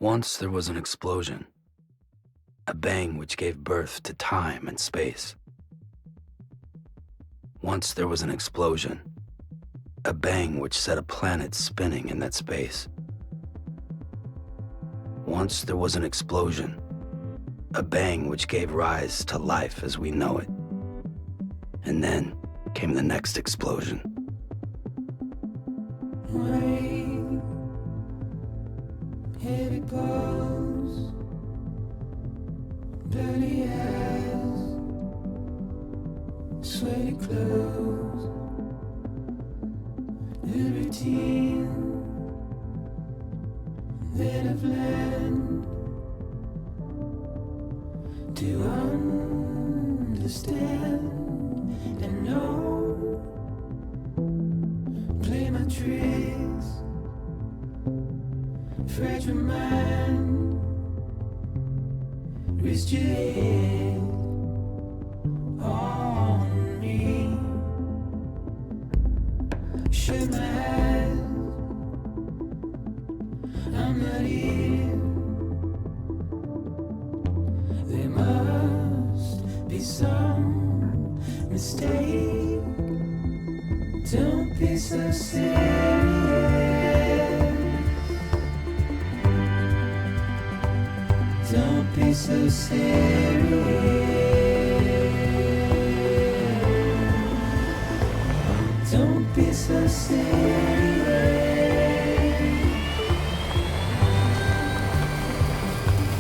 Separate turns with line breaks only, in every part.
Once there was an explosion, a bang which gave birth to time and space. Once there was an explosion, a bang which set a planet spinning in that space. Once there was an explosion, a bang which gave rise to life as we know it. And then came the next explosion.
Rain, here it goes, dirty eyes, sweaty clothes, the routine that I've learned to understand and know. Play my tricks, fragile mind, rest your head on me. Shut my eyes, I'm not here. There must be some mistake. Don't be so serious. Don't be so serious. Don't be so serious.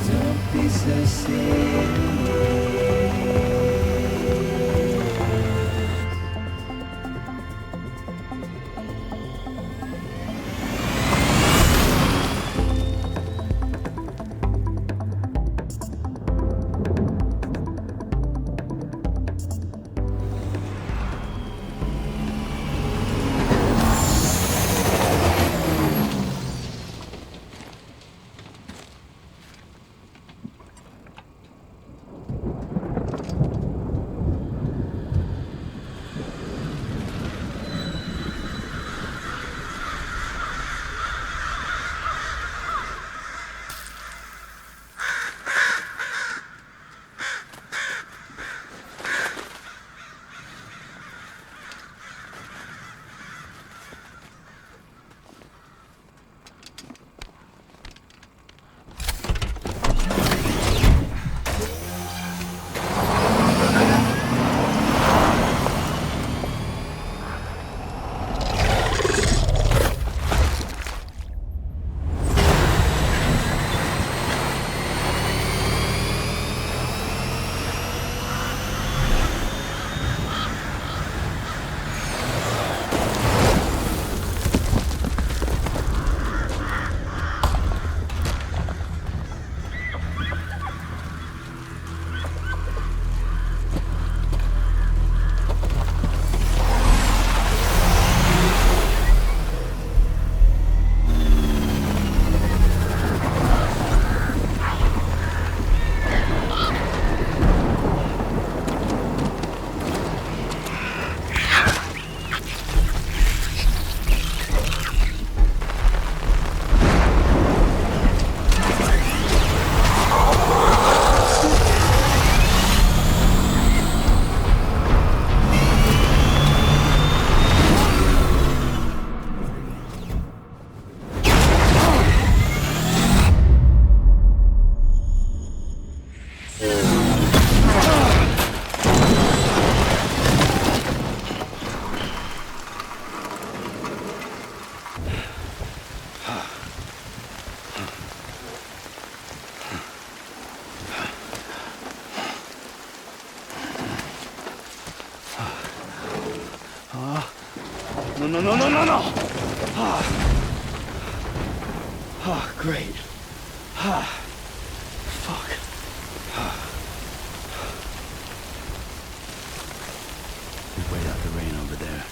Don't be so serious.
No. Great. Fuck. We wait out the rain over there.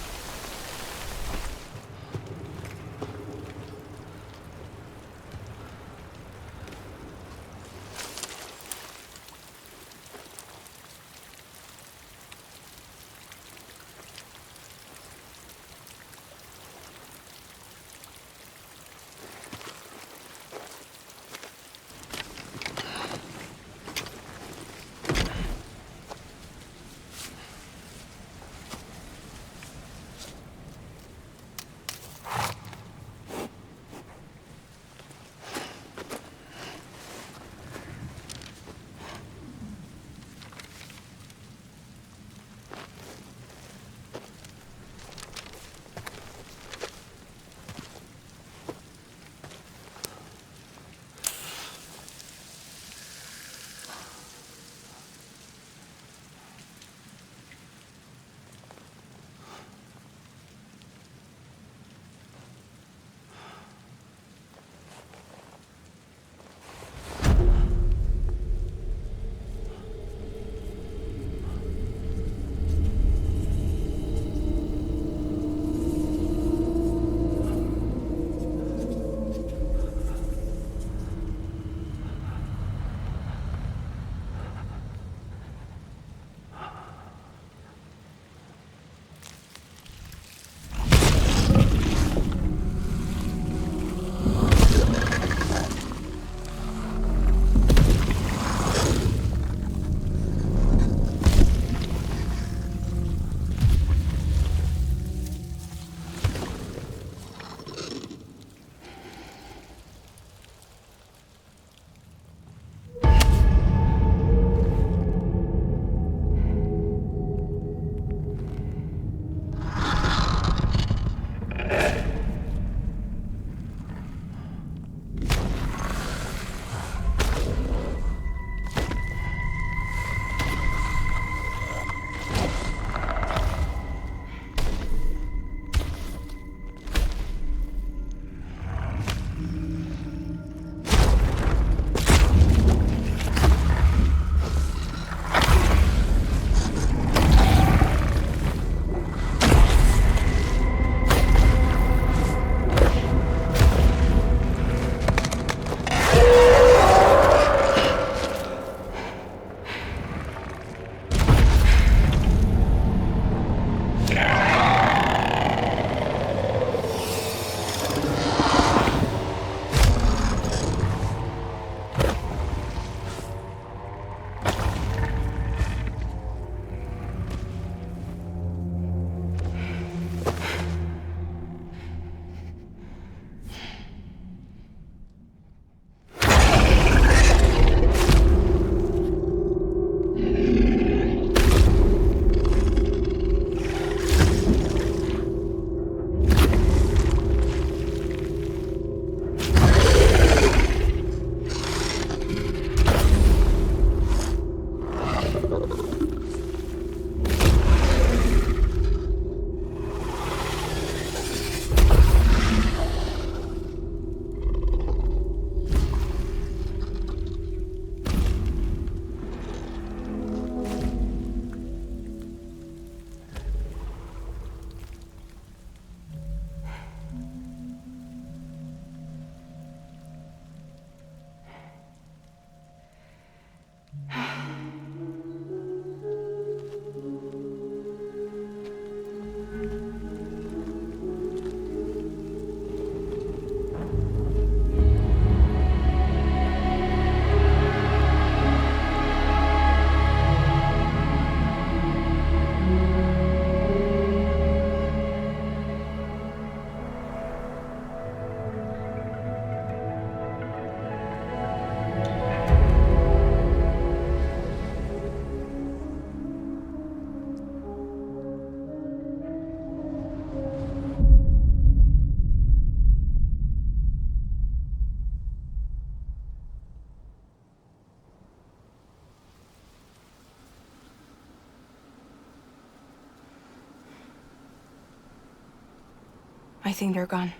I think they're gone.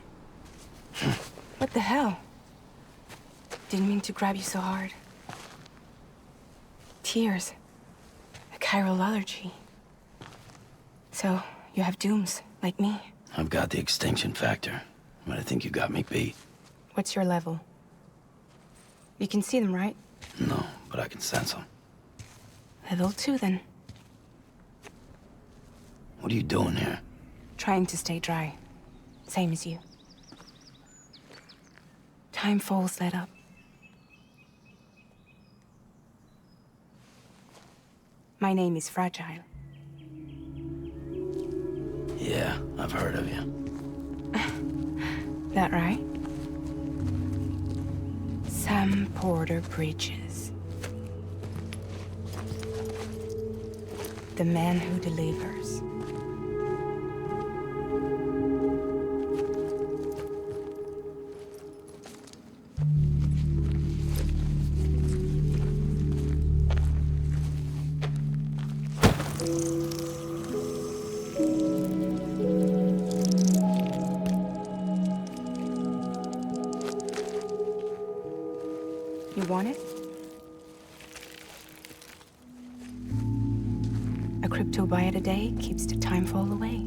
What the hell? Didn't mean to grab you so hard. Tears. A chiral allergy. So, you have dooms, like me.
I've got the extinction factor, but I think you got me beat.
What's your level? You can see them, right?
No, but I can sense them.
Level 2, then.
What are you doing here?
Trying to stay dry. Same as you. Time falls let up. My name is Fragile.
Yeah, I've heard of you.
That right? Sam Porter Bridges. The man who delivers. You want it? A crypto byte a day keeps the time fall away.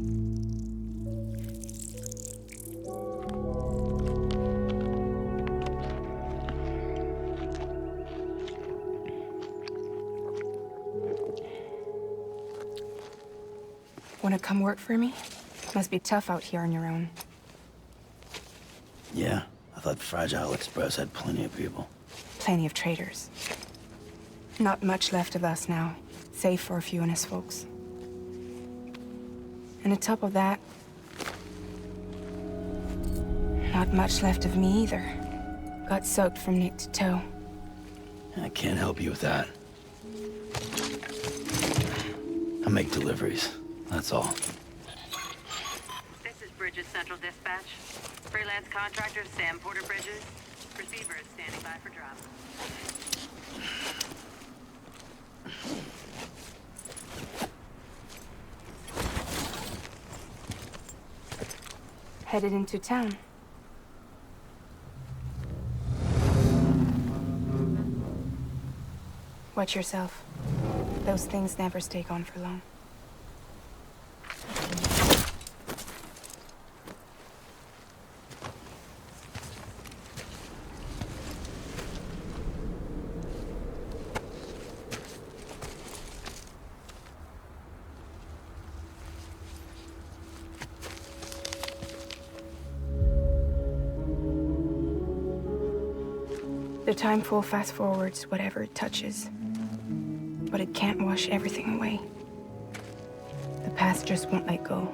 Wanna come work for me? Must be tough out here on your own.
Yeah, I thought Fragile Express had plenty of people.
Plenty of traitors. Not much left of us now, save for a few honest folks. And on top of that, not much left of me either. Got soaked from neck to toe.
I can't help you with that. I make deliveries, that's all.
This is Bridget Central Dispatch. Freelance contractor Sam Porter Bridges. Receiver is standing by for drop.
Headed into town. Watch yourself. Those things never stay gone for long. The time full fast forwards whatever it touches. But it can't wash everything away. The past just won't let go.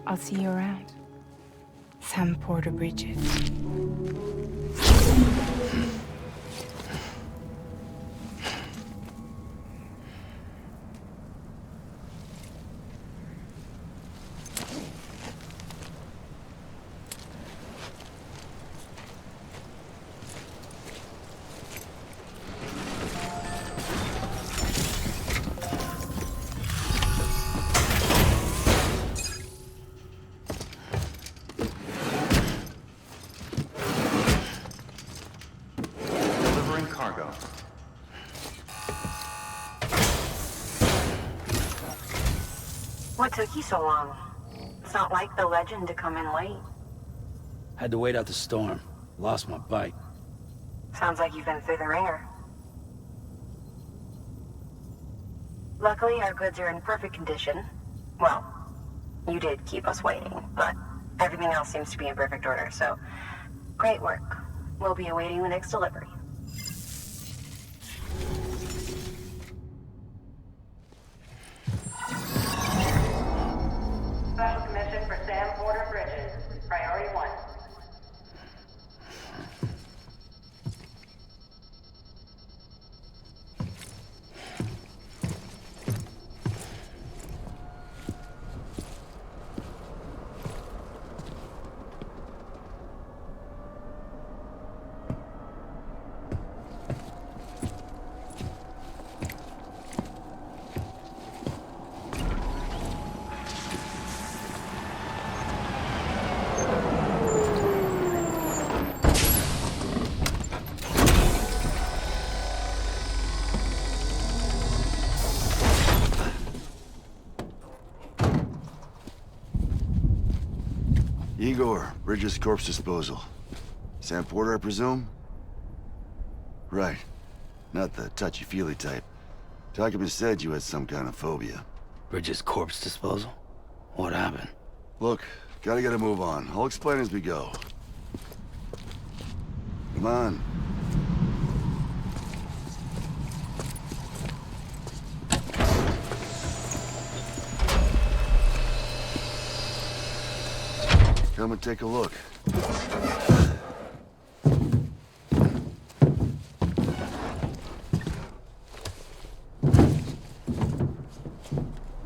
I'll see you around. Sam Porter Bridges.
What took you so long? It's not like the legend to come in late.
Had to wait out the storm. Lost my bike.
Sounds like you've been through the ringer. Luckily, our goods are in perfect condition. Well, you did keep us waiting, but everything else seems to be in perfect order, so great work. We'll be awaiting the next delivery.
Special commission for Sam Porter Bridges. Priority 1.
Igor, Bridget's corpse disposal. Sam Porter, I presume? Right. Not the touchy-feely type. Document said you had some kind of phobia.
Bridget's corpse disposal? What happened?
Look, gotta get a move on. I'll explain as we go. Come on. Come and take a look.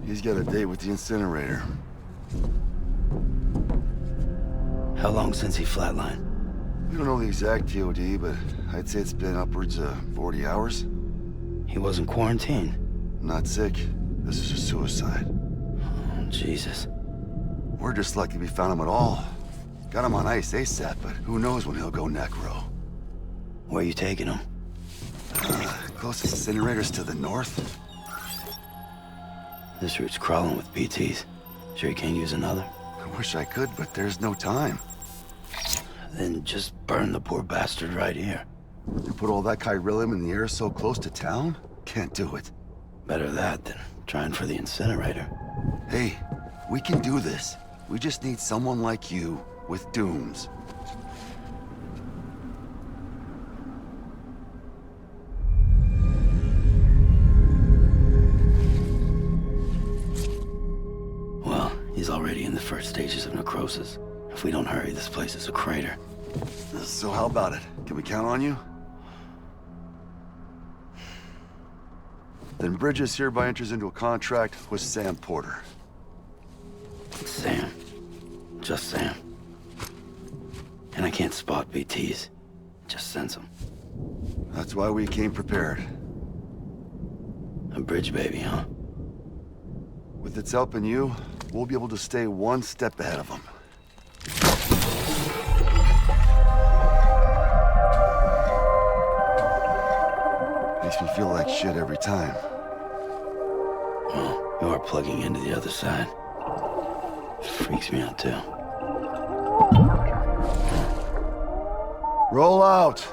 He's got a date with the incinerator.
How long since he flatlined?
We don't know the exact TOD, but I'd say it's been upwards of 40 hours.
He wasn't quarantined.
Not sick. This is a suicide.
Oh, Jesus.
We're just lucky we found him at all. Got him on ice ASAP, but who knows when he'll go necro.
Where you taking him?
Closest incinerator's to the north.
This route's crawling with BTs. Sure you can't use another?
I wish I could, but there's no time.
Then just burn the poor bastard right here.
You put all that chiralium in the air so close to town? Can't do it.
Better that than trying for the incinerator.
Hey, we can do this. We just need someone like you with dooms.
Well, he's already in the first stages of necrosis. If we don't hurry, this place is a crater.
So how about it? Can we count on you? Then Bridget hereby enters into a contract with Sam Porter.
Sam. Just Sam. And I can't spot BTs. Just sense them.
That's why we came prepared.
A bridge baby, huh?
With its help and you, we'll be able to stay one step ahead of them. Makes me feel like shit every time.
Well, you are plugging into the other side. Freaks me out, too.
Roll out!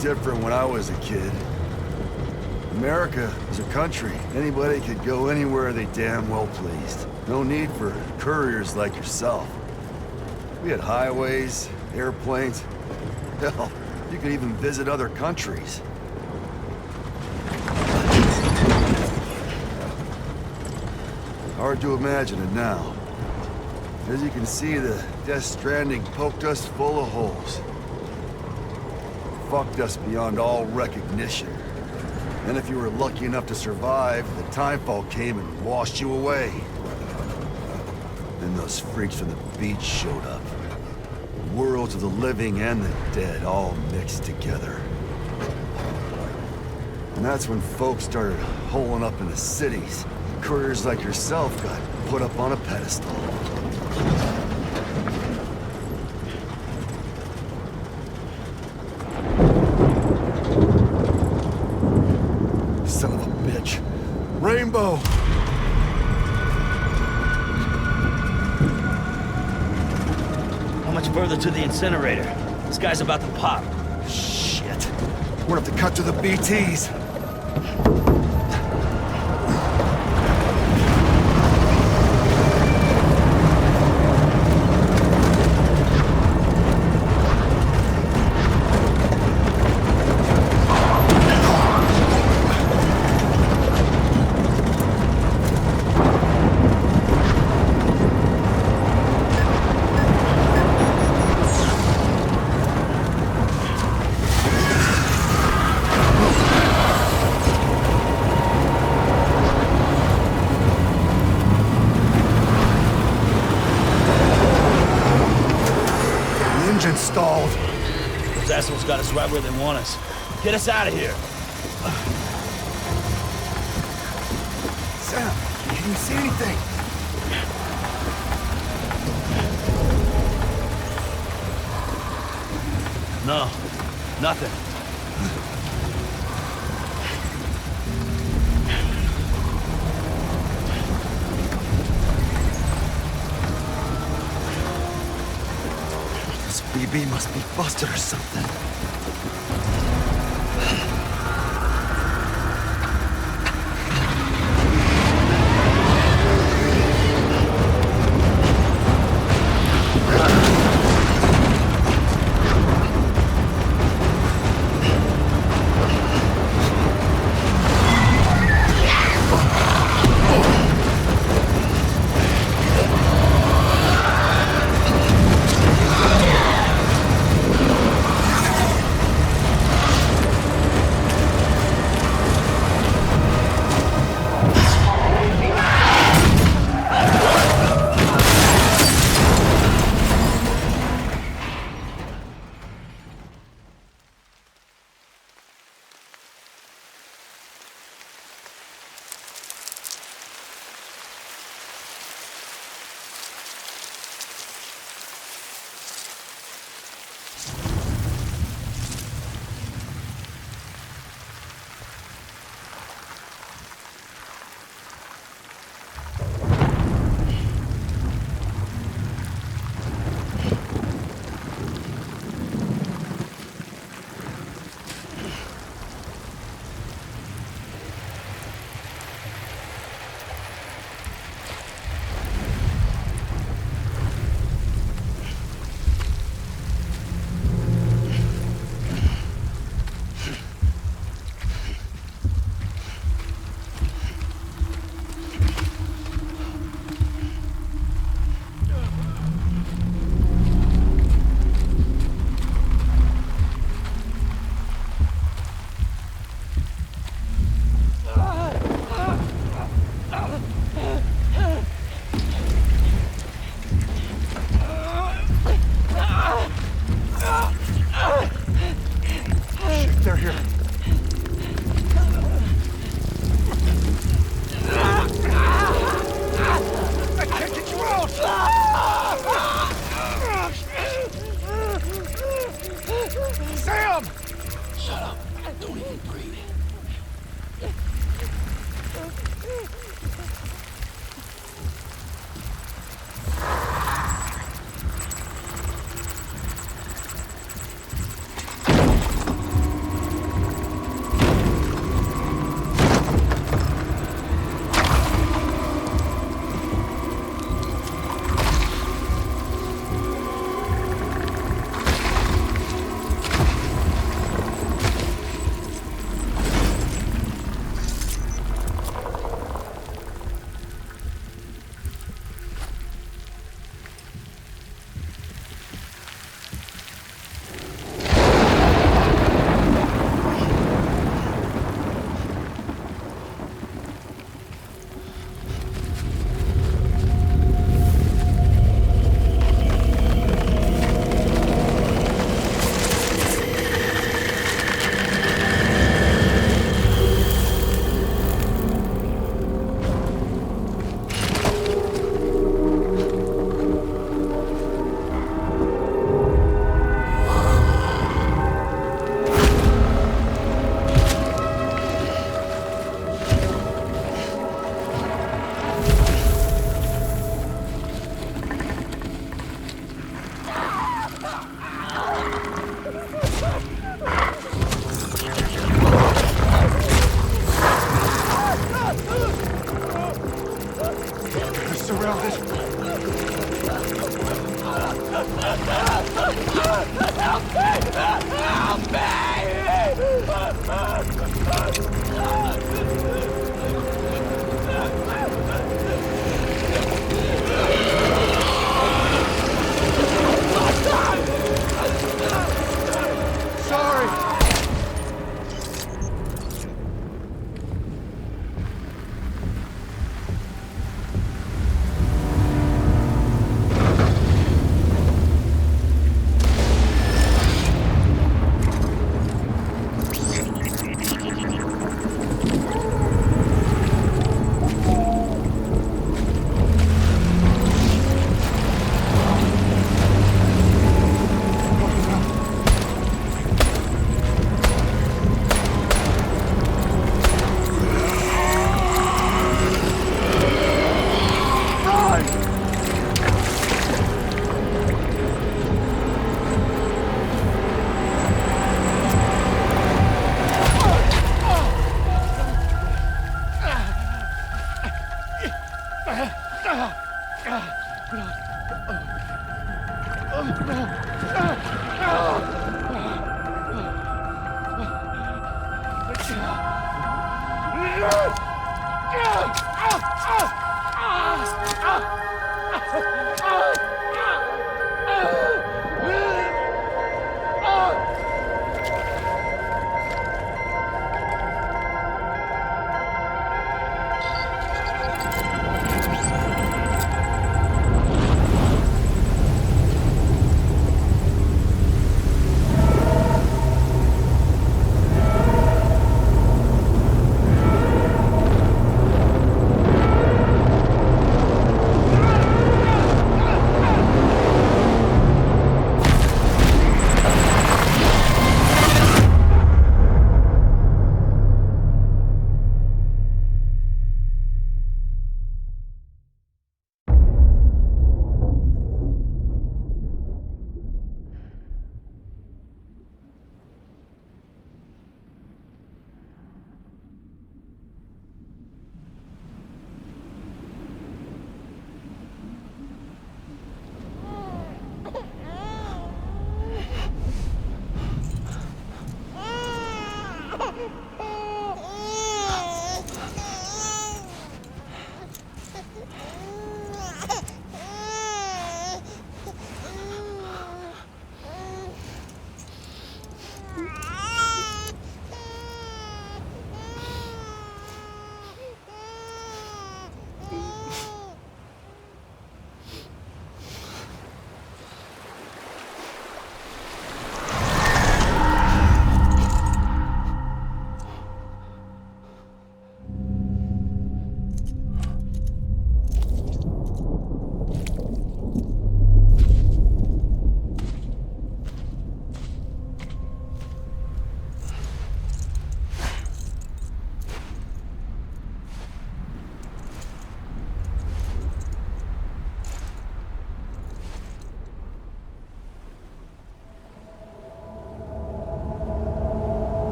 Different when I was a kid. America is a country. Anybody could go anywhere they damn well pleased. No need for couriers like yourself. We had highways, airplanes. Hell, you could even visit other countries. Hard to imagine it now. As you can see, the Death Stranding poked us full of holes. Fucked us beyond all recognition. And if you were lucky enough to survive, the timefall came and washed you away. Then those freaks from the beach showed up. Worlds of the living and the dead all mixed together. And that's when folks started holing up in the cities. Couriers like yourself got put up on a pedestal. Son of a bitch. Rainbow!
How much further to the incinerator? This guy's about to pop.
Shit. We're gonna have to cut to the BTs. installed.
Those assholes got us right where they want us. Get us out of here.
Sam, can you see anything?
No, nothing.
This BB must be busted or something.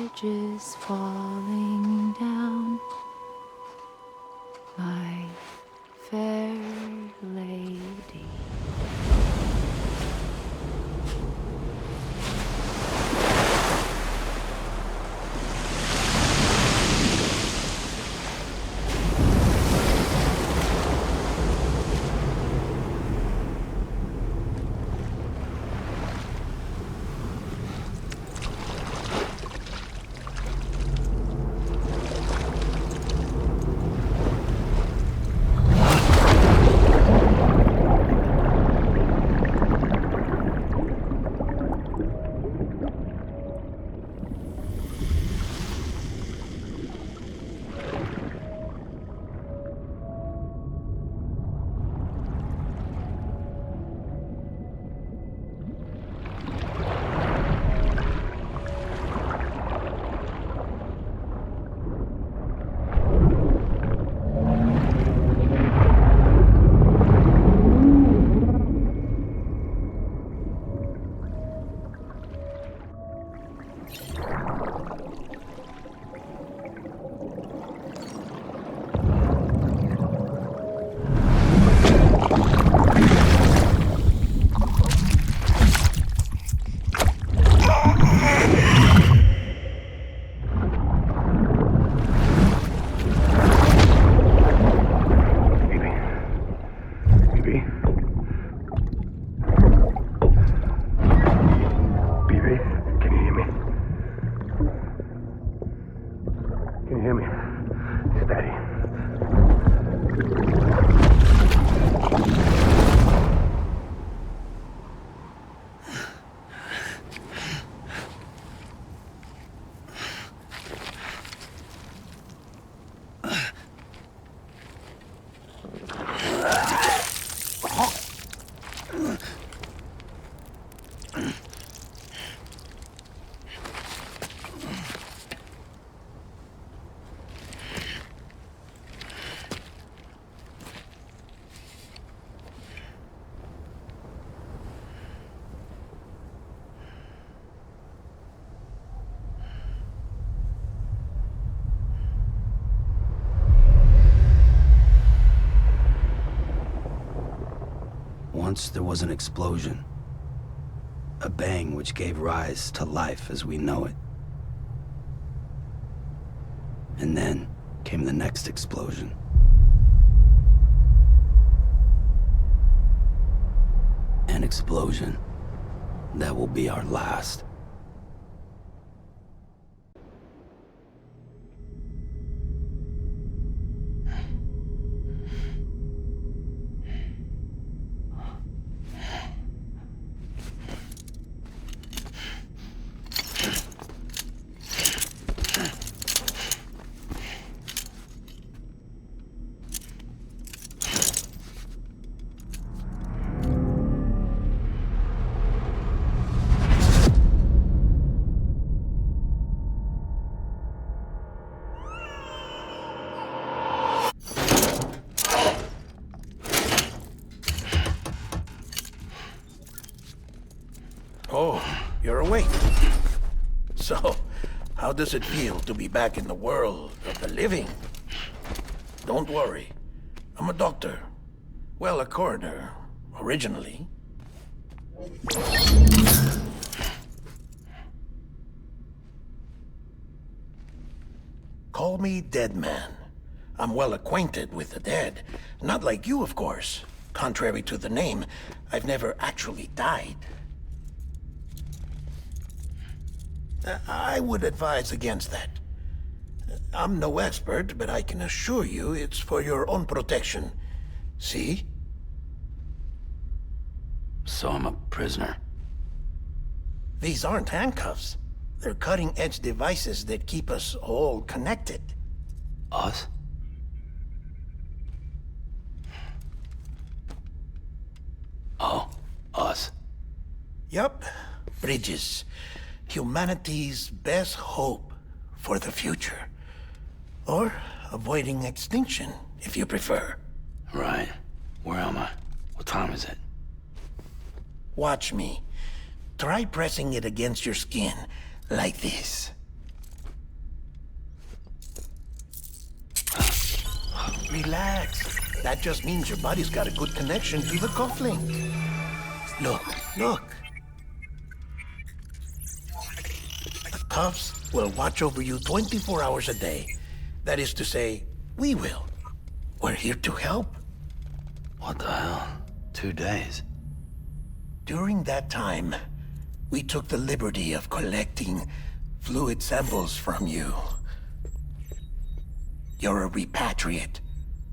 bridges falling down, my fair lady.
Once there was an explosion. A bang which gave rise to life as we know it. And then came the next explosion. An explosion that will be our last.
Oh, you're awake. So, how does it feel to be back in the world of the living? Don't worry. I'm a doctor. Well, a coroner, originally. Call me Deadman. I'm well acquainted with the dead. Not like you, of course. Contrary to the name, I've never actually died. I would advise against that. I'm no expert, but I can assure you it's for your own protection. See?
So I'm a prisoner.
These aren't handcuffs. They're cutting-edge devices that keep us all connected.
Us? Oh, us.
Yup. Bridges. Humanity's best hope for the future. Or avoiding extinction, if you prefer.
Right. Where am I? What time is it?
Watch me. Try pressing it against your skin, like this. Relax. That just means your body's got a good connection to the cufflink. Look, look. The cuffs will watch over you 24 hours a day. That is to say, we will. We're here to help.
What the hell? 2 days?
During that time, we took the liberty of collecting fluid samples from you. You're a repatriate.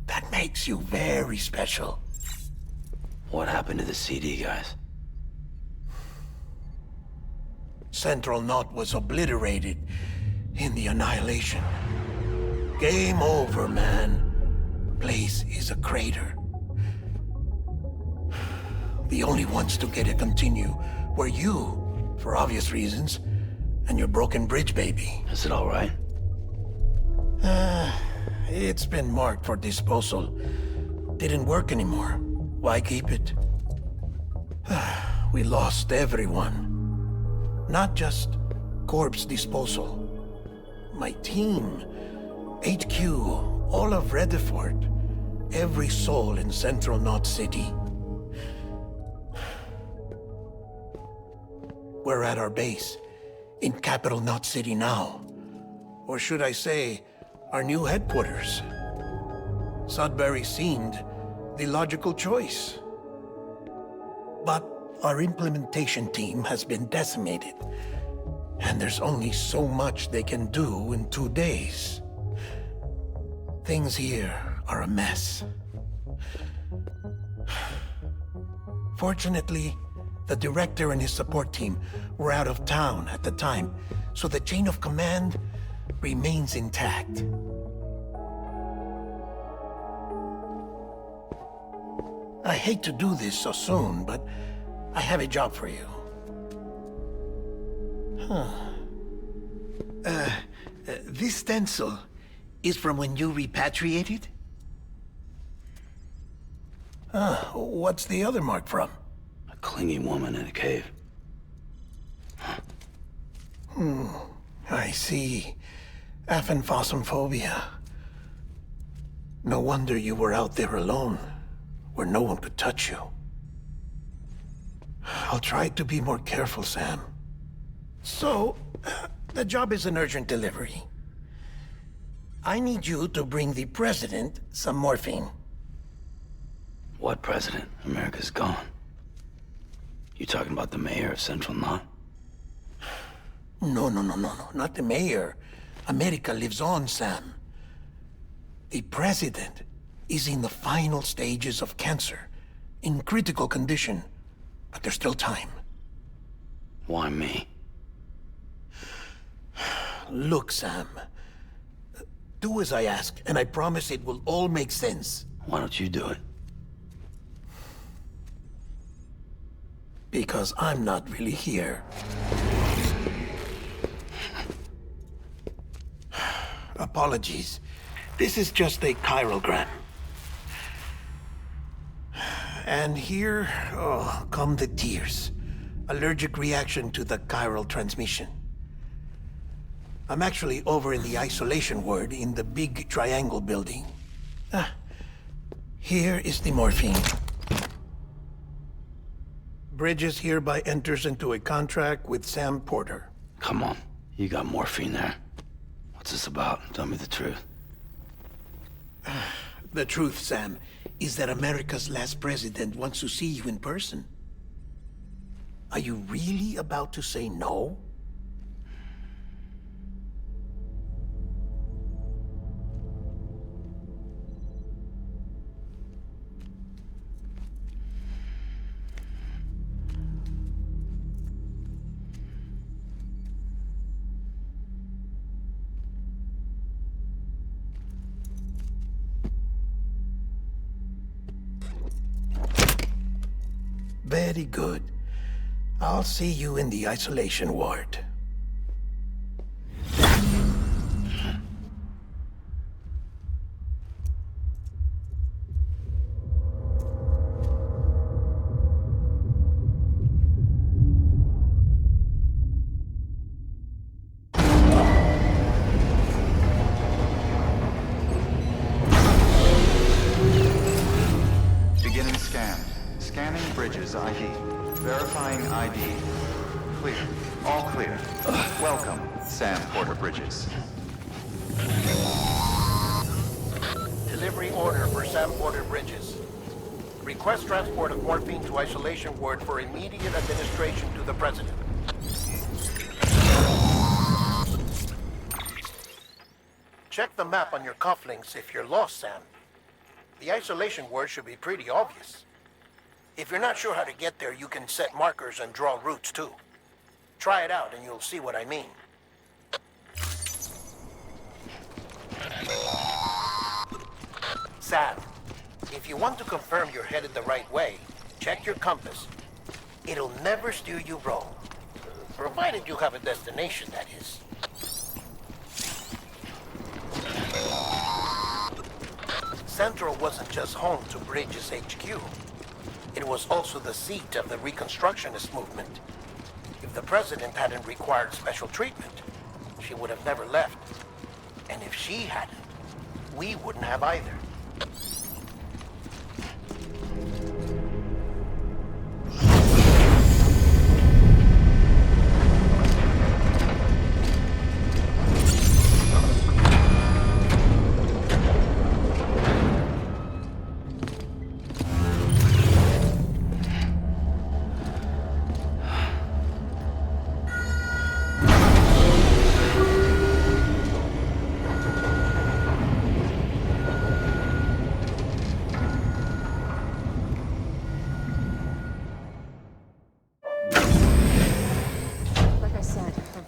That makes you very special.
What happened to the CD guys?
Central Knot was obliterated in the Annihilation. Game over, man. Place is a crater. The only ones to get it continue were you, for obvious reasons, and your broken bridge baby.
Is it all right?
It's been marked for disposal. Didn't work anymore. Why keep it? We lost everyone. Not just corpse disposal. My team, HQ, all of Redford, every soul in Central Knot City. We're at our base, in Capital Knot City now. Or should I say, our new headquarters. Sudbury seemed the logical choice. But our implementation team has been decimated, and there's only so much they can do in 2 days. Things here are a mess. Fortunately, the director and his support team were out of town at the time, so the chain of command remains intact. I hate to do this so soon, but I have a job for you. This stencil is from when you repatriated? What's the other mark from?
A clingy woman in a cave.
I see. Aphenphosmphobia. No wonder you were out there alone, where no one could touch you. I'll try to be more careful, Sam. So, the job is an urgent delivery. I need you to bring the president some morphine.
What president? America's gone. You talking about the mayor of Central Knot?
No, not the mayor. America lives on, Sam. The president is in the final stages of cancer, in critical condition, but there's still time.
Why me?
Look, Sam. Do as I ask, and I promise it will all make sense.
Why don't you do it?
Because I'm not really here. Apologies. This is just a chiralgram. And here, come the tears. Allergic reaction to the chiral transmission. I'm actually over in the isolation ward in the big triangle building. Here is the morphine. Bridges hereby enters into a contract with Sam Porter.
Come on. You got morphine there. What's this about? Tell me the truth.
The truth, Sam, is that America's last president wants to see you in person. Are you really about to say no? Very good. I'll see you in the isolation ward.
Bridges ID. Verifying ID. Clear. All clear. Welcome, Sam Porter Bridges.
Delivery order for Sam Porter Bridges. Request transport of morphine to isolation ward for immediate administration to the President. Check the map on your cufflinks if you're lost, Sam. The isolation word should be pretty obvious. If you're not sure how to get there, you can set markers and draw routes too. Try it out and you'll see what I mean. Sam, if you want to confirm you're headed the right way, check your compass. It'll never steer you wrong. Provided you have a destination, that is. Central wasn't just home to Bridges HQ. It was also the seat of the Reconstructionist movement. If the President hadn't required special treatment, she would have never left. And if she hadn't, we wouldn't have either.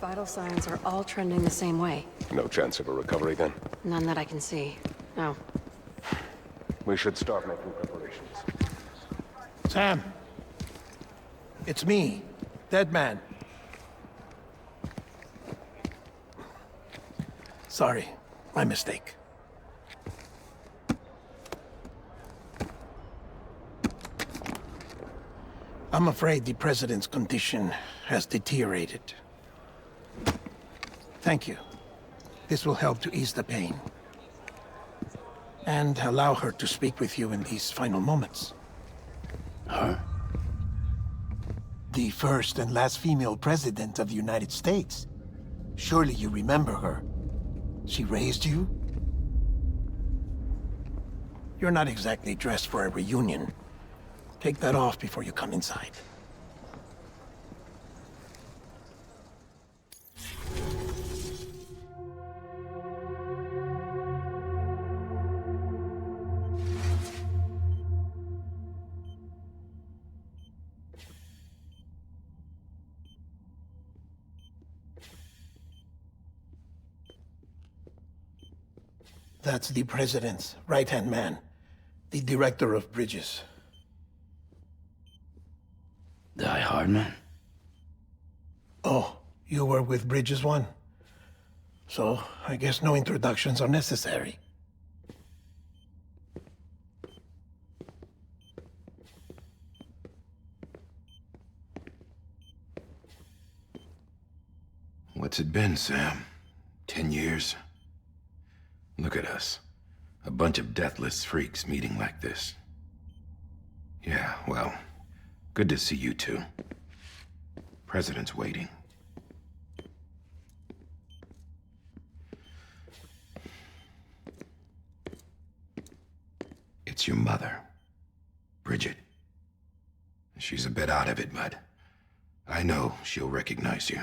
Vital signs are all trending the same way.
No chance of a recovery then?
None that I can see. No.
We should start making preparations.
Sam. It's me, Deadman. Sorry, my mistake. I'm afraid the President's condition has deteriorated. Thank you. This will help to ease the pain. And allow her to speak with you in these final moments.
Her?
The first and last female president of the United States. Surely you remember her. She raised you? You're not exactly dressed for a reunion. Take that off before you come inside. That's the President's right-hand man, the director of bridges.
Die-Hardman?
Oh, you were with Bridges 1? So, I guess no introductions are necessary.
What's it been, Sam? 10 years? Look at us. A bunch of deathless freaks meeting like this. Yeah, well, good to see you two. President's waiting. It's your mother, Bridget. She's a bit out of it, but I know she'll recognize you.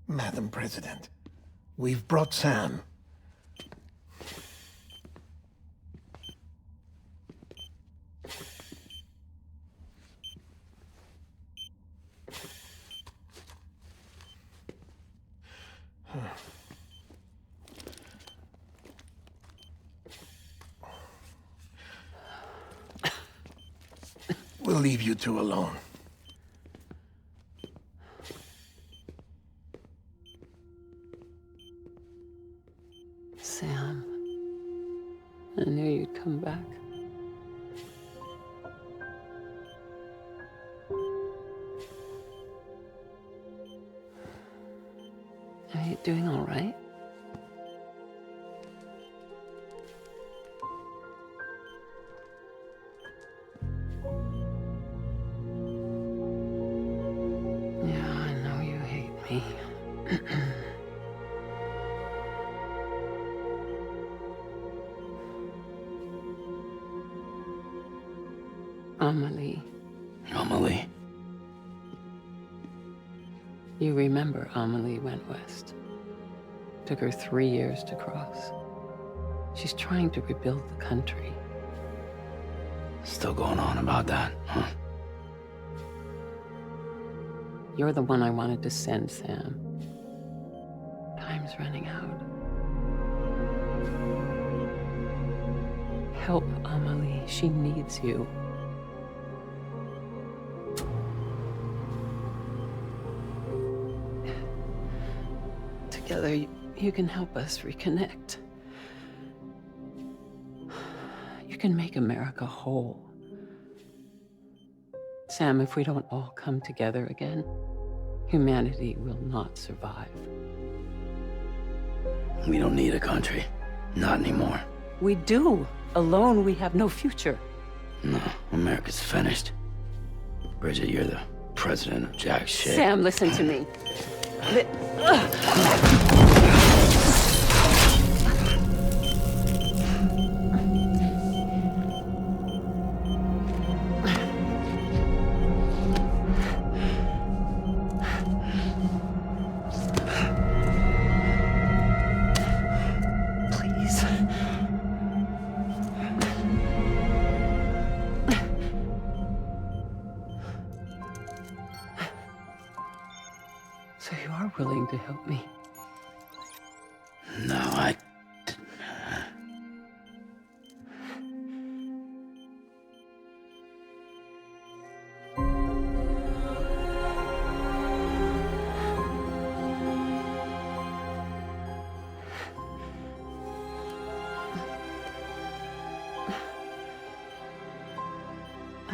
Madam President, we've brought Sam. We'll leave you two alone.
Sam, I knew you'd come back. Amelie.
Amelie?
You remember Amelie went west. Took her 3 years to cross. She's trying to rebuild the country.
Still going on about that, huh?
You're the one I wanted to send, Sam. Time's running out. Help Amelie. She needs you. Together, you can help us reconnect. You can make America whole. Sam, if we don't all come together again, humanity will not survive.
We don't need a country. Not anymore.
We do. Alone, we have no future.
No, America's finished. Bridget, you're the president of jack shit.
Sam, listen to me. So you are willing to help me?
No, I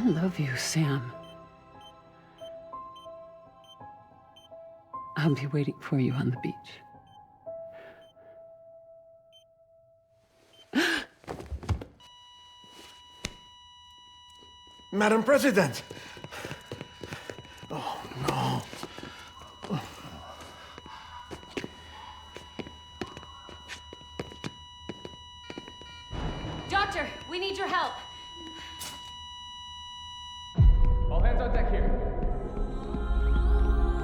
love you, Sam. I'll be waiting for you on the beach.
Madam President! Oh, no.
Doctor, we need your help.
All hands on deck here.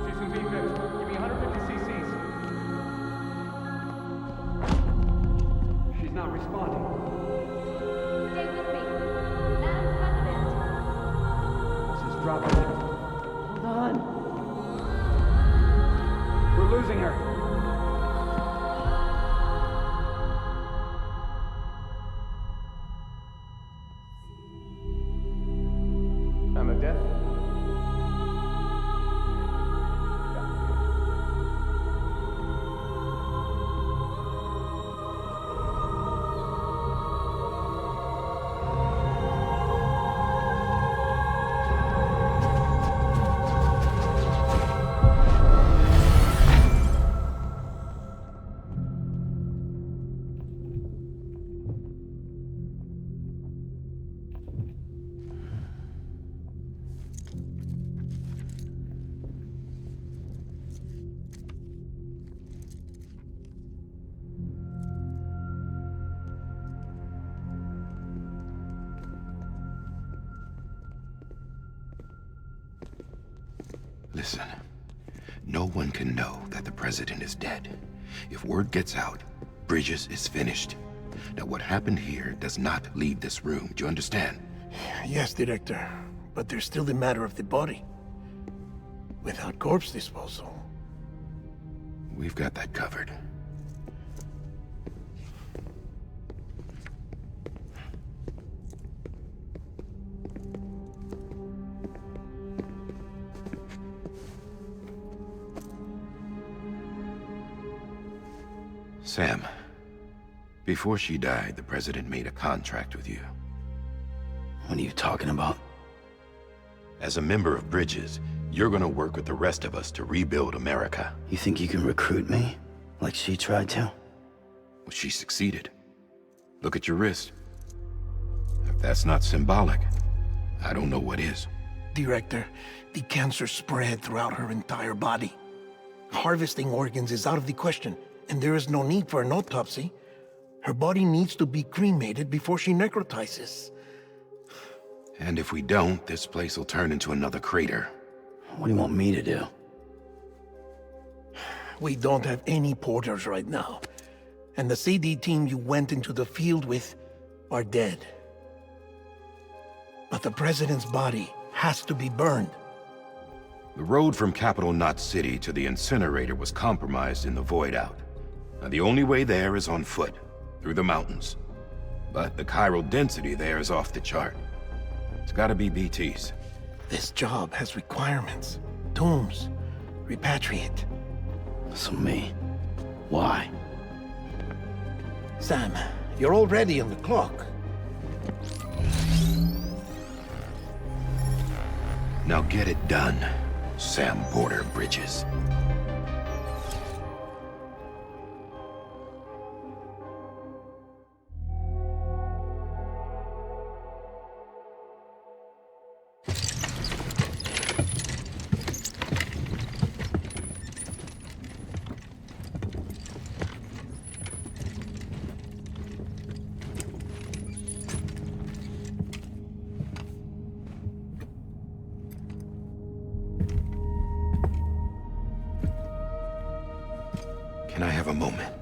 She's in V-Fit. Give me 150 cc's. She's not responding.
Stay with me. Madam President.
This is dropping.
Hold on.
We're losing her. I'm a death.
Listen, no one can know that the president is dead. If word gets out, Bridges is finished. Now, what happened here does not leave this room. Do you understand?
Yes, Director. But there's still the matter of the body. Without corpse disposal.
We've got that covered. Sam, before she died, the president made a contract with you.
What are you talking about?
As a member of Bridges, you're gonna work with the rest of us to rebuild America.
You think you can recruit me? Like she tried to?
Well, she succeeded. Look at your wrist. If that's not symbolic, I don't know what is.
Director, the cancer spread throughout her entire body. Harvesting organs is out of the question, and there is no need for an autopsy. Her body needs to be cremated before she necrotizes.
And if we don't, this place will turn into another crater.
What do you want me to do?
We don't have any porters right now. And the CD team you went into the field with are dead. But the president's body has to be burned.
The road from Capital Knot City to the incinerator was compromised in the void out. Now, the only way there is on foot, through the mountains. But the chiral density there is off the chart. It's gotta be BT's.
This job has requirements. Tombs. Repatriate.
So me. Why?
Sam, you're already on the clock.
Now get it done, Sam Porter Bridges. Can I have a moment?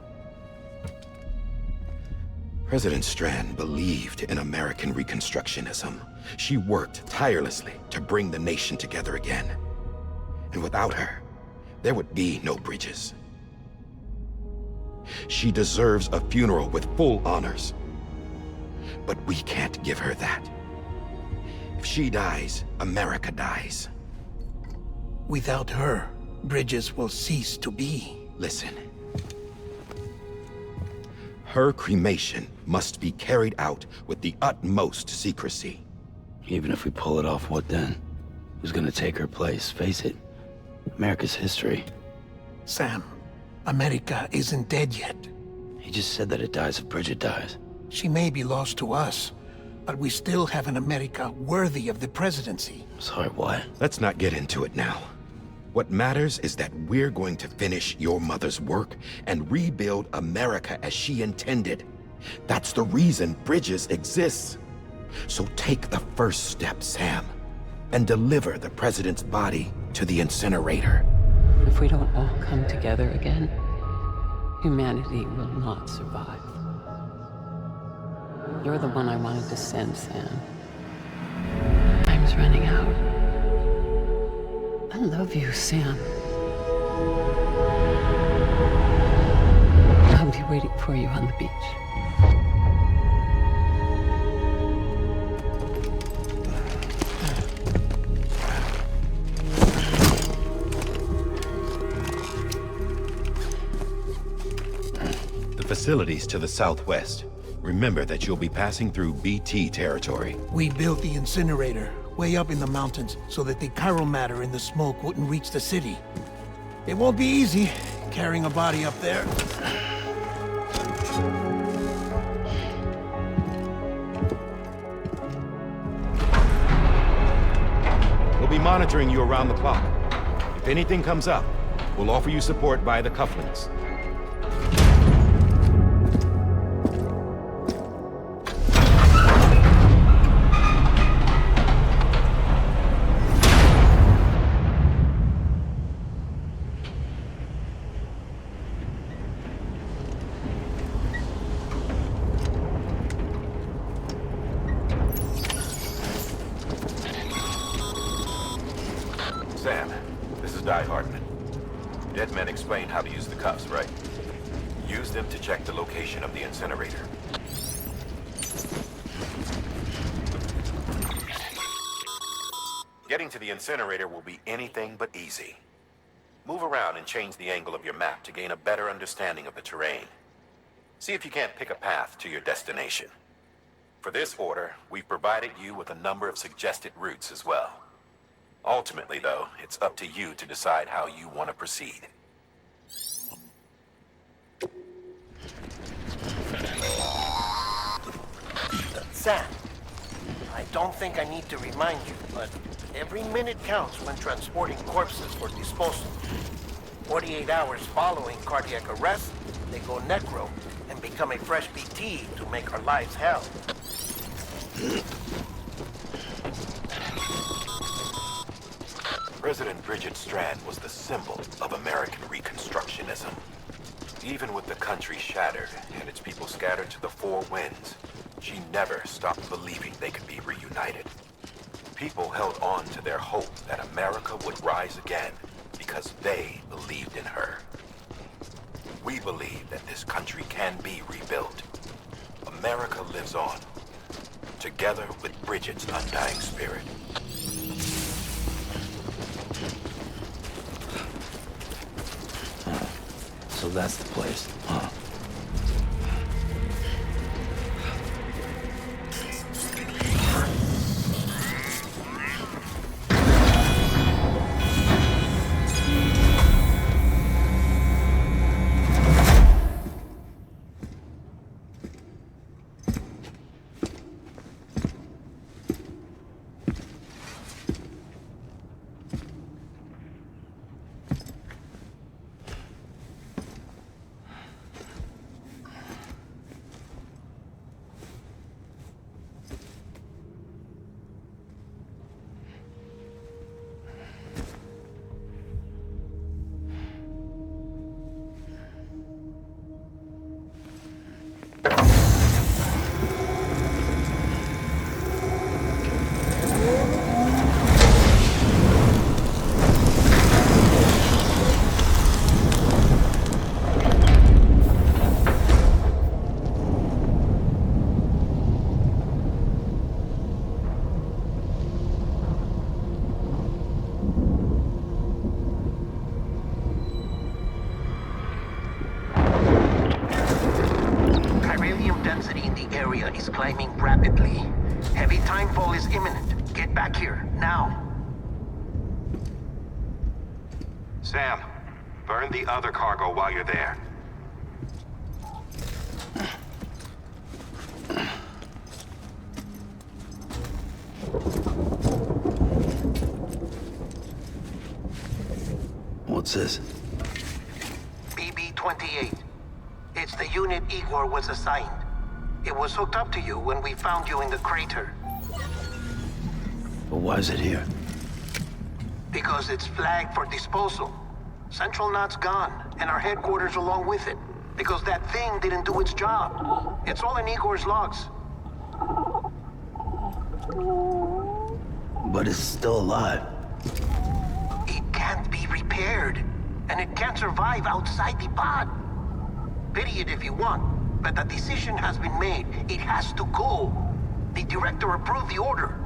President Strand believed in American Reconstructionism. She worked tirelessly to bring the nation together again. And without her, there would be no Bridges. She deserves a funeral with full honors. But we can't give her that. If she dies, America dies.
Without her, Bridges will cease to be.
Listen. Her cremation must be carried out with the utmost secrecy.
Even if we pull it off, what then? Who's gonna take her place? Face it, America's history.
Sam, America isn't dead yet.
He just said that it dies if Bridget dies.
She may be lost to us, but we still have an America worthy of the presidency.
Sorry, what?
Let's not get into it now. What matters is that we're going to finish your mother's work and rebuild America as she intended. That's the reason Bridges exists. So take the first step, Sam, and deliver the president's body to the incinerator.
If we don't all come together again, humanity will not survive. You're the one I wanted to send, Sam. Time's running out. I love you, Sam. I'll be waiting for you on the beach.
The facilities to the southwest. Remember that you'll be passing through BT territory.
We built the incinerator way up in the mountains so that the chiral matter in the smoke wouldn't reach the city. It won't be easy carrying a body up there.
We'll be monitoring you around the clock. If anything comes up, we'll offer you support via the cufflinks. Sam, this is Die-Hardman. Deadman explained how to use the cuffs, right? Use them to check the location of the incinerator. Getting to the incinerator will be anything but easy. Move around and change the angle of your map to gain a better understanding of the terrain. See if you can't pick a path to your destination. For this order, we've provided you with a number of suggested routes as well. Ultimately, though, it's up to you to decide how you want to proceed.
Sam, I don't think I need to remind you, but every minute counts when transporting corpses for disposal. 48 hours following cardiac arrest, they go necro and become a fresh BT to make our lives hell.
President Bridget Strand was the symbol of American Reconstructionism. Even with the country shattered and its people scattered to the four winds, she never stopped believing they could be reunited. People held on to their hope that America would rise again because they believed in her. We believe that this country can be rebuilt. America lives on, together with Bridget's undying spirit.
So that's the place, huh?
Is climbing rapidly. Heavy timefall is imminent. Get back here, now.
Sam, burn the other cargo while you're there.
What's this?
BB-28. It's the unit Igor was assigned. It was hooked up to you when we found you in the crater.
But why is it here?
Because it's flagged for disposal. Central Knot's gone, and our headquarters along with it. Because that thing didn't do its job. It's all in Igor's logs.
But it's still alive.
It can't be repaired. And it can't survive outside the pod. Pity it if you want. But the decision has been made. It has to go. The director approved the order.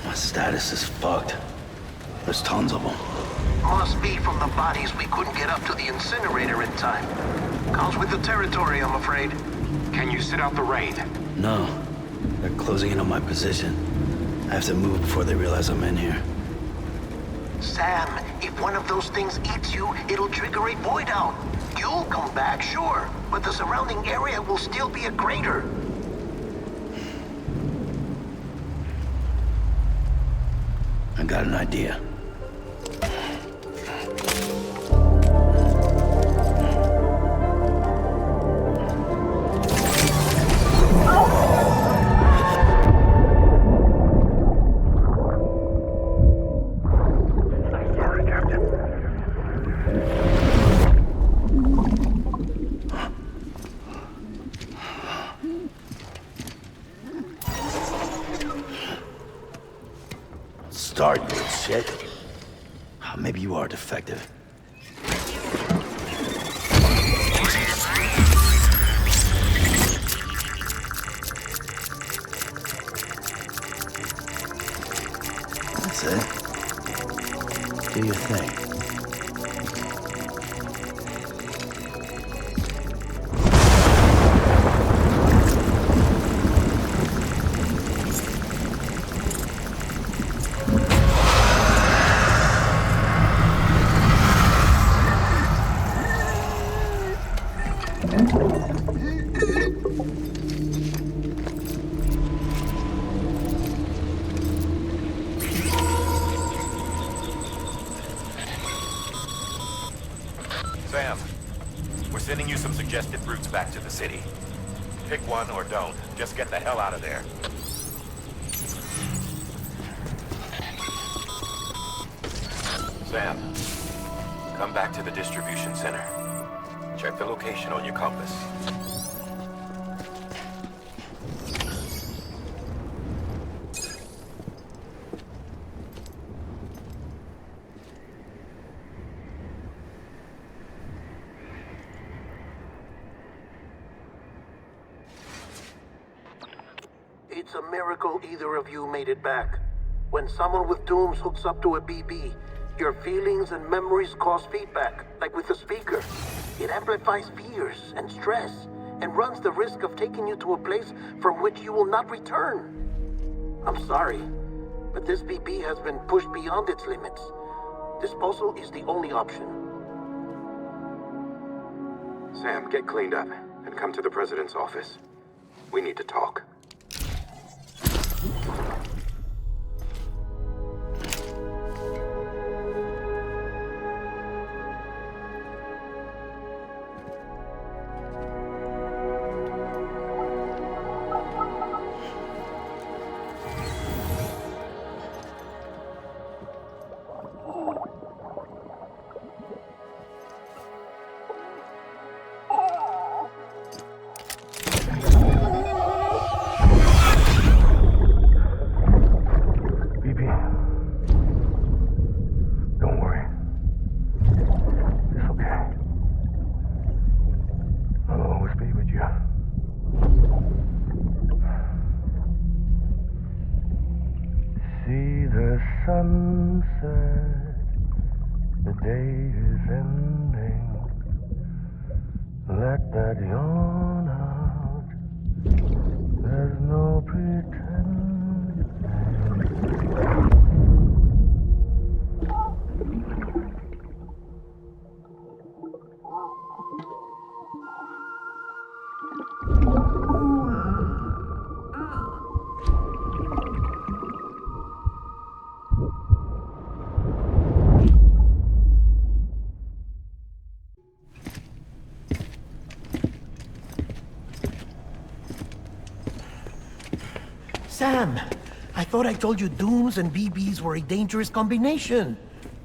My status is fucked. There's tons of them.
Must be from the bodies we couldn't get up to the incinerator in time. Comes with the territory, I'm afraid.
Can you sit out the rain?
No. They're closing in on my position. I have to move before they realize I'm in here.
Sam, if one of those things eats you, it'll trigger a void out. You'll come back, sure, but the surrounding area will still be a crater.
I got an idea.
Sorry, Captain.
start, you little shit. Oh, maybe you are defective. That's it. Do your thing.
Sam, we're sending you some suggested routes back to the city. Pick one or don't. Just get the hell out of there. Sam, come back to the distribution center. Check the location on your compass.
It's a miracle either of you made it back. When someone with dooms hooks up to a BB, your feelings and memories cause feedback, like with a speaker. It amplifies fears and stress, and runs the risk of taking you to a place from which you will not return. I'm sorry, but this BB has been pushed beyond its limits. Disposal is the only option.
Sam, get cleaned up and come to the president's office. We need to talk.
Sunset, the day is ending. Let that yawn out. There's no pretending.
Sam, I thought I told you dooms and BBs were a dangerous combination.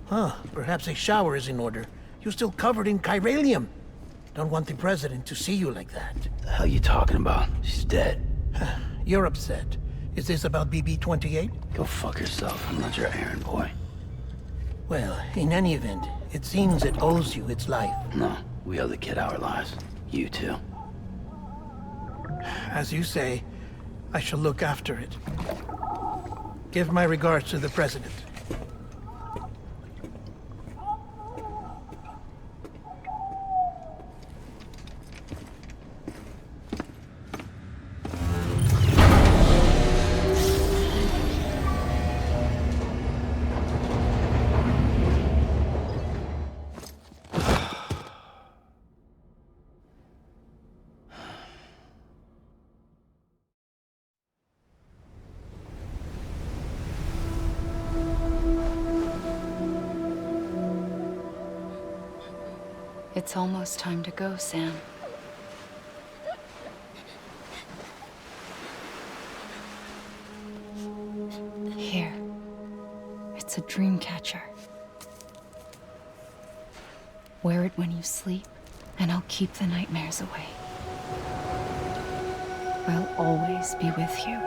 Huh, perhaps a shower is in order. You're still covered in chiralium. Don't want the president to see you like that.
The hell you talking about? She's dead.
You're upset. Is this about BB-28?
Go fuck yourself. I'm not your errand boy.
Well, in any event, it seems it owes you its life.
No, we owe the kid our lives. You too.
As you say, I shall look after it. Give my regards to the president.
It's almost time to go, Sam. Here. It's a dream catcher. Wear it when you sleep, and I'll keep the nightmares away. I'll always be with you.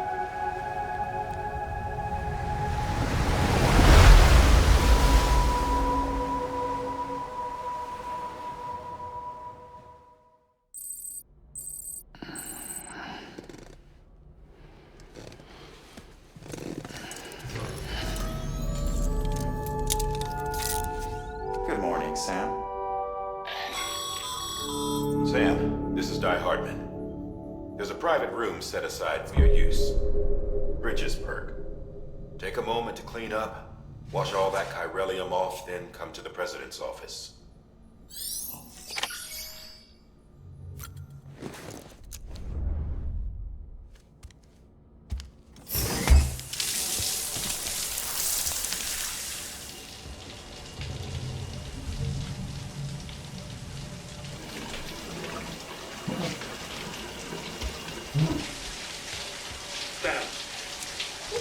private room set aside for your use. Bridget's perk. Take a moment to clean up, wash all that chiralium off, then come to the president's office.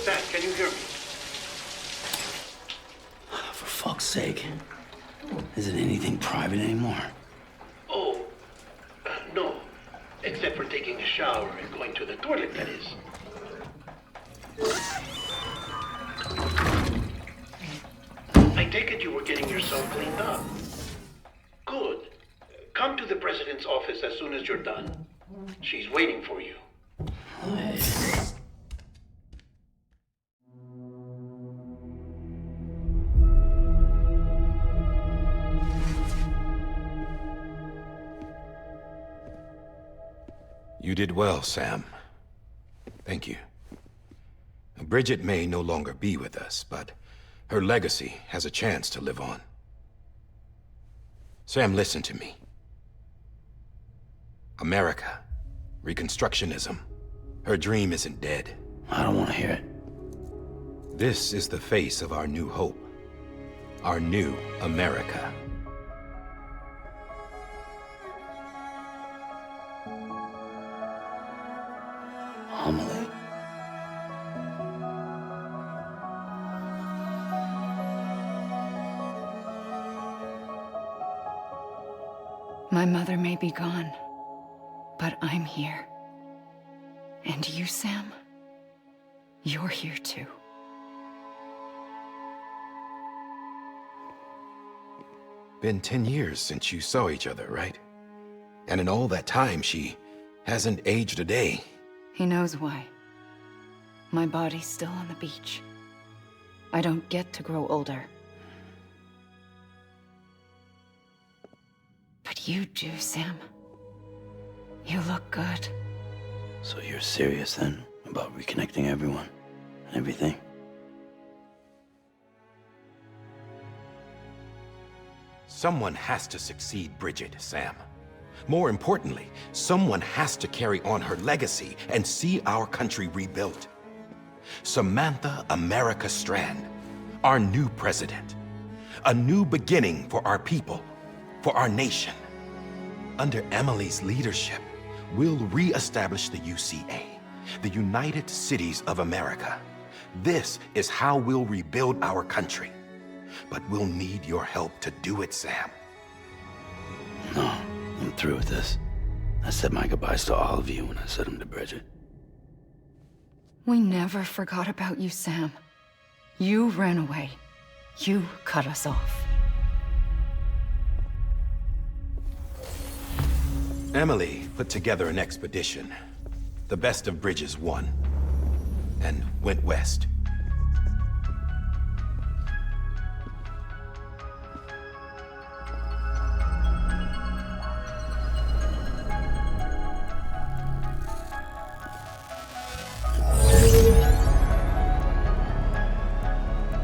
Sam, can you hear me?
For fuck's sake. Isn't anything private anymore?
Oh, no. Except for taking a shower and going to the toilet, that is. I take it you were getting yourself cleaned up. Good. Come to the president's office as soon as you're done. She's waiting for you.
You did well, Sam. Thank you. Bridget may no longer be with us, but her legacy has a chance to live on. Sam, listen to me. America, Reconstructionism, her dream isn't dead.
I don't want to hear it.
This is the face of our new hope. Our new America.
Amelie.
My mother may be gone, but I'm here. And you, Sam? You're here too.
Been 10 years since you saw each other, right? And in all that time, she hasn't aged a day.
He knows why. My body's still on the beach. I don't get to grow older. But you do, Sam. You look good.
So you're serious then about reconnecting everyone and everything?
Someone has to succeed Bridget, Sam. More importantly, someone has to carry on her legacy and see our country rebuilt. Samantha America Strand, our new president. A new beginning for our people, for our nation. Under Amelie's leadership, we'll re-establish the UCA, the United Cities of America. This is how we'll rebuild our country. But we'll need your help to do it, Sam.
No, I'm through with this. I said my goodbyes to all of you when I said them to Bridget.
We never forgot about you, Sam. You ran away. You cut us off.
Amelie put together an expedition. The best of Bridges won, and went west.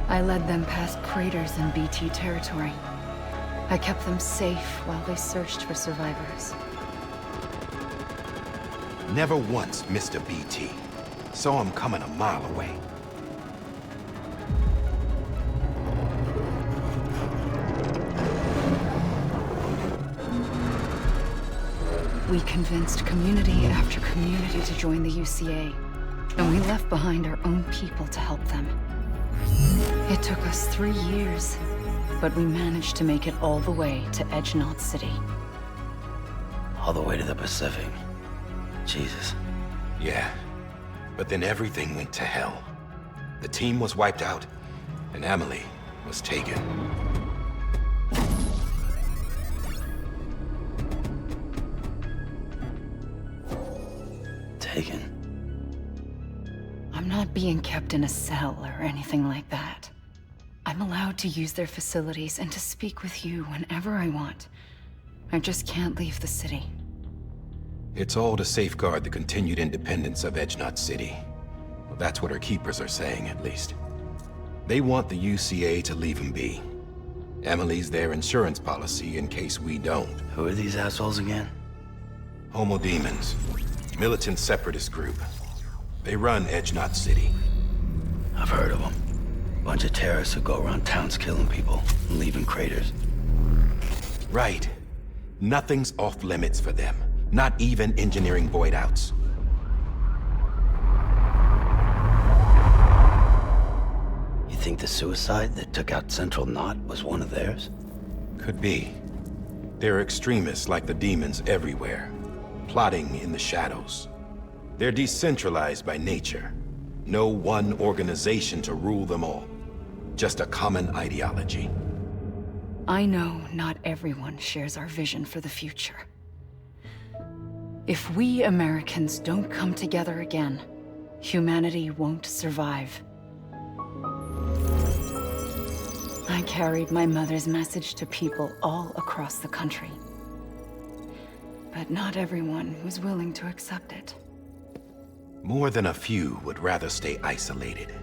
I led them past craters in BT territory. I kept them safe while they searched for survivors.
Never once missed a BT. Saw him coming a mile away.
We convinced community after community to join the UCA, and we left behind our own people to help them. It took us 3 years, but we managed to make it all the way to Edgenaught City.
All the way to the Pacific. Jesus.
Yeah, but then everything went to hell. The team was wiped out, and Amelie was taken.
Taken?
I'm not being kept in a cell or anything like that. I'm allowed to use their facilities and to speak with you whenever I want. I just can't leave the city.
It's all to safeguard the continued independence of Edgenot City. Well, that's what her keepers are saying, at least. They want the UCA to leave him be. Amelie's their insurance policy in case we don't.
Who are these assholes again?
Homo Demons. Militant separatist group. They run Edgenot City.
I've heard of them. Bunch of terrorists who go around towns killing people and leaving craters.
Right. Nothing's off limits for them. Not even engineering void outs.
You think the suicide that took out Central Knot was one of theirs?
Could be. There are extremists like the demons everywhere, plotting in the shadows. They're decentralized by nature. No one organization to rule them all. Just a common ideology.
I know not everyone shares our vision for the future. If we Americans don't come together again, humanity won't survive. I carried my mother's message to people all across the country. But not everyone was willing to accept it.
More than a few would rather stay isolated.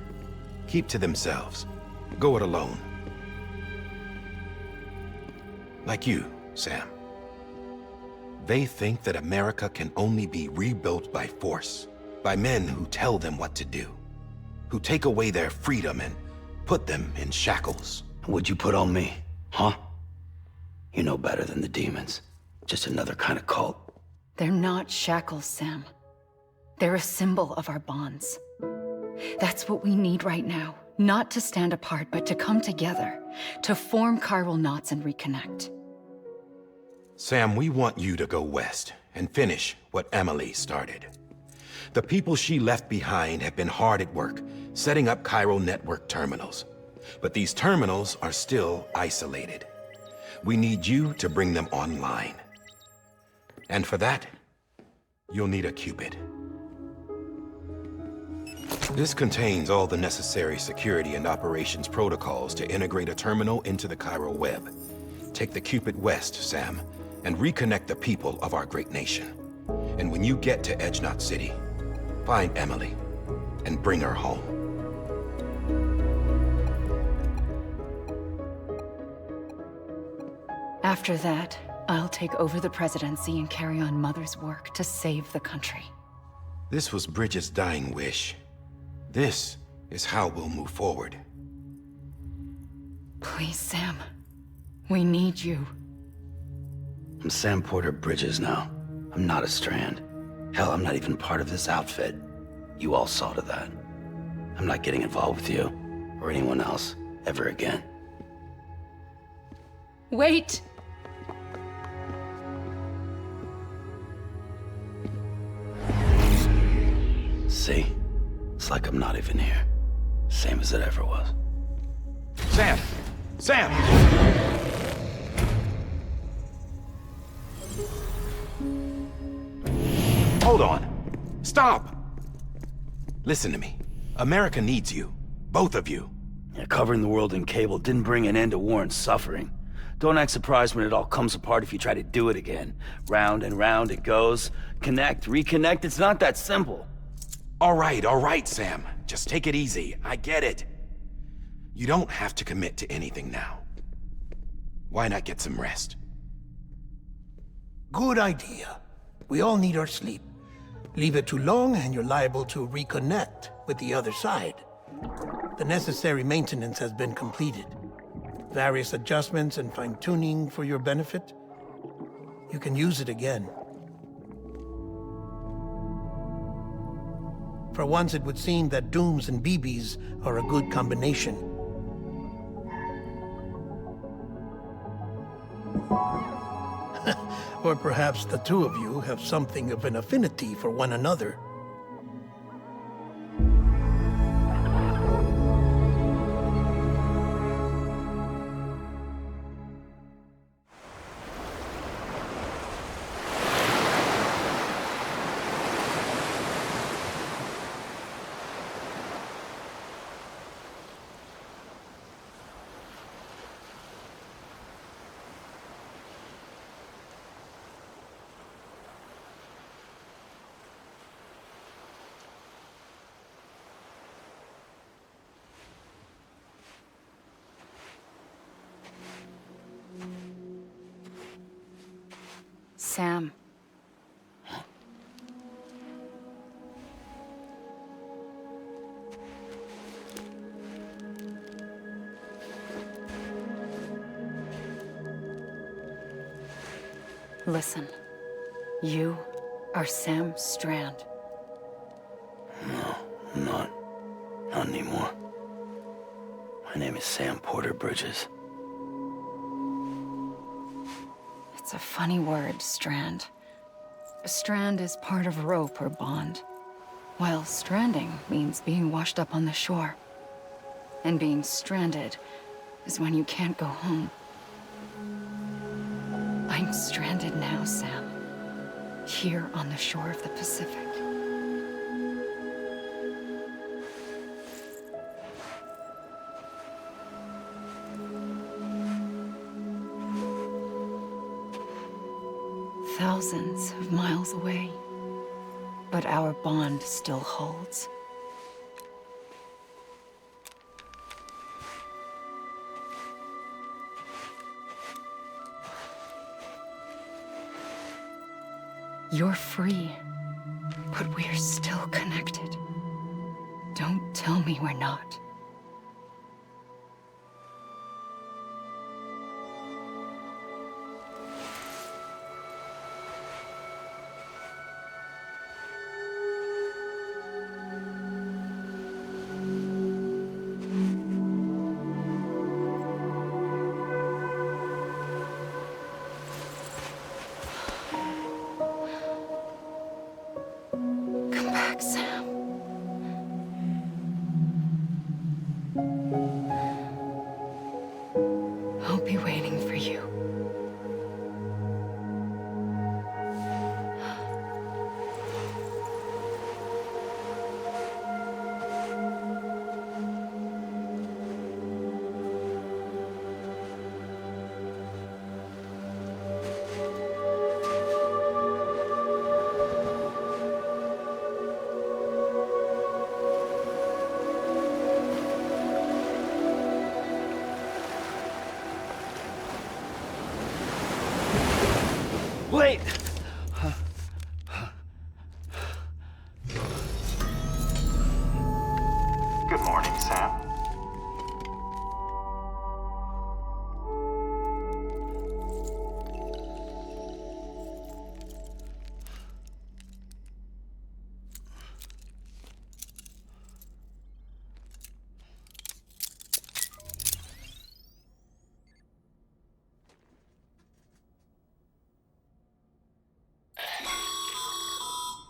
Keep to themselves. Go it alone. Like you, Sam. They think that America can only be rebuilt by force, by men who tell them what to do, who take away their freedom and put them in shackles.
What'd you put on me, huh? You know better than the demons. Just another kind of cult.
They're not shackles, Sam. They're a symbol of our bonds. That's what we need right now. Not to stand apart, but to come together, to form chiral knots and reconnect.
Sam, we want you to go west and finish what Amelie started. The people she left behind have been hard at work, setting up chiral network terminals. But these terminals are still isolated. We need you to bring them online. And for that, you'll need a Cupid. This contains all the necessary security and operations protocols to integrate a terminal into the chiral web. Take the Cupid west, Sam, and reconnect the people of our great nation. And when you get to Edgenot City, find Amelie and bring her home.
After that, I'll take over the presidency and carry on Mother's work to save the country.
This was Bridget's dying wish. This is how we'll move forward.
Please, Sam. We need you.
I'm Sam Porter Bridges now. I'm not a Strand. Hell, I'm not even part of this outfit. You all saw to that. I'm not getting involved with you, or anyone else, ever again.
Wait!
See? It's like I'm not even here. Same as it ever was.
Sam! Sam! Hold on. Stop! Listen to me. America needs you. Both of you.
Yeah, covering the world in cable didn't bring an end to war and suffering. Don't act surprised when it all comes apart if you try to do it again. Round and round it goes. Connect, reconnect, it's not that simple.
All right, Sam. Just take it easy. I get it. You don't have to commit to anything now. Why not get some rest?
Good idea. We all need our sleep. Leave it too long and you're liable to reconnect with the other side. The necessary maintenance has been completed. Various adjustments and fine-tuning for your benefit. You can use it again. For once, it would seem that Dooms and BBs are a good combination. Or perhaps the two of you have something of an affinity for one another.
Sam. Listen, you are Sam Strand.
No, I'm not. Not anymore. My name is Sam Porter Bridges.
It's a funny word, Strand. A strand is part of rope or bond, while stranding means being washed up on the shore. And being stranded is when you can't go home. I'm stranded now, Sam. Here on the shore of the Pacific. Thousands of miles away. But our bond still holds. You're free, but we're still connected. Don't tell me we're not.
Wait!
Good morning, Sam.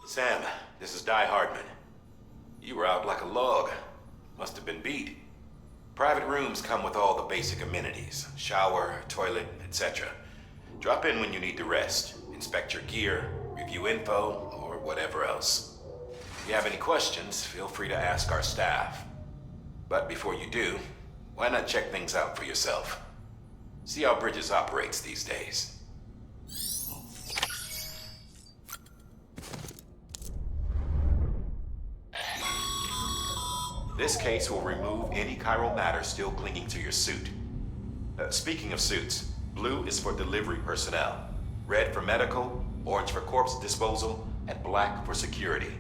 Sam, this is Die-Hardman. You were out like a log. Must have been beat. Private rooms come with all the basic amenities. Shower, toilet, etc. Drop in when you need to rest. Inspect your gear, review info, or whatever else. If you have any questions, feel free to ask our staff. But before you do, why not check things out for yourself? See how Bridges operates these days. This case will remove any chiral matter still clinging to your suit. Speaking of suits, blue is for delivery personnel, red for medical, orange for corpse disposal, and black for security.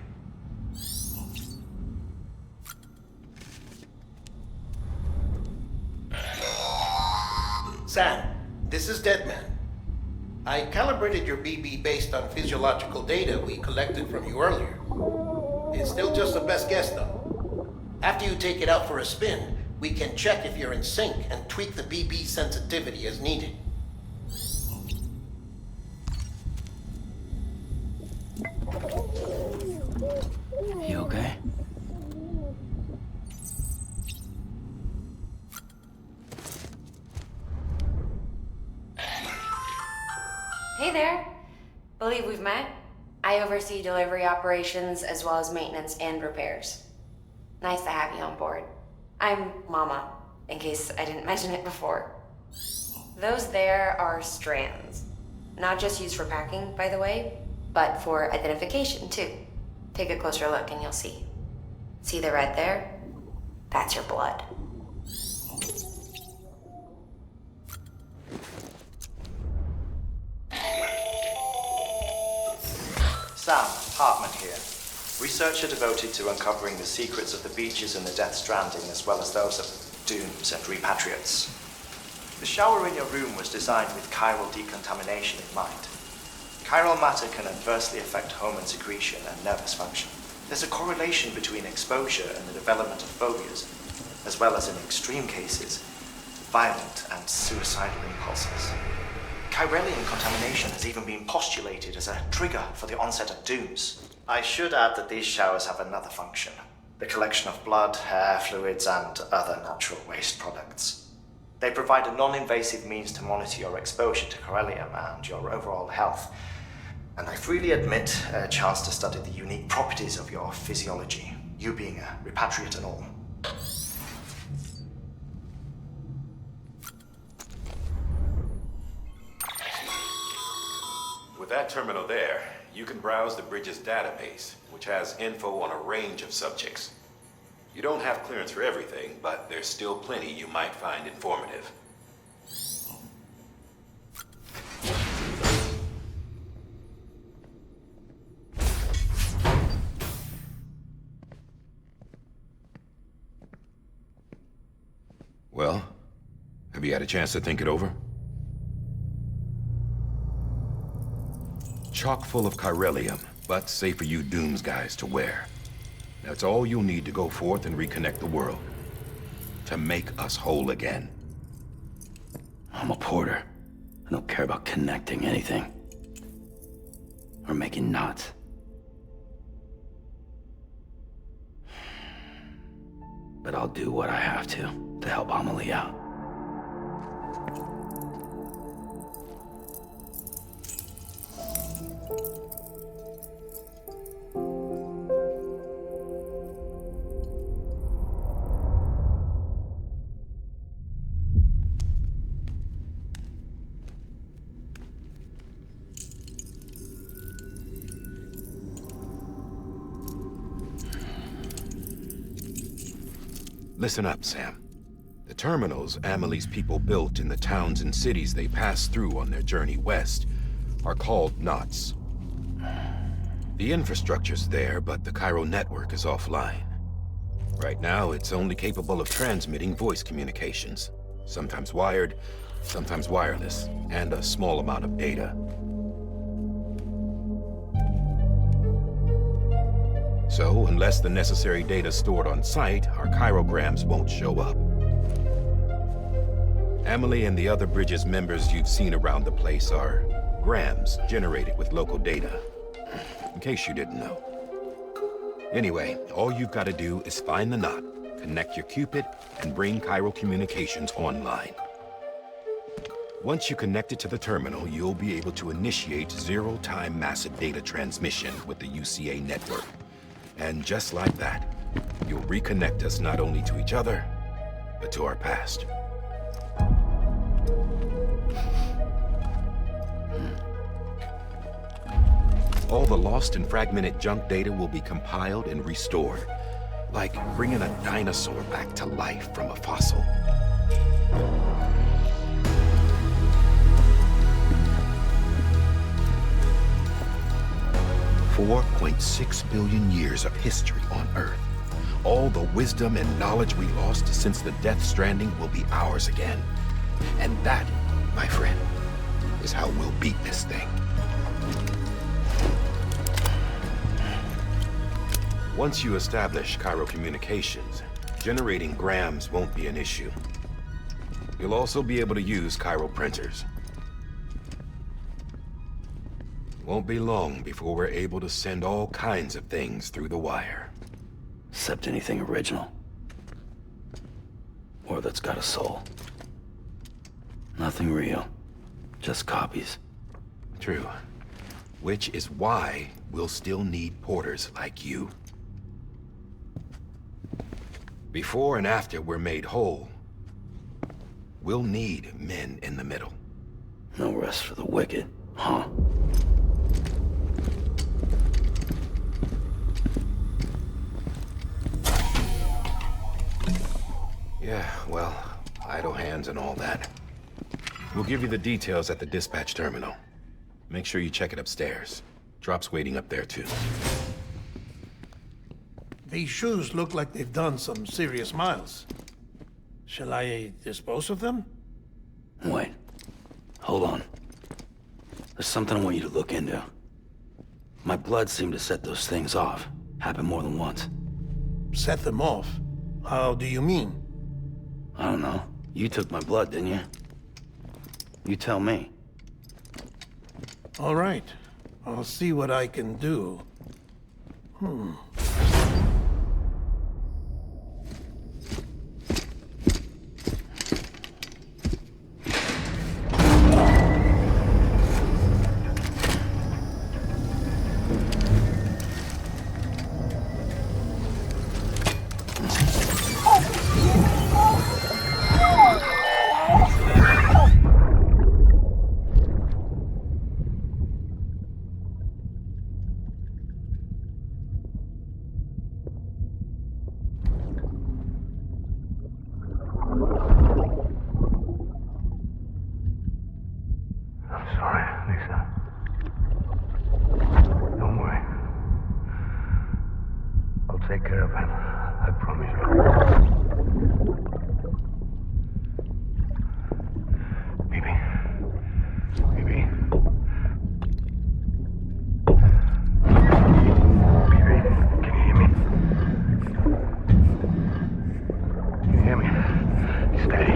Sam, this is Deadman. I calibrated your BB based on physiological data we collected from you earlier. It's still just a best guess, though. After you take it out for a spin, we can check if you're in sync and tweak the BB sensitivity as needed.
You okay?
Hey there. Believe we've met. I oversee delivery operations as well as maintenance and repairs. Nice to have you on board. I'm Mama, in case I didn't mention it before. Those there are strands. Not just used for packing, by the way, but for identification too. Take a closer look and you'll see. See the red there? That's your blood.
Sam, Heartman here. Researcher devoted to uncovering the secrets of the beaches and the Death Stranding, as well as those of dooms and repatriates. The shower in your room was designed with chiral decontamination in mind. Chiral matter can adversely affect hormone secretion and nervous function. There's a correlation between exposure and the development of phobias, as well as in extreme cases, violent and suicidal impulses. Chiralian contamination has even been postulated as a trigger for the onset of dooms. I should add that these showers have another function: the collection of blood, hair, fluids, and other natural waste products. They provide a non-invasive means to monitor your exposure to chiralium and your overall health, and I freely admit a chance to study the unique properties of your physiology, you being a repatriate and all.
With that terminal there, you can browse the Bridges database, which has info on a range of subjects. You don't have clearance for everything, but there's still plenty you might find informative. Well, have you had a chance to think it over? Chock full of chiralium, but safe for you Dooms guys to wear. That's all you'll need to go forth and reconnect the world. To make us whole again.
I'm a porter. I don't care about connecting anything. Or making knots. But I'll do what I have to help Amelie out.
Listen up, Sam. The terminals Amelie's people built in the towns and cities they passed through on their journey west are called knots. The infrastructure's there, but the chiral network is offline. Right now, it's only capable of transmitting voice communications, sometimes wired, sometimes wireless, and a small amount of data. So, unless the necessary data is stored on site, our chirograms won't show up. Amelie and the other Bridges members you've seen around the place are grams generated with local data, in case you didn't know. Anyway, all you've got to do is find the knot, connect your Cupid, and bring chiral communications online. Once you connect it to the terminal, you'll be able to initiate zero-time massive data transmission with the UCA network. And just like that, you'll reconnect us not only to each other, but to our past. All the lost and fragmented junk data will be compiled and restored, like bringing a dinosaur back to life from a fossil. $4.6 billion years of history on Earth. All the wisdom and knowledge we lost since the Death Stranding will be ours again. And that, my friend, is how we'll beat this thing. Once you establish chiral communications, generating grams won't be an issue. You'll also be able to use chiral printers. Won't be long before we're able to send all kinds of things through the wire.
Except anything original. Or that's got a soul. Nothing real. Just copies.
True. Which is why we'll still need porters like you. Before and after we're made whole, we'll need men in the middle.
No rest for the wicked, huh?
Yeah, well, idle hands and all that. We'll give you the details at the dispatch terminal. Make sure you check it upstairs. Drop's waiting up there, too.
These shoes look like they've done some serious miles. Shall I dispose of them?
Wait. Hold on. There's something I want you to look into. My blood seemed to set those things off. Happened more than once.
Set them off? How do you mean?
I don't know. You took my blood, didn't you? You tell me.
All right. I'll see what I can do.
Take care of him. I promise you. Baby. Baby. Baby, can you hear me? Can you hear me? Steady.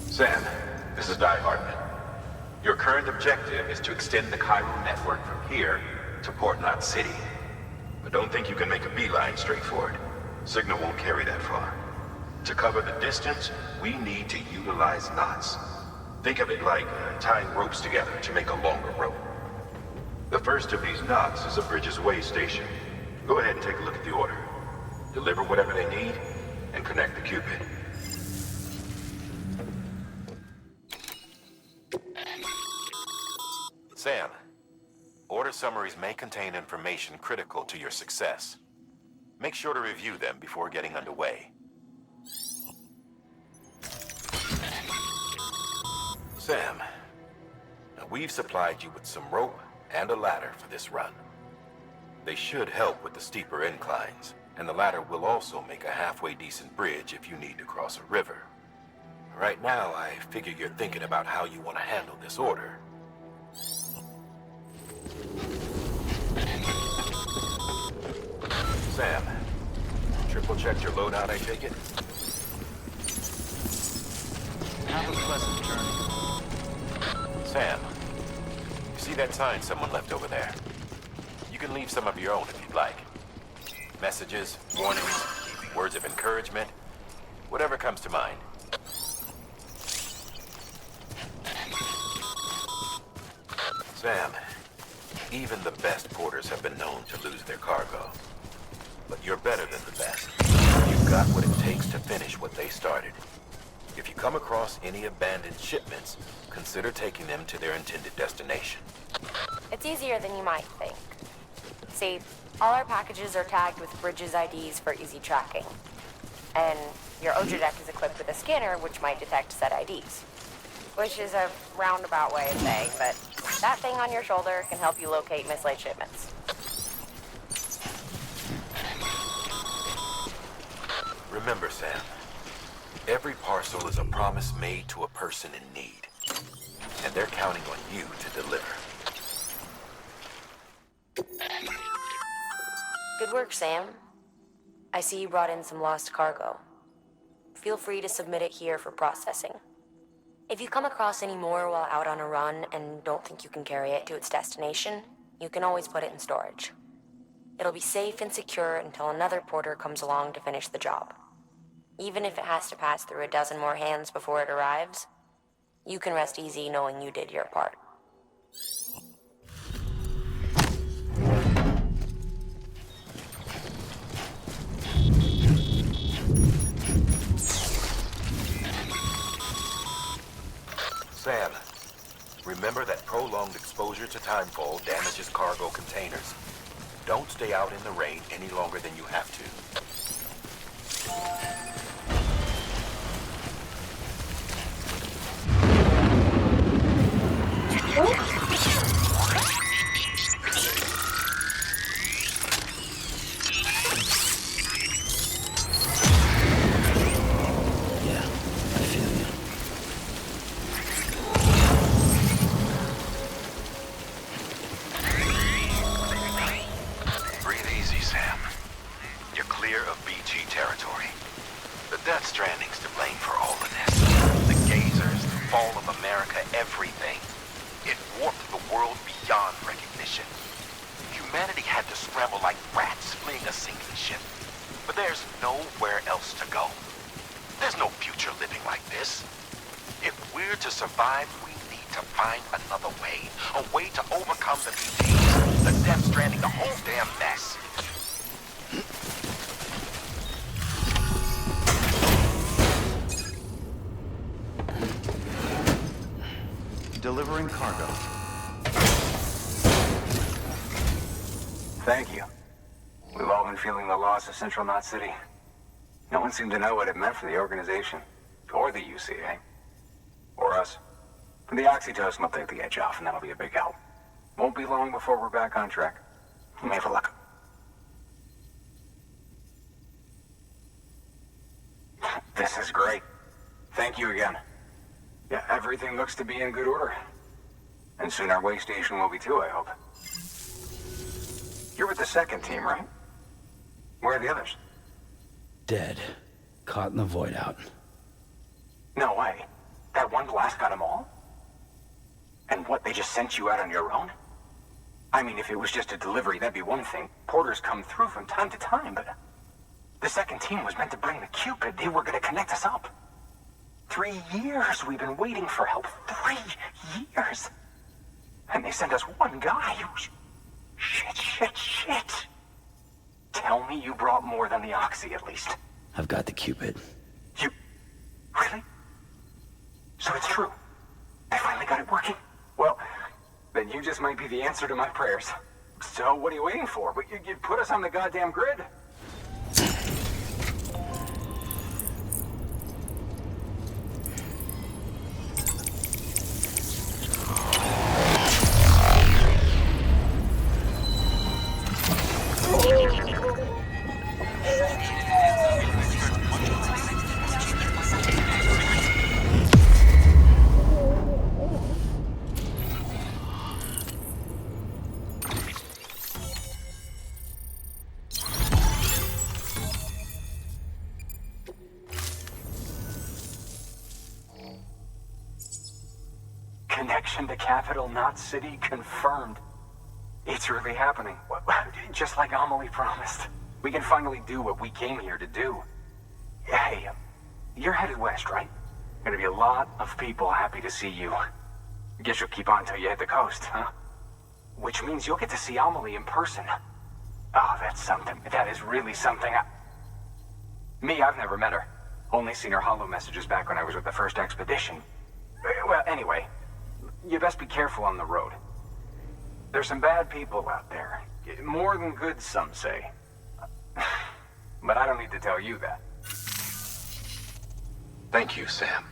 Sam, this is Die-Hardman. Your current objective is to extend the chiral network from here to Port Knot City. But don't think you can make a beeline straight for it. Signal won't carry that far. To cover the distance, we need to utilize knots. Think of it like tying ropes together to make a longer rope. The first of these knots is a Bridges way station. Go ahead and take a look at the order. Deliver whatever they need, and connect the Cupid.
Sam, order summaries may contain information critical to your success. Make sure to review them before getting underway. Sam, we've supplied you with some rope and a ladder for this run. They should help with the steeper inclines, and the ladder will also make a halfway decent bridge if you need to cross a river. Right now, I figure you're thinking about how you want to handle this order. Sam, triple-checked your loadout, I take it?
Have a pleasant journey.
Sam, you see that sign someone left over there? You can leave some of your own if you'd like. Messages, warnings, words of encouragement, whatever comes to mind. Sam, even the best porters have been known to lose their cargo. But you're better than the best. You've got what it takes to finish what they started. If you come across any abandoned shipments, consider taking them to their intended destination.
It's easier than you might think. See, all our packages are tagged with Bridges IDs for easy tracking. And your OJ deck is equipped with a scanner which might detect said IDs. Which is a roundabout way of saying, but that thing on your shoulder can help you locate mislaid shipments.
Remember, Sam, every parcel is a promise made to a person in need. And they're counting on you to deliver.
Good work, Sam. I see you brought in some lost cargo. Feel free to submit it here for processing. If you come across any more while out on a run and don't think you can carry it to its destination, you can always put it in storage. It'll be safe and secure until another porter comes along to finish the job. Even if it has to pass through a dozen more hands before it arrives, you can rest easy knowing you did your part.
prolonged exposure to timefall damages cargo containers. Don't stay out in the rain any longer than you have to. Stranding's to blame for all of this. The gazers, the fall of America, everything. It warped the world beyond recognition. Humanity had to scramble like rats fleeing a sinking ship. But there's nowhere else to go. There's no future living like this. If we're to survive, we need to find another way. A way to overcome the BTs, the Death Stranding, the whole damn mess.
Delivering cargo.
Thank you. We've all been feeling the loss of Central Knot City. No one seemed to know what it meant for the organization, or the UCA, or us. The oxytocin will take the edge off, and that'll be a big help. Won't be long before we're back on track. You may have a luck. This is great. Thank you again. Yeah, everything looks to be in good order. And soon our way station will be too, I hope. You're with the second team, right? Where are the others?
Dead. Caught in the void out.
No way. That one blast got them all? And what, they just sent you out on your own? I mean, if it was just a delivery, that'd be one thing. Porters come through from time to time, but... The second team was meant to bring the Cupid. They were gonna connect us up. 3 years we've been waiting for help. 3 years! And they sent us one guy. Shit. Tell me you brought more than the Oxy, at least.
I've got the Cupid.
You... Really? So it's true. They finally got it working? Well, then you just might be the answer to my prayers. So what are you waiting for? You put us on the goddamn grid. Connection to Capital Knot City confirmed. It's really happening. Just like Amelie promised. We can finally do what we came here to do. Hey, you're headed west, right? Gonna be a lot of people happy to see you. Guess you'll keep on till you hit the coast, huh? Which means you'll get to see Amelie in person. Oh, that's something. That is really something. Me, I've never met her. Only seen her holo messages back when I was with the first expedition. Well, anyway, you best be careful on the road. There's some bad people out there. More than good, some say. But I don't need to tell you that.
Thank you, Sam.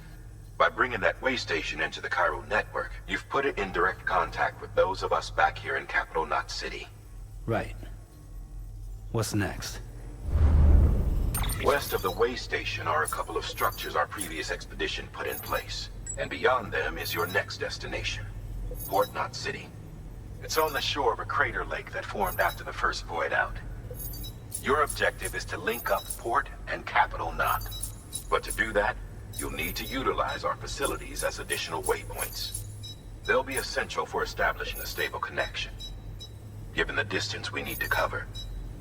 By bringing that way station into the Cairo network, you've put it in direct contact with those of us back here in Capital Knot City.
Right. What's next?
West of the way station are a couple of structures our previous expedition put in place. And beyond them is your next destination, Port Knot City. It's on the shore of a crater lake that formed after the first void out. Your objective is to link up Port and Capital Knot. But to do that, you'll need to utilize our facilities as additional waypoints. They'll be essential for establishing a stable connection. Given the distance we need to cover,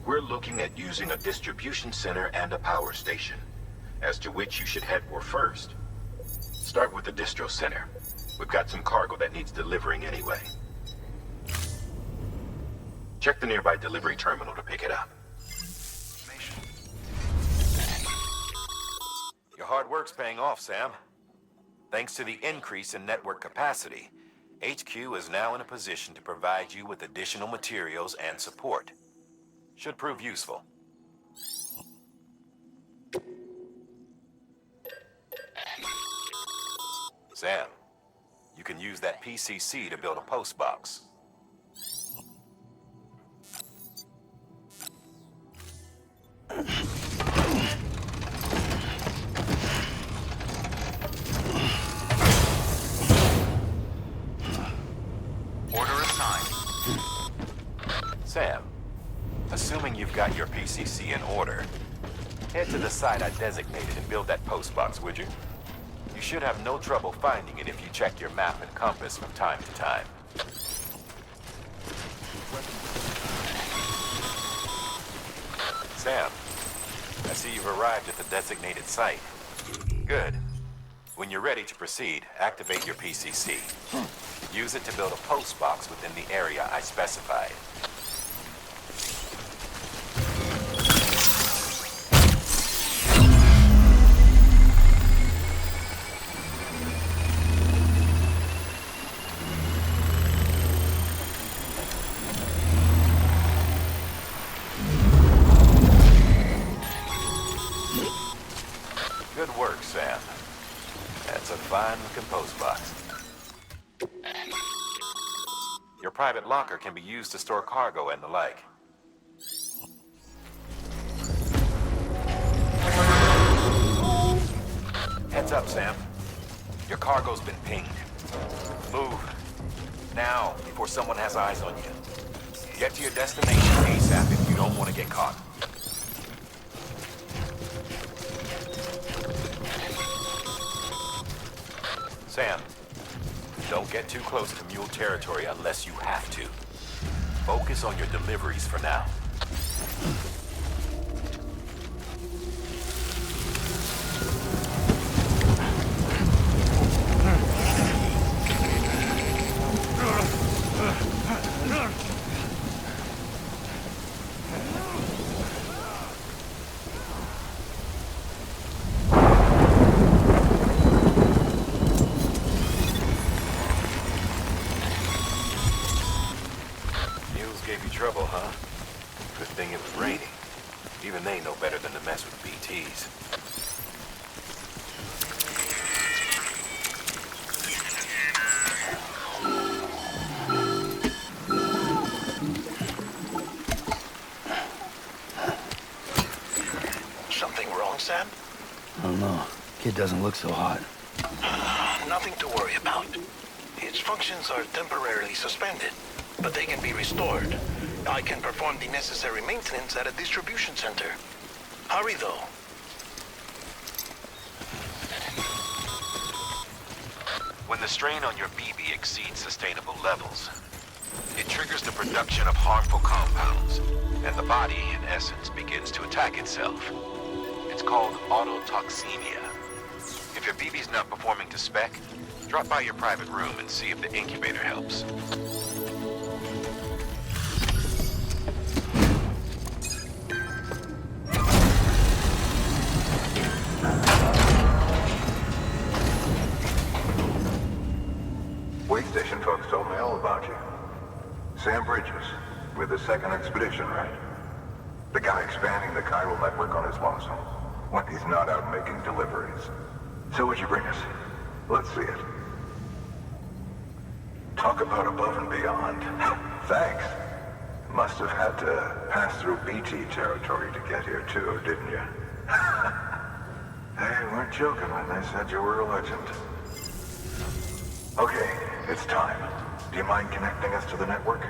we're looking at using a distribution center and a power station, as to which you should head for first. Start with the distro center. We've got some cargo that needs delivering anyway. Check the nearby delivery terminal to pick it up. Your hard work's paying off, Sam. Thanks to the increase in network capacity, HQ is now in a position to provide you with additional materials and support. Should prove useful. Sam, you can use that PCC to build a post box.
Order assigned.
Sam, assuming you've got your PCC in order, head to the site I designated and build that post box, would you? You should have no trouble finding it if you check your map and compass from time to time. Sam, I see you've arrived at the designated site. Good. When you're ready to proceed, activate your PCC. Use it to build a post box within the area I specified. Good work, Sam. That's a fine-looking post box. Your private locker can be used to store cargo and the like. Heads up, Sam. Your cargo's been pinged. Move. Now, before someone has eyes on you. Get to your destination ASAP if you don't want to get caught. Sam, don't get too close to mule territory unless you have to. Focus on your deliveries for now. Trouble, huh? Good thing it was raining. Even they know better than to mess with BTs.
Something wrong, Sam?
I don't know. Kid doesn't look so hot.
Nothing to worry about. Its functions are temporarily suspended, but they can be restored. I can perform the necessary maintenance at a distribution center. Hurry, though.
When the strain on your BB exceeds sustainable levels, it triggers the production of harmful compounds, and the body, in essence, begins to attack itself. It's called autotoxemia. If your BB's not performing to spec, drop by your private room and see if the incubator helps.
Wait station folks told me all about you. Sam Bridges, with the second expedition, right? The guy expanding the chiral network on his lonesome, when he's not out making deliveries. So what'd you bring us? Let's see it. Talk about above and beyond. Thanks. Must have had to pass through BT territory to get here too, didn't you? They weren't joking when they said you were a legend. Okay, it's time. Do you mind connecting us to the network?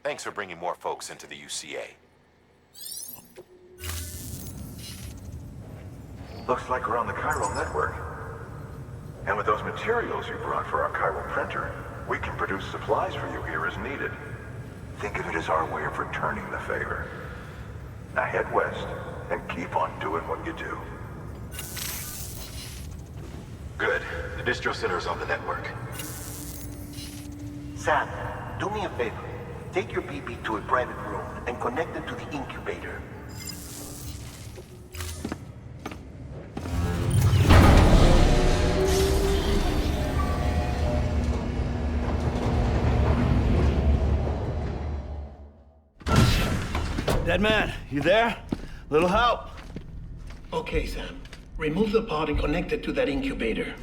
Thanks for bringing more folks into the UCA.
Looks like we're on the chiral network. And with those materials you brought for our chiral printer, we can produce supplies for you here as needed. Think of it as our way of returning the favor. Now head west and keep on doing what you do.
Good. The distro center's on the network.
Sam, do me a favor. Take your BB to a private room and connect it to the incubator.
Deadman, you there? Little help.
Okay, Sam. Remove the pod and connect it to that incubator.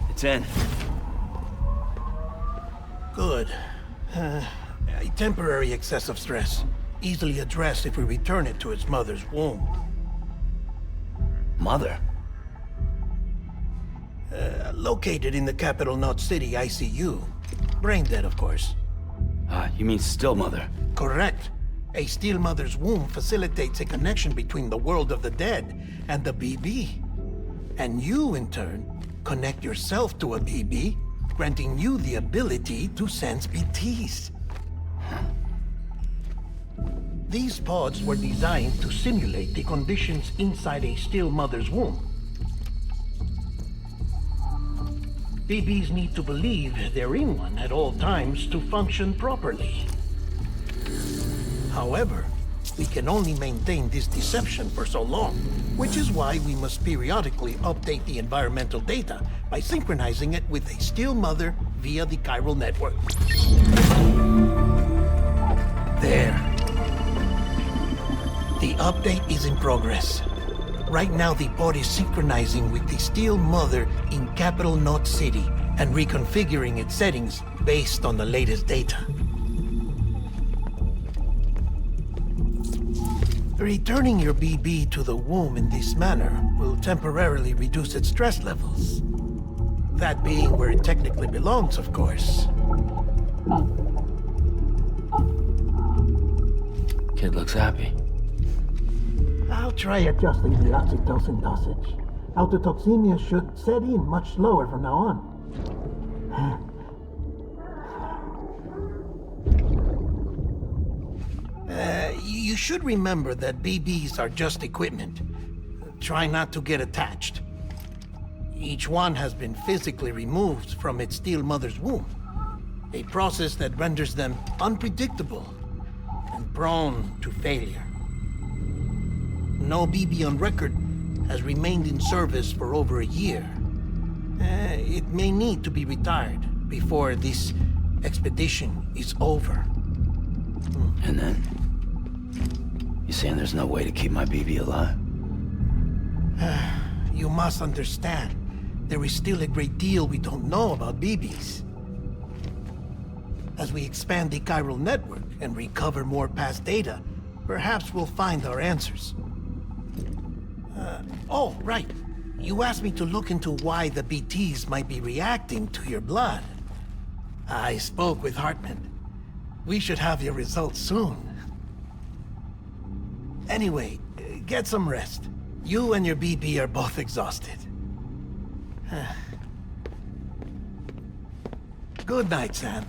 It's in.
Good. A temporary excess of stress. Easily addressed if we return it to its mother's womb.
Mother?
Located in the capital Knot City ICU. Brain dead, of course.
You mean still mother?
Correct. A still mother's womb facilitates a connection between the world of the dead and the BB. And you, in turn, connect yourself to a BB, granting you the ability to sense BTs. These pods were designed to simulate the conditions inside a still mother's womb. BBs need to believe they're in one at all times to function properly. However, we can only maintain this deception for so long, which is why we must periodically update the environmental data by synchronizing it with a still mother via the chiral network. There. The update is in progress. Right now, the pod is synchronizing with the still mother in capital Knot City and reconfiguring its settings based on the latest data. Returning your BB to the womb in this manner will temporarily reduce its stress levels. That being where it technically belongs, of course.
Kid looks happy.
I'll try adjusting the oxytocin dosage. Autotoxemia should set in much slower from now on. You should remember that BBs are just equipment. Try not to get attached. Each one has been physically removed from its still mother's womb. A process that renders them unpredictable and prone to failure. No BB on record has remained in service for over a year. It may need to be retired before this expedition is over.
And then? You saying there's no way to keep my BB alive?
You must understand, there is still a great deal we don't know about BBs. As we expand the chiral network and recover more past data, perhaps we'll find our answers. Oh, right. You asked me to look into why the BTs might be reacting to your blood. I spoke with Heartman. We should have your results soon. Anyway, get some rest. You and your BB are both exhausted. Good night, Sam.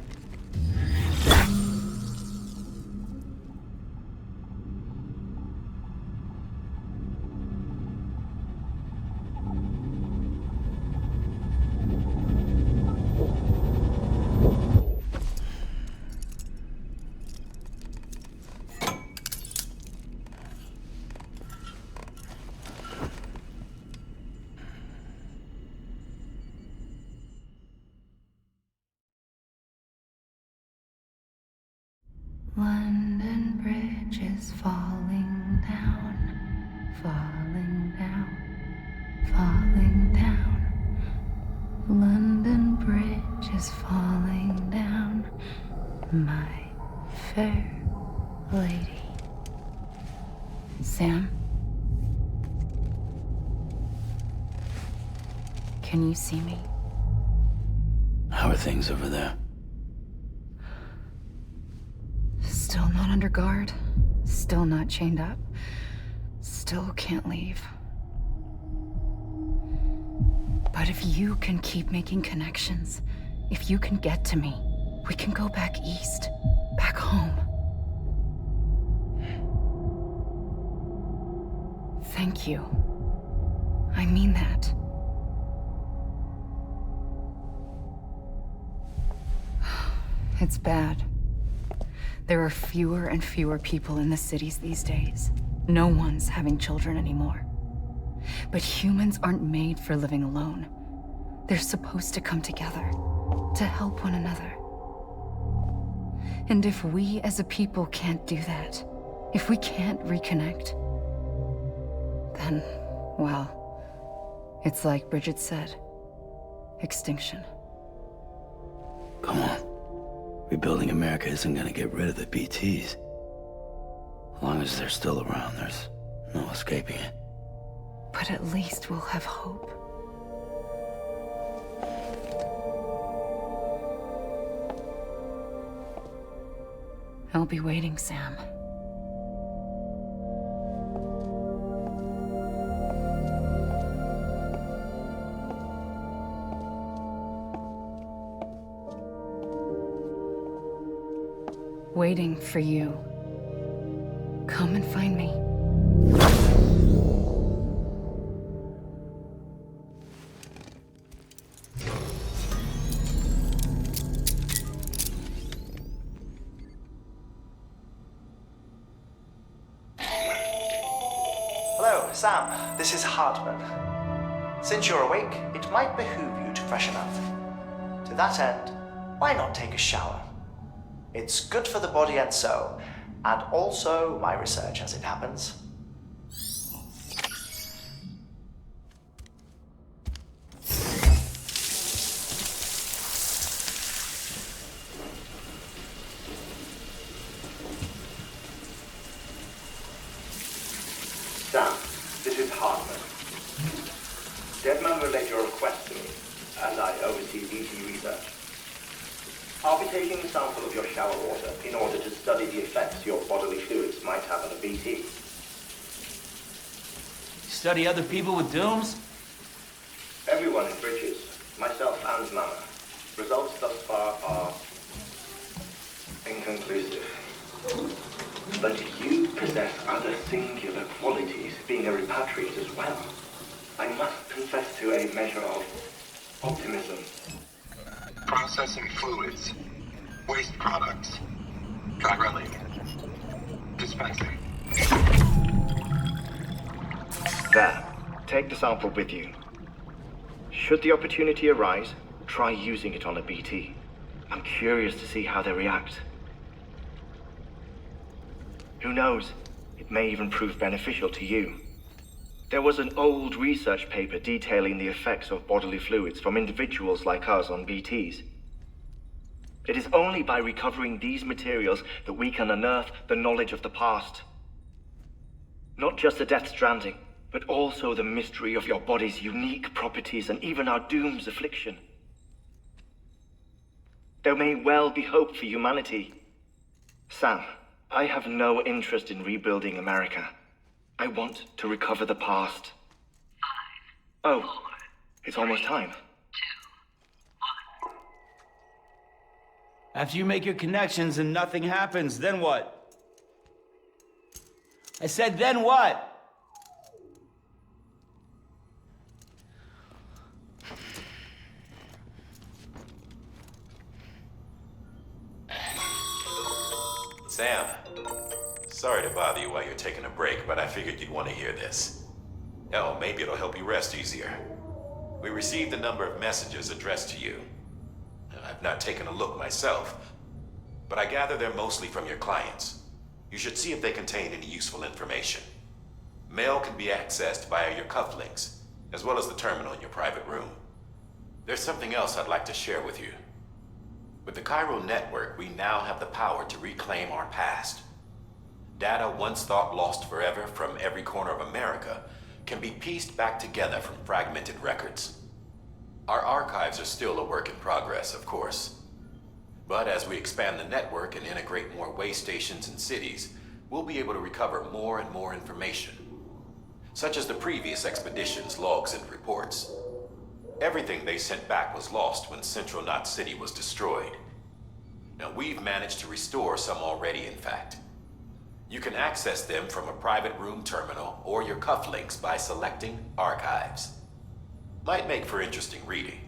London Bridge is falling down, falling down, falling down. London Bridge is falling down, my fair lady. Sam? Can you see me?
How are things over there?
Still not under guard. Still not chained up. Still can't leave. But if you can keep making connections, if you can get to me, we can go back east. Back home. Thank you. I mean that. It's bad. There are fewer and fewer people in the cities these days. No one's having children anymore. But humans aren't made for living alone. They're supposed to come together, to help one another. And if we as a people can't do that, if we can't reconnect, then, well, it's like Bridget said, extinction.
Come on. Rebuilding America isn't gonna get rid of the BTs. As long as they're still around, there's no escaping it.
But at least we'll have hope. I'll be waiting, Sam. Waiting for you. Come and find me.
Hello, Sam. This is Heartman. Since you're awake, it might behoove you to freshen up. To that end, why not take a shower? It's good for the body and soul, and also my research as it happens.
Sam, this is Heartman. Deadman relayed your request to me, and I oversee BT research. I'll be taking a sample of your shower water in order to study the effects your bodily fluids might have on a BT.
Study other people with dooms?
Everyone in Bridges, myself and Mama. Results thus far are inconclusive. But you possess other singular qualities, being a repatriate as well. I must confess to a measure of optimism.
Processing fluids. Waste products. Try running. Dispensing.
There. Take the sample with you. Should the opportunity arise, try using it on a BT. I'm curious to see how they react. Who knows? It may even prove beneficial to you. There was an old research paper detailing the effects of bodily fluids from individuals like us on BTs. It is only by recovering these materials that we can unearth the knowledge of the past. Not just the Death Stranding, but also the mystery of your body's unique properties and even our doom's affliction. There may well be hope for humanity. Sam, I have no interest in rebuilding America. I want to recover the past. 5, 4, oh, it's almost time.
2, 1. After you make your connections and nothing happens, then what? I said, then what?
Sam, sorry to bother you while you're taking a break, but I figured you'd want to hear this. Hell, maybe it'll help you rest easier. We received a number of messages addressed to you. I've not taken a look myself, but I gather they're mostly from your clients. You should see if they contain any useful information. Mail can be accessed via your cufflinks, as well as the terminal in your private room. There's something else I'd like to share with you. With the Chiral network, we now have the power to reclaim our past. Data once thought lost forever from every corner of America can be pieced back together from fragmented records. Our archives are still a work in progress, of course. But as we expand the network and integrate more way stations and cities, we'll be able to recover more and more information, such as the previous expedition's logs and reports. Everything they sent back was lost when Central Knot City was destroyed. Now we've managed to restore some already, in fact. You can access them from a private room terminal or your cufflinks by selecting Archives. Might make for interesting reading.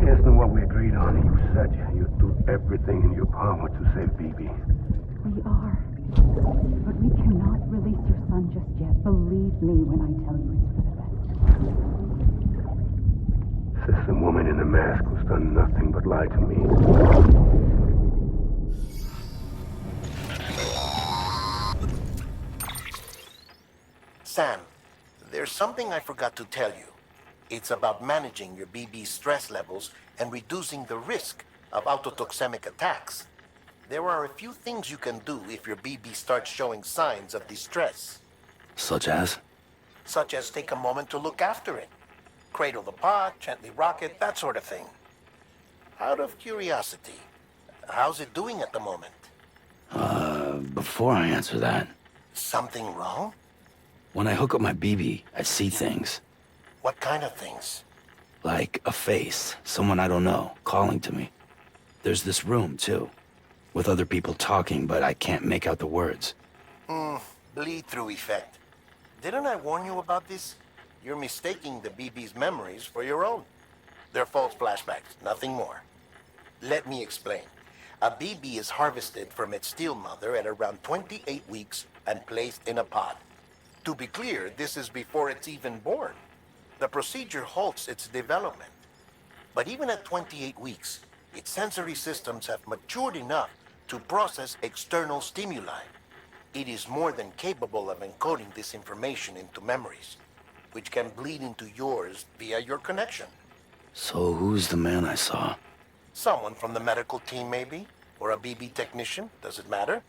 Isn't what we agreed on. You said you'd do everything in your power to save BB.
We are. But we cannot release your son just yet. Believe me when I tell you it's for the best.
Says the woman in the mask who's done nothing but lie to me.
Sam, there's something I forgot to tell you. It's about managing your BB stress levels and reducing the risk of autotoxemic attacks. There are a few things you can do if your BB starts showing signs of distress.
Such as?
Such as take a moment to look after it. Cradle the pod, gently rock it, that sort of thing. Out of curiosity, how's it doing at the moment?
Before I answer that...
Something wrong?
When I hook up my BB, I see things.
What kind of things?
Like a face, someone I don't know, calling to me. There's this room, too, with other people talking, but I can't make out the words.
Bleed-through effect. Didn't I warn you about this? You're mistaking the BB's memories for your own. They're false flashbacks, nothing more. Let me explain. A BB is harvested from its steel mother at around 28 weeks and placed in a pod. To be clear, this is before it's even born. The procedure halts its development. But even at 28 weeks, its sensory systems have matured enough to process external stimuli. It is more than capable of encoding this information into memories, which can bleed into yours via your connection.
So who's the man I saw?
Someone from the medical team, maybe? Or a BB technician? Does it matter?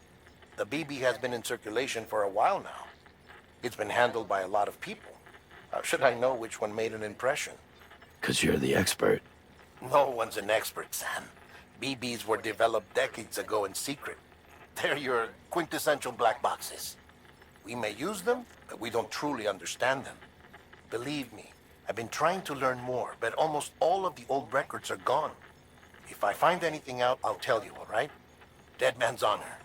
The BB has been in circulation for a while now. It's been handled by a lot of people. How should I know which one made an impression?
'Cause you're the expert.
No one's an expert, Sam. BBs were developed decades ago in secret. They're your quintessential black boxes. We may use them, but we don't truly understand them. Believe me, I've been trying to learn more, but almost all of the old records are gone. If I find anything out, I'll tell you, all right? Deadman's honor.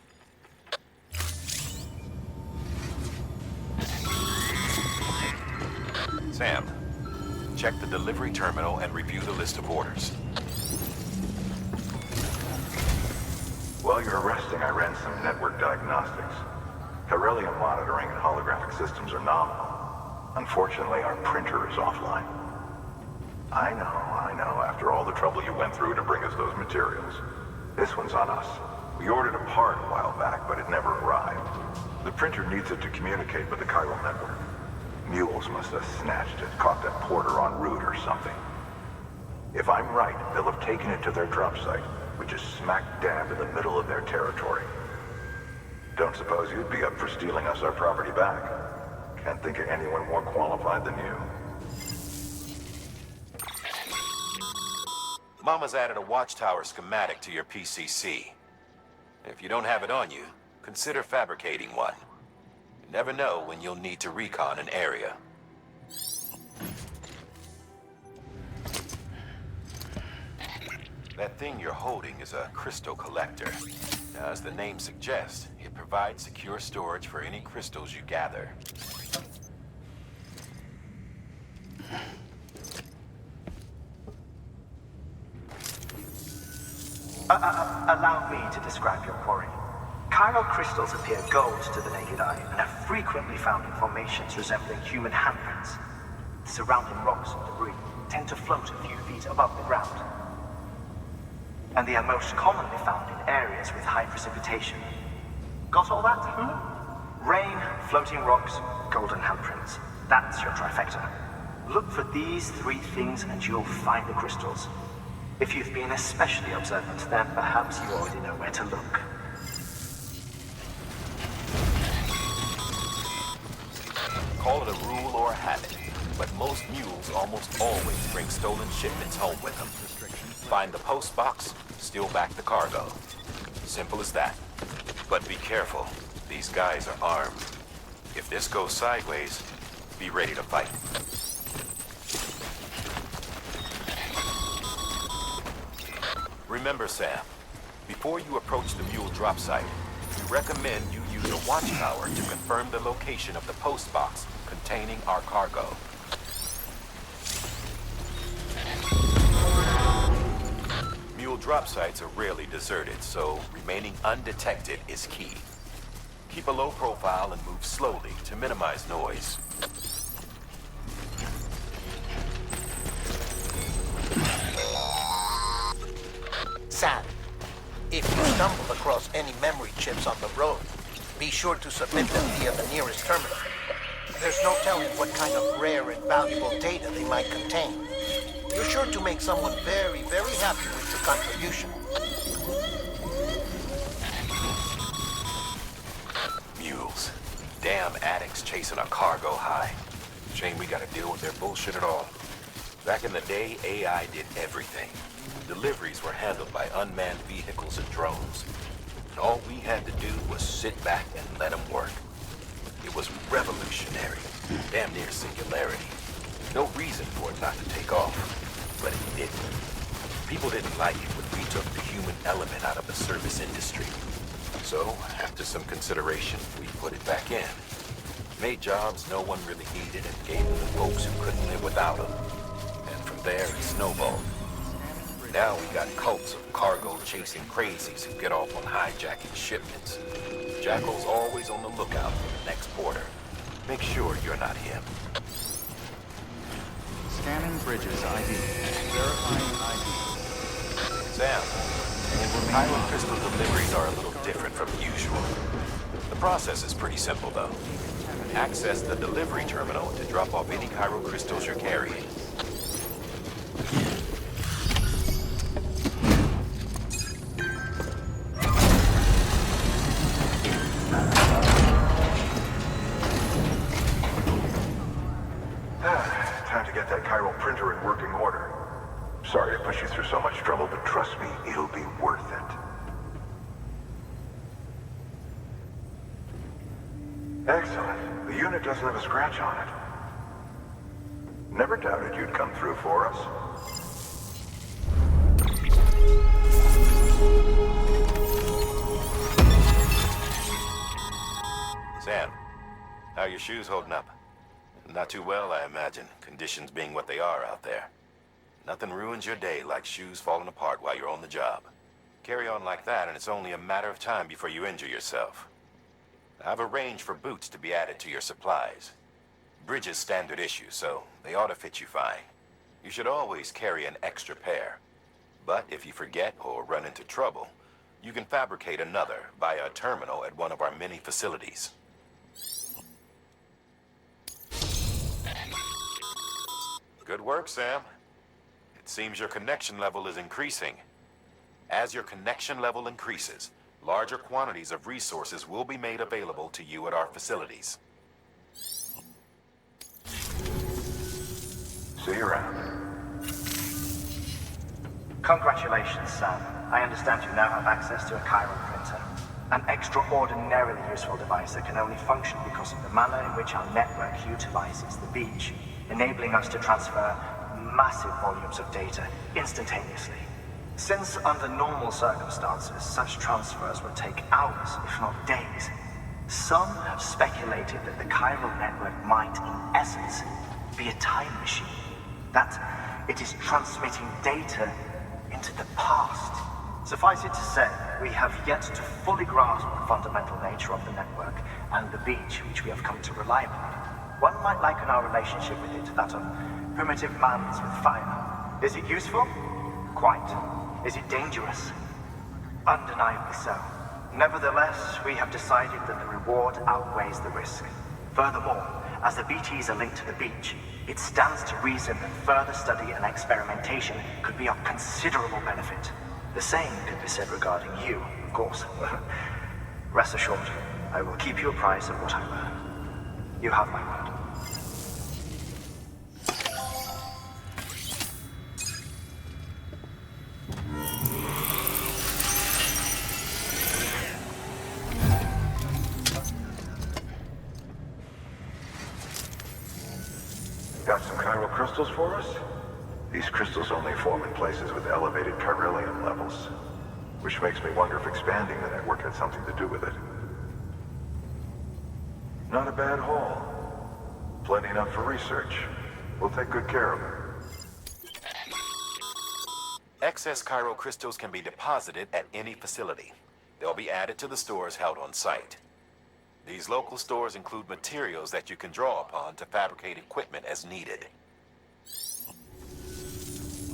Sam, check the delivery terminal and review the list of orders.
While you're resting, I ran some network diagnostics. Beryllium monitoring and holographic systems are nominal. Unfortunately, our printer is offline. I know, after all the trouble you went through to bring us those materials. This one's on us. We ordered a part a while back, but it never arrived. The printer needs it to communicate with the chiral network. Mules must have snatched it, caught that porter en route or something. If I'm right, they'll have taken it to their drop site, which is smack dab in the middle of their territory. Don't suppose you'd be up for stealing us our property back? Can't think of anyone more qualified than you.
Mama's added a watchtower schematic to your PCC. If you don't have it on you, consider fabricating one. You never know when you'll need to recon an area. That thing you're holding is a crystal collector. Now, as the name suggests, it provides secure storage for any crystals you gather.
Allow me to describe your quarry. Chiral crystals appear gold to the naked eye and are frequently found in formations resembling human handprints. The surrounding rocks and debris tend to float a few feet above the ground. And they are most commonly found in areas with high precipitation. Got all that? Rain, floating rocks, golden handprints. That's your trifecta. Look for these 3 things and you'll find the crystals. If you've been especially observant, then perhaps you already know where to look.
Call it a rule or a habit, but most mules almost always bring stolen shipments home with them. Find the post box, steal back the cargo. Simple as that. But be careful. These guys are armed. If this goes sideways, be ready to fight. Remember, Sam, before you approach the mule drop site, we recommend you use a watchtower to confirm the location of the post box containing our cargo. Mule drop sites are rarely deserted, so remaining undetected is key. Keep a low profile and move slowly to minimize noise.
Sam, if you stumble across any memory chips on the road, be sure to submit them via the nearest terminal. There's no telling what kind of rare and valuable data they might contain. You're sure to make someone very, very happy with your contribution.
Mules. Damn addicts chasing a cargo high. Shame we gotta deal with their bullshit at all. Back in the day, AI did everything. Deliveries were handled by unmanned vehicles and drones. And all we had to do was sit back and let them work. It was revolutionary, damn near singularity. No reason for it not to take off, but it didn't. People didn't like it when we took the human element out of the service industry. So, after some consideration, we put it back in. Made jobs no one really needed and gave them to folks who couldn't live without them. And from there, it snowballed. Now we got cults of cargo-chasing crazies who get off on hijacking shipments. Jackal's always on the lookout for the next border. Make sure you're not him.
Scanning Bridges ID. Verifying ID.
Sam, Kylo crystal deliveries are a little different from usual. The process is pretty simple, though. Access the delivery terminal to drop off any Kylo crystals you're carrying.
Time to get that chiral printer in working order. Sorry to push you through so much trouble, but trust me, it'll be worth it. Excellent. The unit doesn't have a scratch on it. Never doubted you'd come through for us.
Sam, how are your shoes holding up? Not too well, I imagine, conditions being what they are out there. Nothing ruins your day like shoes falling apart while you're on the job. Carry on like that and it's only a matter of time before you injure yourself. I've arranged for boots to be added to your supplies. Bridget's standard issue, so they ought to fit you fine. You should always carry an extra pair. But if you forget or run into trouble, you can fabricate another via a terminal at one of our many facilities. Good work, Sam. It seems your connection level is increasing. As your connection level increases, larger quantities of resources will be made available to you at our facilities.
See you around.
Congratulations, Sam. I understand you now have access to a chiral printer. An extraordinarily useful device that can only function because of the manner in which our network utilizes the beach, enabling us to transfer massive volumes of data instantaneously. Since under normal circumstances, such transfers would take hours, if not days, some have speculated that the chiral network might, in essence, be a time machine. That it is transmitting data into the past. Suffice it to say, we have yet to fully grasp the fundamental nature of the network and the beach which we have come to rely upon. One might liken our relationship with it to that of primitive mans with fire. Is it useful? Quite. Is it dangerous? Undeniably so. Nevertheless, we have decided that the reward outweighs the risk. Furthermore, as the BTs are linked to the beach, it stands to reason that further study and experimentation could be of considerable benefit. The same could be said regarding you, of course. Rest assured, I will keep you apprised of what I learn. You have my word.
Got some chiral crystals for us? These crystals only form in places with elevated chiralium levels, which makes me wonder if expanding the network had something to do with it. Not a bad haul. Plenty enough for research. We'll take good care of it.
Excess chiral crystals can be deposited at any facility. They'll be added to the stores held on site. These local stores include materials that you can draw upon to fabricate equipment as needed.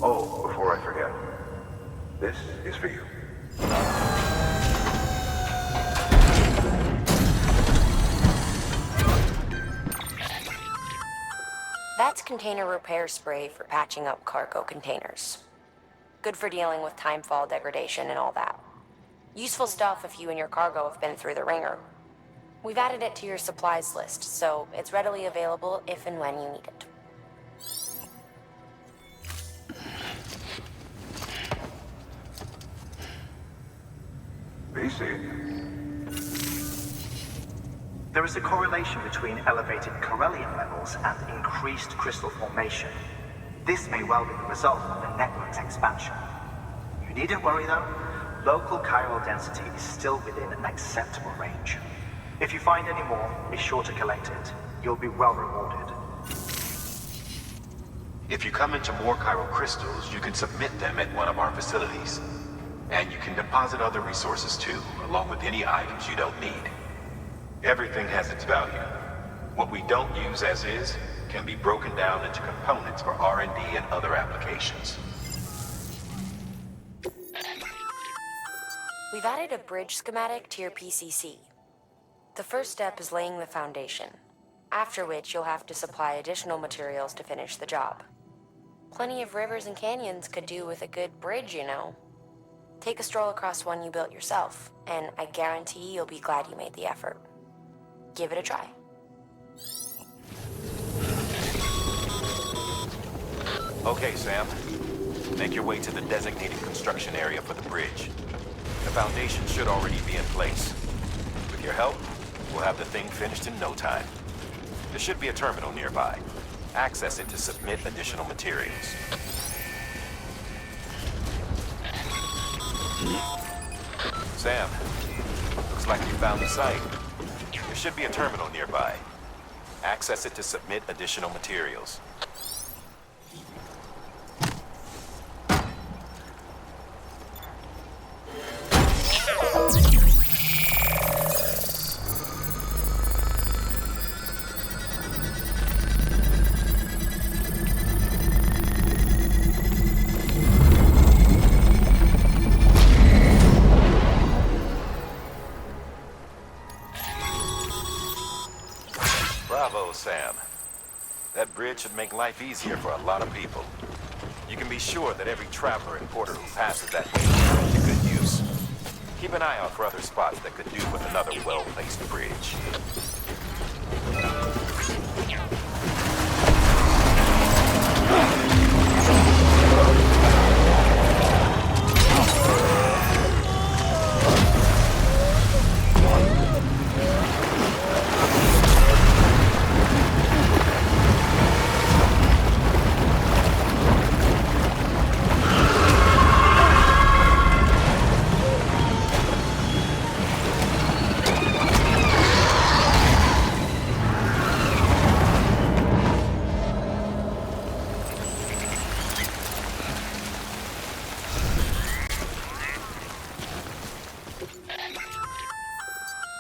Oh, before I forget, this is for you.
That's container repair spray for patching up cargo containers. Good for dealing with timefall degradation and all that. Useful stuff if you and your cargo have been through the ringer. We've added it to your supplies list, so it's readily available if and when you need it.
There is a correlation between elevated chiralium levels and increased crystal formation. This may well be the result of the network's expansion. You needn't worry though. Local chiral density is still within an acceptable range. If you find any more, be sure to collect it. You'll be well rewarded.
If you come into more chiral crystals, you can submit them at one of our facilities. And you can deposit other resources too, along with any items you don't need. Everything has its value. What we don't use as is can be broken down into components for R&D and other applications.
We've added a bridge schematic to your PCC. The first step is laying the foundation, after which you'll have to supply additional materials to finish the job. Plenty of rivers and canyons could do with a good bridge, you know. Take a stroll across one you built yourself, and I guarantee you'll be glad you made the effort. Give it a try.
Okay, Sam. Make your way to the designated construction area for the bridge. The foundation should already be in place. With your help, we'll have the thing finished in no time. There should be a terminal nearby. Access it to submit additional materials. Sam, looks like you found the site. There should be a terminal nearby. Access it to submit additional materials. Bravo, Sam. That bridge should make life easier for a lot of people. You can be sure that every traveler and porter who passes that way will put to good use. Keep an eye out for other spots that could do with another well-placed bridge.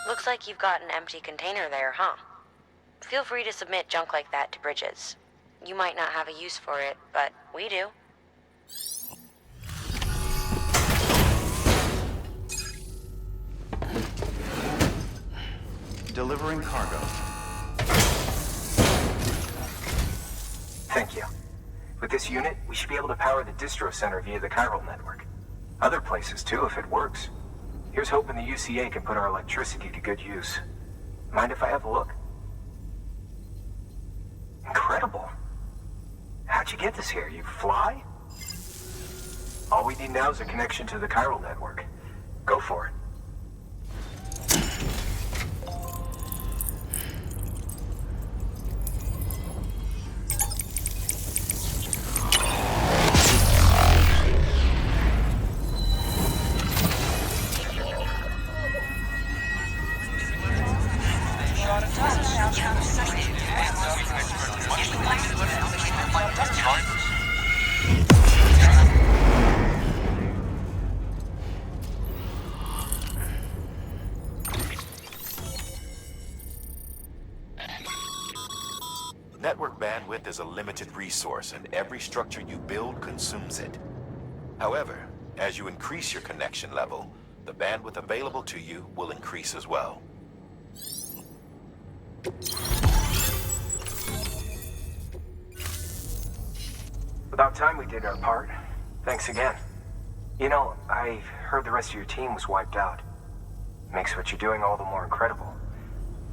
Looks like you've got an empty container there, huh? Feel free to submit junk like that to Bridges. You might not have a use for it, but we do.
delivering cargo.
Thank you. With this unit, we should be able to power the distro center via the chiral network. Other places too, if it works. Here's hoping the UCA can put our electricity to good use. Mind if I have a look? Incredible. How'd you get this here? You fly? All we need now is a connection to the chiral network. Go for it.
Network bandwidth is a limited resource, and every structure you build consumes it. However, as you increase your connection level, the bandwidth available to you will increase as well.
About time we did our part. Thanks again. You know, I heard the rest of your team was wiped out. Makes what you're doing all the more incredible.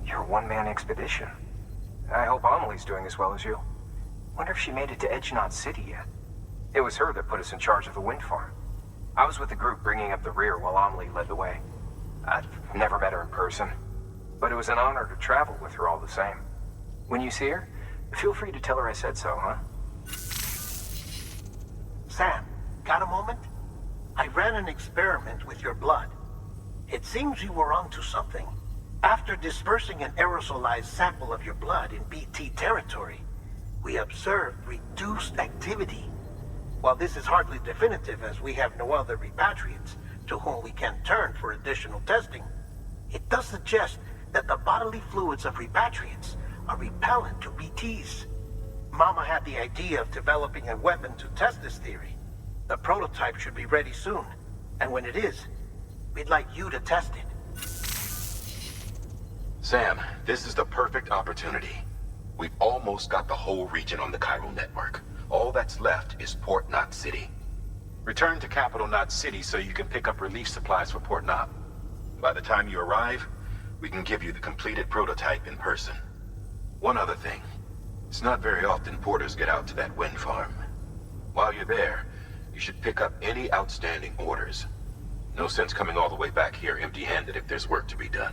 You're a one-man expedition. I hope Amelie's doing as well as you. Wonder if she made it to Edgenot City yet. It was her that put us in charge of the wind farm. I was with the group bringing up the rear while Amelie led the way. I've never met her in person, but it was an honor to travel with her all the same. When you see her, feel free to tell her I said so, huh?
Sam, got a moment? I ran an experiment with your blood. It seems you were onto something. After dispersing an aerosolized sample of your blood in BT territory, we observed reduced activity. While this is hardly definitive, as we have no other repatriates to whom we can turn for additional testing, it does suggest that the bodily fluids of repatriates are repellent to BTs. Mama had the idea of developing a weapon to test this theory. The prototype should be ready soon, and when it is, we'd like you to test it.
Sam, this is the perfect opportunity. We've almost got the whole region on the chiral network. All that's left is Port Knot City. Return to Capital Knot City so you can pick up relief supplies for Port Knot. By the time you arrive, we can give you the completed prototype in person. One other thing. It's not very often porters get out to that wind farm. While you're there, you should pick up any outstanding orders. No sense coming all the way back here empty-handed if there's work to be done.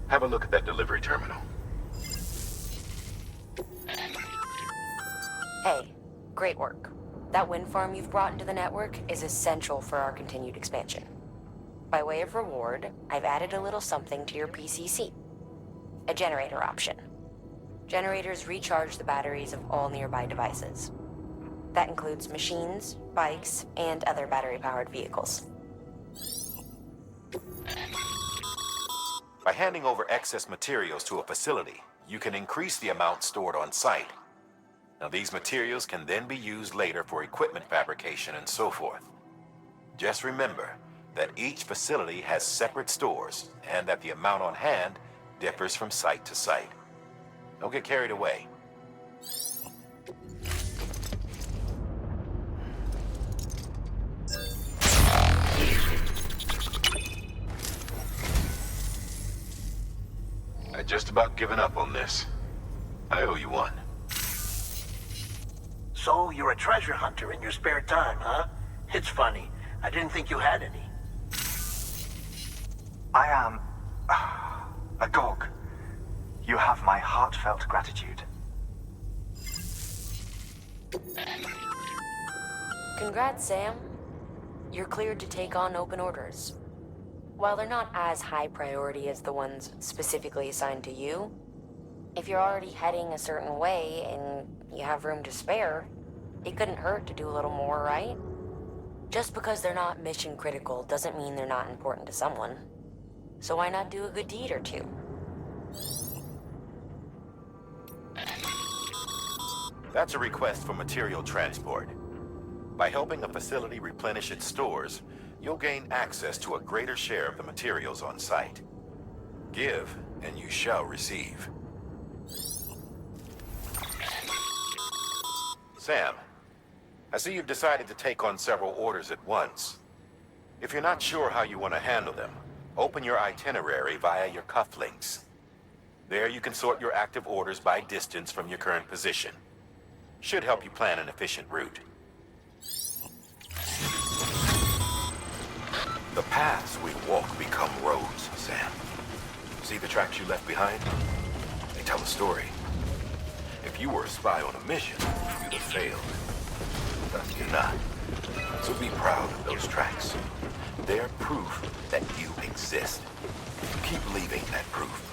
Have a look at that delivery terminal.
Hey, great work. That wind farm you've brought into the network is essential for our continued expansion. By way of reward, I've added a little something to your PCC. A generator option. Generators recharge the batteries of all nearby devices. That includes machines, bikes, and other battery-powered vehicles.
By handing over excess materials to a facility, you can increase the amount stored on site. Now, these materials can then be used later for equipment fabrication and so forth. Just remember that each facility has separate stores, and that the amount on hand differs from site to site. Don't get carried away.
I'd just about given up on this. I owe you one.
So, you're a treasure hunter in your spare time, huh? It's funny. I didn't think you had any.
I am a dog. You have my heartfelt gratitude.
Congrats, Sam. You're cleared to take on open orders. While they're not as high priority as the ones specifically assigned to you, if you're already heading a certain way and you have room to spare, it couldn't hurt to do a little more, right? Just because they're not mission critical doesn't mean they're not important to someone. So why not do a good deed or two?
That's a request for material transport. By helping a facility replenish its stores, you'll gain access to a greater share of the materials on site. Give, and you shall receive. Sam, I see you've decided to take on several orders at once. If you're not sure how you want to handle them, open your itinerary via your cufflinks. There you can sort your active orders by distance from your current position. Should help you plan an efficient route. The paths we walk become roads, Sam. See the tracks you left behind? They tell a story. If you were a spy on a mission, you'd have failed. But you're not. So be proud of those tracks. They're proof that you exist. Keep leaving that proof.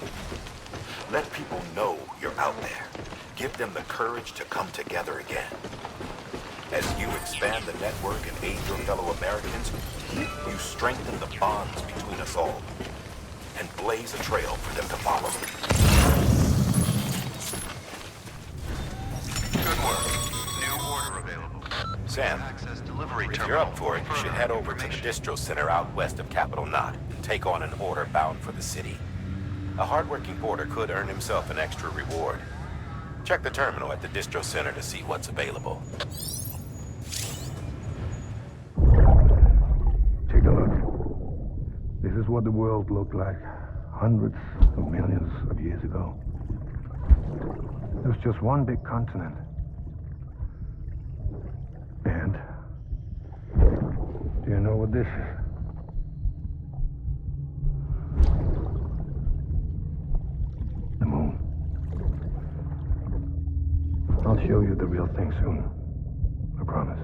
Let people know you're out there. Give them the courage to come together again. As you expand the network and aid your fellow Americans, you strengthen the bonds between us all and blaze a trail for them to follow.
Good work. New order available.
Sam, if you're up for it, you should head over to the distro center out west of Capital Knot and take on an order bound for the city. A hardworking porter could earn himself an extra reward. Check the terminal at the distro center to see what's available.
Take a look. This is what the world looked like hundreds of millions of years ago. It was just one big continent. And do you know what this is? The moon. I'll show you the real thing soon. I promise.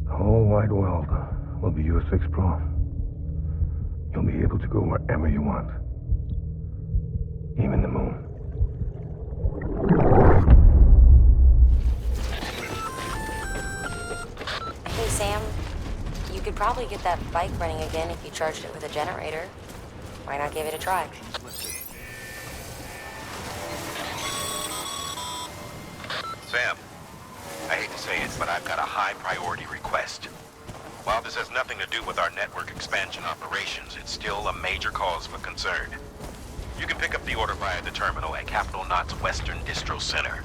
The whole wide world will be yours to explore. You'll be able to go wherever you want. Even the moon.
Hey, Sam. You could probably get that bike running again if you charged it with a generator. Why not give it a try?
Sam, I hate to say it, but I've got a high priority request. While this has nothing to do with our network expansion operations, it's still a major cause for concern. You can pick up the order via the terminal at Capital Knot's Western Distro Center.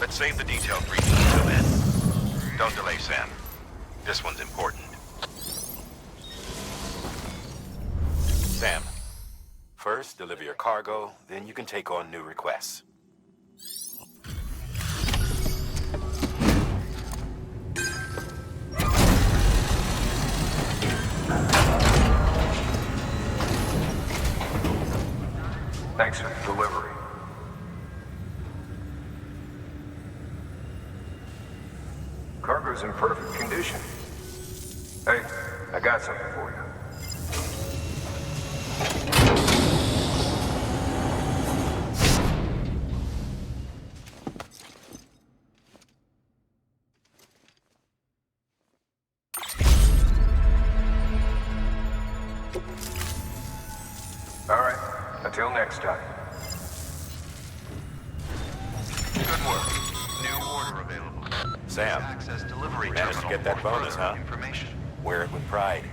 Let's save the detailed briefing until then. Don't delay, Sam. This one's important. Sam, first deliver your cargo, then you can take on new requests.
Thanks for the delivery. Cargo's in perfect condition. Hey, I got something for you. All right, until next time.
Good work.
New order available.
Sam, managed to get that bonus, huh? Wear it with pride.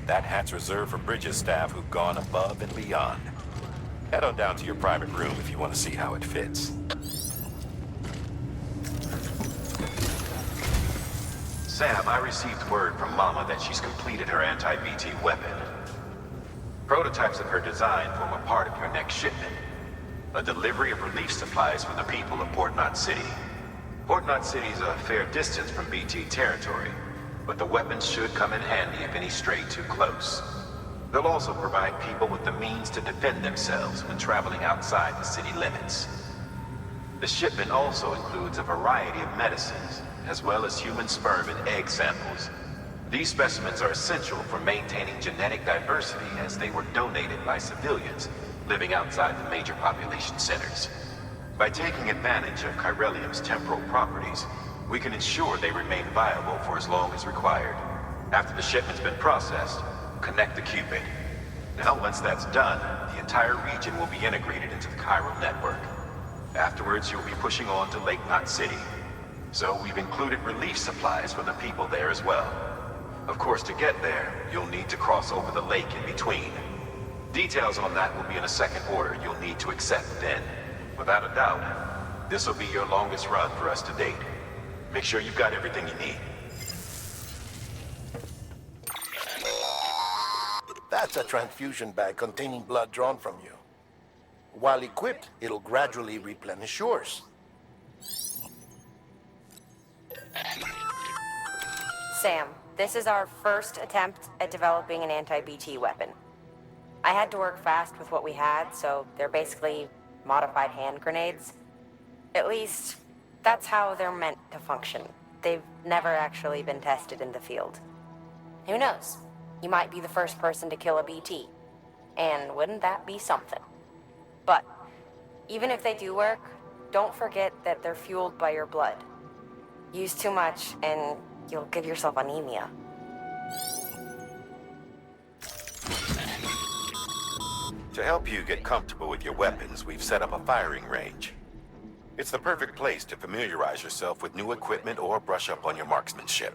That hat's reserved for Bridget's staff who've gone above and beyond. Head on down to your private room if you want to see how it fits.
Sam, I received word from Mama that she's completed her anti-BT weapon. Prototypes of her design form a part of your next shipment. A delivery of relief supplies for the people of Port Knot City. Port Knot City is a fair distance from BT territory, but the weapons should come in handy if any stray too close. They'll also provide people with the means to defend themselves when traveling outside the city limits. The shipment also includes a variety of medicines, as well as human sperm and egg samples. These specimens are essential for maintaining genetic diversity as they were donated by civilians living outside the major population centers. By taking advantage of chiralium's temporal properties, we can ensure they remain viable for as long as required. After the shipment's been processed, connect the Cupid. Now, once that's done, the entire region will be integrated into the chiral network. Afterwards, you'll be pushing on to Lake Knot City. So we've included relief supplies for the people there as well. Of course, to get there, you'll need to cross over the lake in between. Details on that will be in a second order you'll need to accept then. Without a doubt, this will be your longest run for us to date. Make sure you've got everything you need.
That's a transfusion bag containing blood drawn from you. While equipped, it'll gradually replenish yours.
Sam, this is our first attempt at developing an anti-BT weapon. I had to work fast with what we had, so they're basically modified hand grenades. At least, that's how they're meant to function. They've never actually been tested in the field. Who knows? You might be the first person to kill a BT. And wouldn't that be something? But, even if they do work, don't forget that they're fueled by your blood. Use too much, and you'll give yourself anemia.
To help you get comfortable with your weapons, we've set up a firing range. It's the perfect place to familiarize yourself with new equipment or brush up on your marksmanship.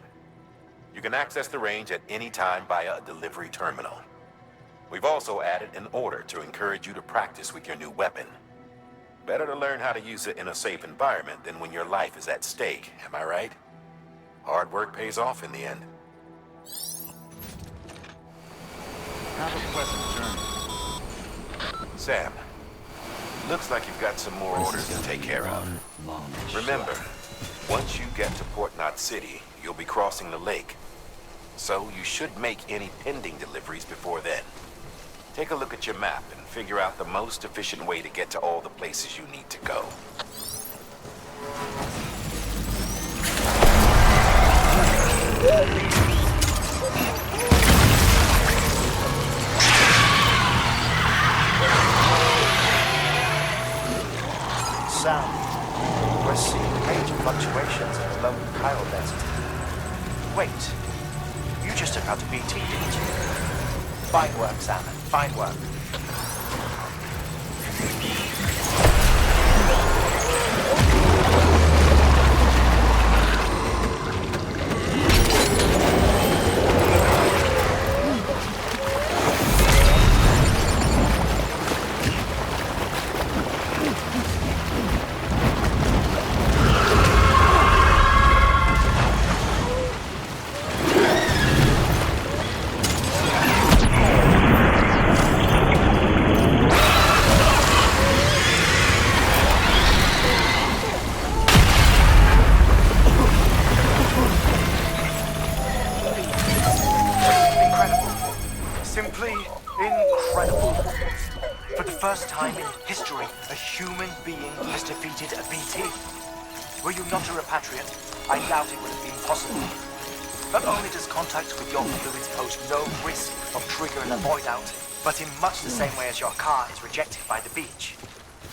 You can access the range at any time via a delivery terminal. We've also added an order to encourage you to practice with your new weapon. Better to learn how to use it in a safe environment than when your life is at stake, am I right? Hard work pays off in the end.
Have a pleasant journey.
Sam, looks like you've got some more orders to take care of. Remember, once you get to Port Knot City, you'll be crossing the lake. So you should make any pending deliveries before then. Take a look at your map and figure out the most efficient way to get to all the places you need to go.
Sam, we're seeing major fluctuations in the local chiral density. Wait, you just took out a BT, didn't you? Fine work, Sam. Fine work. Were you not a repatriate, I doubt it would have been possible. Not only does contact with your fluids pose no risk of triggering a void out, but in much the same way as your car is rejected by the beach.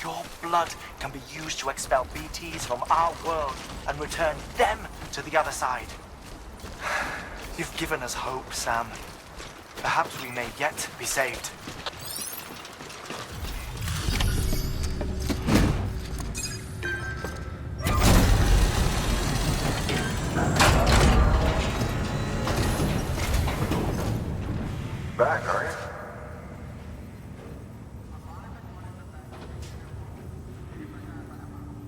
Your blood can be used to expel BTs from our world and return them to the other side. You've given us hope, Sam. Perhaps we may yet be saved.
Back, are you?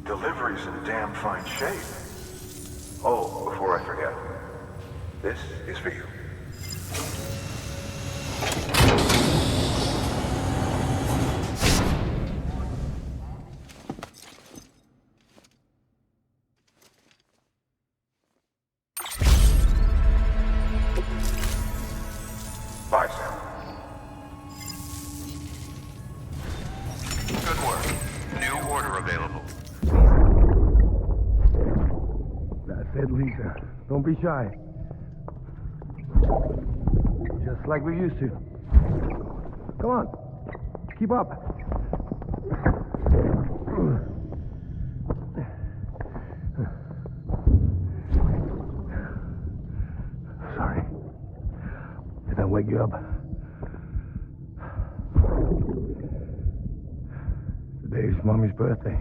Delivery's in damn fine shape. Oh, before I forget, this is for you. Bye, Sam. Good work. New order available.
That's it, Lisa. Don't be shy. Just like we used to. Come on. Keep up. Sorry. Did I wake you up? Today's Mommy's birthday.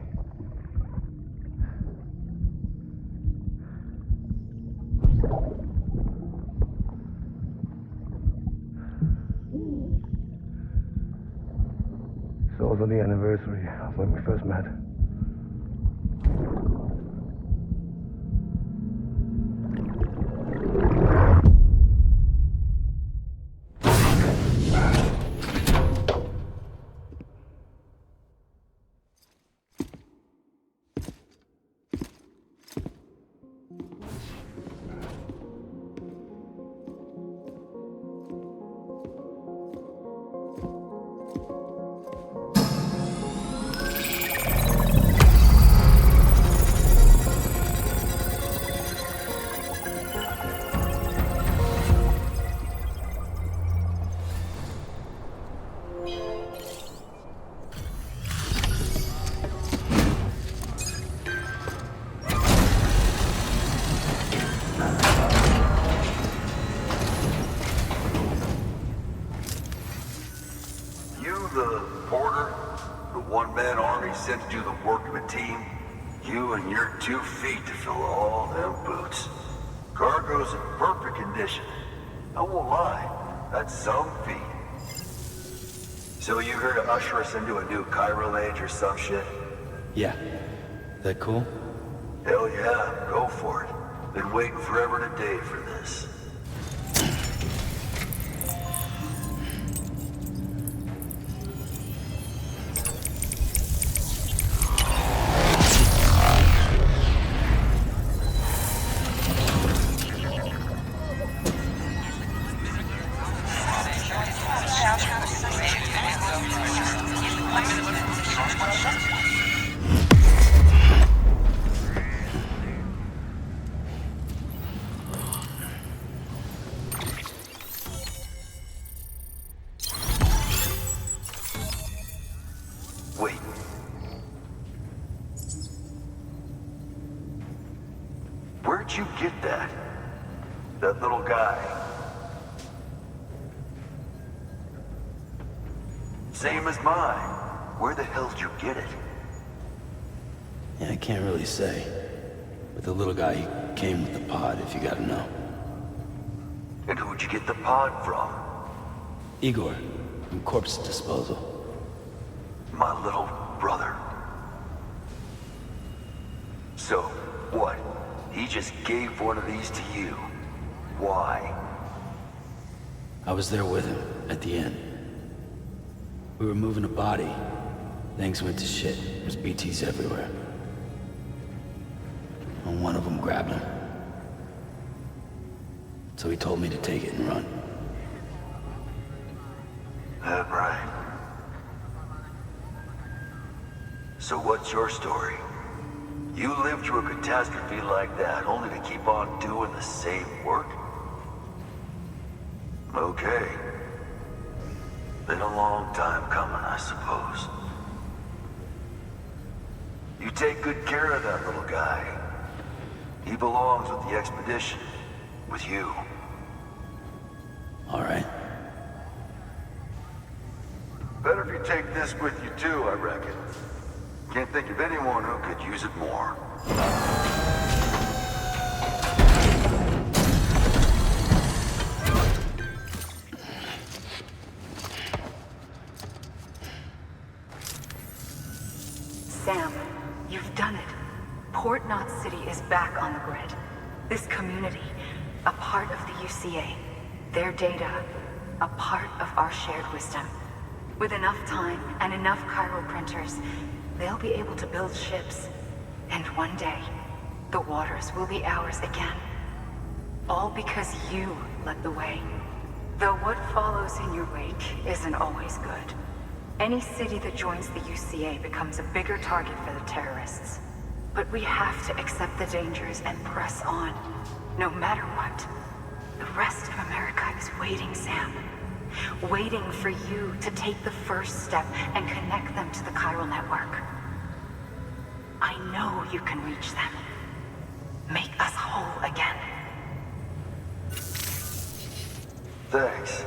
It's also the anniversary of when we first met.
Sent to do the work of a team, you and your 2 feet to fill all them boots. Cargo's in perfect condition. I won't lie, that's some feat. So you here to usher us into a new chiral age or some shit?
Yeah. That cool?
Hell yeah, go for it. Been waiting forever and a day for this. Where'd you get that? That little guy? Same as mine. Where the hell did you get it?
Yeah, I can't really say. But the little guy, he came with the pod, if you gotta know.
And who'd you get the pod from?
Igor, from Corpse Disposal.
My little brother. So, what? He just gave one of these to you. Why?
I was there with him, at the end. We were moving a body. Things went to shit. There's BTs everywhere. And one of them grabbed him. So he told me to take it and run.
That right. So what's your story? You lived through a catastrophe like that, only to keep on doing the same work? Okay. Been a long time coming, I suppose. You take good care of that little guy. He belongs with the expedition. With you.
All right.
Better if you take this with you too, I reckon. Can't think of anyone who could use it more.
Sam, you've done it. Port Knot City is back on the grid. This community, a part of the UCA. Their data, a part of our shared wisdom. With enough time and enough chiral printers, they'll be able to build ships. And one day, the waters will be ours again. All because you led the way. Though what follows in your wake isn't always good. Any city that joins the UCA becomes a bigger target for the terrorists. But we have to accept the dangers and press on, no matter what. The rest of America is waiting, Sam. Waiting for you to take the first step and connect them to the chiral network. I know you can reach them. Make us whole again.
Thanks.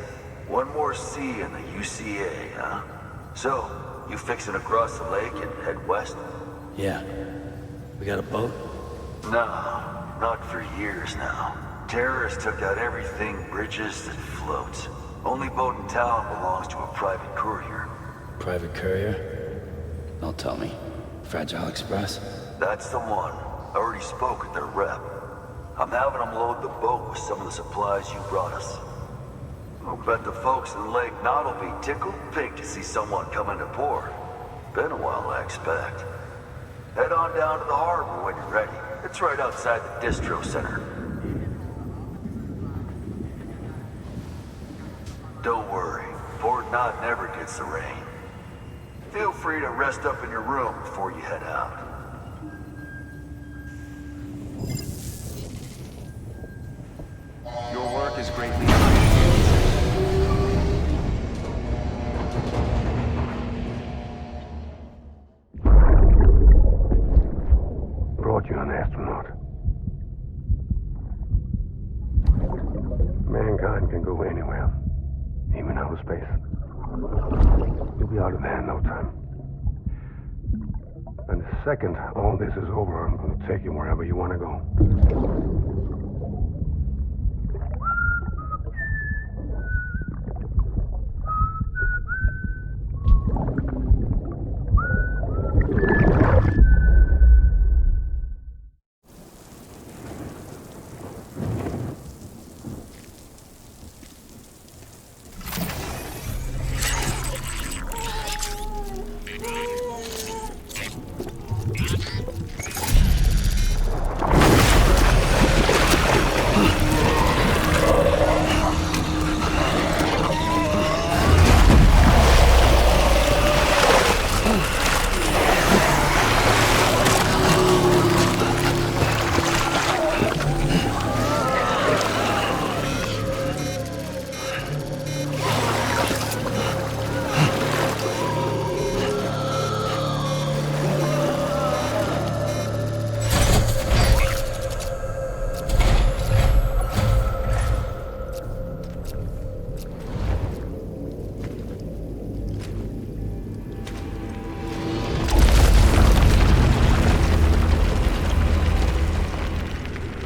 One more C in the UCA, huh?
So, you fixing to cross the lake and head west?
Yeah. We got a boat?
No, not for years now. Terrorists took out everything Bridges that floats. Only boat in town belongs to a private courier.
Private courier? Don't tell me. Fragile Express?
That's the one. I already spoke with their rep. I'm having them load the boat with some of the supplies you brought us. I'll bet the folks in Lake Knot will be tickled pink to see someone come into port. Been a while, I expect. Head on down to the harbor when you're ready. It's right outside the distro center. Don't worry, Port Knot never gets the rain. Feel free to rest up in your room before you head out.
Your work is greatly appreciated.
Brought you an astronaut. Mankind can go anywhere, even outer space. You'll be out of there in no time. And the second all this is over, I'm going to take you wherever you want to go.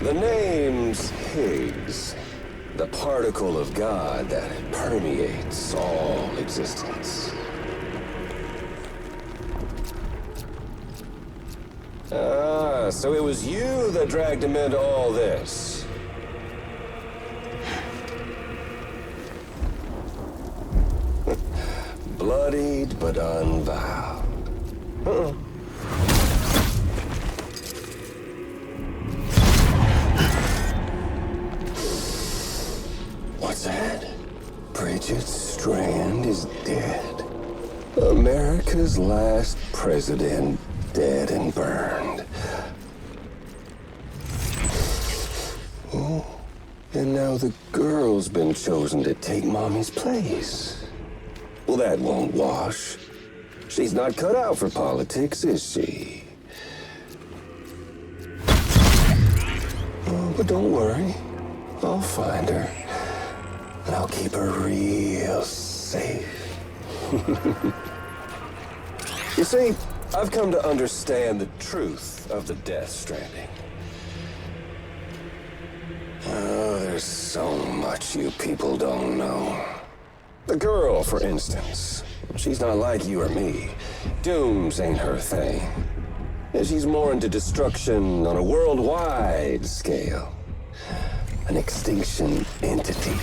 The name's Higgs, the particle of God that permeates all existence. Ah, so it was you that dragged him into all this. Bloodied but unvowed. What's that? Bridget Strand is dead. America's last president dead and burned. Oh, and now the girl's been chosen to take Mommy's place. Well, that won't wash. She's not cut out for politics, is she? Oh, but don't worry. I'll find her. And I'll keep her real safe. You see, I've come to understand the truth of the Death Stranding. Oh, there's so much you people don't know. The girl, for instance, she's not like you or me. Dooms ain't her thing. And she's more into destruction on a worldwide scale. An extinction entity.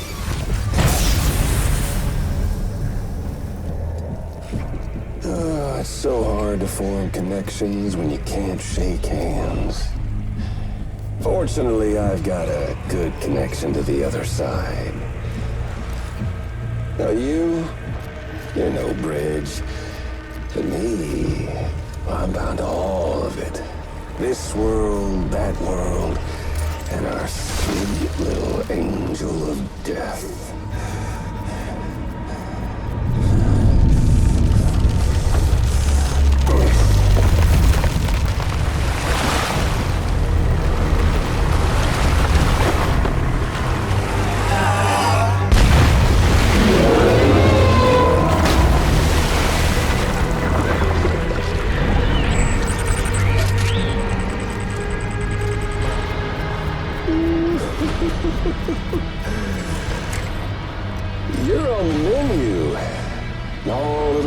Oh, it's so hard to form connections when you can't shake hands. Fortunately, I've got a good connection to the other side. Now you're no bridge. But me, I'm bound to all of it. This world, that world, and our sweet little angel of death.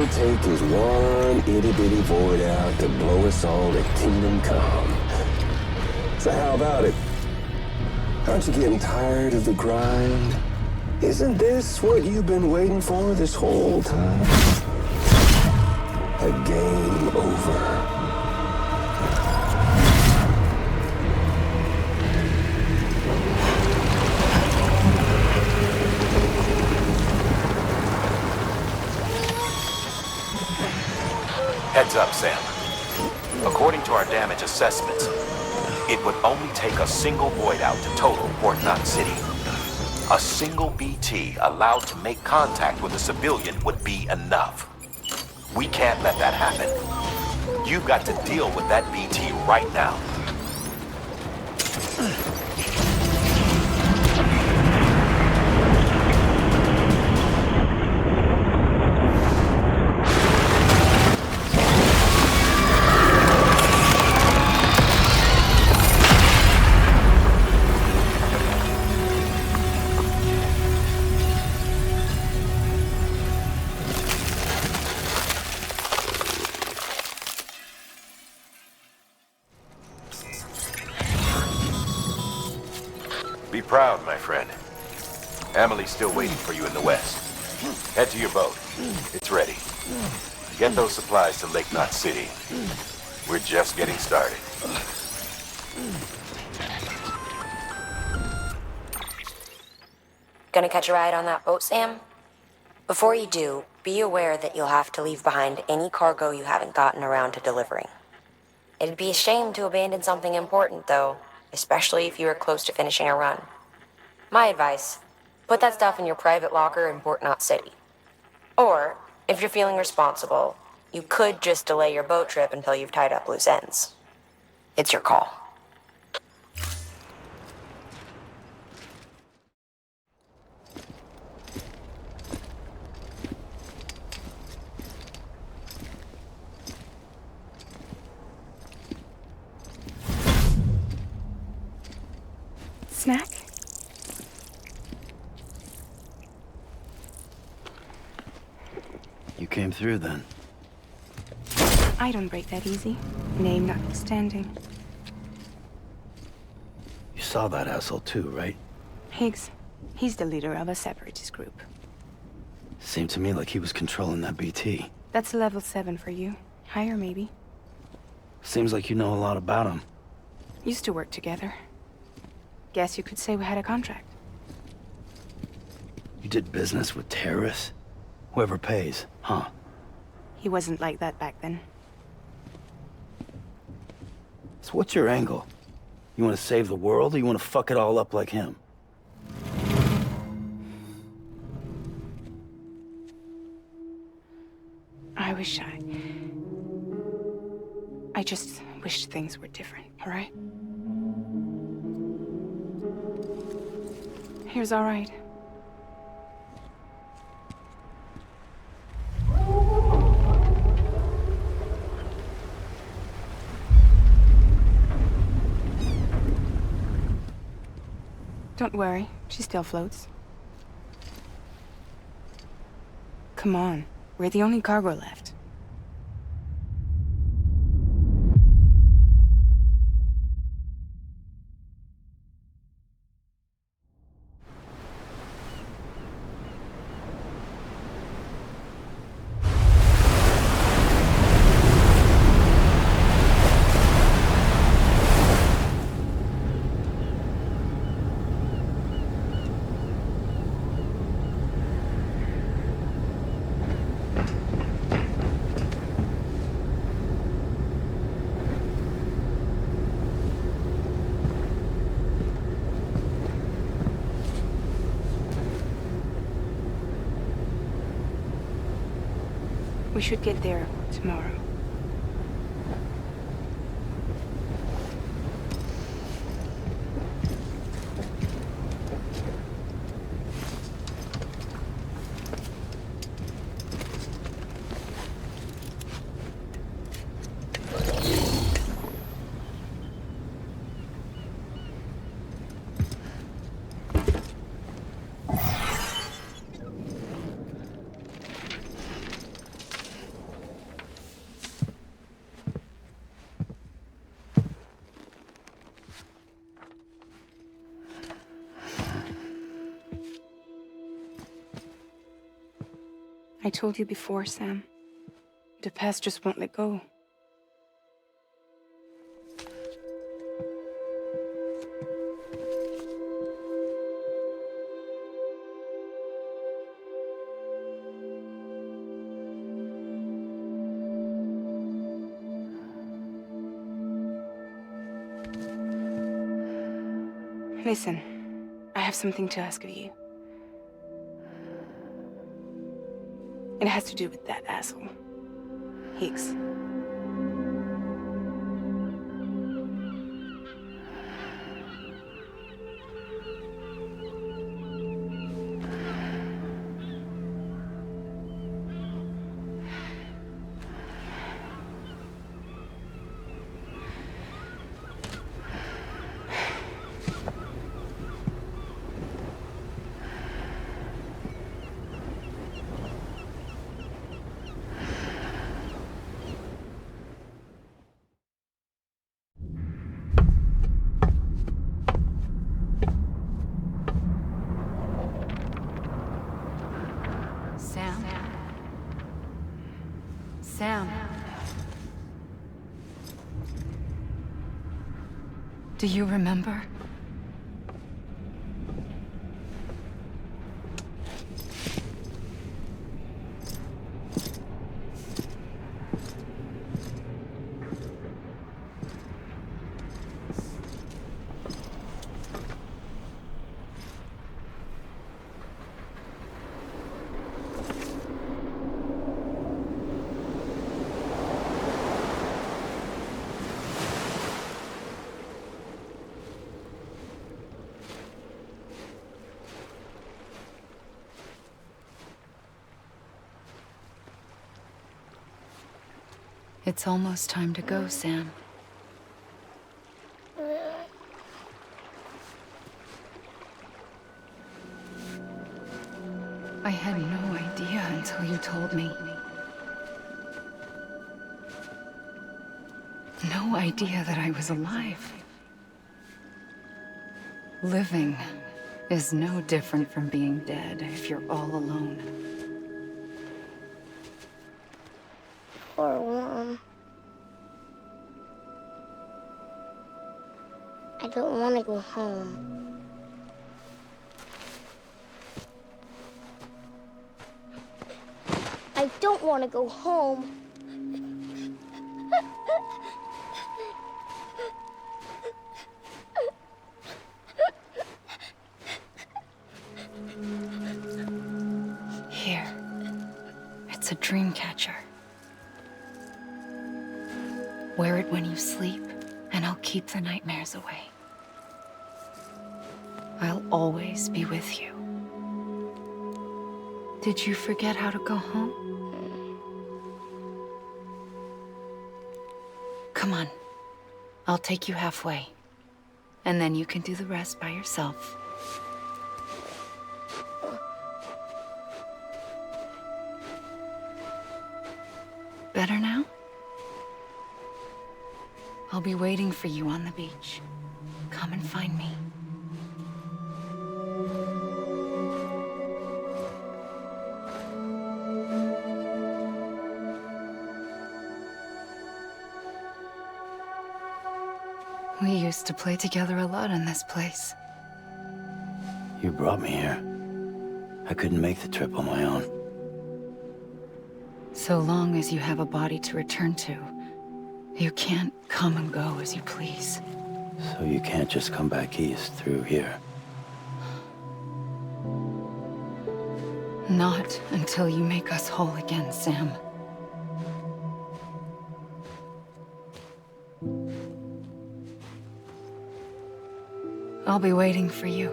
it'll take is one itty-bitty void out to blow us all to kingdom come. So how about it? Aren't you getting tired of the grind? Isn't this what you've been waiting for this whole time? A game over.
Heads up, Sam. According to our damage assessments, it would only take a single void out to total Port Knot City. A single BT allowed to make contact with a civilian would be enough. We can't let that happen. You've got to deal with that BT right now. Be proud, my friend. Amelie's still waiting for you in the west. Head to your boat. It's ready. Get those supplies to Lake Knot City. We're just getting started.
Gonna catch a ride on that boat, Sam? Before you do, be aware that you'll have to leave behind any cargo you haven't gotten around to delivering. It'd be a shame to abandon something important, though, especially if you are close to finishing a run. My advice, put that stuff in your private locker in Port Knot City. Or, if you're feeling responsible, you could just delay your boat trip until you've tied up loose ends. It's your call.
Snack?
You came through then.
I don't break that easy. Name notwithstanding.
You saw that asshole too, right?
Higgs. He's the leader of a separatist group.
Seemed to me like he was controlling that BT.
That's level 7 for you. Higher, maybe.
Seems like you know a lot about him.
Used to work together. Guess you could say we had a contract.
You did business with terrorists? Whoever pays, huh?
He wasn't like that back then.
So what's your angle? You want to save the world, or you want to fuck it all up like him?
I just wish things were different, all right? Here's all right. Don't worry, she still floats. Come on, we're the only cargo left. We should get there tomorrow.
I told you before, Sam. The past just won't let go. Listen, I have something to ask of you. It has to do with that asshole, Higgs.
Sam. Do you remember? It's almost time to go, Sam. I had no idea until you told me. No idea that I was alive. Living is no different from being dead if you're all alone.
Poor Mom. I don't want to go home. I don't want to go home.
Here. It's a dream catcher. Wear it when you sleep, and I'll keep the nightmares away. I'll always be with you. Did you forget how to go home? Come on. I'll take you halfway. And then you can do the rest by yourself. Better now? I'll be waiting for you on the beach. Come and find me. We used to play together a lot in this place.
You brought me here. I couldn't make the trip on my own.
So long as you have a body to return to, you can't come and go as you please.
So you can't just come back east through here?
Not until you make us whole again, Sam. I'll be waiting for you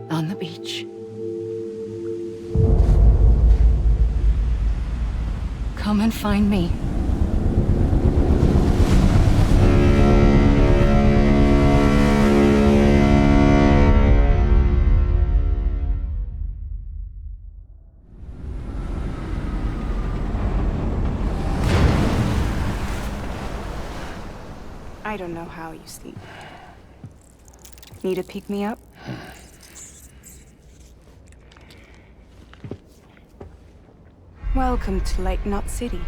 on the beach. Come and find me.
I don't know how you sleep. Need to pick me up? Welcome to Lake Knot City.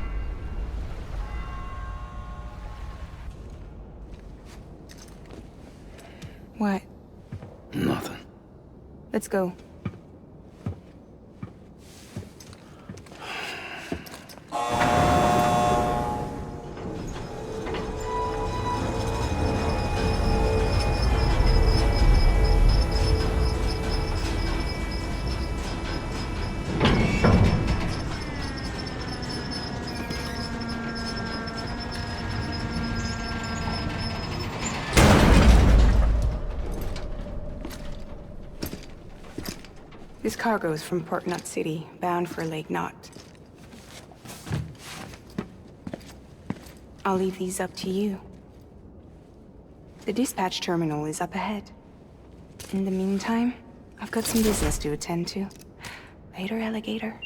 What?
Nothing.
Let's go. This cargo is from Port Knot City, bound for Lake Knot. I'll leave these up to you. The dispatch terminal is up ahead. In the meantime, I've got some business to attend to. Later, alligator.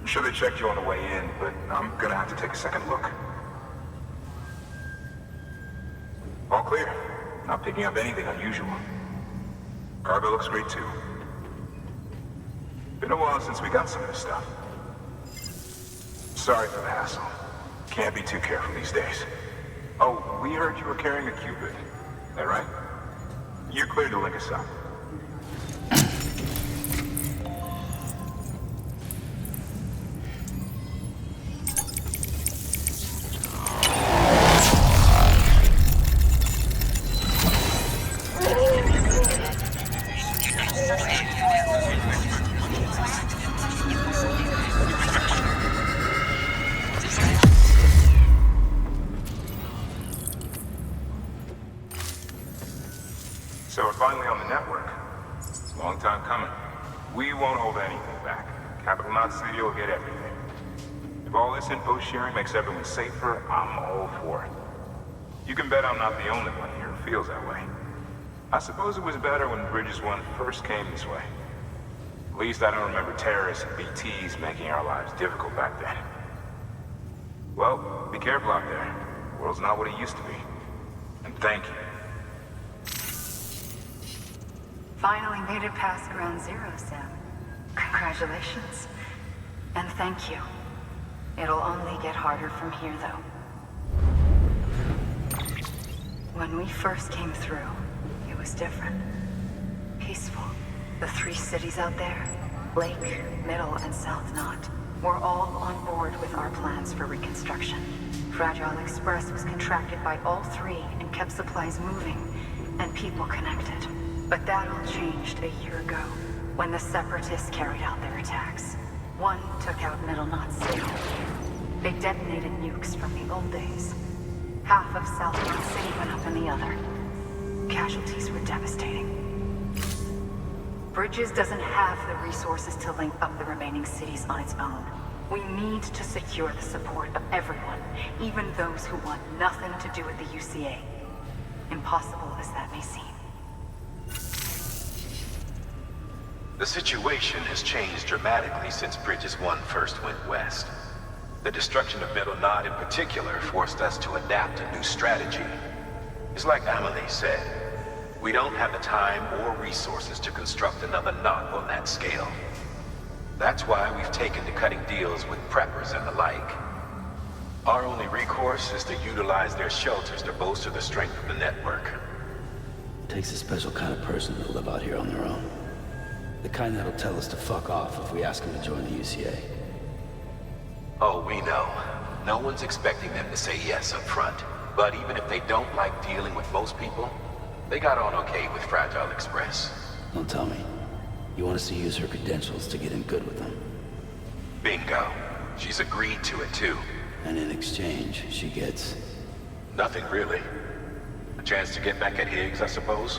I'm sure they checked you on the way in, but I'm gonna have to take a second look. All clear. Not picking up anything unusual. Cargo looks great too. Been a while since we got some of this stuff. Sorry for the hassle. Can't be too careful these days. Oh, we heard you were carrying a Cupid. Is that right? You're clear to link us up. So we're finally on the network. Long time coming. We won't hold anything back. Capital Knot City will get everything. If all this info sharing makes everyone safer, I'm all for it. You can bet I'm not the only one here who feels that way. I suppose it was better when Bridges 1 first came this way. At least I don't remember terrorists and BTs making our lives difficult back then. Well, be careful out there. The world's not what it used to be. And thank you.
Finally made it past ground zero, Sam. Congratulations. And thank you. It'll only get harder from here, though. When we first came through, it was different. Peaceful. The 3 cities out there, Lake, Middle, and South Knot, were all on board with our plans for reconstruction. Fragile Express was contracted by all 3 and kept supplies moving and people connected. But that all changed a year ago, when the Separatists carried out their attacks. One took out Middle Knot City. They detonated nukes from the old days. Half of South Knot City went up in the other. Casualties were devastating. Bridges doesn't have the resources to link up the remaining cities on its own. We need to secure the support of everyone, even those who want nothing to do with the UCA. Impossible as that may seem.
The situation has changed dramatically since Bridges 1 first went west. The destruction of Middle Knot in particular forced us to adapt a new strategy. It's like Amelie said, we don't have the time or resources to construct another knot on that scale. That's why we've taken to cutting deals with preppers and the like. Our only recourse is to utilize their shelters to bolster the strength of the network.
Takes a special kind of person to live out here on their own. The kind that'll tell us to fuck off if we ask them to join the UCA.
Oh, we know. No one's expecting them to say yes up front. But even if they don't like dealing with most people, they got on okay with Fragile Express.
Don't tell me. You want us to use her credentials to get in good with them?
Bingo. She's agreed to it too.
And in exchange, she gets...
Nothing really. A chance to get back at Higgs, I suppose.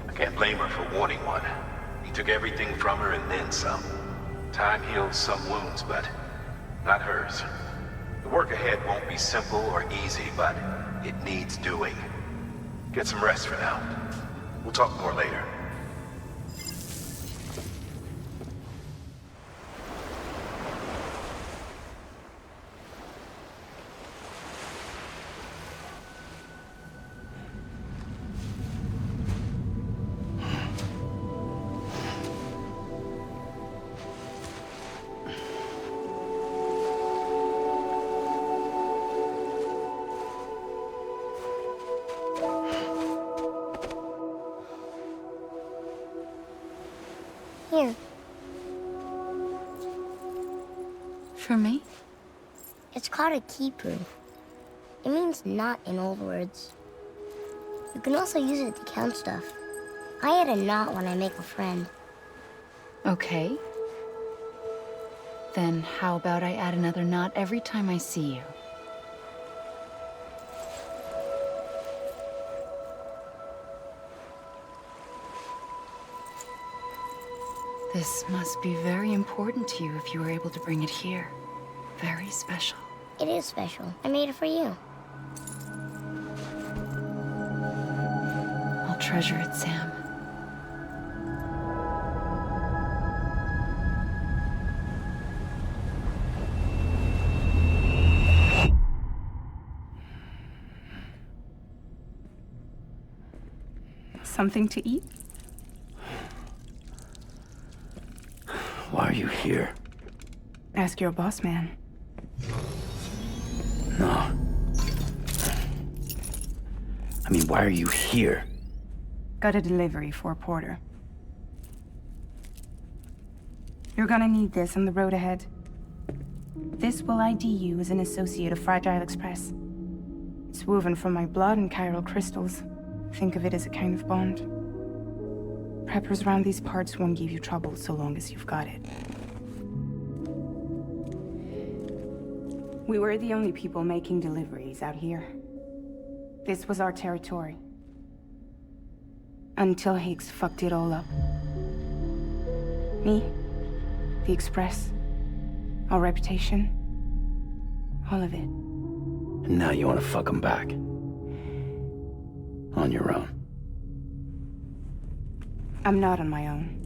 I can't blame her for wanting one. He took everything from her and then some. Time heals some wounds, but not hers. The work ahead won't be simple or easy, but it needs doing. Get some rest for now. We'll talk more later.
Here.
For me?
It's called a keeper. It means knot in old words. You can also use it to count stuff. I add a knot when I make a friend.
Okay. Then how about I add another knot every time I see you? This must be very important to you if you were able to bring it here. Very special.
It is special. I made it for you.
I'll treasure it, Sam.
Something to eat?
Why are you here?
Ask your boss man.
No. I mean, why are you here?
Got a delivery for Porter. You're gonna need this on the road ahead. This will ID you as an associate of Fragile Express. It's woven from my blood and chiral crystals. Think of it as a kind of bond. Preppers around these parts won't give you trouble so long as you've got it. We were the only people making deliveries out here. This was our territory. Until Higgs fucked it all up. Me, the Express, our reputation, all of it.
And now you want to fuck him back. On your own.
I'm not on my own.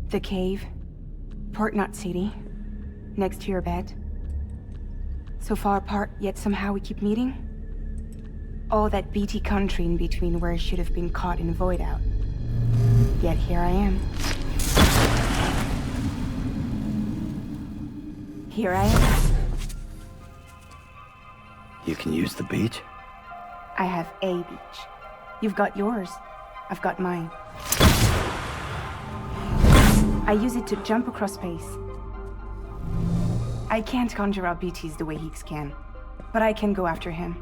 The cave, Port Knot City, next to your bed. So far apart, yet somehow we keep meeting. All that BT country in between where I should have been caught in void out. Yet here I am. Here I am.
You can use the beach?
I have a beach. You've got yours. I've got mine. I use it to jump across space. I can't conjure up BTs the way Higgs can, but I can go after him,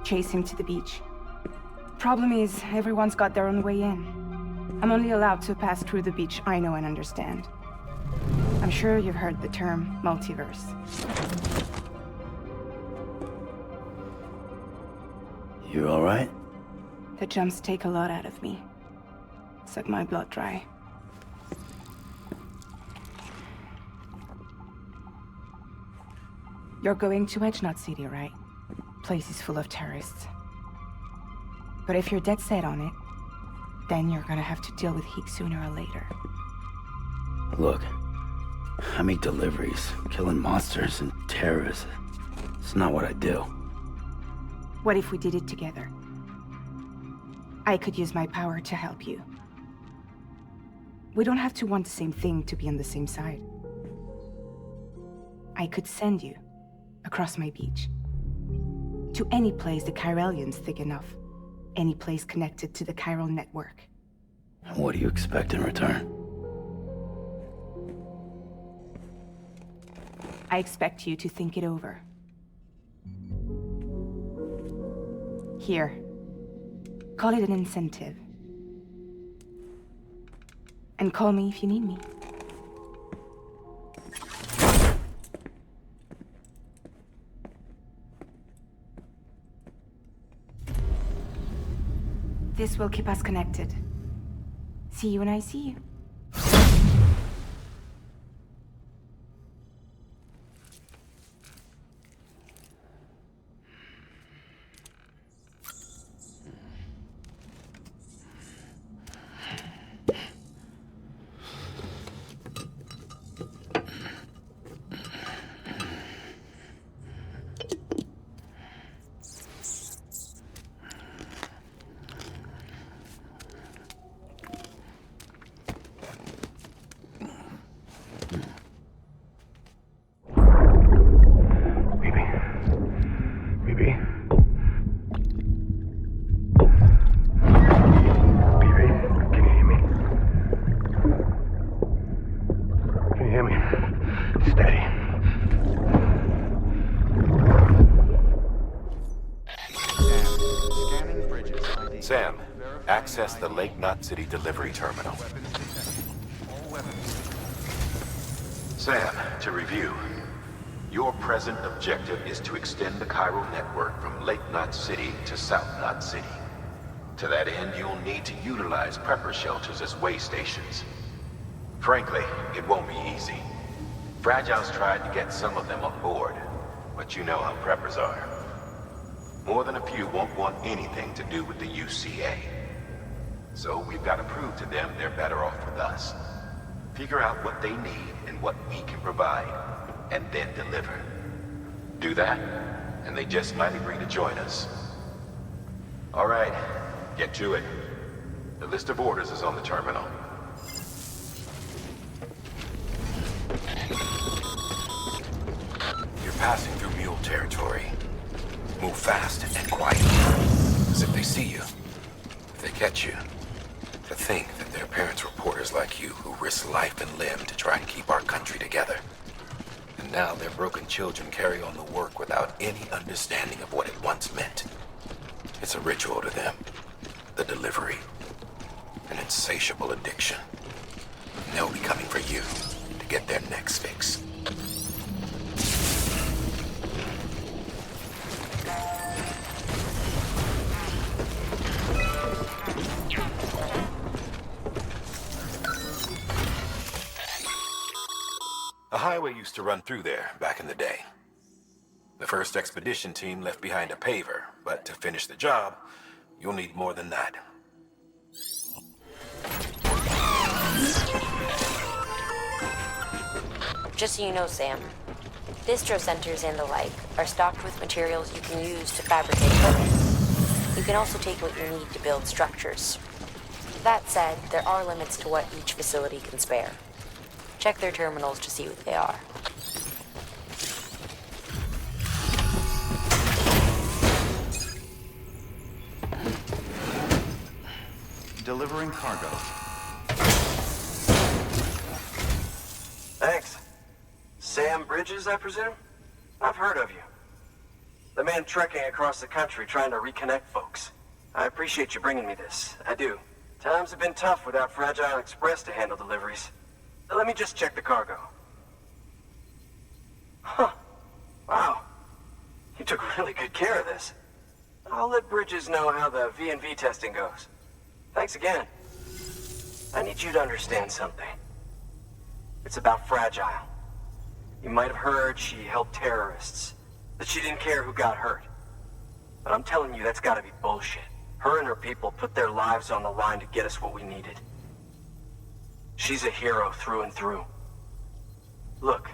chase him to the beach. Problem is, everyone's got their own way in. I'm only allowed to pass through the beach I know and understand. I'm sure you've heard the term multiverse.
You all right?
The jumps take a lot out of me. Suck my blood dry. You're going to Edge Knot City, right? Place is full of terrorists. But if you're dead set on it, then you're gonna have to deal with Higgs sooner or later.
Look, I make deliveries, killing monsters and terrorists. It's not what I do.
What if we did it together? I could use my power to help you. We don't have to want the same thing to be on the same side. I could send you across my beach. To any place the Chiralian's thick enough. Any place connected to the chiral network.
What do you expect in return?
I expect you to think it over. Here. Call it an incentive. And call me if you need me. This will keep us connected. See you when I see you.
Sam, access the Lake Knot City delivery terminal. Sam, to review, your present objective is to extend the chiral network from Lake Knot City to South Knot City. To that end, you'll need to utilize prepper shelters as way stations. Frankly, it won't be easy. Fragile's tried to get some of them on board, but you know how preppers are. More than a few won't want anything to do with the UCA. So we've got to prove to them they're better off with us. Figure out what they need and what we can provide, and then deliver. Do that, and they just might agree to join us. All right, get to it. The list of orders is on the terminal. You're passing through mule territory. Move fast and quiet, as if they see you, if they catch you. To think that there are parents reporters like you who risk life and limb to try and keep our country together. And now their broken children carry on the work without any understanding of what it once meant. It's a ritual to them, the delivery, an insatiable addiction. And they'll be coming for you to get their next fix. A highway used to run through there back in the day. The first expedition team left behind a paver, but to finish the job, you'll need more than that.
Just so you know, Sam, distro centers and the like are stocked with materials you can use to fabricate equipment. You can also take what you need to build structures. That said, there are limits to what each facility can spare. Check their terminals to see what they are.
Delivering cargo.
Thanks. Sam Bridges, I presume? I've heard of you. The man trekking across the country trying to reconnect folks. I appreciate you bringing me this. I do. Times have been tough without Fragile Express to handle deliveries. Let me just check the cargo. Huh. Wow. You took really good care of this. I'll let Bridges know how the V&V testing goes. Thanks again. I need you to understand something. It's about Fragile. You might have heard she helped terrorists, that she didn't care who got hurt. But I'm telling you, that's gotta be bullshit. Her and her people put their lives on the line to get us what we needed. She's a hero through and through. Look,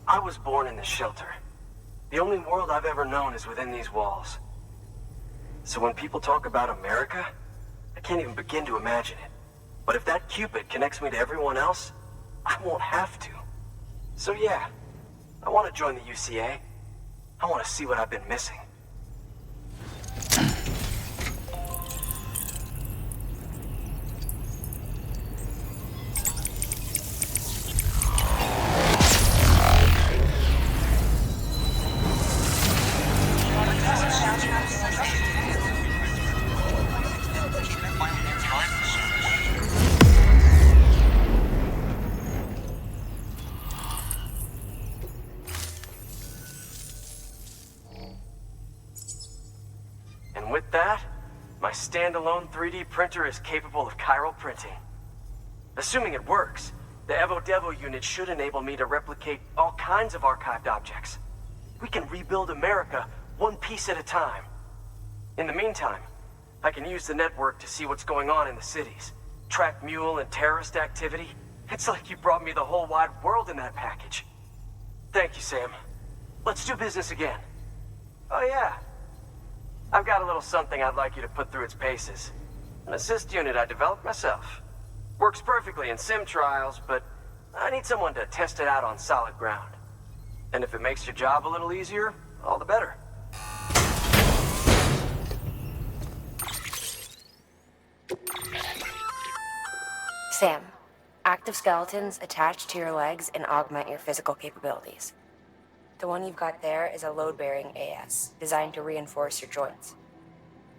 I was born in this shelter. The only world I've ever known is within these walls. So when people talk about America, I can't even begin to imagine it. But if that Cupid connects me to everyone else, I won't have to. So yeah, I want to join the UCA. I want to see what I've been missing. My standalone 3D printer is capable of chiral printing. Assuming it works, the Evo Devo unit should enable me to replicate all kinds of archived objects. We can rebuild America one piece at a time. In the meantime, I can use the network to see what's going on in the cities, track mule and terrorist activity. It's like you brought me the whole wide world in that package. Thank you, Sam. Let's do business again. Oh yeah. I've got a little something I'd like you to put through its paces. An assist unit I developed myself. Works perfectly in sim trials, but I need someone to test it out on solid ground. And if it makes your job a little easier, all the better.
Sam, active skeletons attach to your legs and augment your physical capabilities. The one you've got there is a load-bearing AS, designed to reinforce your joints.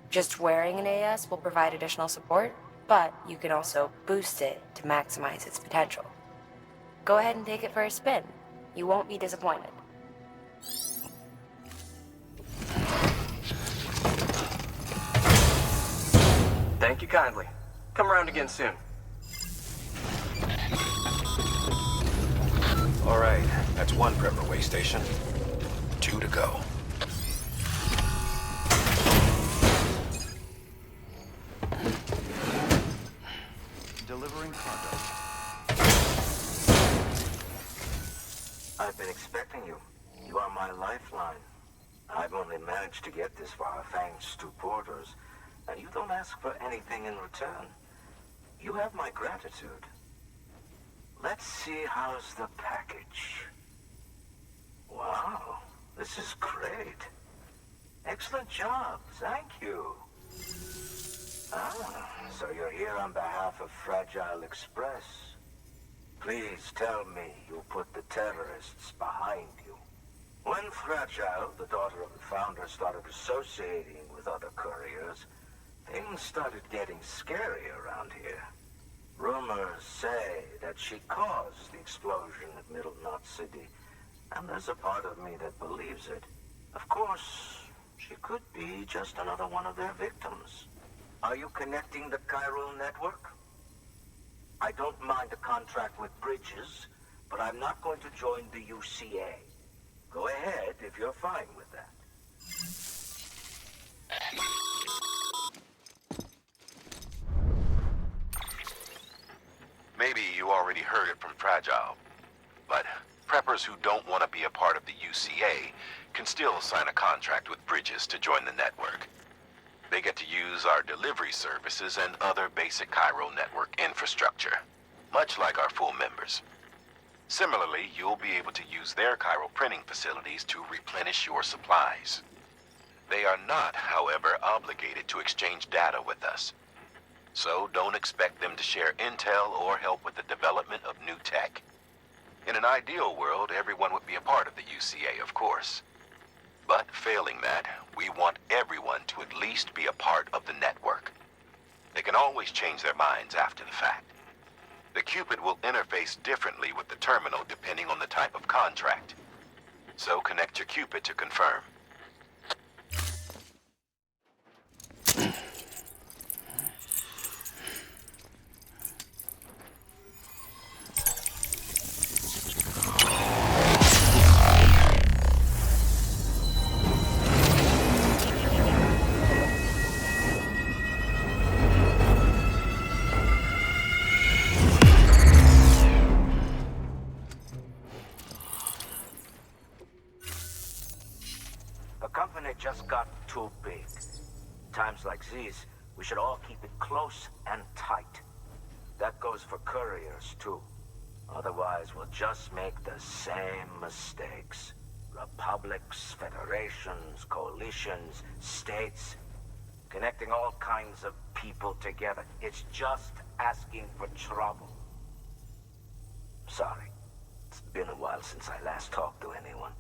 Just wearing an AS will provide additional support, but you can also boost it to maximize its potential. Go ahead and take it for a spin. You won't be disappointed.
Thank you kindly. Come around again soon.
All right, that's one prepper way station. 2 to go.
Delivering cargo.
I've been expecting you. You are my lifeline. I've only managed to get this far thanks to porters, and you don't ask for anything in return. You have my gratitude. Let's see how's the package. Wow, this is great. Excellent job, thank you. Ah, so you're here on behalf of Fragile Express. Please tell me you put the terrorists behind you. When Fragile, the daughter of the founder, started associating with other couriers, things started getting scary around here. Rumors say that she caused the explosion at Middle Knot City, and there's a part of me that believes it. Of course, she could be just another one of their victims. Are you connecting the chiral network? I don't mind a contract with Bridges, but I'm not going to join the UCA. Go ahead if you're fine with that.
Maybe you already heard it from Fragile, but preppers who don't want to be a part of the UCA can still sign a contract with Bridges to join the network. They get to use our delivery services and other basic chiral network infrastructure, much like our full members. Similarly, you'll be able to use their chiral printing facilities to replenish your supplies. They are not, however, obligated to exchange data with us. So don't expect them to share intel or help with the development of new tech. In an ideal world, everyone would be a part of the UCA, of course. But failing that, we want everyone to at least be a part of the network. They can always change their minds after the fact. The Cupid will interface differently with the terminal depending on the type of contract. So connect your Cupid to confirm.
Just got too big. Times like these, we should all keep it close and tight. That goes for couriers, too. Otherwise, we'll just make the same mistakes. Republics, federations, coalitions, states, connecting all kinds of people together. It's just asking for trouble. Sorry. It's been a while since I last talked to anyone.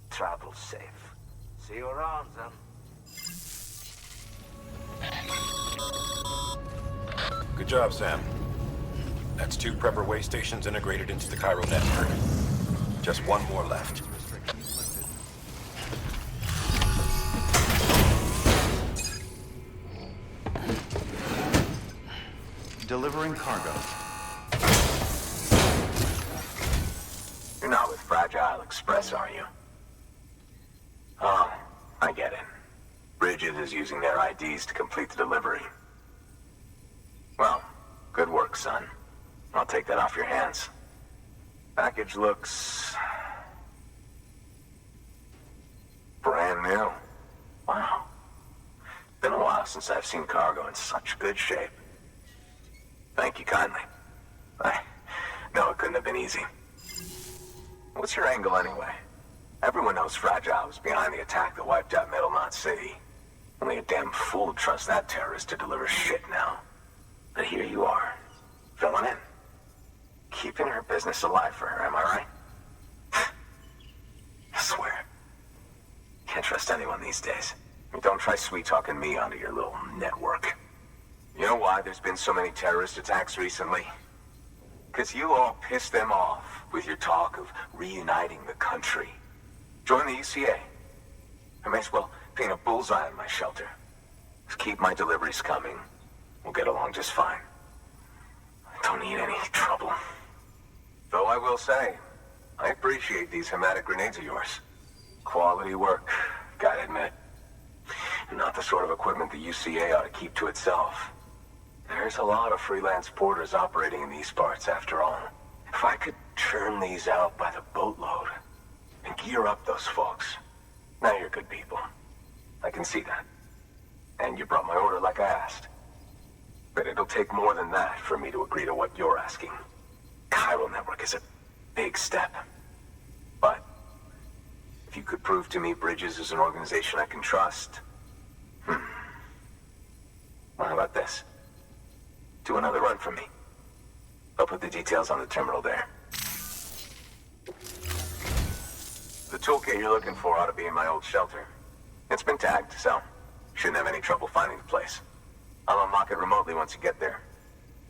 Travel safe. See you around, then.
Good job, Sam. That's 2 prepper way stations integrated into the chiral network. Just one more left.
Delivering cargo.
You're not with Fragile Express, are you? Oh, I get it. Bridget is using their IDs to complete the delivery. Well, good work, son. I'll take that off your hands. Package looks... brand new. Wow. Been a while since I've seen cargo in such good shape. Thank you kindly. I know it couldn't have been easy. What's your angle anyway? Everyone knows Fragile was behind the attack that wiped out Middlemont City. Only a damn fool would trust that terrorist to deliver shit now. But here you are, filling in. Keeping her business alive for her, am I right? I swear. Can't trust anyone these days. Don't try sweet-talking me onto your little network. You know why there's been so many terrorist attacks recently? Because you all pissed them off with your talk of reuniting the country. Join the UCA. I may as well paint a bullseye on my shelter. Just keep my deliveries coming. We'll get along just fine. Don't need any trouble. Though I will say, I appreciate these hematic grenades of yours. Quality work, gotta admit. Not the sort of equipment the UCA ought to keep to itself. There's a lot of freelance porters operating in these parts, after all. If I could churn these out by the boatload and gear up those folks. Now you're good people. I can see that. And you brought my order like I asked. But it'll take more than that for me to agree to what you're asking. Chiral Network is a big step. But if you could prove to me Bridges is an organization I can trust... Well, how about this? Do another run for me. I'll put the details on the terminal there. The toolkit you're looking for ought to be in my old shelter. It's been tagged, so shouldn't have any trouble finding the place. I'll unlock it remotely once you get there.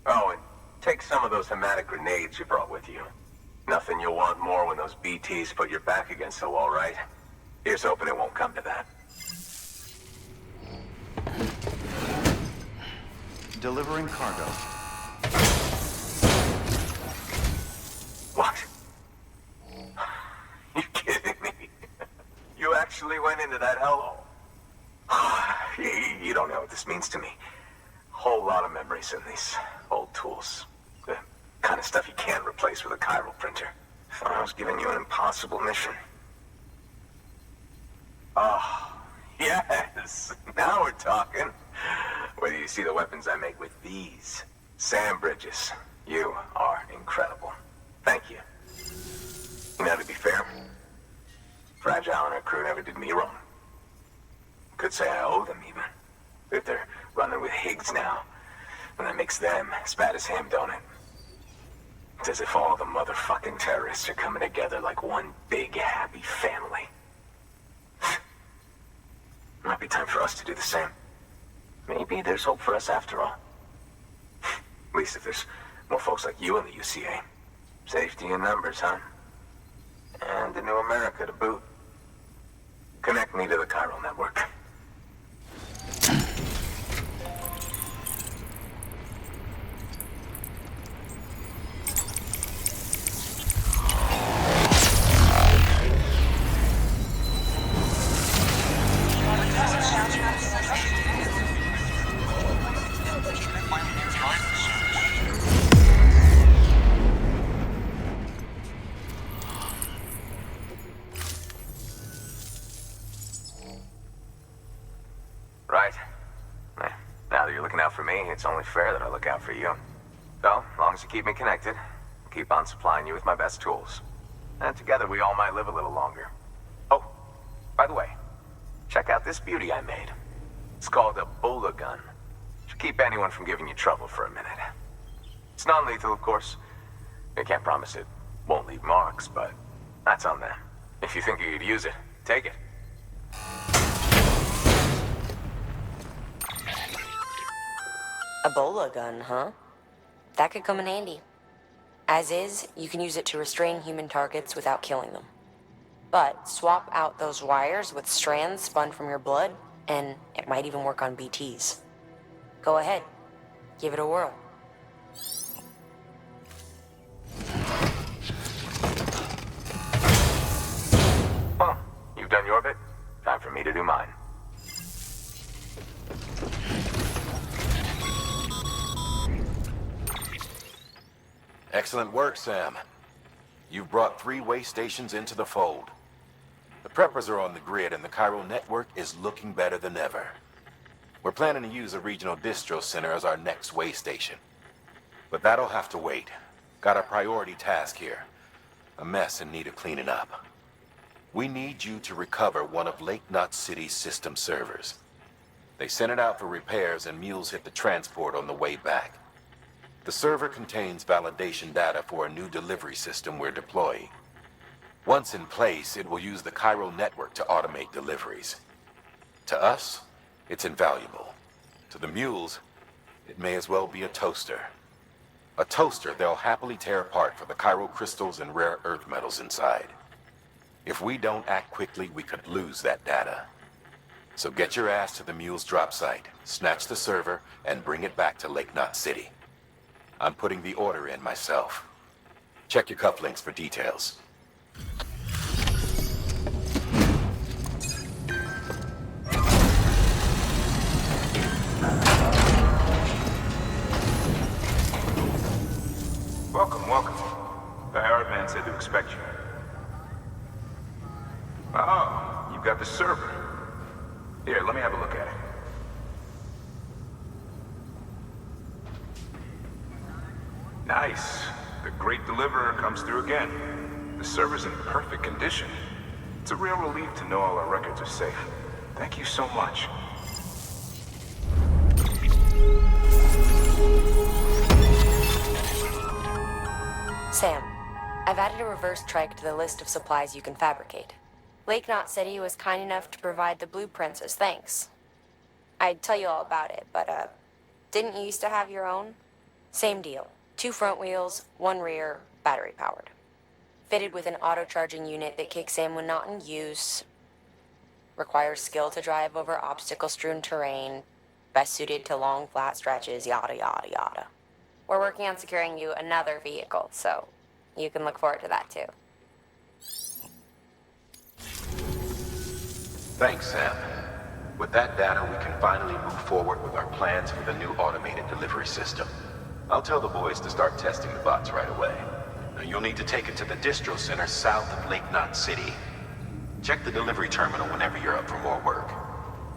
Oh, and take some of those hematic grenades you brought with you. Nothing you'll want more when those BTs put your back against the wall, right? Here's hoping it won't come to that.
Delivering cargo.
What? You kidding me? You actually went into that hellhole? You don't know what this means to me. Whole lot of memories in these old tools. The kind of stuff you can't replace with a chiral printer. Thought I was giving you an impossible mission. Oh, yes. Now we're talking. Whether you see the weapons I make with these. Sam Bridges, you are incredible. Thank you. You know, to be fair, Fragile and her crew never did me wrong. Could say I owe them, even. If they're running with Higgs now, and that makes them as bad as him, don't it? It's as if all the motherfucking terrorists are coming together like one big, happy family. Might be time for us to do the same. Maybe there's hope for us after all. At least if there's more folks like you in the UCA. Safety in numbers, huh? And a new America to boot. Connect me to the chiral network. Right. Now that you're looking out for me, it's only fair that I look out for you. So, as long as you keep me connected, I'll keep on supplying you with my best tools. And together we all might live a little longer. Oh, by the way, check out this beauty I made. It's called a Bola gun. Should keep anyone from giving you trouble for a minute. It's non-lethal, of course. I can't promise it won't leave marks, but that's on them. If you think you could use it, take it.
A Bola gun, huh? That could come in handy. As is, you can use it to restrain human targets without killing them. But swap out those wires with strands spun from your blood, and it might even work on BTs. Go ahead. Give it a whirl.
Well, you've done your bit. Time for me to do mine.
Excellent work, Sam. You've brought 3 way stations into the fold. The preppers are on the grid and the chiral network is looking better than ever. We're planning to use a regional distro center as our next way station. But that'll have to wait. Got a priority task here. A mess in need of cleaning up. We need you to recover one of Lake Knot City's system servers. They sent it out for repairs and mules hit the transport on the way back. The server contains validation data for a new delivery system we're deploying. Once in place, it will use the chiral network to automate deliveries. To us, it's invaluable. To the mules, it may as well be a toaster. A toaster they'll happily tear apart for the chiral crystals and rare earth metals inside. If we don't act quickly, we could lose that data. So get your ass to the mule's drop site, snatch the server, and bring it back to Lake Knot City. I'm putting the order in myself. Check your cufflinks for details.
Welcome, welcome. Die-Hardman said to expect you. Oh, you've got the server. Here, let me have a look at it. Nice. The great deliverer comes through again. The server's in perfect condition. It's a real relief to know all our records are safe. Thank you so much.
Sam, I've added a reverse trike to the list of supplies you can fabricate. Lake Knot City was kind enough to provide the blueprints as thanks. I'd tell you all about it, but, didn't you used to have your own? Same deal. 2 front wheels, 1 rear, battery powered. Fitted with an auto-charging unit that kicks in when not in use. Requires skill to drive over obstacle-strewn terrain. Best suited to long, flat stretches, yada yada yada. We're working on securing you another vehicle, so you can look forward to that too.
Thanks, Sam. With that data, we can finally move forward with our plans for the new automated delivery system. I'll tell the boys to start testing the bots right away. Now, you'll need to take it to the distro center south of Lake Knot City. Check the delivery terminal whenever you're up for more work.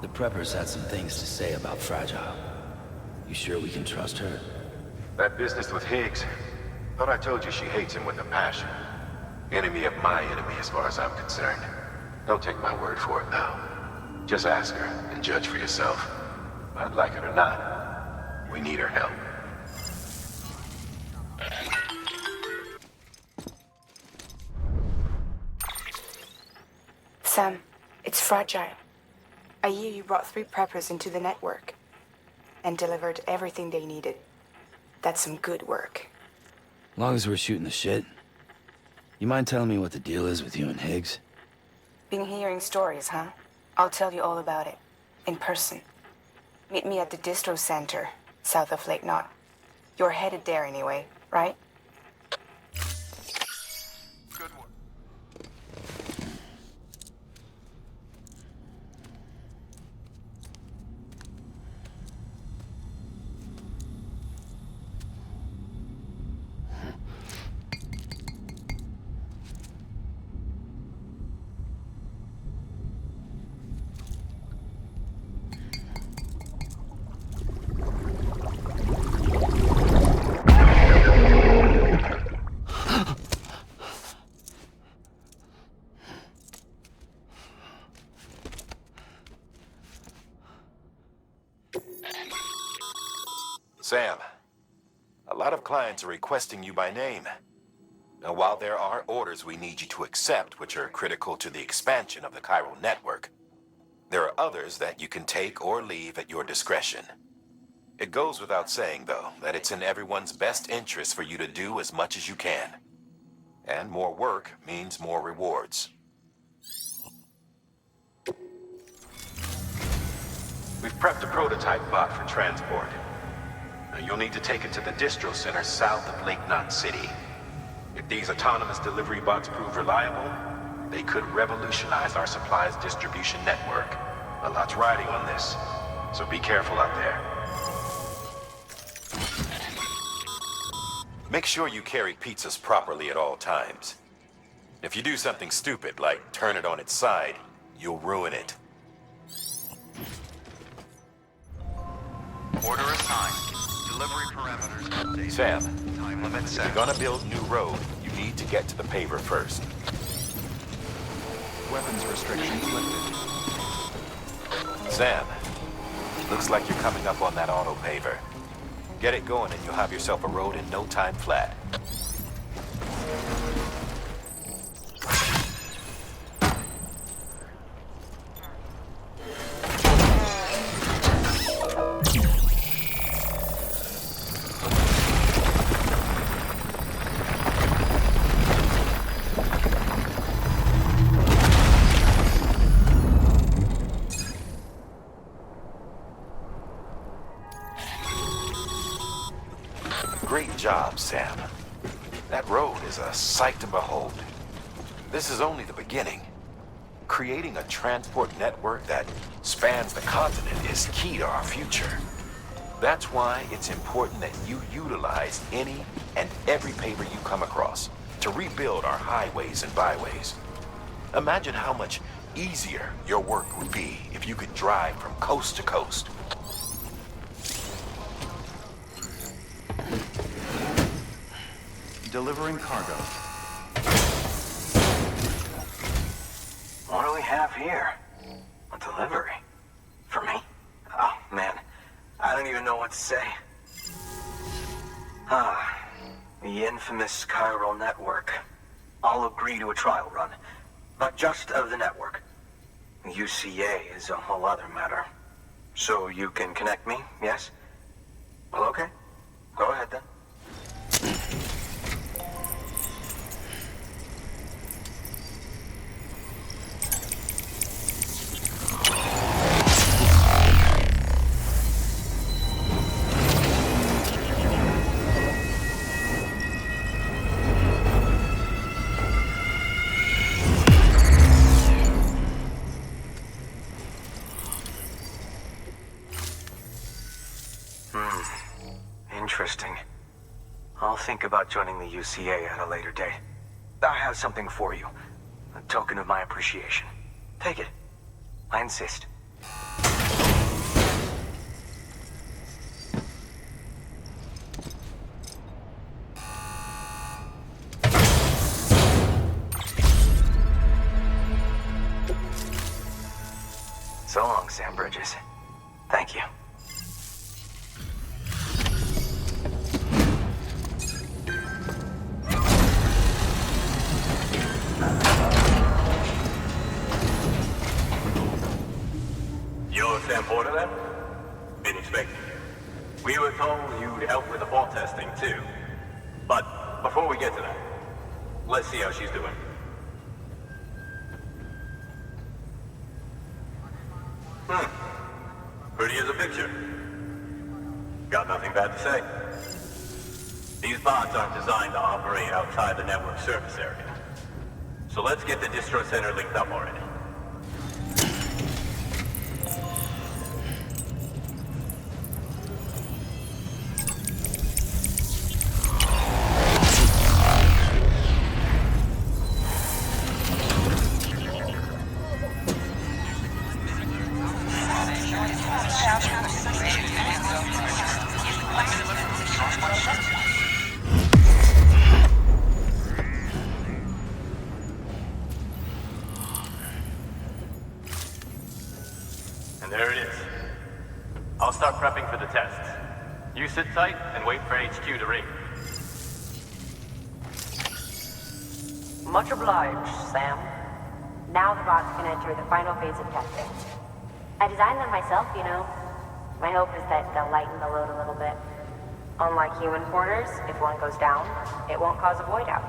The preppers had some things to say about Fragile. You sure we can trust her?
That business with Higgs, thought I told you she hates him with a passion. Enemy of my enemy as far as I'm concerned. Don't take my word for it, though. Just ask her and judge for yourself. I'd like it or not. We need her help.
Sam, it's Fragile. I hear you brought 3 preppers into the network and delivered everything they needed. That's some good work.
As long as we're shooting the shit. You mind telling me what the deal is with you and Higgs?
Been hearing stories, huh? I'll tell you all about it. In person. Meet me at the distro center, south of Lake Knot. You're headed there anyway, right?
Sam, a lot of clients are requesting you by name. Now, while there are orders we need you to accept, which are critical to the expansion of the chiral network, there are others that you can take or leave at your discretion. It goes without saying, though, that it's in everyone's best interest for you to do as much as you can. And more work means more rewards. We've prepped a prototype bot for transport.
You'll need to take it to the distro center south of Lake Knot City. If these autonomous delivery bots prove reliable, they could revolutionize our supplies distribution network. A lot's riding on this, so be careful out there. Make sure you carry pizzas properly at all times. If you do something stupid, like turn it on its side, you'll ruin it.
Order assigned. Delivery parameters updated.
Sam,
Time limit
if
set.
you're gonna build new road, you need to get to the paver first.
Weapons restrictions lifted.
Sam, looks like you're coming up on that auto paver. Get it going and you'll have yourself a road in no time flat. Great job, Sam. That road is a sight to behold. This is only the beginning. Creating a transport network that spans the continent is key to our future. That's why it's important that you utilize any and every paver you come across to rebuild our highways and byways. Imagine how much easier your work would be if you could drive from coast to coast.
Delivering cargo.
What do we have here? A delivery? For me? Oh, man. I don't even know what to say. The infamous chiral network. I'll agree to a trial run, but just of the network. UCA is a whole other matter. So you can connect me, yes? Well, okay. Go ahead then. Interesting. I'll think about joining the UCA at a later date. I have something for you. A token of my appreciation. Take it. I insist. So long, Sam Bridges. Thank you.
You're Sam Porter then? Been expecting you. We were told you'd help with the vault testing too. But before we get to that, let's see how she's doing. Pretty as a picture. Got nothing bad to say. These bots aren't designed to operate outside the network service area. So let's get the distro center linked up already. And there it is. I'll start prepping for the tests. You sit tight and wait for HQ to ring.
Much obliged, Sam.
Now the bots can enter the final phase of testing. I designed them myself, you know. My hope is that they'll lighten the load a little bit. Unlike human porters, if one goes down, it won't cause a void out.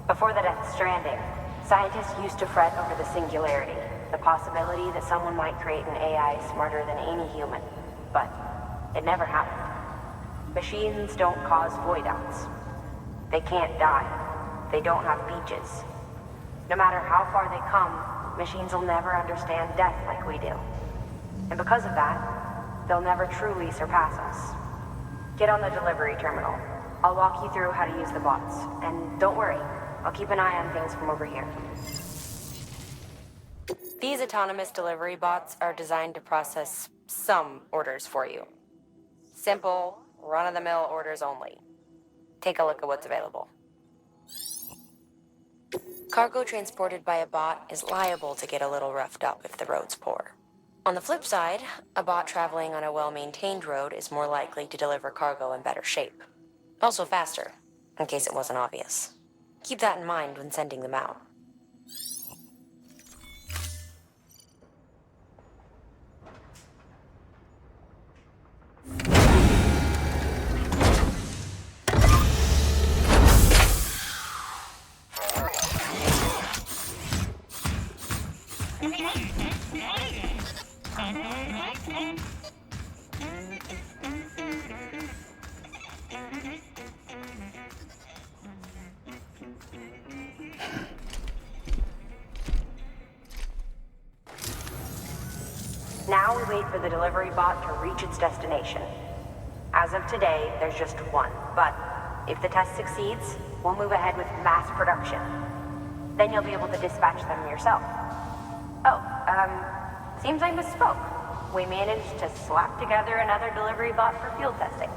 Before the death of Stranding, scientists used to fret over the singularity, the possibility that someone might create an AI smarter than any human. But it never happened. Machines don't cause void outs. They can't die. They don't have beaches. No matter how far they come, machines will never understand death like we do. And because of that, they'll never truly surpass us. Get on the delivery terminal. I'll walk you through how to use the bots. And don't worry, I'll keep an eye on things from over here. These autonomous delivery bots are designed to process some orders for you. Simple, run-of-the-mill orders only. Take a look at what's available. Cargo transported by a bot is liable to get a little roughed up if the road's poor. On the flip side, a bot traveling on a well-maintained road is more likely to deliver cargo in better shape. Also faster, in case it wasn't obvious. Keep that in mind when sending them out. Now we wait for the delivery bot to reach its destination. As of today, there's just one, but if the test succeeds, we'll move ahead with mass production. Then you'll be able to dispatch them yourself. Oh, seems I misspoke. We managed to slap together another delivery bot for field testing.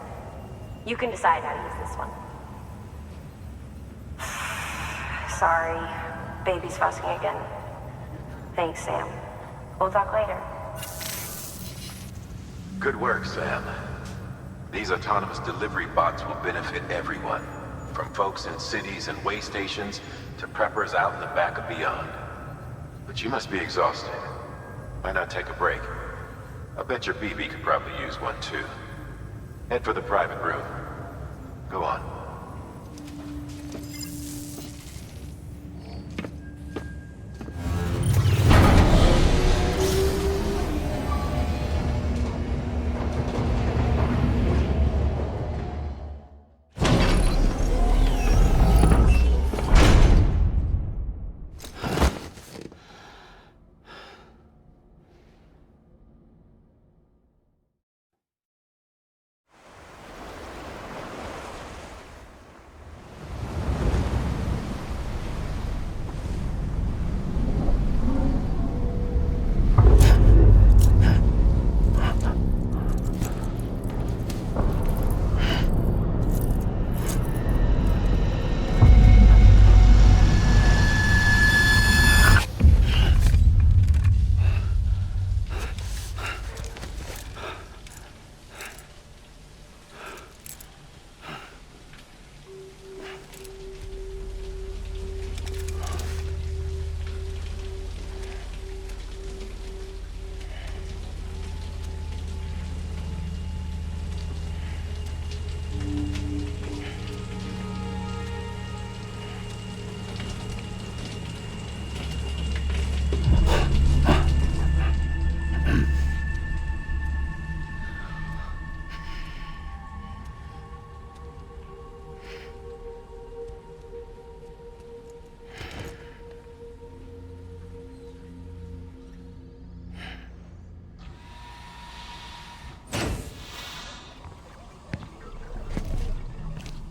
You can decide how to use this one. Sorry, baby's fussing again. Thanks, Sam. We'll talk later.
Good work, Sam. These autonomous delivery bots will benefit everyone, from folks in cities and way stations to preppers out in the back of beyond. But you must be exhausted. Why not take a break? I bet your BB could probably use one too. Head for the private room. Go on.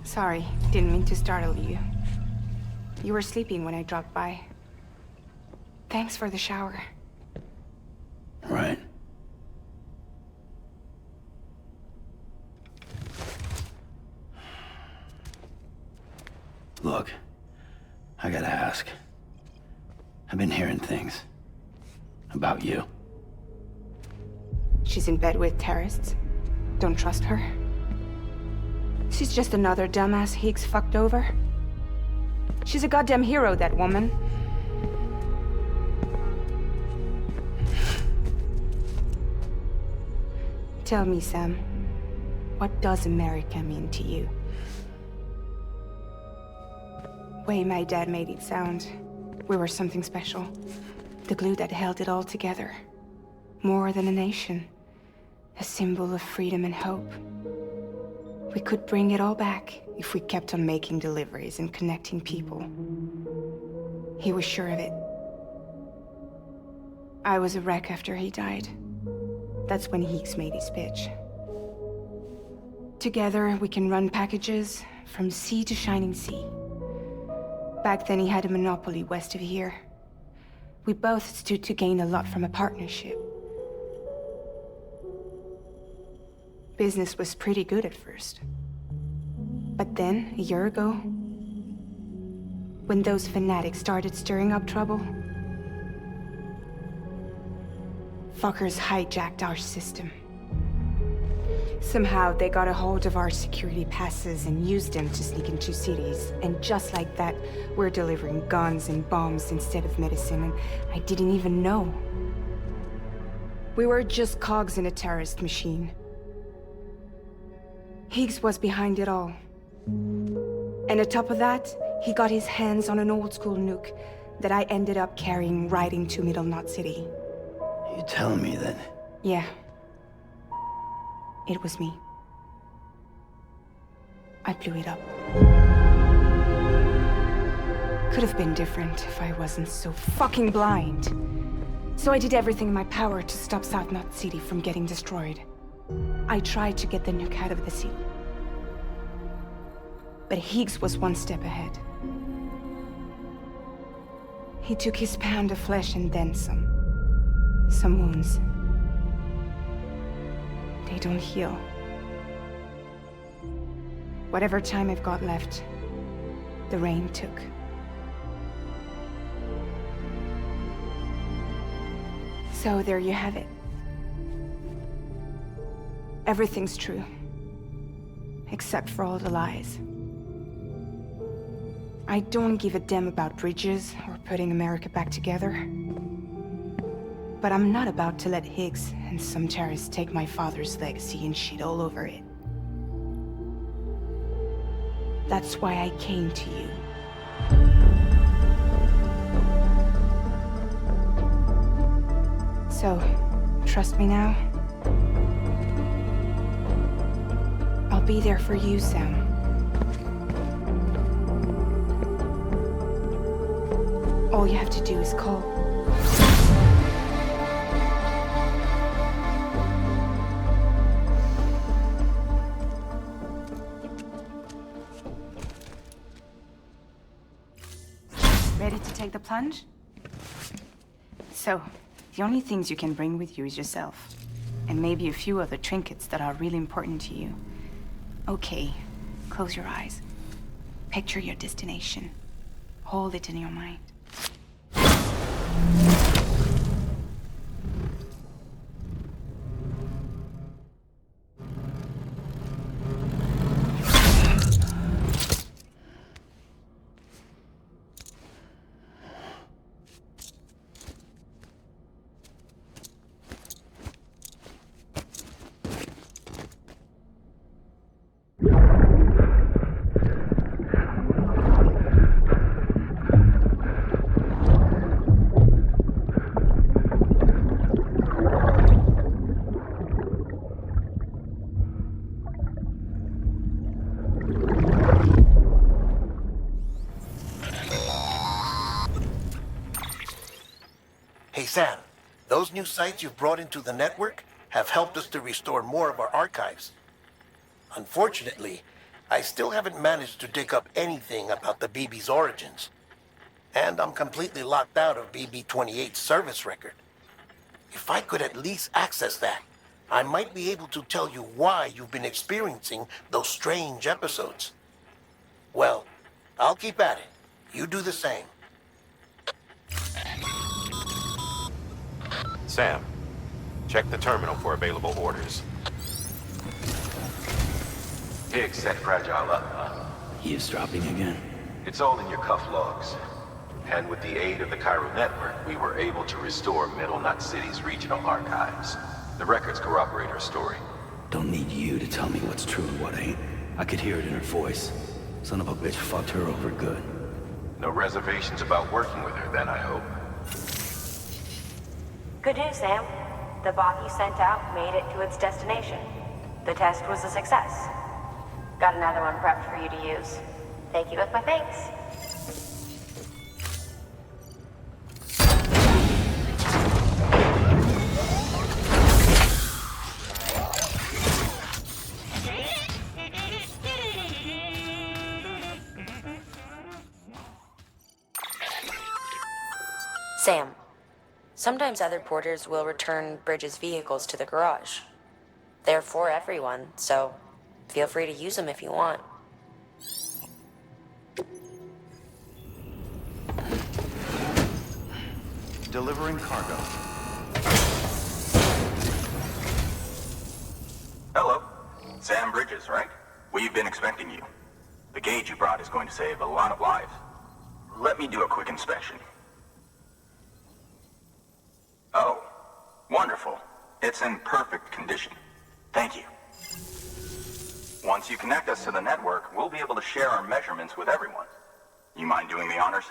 Sorry, didn't mean to startle you. You were sleeping when I dropped by. Thanks for the shower.
Right. Look, I gotta ask. I've been hearing things about you.
She's in bed with terrorists. Don't trust her. She's just another dumbass Higgs fucked over. She's a goddamn hero, that woman. Tell me, Sam, what does America mean to you? Way my dad made it sound, we were something special. The glue that held it all together. More than a nation. A symbol of freedom and hope. We could bring it all back if we kept on making deliveries and connecting people. He was sure of it. I was a wreck after he died. That's when Higgs made his pitch. Together, we can run packages from sea to shining sea. Back then, he had a monopoly west of here. We both stood to gain a lot from a partnership. Business was pretty good at first. But then, a year ago, when those fanatics started stirring up trouble, fuckers hijacked our system. Somehow, they got a hold of our security passes and used them to sneak into cities. And just like that, we're delivering guns and bombs instead of medicine, and I didn't even know. We were just cogs in a terrorist machine. Higgs was behind it all. And on top of that, he got his hands on an old-school nuke that I ended up carrying right into Middle Knot City.
You telling me that?
Yeah. It was me. I blew it up. Could have been different if I wasn't so fucking blind. So I did everything in my power to stop South Knot City from getting destroyed. I tried to get the nuke out of the city. But Higgs was one step ahead. He took his pound of flesh and then some. Some wounds. They don't heal. Whatever time I've got left, the rain took. So there you have it. Everything's true. Except for all the lies. I don't give a damn about bridges or putting America back together. But I'm not about to let Higgs and some terrorists take my father's legacy and shit all over it. That's why I came to you. So, trust me now? I'll be there for you, Sam. All you have to do is call. Ready to take the plunge? So, the only things you can bring with you is yourself. And maybe a few other trinkets that are really important to you. Okay, close your eyes. Picture your destination. Hold it in your mind.
Hey, Sam, those new sites you've brought into the network have helped us to restore more of our archives. Unfortunately, I still haven't managed to dig up anything about the BB's origins. And I'm completely locked out of BB-28's service record. If I could at least access that, I might be able to tell you why you've been experiencing those strange episodes. Well, I'll keep at it. You do the same.
Sam, check the terminal for available orders. Higgs set Fragile up, huh?
Eavesdropping again?
It's all in your cuff logs. And with the aid of the Chiral network, we were able to restore Middle Knot City's regional archives. The records corroborate her story.
Don't need you to tell me what's true and what ain't. I could hear it in her voice. Son of a bitch fucked her over good.
No reservations about working with her then, I hope.
Good news, Sam. The bot you sent out made it to its destination. The test was a success. Got another one prepped for you to use. Take you with my thanks. Sam, sometimes other porters will return Bridget's vehicles to the garage. They're for everyone, so feel free to use them if you want.
Delivering cargo.
Hello. Sam Bridges, right? We've been expecting you. The gauge you brought is going to save a lot of lives. Let me do a quick inspection. Oh, wonderful. It's in perfect condition. Thank you. Once you connect us to the network, we'll be able to share our measurements with everyone. You mind doing the honors?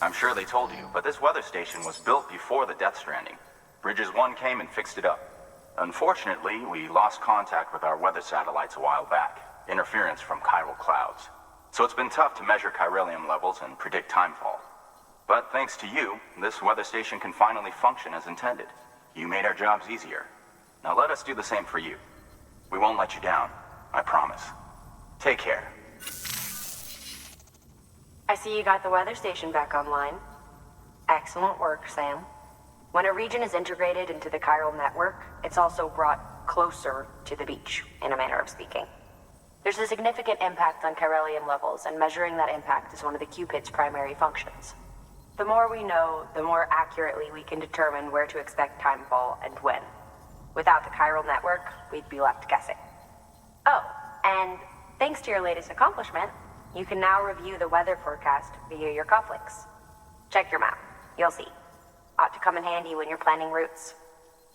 I'm sure they told you, but this weather station was built before the Death Stranding. Bridges 1 came and fixed it up. Unfortunately, we lost contact with our weather satellites a while back. Interference from chiral clouds. So it's been tough to measure chiralium levels and predict timefall. But thanks to you, this weather station can finally function as intended. You made our jobs easier. Now let us do the same for you. We won't let you down, I promise. Take care.
I see you got the weather station back online. Excellent work, Sam. When a region is integrated into the chiral network, it's also brought closer to the beach, in a manner of speaking. There's a significant impact on chiralium levels, and measuring that impact is one of the Cupid's primary functions. The more we know, the more accurately we can determine where to expect timefall and when. Without the chiral network, we'd be left guessing. Oh, and thanks to your latest accomplishment, you can now review the weather forecast via your cufflinks. Check your map. You'll see. Ought to come in handy when you're planning routes.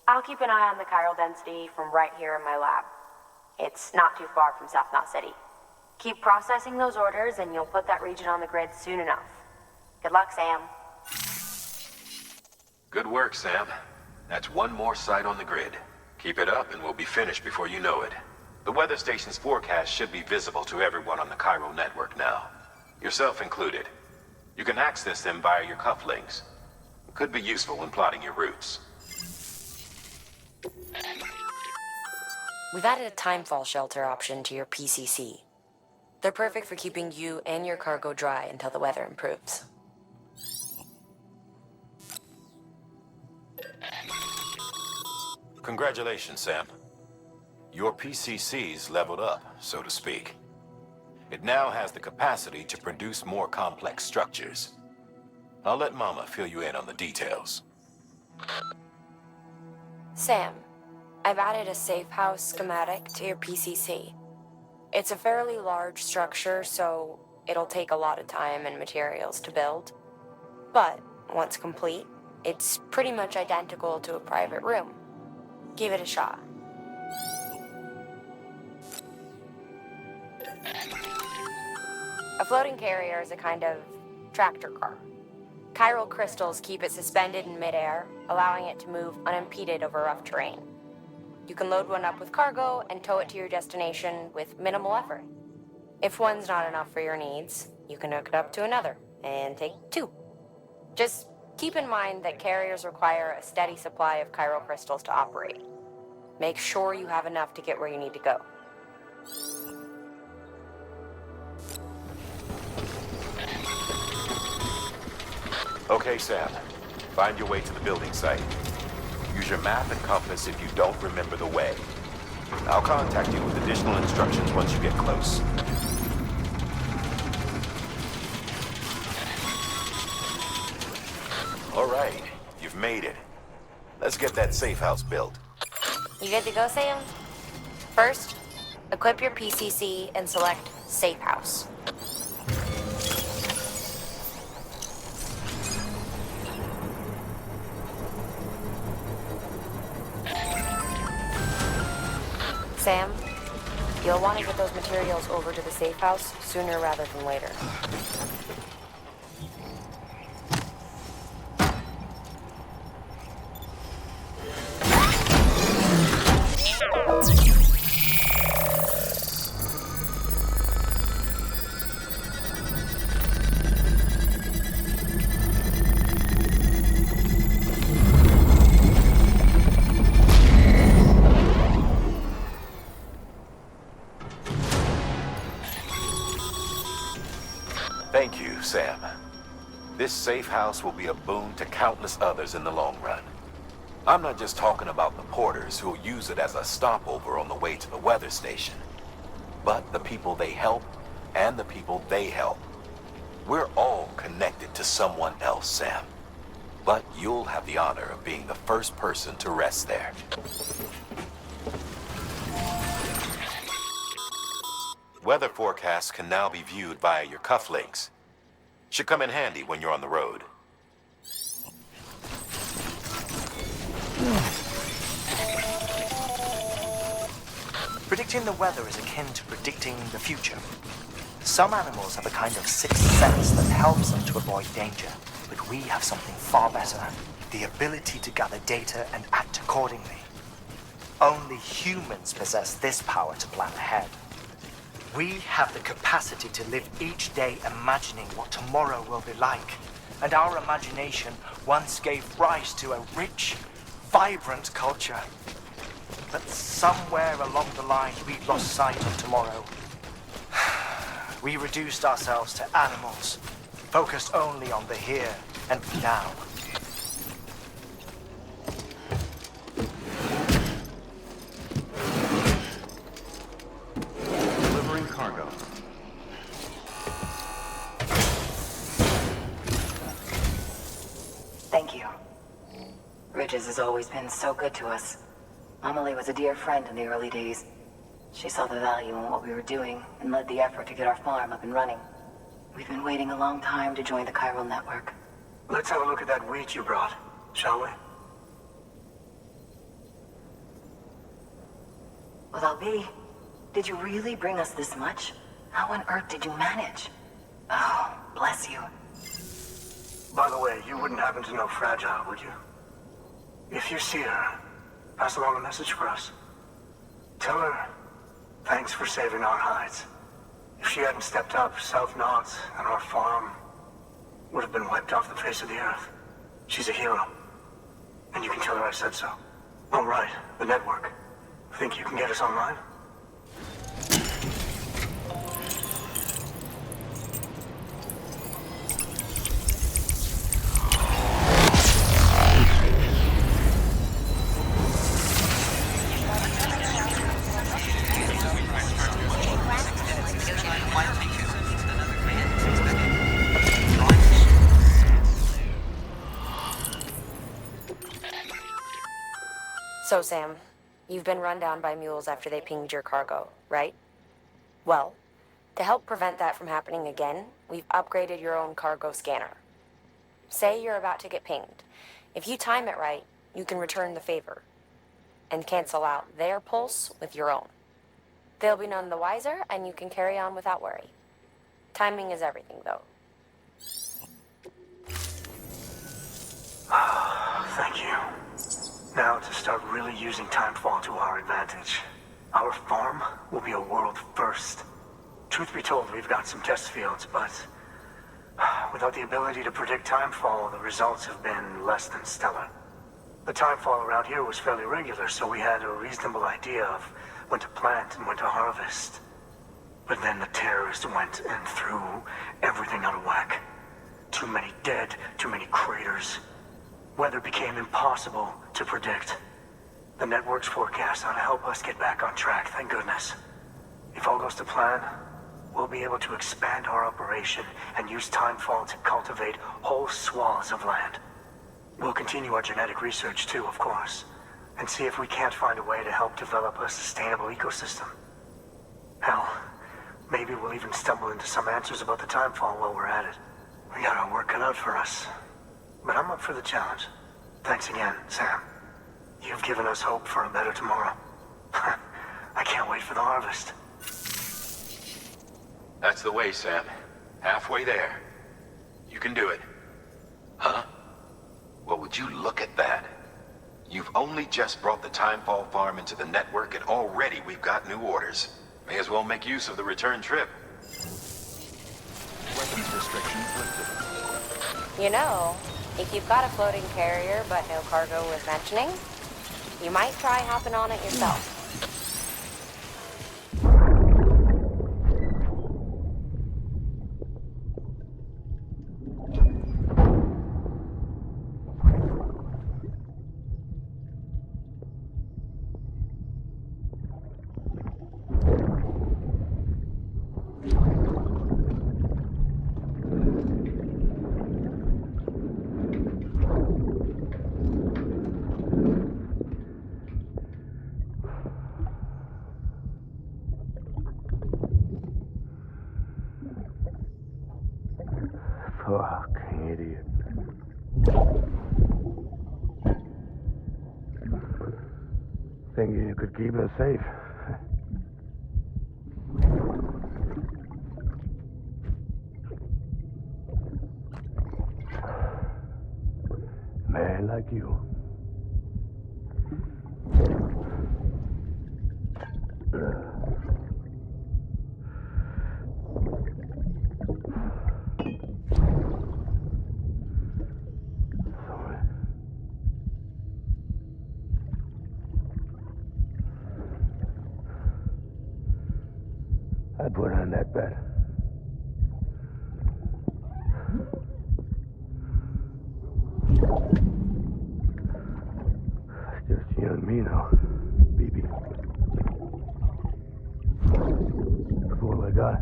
I'll keep an eye on the chiral density from right here in my lab. It's not too far from South Knot City. Keep processing those orders and you'll put that region on the grid soon enough. Good luck, Sam.
Good work, Sam. That's one more site on the grid. Keep it up and we'll be finished before you know it. The weather station's forecast should be visible to everyone on the chiral network now, yourself included. You can access them via your cufflinks. It could be useful when plotting your routes.
We've added a timefall shelter option to your PCC. They're perfect for keeping you and your cargo dry until the weather improves.
Congratulations, Sam. Your PCC's leveled up, so to speak. It now has the capacity to produce more complex structures. I'll let Mama fill you in on the details.
Sam, I've added a safe house schematic to your PCC. It's a fairly large structure, so it'll take a lot of time and materials to build. But once complete, it's pretty much identical to a private room. Give it a shot. A floating carrier is a kind of tractor car. Chiral crystals keep it suspended in midair, allowing it to move unimpeded over rough terrain. You can load one up with cargo and tow it to your destination with minimal effort. If one's not enough for your needs, you can hook it up to another and take two. Just keep in mind that carriers require a steady supply of chiral crystals to operate. Make sure you have enough to get where you need to go.
Okay, Sam. Find your way to the building site. Use your map and compass if you don't remember the way. I'll contact you with additional instructions once you get close. All right, you've made it. Let's get that safe house built.
You good to go, Sam? First, equip your PCC and select safe house. Sam, you'll want to get those materials over to the safe house sooner rather than later.
Thank you, Sam. This safe house will be a boon to countless others in the long run. I'm not just talking about the porters who'll use it as a stopover on the way to the weather station, but the people they help and the people they help. We're all connected to someone else, Sam. But you'll have the honor of being the first person to rest there. Weather forecasts can now be viewed via your cufflinks. Should come in handy when you're on the road.
Predicting the weather is akin to predicting the future. Some animals have a kind of sixth sense that helps them to avoid danger, but we have something far better, the ability to gather data and act accordingly. Only humans possess this power to plan ahead. We have the capacity to live each day imagining what tomorrow will be like. And our imagination once gave rise to a rich, vibrant culture. But somewhere along the line, we lost sight of tomorrow. We reduced ourselves to animals, focused only on the here and now.
Cargo.
Thank you. Bridges has always been so good to us. Amelie was a dear friend in the early days. She saw the value in what we were doing and led the effort to get our farm up and running. We've been waiting a long time to join the chiral network.
Let's have a look at that wheat you brought, shall we?
Well, I'll be. Did you really bring us this much? How on earth did you manage? Oh, bless you.
By the way, you wouldn't happen to know Fragile, would you? If you see her, pass along a message for us. Tell her, thanks for saving our hides. If she hadn't stepped up, South Knots and our farm would have been wiped off the face of the earth. She's a hero. And you can tell her I said so. Oh, right, the network. Think you can get us online?
So, Sam, you've been run down by mules after they pinged your cargo, right? Well, to help prevent that from happening again, we've upgraded your own cargo scanner. Say you're about to get pinged. If you time it right, you can return the favor and cancel out their pulse with your own. They'll be none the wiser, and you can carry on without worry. Timing is everything, though.
Thank you. Now to start really using timefall to our advantage. Our farm will be a world first. Truth be told, we've got some test fields, but without the ability to predict timefall, the results have been less than stellar. The timefall around here was fairly regular, so we had a reasonable idea of when to plant and when to harvest. But then the terrorists went and threw everything out of whack. Too many dead, too many craters. Weather became impossible to predict. The network's forecast ought to help us get back on track, thank goodness. If all goes to plan, we'll be able to expand our operation and use timefall to cultivate whole swaths of land. We'll continue our genetic research too, of course, and see if we can't find a way to help develop a sustainable ecosystem. Hell,
Maybe we'll even stumble into some answers about the timefall while we're at it. We got our work cut out for us. But I'm up for the challenge. Thanks again, Sam. You've given us hope for a better tomorrow. I can't wait for the harvest.
That's the way, Sam. Halfway there. You can do it. Huh? Well, would you look at that? You've only just brought the Timefall farm into the network, and already we've got new orders. May as well make use of the return trip.
Weapons restrictions lifted.
You know, if you've got a floating carrier but no cargo worth mentioning, you might try hopping on it yourself.
Fuck, idiot. Thinking you could keep us safe. Man like you. I put on that bet. Just you and me now, baby. That's all I got.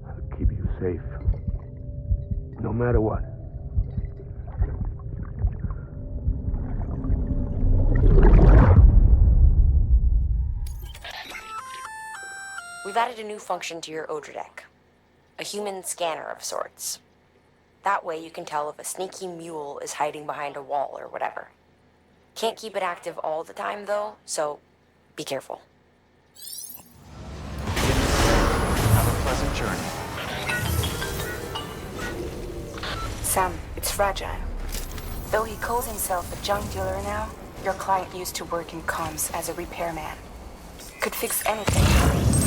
I'll keep you safe. No matter what.
We've added a new function to your Odra deck. A human scanner of sorts. That way you can tell if a sneaky mule is hiding behind a wall or whatever. Can't keep it active all the time though, so be careful.
Have a pleasant journey.
Sam, it's fragile. Though he calls himself a junk dealer now, your client used to work in comms as a repairman. Could fix anything,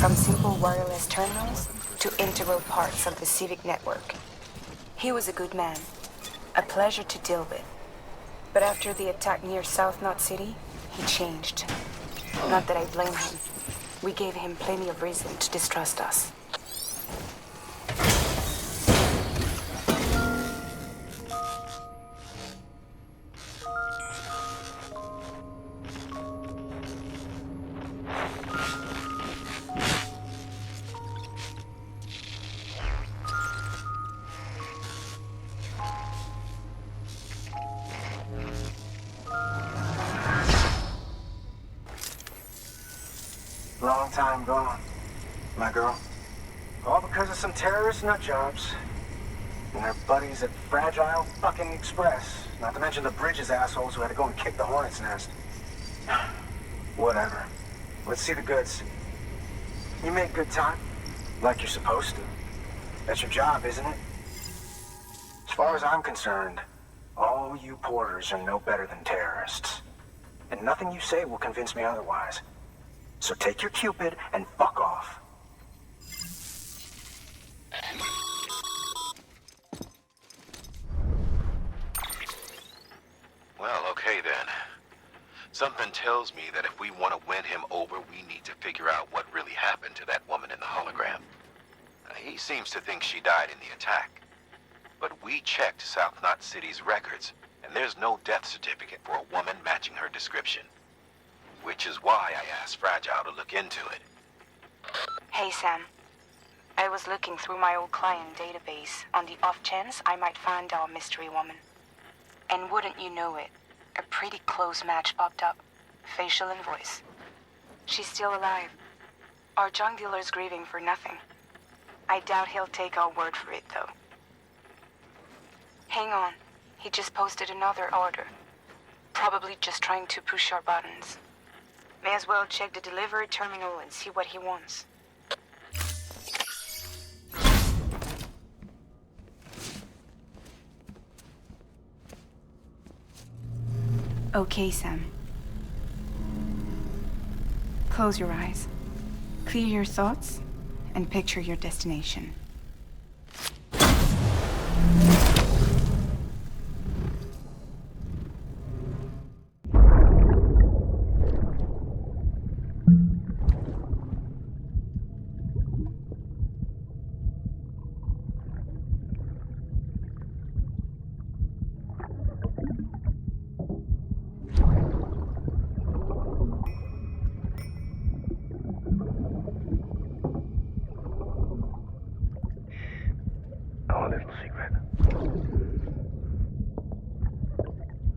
from simple wireless terminals to integral parts of the civic network. He was a good man, a pleasure to deal with. But after the attack near South Knot City, he changed. Not that I blame him. We gave him plenty of reason to distrust us.
Long time gone, my girl. All because of some terrorist nutjobs. And their buddies at Fragile fucking Express. Not to mention the Bridges assholes who had to go and kick the hornet's nest. Whatever. Let's see the goods. You make good time. Like you're supposed to. That's your job, isn't it? As far as I'm concerned, all you porters are no better than terrorists. And nothing you say will convince me otherwise. So take your Cupid and fuck off.
Well, okay then. Something tells me that if we want to win him over, we need to figure out what really happened to that woman in the hologram. He seems to think she died in the attack. But we checked South Knot City's records, and there's no death certificate for a woman matching her description. Which is why I asked Fragile to look into it.
Hey, Sam. I was looking through my old client database on the off chance I might find our mystery woman. And wouldn't you know it, a pretty close match popped up. Facial and voice. She's still alive. Our junk dealer's grieving for nothing. I doubt he'll take our word for it, though. Hang on. He just posted another order. Probably just trying to push our buttons. May as well check the delivery terminal and see what he wants. Okay, Sam. Close your eyes. Clear your thoughts, and picture your destination.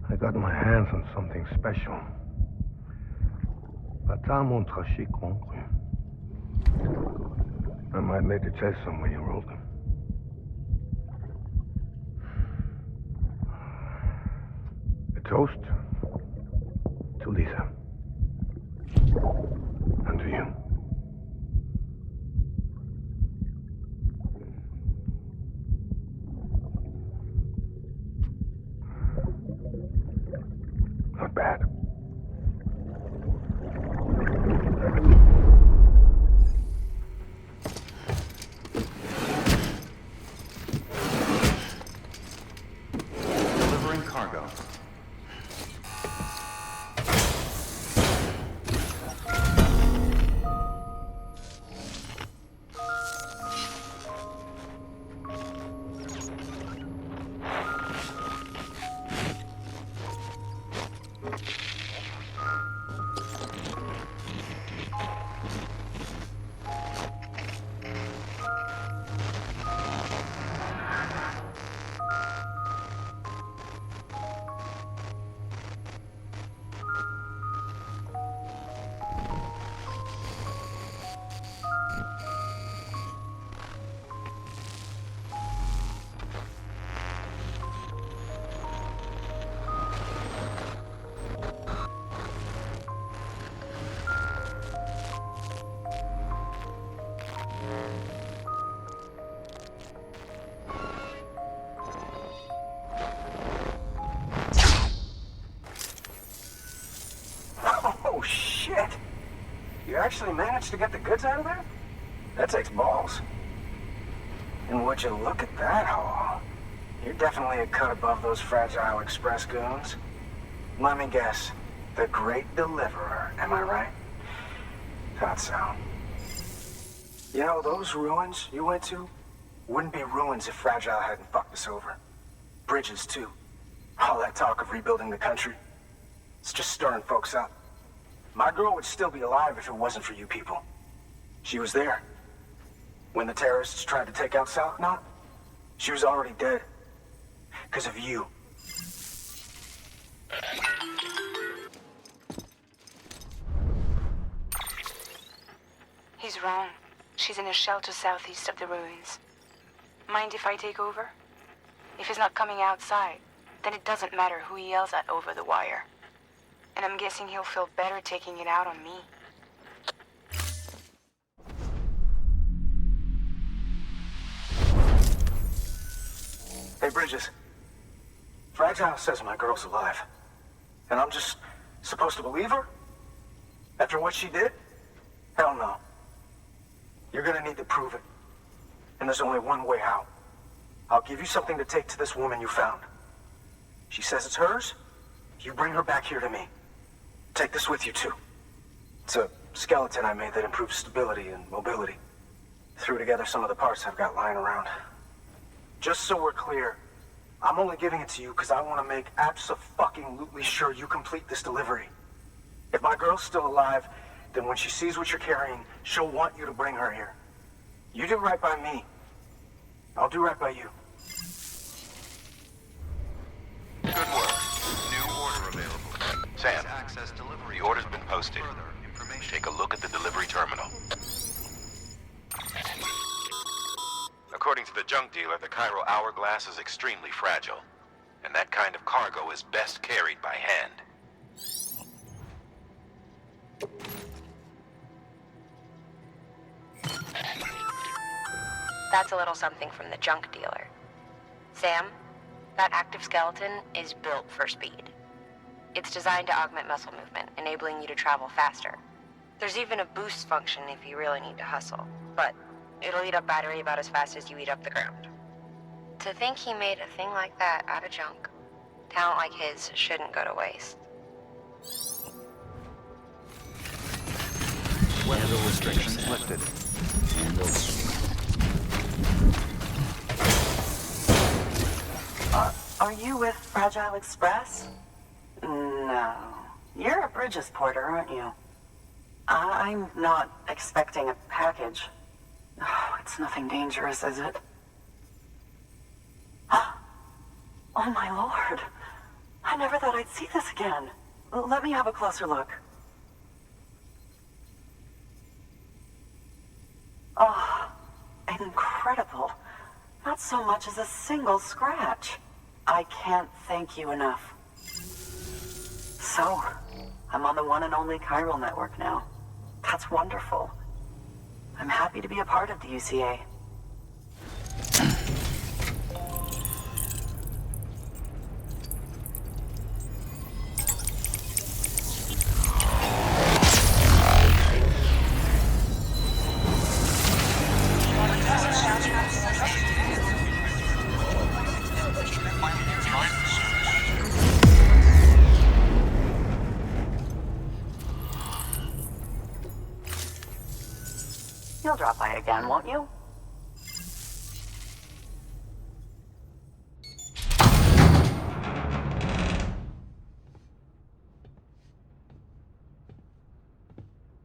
I got my hands on something special. Papa mon traché concru. I might lay the test somewhere you wrote them. A toast to Lisa. And to you. Not bad.
Delivering cargo.
Oh, shit! You actually managed to get the goods out of there? That takes balls. And would you look at that haul? You're definitely a cut above those fragile express goons. Let me guess. The great deliverer, am I right? Thought so. You know, those ruins you went to wouldn't be ruins if Fragile hadn't fucked us over. Bridges, too. All that talk of rebuilding the country. It's just stirring folks up. My girl would still be alive if it wasn't for you people. She was there. When the terrorists tried to take out South Knot, she was already dead. Because of you.
He's wrong. She's in a shelter southeast of the ruins. Mind if I take over? If he's not coming outside, then it doesn't matter who he yells at over the wire. And I'm guessing he'll feel better taking it out on me.
Hey, Bridges. Fragile says my girl's alive. And I'm just supposed to believe her? After what she did? Hell no. You're gonna need to prove it. And there's only one way out. I'll give you something to take to this woman you found. She says it's hers. You bring her back here to me. Take this with you, too. It's a skeleton I made that improves stability and mobility. Threw together some of the parts I've got lying around. Just so we're clear, I'm only giving it to you because I want to make abso-fucking-lutely sure you complete this delivery. If my girl's still alive, then when she sees what you're carrying, she'll want you to bring her here. You do right by me. I'll do right by you.
Good work. New order available. Sam, the order's been posted.
information.
Take a look at the delivery terminal. According to the junk dealer, the chiral hourglass is extremely fragile, and that kind of cargo is best carried by hand.
That's a little something from the junk dealer. Sam, that active skeleton is built for speed. It's designed to augment muscle movement, enabling you to travel faster. There's even a boost function if you really need to hustle, but it'll eat up battery about as fast as you eat up the ground. To think he made a thing like that out of junk, talent like his shouldn't go to waste.
Weather restrictions lifted.
Are you with Fragile Express? No. You're a Bridges porter, aren't you? I'm not expecting a package. Oh, it's nothing dangerous, is it? Oh my lord. I never thought I'd see this again. Let me have a closer look. Oh, incredible. Not so much as a single scratch. I can't thank you enough. So, I'm on the one and only chiral network now. That's wonderful. I'm happy to be a part of the UCA. You'll drop by again, won't you?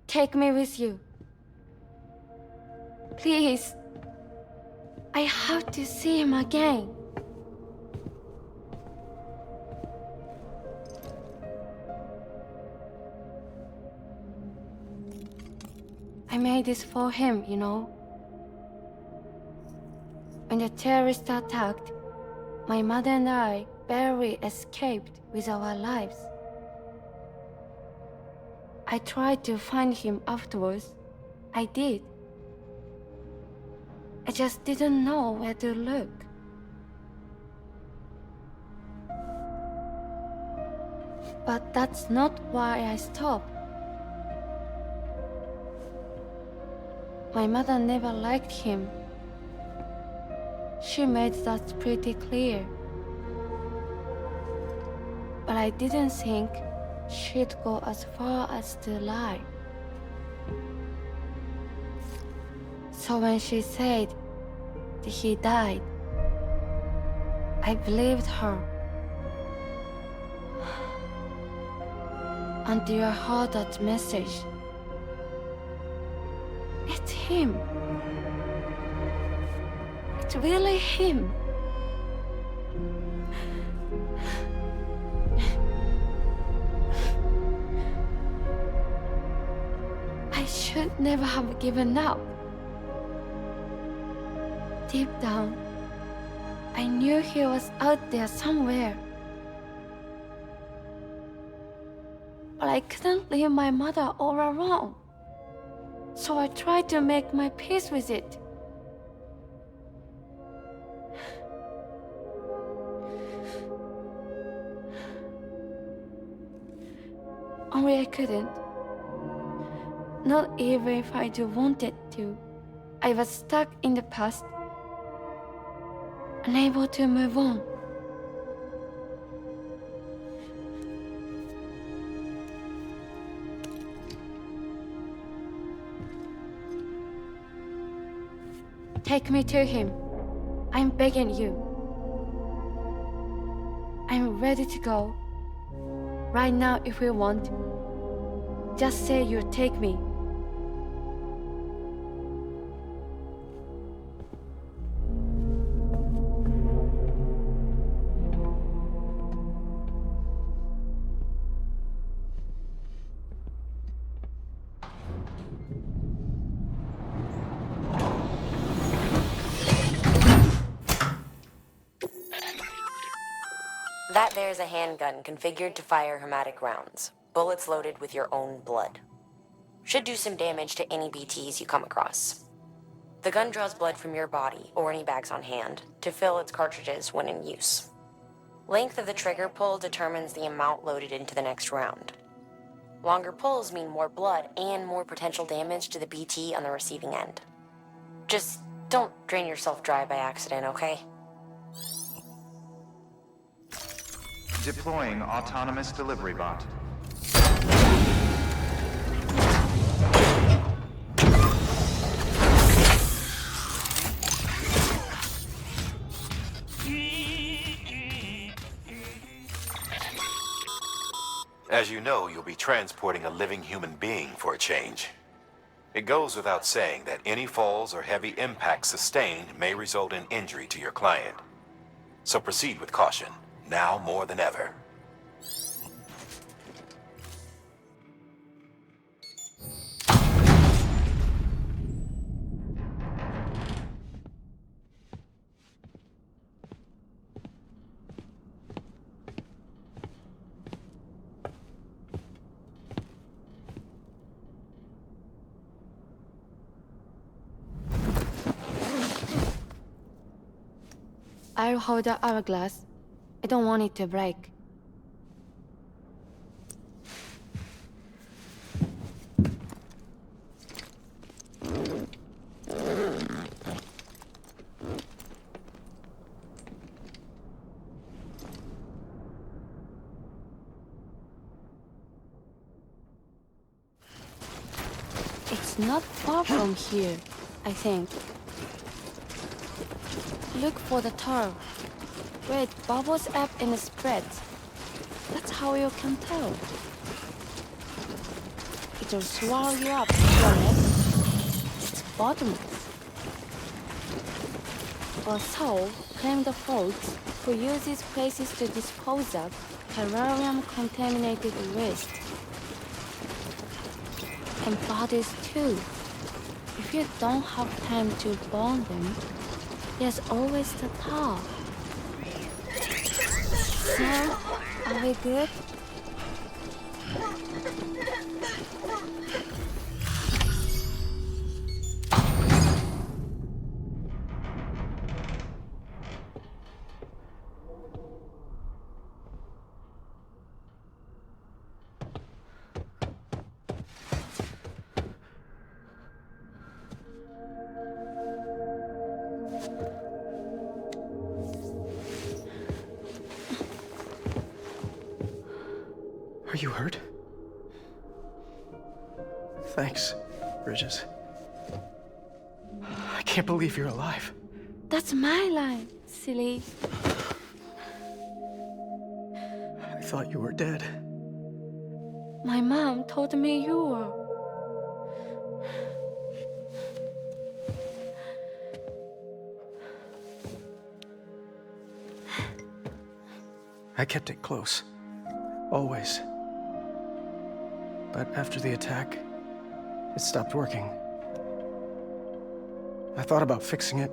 Take me with you. Please. I have to see him again. I made this for him, you know. When the terrorists attacked, my mother and I barely escaped with our lives. I tried to find him afterwards. I did. I just didn't know where to look. But that's not why I stopped. My mother never liked him. She made that pretty clear. But I didn't think she'd go as far as to lie. So when she said that he died, I believed her. Until I heard that message. It's him. It's really him. I should never have given up. Deep down, I knew he was out there somewhere. But I couldn't leave my mother all alone. So I tried to make my peace with it. Only I couldn't. Not even if I wanted to. I was stuck in the past, unable to move on. Take me to him. I'm begging you. I'm ready to go. Right now if you want. Just say you'll take me.
That there's a handgun configured to fire hematic rounds, bullets loaded with your own blood. Should do some damage to any BTs you come across. The gun draws blood from your body, or any bags on hand, to fill its cartridges when in use. Length of the trigger pull determines the amount loaded into the next round. Longer pulls mean more blood and more potential damage to the BT on the receiving end. Just don't drain yourself dry by accident, okay?
Deploying autonomous delivery bot.
As you know, you'll be transporting a living human being for a change. It goes without saying that any falls or heavy impacts sustained may result in injury to your client. So proceed with caution, now more than ever.
I'll hold the hourglass. I don't want it to break. It's not far from here, I think. Look for the tar. Where it bubbles up and spreads. That's how you can tell. It'll swallow you up, won't it? It's bottomless. Our soul claimed the folks who use these places to dispose of terrarium-contaminated waste. And bodies too. If you don't have time to burn them, there's always the tar. So, are we good?
Are you hurt? Thanks, Bridget. I can't believe you're alive.
That's my line, silly.
I thought you were dead.
My mom told me you were.
I kept it close. Always. But after the attack, it stopped working. I thought about fixing it,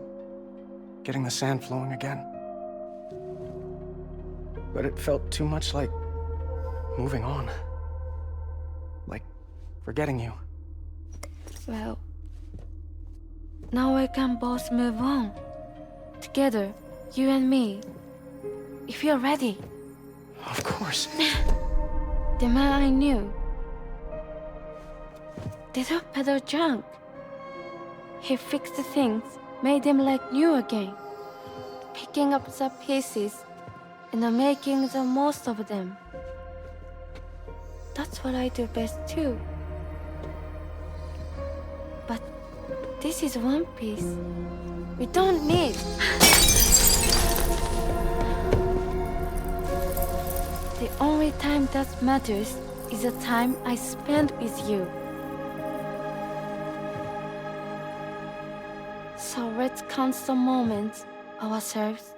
getting the sand flowing again. But it felt too much like moving on. Like forgetting you.
Well, now we can both move on. Together, you and me. If you're ready.
Of course.
The man I knew. Didn't peddle junk. He fixed things, made them like new again. Picking up the pieces and making the most of them. That's what I do best too. But this is one piece we don't need. The only time that matters is the time I spend with you. So let's count the moments ourselves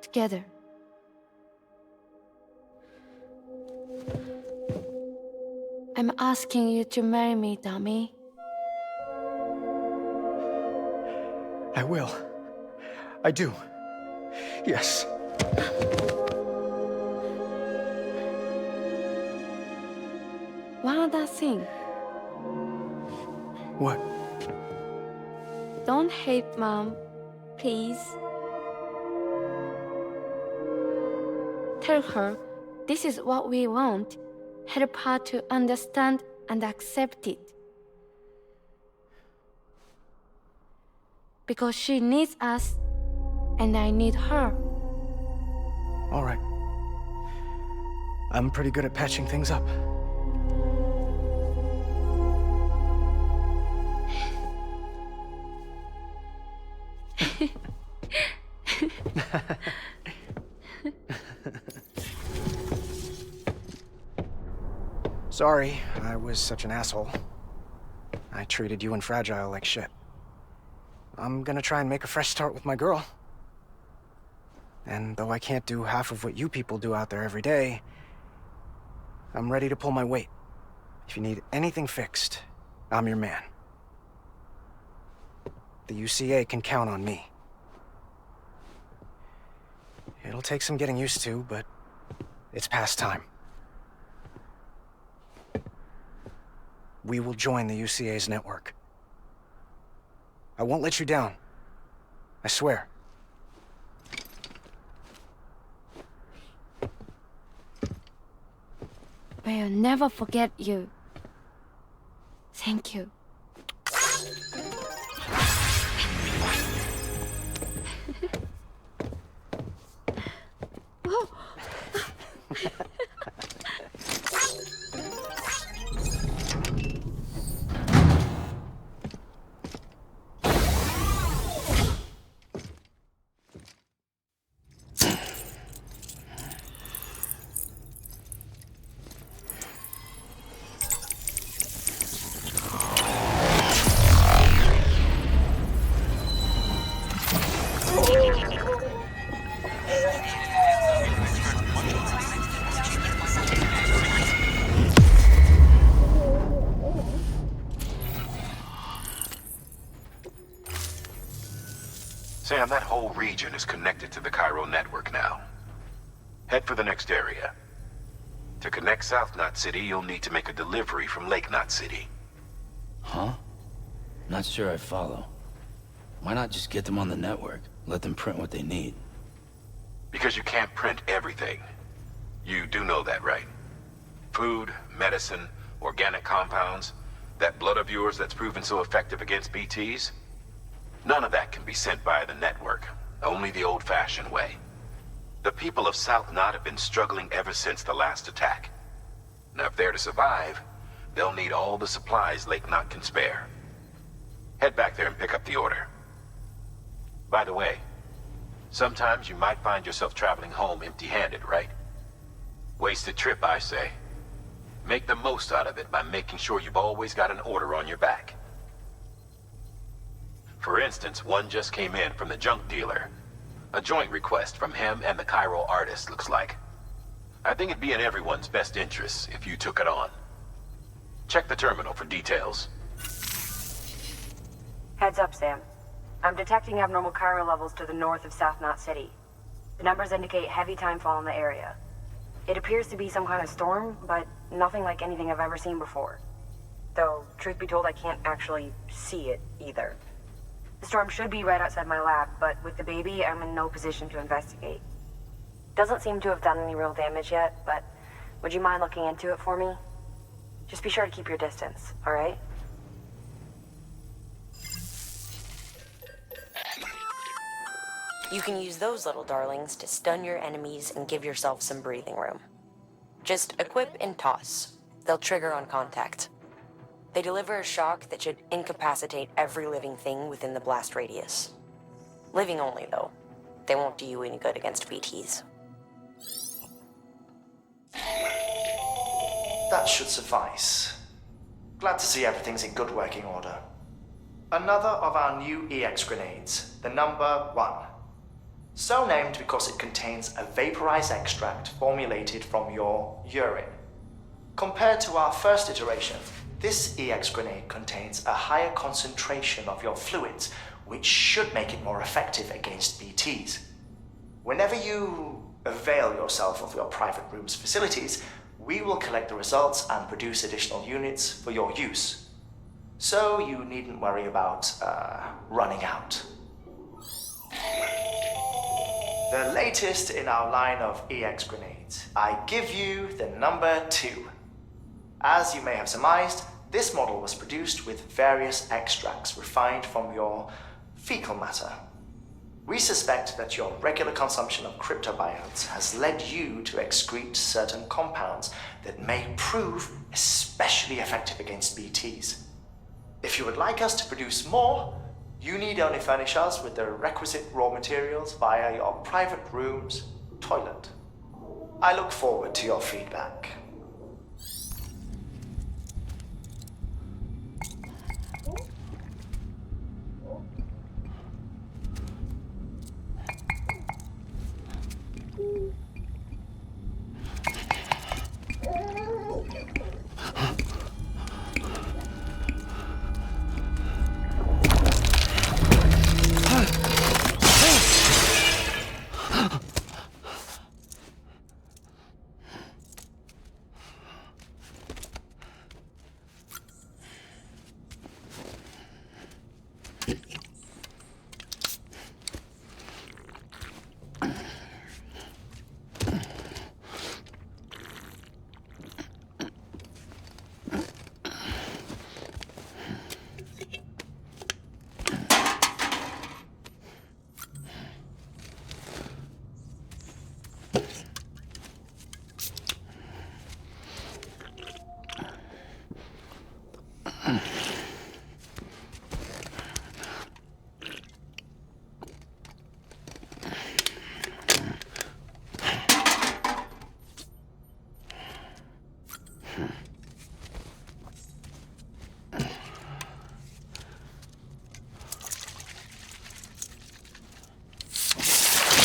together. I'm asking you to marry me, dummy.
I will. I do. Yes.
one other thing.
What?
Don't hate Mom, please. Tell her this is what we want. Help her to understand and accept it. Because she needs us, and I need her.
All right. I'm pretty good at patching things up. Sorry, I was such an asshole. I treated you and Fragile like shit. I'm gonna try and make a fresh start with my girl. And though I can't do half of what you people do out there every day, I'm ready to pull my weight. If you need anything fixed, I'm your man. The UCA can count on me. It'll take some getting used to, but it's past time. We will join the UCA's network. I won't let you down. I swear.
We'll never forget you. Thank you.
Sam, that whole region is connected to the Cairo network now. Head for the next area. To connect South Knot City, you'll need to make a delivery from Lake Knot City.
Huh? Not sure I follow. Why not just get them on the network? Let them print what they need.
Because you can't print everything. You do know that, right? Food, medicine, organic compounds, that blood of yours that's proven so effective against BTs? None of that can be sent via the network, only the old-fashioned way. The people of South Knot have been struggling ever since the last attack. Now, if they're to survive, they'll need all the supplies Lake Knot can spare. Head back there and pick up the order. By the way, sometimes you might find yourself traveling home empty-handed, right? Wasted trip, I say. Make the most out of it by making sure you've always got an order on your back. For instance, one just came in from the junk dealer. A joint request from him and the Cairo artist, looks like. I think it'd be in everyone's best interest if you took it on. Check the terminal for details.
Heads up, Sam. I'm detecting abnormal Cairo levels to the north of South Knot City. The numbers indicate heavy timefall in the area. It appears to be some kind of storm, but nothing like anything I've ever seen before. Though, truth be told, I can't actually see it either. The storm should be right outside my lab, but with the baby, I'm in no position to investigate. Doesn't seem to have done any real damage yet, but would you mind looking into it for me? Just be sure to keep your distance, all right?
You can use those little darlings to stun your enemies and give yourself some breathing room. Just equip and toss. They'll trigger on contact. They deliver a shock that should incapacitate every living thing within the blast radius. Living only, though. They won't do you any good against BTs.
That should suffice. Glad to see everything's in good working order. Another of our new EX grenades, the number 1. So named because it contains a vaporized extract formulated from your urine. Compared to our first iteration, this EX grenade contains a higher concentration of your fluids, which should make it more effective against BTs. Whenever you avail yourself of your private room's facilities, we will collect the results and produce additional units for your use. So you needn't worry about, running out. The latest in our line of EX grenades. I give you the number 2. As you may have surmised, this model was produced with various extracts refined from your fecal matter. We suspect that your regular consumption of cryptobiotes has led you to excrete certain compounds that may prove especially effective against BTs. If you would like us to produce more, you need only furnish us with the requisite raw materials via your private room's toilet. I look forward to your feedback.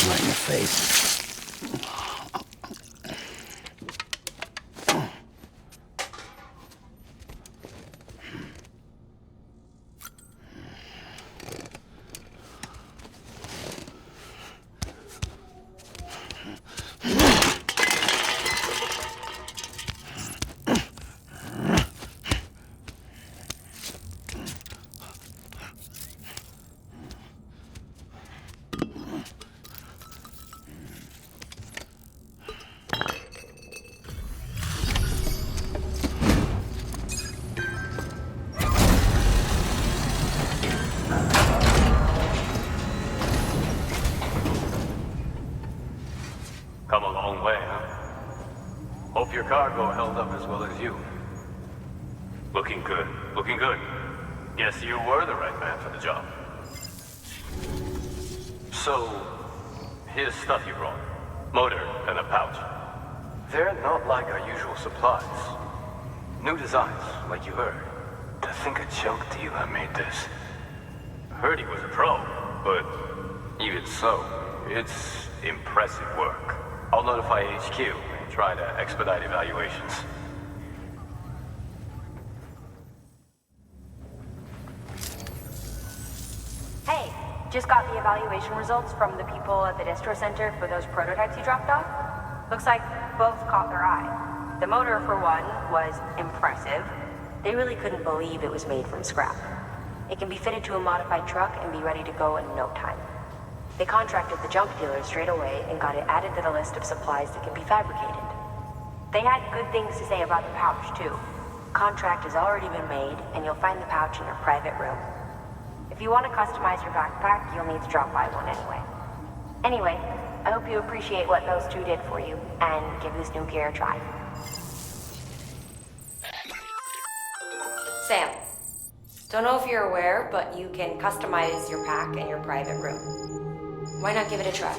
Right in your face.
Come a long way, huh? Hope your cargo held up as well as you. Looking good, looking good. Guess you were the right man for the job. So, here's stuff you brought. Motor and a pouch. They're not like our usual supplies. New designs, like you heard. To think a junk dealer made this. Heard he was a pro, but even so, it's impressive work. I'll notify HQ and try to expedite evaluations.
Hey, just got the evaluation results from the people at the distro center for those prototypes you dropped off. Looks like both caught their eye. The motor, for one, was impressive. They really couldn't believe it was made from scrap. It can be fitted to a modified truck and be ready to go in no time. They contracted the junk dealer straight away and got it added to the list of supplies that can be fabricated. They had good things to say about the pouch, too. Contract has already been made, and you'll find the pouch in your private room. If you want to customize your backpack, you'll need to drop by one anyway. Anyway, I hope you appreciate what those two did for you, and give this new gear a try.
Sam, don't know if you're aware, but you can customize your pack in your private room. Why not give it a try?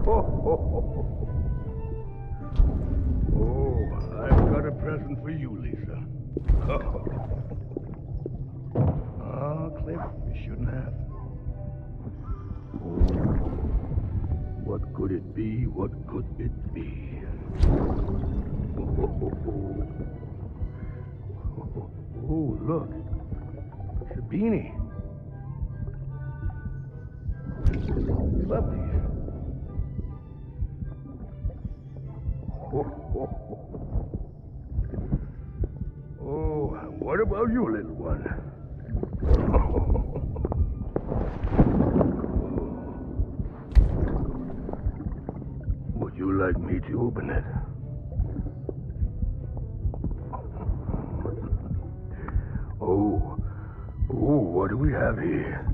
Oh, I've got a present for you, Lisa. Cliff, you shouldn't have. What could it be? What could it be? Oh, look. It's a beanie. Love these. Oh, what about you, little one? Would you like me to open it? Oh, what do we have here?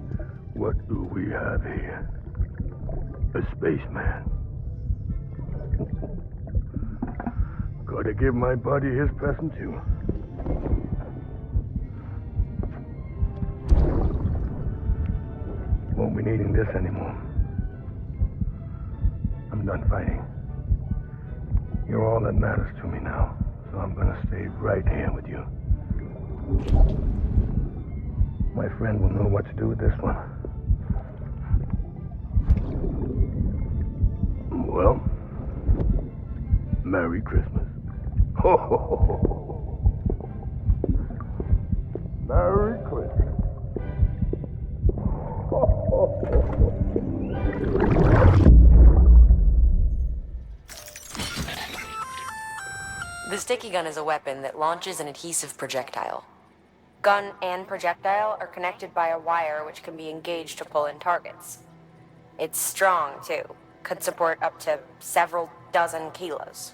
What do we have here? A spaceman. Gotta give my buddy his present too. Won't be needing this anymore. I'm done fighting. You're all that matters to me now, so I'm gonna stay right here with you. My friend will know what to do with this one. Well, Merry Christmas. Ho, ho, ho, ho. Merry Christmas. Ho, ho, ho, ho.
The sticky gun is a weapon that launches an adhesive projectile. Gun and projectile are connected by a wire which can be engaged to pull in targets. It's strong, too. Could support up to several dozen kilos.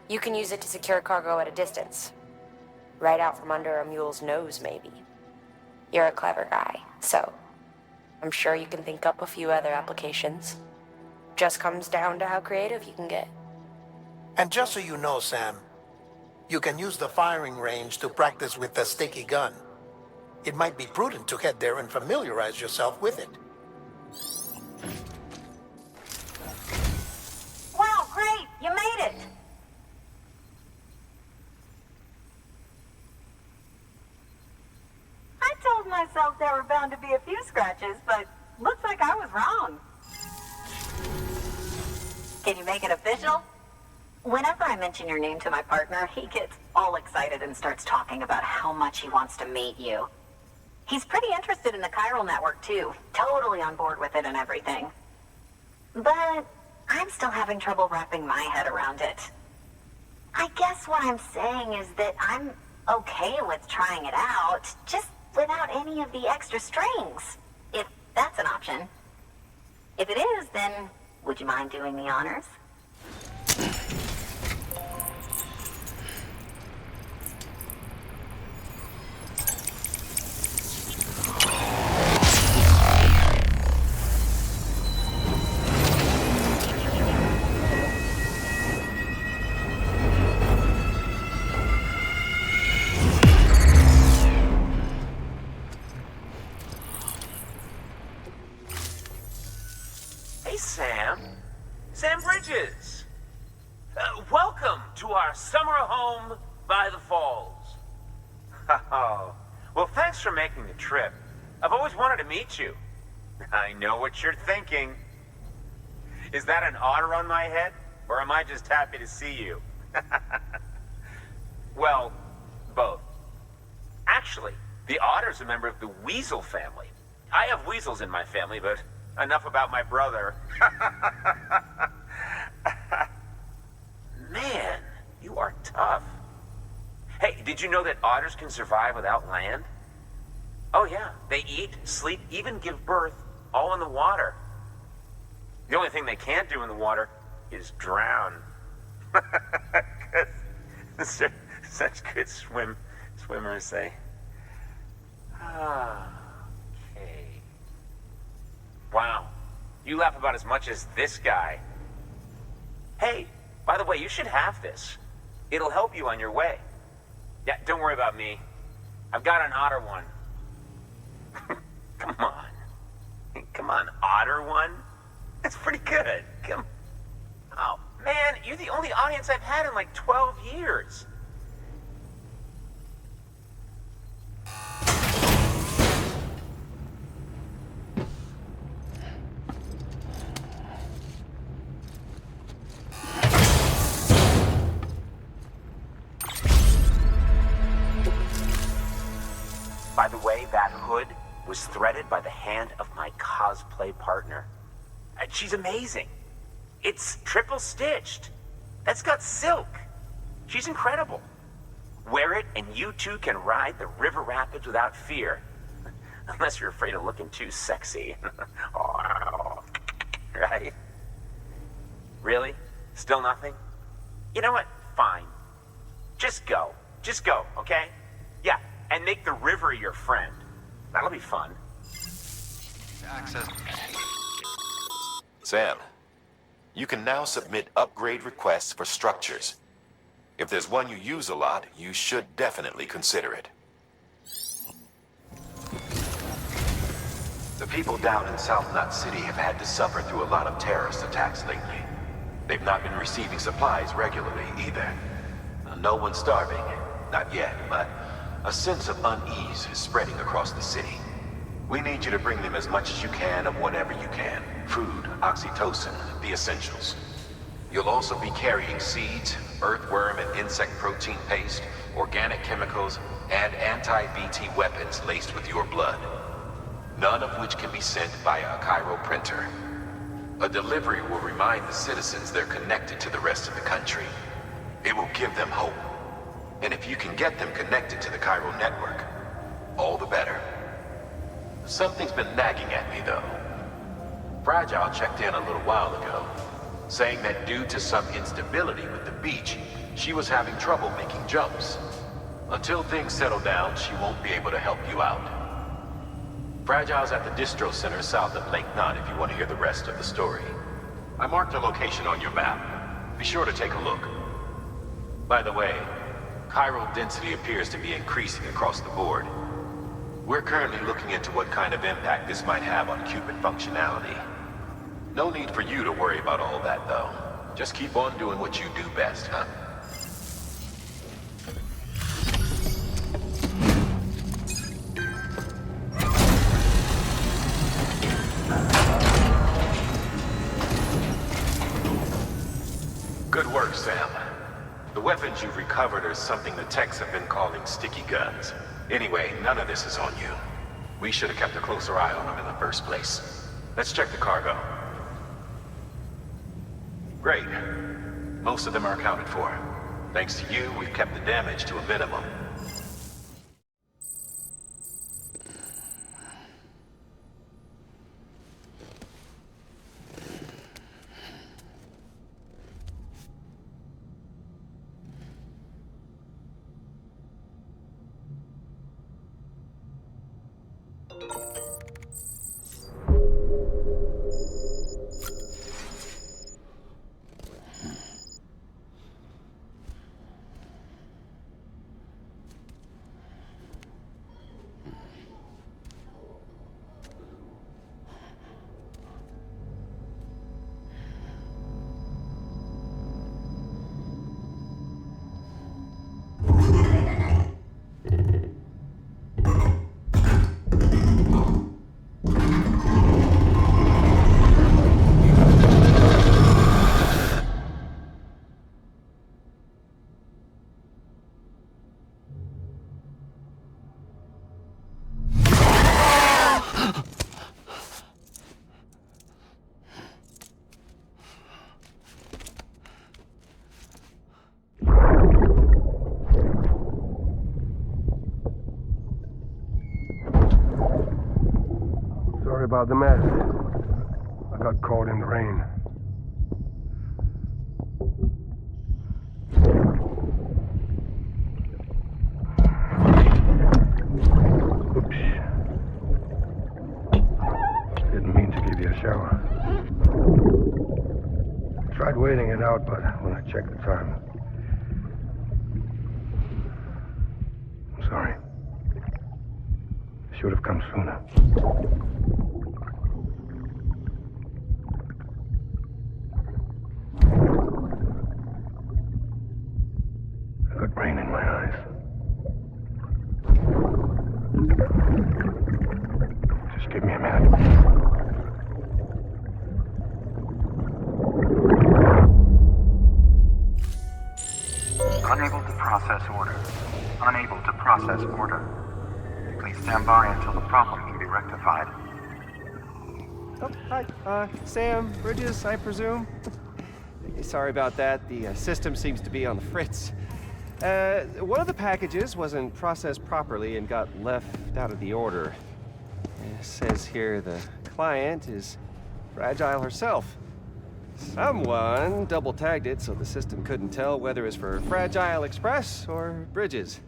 You can use it to secure cargo at a distance. Right out from under a mule's nose, maybe. You're a clever guy, so I'm sure you can think up a few other applications. Just comes down to how creative you can get.
And just so you know, Sam, you can use the firing range to practice with the sticky gun. It might be prudent to head there and familiarize yourself with it.
Wow, great! You made it! I told myself there were bound to be a few scratches, but looks like I was wrong. Can you make it official? Whenever I mention your name to my partner, he gets all excited and starts talking about how much he wants to meet you. He's pretty interested in the chiral network, too. Totally on board with it and everything. But I'm still having trouble wrapping my head around it. I guess what I'm saying is that I'm okay with trying it out, just without any of the extra strings, if that's an option. If it is, then would you mind doing the honors?
Hey, Sam. Sam Bridges. Welcome to our summer home by the falls. Oh, well, thanks for making the trip. I've always wanted to meet you. I know what you're thinking. Is that an otter on my head, or am I just happy to see you? Well, both. Actually, the otter's a member of the weasel family. I have weasels in my family, but enough about my brother. Man, you are tough. Hey, did you know that otters can survive without land? Oh yeah, they eat, sleep, even give birth, all in the water. The only thing they can't do in the water is drown. Such good swimmers say. Okay. Wow, you laugh about as much as this guy. Hey, by the way, you should have this. It'll help you on your way. Yeah, don't worry about me. I've got an otter one. Come on. Come on, otter one? That's pretty good. Come. Oh, man, you're the only audience I've had in like 12 years. By the way, that hood was threaded by the hand of my cosplay partner. She's amazing. It's triple stitched. That's got silk. She's incredible. Wear it and you two can ride the river rapids without fear. Unless you're afraid of looking too sexy. Right? Really? Still nothing? You know what? Fine. Just go. Just go, okay? Yeah, and make the river your friend. That'll be fun.
Access.
Sam, you can now submit upgrade requests for structures. If there's one you use a lot, you should definitely consider it. The people down in South Knot City have had to suffer through a lot of terrorist attacks lately. They've not been receiving supplies regularly either. No one's starving, not yet, but a sense of unease is spreading across the city. We need you to bring them as much as you can of whatever you can. Food, oxytocin, the essentials. You'll also be carrying seeds, earthworm and insect protein paste, organic chemicals, and anti-BT weapons laced with your blood. None of which can be sent via a Cairo printer. A delivery will remind the citizens they're connected to the rest of the country. It will give them hope. And if you can get them connected to the Cairo network, all the better. Something's been nagging at me, though. Fragile checked in a little while ago, saying that due to some instability with the beach, she was having trouble making jumps. Until things settle down, she won't be able to help you out. Fragile's at the distro center south of Lake Knot if you want to hear the rest of the story. I marked her location on your map. Be sure to take a look. By the way, chiral density appears to be increasing across the board. We're currently looking into what kind of impact this might have on Cupid functionality. No need for you to worry about all that, though. Just keep on doing what you do best, huh? Good work, Sam. The weapons you've recovered are something the techs have been calling sticky guns. Anyway, none of this is on you. We should have kept a closer eye on them in the first place. Let's check the cargo. Great. Most of them are accounted for. Thanks to you, we've kept the damage to a minimum.
Sorry about the mess. I got caught in the rain. Oops. Didn't mean to give you a shower. Tried waiting it out, but when I checked the time... I'm sorry. Should have come sooner. I got rain in my eyes. Just give me a minute.
Unable to process order. Unable to process order. Please stand by until the problem can be rectified.
Oh, hi. Sam, Bridges, I presume.
Sorry about that. The system seems to be on the fritz. One of the packages wasn't processed properly and got left out of the order. It says here the client is Fragile herself. Someone double-tagged it so the system couldn't tell whether it was for Fragile Express or Bridges.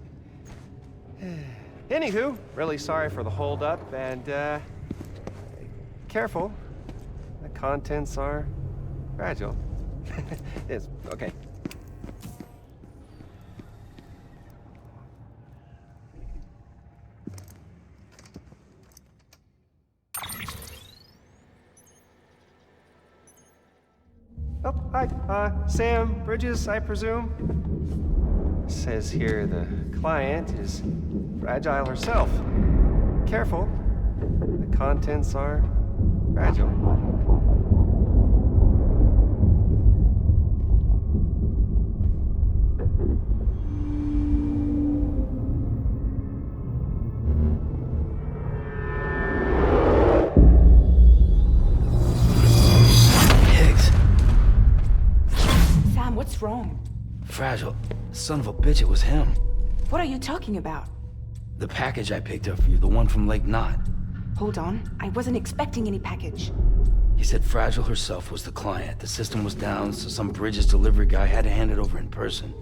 Anywho, really sorry for the hold-up, and, careful. The contents are fragile. Yes, okay. Oh, hi. Sam Bridges, I presume? Says here the client is Fragile herself. Careful. The contents are fragile.
What's wrong?
Fragile. Son of a bitch, it was him.
What are you talking about?
The package I picked up for you, the one from Lake Knot.
Hold on. I wasn't expecting any package.
He said Fragile herself was the client. The system was down, so some Bridges delivery guy had to hand it over in person.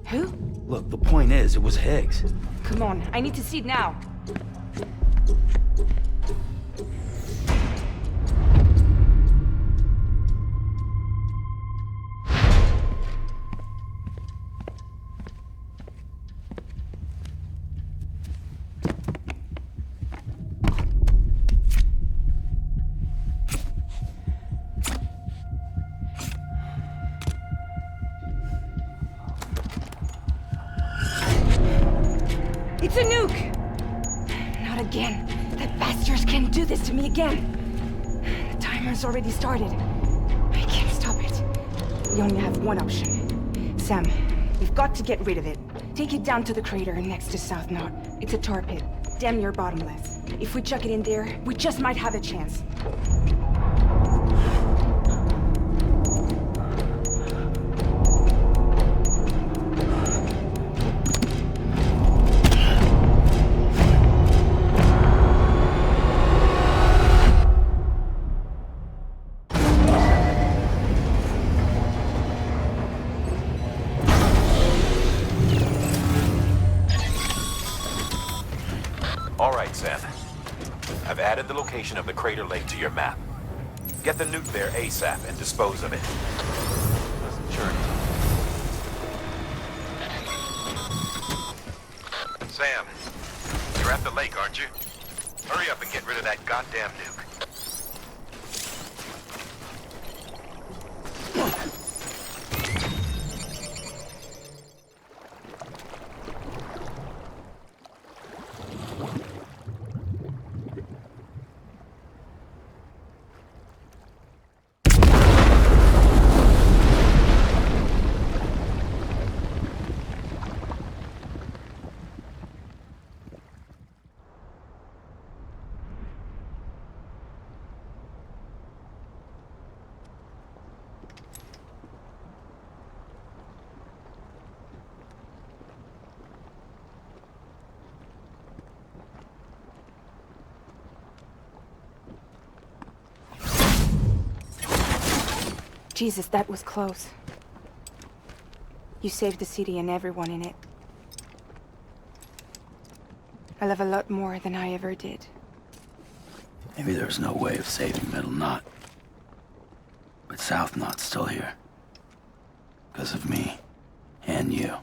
Who?
Look, the point is, it was Higgs.
Come on, I need to see it now. It's a nuke! Not again. That bastards can't do this to me again. The timer's already started. I can't stop it. We only have one option. Sam, we've got to get rid of it. Take it down to the crater next to South Knot. It's a tar pit, damn near bottomless. If we chuck it in there, we just might have a chance.
All right, Sam. I've added the location of the crater lake to your map. Get the nuke there ASAP and dispose of it. Sure. Sam, you're at the lake, aren't you? Hurry up and get rid of that goddamn nuke.
Jesus, that was close. You saved the city and everyone in it. I love a lot more than I ever did.
Maybe there's no way of saving Middle Knot. But South Knot's still here. Because of me. And you.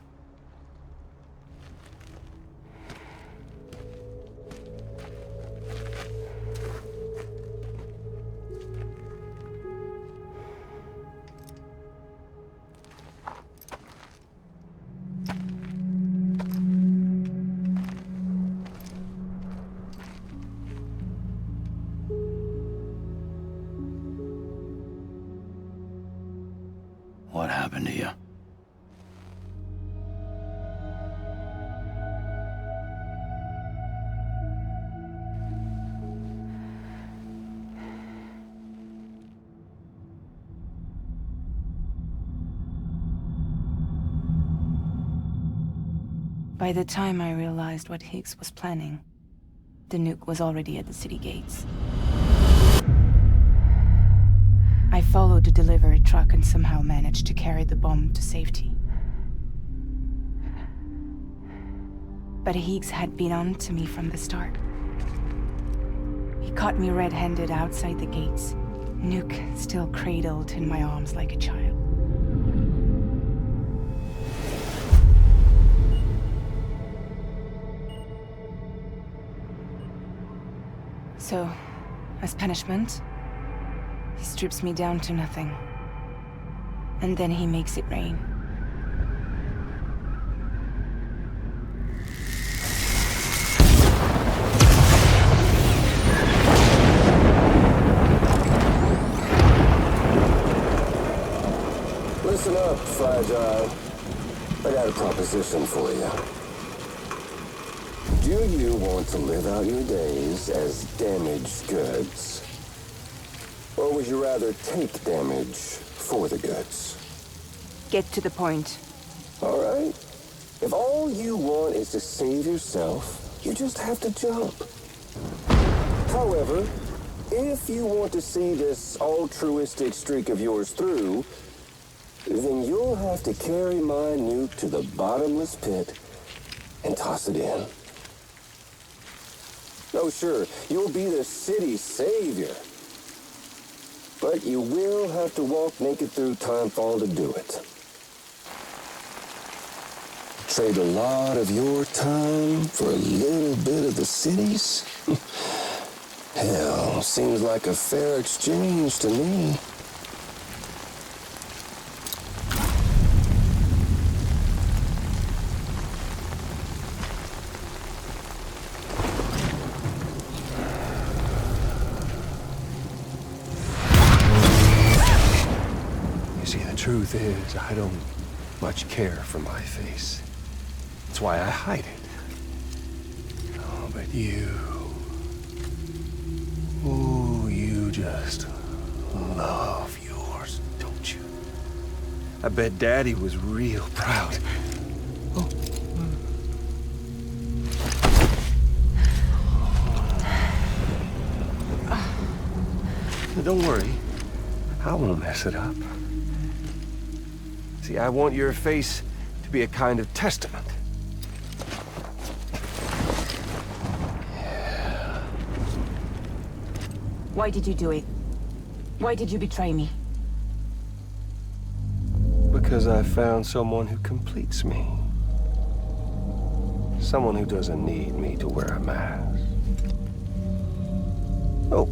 What happened to you?
By the time I realized what Higgs was planning, the nuke was already at the city gates. I followed the delivery truck and somehow managed to carry the bomb to safety. But Higgs had been on to me from the start. He caught me red-handed outside the gates, nuke still cradled in my arms like a child. So, as punishment, he strips me down to nothing. And then he makes it rain.
Listen up, Fragile. I got a proposition for you. Do you want to live out your days as damaged goods? Or would you rather take damage for the goods?
Get to the point.
All right. If all you want is to save yourself, you just have to jump. However, if you want to see this altruistic streak of yours through, then you'll have to carry my nuke to the bottomless pit and toss it in. Oh, sure, you'll be the city's savior. But you will have to walk naked through Timefall to do it. Trade a lot of your time for a little bit of the city's? Hell, seems like a fair exchange to me.
Truth is, I don't much care for my face. That's why I hide it. Oh, but you... Ooh, you just love yours, don't you? I bet Daddy was real proud. Oh. Don't worry. I won't mess it up. See, I want your face to be a kind of testament.
Yeah. Why did you do it? Why did you betray me?
Because I found someone who completes me. Someone who doesn't need me to wear a mask. Oh.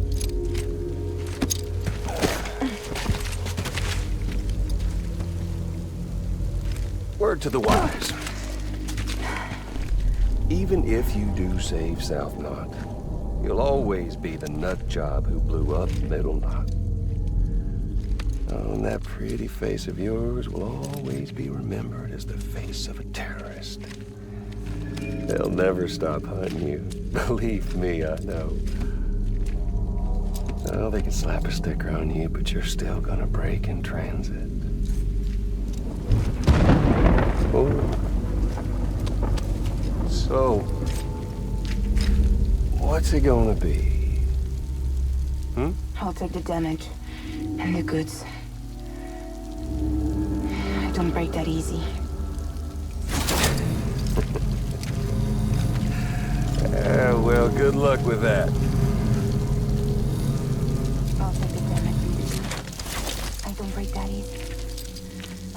Word to the wise. Even if you do save South Knot, you'll always be the nut job who blew up Middle Knot. Oh, and that pretty face of yours will always be remembered as the face of a terrorist. They'll never stop hunting you. Believe me, I know. Oh, they can slap a sticker on you, but you're still gonna break in transit. Oh. So, what's it gonna be? Hmm?
I'll take the damage and the goods. I don't break that easy.
Well, good luck with that.
I'll take the damage. I don't break that easy.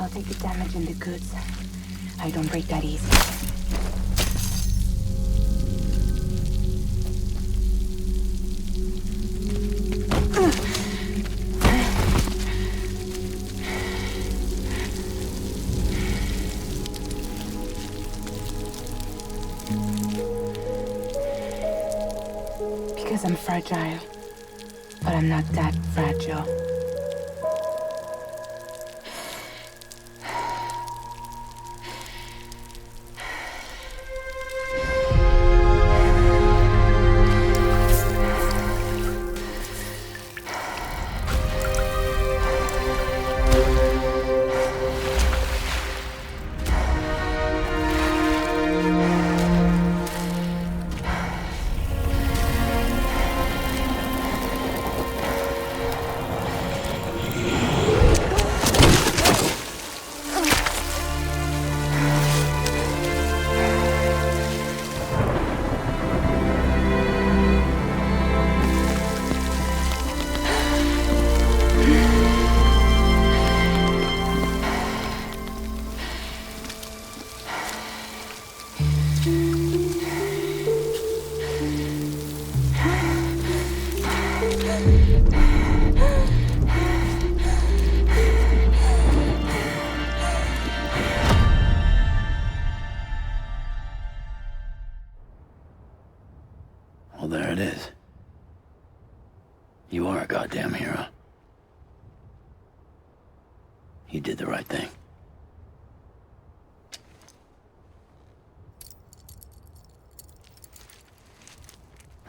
I'll take the damage and the goods. I don't break that easy. Because I'm fragile, but I'm not that fragile.
a goddamn hero. You did the right thing.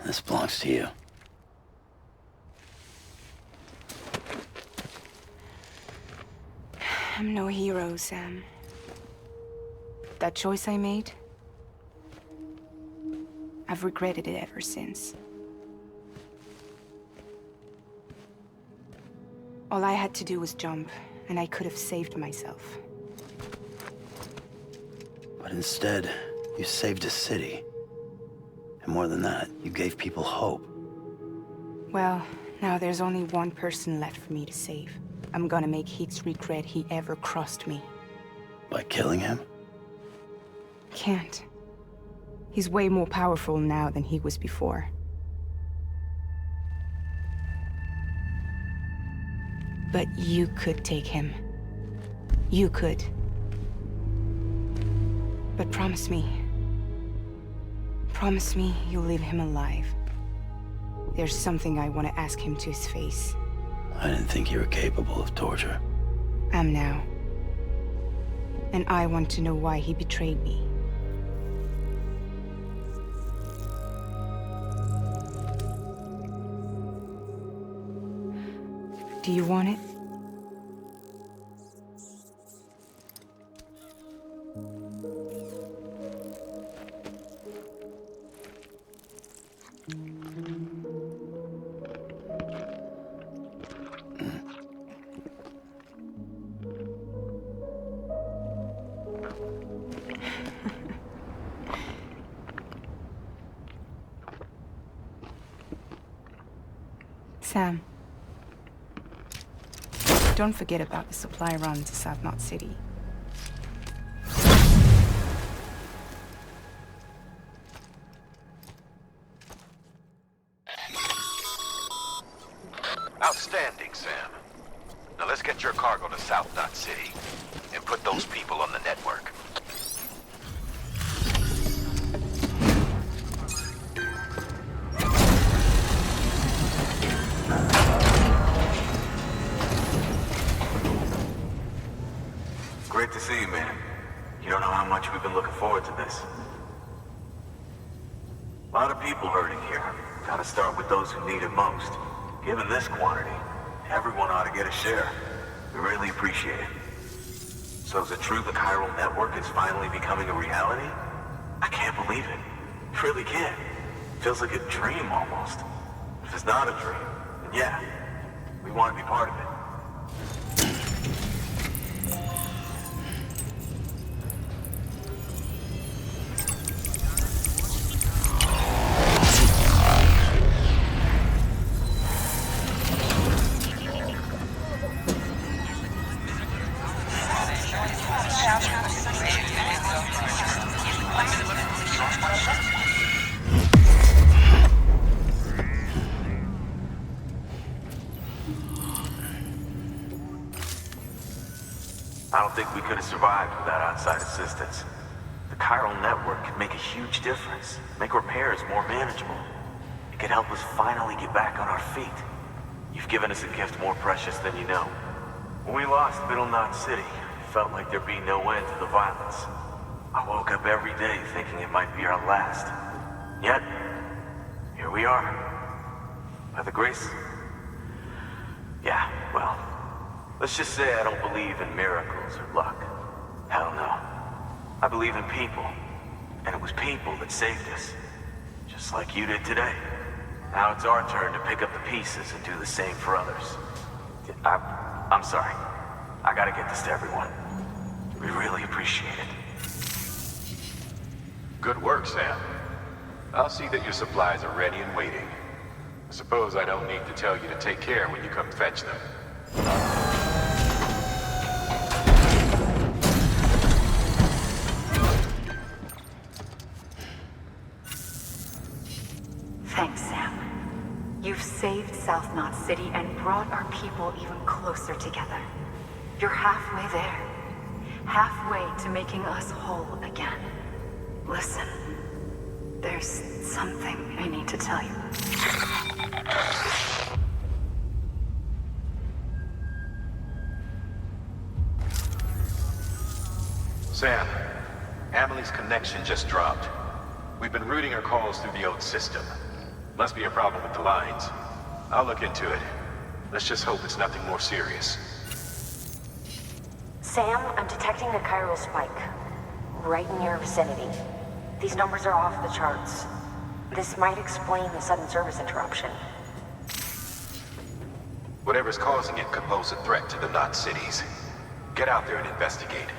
This belongs to you.
I'm no hero, Sam. That choice I made, I've regretted it ever since. All I had to do was jump, and I could have saved myself.
But instead, you saved a city. And more than that, you gave people hope.
Well, now there's only one person left for me to save. I'm gonna make Higgs regret he ever crossed me.
By killing him?
Can't. He's way more powerful now than he was before. But you could take him. You could. But promise me. Promise me you'll leave him alive. There's something I want to ask him to his face.
I didn't think you were capable of torture.
Am now. And I want to know why he betrayed me. Do you want it? Sam, don't forget about the supply run to South Knot City.
Outstanding, Sam. Now let's get your cargo to South Knot City and put those people on the network.
Great to see you, man. You don't know how much we've been looking forward to this. A lot of people hurting here. Gotta start with those who need it most. Given this quantity, everyone ought to get a share. We really appreciate it. So is it true the chiral network is finally becoming a reality? I can't believe it. Really can't. Feels like a dream almost. If it's not a dream, then yeah, we want to be part of it. I don't think we could have survived without outside assistance. The chiral network could make a huge difference, make repairs more manageable. It could help us finally get back on our feet. You've given us a gift more precious than you know. When we lost Middle Knot City, it felt like there'd be no end to the violence. I woke up every day thinking it might be our last. Yet, here we are. By the grace... Yeah, well... Let's just say I don't believe in miracles or luck. Hell no. I believe in people. And it was people that saved us. Just like you did today. Now it's our turn to pick up the pieces and do the same for others. I'm sorry. I gotta get this to everyone. We really appreciate it.
Good work, Sam. I'll see that your supplies are ready and waiting. I suppose I don't need to tell you to take care when you come fetch them.
Thanks, Sam. You've saved South Knot City and brought our people even closer together. You're halfway there. Halfway to making us whole again. Listen, there's something I need to tell you.
Sam, Amelie's connection just dropped. We've been routing her calls through the old system. Must be a problem with the lines. I'll look into it. Let's just hope it's nothing more serious.
Sam, I'm detecting a chiral spike. Right in your vicinity. These numbers are off the charts. This might explain the sudden service interruption.
Whatever's causing it could pose a threat to the Knot cities. Get out there and investigate.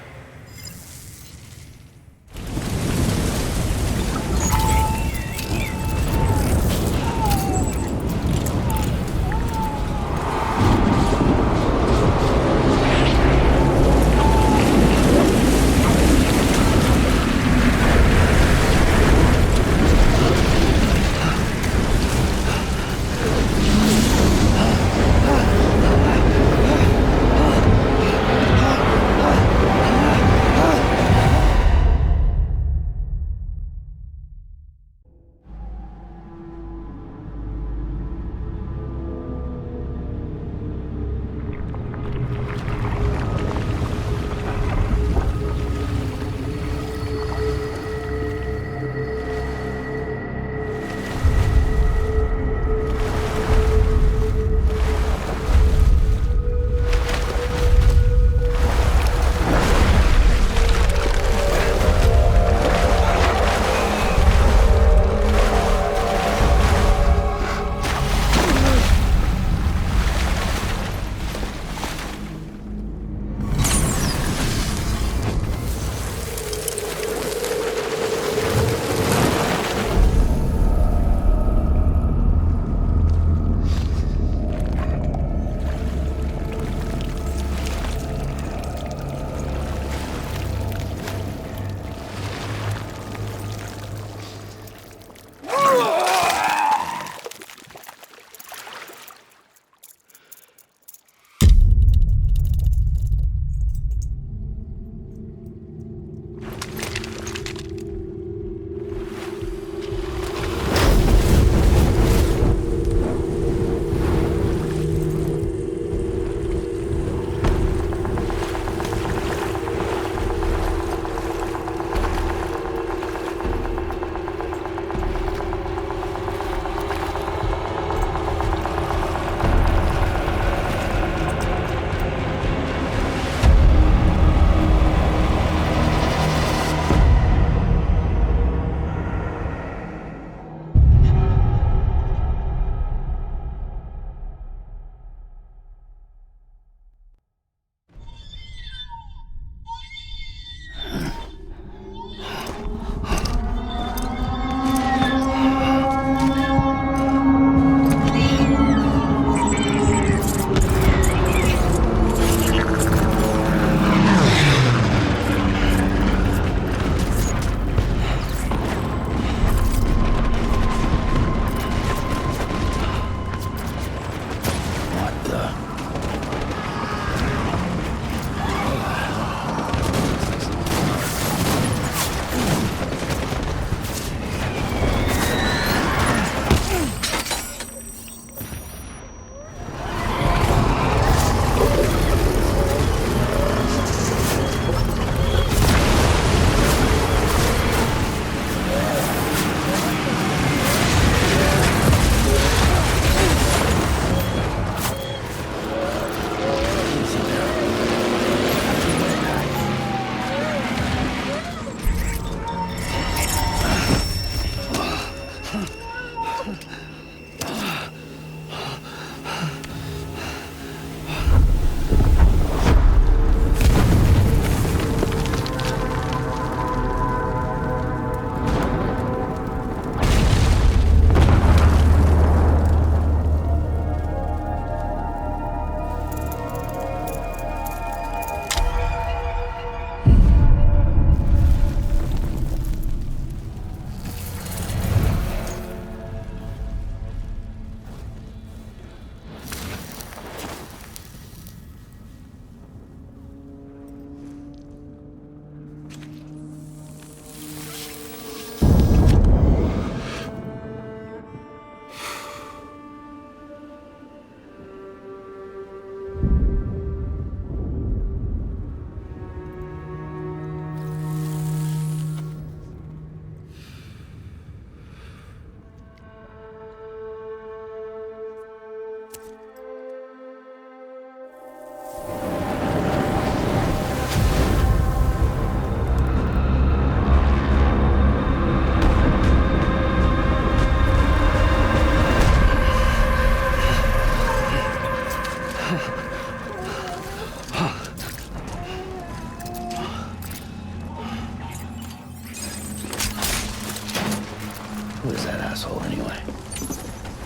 was that asshole anyway?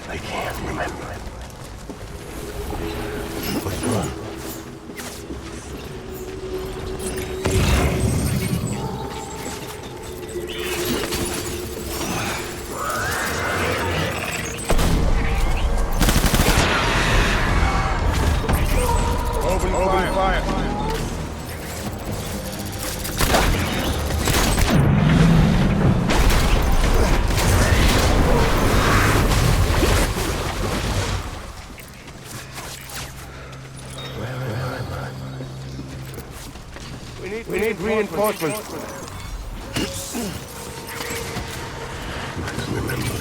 I can't remember.
What's wrong?
Open fire. We need reinforcements.
Remember.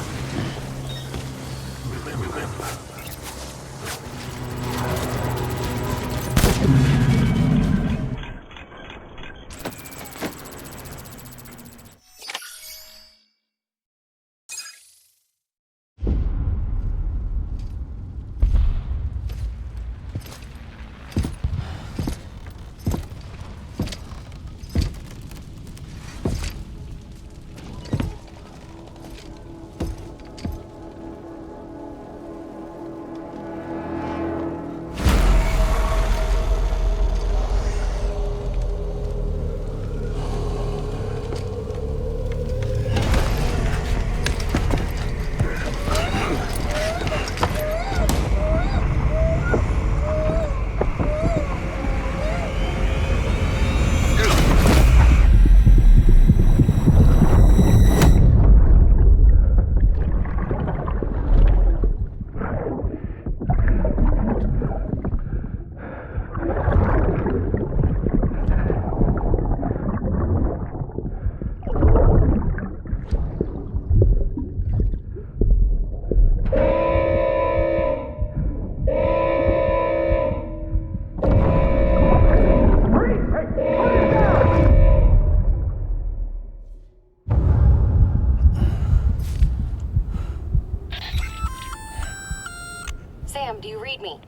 Sam, do you read me?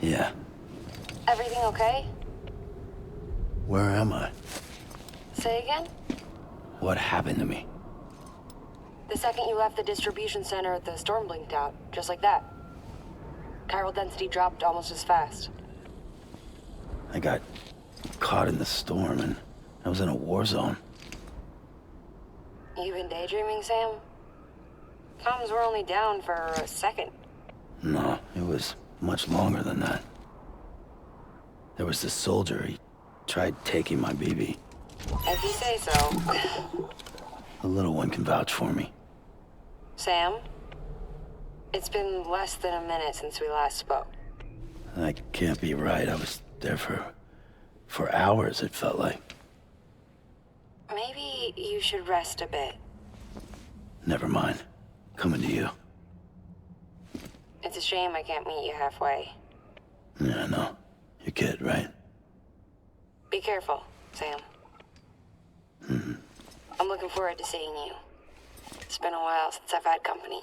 Yeah.
Everything okay?
Where am I?
Say again?
What happened to me?
The second you left the distribution center, the storm blinked out, just like that. Chiral density dropped almost as fast.
I got caught in the storm and I was in a war zone.
You been daydreaming, Sam? Comms were only down for a second.
No, it was much longer than that. There was this soldier, he tried taking my BB.
If you say so.
The little one can vouch for me.
Sam? It's been less than a minute since we last spoke.
That can't be right. I was there for hours, it felt like.
Maybe you should rest a bit.
Never mind. Coming to you.
It's a shame I can't meet you halfway.
Yeah, I know. Your kid, right?
Be careful, Sam.
Mm-hmm.
I'm looking forward to seeing you. It's been a while since I've had company.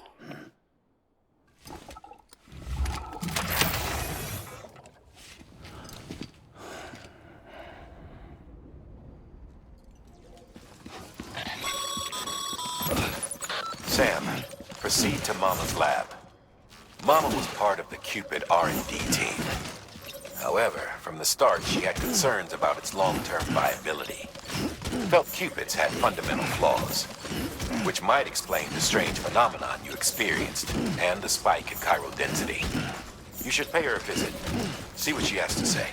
Sam, proceed to Mama's lab. Mama was part of the Cupid R&D team. However, from the start, she had concerns about its long-term viability. Felt Cupid's had fundamental flaws, which might explain the strange phenomenon you experienced and the spike in chiral density. You should pay her a visit. See what she has to say.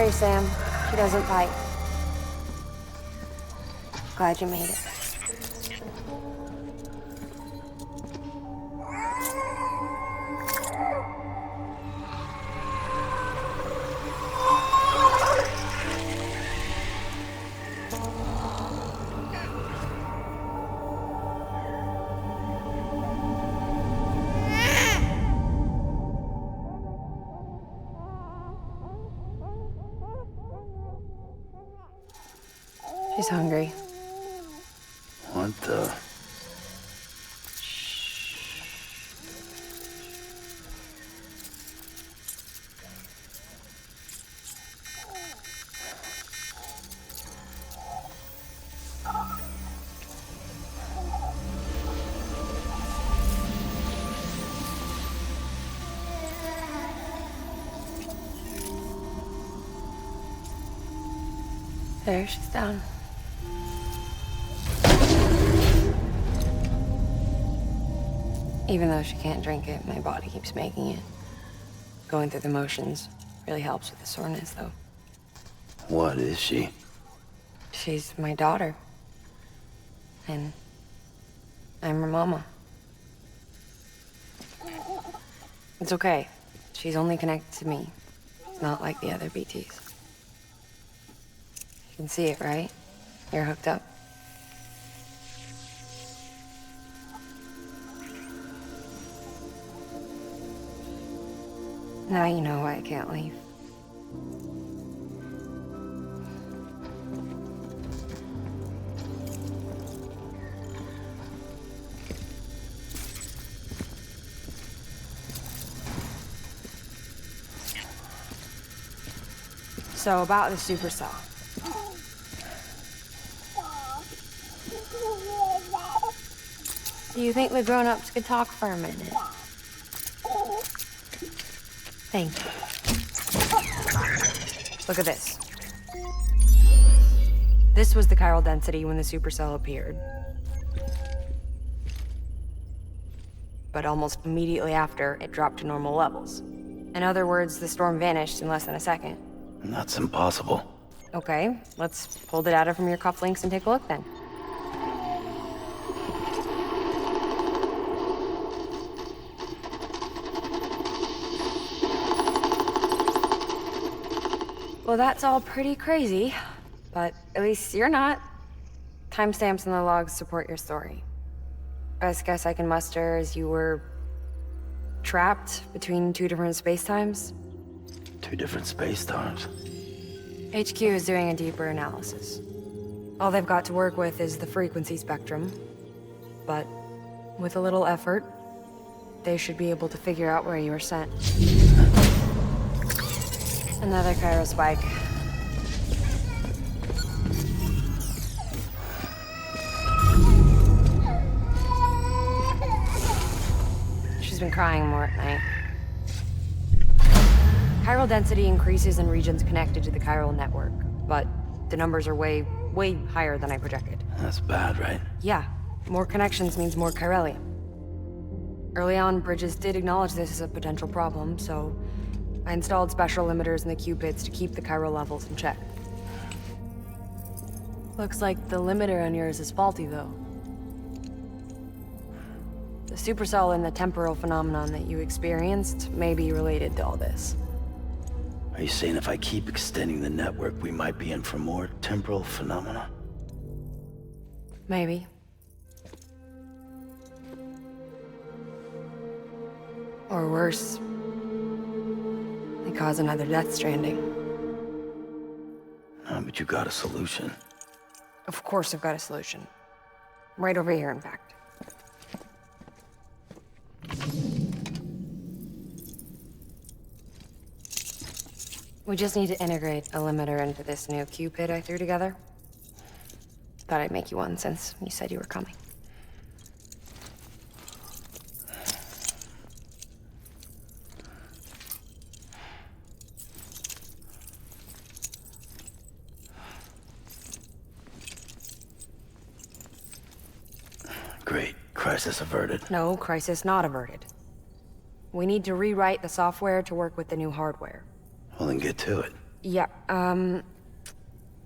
worry, Sam. She doesn't bite. Glad you made it. She's hungry.
What the?
There, she's down. Even though she can't drink it, my body keeps making it. Going through the motions really helps with the soreness, though.
What is she?
She's my daughter. And I'm her mama. It's okay. She's only connected to me. It's not like the other BTs. You can see it, right? You're hooked up. Now you know why I can't leave. So about the supercell. Do you think the grown-ups could talk for a minute? Thank you. Look at this. This was the chiral density when the supercell appeared. But almost immediately after, it dropped to normal levels. In other words, the storm vanished in less than a second.
That's impossible.
Okay, let's pull the data from your cufflinks and take a look then. Well, that's all pretty crazy, but at least you're not. Timestamps in the logs support your story. Best guess I can muster is you were trapped between two different spacetimes.
Two different space-times.
HQ is doing a deeper analysis. All they've got to work with is the frequency spectrum, but with a little effort, they should be able to figure out where you were sent. Another chiral spike. She's been crying more at night. Chiral density increases in regions connected to the chiral network, but the numbers are way higher than I projected.
That's bad, right?
Yeah, more connections means more chiralium. Early on, Bridges did acknowledge this as a potential problem, so I installed special limiters in the Q-pits to keep the chiral levels in check. Looks like the limiter on yours is faulty, though. The supercell and the temporal phenomenon that you experienced may be related to all this.
Are you saying if I keep extending the network, we might be in for more temporal phenomena?
Maybe. Or worse. They cause another death stranding.
No, but you got a solution.
Of course I've got a solution. Right over here, in fact. We just need to integrate a limiter into this new Q-pit I threw together. Thought I'd make you one since you said you were coming.
Great. Crisis averted.
No, crisis not averted. We need to rewrite the software to work with the new hardware.
Well, then get to it.
Yeah,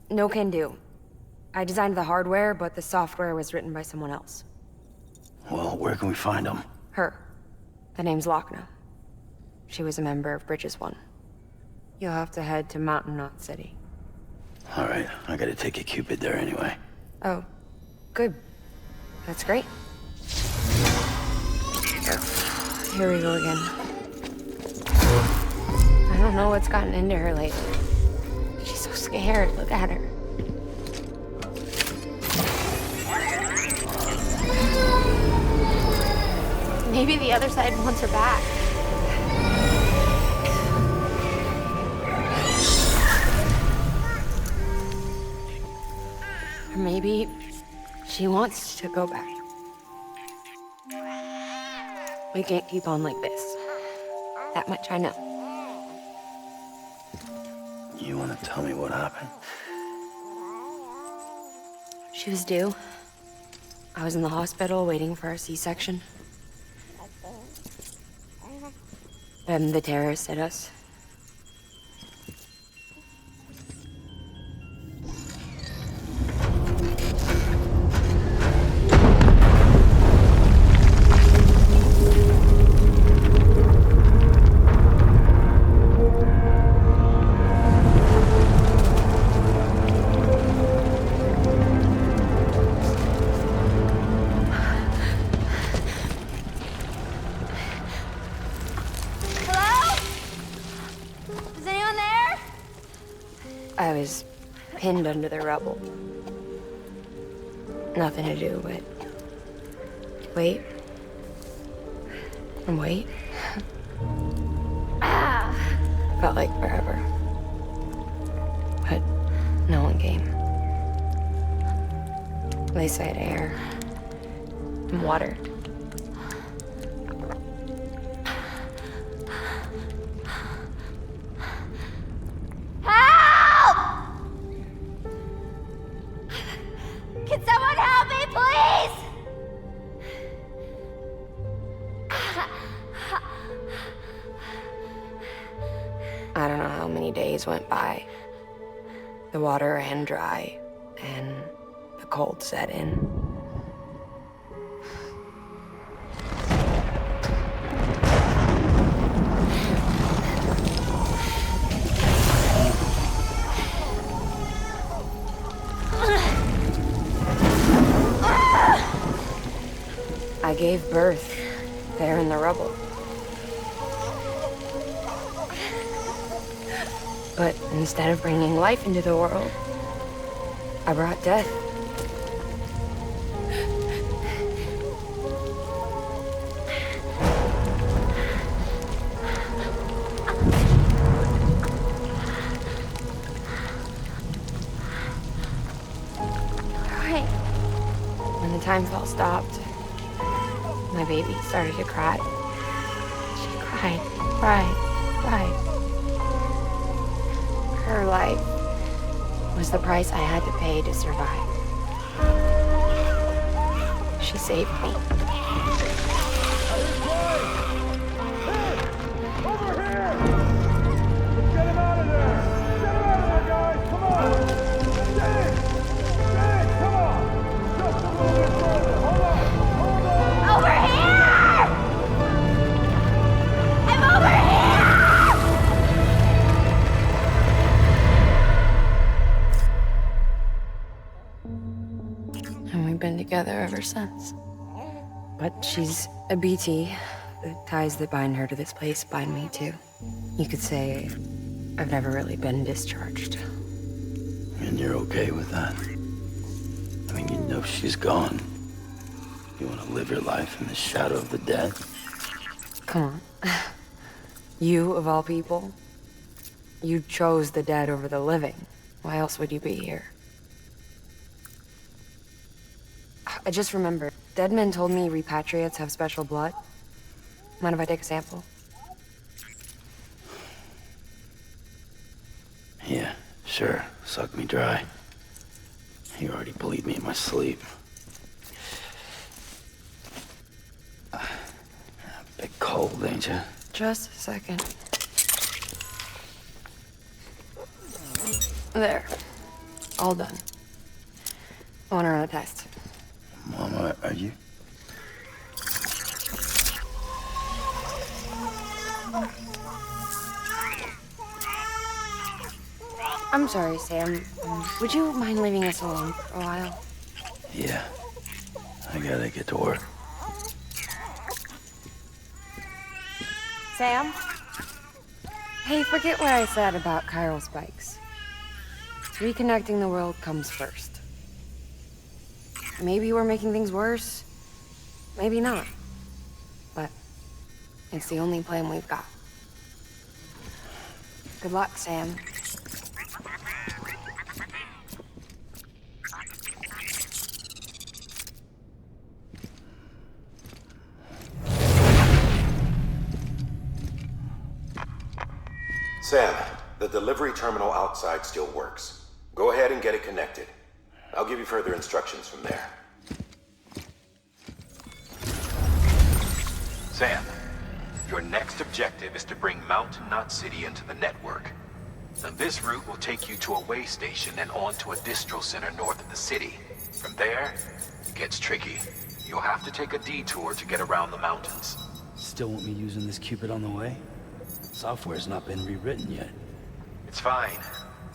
no can do. I designed the hardware, but the software was written by someone else.
Well, where can we find them?
Her. The name's Lochner. She was a member of Bridges 1. You'll have to head to Mountain Knot City.
All right, I gotta take a Cupid there anyway.
Oh, good. That's great. Here we go again. I don't know what's gotten into her lately. She's so scared. Look at her. Maybe the other side wants her back. Or maybe she wants to go back. We can't keep on like this. That much I know.
You wanna tell me what happened?
She was due. I was in the hospital waiting for a C-section. Then the terrorists hit us. I was pinned under the rubble. Nothing to do but wait and wait. Felt like forever. But no one came. They said air and water.
Can someone help me, please?
I don't know how many days went by. The water ran dry, and the cold set in. I gave birth there in the rubble. But instead of bringing life into the world, I brought death.
Right.
When the time fell stopped, my baby started to cry. She cried, cried, cried. Her life was the price I had to pay to survive. She saved me.
Over here! Let's get him out of there! Get him out of there, guys! Come on! Get it! Get it! Come on! Just a little bit further! Hold on! Hold on!
Over here! I'm over here!
And we've been together ever since. But she's a BT. The ties that bind her to this place bind me too. You could say I've never really been discharged.
And you're okay with that? I mean, you know she's gone. You want to live your life in the shadow of the dead?
Come on. You, of all people, you chose the dead over the living. Why else would you be here? I just remembered. Deadman told me repatriates have special blood. Mind if I take a sample?
Yeah, sure. Suck me dry. You already bleed me in my sleep. Bit cold, ain't you?
Just a second.
There. All done. I want to run a test.
Mama, are you?
I'm sorry, Sam. Would you mind leaving us alone for a while?
Yeah. I gotta get to work.
Sam? Hey, forget what I said about chiral spikes. Reconnecting the world comes first. Maybe we're making things worse. Maybe not. But it's the only plan we've got. Good luck, Sam.
Sam, the delivery terminal outside still works. Go ahead and get it connected. I'll give you further instructions from there. Sam, your next objective is to bring Mountain Knot City into the network. Now, this route will take you to a way station and on to a distro center north of the city. From there, it gets tricky. You'll have to take a detour to get around the mountains.
Still want me using this Cupid on the way? Software's not been rewritten yet.
It's fine.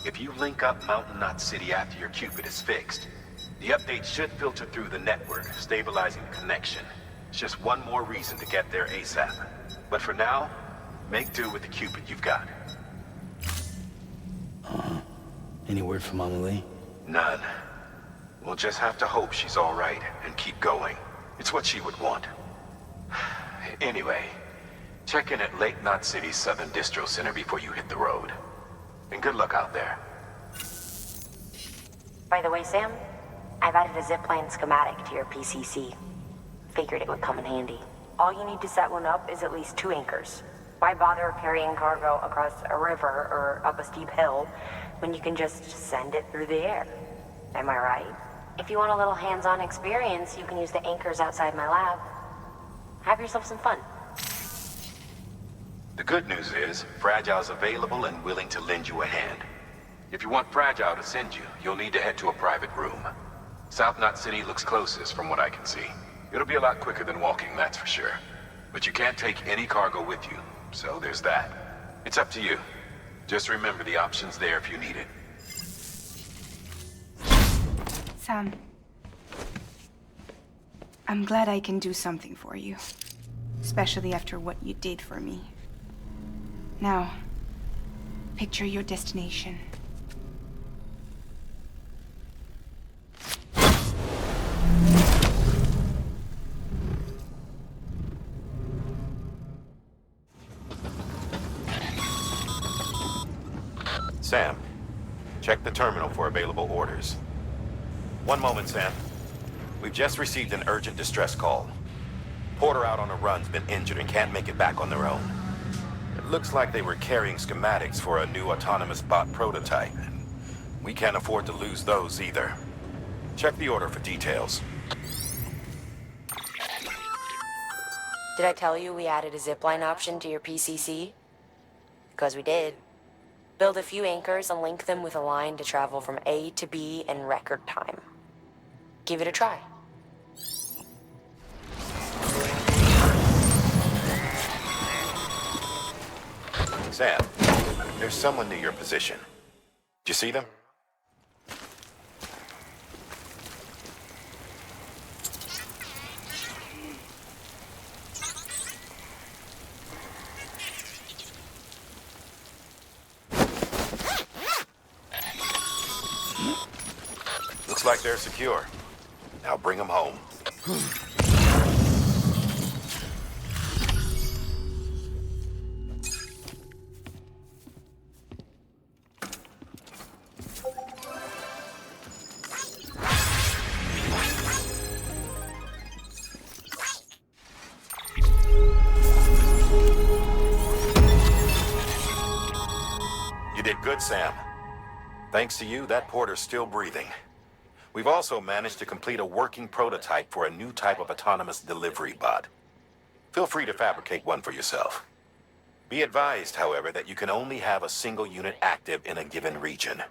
If you link up Mountain Knot City after your Cupid is fixed, the update should filter through the network, stabilizing the connection. It's just one more reason to get there ASAP. But for now, make do with the Cupid you've got.
Any word from Amelie?
None. We'll just have to hope she's all right and keep going. It's what she would want. Anyway, check in at Lake Knot City's Southern Distro Center before you hit the road. And good luck out there.
By the way, Sam, I've added a zipline schematic to your PCC. Figured it would come in handy. All you need to set one up is at least 2 anchors. Why bother carrying cargo across a river or up a steep hill when you can just send it through the air? Am I right? If you want a little hands-on experience, you can use the anchors outside my lab. Have yourself some fun.
The good news is, Fragile's available and willing to lend you a hand. If you want Fragile to send you, you'll need to head to a private room. South Knot City looks closest from what I can see. It'll be a lot quicker than walking, that's for sure. But you can't take any cargo with you, so there's that. It's up to you. Just remember the option's there if you need it.
Sam, I'm glad I can do something for you. Especially after what you did for me. Now, picture your destination.
Sam, check the terminal for available orders. One moment, Sam. We've just received an urgent distress call. Porter out on a run's been injured and can't make it back on their own. It looks like they were carrying schematics for a new autonomous bot prototype, and we can't afford to lose those either. Check the order for details.
Did I tell you we added a zipline option to your PCC? Because we did. Build a few anchors and link them with a line to travel from A to B in record time. Give it a try.
Sam, there's someone near your position. Did you see them? Looks like they're secure. Now bring them home. You did good, Sam. Thanks to you, that porter's still breathing. We've also managed to complete a working prototype for a new type of autonomous delivery bot. Feel free to fabricate one for yourself. Be advised, however, that you can only have a single unit active in a given region.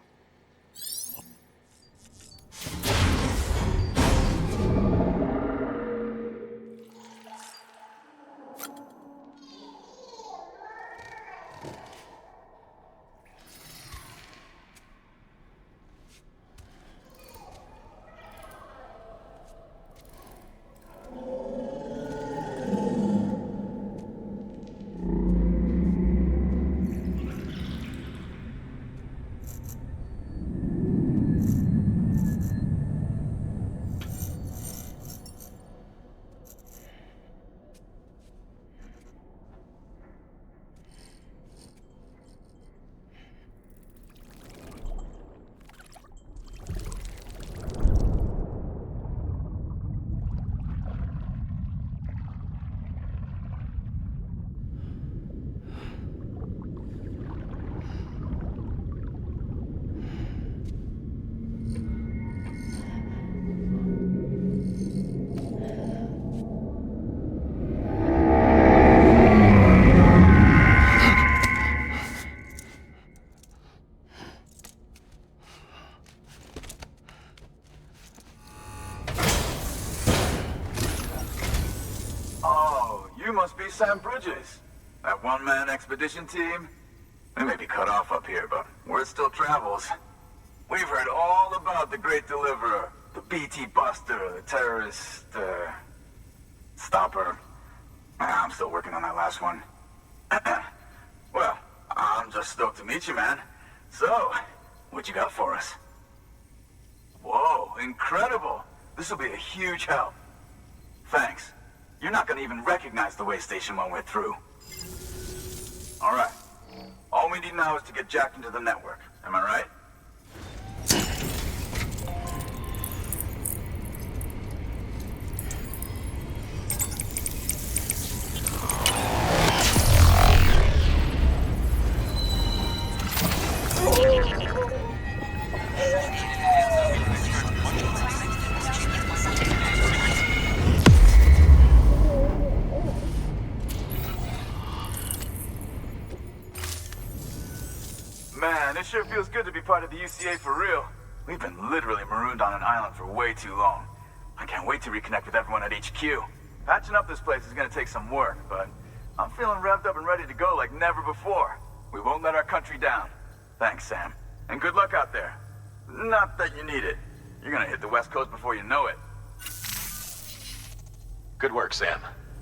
Must be Sam Bridges. That one-man expedition team? They may be cut off up here, but word still travels. We've heard all about the Great Deliverer, the BT Buster, the terrorist, stopper. I'm still working on that last one. Well, I'm just stoked to meet you, man. So, what you got for us? Whoa, incredible. This will be a huge help. Thanks. You're not gonna even recognize the way station when we're through. All right. All we need now is to get jacked into the network. Am I right? Man, it sure feels good to be part of the UCA for real. We've been literally marooned on an island for way too long. I can't wait to reconnect with everyone at HQ. Patching up this place is gonna take some work, but I'm feeling revved up and ready to go like never before. We won't let our country down. Thanks, Sam. And good luck out there. Not that you need it. You're gonna hit the West Coast before you know it.
Good work, Sam.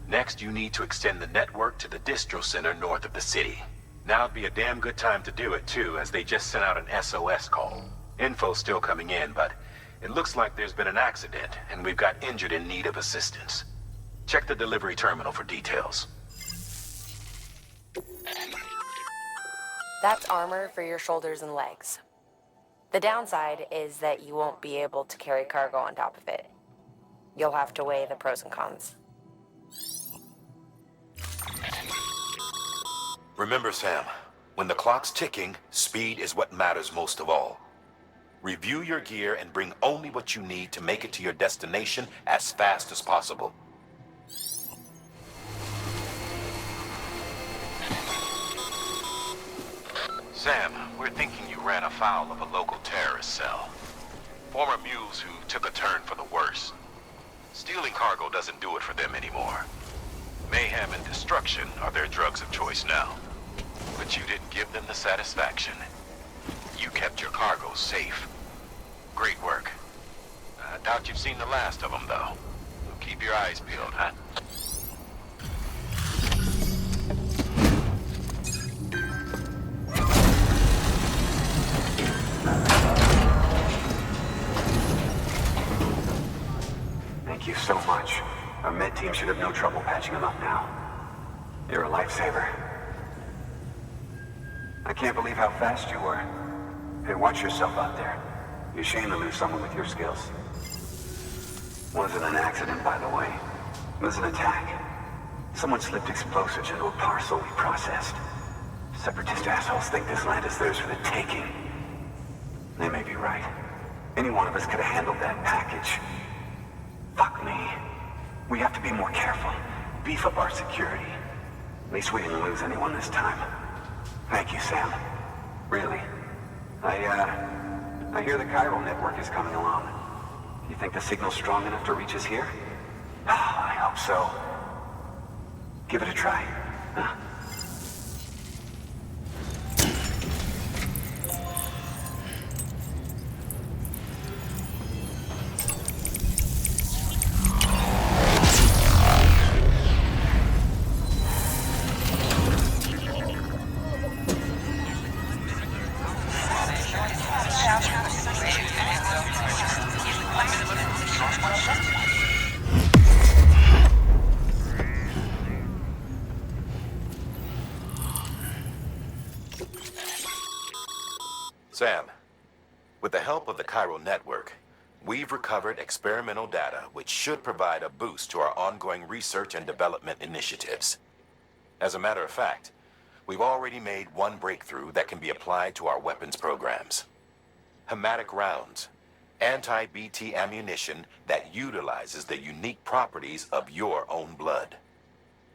Next, you need to extend the network to the distro center north of the city. Now'd be a damn good time to do it, too, as they just sent out an SOS call. Info's still coming in, but it looks like there's been an accident, and we've got injured in need of assistance. Check the delivery terminal for details.
That's armor for your shoulders and legs. The downside is that you won't be able to carry cargo on top of it. You'll have to weigh the pros and cons.
Remember, Sam, when the clock's ticking, speed is what matters most of all. Review your gear and bring only what you need to make it to your destination as fast as possible. Sam, we're thinking you ran afoul of a local terrorist cell. Former mules who took a turn for the worse. Stealing cargo doesn't do it for them anymore. Mayhem and destruction are their drugs of choice now. But you didn't give them the satisfaction. You kept your cargo safe. Great work. I doubt you've seen the last of them, though. So keep your eyes peeled, huh?
Thank you so much. Our med team should have no trouble patching him up now. You're a lifesaver. I can't believe how fast you were. Hey, watch yourself out there. You're ashamed to lose someone with your skills. Wasn't an accident, by the way. It was an attack. Someone slipped explosives into a parcel we processed. Separatist assholes think this land is theirs for the taking. They may be right. Any one of us could have handled that package. Fuck me. We have to be more careful. Beef up our security. At least we didn't lose anyone this time. Thank you, Sam. Really. I hear the chiral network is coming along. You think the signal's strong enough to reach us here? I hope so. Give it a try, huh?
Sam, with the help of the chiral network, we've recovered experimental data which should provide a boost to our ongoing research and development initiatives. As a matter of fact, we've already made one breakthrough that can be applied to our weapons programs. Hematic rounds, anti-BT ammunition that utilizes the unique properties of your own blood.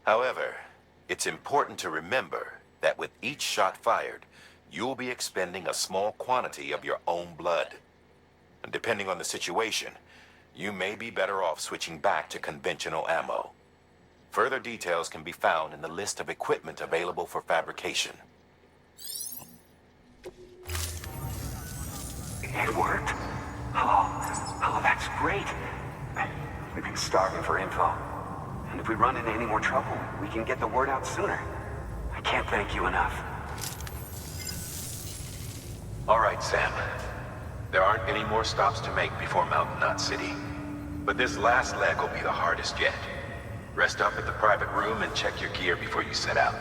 However, it's important to remember that with each shot fired, you'll be expending a small quantity of your own blood. And depending on the situation, you may be better off switching back to conventional ammo. Further details can be found in the list of equipment available for fabrication.
It worked? Oh, that's great. We've been starving for info. And if we run into any more trouble, we can get the word out sooner. I can't thank you enough.
All right, Sam. There aren't any more stops to make before Mountain Knot City. But this last leg will be the hardest yet. Rest up at the private room and check your gear before you set out.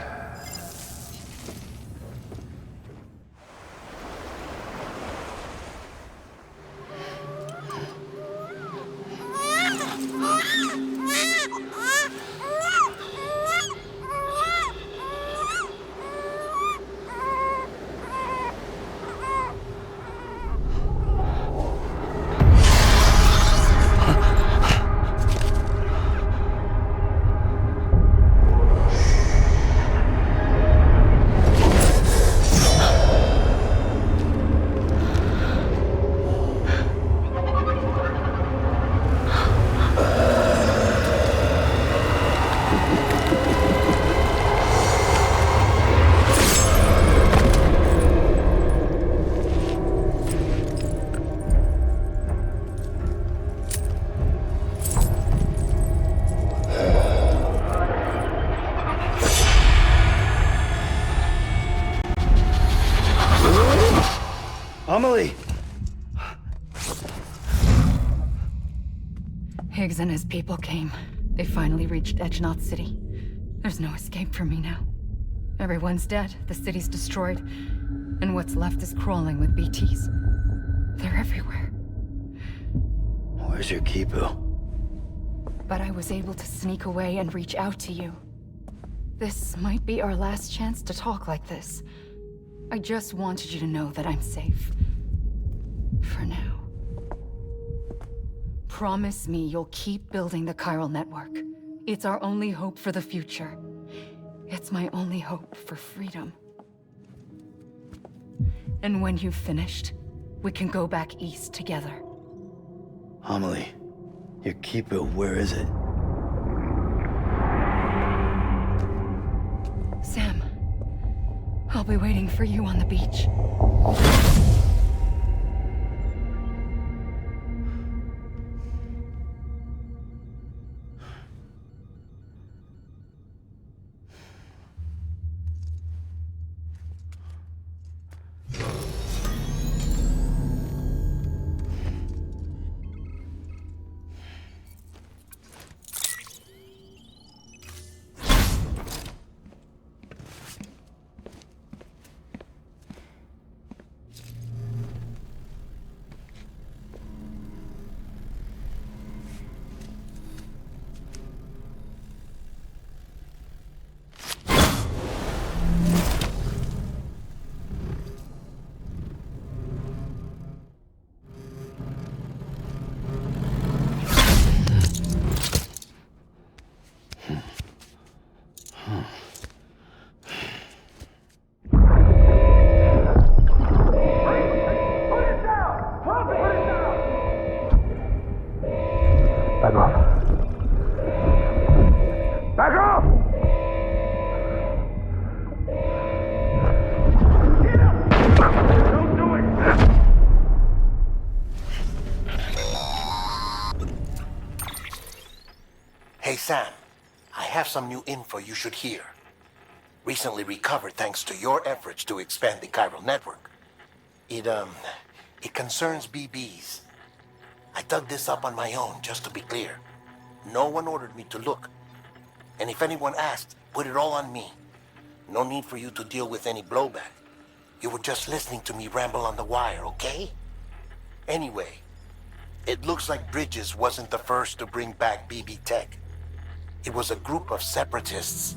Amelie!
Higgs and his people came. They finally reached Edge Knot City. There's no escape for me now. Everyone's dead, the city's destroyed, and what's left is crawling with BTs. They're everywhere.
Where's your Kipu?
But I was able to sneak away and reach out to you. This might be our last chance to talk like this. I just wanted you to know that I'm safe. For now. Promise me you'll keep building the chiral network. It's our only hope for the future. It's my only hope for freedom. And when you've finished, we can go back east together.
Amelie, your Kipu, where is it?
Sam, I'll be waiting for you on the beach.
Sam, I have some new info you should hear. Recently recovered thanks to your efforts to expand the chiral network. It concerns BBs. I dug this up on my own, just to be clear. No one ordered me to look. And if anyone asked, put it all on me. No need for you to deal with any blowback. You were just listening to me ramble on the wire, okay? Anyway, it looks like Bridges wasn't the first to bring back BB tech. It was a group of separatists.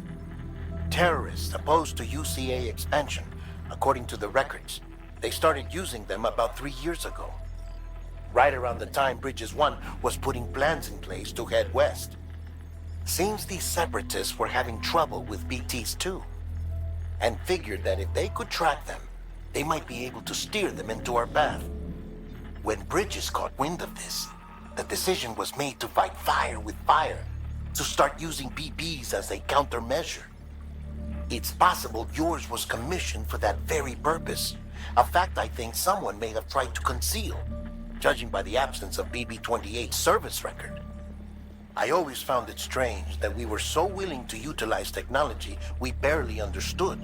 Terrorists opposed to UCA expansion, according to the records. They started using them about 3 years ago. Right around the time Bridges 1 was putting plans in place to head west. Seems these separatists were having trouble with BTs too, and figured that if they could track them, they might be able to steer them into our path. When Bridges caught wind of this, the decision was made to fight fire with fire, to start using BBs as a countermeasure. It's possible yours was commissioned for that very purpose, a fact I think someone may have tried to conceal, judging by the absence of BB-28's service record. I always found it strange that we were so willing to utilize technology we barely understood.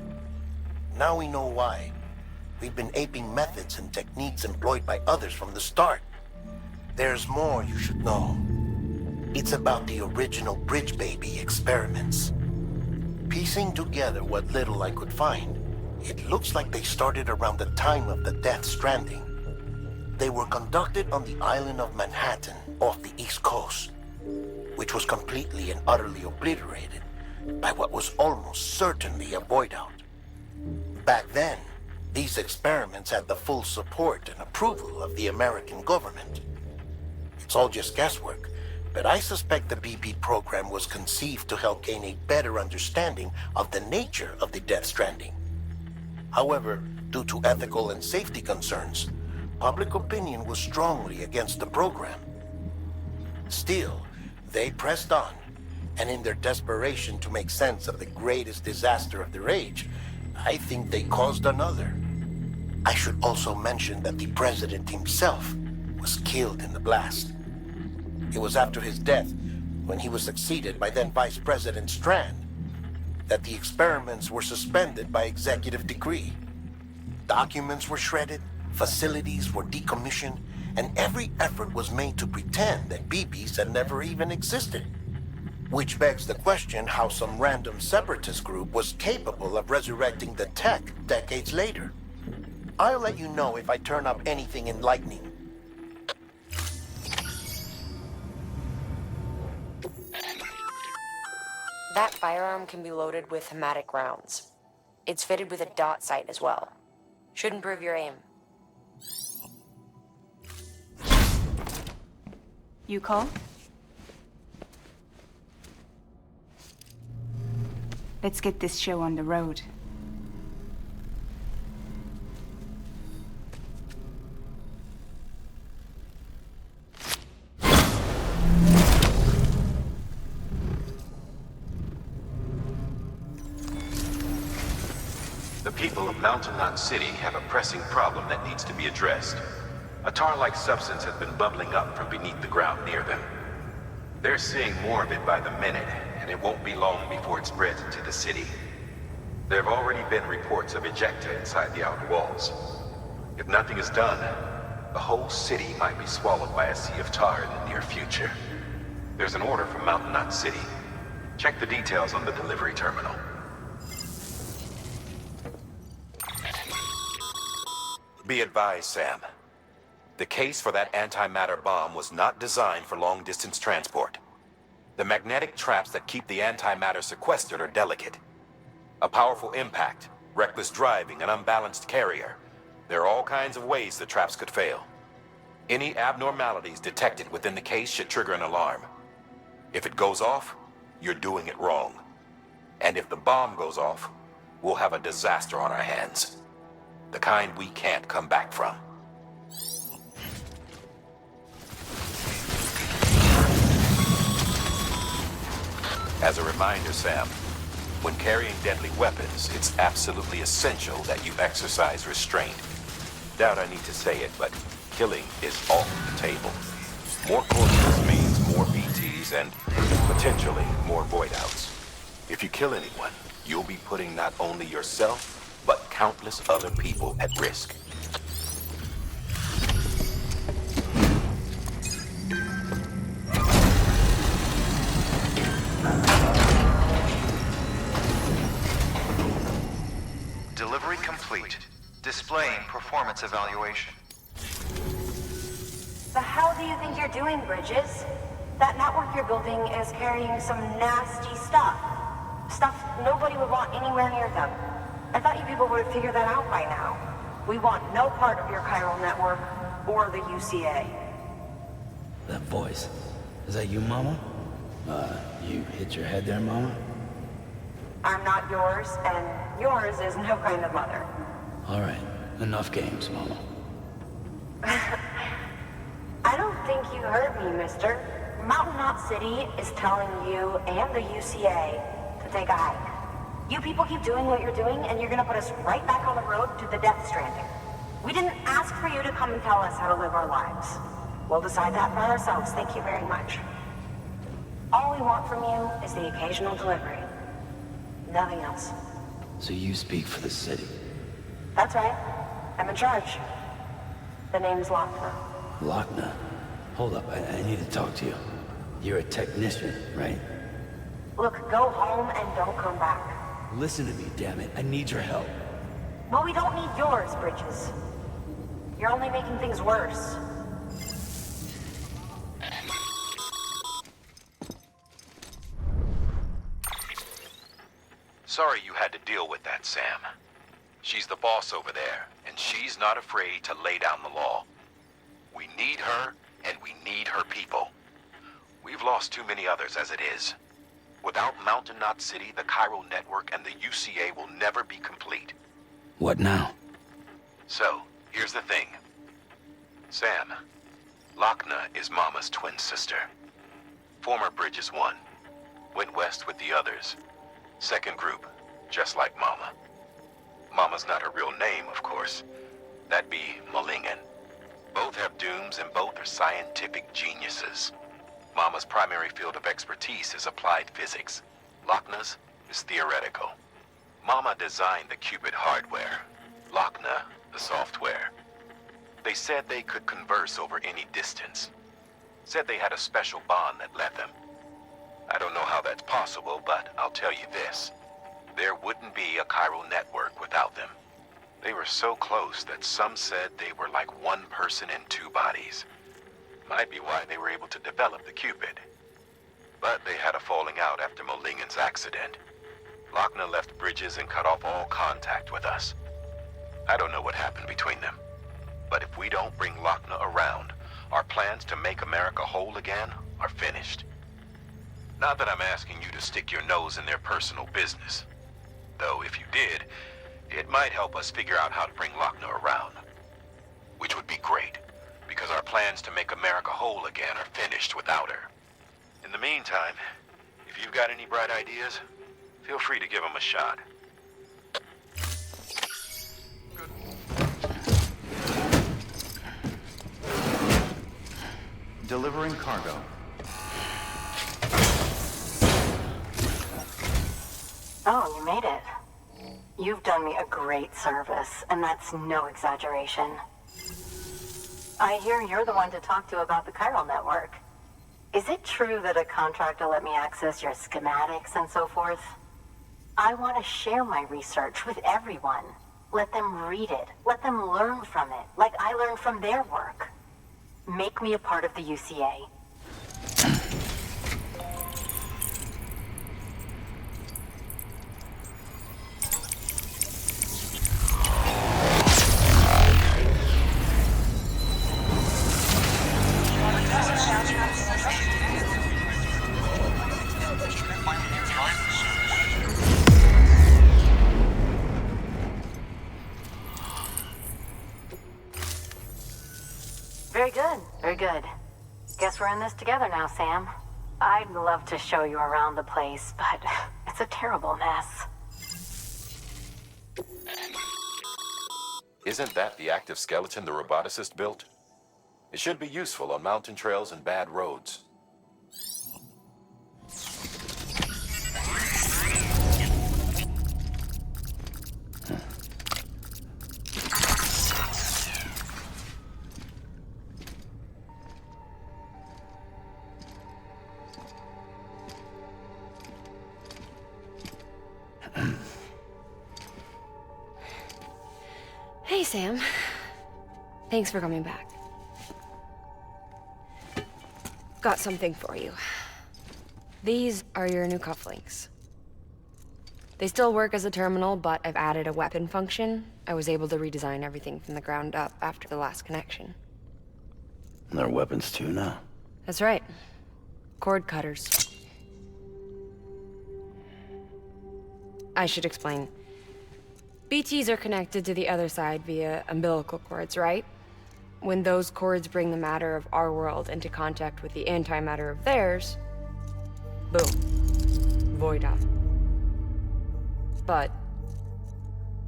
Now we know why. We've been aping methods and techniques employed by others from the start. There's more you should know. It's about the original Bridge Baby experiments. Piecing together what little I could find, it looks like they started around the time of the Death Stranding. They were conducted on the island of Manhattan off the East Coast, which was completely and utterly obliterated by what was almost certainly a void out. Back then, these experiments had the full support and approval of the American government. It's all just guesswork, but I suspect the BB program was conceived to help gain a better understanding of the nature of the Death Stranding. However, due to ethical and safety concerns, public opinion was strongly against the program. Still, they pressed on, and in their desperation to make sense of the greatest disaster of their age, I think they caused another. I should also mention that the president himself was killed in the blast. It was after his death, when he was succeeded by then Vice President Strand, that the experiments were suspended by executive decree. Documents were shredded, facilities were decommissioned, and every effort was made to pretend that BBs had never even existed. Which begs the question how some random separatist group was capable of resurrecting the tech decades later. I'll let you know if I turn up anything enlightening.
That firearm can be loaded with hematic rounds. It's fitted with a dot sight as well. Should improve your aim.
You call? Let's get this show on the road.
The people of Mountain Knot City have a pressing problem that needs to be addressed. A tar-like substance has been bubbling up from beneath the ground near them. They're seeing more of it by the minute, and it won't be long before it spreads into the city. There have already been reports of ejecta inside the outer walls. If nothing is done, the whole city might be swallowed by a sea of tar in the near future. There's an order from Mountain Knot City. Check the details on the delivery terminal.
Be advised, Sam. The case for that antimatter bomb was not designed for long-distance transport. The magnetic traps that keep the antimatter sequestered are delicate. A powerful impact, reckless driving, an unbalanced carrier. There are all kinds of ways the traps could fail. Any abnormalities detected within the case should trigger an alarm. If it goes off, you're doing it wrong. And if the bomb goes off, we'll have a disaster on our hands. The kind we can't come back from. As a reminder, Sam, when carrying deadly weapons, it's absolutely essential that you exercise restraint. Doubt I need to say it, but killing is off the table. More corpses means more more BTs and potentially more void outs. If you kill anyone, you'll be putting not only yourself, but countless other people at risk.
Delivery complete. Displaying performance evaluation.
The hell do you think you're doing, Bridges? That network you're building is carrying some nasty stuff. Stuff nobody would want anywhere near them. I thought you people would have figured that out by now. We want no part of your chiral network or the UCA.
That voice. Is that you, Mama? You hit your head there, Mama?
I'm not yours, and yours is no kind of mother.
All right. Enough games, Mama.
I don't think you heard me, mister. Mountain Knot City is telling you and the UCA to take a hike. You people keep doing what you're doing, and you're gonna put us right back on the road to the death stranding. We didn't ask for you to come and tell us how to live our lives. We'll decide that for ourselves, thank you very much. All we want from you is the occasional delivery. Nothing else.
So you speak for the city?
That's right. I'm in charge. The name's Lochner.
Lochner? Hold up, I need to talk to you. You're a technician, right?
Look, go home and don't come back.
Listen to me, damn it. I need your help.
Well, we don't need yours, Bridges. You're only making things worse.
Sorry you had to deal with that, Sam. She's the boss over there, and she's not afraid to lay down the law. We need her, and we need her people. We've lost too many others as it is. Without Mountain Knot City, the chiral network, and the UCA will never be complete.
What now?
So, here's the thing. Sam, Lochner is Mama's twin sister. Former Bridges 1. Went west with the others. Second group, just like Mama. Mama's not her real name, of course. That'd be Malingen. Both have dooms and both are scientific geniuses. Mama's primary field of expertise is applied physics. Lochner's is theoretical. Mama designed the Cupid hardware. Lochner, the software. They said they could converse over any distance. Said they had a special bond that led them. I don't know how that's possible, but I'll tell you this. There wouldn't be a chiral network without them. They were so close that some said they were like one person in two bodies. Might be why they were able to develop the Cupid. But they had a falling out after Malingen's accident. Lochner left Bridges and cut off all contact with us. I don't know what happened between them. But if we don't bring Lochner around, our plans to make America whole again are finished. Not that I'm asking you to stick your nose in their personal business. Though if you did, it might help us figure out how to bring Lochner around. Which would be great, because our plans to make America whole again are finished without her. In the meantime, if you've got any bright ideas, feel free to give them a shot.
Delivering cargo.
Oh, you made it. You've done me a great service, and that's no exaggeration. I hear you're the one to talk to about the chiral network. Is it true that a contractor let me access your schematics and so forth? I want to share my research with everyone. Let them read it. Let them learn from it, like I learned from their work. Make me a part of the UCA. Very good, very good. Guess we're in this together now, Sam. I'd love to show you around the place, but it's a terrible mess.
Isn't that the active skeleton the roboticist built? It should be useful on mountain trails and bad roads.
Sam. Thanks for coming back. Got something for you. These are your new cufflinks. They still work as a terminal, but I've added a weapon function. I was able to redesign everything from the ground up after the last connection.
And they're weapons too now.
That's right. Cord cutters. I should explain. BTs are connected to the other side via umbilical cords, right? When those cords bring the matter of our world into contact with the antimatter of theirs, boom. Void out. But,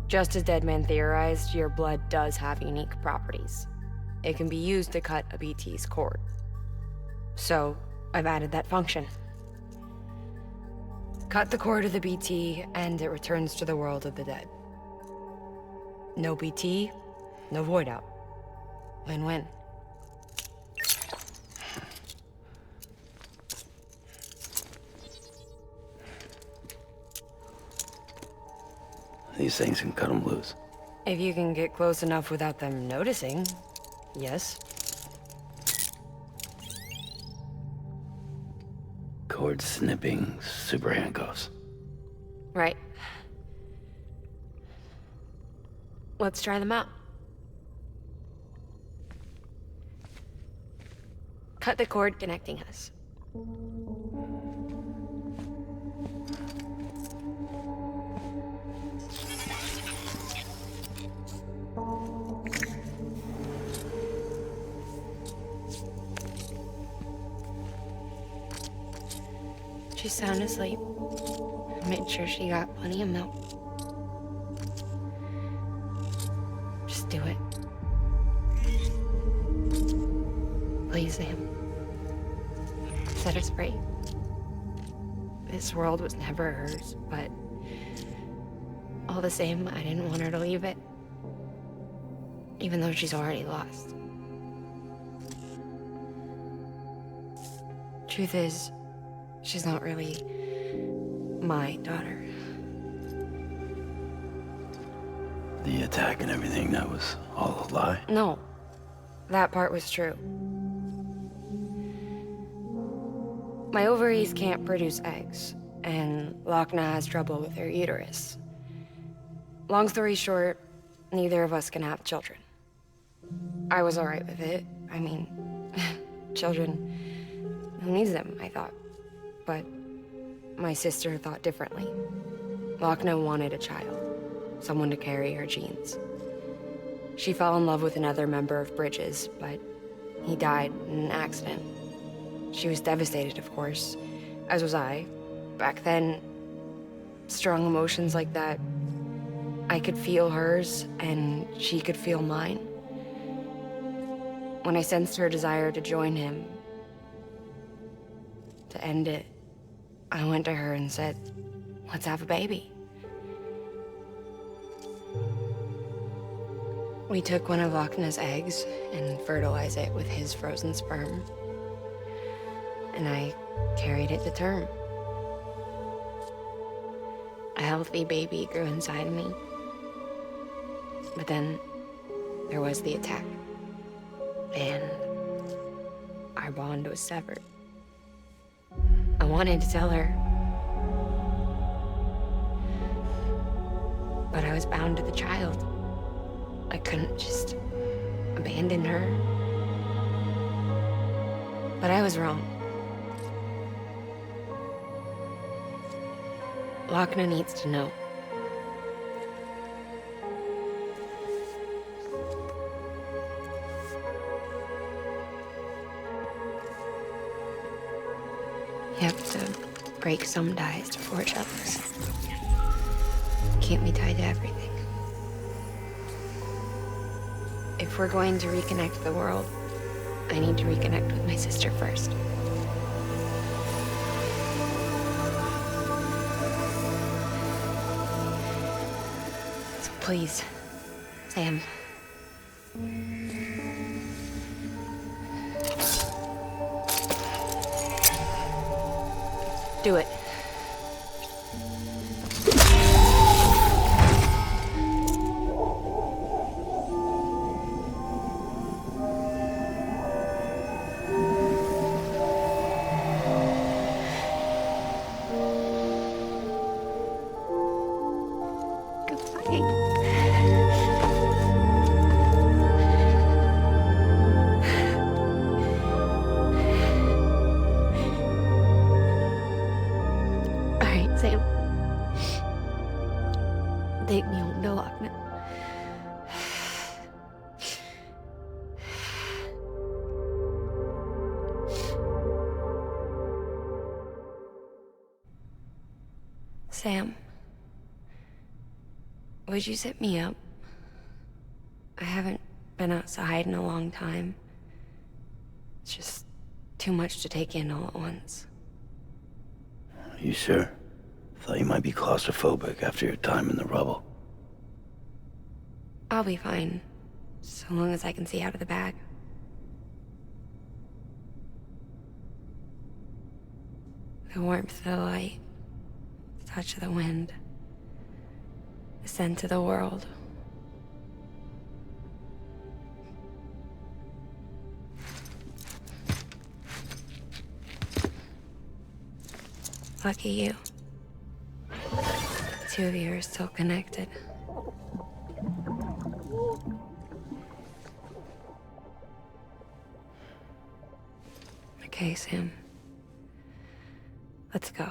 just as Deadman theorized, your blood does have unique properties. It can be used to cut a BT's cord. So, I've added that function. Cut the cord of the BT, and it returns to the world of the dead. No BT, no void out. Win-win.
These things can cut them loose.
If you can get close enough without them noticing, yes.
Cord snipping super handcuffs.
Right. Let's try them out. Cut the cord connecting us. She's sound asleep. I made sure she got plenty of milk. Just do it. Please, Sam. Set us free. This world was never hers, but all the same, I didn't want her to leave it. Even though she's already lost. Truth is, she's not really my daughter.
The attack and everything, that was all a lie?
No, that part was true. My ovaries can't produce eggs, and Lochna has trouble with her uterus. Long story short, neither of us can have children. I was alright with it. I mean, children, who needs them, I thought. But my sister thought differently. Lochna wanted a child, someone to carry her genes. She fell in love with another member of Bridges, but he died in an accident. She was devastated, of course, as was I. Back then, strong emotions like that, I could feel hers, and she could feel mine. When I sensed her desire to join him, to end it, I went to her and said, let's have a baby. We took one of Lochna's eggs and fertilized it with his frozen sperm. And I carried it to term. A healthy baby grew inside me. But then there was the attack. And our bond was severed. I wanted to tell her. But I was bound to the child. I couldn't just abandon her. But I was wrong. Lochna needs to know. You have to break some ties to forge others. Can't be tied to everything. If we're going to reconnect the world, I need to reconnect with my sister first. So please, Sam. Do it. Sam, would you sit me up? I haven't been outside in a long time. It's just too much to take in all at once.
You sure? Thought you might be claustrophobic after your time in the rubble.
I'll be fine, so long as I can see out of the bag. The warmth of the light, the touch of the wind, the scent of the world. Lucky you. The two of you are still connected. Okay, Sam. Let's go.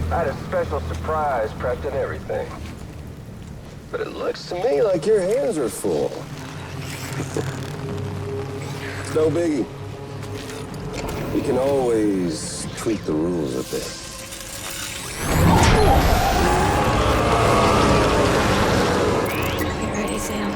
I had a special surprise prepped and everything. But it looks to me like your hands are full. It's no biggie. We can always tweak the rules a bit.
Get ready, Sam.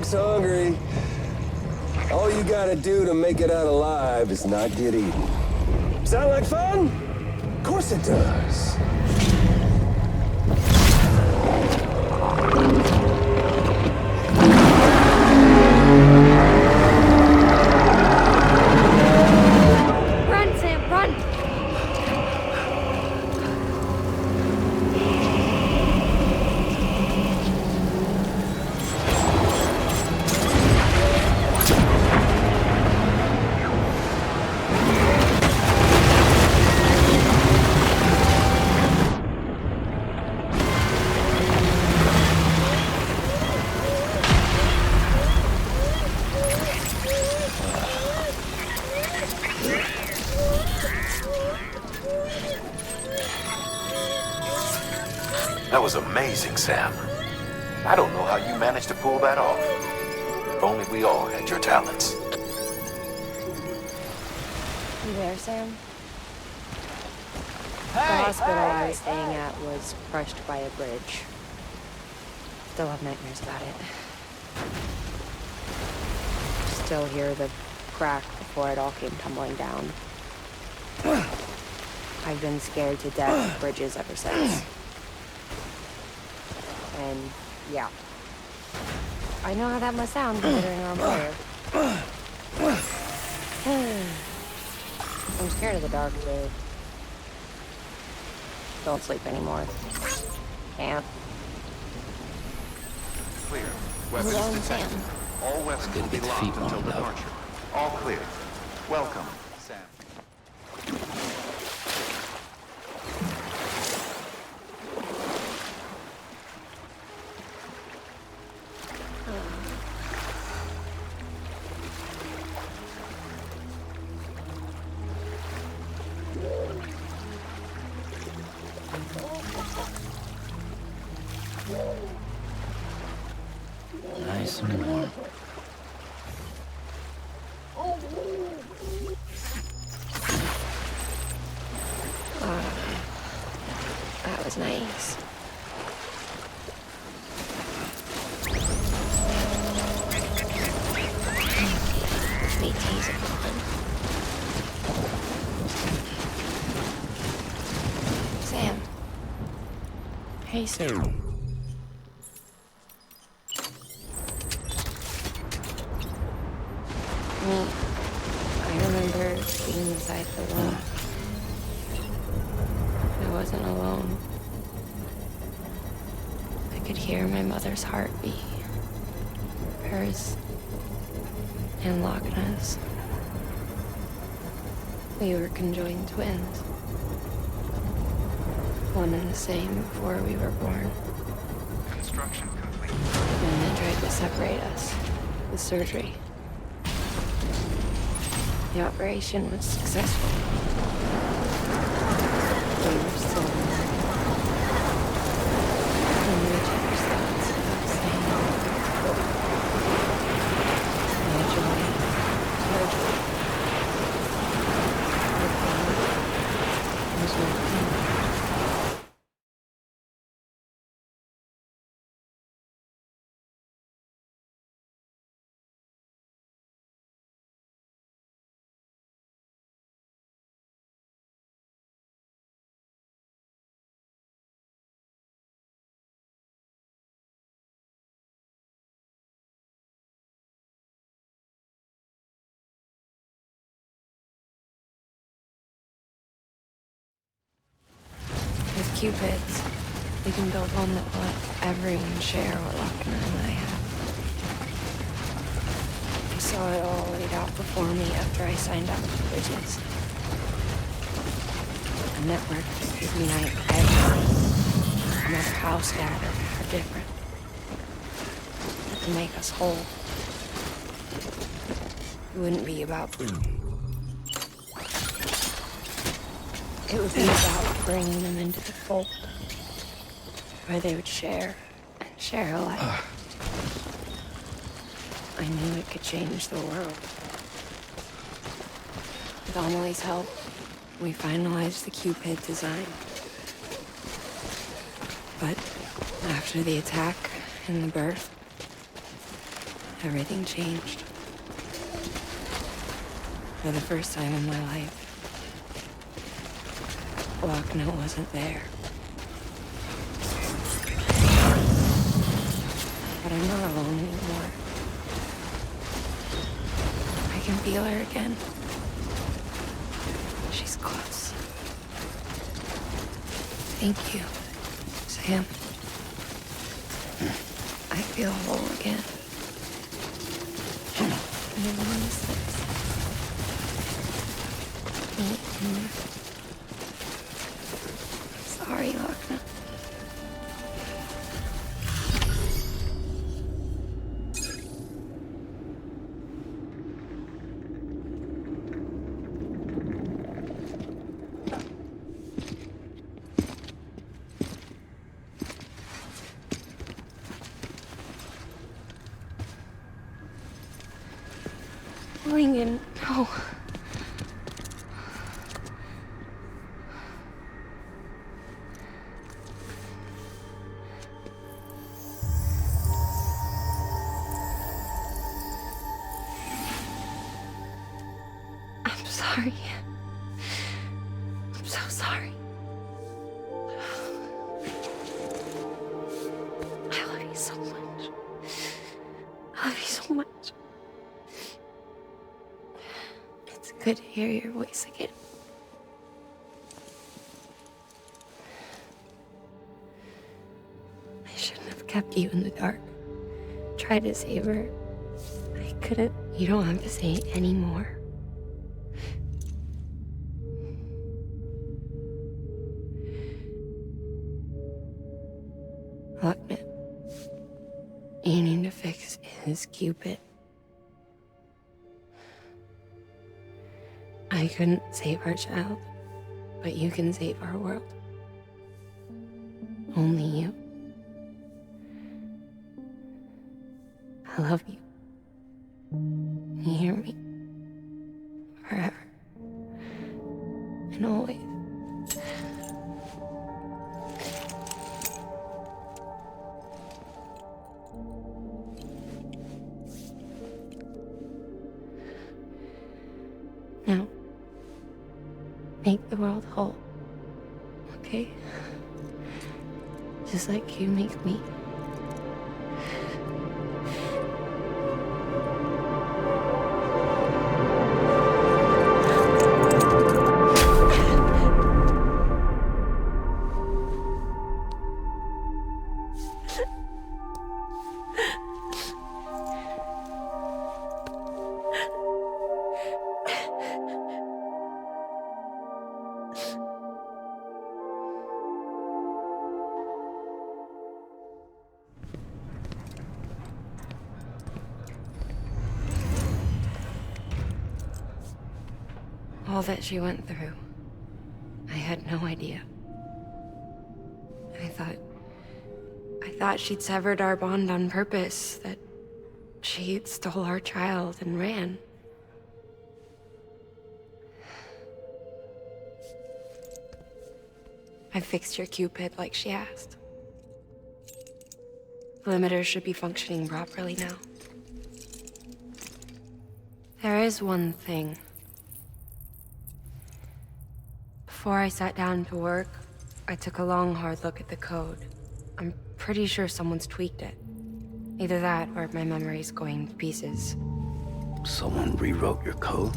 Hungry. All you gotta do to make it out alive is not get eaten. Sound like fun? Of course it does.
Run, Sam, run!
That was amazing, Sam. I don't know how you managed to pull that off. If only we all had your talents.
You there, Sam? The hospital I was staying at was crushed by a bridge. Still have nightmares about it. Still hear the crack before it all came tumbling down. I've been scared to death of bridges ever since. And, yeah. I know how that must sound considering our employer. I'm scared of the dark, too. Don't sleep anymore. Can't.
Clear. Weapons detected. All weapons will be locked until departure. All clear. Welcome, Sam.
Nice and warm.
That was nice. BT's gone. Sam,
Hey, sir. I remember being inside the room. I wasn't alone. I could hear my mother's heartbeat. Hers and Lochna's. We were conjoined twins. One and the same before we were born.
Construction complete.
And they tried to separate us with surgery. The operation was successful. We were still alive. And we each other's thoughts about staying no joy, no joy. There's no pain. With Cupids, we can build one that will let everyone share what Lochna and I have. I saw it all laid out before me after I signed up for Bridges. A network that could unite everyone, no matter how scattered or different. That can make us whole. It wouldn't be about It would be about bringing them into the fold, where they would share and share alike. I knew it could change the world. With Amelie's help, we finalized the Cupid design. But after the attack and the birth, everything changed. For the first time in my life, Lochna wasn't there. But I'm not alone anymore. I can feel her again. She's close. Thank you, Sam. I feel whole again. And I miss this. Me and you. Sorry, Lochna. Lingen, no. Sorry. I'm so sorry. I love you so much. I love you so much. It's good to hear your voice again. I shouldn't have kept you in the dark. Tried to save her. I couldn't. You don't have to say any more. Heartman, you need to fix his Cupid. I couldn't save our child, but you can save our world. Only you. I love you. You hear me? Forever. And always. Now, make the world whole, okay?
Just like you make me. All that she went through, I had no idea. I thought she'd severed our bond on purpose, that she stole our child and ran. I fixed your Cupid like she asked. The limiter should be functioning properly now. There is one thing. Before I sat down to work, I took a long, hard look at the code. I'm pretty sure someone's tweaked it. Either that, or my memory's going to pieces.
Someone rewrote your code?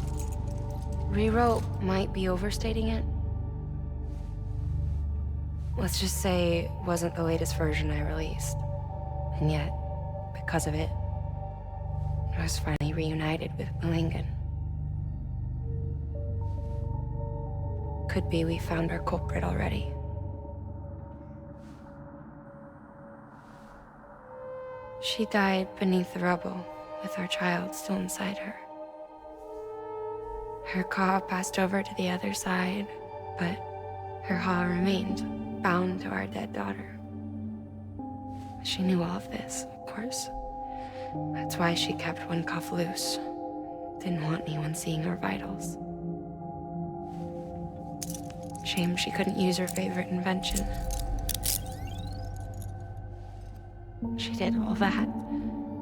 Rewrote might be overstating it. Let's just say it wasn't the latest version I released. And yet, because of it, I was finally reunited with Malingen. Could be we found our culprit already. She died beneath the rubble, with our child still inside her. Her Ka passed over to the other side, but her Ha remained, bound to our dead daughter. She knew all of this, of course. That's why she kept one cuff loose. Didn't want anyone seeing her vitals. Shame she couldn't use her favorite invention. She did all that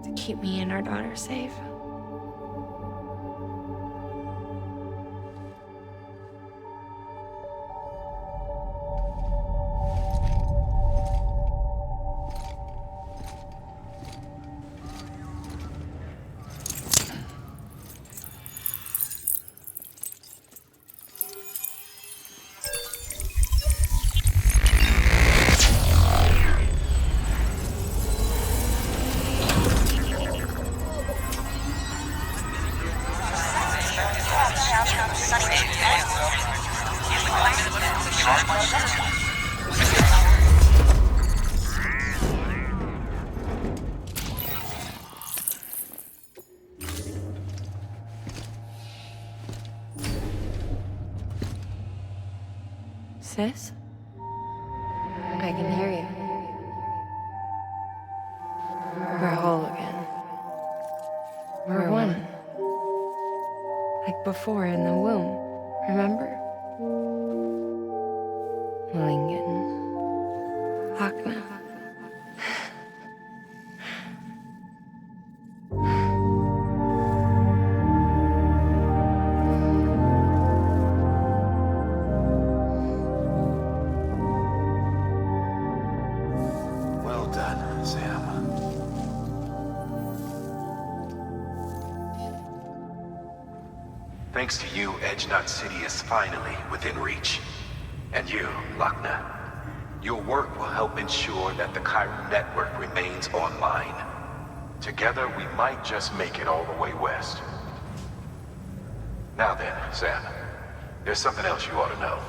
to keep me and our daughter safe. Sis? I can hear you. We're whole again. We're one. Like before in the womb, remember? Malingen. Hakna.
Well done, Sam. Thanks to you, Edgenut City is finally within reach. And you, Lochner, your work will help ensure that the Chiral network remains online. Together, we might just make it all the way west. Now then, Sam, there's something else you ought to know.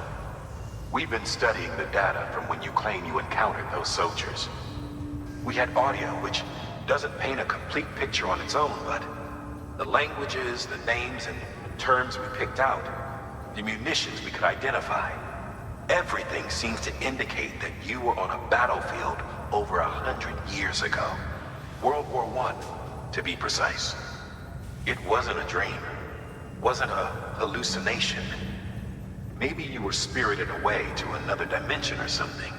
We've been studying the data from when you claim you encountered those soldiers. We had audio, which doesn't paint a complete picture on its own, but the languages, the names, and terms we picked out, the munitions we could identify, everything seems to indicate that you were on a battlefield over 100 years ago. World War I, to be precise. It wasn't a dream. Wasn't a hallucination. Maybe you were spirited away to another dimension or something.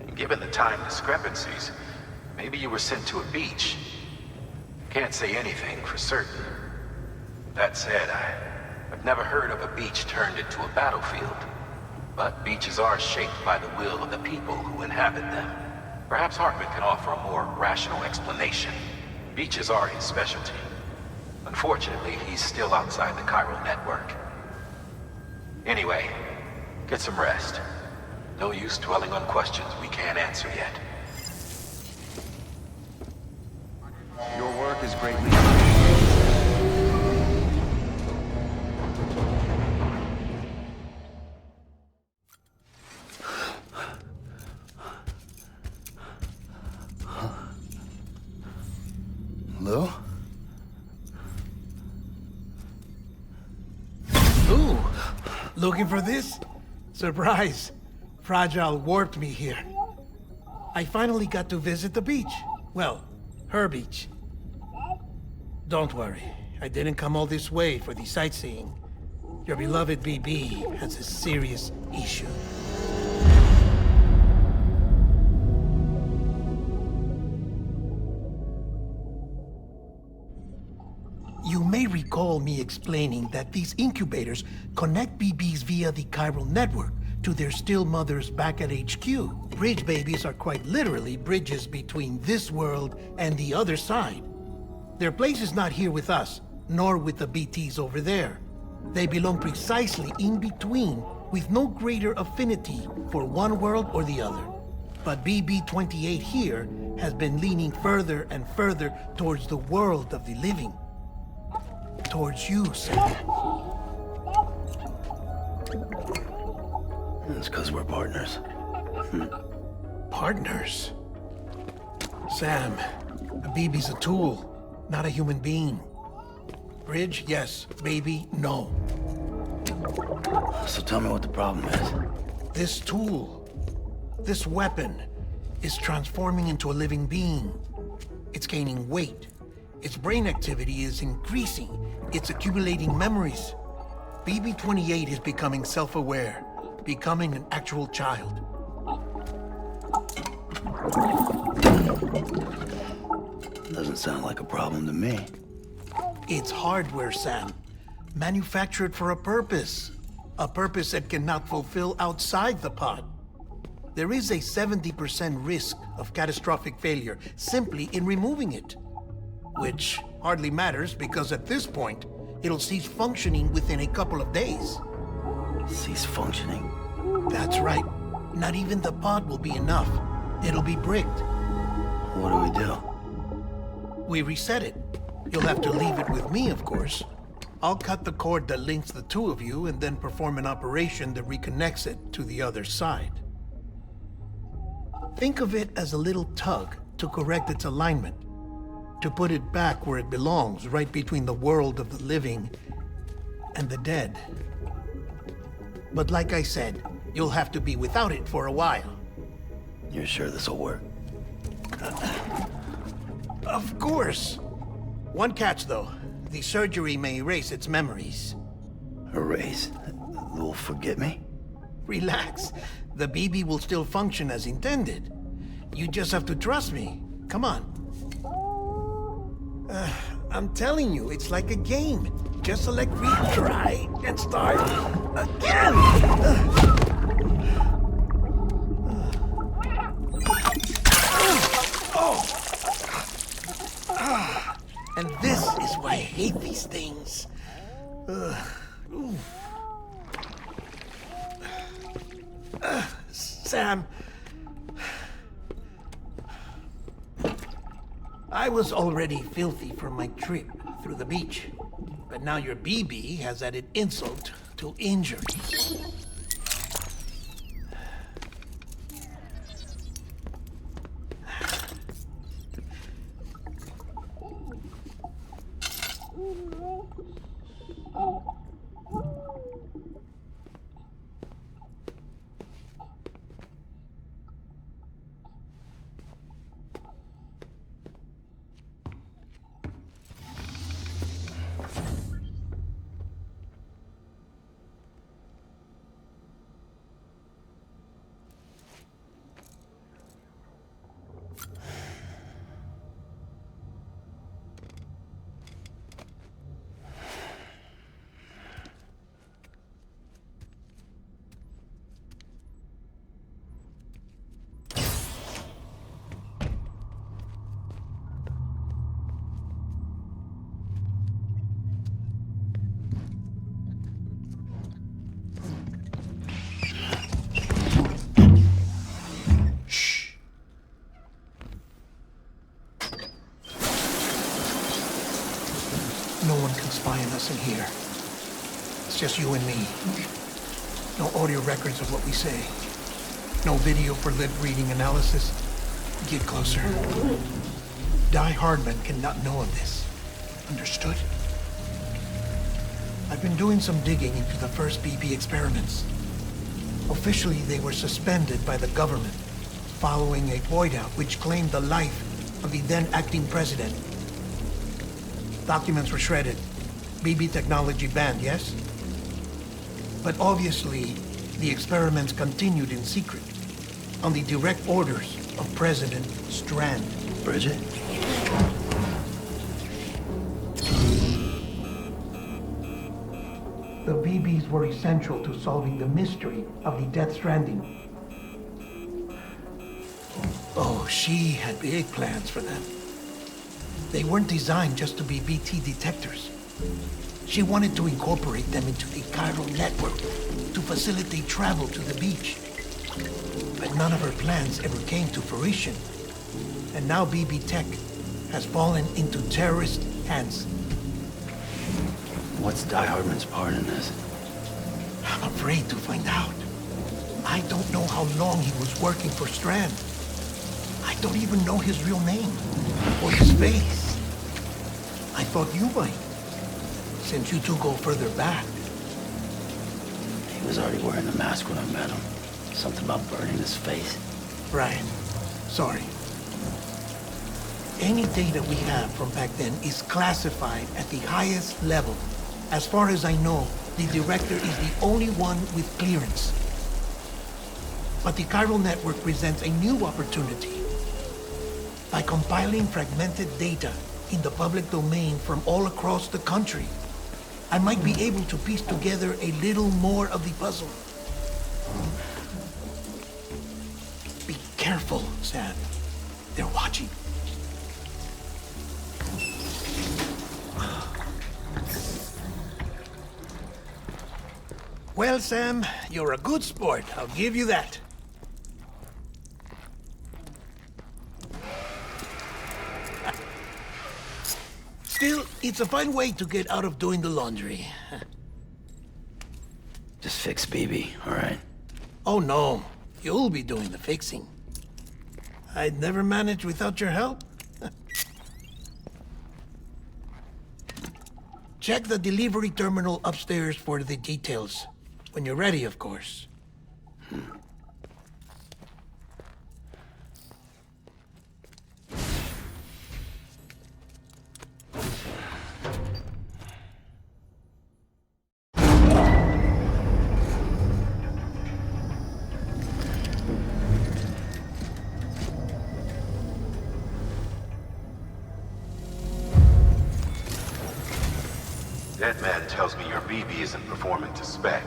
And given the time discrepancies, maybe you were sent to a beach. Can't say anything for certain. That said, I've never heard of a beach turned into a battlefield. But beaches are shaped by the will of the people who inhabit them. Perhaps Heartman can offer a more rational explanation. Beaches are his specialty. Unfortunately, he's still outside the chiral network. Anyway, get some rest. No use dwelling on questions we can't answer yet.
Your work is greatly
Lou?
Ooh, looking for this? Surprise. Fragile warped me here. I finally got to visit the beach. Well, her beach. Don't worry, I didn't come all this way for the sightseeing. Your beloved BB has a serious issue. You may recall me explaining that these incubators connect BBs via the chiral network to their still mothers back at HQ. Bridge babies are quite literally bridges between this world and the other side. Their place is not here with us, nor with the BTs over there. They belong precisely in between, with no greater affinity for one world or the other. But BB-28 here has been leaning further and further towards the world of the living. Towards you, Sam.
It's because we're partners.
Partners? Sam, a BB's a tool, not a human being. Bridge, yes. Baby, no.
So tell me what the problem is.
This tool, this weapon, is transforming into a living being. It's gaining weight. Its brain activity is increasing. It's accumulating memories. BB-28 is becoming self-aware, becoming an actual child.
Doesn't sound like a problem to me.
It's hardware, Sam. Manufactured for a purpose. A purpose that cannot fulfill outside the pod. There is a 70% risk of catastrophic failure simply in removing it. Which hardly matters because at this point, it'll cease functioning within a couple of days.
Cease functioning?
That's right. Not even the pod will be enough. It'll be bricked.
What do we do?
We reset it. You'll have to leave it with me, of course. I'll cut the cord that links the two of you and then perform an operation that reconnects it to the other side. Think of it as a little tug to correct its alignment. To put it back where it belongs, right between the world of the living and the dead. But like I said, you'll have to be without it for a while.
You're sure this'll work?
Of course. One catch, though. The surgery may erase its memories.
Erase? Will forget me?
Relax. The BB will still function as intended. You just have to trust me. Come on. I'm telling you, it's like a game. Just select retry and start again! And this is why I hate these things. Sam, I was already filthy from my trip through the beach, but now your BB has added insult to injury. one can spy on us in here. It's just you and me. No audio records of what we say. No video for lip-reading analysis. Get closer. Die-Hardman cannot know of this. Understood? I've been doing some digging into the first BB experiments. Officially, they were suspended by the government following a void-out which claimed the life of the then-acting president. Documents were shredded. BB technology banned, yes? But obviously, the experiments continued in secret, on the direct orders of President Strand.
Bridget?
The BBs were essential to solving the mystery of the Death Stranding. Oh, she had big plans for them. They weren't designed just to be BT detectors. She wanted to incorporate them into the chiral network to facilitate travel to the beach. But none of her plans ever came to fruition. And now BB Tech has fallen into terrorist hands.
What's Die-Hardman's part in this?
I'm afraid to find out. I don't know how long he was working for Strand. I don't even know his real name or his face. I thought you might, since you two go further back.
He was already wearing the mask when I met him. Something about burning his face.
Right. Sorry. Any data we have from back then is classified at the highest level. As far as I know, the director is the only one with clearance. But the chiral network presents a new opportunity. By compiling fragmented data in the public domain from all across the country, I might be able to piece together a little more of the puzzle. Be careful, Sam. They're watching. Well, Sam, you're a good sport. I'll give you that. Still, it's a fine way to get out of doing the laundry.
Just fix BB, all right?
Oh, no. You'll be doing the fixing. I'd never manage without your help. Check the delivery terminal upstairs for the details. When you're ready, of course.
Deadman tells me your BB isn't performing to spec.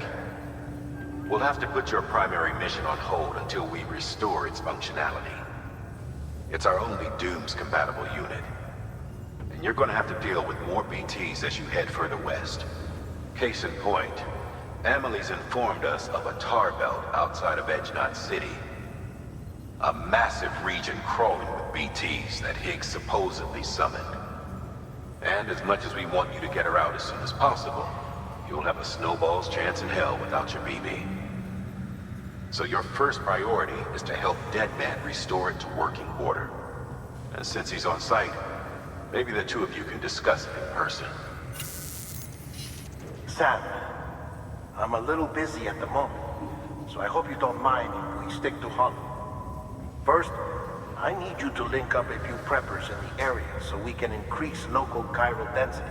We'll have to put your primary mission on hold until we restore its functionality. It's our only Dooms-compatible unit. And you're gonna have to deal with more BTs as you head further west. Case in point, Amelie's informed us of a tar belt outside of Edgenot City. A massive region crawling with BTs that Higgs supposedly summoned. And as much as we want you to get her out as soon as possible, you'll have a snowball's chance in hell without your BB. So your first priority is to help Deadman restore it to working order. And since he's on site, maybe the two of you can discuss it in person.
Sam, I'm a little busy at the moment, so I hope you don't mind if we stick to Hollow. First, I need you to link up a few preppers in the area so we can increase local chiral density.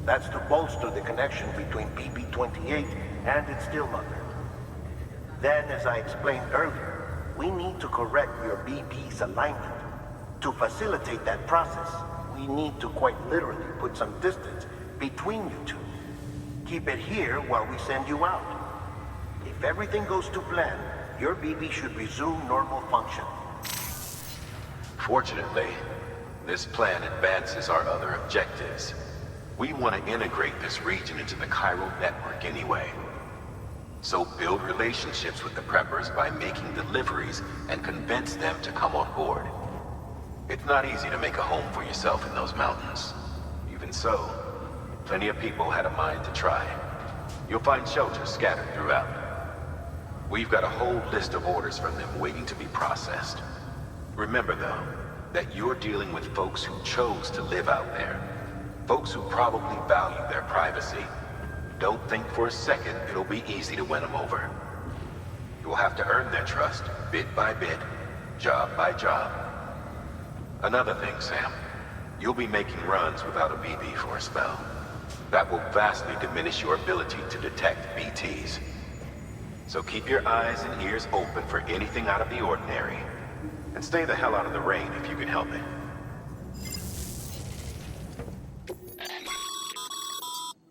That's to bolster the connection between BB-28 and its still mother. Then, as I explained earlier, we need to correct your BB's alignment. To facilitate that process, we need to quite literally put some distance between you two. Keep it here while we send you out. If everything goes to plan, your BB should resume normal function.
Fortunately, this plan advances our other objectives. We want to integrate this region into the chiral network anyway. So build relationships with the preppers by making deliveries and convince them to come on board. It's not easy to make a home for yourself in those mountains. Even so, Plenty of people had a mind to try. You'll find shelters scattered throughout. We've got a whole list of orders from them waiting to be processed. Remember, though, that you're dealing with folks who chose to live out there. Folks who probably value their privacy. Don't think for a second it'll be easy to win them over. You'll have to earn their trust, bit by bit, job by job. Another thing, Sam. You'll be making runs without a BB for a spell. That will vastly diminish your ability to detect BTs. So keep your eyes and ears open for anything out of the ordinary. And stay the hell out of the rain if you can help it.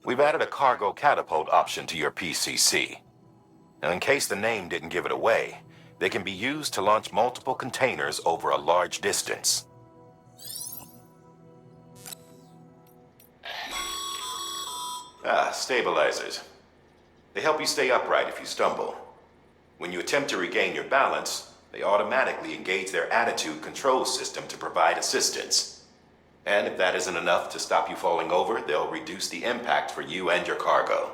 We've added a cargo catapult option to your PCC. Now, in case the name didn't give it away, they can be used to launch multiple containers over a large distance. Stabilizers. They help you stay upright if you stumble. When you attempt to regain your balance, they automatically engage their attitude control system to provide assistance. And if that isn't enough to stop you falling over, they'll reduce the impact for you and your cargo.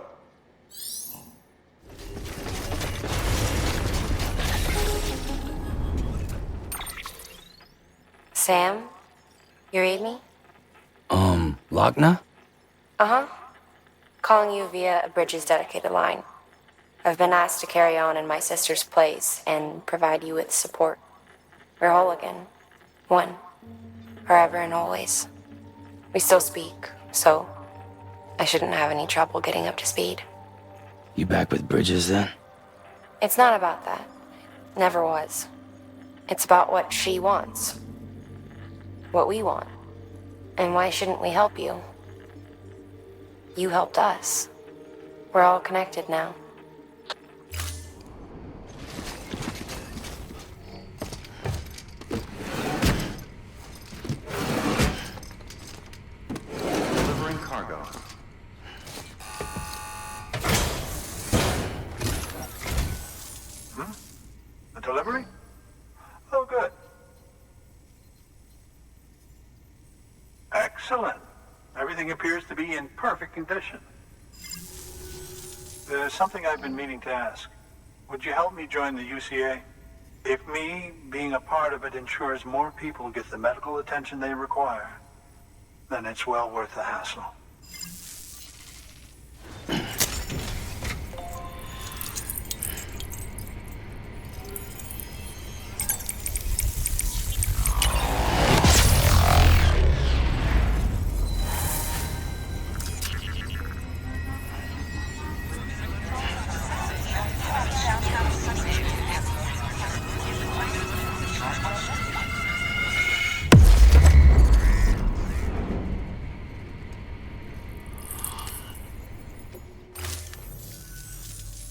Sam? You read me?
Lochna?
Uh-huh. Calling you via a Bridges dedicated line. I've been asked to carry on in my sister's place and provide you with support. We're whole again. One. Forever and always. We still speak, so I shouldn't have any trouble getting up to speed.
You back with Bridges then?
It's not about that. Never was. It's about what she wants. What we want. And why shouldn't we help you? You helped us. We're all connected now.
Delivering cargo.
A delivery? Oh, good. Excellent. Everything appears to be in perfect condition. There's something I've been meaning to ask. Would you help me join the UCA? If me being a part of it ensures more people get the medical attention they require, then it's well worth the hassle.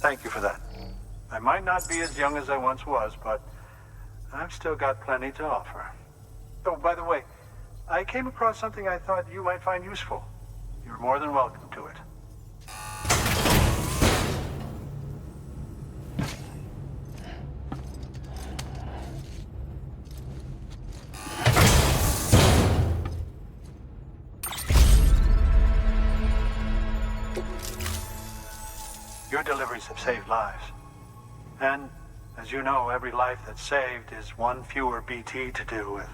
Thank you for that. I might not be as young as I once was, but I've still got plenty to offer. Oh, by the way, I came across something I thought you might find useful. You're more than welcome to it. Your deliveries have saved lives. And, as you know, every life that's saved is one fewer BT to deal with.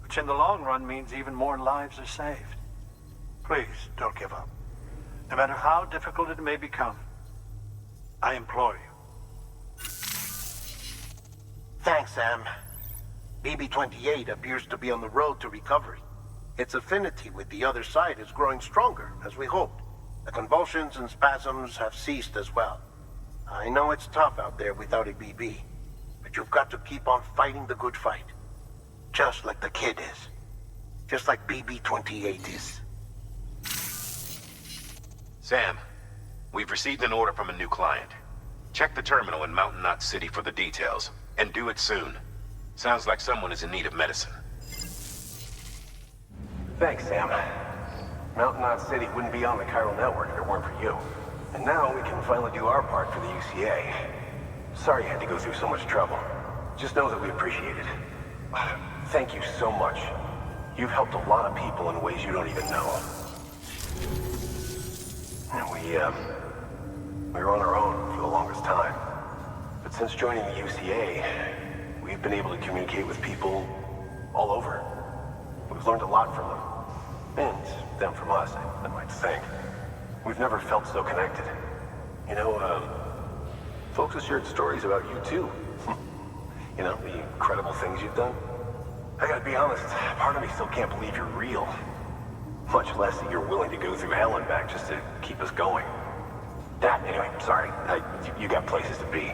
Which in the long run means even more lives are saved. Please, don't give up. No matter how difficult it may become, I implore you. Thanks, Sam. BB-28 appears to be on the road to recovery. Its affinity with the other side is growing stronger, as we hoped. The convulsions and spasms have ceased as well. I know it's tough out there without a BB, but you've got to keep on fighting the good fight. Just like the kid is. Just like BB-28 is.
Sam, we've received an order from a new client. Check the terminal in Mountain Knot City for the details, and do it soon. Sounds like someone is in need of medicine.
Thanks, Sam. Mountain Knot City wouldn't be on the chiral network if it weren't for you. And now we can finally do our part for the UCA. Sorry you had to go through so much trouble. Just know that we appreciate it. Thank you so much. You've helped a lot of people in ways you don't even know.
Yeah. We were on our own for the longest time. But since joining the UCA, we've been able to communicate with people all over. We've learned a lot from them. And them from us, I'd like to think. We've never felt so connected. You know, folks have shared stories about you too. You know, the incredible things you've done. I gotta be honest, part of me still can't believe you're real. Much less that you're willing to go through hell and back just to keep us going. Anyway, sorry. You got places to be.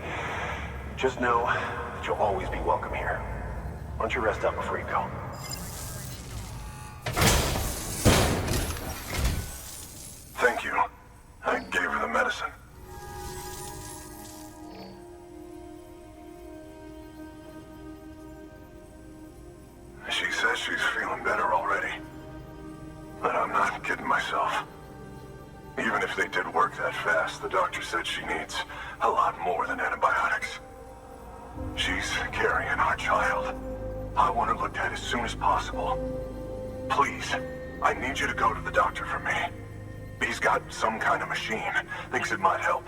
Just know that you'll always be welcome here. Why don't you rest up before you go?
Thank you. I gave her the medicine. She says she's feeling better already. But I'm not kidding myself. Even if they did work that fast, the doctor said she needs a lot more than antibiotics. She's carrying our child. I want her looked at as soon as possible. Please, I need you to go to the doctor for me. He's got some kind of machine. Thinks it might help.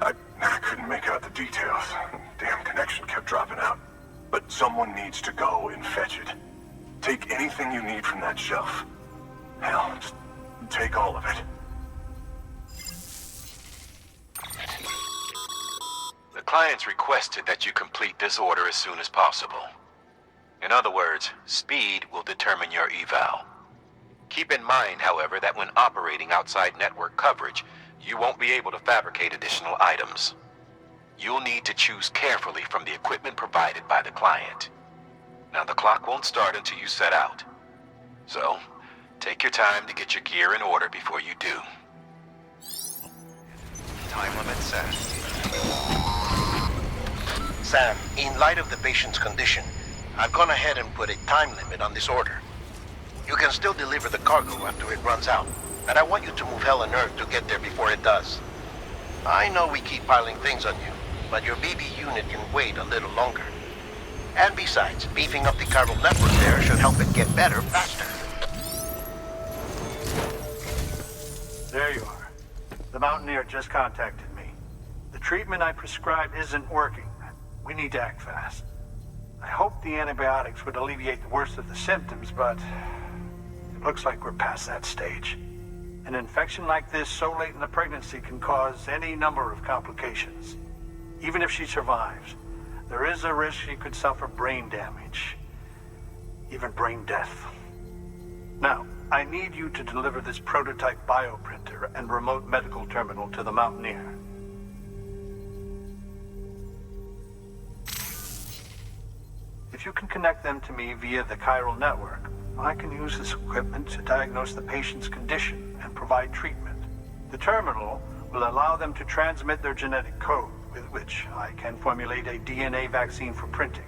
I couldn't make out the details. Damn connection kept dropping out. But someone needs to go and fetch it. Take anything you need from that shelf. Hell, just take all of it.
The client's requested that you complete this order as soon as possible. In other words, speed will determine your eval. Keep in mind, however, that when operating outside network coverage, you won't be able to fabricate additional items. You'll need to choose carefully from the equipment provided by the client. Now, the clock won't start until you set out. So, take your time to get your gear in order before you do.
Time limit set.
Sam, in light of the patient's condition, I've gone ahead and put a time limit on this order. You can still deliver the cargo after it runs out, and I want you to move hell and earth to get there before it does. I know we keep piling things on you, but your BB unit can wait a little longer. And besides, beefing up the chiral network there should help it get better faster.
There you are. The Mountaineer just contacted me. The treatment I prescribed isn't working. We need to act fast. I hope the antibiotics would alleviate the worst of the symptoms, but it looks like we're past that stage. An infection like this so late in the pregnancy can cause any number of complications. Even if she survives, there is a risk she could suffer brain damage, even brain death. Now, I need you to deliver this prototype bioprinter and remote medical terminal to the Mountaineer. If you can connect them to me via the chiral network, I can use this equipment to diagnose the patient's condition and provide treatment. The terminal will allow them to transmit their genetic code, with which I can formulate a DNA vaccine for printing.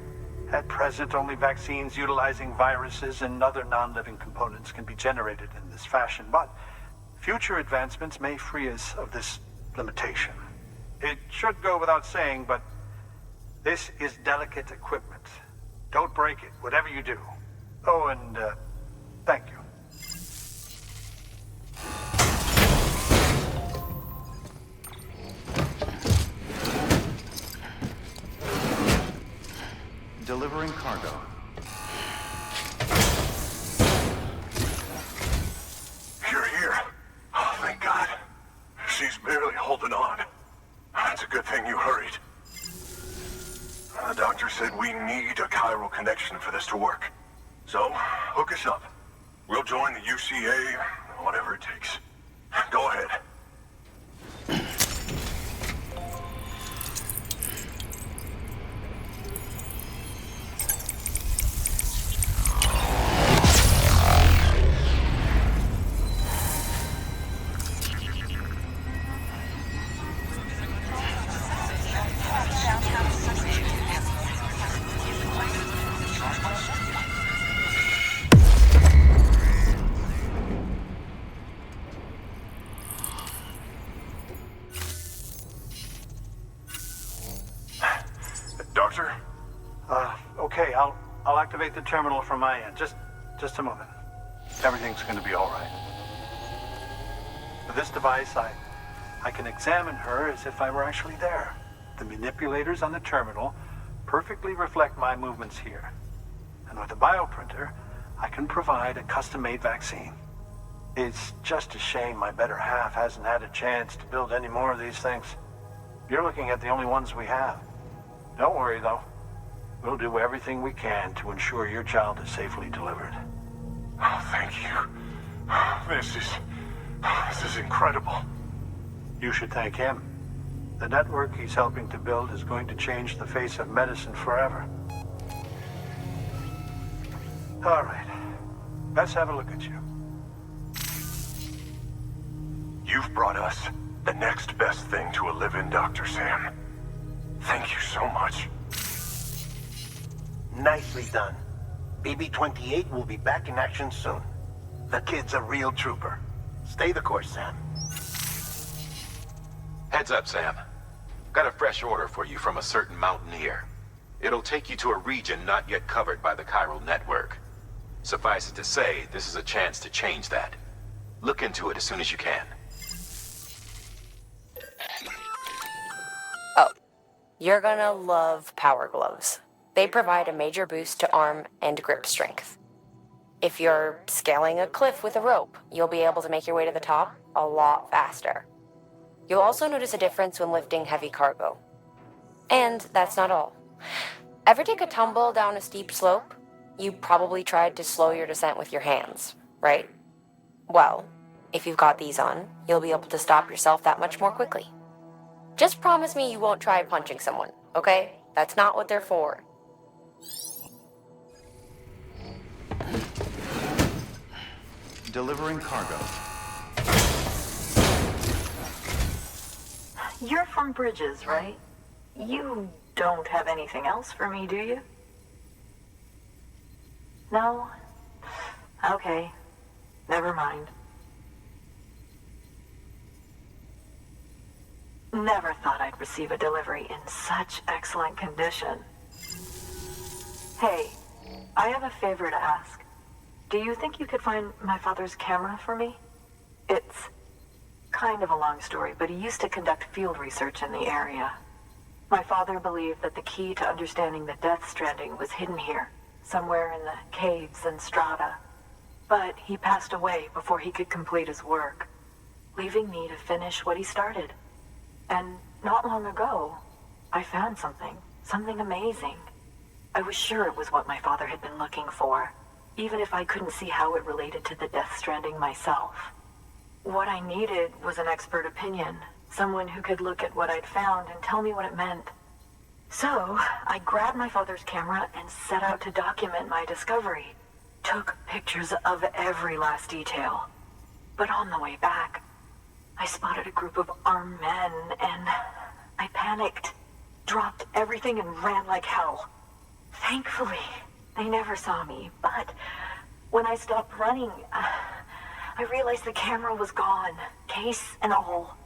At present, only vaccines utilizing viruses and other non-living components can be generated in this fashion, but future advancements may free us of this limitation. It should go without saying, but this is delicate equipment. Don't break it, whatever you do. Oh, and thank you.
Delivering cargo.
You're here. Oh, thank God. She's barely holding on. It's a good thing you hurried. The doctor said we need a chiral connection for this to work. So, hook us up. We'll join the UCA, whatever it takes. Go ahead. Doctor?
Okay, I'll activate the terminal from my end. Just a moment. Everything's gonna be all right. With this device, I I can examine her as if I were actually there. The manipulators on the terminal perfectly reflect my movements here. And with the bioprinter, I can provide a custom-made vaccine. It's just a shame my better half hasn't had a chance to build any more of these things. You're looking at the only ones we have. Don't worry, though. We'll do everything we can to ensure your child is safely delivered.
Oh, thank you. This is incredible.
You should thank him. The network he's helping to build is going to change the face of medicine forever. All right. Let's have a look at you.
You've brought us the next best thing to a live-in, Dr. Sam. Thank you so much.
Nicely done. BB-28 will be back in action soon. The kid's a real trooper. Stay the course, Sam.
Heads up, Sam. Got a fresh order for you from a certain mountaineer. It'll take you to a region not yet covered by the chiral network. Suffice it to say, this is a chance to change that. Look into it as soon as you can.
Oh, you're gonna love power gloves. They provide a major boost to arm and grip strength. If you're scaling a cliff with a rope, you'll be able to make your way to the top a lot faster. You'll also notice a difference when lifting heavy cargo. And that's not all. Ever take a tumble down a steep slope? You probably tried to slow your descent with your hands, right? Well, if you've got these on, you'll be able to stop yourself that much more quickly. Just promise me you won't try punching someone, okay? That's not what they're for.
Delivering cargo.
You're from Bridges, right? You don't have anything else for me, do you? No? Okay. Never mind. Never thought I'd receive a delivery in such excellent condition. Hey, I have a favor to ask. Do you think you could find my father's camera for me? It's kind of a long story, but he used to conduct field research in the area. My father believed that the key to understanding the death stranding was hidden here, somewhere in the caves and strata. But he passed away before he could complete his work, leaving me to finish what he started. And not long ago, I found something amazing. I was sure it was what my father had been looking for, even if I couldn't see how it related to the death stranding myself. What I needed was an expert opinion, someone who could look at what I'd found and tell me what it meant. So, I grabbed my father's camera and set out to document my discovery. Took pictures of every last detail. But on the way back, I spotted a group of armed men and I panicked, dropped everything and ran like hell. Thankfully, they never saw me, but when I stopped running, I realized the camera was gone, case and all.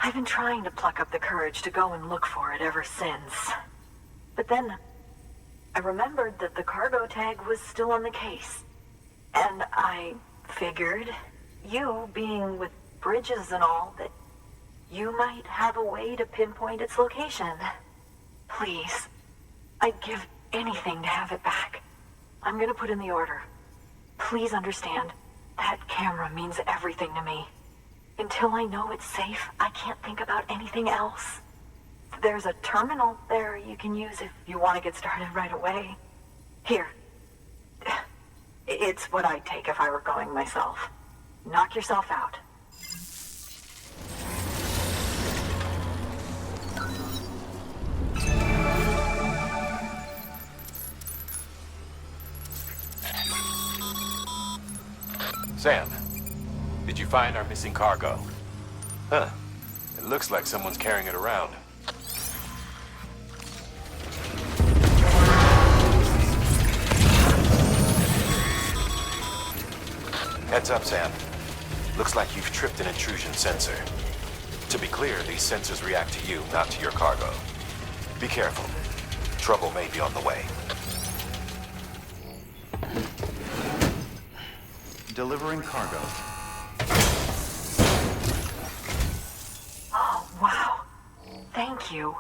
I've been trying to pluck up the courage to go and look for it ever since. But then, I remembered that the cargo tag was still on the case. And I figured, you being with Bridges and all, that you might have a way to pinpoint its location. Please, I'd give anything to have it back. I'm gonna put in the order. Please understand, that camera means everything to me. Until I know it's safe, I can't think about anything else. There's a terminal there you can use if you want to get started right away. Here. It's what I'd take if I were going myself. Knock yourself out.
Sam, did you find our missing cargo? Huh. It looks like someone's carrying it around. Heads up, Sam. Looks like you've tripped an intrusion sensor. To be clear, these sensors react to you, not to your cargo. Be careful. Trouble may be on the way.
Delivering cargo.
you.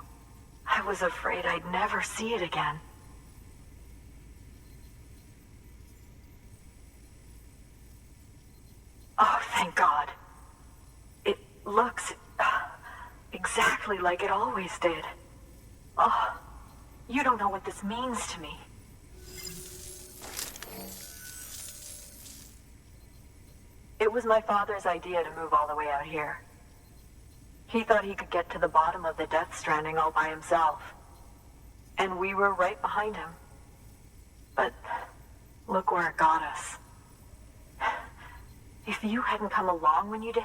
I was afraid I'd never see it again. Oh, thank God. It looks exactly like it always did. Oh, you don't know what this means to me. It was my father's idea to move all the way out here. He thought he could get to the bottom of the Death Stranding all by himself. And we were right behind him. But look where it got us. If you hadn't come along when you did,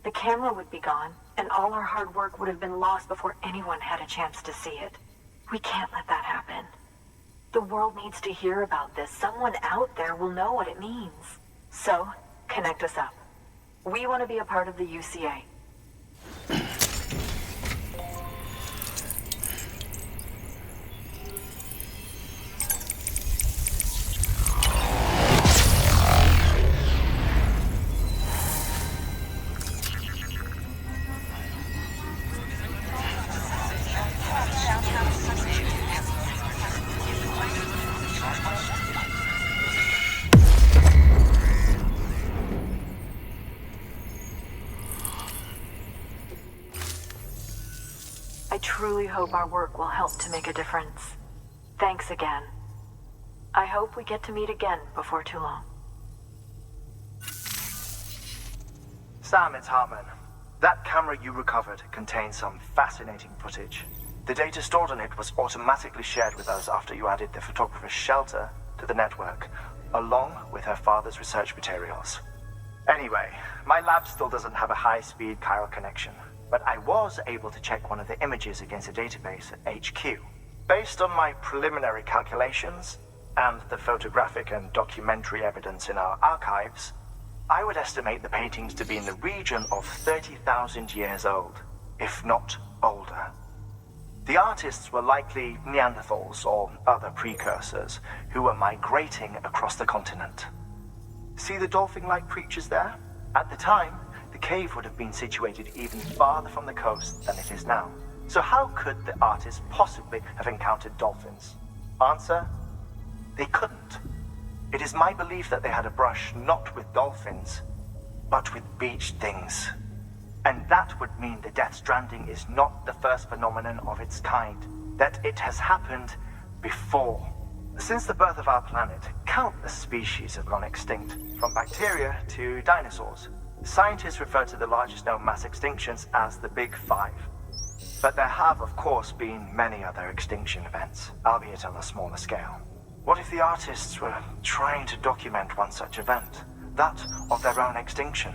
the camera would be gone, and all our hard work would have been lost before anyone had a chance to see it. We can't let that happen. The world needs to hear about this. Someone out there will know what it means. So, connect us up. We want to be a part of the UCA. I truly hope our work will help to make a difference. Thanks again. I hope we get to meet again before too long.
Sam, it's Heartman. That camera you recovered contains some fascinating footage. The data stored on it was automatically shared with us after you added the photographer's shelter to the network, along with her father's research materials. Anyway, my lab still doesn't have a high-speed chiral connection, but I was able to check one of the images against a database at HQ. Based on my preliminary calculations, and the photographic and documentary evidence in our archives, I would estimate the paintings to be in the region of 30,000 years old, if not older. The artists were likely Neanderthals or other precursors who were migrating across the continent. See the dolphin-like creatures there? At the time, the cave would have been situated even farther from the coast than it is now. So how could the artists possibly have encountered dolphins? Answer: they couldn't. It is my belief that they had a brush not with dolphins, but with beach things. And that would mean the Death Stranding is not the first phenomenon of its kind, that it has happened before. Since the birth of our planet, countless species have gone extinct, from bacteria to dinosaurs. Scientists refer to the largest known mass extinctions as the Big Five. But there have, of course, been many other extinction events, albeit on a smaller scale. What if the artists were trying to document one such event, that of their own extinction?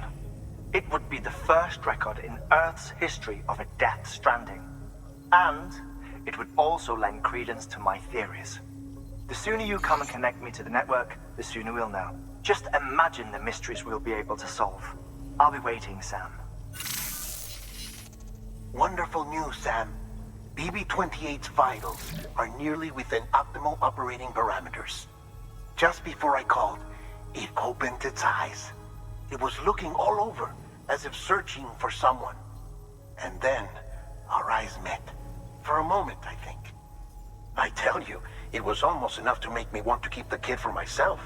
It would be the first record in Earth's history of a Death Stranding. And it would also lend credence to my theories. The sooner you come and connect me to the network, the sooner we'll know. Just imagine the mysteries we'll be able to solve. I'll be waiting, Sam.
Wonderful news, Sam. BB-28's vitals are nearly within optimal operating parameters. Just before I called, it opened its eyes. It was looking all over, as if searching for someone. And then, our eyes met. For a moment, I think. I tell you, it was almost enough to make me want to keep the kid for myself.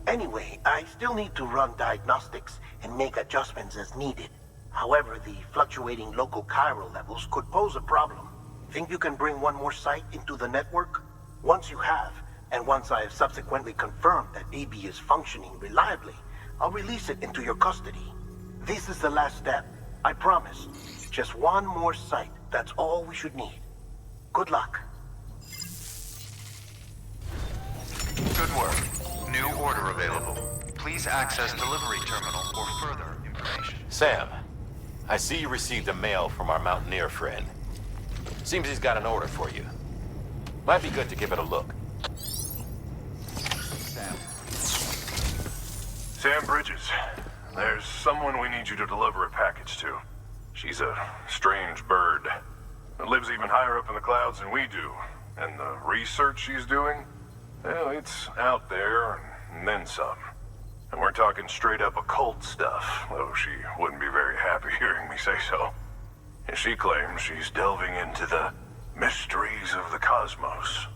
Anyway, I still need to run diagnostics and make adjustments as needed. However, the fluctuating local chiral levels could pose a problem. Think you can bring one more site into the network? Once you have, and once I have subsequently confirmed that BB is functioning reliably, I'll release it into your custody. This is the last step, I promise. Just one more site, that's all we should need. Good luck.
Good work. New order available. Please access delivery terminal for further information.
Sam, I see you received a mail from our mountaineer friend. Seems he's got an order for you. Might be good to give it a look.
Sam Bridges, there's someone we need you to deliver a package to. She's a strange bird. That lives even higher up in the clouds than we do. And the research she's doing, well, it's out there and then some. And we're talking straight up occult stuff, though she wouldn't be very happy hearing me say so. She claims she's delving into the mysteries of the cosmos.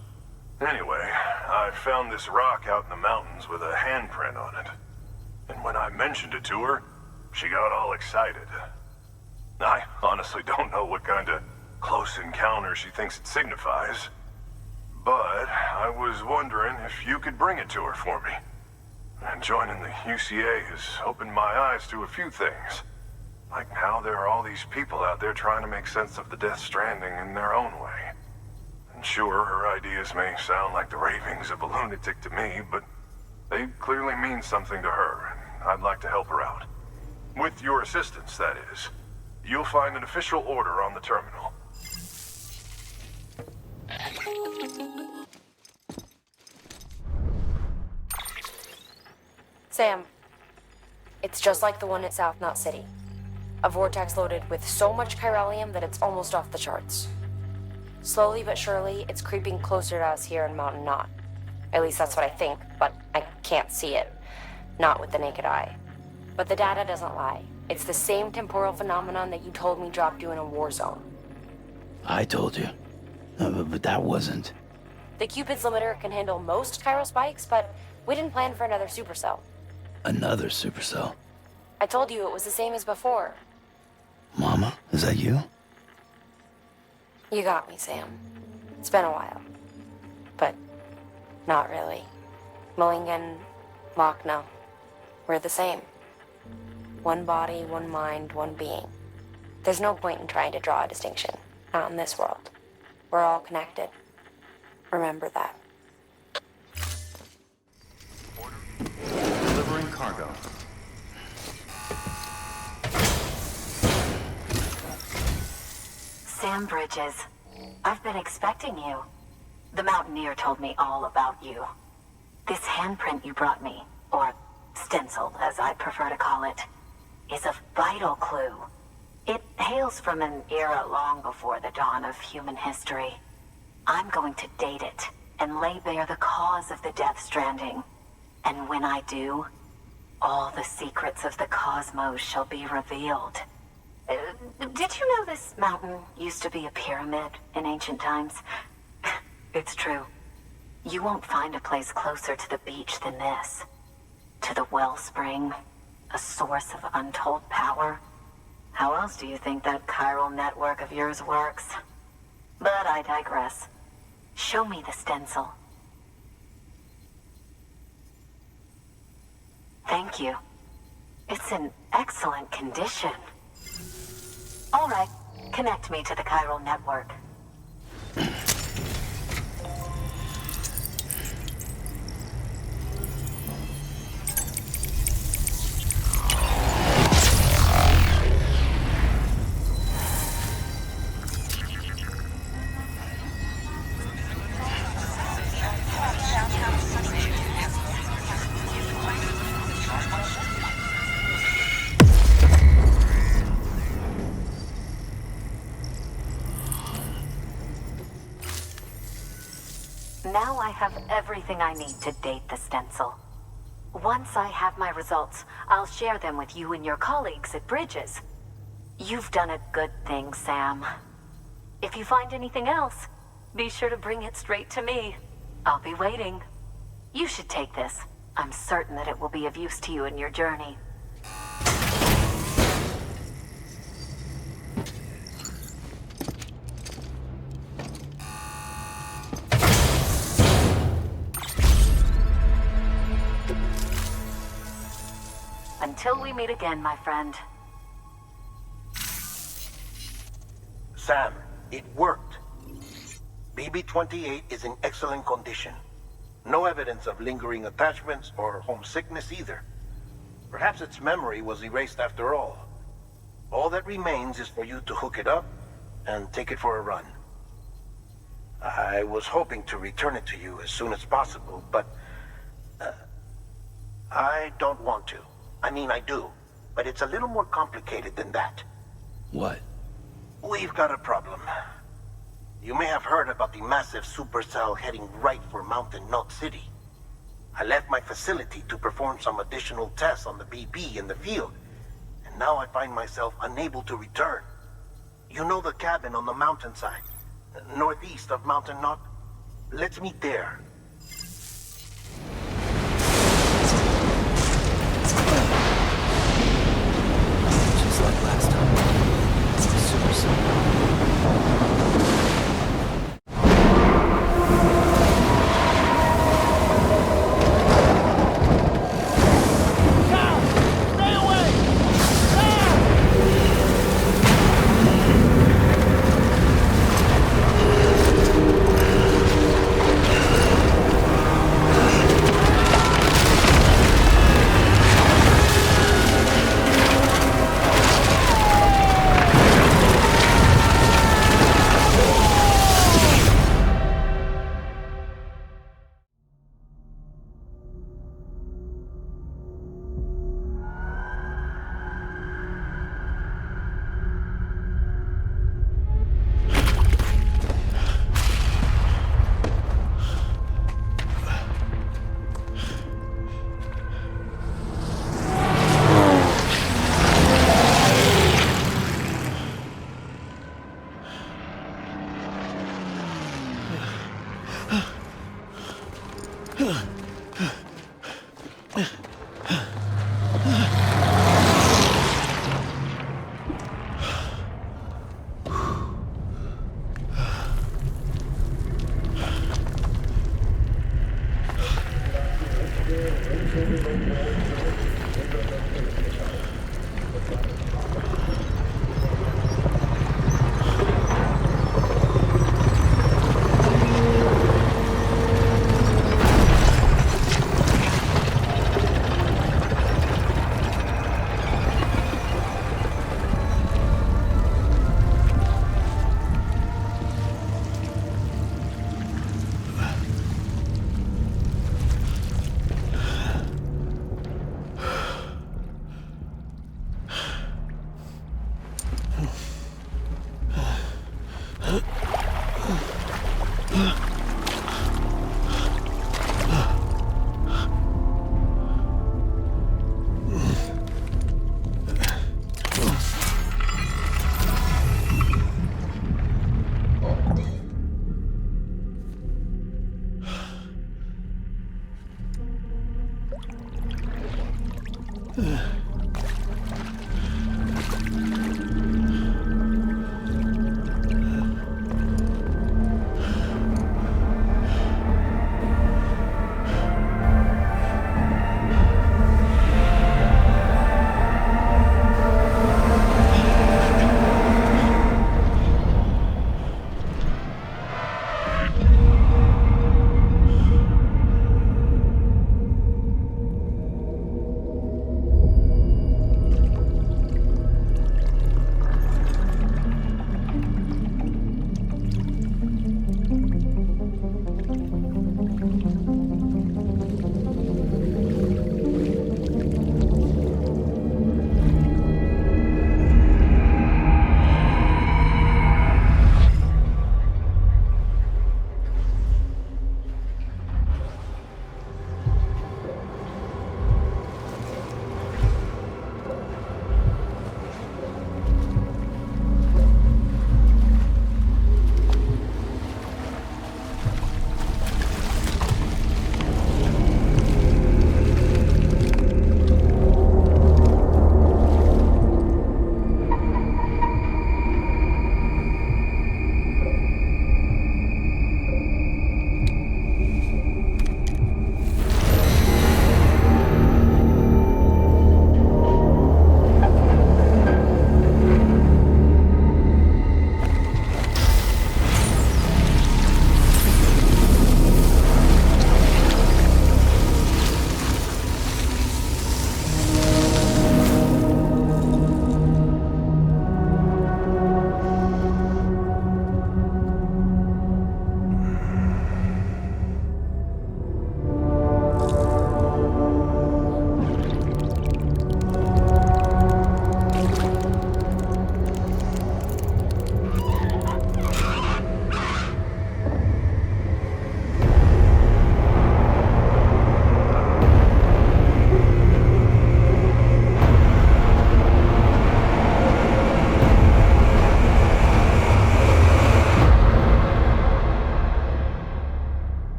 Anyway, I found this rock out in the mountains with a handprint on it. And when I mentioned it to her, she got all excited. I honestly don't know what kind of close encounter she thinks it signifies. But I was wondering if you could bring it to her for me. And joining the UCA has opened my eyes to a few things. Like how there are all these people out there trying to make sense of the Death Stranding in their own way. And sure, her ideas may sound like the ravings of a lunatic to me, but they clearly mean something to her, and I'd like to help her out. With your assistance, that is. You'll find an official order on the terminal.
Sam, it's just like the one at South Knot City. A vortex loaded with so much chiralium that it's almost off the charts. Slowly but surely, it's creeping closer to us here in Mountain Knot. At least that's what I think, but I can't see it. Not with the naked eye. But the data doesn't lie. It's the same temporal phenomenon that you told me dropped you in a war zone.
I told you. But that wasn't.
The Cupid's limiter can handle most chiral spikes, but we didn't plan for another supercell.
Another supercell.
I told you it was the same as before.
Mama, is that you?
You got me, Sam. It's been a while. But not really. Mulligan, Lochna, we're the same. One body, one mind, one being. There's no point in trying to draw a distinction. Not in this world. We're all connected. Remember that.
Delivering cargo.
Sam Bridges, I've been expecting you. The Mountaineer told me all about you. This handprint you brought me, or stencil as I prefer to call it, is a vital clue. It hails from an era long before the dawn of human history. I'm going to date it and lay bare the cause of the Death Stranding. And when I do, all the secrets of the cosmos shall be revealed. Did you know this mountain used to be a pyramid in ancient times? It's true. You won't find a place closer to the beach than this. To the wellspring, a source of untold power. How else do you think that chiral network of yours works? But I digress. Show me the stencil. Thank you. It's in excellent condition. All right, connect me to the chiral network. Now I have everything I need to date the stencil. Once I have my results, I'll share them with you and your colleagues at Bridges. You've done a good thing, Sam. If you find anything else, be sure to bring it straight to me. I'll be waiting. You should take this. I'm certain that it will be of use to you in your journey. Until we meet again, my friend.
Sam, it worked. BB-28 is in excellent condition. No evidence of lingering attachments or homesickness either. Perhaps its memory was erased after all. All that remains is for you to hook it up and take it for a run. I was hoping to return it to you as soon as possible, but I don't want to. I mean, I do, but it's a little more complicated than that.
What?
We've got a problem. You may have heard about the massive supercell heading right for Mountain Knot City. I left my facility to perform some additional tests on the BB in the field, and now I find myself unable to return. You know the cabin on the mountainside, northeast of Mountain Knot? Let's meet there.
Just like last time. Super simple.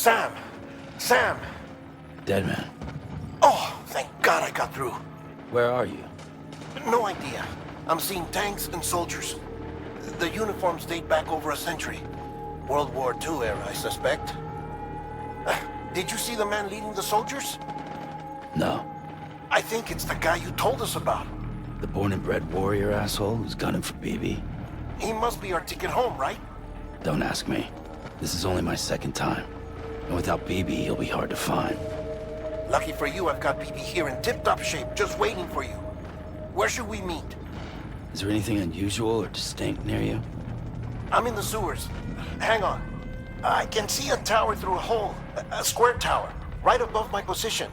Sam! Sam!
Deadman,
Oh, thank God I got through.
where are you?
No idea. I'm seeing tanks and soldiers. The uniforms date back over a century. World War II era, I suspect. Did you see the man leading the soldiers?
No.
I think it's the guy you told us about.
The born and bred warrior asshole who's gunning for BB?
He must be our ticket home, right?
Don't ask me. This is only my second time. And without BB, he'll be hard to find.
Lucky for you, I've got BB here in tip-top shape, just waiting for you. Where should we meet?
Is there anything unusual or distinct near you?
I'm in the sewers. Hang on. I can see a tower through a hole. A square tower, right above my position.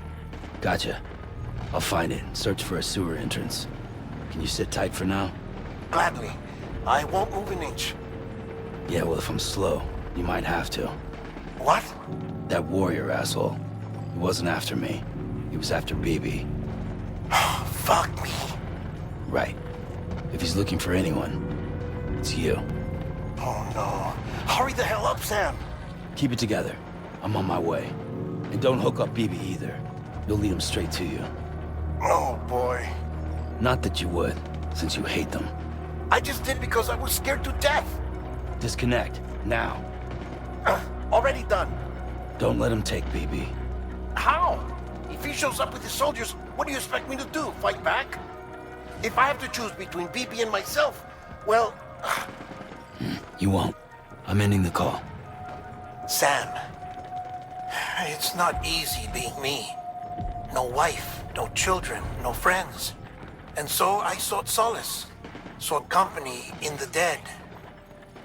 Gotcha. I'll find it and search for a sewer entrance. Can you sit tight for now?
Gladly. I won't move an inch.
Yeah, well, if I'm slow, you might have to.
What?
That warrior asshole. He wasn't after me. He was after BB.
Fuck me.
Right. If he's looking for anyone, it's you.
Oh no. Hurry the hell up, Sam.
Keep it together. I'm on my way. And don't hook up BB either. You'll lead him straight to you.
Oh boy.
Not that you would, since you hate them.
I just did because I was scared to death.
Disconnect, now.
Already done.
Don't let him take BB.
How? If he shows up with his soldiers, what do you expect me to do? Fight back? If I have to choose between BB and myself, well...
You won't. I'm ending the call.
Sam, it's not easy being me. No wife, no children, no friends. And so I sought solace, sought company in the dead.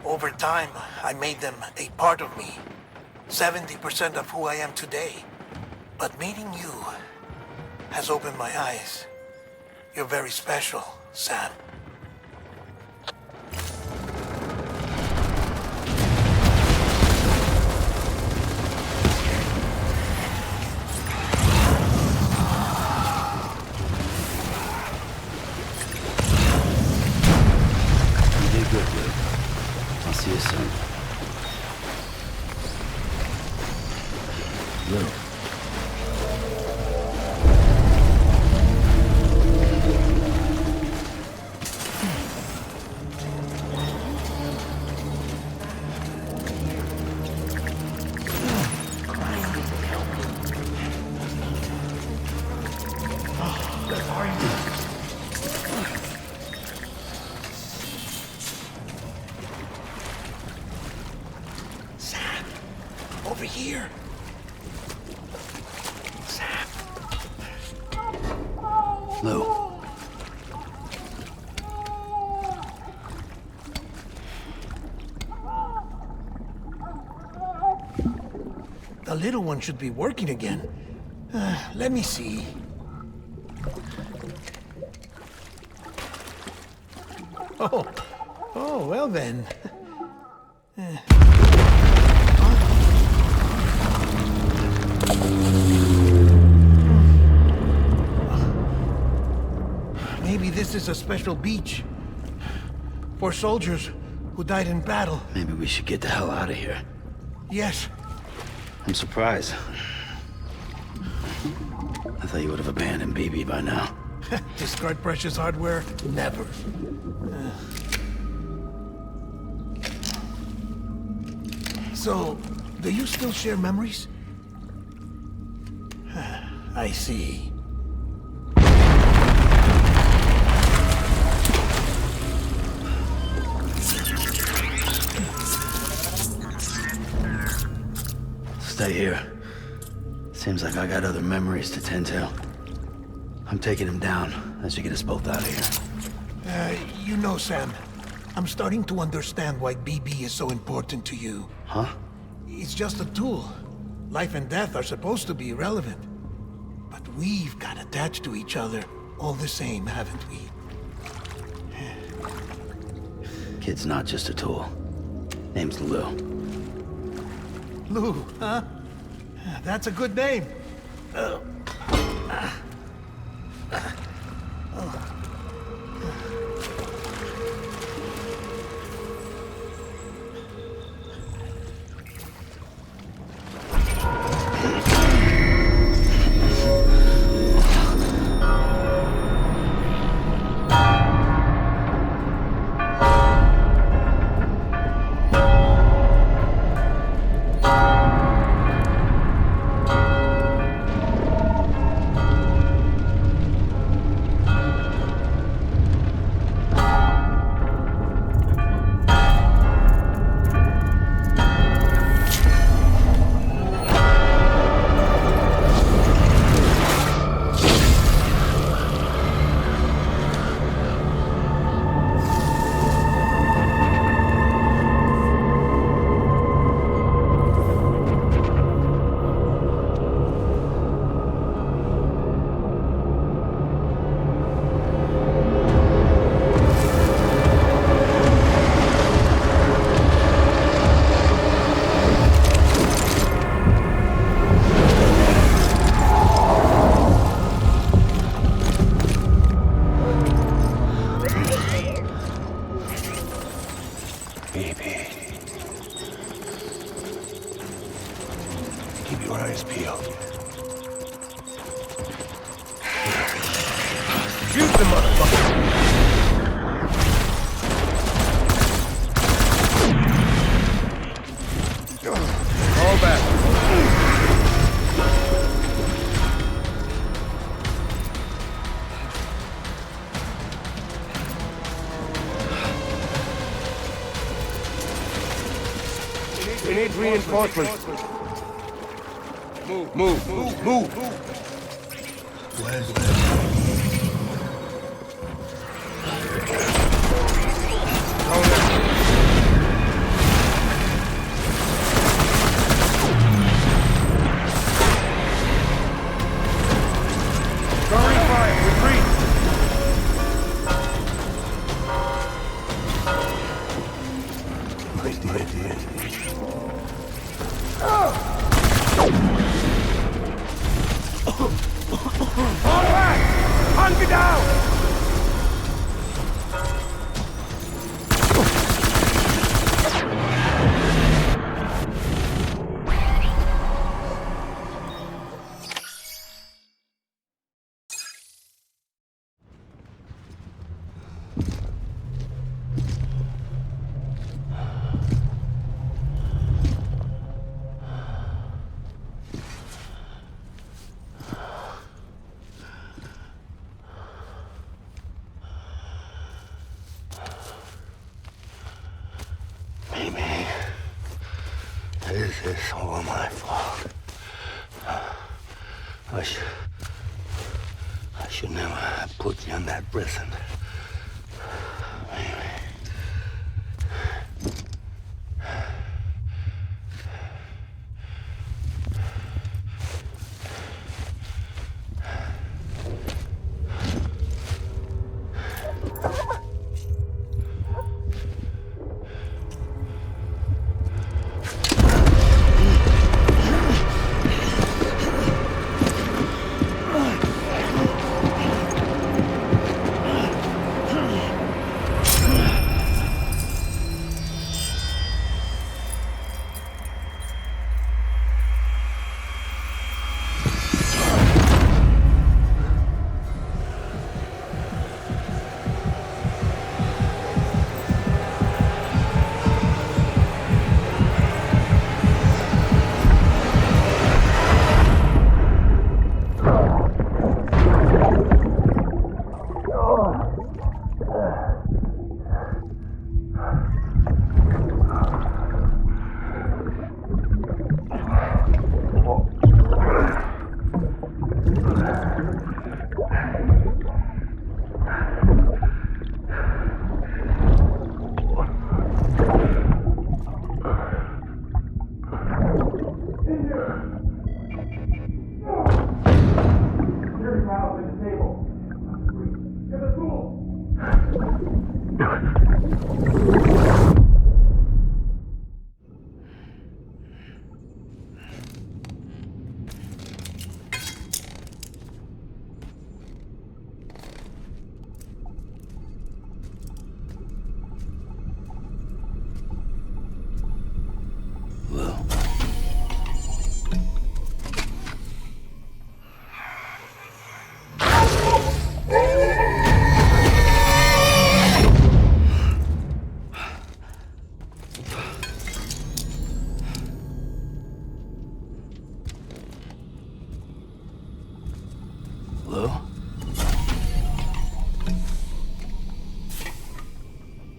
Over time, I made them a part of me. 70% of who I am today. But meeting you has opened my eyes. You're very special, Sam.
You did good, Luke. I'll see you soon. Luke.
Over here. Sam.
Lou.
The little one should be working again. Let me see. Oh, well then. Maybe this is a special beach for soldiers who died in battle.
Maybe we should get the hell out of here.
Yes.
I'm surprised. I thought you would have abandoned BB by now.
Discard precious hardware? Never. So, do you still share memories? I see.
Stay here. Seems like I got other memories to tend to. I'm taking him down. That should get us both out of here.
You know, Sam, I'm starting to understand why BB is so important to you.
Huh?
It's just a tool. Life and death are supposed to be irrelevant. But we've got attached to each other all the same, haven't we?
Kid's not just a tool. Name's Lou.
Lou, huh? That's a good name.
Maybe. Keep your eyes peeled.
Shoot the motherfucker! Fall back.
We need reinforcements. Move.
Throwing fire. Retreat. Fall back! Hunker down!
Maybe this is all my fault. I should never have put you in that prison. Maybe.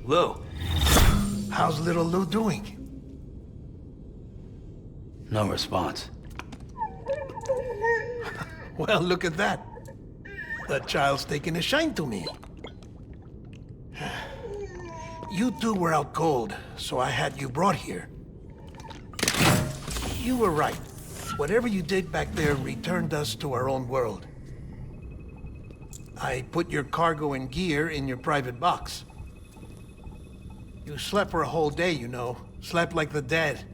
Lou, how's little Lou doing?
No response.
Well, look at that. That child's taking a shine to me. You two were out cold, so I had you brought here. You were right. Whatever you did back there returned us to our own world. I put your cargo and gear in your private box. You slept for a whole day, you know. Slept like the dead.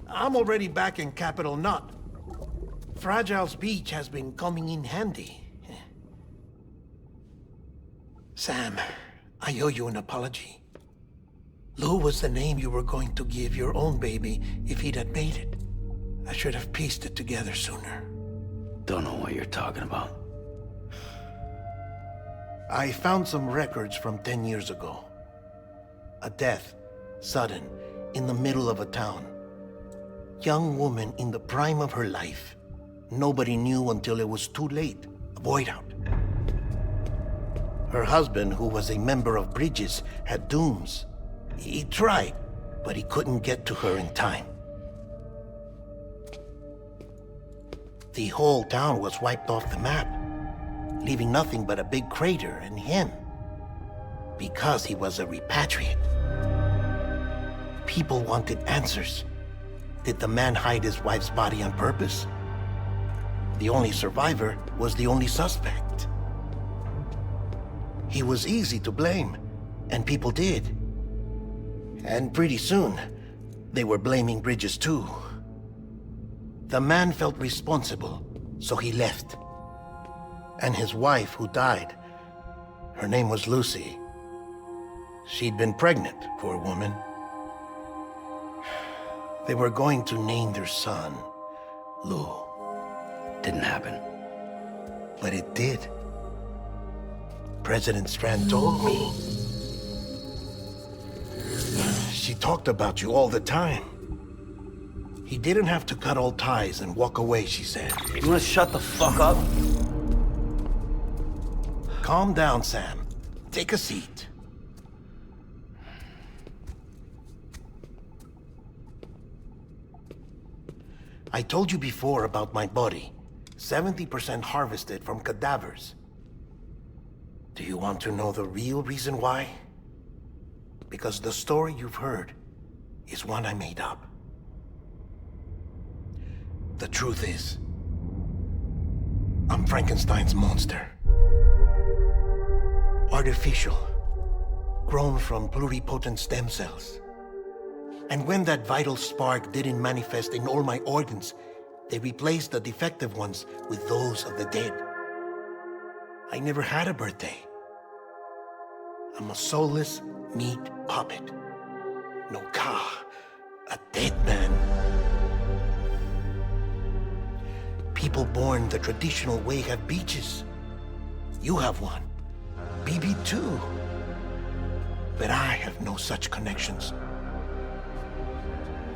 I'm already back in Capital Knot. Fragile's beach has been coming in handy. Sam, I owe you an apology. Lou was the name you were going to give your own baby if he'd had made it. I should have pieced it together sooner.
Don't know what you're talking about.
I found some records from 10 years ago. A death, sudden, in the middle of a town. Young woman in the prime of her life. Nobody knew until it was too late. A void out. Her husband, who was a member of Bridges, had dooms. He tried, but he couldn't get to her in time. The whole town was wiped off the map, leaving nothing but a big crater and him. Because he was a repatriate. People wanted answers. Did the man hide his wife's body on purpose? The only survivor was the only suspect. He was easy to blame, and people did. And pretty soon, they were blaming Bridges too. The man felt responsible, so he left. And his wife, who died, her name was Lucy. She'd been pregnant, poor woman. They were going to name their son Lou.
Didn't happen.
But it did. President Strand told me. She talked about you all the time. He didn't have to cut all ties and walk away, she said.
You wanna shut the fuck up?
Calm down, Sam. Take a seat. I told you before about my body. 70% harvested from cadavers. Do you want to know the real reason why? Because the story you've heard is one I made up. The truth is, I'm Frankenstein's monster. Artificial, grown from pluripotent stem cells. And when that vital spark didn't manifest in all my organs, they replaced the defective ones with those of the dead. I never had a birthday. I'm a soulless meat puppet. No car, a dead man. People born the traditional way have beaches. You have one. BB too. But I have no such connections.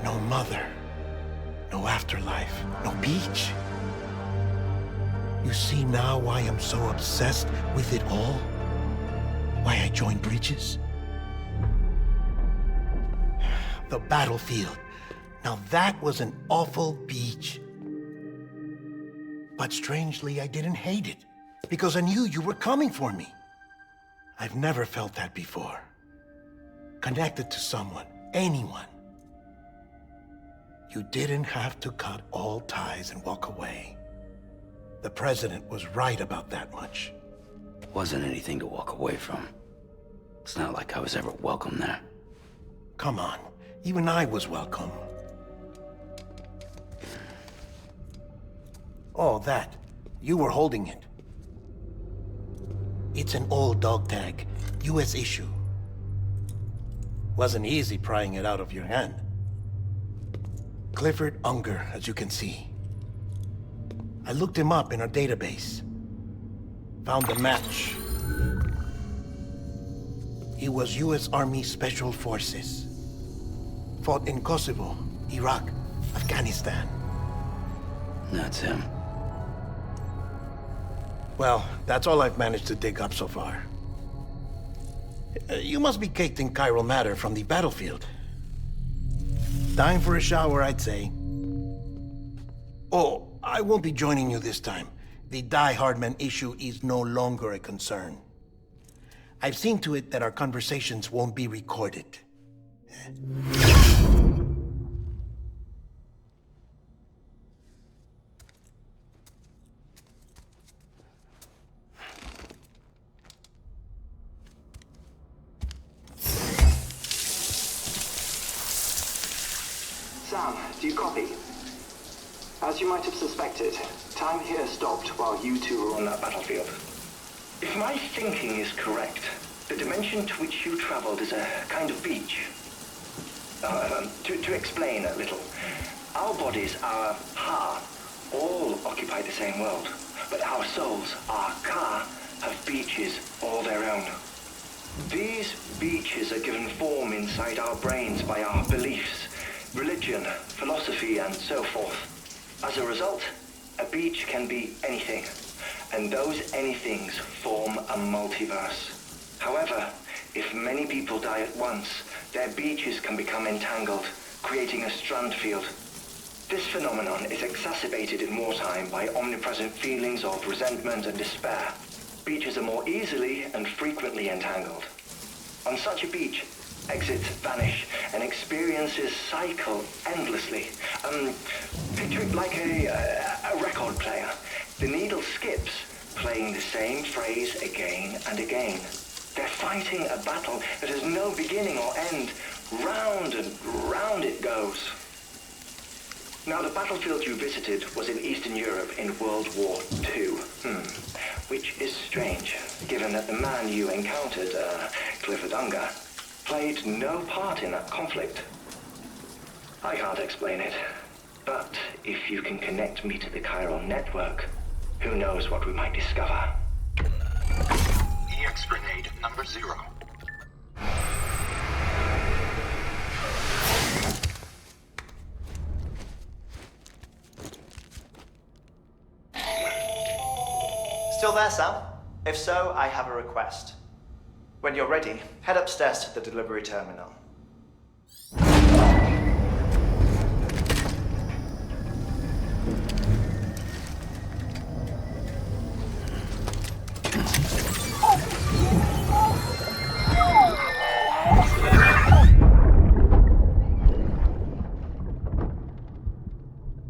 No mother, no afterlife, no beach. You see now why I'm so obsessed with it all? Why I joined Bridges? The battlefield. Now that was an awful beach. But strangely, I didn't hate it, because I knew you were coming for me. I've never felt that before. Connected to someone, anyone. You didn't have to cut all ties and walk away. The president was right about that much.
Wasn't anything to walk away from. It's not like I was ever welcome there.
Come on, even I was welcome. Oh, that. You were holding it. It's an old dog tag, US issue. Wasn't easy prying it out of your hand. Clifford Unger, as you can see. I looked him up in our database. Found a match. He was US Army Special Forces. Fought in Kosovo, Iraq, Afghanistan.
That's him.
Well, that's all I've managed to dig up so far. You must be caked in chiral matter from the battlefield. Time for a shower, I'd say. Oh, I won't be joining you this time. The Die-Hardman issue is no longer a concern. I've seen to it that our conversations won't be recorded.
Sam, do you copy? As you might have suspected, time here stopped while you two were on that battlefield. If my thinking is correct, The dimension to which you traveled is a kind of beach. To explain a little, our bodies, our ha, all occupy the same world, but our souls, our ka, have beaches all their own. These beaches are given form inside our brains by our beliefs, religion, philosophy, and so forth. As a result, a beach can be anything, and those anythings form a multiverse. However, if many people die at once, their beaches can become entangled, creating a strand field. This phenomenon is exacerbated in wartime by omnipresent feelings of resentment and despair. Beaches are more easily and frequently entangled. On such a beach, exits vanish and experiences cycle endlessly. Picture it like a record player. The needle skips, playing the same phrase again and again. They're fighting a battle that has no beginning or end. Round and round it goes. Now, the battlefield you visited was in Eastern Europe in World War II. Which is strange, given that the man you encountered, Clifford Unger, played no part in that conflict. I can't explain it, but if you can connect me to the chiral network, who knows what we might discover.
EX grenade number 0.
Still there, Sam? If so, I have a request. When you're ready, head upstairs to the delivery terminal.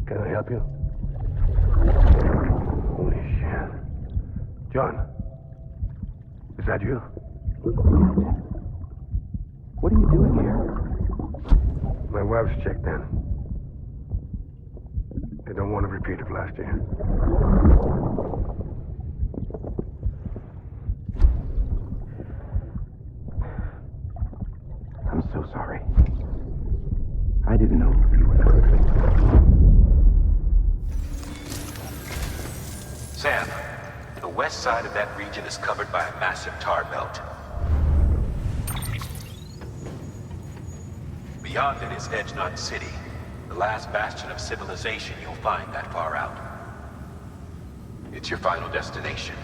Can I help you? Holy shit. John, is that you? What are you doing here? My wife's checked in. They don't want a repeat of last year. I'm so sorry. I didn't know you were perfect.
Sam, the west side of that region is covered by a massive tar belt. Beyond it is Edgenot City, the last bastion of civilization you'll find that far out. It's your final destination.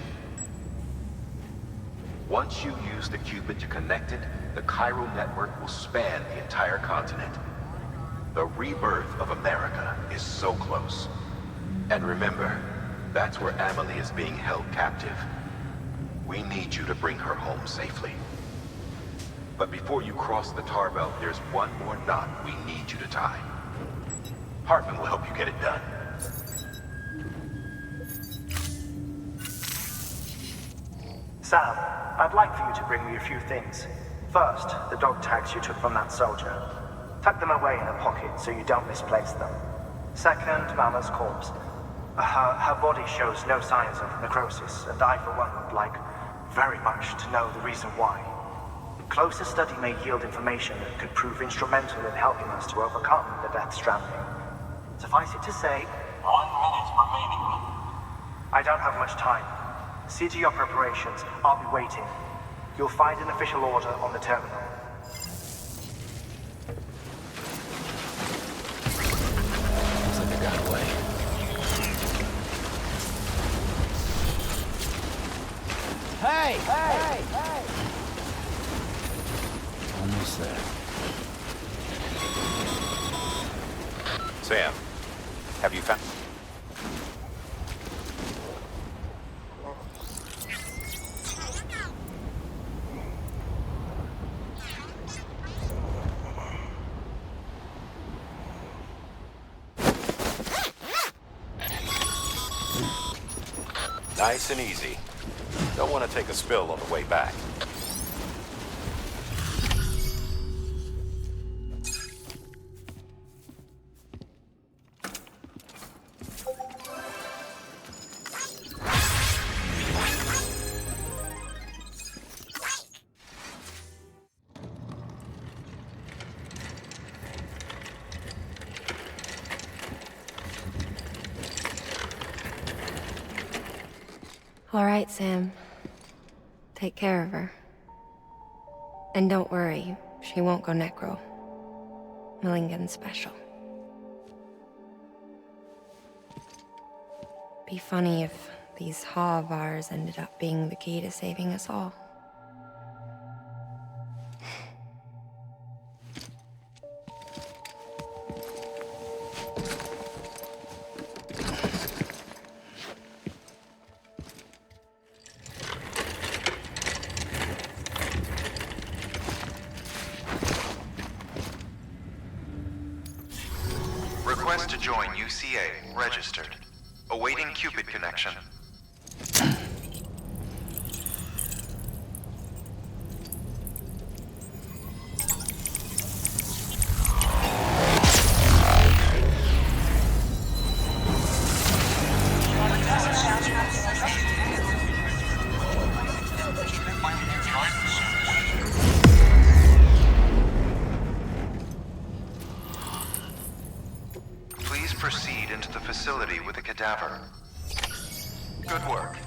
Once you use the qubit to connect it, the chiral network will span the entire continent. The rebirth of America is so close. And remember, that's where Amelie is being held captive. We need you to bring her home safely. But before you cross the tar belt, there's one more knot we need you to tie. Heartman will help you get it done.
Sam, I'd like for you to bring me a few things. First, the dog tags you took from that soldier. Tuck them away in a pocket so you don't misplace them. Second, Mama's corpse. Her body shows no signs of necrosis, and I, for one, would like very much to know the reason why. Closer study may yield information that could prove instrumental in helping us to overcome the Death Stranding. Suffice it to say, 1 minute remaining. I don't have much time. See to your preparations. I'll be waiting. You'll find an official order on the terminal.
Looks like they got away.
Hey!
Almost there.
Sam, have you found... Nice and easy. Don't want to take a spill on the way back.
All right, Sam. Take care of her. And don't worry, she won't go necro. Millington's special. Be funny if these Ha of ours ended up being the key to saving us all.
Request to join UCA. Registered. Awaiting Cupid connection. Please proceed into the facility with a cadaver. Good work.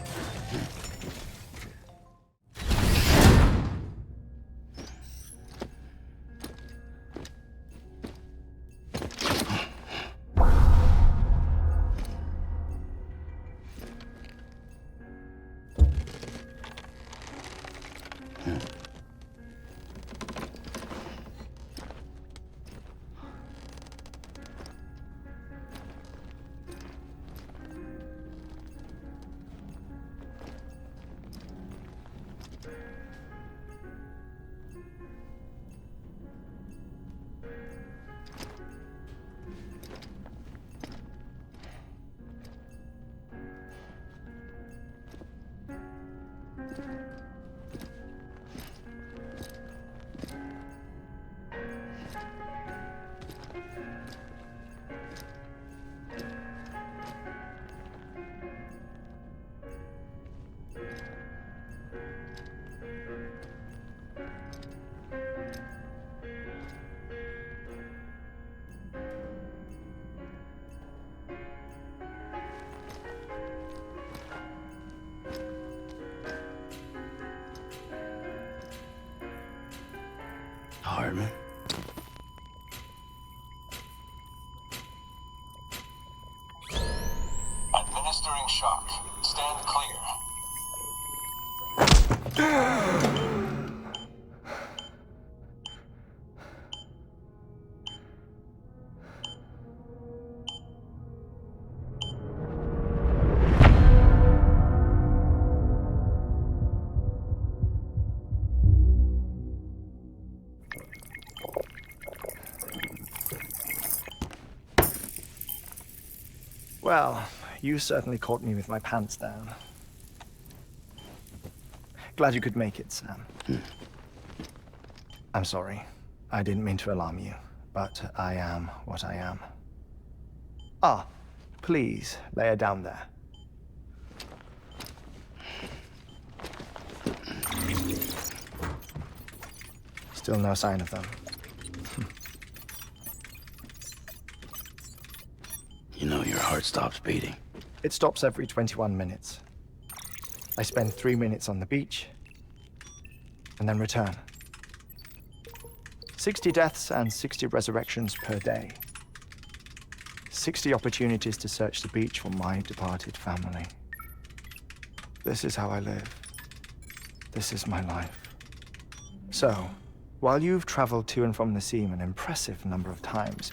Heartman.
Administering shock. Stand clear.
Well, you certainly caught me with my pants down. Glad you could make it, Sam. I'm sorry. I didn't mean to alarm you, but I am what I am. Ah, please, lay her down there. Still no sign of them.
You know your heart stops beating.
It stops every 21 minutes. I spend 3 minutes on the beach, and then return. 60 deaths and 60 resurrections per day. 60 opportunities to search the beach for my departed family. This is how I live. This is my life. So, while you've traveled to and from the seam an impressive number of times,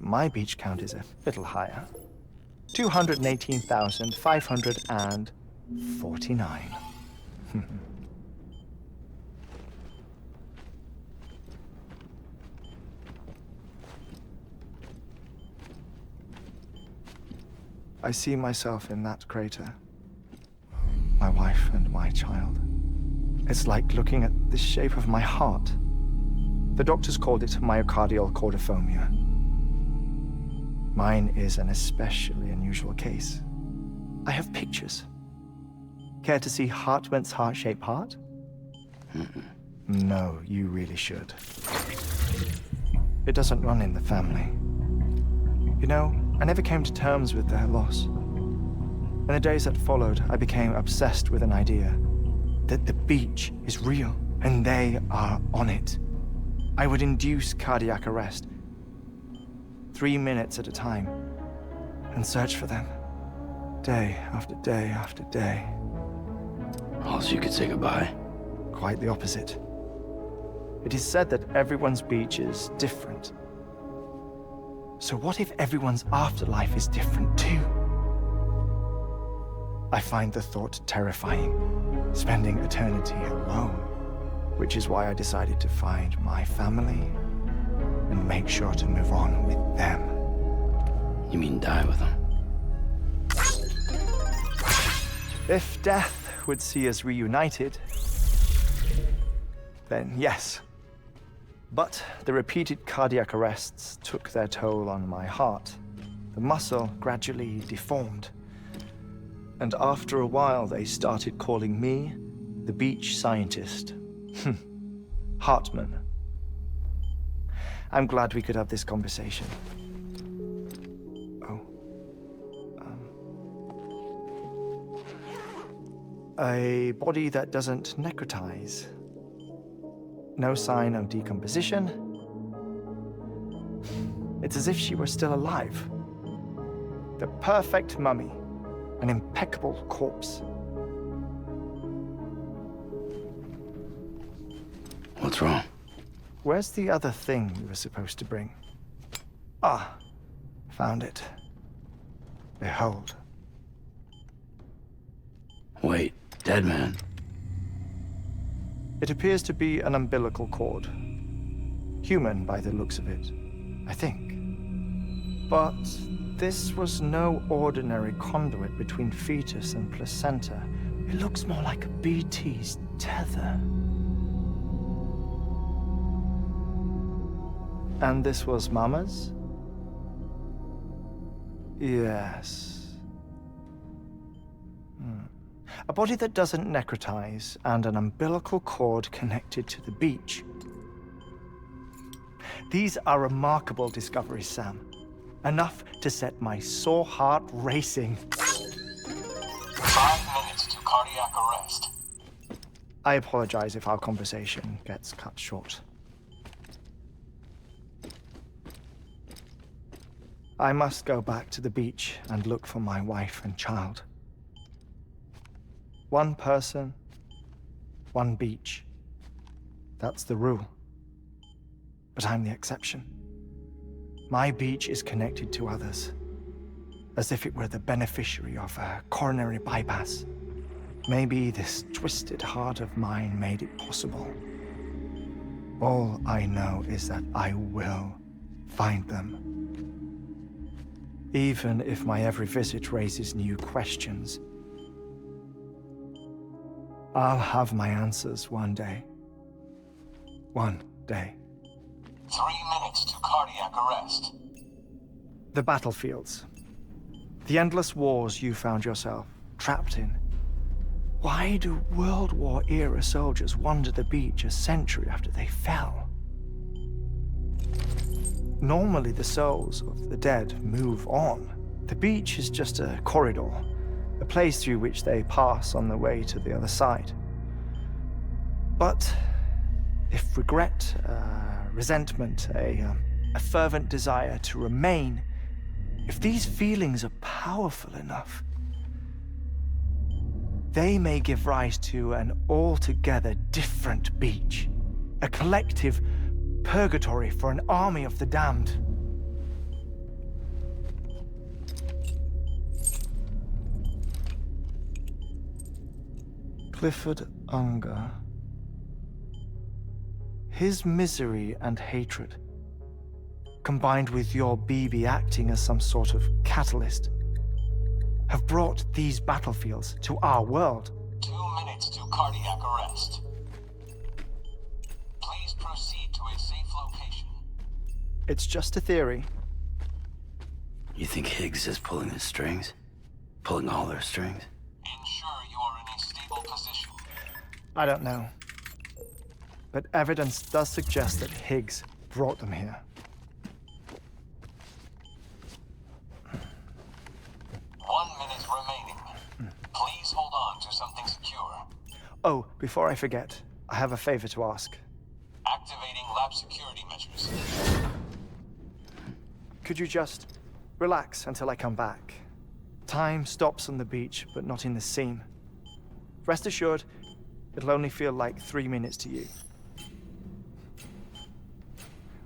my beach count is a little higher. 218,549. I see myself in that crater. My wife and my child. It's like looking at the shape of my heart. The doctors called it myocardial cordiformia. Mine is an especially unusual case. I have pictures. Care to see Heartman's heart-shaped heart? No, you really should. It doesn't run in the family. You know, I never came to terms with their loss. In the days that followed, I became obsessed with an idea that the beach is real and they are on it. I would induce cardiac arrest, 3 minutes at a time, and search for them, day after day after day.
All so you could say goodbye?
Quite the opposite. It is said that everyone's beach is different. So what if everyone's afterlife is different too? I find the thought terrifying, spending eternity alone, which is why I decided to find my family and make sure to move on with them.
You mean die with them?
If death would see us reunited, then yes. But the repeated cardiac arrests took their toll on my heart. The muscle gradually deformed. And after a while, they started calling me the beach scientist. Heartman. I'm glad we could have this conversation. A body that doesn't necrotize. No sign of decomposition. It's as if she were still alive. The perfect mummy. An impeccable corpse.
What's wrong?
Where's the other thing you were supposed to bring? Ah, found it. Behold.
Wait, Deadman?
It appears to be an umbilical cord. Human by the looks of it, I think. But this was no ordinary conduit between fetus and placenta. It looks more like a BT's tether. And this was Mama's? Yes. A body that doesn't necrotize and an umbilical cord connected to the beach. These are remarkable discoveries, Sam. Enough to set my sore heart racing.
5 minutes to cardiac arrest.
I apologize if our conversation gets cut short. I must go back to the beach and look for my wife and child. One person, one beach. That's the rule. But I'm the exception. My beach is connected to others, as if it were the beneficiary of a coronary bypass. Maybe this twisted heart of mine made it possible. All I know is that I will find them. Even if my every visit raises new questions, I'll have my answers one day. One day.
3 minutes to cardiac arrest.
The battlefields. The endless wars you found yourself trapped in. Why do World War-era soldiers wander the beach a century after they fell? Normally, the souls of the dead move on. The beach is just a corridor, a place through which they pass on the way to the other side. But if regret, resentment, a fervent desire to remain, if these feelings are powerful enough, they may give rise to an altogether different beach, a collective purgatory for an army of the damned. Clifford Unger. His misery and hatred, combined with your BB acting as some sort of catalyst, have brought these battlefields to our world.
2 minutes to cardiac arrest. Please proceed to a safe location.
It's just a theory.
You think Higgs is pulling the strings? Pulling all their strings?
Ensure you are in a stable position.
I don't know. But evidence does suggest that Higgs brought them here.
1 minute remaining.
Oh, before I forget, I have a favor to ask.
Activating lab security measures.
Could you just relax until I come back? Time stops on the beach, but not in the scene. Rest assured, it'll only feel like 3 minutes to you.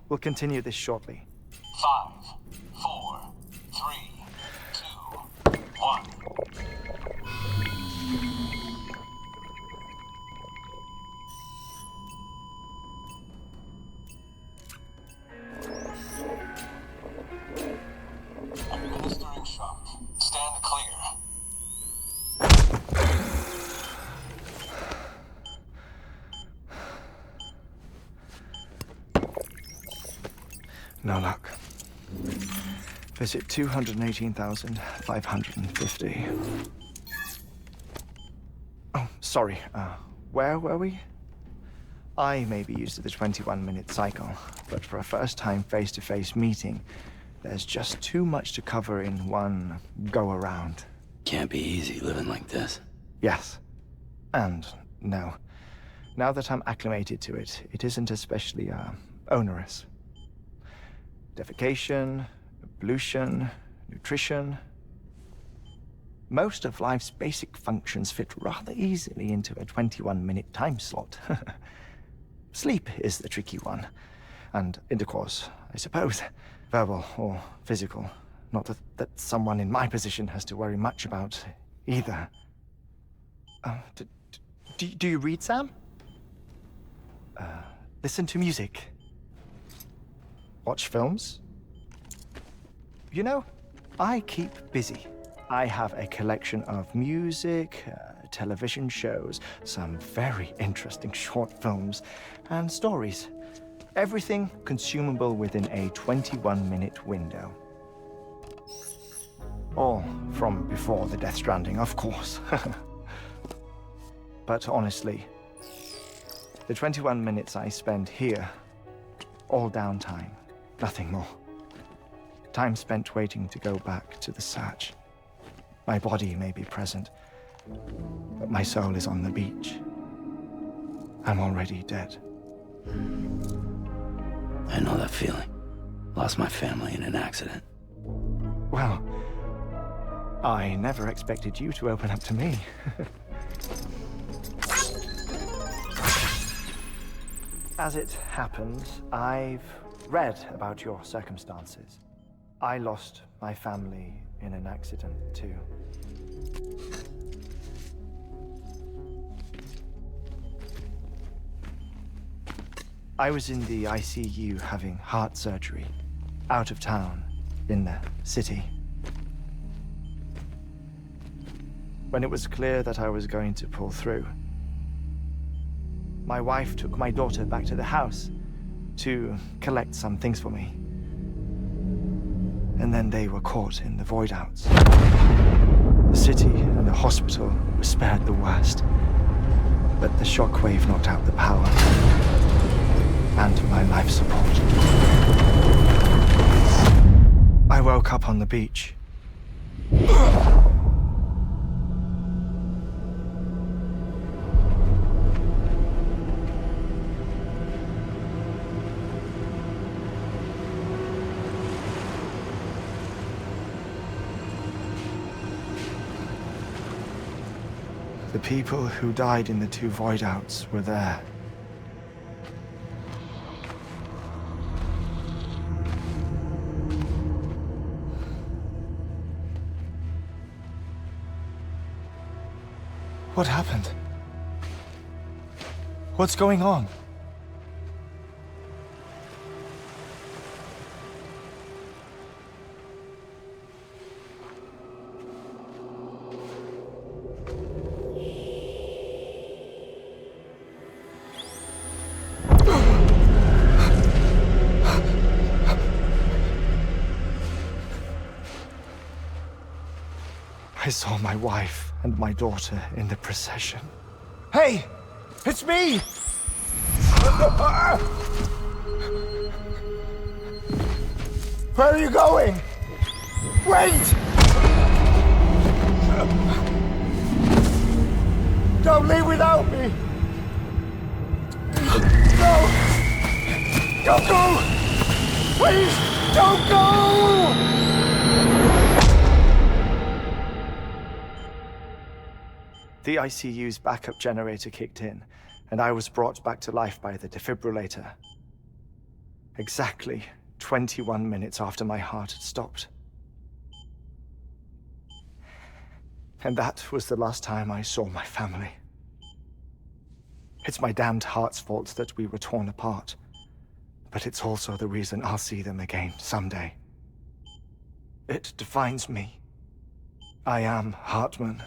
We'll continue this shortly.
5, 4, 3, 2, 1. Administering shock. Stand clear.
No luck. Visit 218,550. Oh, sorry. Where were we? I may be used to the 21-minute cycle, but for a first-time face-to-face meeting, there's just too much to cover in one go-around.
Can't be easy living like this.
Yes. And no. Now that I'm acclimated to it, it isn't especially, onerous. Defecation, ablution, nutrition. Most of life's basic functions fit rather easily into a 21-minute time slot. Sleep is the tricky one. And intercourse, I suppose. Verbal or physical. Not that someone in my position has to worry much about either. Do you read, Sam? Listen to music. Watch films? You know, I keep busy. I have a collection of music, television shows, some very interesting short films, and stories. Everything consumable within a 21-minute window. All from before the Death Stranding, of course. But honestly, the 21 minutes I spend here, all downtime. Nothing more. Time spent waiting to go back to the Satch. My body may be present, but my soul is on the beach. I'm already dead.
I know that feeling. Lost my family in an accident.
Well, I never expected you to open up to me. As it happens, I've read about your circumstances. I lost my family in an accident, too. I was in the ICU having heart surgery, out of town, in the city. When it was clear that I was going to pull through, my wife took my daughter back to the house to collect some things for me. And then they were caught in the void outs. The city and the hospital were spared the worst, but the shockwave knocked out the power and my life support. I woke up on the beach. The people who died in the two void outs were there. What happened? What's going on? I saw my wife and my daughter in the procession. Hey! It's me! Where are you going? Wait!
Don't leave without me! No! Don't go! Please, don't go!
The ICU's backup generator kicked in, and I was brought back to life by the defibrillator. Exactly 21 minutes after my heart had stopped. And that was the last time I saw my family. It's my damned heart's fault that we were torn apart, but it's also the reason I'll see them again someday. It defines me. I am Heartman.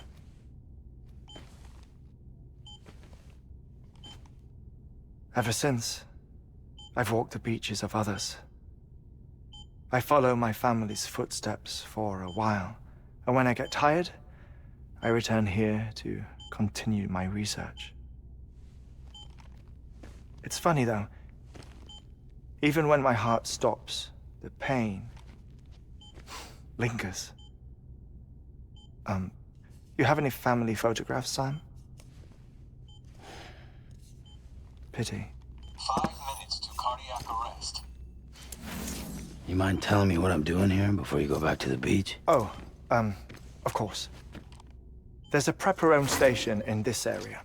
Ever since, I've walked the beaches of others. I follow my family's footsteps for a while, and when I get tired, I return here to continue my research. It's funny though, even when my heart stops, the pain lingers. You have any family photographs, Sam? Pity.
5 minutes to cardiac arrest.
You mind telling me what I'm doing here before you go back to the beach?
Oh, of course. There's a prepper-owned station in this area.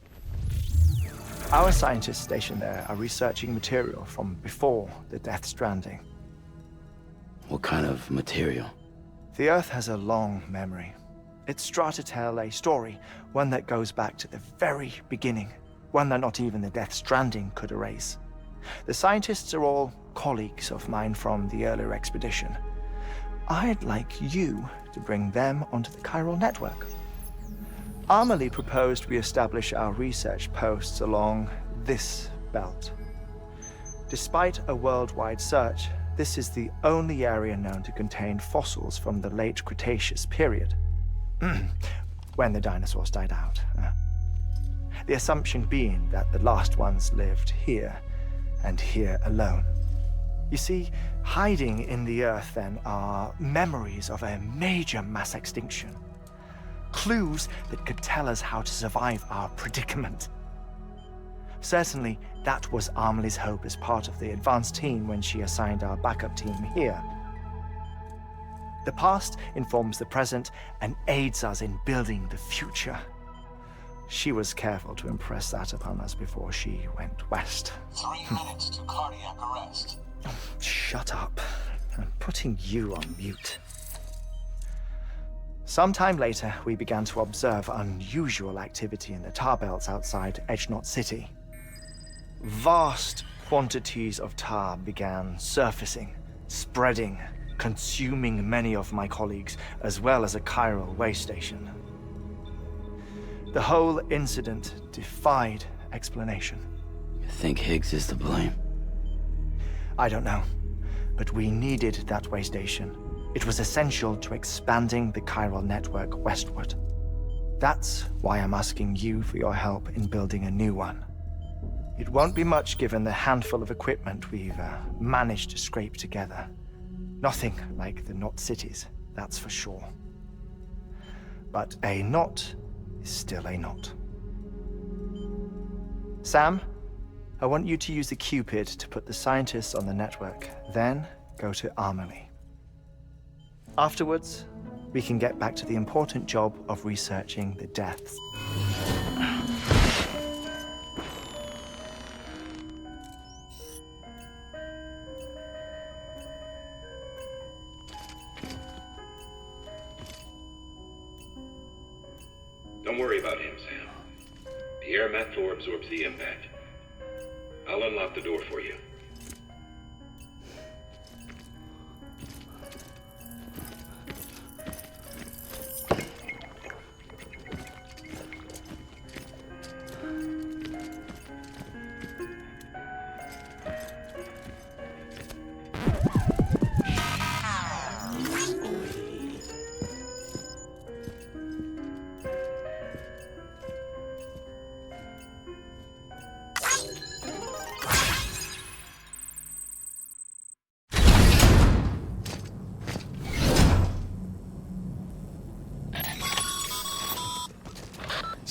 Our scientists stationed there are researching material from before the Death Stranding.
What kind of material?
The Earth has a long memory. It's trying to tell a story, one that goes back to the very beginning, one that not even the Death Stranding could erase. The scientists are all colleagues of mine from the earlier expedition. I'd like you to bring them onto the chiral network. Amelie proposed we establish our research posts along this belt. Despite a worldwide search, this is the only area known to contain fossils from the late Cretaceous period, when the dinosaurs died out. The assumption being that the last ones lived here, and here alone. You see, hiding in the Earth then are memories of a major mass extinction. Clues that could tell us how to survive our predicament. Certainly, that was Amelie's hope as part of the advanced team when she assigned our backup team here. The past informs the present and aids us in building the future. She was careful to impress that upon us before she went west.
3 minutes to cardiac arrest.
Shut up. I'm putting you on mute. Sometime later, we began to observe unusual activity in the tar belts outside Edgenot City. Vast quantities of tar began surfacing, spreading, consuming many of my colleagues, as well as a chiral way station. The whole incident defied explanation.
You think Higgs is to blame?
I don't know, but we needed that way station. It was essential to expanding the chiral network westward. That's why I'm asking you for your help in building a new one. It won't be much given the handful of equipment we've managed to scrape together. Nothing like the knot cities, that's for sure. But a knot is still a knot. Sam, I want you to use the Cupid to put the scientists on the network, then go to Amelie. Afterwards, we can get back to the important job of researching the deaths.
Don't worry about him, Sam. The air mat floor absorbs the impact. I'll unlock the door for you.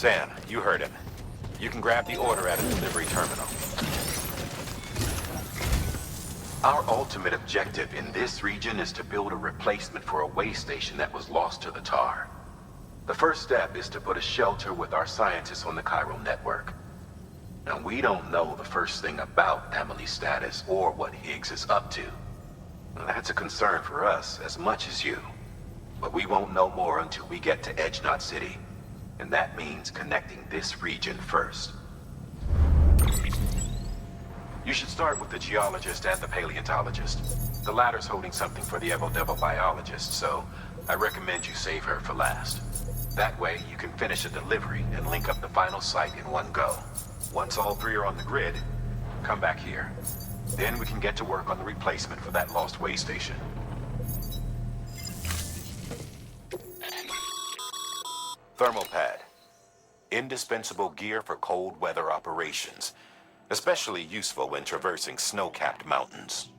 Sam, you heard him. You can grab the order at a delivery terminal. Our ultimate objective in this region is to build a replacement for a way station that was lost to the tar. The first step is to put a shelter with our scientists on the chiral network. Now, we don't know the first thing about Amelie's status or what Higgs is up to. Well, that's a concern for us as much as you. But we won't know more until we get to Edge-Knot City. And that means connecting this region first. You should start with the geologist and the paleontologist. The latter's holding something for the Evo-Devo biologist, so I recommend you save her for last. That way, you can finish a delivery and link up the final site in one go. Once all three are on the grid, come back here. Then we can get to work on the replacement for that lost way station. Thermal pad. Indispensable gear for cold weather operations. Especially useful when traversing snow-capped mountains.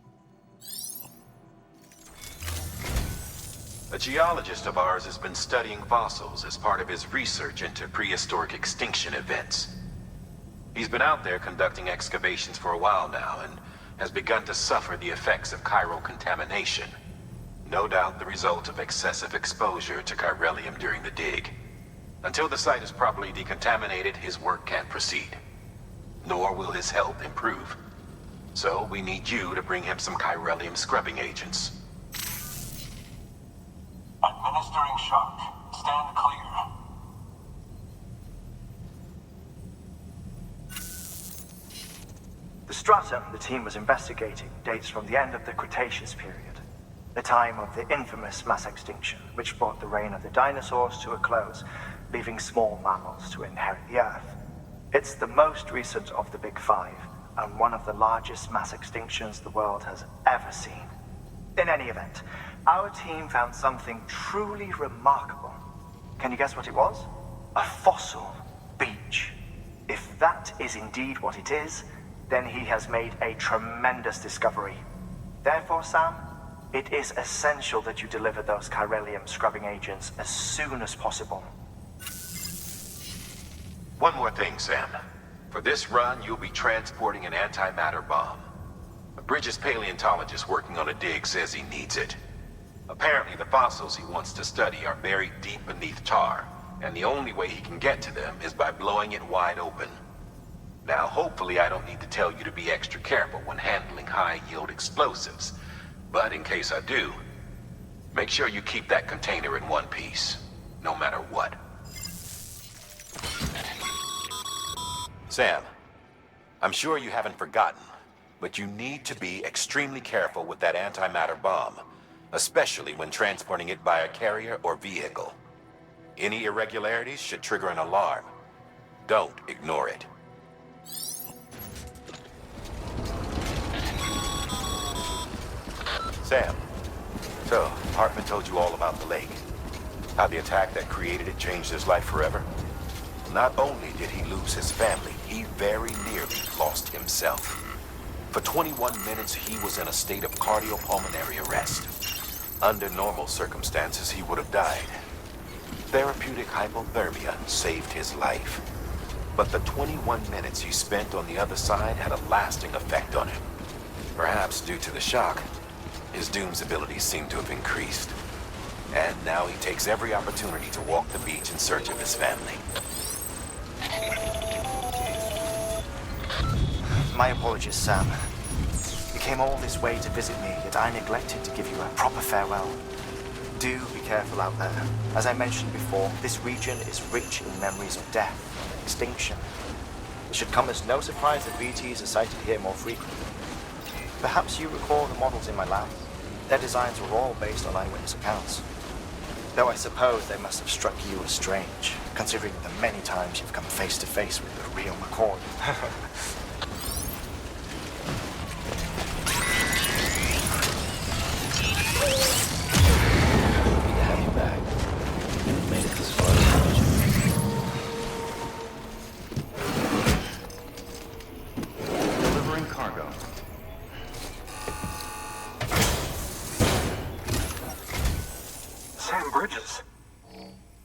A geologist of ours has been studying fossils as part of his research into prehistoric extinction events. He's been out there conducting excavations for a while now and has begun to suffer the effects of chiral contamination. No doubt the result of excessive exposure to chiralium during the dig. Until the site is properly decontaminated, his work can't proceed. Nor will his health improve. So we need you to bring him some chiralium scrubbing agents.
Administering shock. Stand clear.
The stratum the team was investigating dates from the end of the Cretaceous period, the time of the infamous mass extinction, which brought the reign of the dinosaurs to a close, leaving small mammals to inherit the Earth. It's the most recent of the Big Five, and one of the largest mass extinctions the world has ever seen. In any event, our team found something truly remarkable. Can you guess what it was? A fossil beach. If that is indeed what it is, then he has made a tremendous discovery. Therefore, Sam, it is essential that you deliver those chiralium scrubbing agents as soon as possible.
One more thing, Sam. For this run, you'll be transporting an antimatter bomb. Bridget's paleontologist working on a dig says he needs it. Apparently, the fossils he wants to study are buried deep beneath tar, and the only way he can get to them is by blowing it wide open. Now, hopefully I don't need to tell you to be extra careful when handling high-yield explosives, but in case I do, make sure you keep that container in one piece, no matter what. Sam, I'm sure you haven't forgotten, but you need to be extremely careful with that antimatter bomb, especially when transporting it by a carrier or vehicle. Any irregularities should trigger an alarm. Don't ignore it. Sam, so Heartman told you all about the lake. How the attack that created it changed his life forever? Not only did he lose his family, he very nearly lost himself. For 21 minutes, he was in a state of cardiopulmonary arrest. Under normal circumstances, he would have died. Therapeutic hypothermia saved his life. But the 21 minutes he spent on the other side had a lasting effect on him. Perhaps due to the shock, his Doom's abilities seem to have increased. And now he takes every opportunity to walk the beach in search of his family.
My apologies, Sam. You came all this way to visit me, yet I neglected to give you a proper farewell. Do be careful out there. As I mentioned before, this region is rich in memories of death and extinction. It should come as no surprise that VTs are sighted here more frequently. Perhaps you recall the models in my lab. Their designs were all based on eyewitness accounts. Though I suppose they must have struck you as strange, considering the many times you've come face to face with the real McCord.
Good to have you back. You've made it this far, haven't you?
Delivering cargo.
Sam Bridges.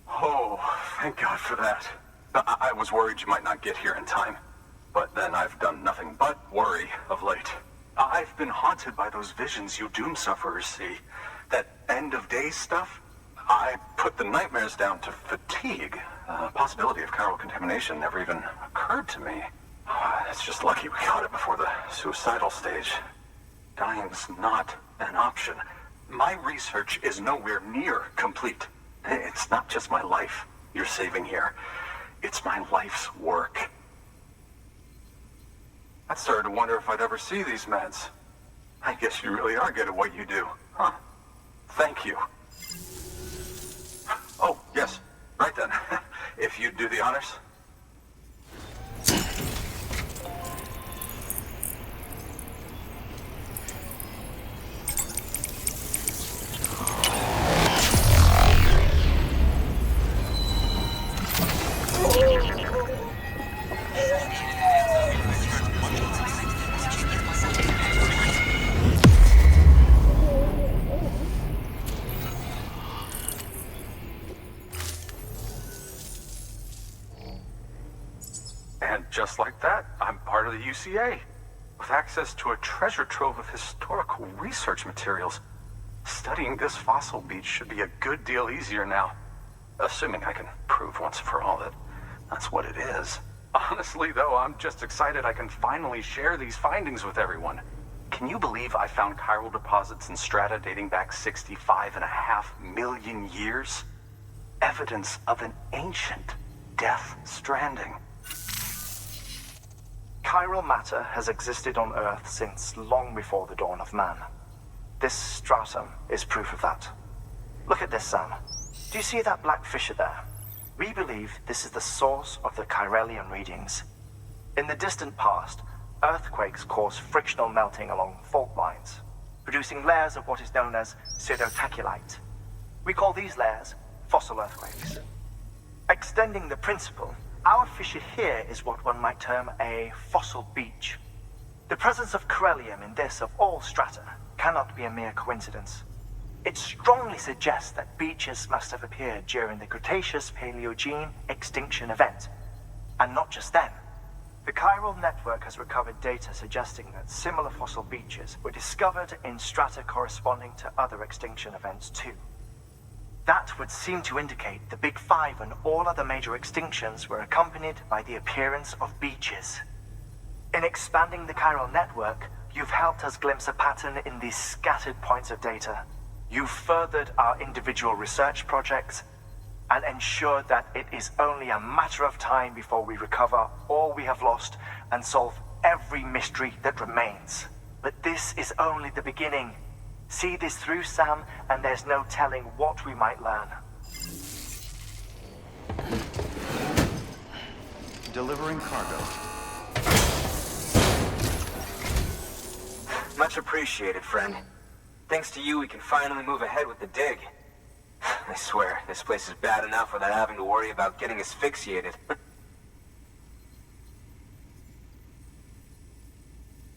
Oh, thank God for that.
I was worried you might not get here in time. But then I've done nothing but worry of late. I've been haunted by those visions you doom sufferers see. That end of days stuff. I put the nightmares down to fatigue. The possibility of chiral contamination never even occurred to me. It's just lucky we caught it before the suicidal stage. Dying's not an option. My research is nowhere near complete. It's not just my life you're saving here. It's my life's work. I started to wonder if I'd ever see these meds. I guess you really are good at what you do, huh? Thank you. Oh, yes. Right then. If you'd do the honors. And just like that, I'm part of the UCA, with access to a treasure trove of historical research materials. Studying this fossil beach should be a good deal easier now. Assuming I can prove once for all that that's what it is. Honestly, though, I'm just excited I can finally share these findings with everyone. Can you believe I found chiral deposits in strata dating back 65.5 million years? Evidence of an ancient death stranding.
Chiral matter has existed on Earth since long before the dawn of man. This stratum is proof of that. Look at this, Sam. Do you see that black fissure there? We believe this is the source of the Chiralian readings. In the distant past, earthquakes caused frictional melting along fault lines, producing layers of what is known as pseudotaculite. We call these layers fossil earthquakes. Extending the principle, our fissure here is what one might term a fossil beach. The presence of Chiralium in this of all strata cannot be a mere coincidence. It strongly suggests that beaches must have appeared during the Cretaceous-Paleogene extinction event. And not just then. The chiral network has recovered data suggesting that similar fossil beaches were discovered in strata corresponding to other extinction events too. That would seem to indicate the Big Five and all other major extinctions were accompanied by the appearance of beaches. In expanding the chiral network, you've helped us glimpse a pattern in these scattered points of data. You've furthered our individual research projects and ensured that it is only a matter of time before we recover all we have lost and solve every mystery that remains. But this is only the beginning. See this through, Sam, and there's no telling what we might learn.
Delivering cargo.
Much appreciated, friend. Thanks to you, we can finally move ahead with the dig. I swear, this place is bad enough without having to worry about getting asphyxiated.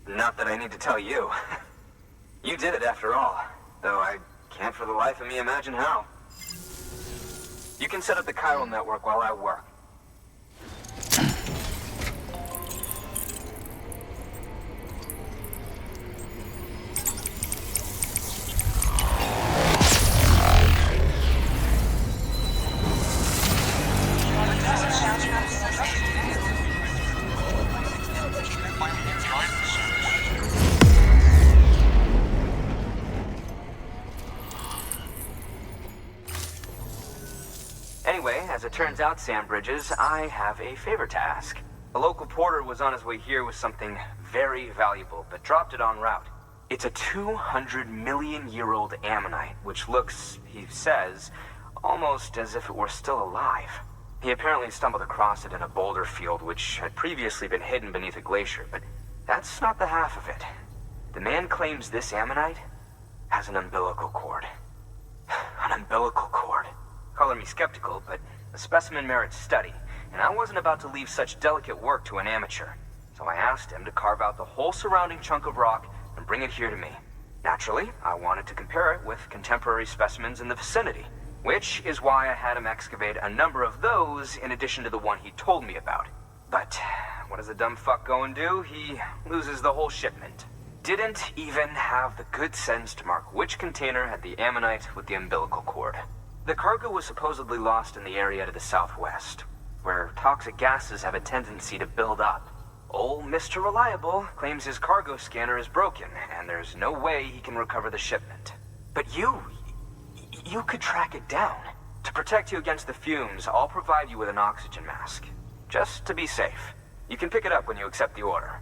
Not that I need to tell you. You did it after all, though I can't for the life of me imagine how. You can set up the chiral network while I work. Anyway, as it turns out, Sam Bridges, I have a favor to ask. A local porter was on his way here with something very valuable, but dropped it en route. It's a 200-million-year-old ammonite, which looks, he says, almost as if it were still alive. He apparently stumbled across it in a boulder field which had previously been hidden beneath a glacier, but that's not the half of it. The man claims this ammonite has an umbilical cord. An umbilical cord. Color me skeptical, but the specimen merits study, and I wasn't about to leave such delicate work to an amateur. So I asked him to carve out the whole surrounding chunk of rock and bring it here to me. Naturally, I wanted to compare it with contemporary specimens in the vicinity. which is why I had him excavate a number of those in addition to the one he told me about. But what does a dumb fuck go and do? He loses the whole shipment. Didn't even have the good sense to mark which container had the ammonite with the umbilical cord. The cargo was supposedly lost in the area to the southwest, where toxic gases have a tendency to build up. Old Mr. Reliable claims his cargo scanner is broken, and there's no way he can recover the shipment. But you could track it down. To protect you against the fumes, I'll provide you with an oxygen mask. Just to be safe. You can pick it up when you accept the order.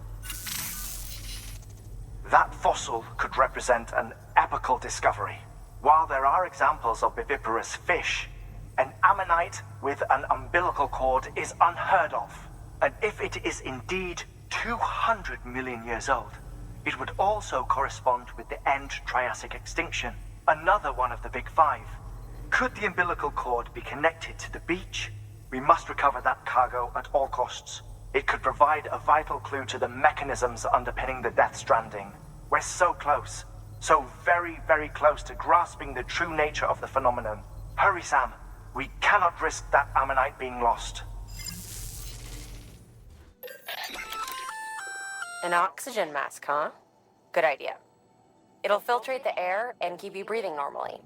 That fossil could represent an epical discovery. While there are examples of viviparous fish, an ammonite with an umbilical cord is unheard of. And if it is indeed 200 million years old, it would also correspond with the end Triassic extinction, another one of the Big Five. Could the umbilical cord be connected to the beach? We must recover that cargo at all costs. It could provide a vital clue to the mechanisms underpinning the Death Stranding. We're so close. So very, very close to grasping the true nature of the phenomenon. Hurry, Sam. We cannot risk that ammonite being lost.
An oxygen mask, huh? Good idea. It'll filtrate the air and keep you breathing normally.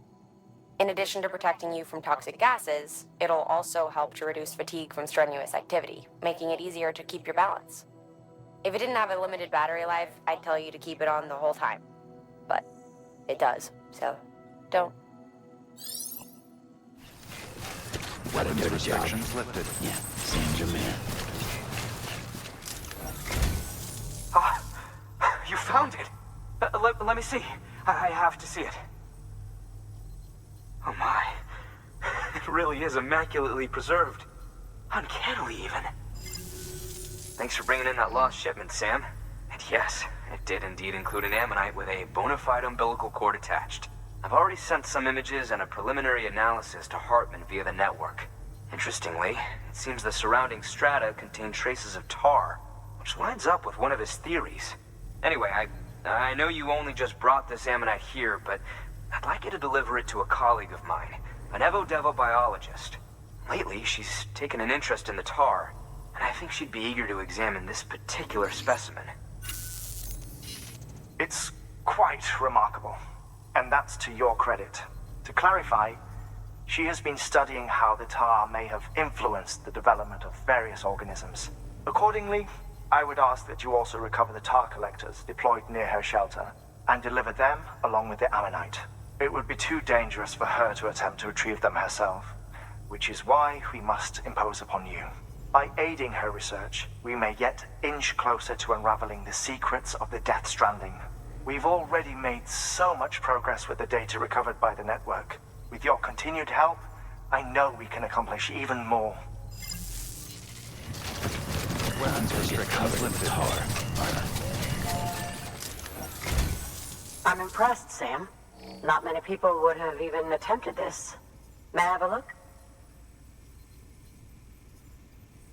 In addition to protecting you from toxic gases, it'll also help to reduce fatigue from strenuous activity, making it easier to keep your balance. If it didn't have a limited battery life, I'd tell you to keep it on the whole time. But it does, so don't.
Weapons
restrictions lifted.
Yeah, Sam's your man.
You found it! Let me see. I have to see it. Oh my. It really is immaculately preserved. Uncannily, even. Thanks for bringing in that lost shipment, Sam. And yes, it did indeed include an ammonite with a bona fide umbilical cord attached. I've already sent some images and a preliminary analysis to Heartman via the network. Interestingly, it seems the surrounding strata contain traces of tar, which lines up with one of his theories. Anyway, I know you only just brought this ammonite here, but I'd like you to deliver it to a colleague of mine, an Evo-Devo biologist. Lately, she's taken an interest in the tar, and I think she'd be eager to examine this particular specimen.
It's quite remarkable, and that's to your credit. To clarify, she has been studying how the tar may have influenced the development of various organisms. Accordingly, I would ask that you also recover the tar collectors deployed near her shelter, and deliver them along with the ammonite. It would be too dangerous for her to attempt to retrieve them herself, which is why we must impose upon you. By aiding her research, we may yet inch closer to unraveling the secrets of the Death Stranding. We've already made so much progress with the data recovered by the network. With your continued help, I know we can accomplish even more.
Weapons restrictions lifted.
I'm impressed, Sam. Not many people would have even attempted this. May I have a look?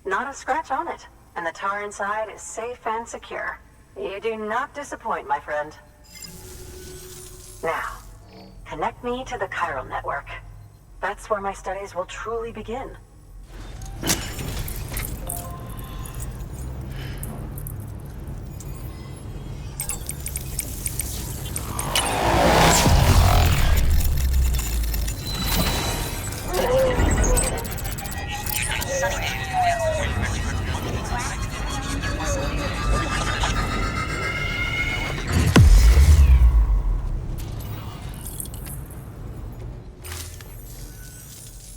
Not a scratch on it, and the tar inside is safe and secure. You do not disappoint, my friend. Now, connect me to the chiral network. That's where my studies will truly begin.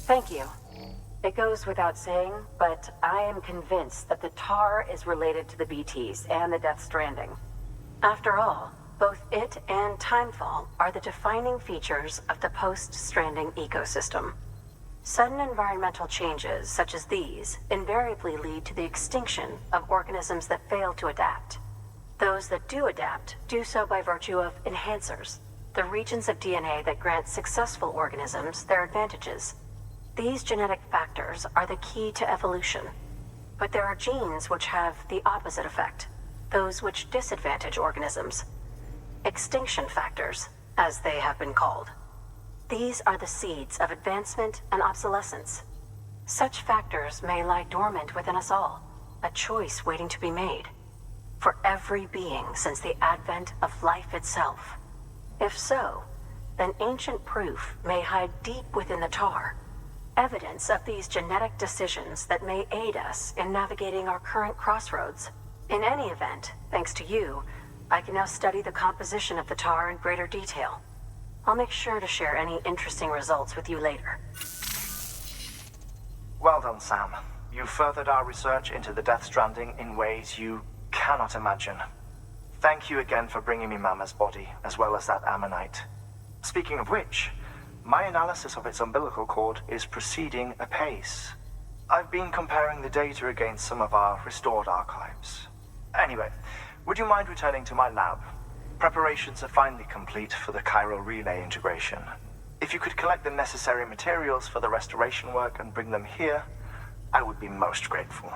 Thank you. It goes without saying, but I am convinced that the tar is related to the BTs and the Death Stranding. After all, both it and timefall are the defining features of the post-Stranding ecosystem. Sudden environmental changes such as these invariably lead to the extinction of organisms that fail to adapt. Those that do adapt do so by virtue of enhancers, the regions of DNA that grant successful organisms their advantages. These genetic factors are the key to evolution. But there are genes which have the opposite effect, those which disadvantage organisms. Extinction factors, as they have been called. These are the seeds of advancement and obsolescence. Such factors may lie dormant within us all, a choice waiting to be made. For every being since the advent of life itself. If so, then ancient proof may hide deep within the tar. Evidence of these genetic decisions that may aid us in navigating our current crossroads. In any event, thanks to you, I can now study the composition of the tar in greater detail. I'll make sure to share any interesting results with you later.
Well done, Sam. You furthered our research into the Death Stranding in ways you cannot imagine. Thank you again for bringing me Mama's body, as well as that ammonite. Speaking of which, my analysis of its umbilical cord is proceeding apace. I've been comparing the data against some of our restored archives. Anyway, would you mind returning to my lab? Preparations are finally complete for the chiral relay integration. If you could collect the necessary materials for the restoration work and bring them here, I would be most grateful.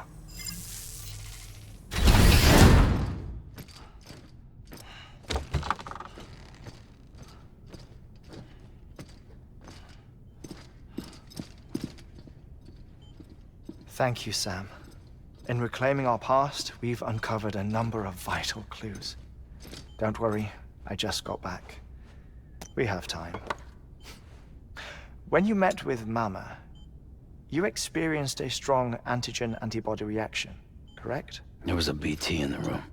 Thank you, Sam. In reclaiming our past, we've uncovered a number of vital clues. Don't worry, I just got back. We have time. When you met with Mama, you experienced a strong antigen-antibody reaction, correct?
There was a BT in the room.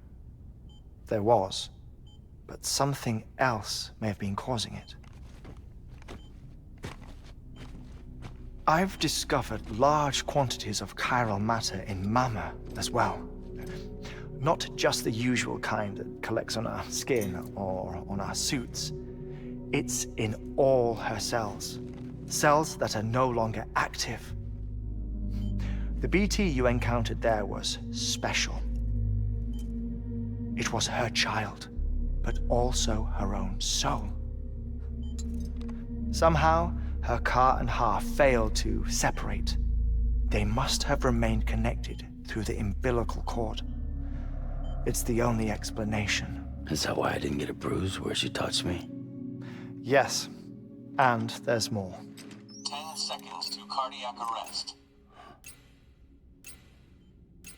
There was, but something else may have been causing it. I've discovered large quantities of chiral matter in Mama as well. Not just the usual kind that collects on our skin or on our suits. It's in all her cells. Cells that are no longer active. The BT you encountered there was special. It was her child, but also her own soul. Somehow, her car and half failed to separate. They must have remained connected through the umbilical cord. It's the only explanation.
Is that why I didn't get a bruise where she touched me?
Yes, and there's more.
10 seconds to cardiac arrest.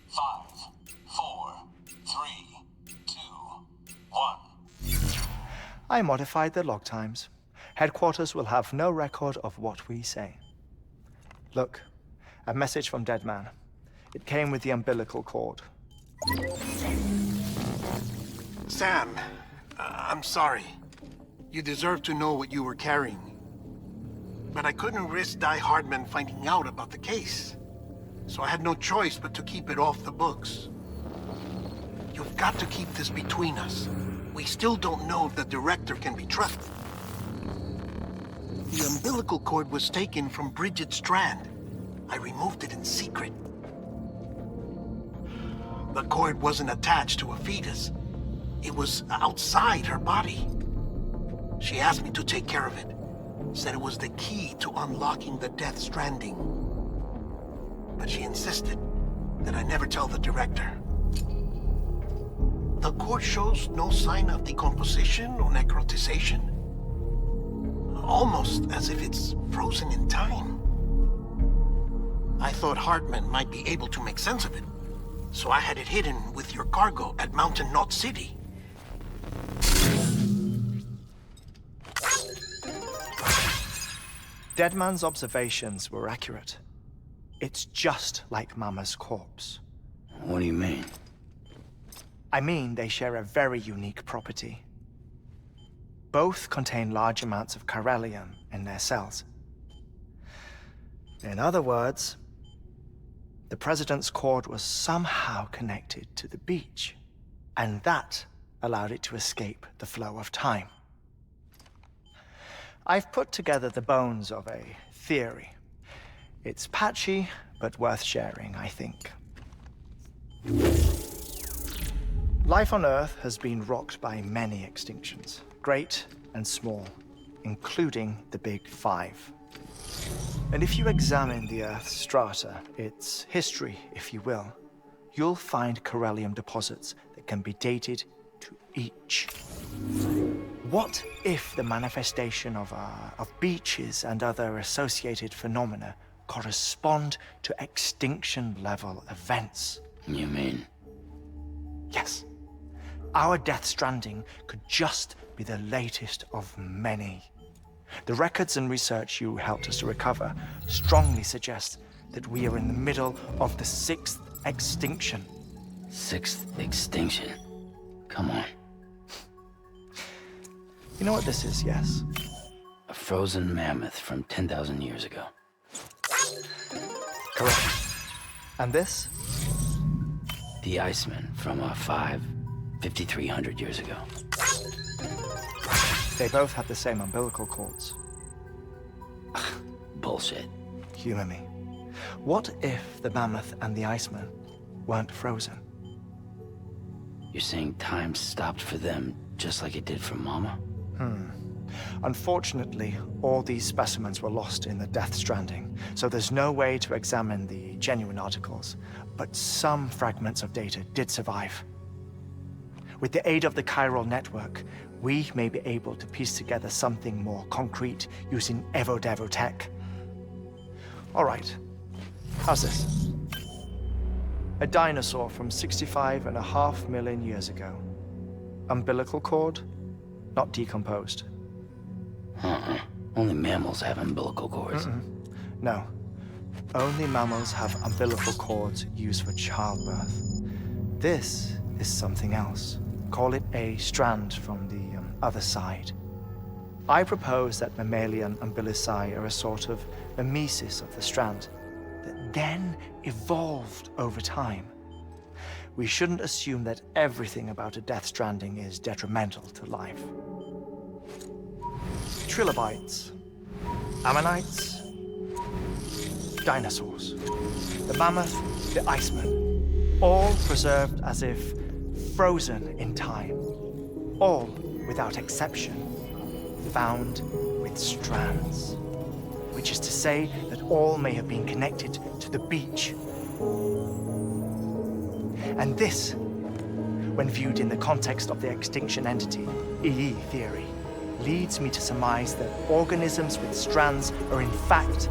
5, 4, 3, 2, 1.
I modified the log times. Headquarters will have no record of what we say. Look, a message from Deadman. It came with the umbilical cord.
Sam, I'm sorry. You deserve to know what you were carrying. But I couldn't risk Die-Hardman finding out about the case. So I had no choice but to keep it off the books. You've got to keep this between us. We still don't know if the director can be trusted. The umbilical cord was taken from Bridget Strand. I removed it in secret. The cord wasn't attached to a fetus. It was outside her body. She asked me to take care of it. Said it was the key to unlocking the Death Stranding. But she insisted that I never tell the director. The cord shows no sign of decomposition or necrotization. Almost as if it's frozen in time. I thought Heartman might be able to make sense of it, so I had it hidden with your cargo at Mountain Knot City.
Deadman's observations were accurate. It's just like Mama's corpse.
What do you mean?
I mean they share a very unique property. Both contain large amounts of chiralium in their cells. In other words, the President's cord was somehow connected to the beach, and that allowed it to escape the flow of time. I've put together the bones of a theory. It's patchy, but worth sharing, I think. Life on Earth has been rocked by many extinctions, great and small, including the Big Five. And if you examine the Earth's strata, its history, if you will, you'll find chiralium deposits that can be dated to each. What if the manifestation of beaches and other associated phenomena correspond to extinction-level events?
You mean?
Yes. Our Death Stranding could just be the latest of many. The records and research you helped us to recover strongly suggest that we are in the middle of the 6th extinction.
6th extinction? Come on.
You know what this is, yes?
A frozen mammoth from 10,000 years ago.
Correct. And this?
The Iceman from 5,300 years ago.
They both have the same umbilical cords.
Bullshit.
Humor me. What if the mammoth and the Iceman weren't frozen?
You're saying time stopped for them just like it did for Mama?
Unfortunately, all these specimens were lost in the Death Stranding, so there's no way to examine the genuine articles, but some fragments of data did survive. With the aid of the chiral network, we may be able to piece together something more concrete using Evo-Devo tech. All right, how's this? A dinosaur from 65.5 million years ago. Umbilical cord, not decomposed.
Only mammals have umbilical cords.
No. Only mammals have umbilical cords used for childbirth. This is something else. Call it a strand from the other side. I propose that mammalian umbilici are a sort of mimesis of the strand that then evolved over time. We shouldn't assume that everything about a Death Stranding is detrimental to life. Trilobites, ammonites, dinosaurs, the mammoth, the Iceman, all preserved as if frozen in time, all without exception, found with strands, which is to say that all may have been connected to the beach. And this, when viewed in the context of the extinction entity, EE theory, leads me to surmise that organisms with strands are in fact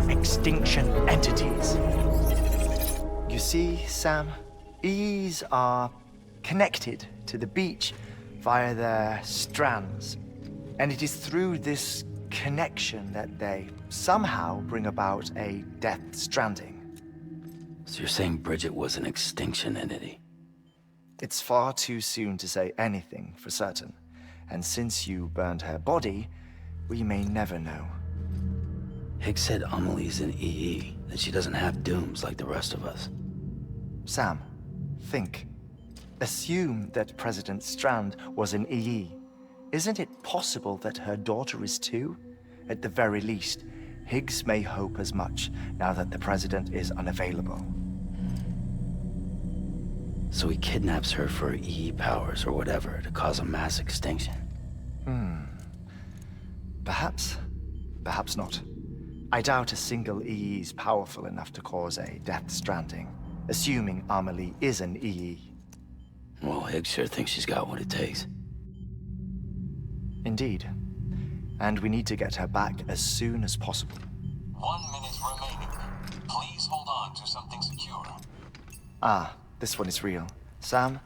extinction entities. You see, Sam, EEs are connected to the beach via their strands, and it is through this connection that they somehow bring about a Death Stranding.
So you're saying Bridget was an extinction entity?
It's far too soon to say anything for certain, and since you burned her body, we may never know.
Higgs said Amelie's an EE, that she doesn't have dooms like the rest of us.
Sam, think. Assume that President Strand was an EE. Isn't it possible that her daughter is too? At the very least, Higgs may hope as much now that the president is unavailable.
So he kidnaps her for EE powers or whatever to cause a mass extinction.
Perhaps. Perhaps not. I doubt a single EE is powerful enough to cause a Death Stranding, assuming Amelie is an EE.
Well, Higgs sure thinks she's got what it takes.
Indeed. And we need to get her back as soon as possible.
1 minute remaining. Please hold on to something secure.
Ah, this one is real. Sam,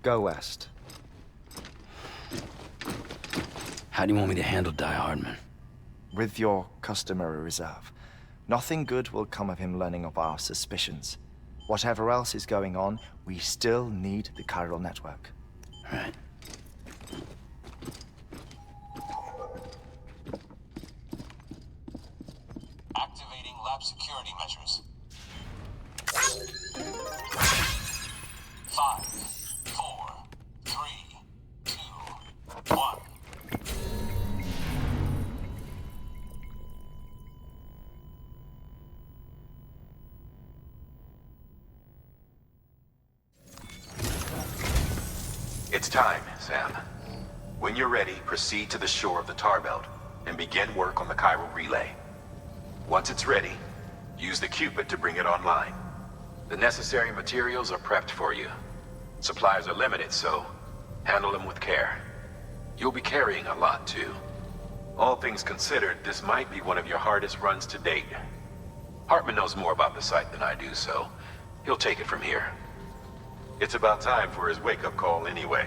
go west.
How do you want me to handle Die-Hardman?
With your customary reserve. Nothing good will come of him learning of our suspicions. Whatever else is going on, we still need the chiral network.
Right.
Activating lab security measures. 5, 4, 3, 2, 1.
It's time, Sam. When you're ready, proceed to the shore of the tar belt and begin work on the chiral relay. Once it's ready, use the Cupid to bring it online. The necessary materials are prepped for you. Supplies are limited, so handle them with care.
You'll be carrying a lot, too. All things considered, this might be one of your hardest runs to date. Heartman knows more about the site than I do, so he'll take it from here. It's about time for his wake-up call anyway.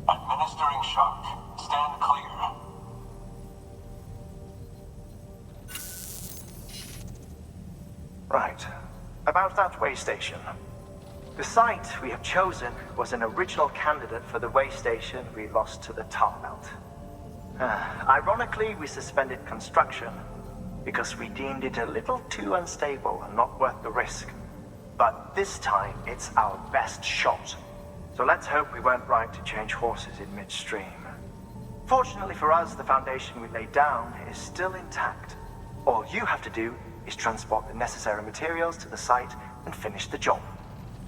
Administering shock. Stand clear.
Right. About that way station. The site we have chosen was an original candidate for the way station we lost to the tar belt. Ironically, we suspended construction because we deemed it a little too unstable and not worth the risk. But this time, it's our best shot. So let's hope we weren't right to change horses in midstream. Fortunately for us, the foundation we laid down is still intact. All you have to do is transport the necessary materials to the site and finish the job.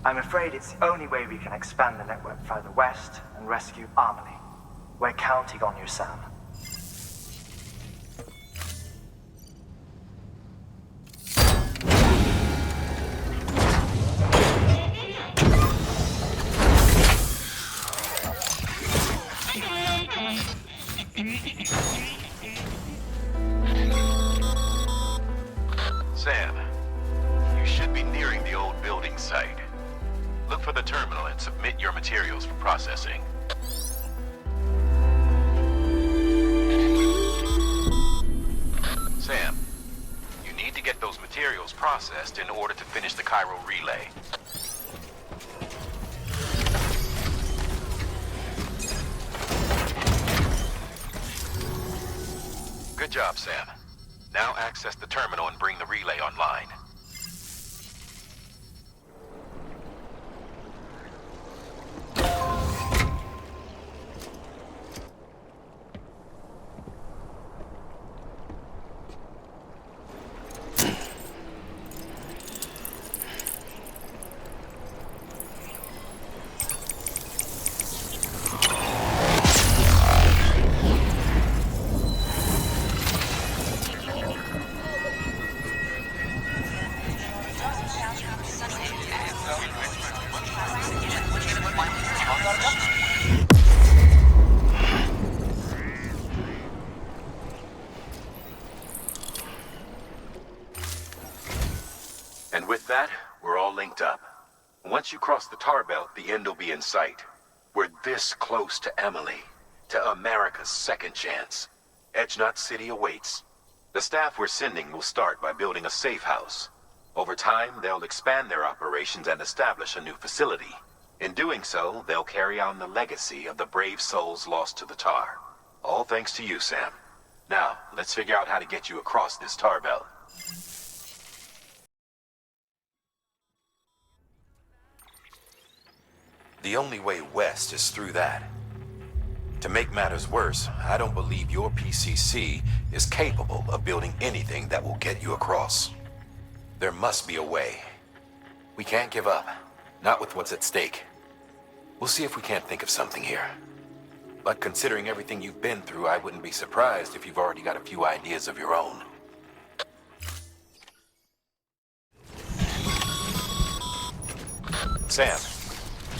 I'm afraid it's the only way we can expand the network further west and rescue Amelie. We're counting on you, Sam.
Sam, you should be nearing the old building site. Look for the terminal and submit your materials for processing. Sam, you need to get those materials processed in order to finish the chiral relay. Good job, Sam. Now access the terminal and bring the relay online. And with that, we're all linked up. Once you cross the tar belt, the end will be in sight. We're this close to Amelie, to America's second chance. Edgenut City awaits. The staff we're sending will start by building a safe house. Over time, they'll expand their operations and establish a new facility. In doing so, they'll carry on the legacy of the brave souls lost to the tar. All thanks to you, Sam. Now, let's figure out how to get you across this tar belt. The only way west is through that. To make matters worse, I don't believe your PCC is capable of building anything that will get you across. There must be a way. We can't give up, not with what's at stake. We'll see if we can't think of something here. But considering everything you've been through, I wouldn't be surprised if you've already got a few ideas of your own. Sam,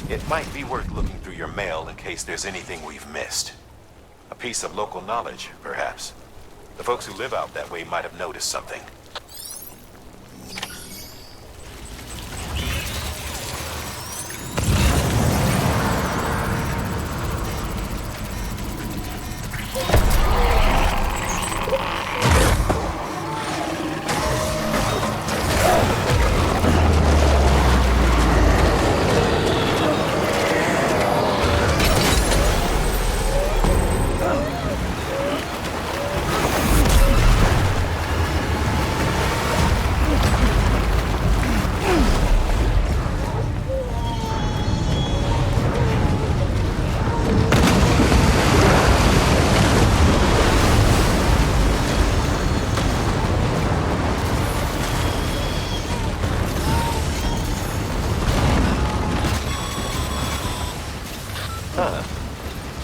it might be worth looking through your mail in case there's anything we've missed. A piece of local knowledge, perhaps. The folks who live out that way might have noticed something.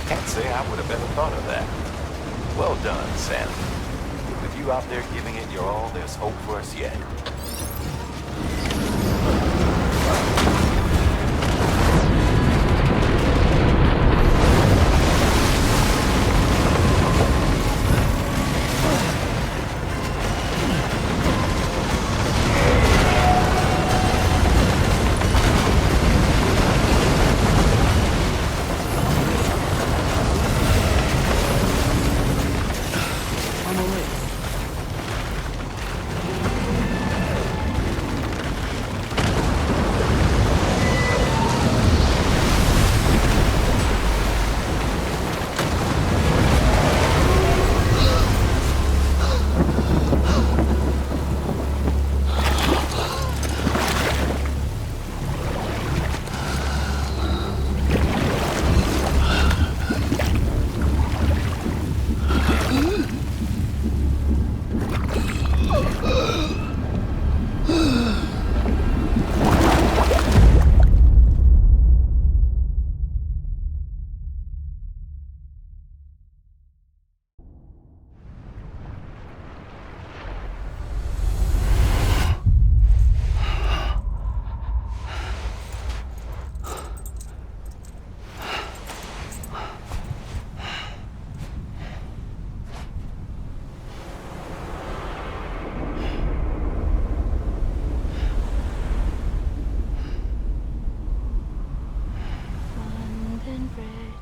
Can't say I would have ever thought of that. Well done, Sam. With you out there giving it your all, there's hope for us yet.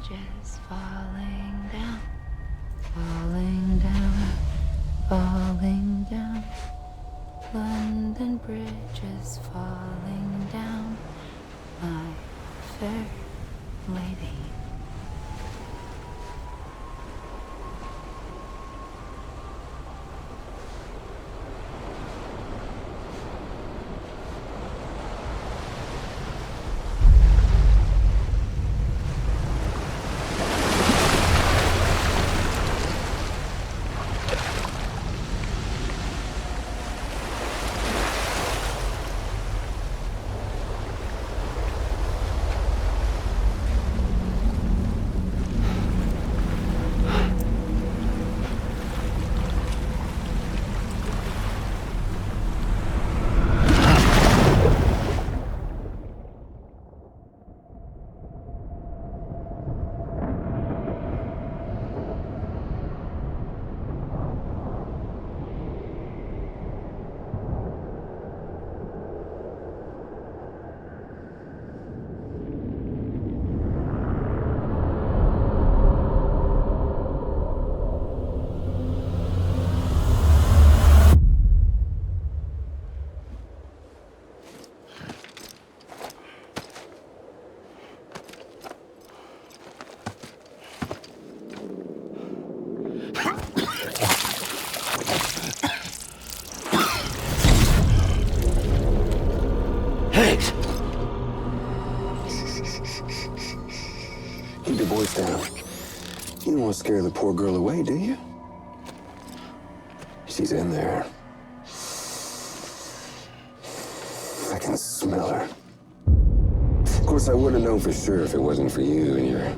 bridges falling down, falling down, falling down. London Bridge is falling down, my fair lady.
Higgs! Keep your voice down. You don't want to scare the poor girl away, do you? She's in there. I can smell her. Of course, I wouldn't have known for sure if it wasn't for you and your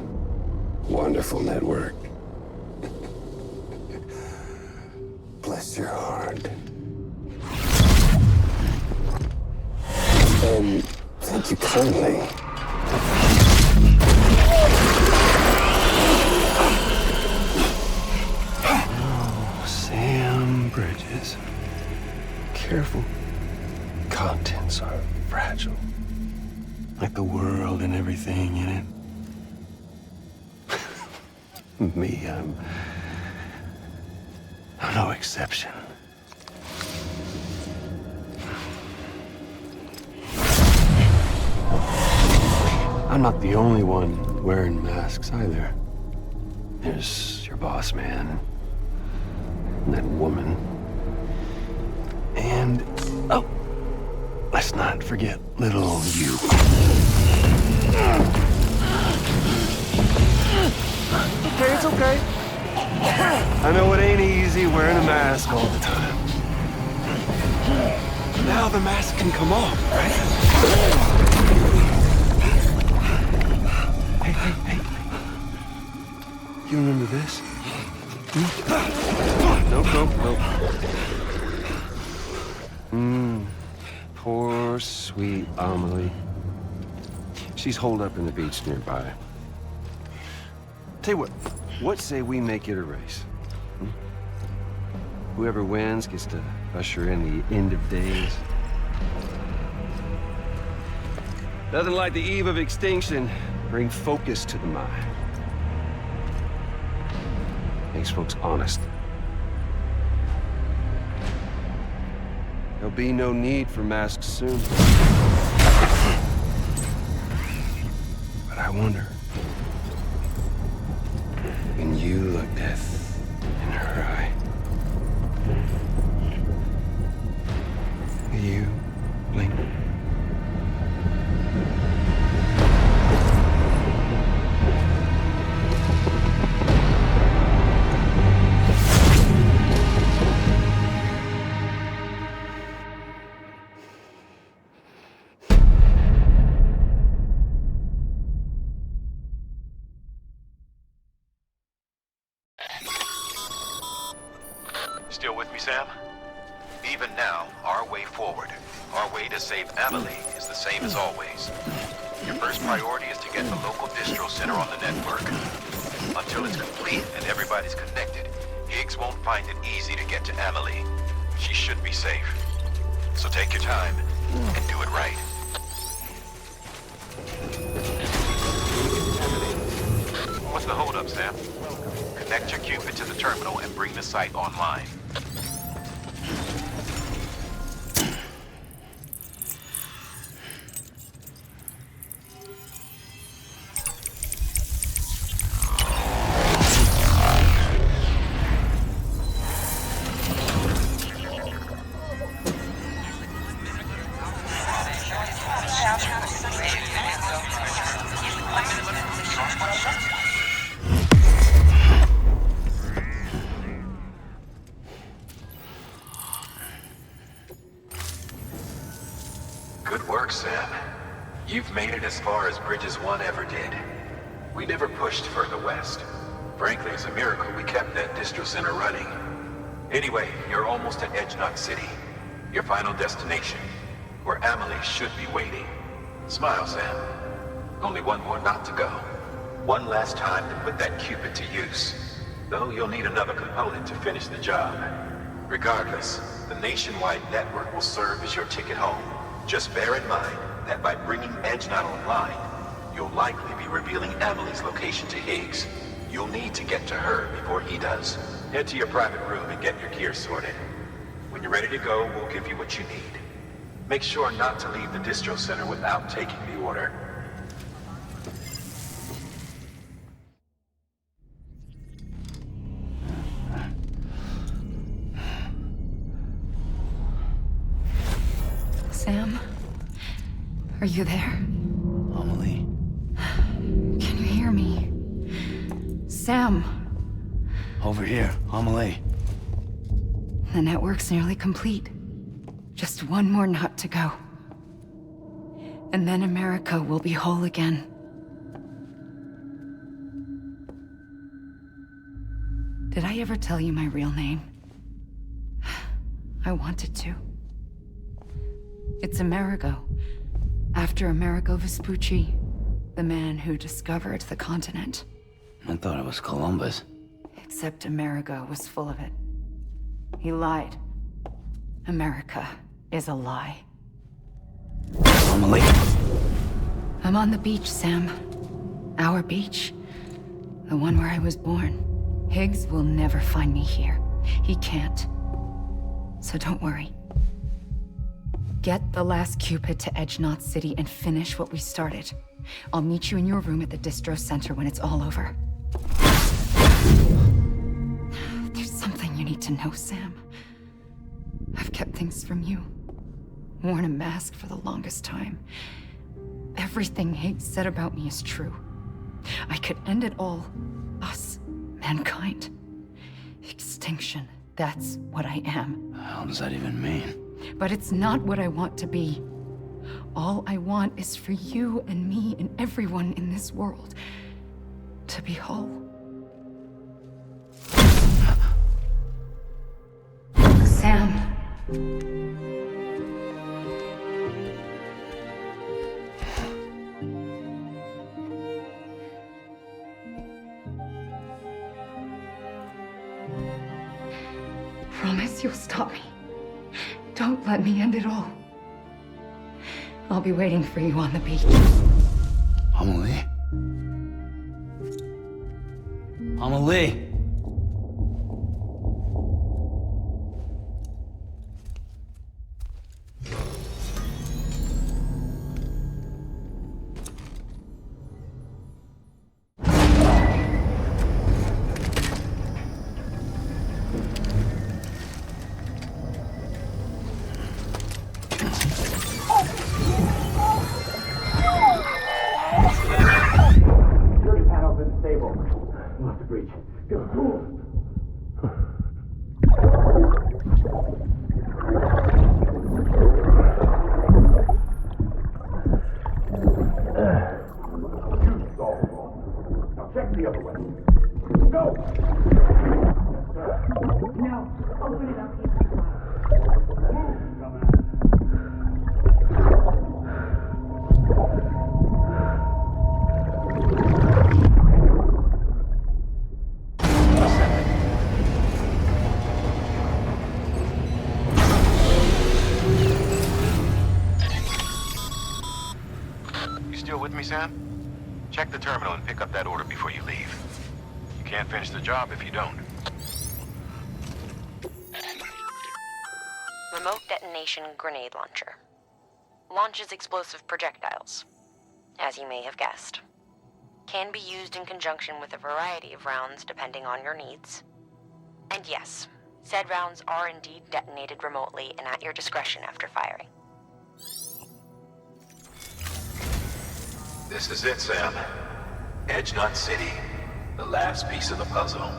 wonderful network. Bless your heart. And thank you kindly.
Oh, Sam Bridges. Careful. Contents are fragile. Like the world and everything in it. Me, I'm no exception. I'm not the only one wearing masks either. There's your boss man, and that woman, and, oh, let's not forget little you. Okay, it's okay. I know it ain't easy wearing a mask all the time. Now the mask can come off, right? Hey. You remember this? Nope. Poor, sweet Amelie. She's holed up in the beach nearby. Tell you what say we make it a race? Whoever wins gets to usher in the end of days. Nothing like the eve of extinction. Bring focus to the mind. Makes folks honest. There'll be no need for masks soon. But I wonder, when you look death in her eye, will you blink?
Still with me, Sam? Even now, our way forward, our way to save Amelie is the same as always. Your first priority is to get the local distro center on the network. Until it's complete and everybody's connected, Higgs won't find it easy to get to Amelie. She should be safe. So take your time and do it right. What's the holdup, Sam? Connect your Cupid to the terminal and bring the site online.
Good work, Sam. You've made it as far as Bridges 1 ever did. We never pushed further west. Frankly, it's a miracle we kept that distro center running. Anyway, you're almost at Edge Knot City, your final destination, where Amelie should be waiting. Smile, Sam. Only one more knot to go. One last time to put that Cupid to use. Though you'll need another component to finish the job. Regardless, the nationwide network will serve as your ticket home. Just bear in mind that by bringing Edge Knot online, you'll likely be revealing Amelie's location to Higgs. You'll need to get to her before he does. Head to your private room and get your gear sorted. When you're ready to go, we'll give you what you need. Make sure not to leave the distro center without taking the order.
Sam? Are you there?
Amelie?
Can you hear me? Sam!
Over here, Amelie.
The network's nearly complete. Just one more knot to go. And then America will be whole again. Did I ever tell you my real name? I wanted to. It's Amerigo, after Amerigo Vespucci, the man who discovered the continent.
I thought it was Columbus.
Except Amerigo was full of it. He lied. America is a lie.
Amelie.
I'm on the beach, Sam. Our beach. The one where I was born. Higgs will never find me here. He can't. So don't worry. Get the last Cupid to Edge Knot City and finish what we started. I'll meet you in your room at the distro center when it's all over. There's something you need to know, Sam. I've kept things from you. Worn a mask for the longest time. Everything Higgs said about me is true. I could end it all. Us. Mankind. Extinction. That's what I am.
How does that even mean?
But it's not what I want to be. All I want is for you and me and everyone in this world to be whole. Sam. Promise you'll stop me. Don't let me end it all. I'll be waiting for you on the beach.
Amelie? Amelie!
Check the terminal and pick up that order before you leave. You can't finish the job if you don't.
Remote detonation grenade launcher. Launches explosive projectiles. As you may have guessed. Can be used in conjunction with a variety of rounds depending on your needs. And yes, said rounds are indeed detonated remotely and at your discretion after firing.
This is it, Sam. Edge Knot City. The last piece of the puzzle.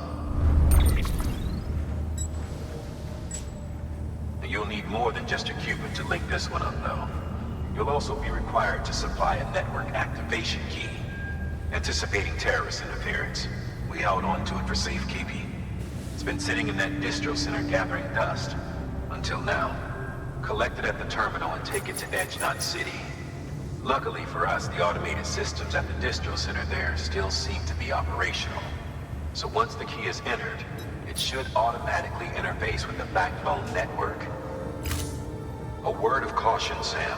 You'll need more than just a Cupid to link this one up, though. You'll also be required to supply a network activation key. Anticipating terrorist interference, we held on to it for safekeeping. It's been sitting in that distro center gathering dust. Until now. Collect it at the terminal and take it to Edge Knot City. Luckily for us, the automated systems at the distro center there still seem to be operational. So once the key is entered, it should automatically interface with the backbone network. A word of caution, Sam.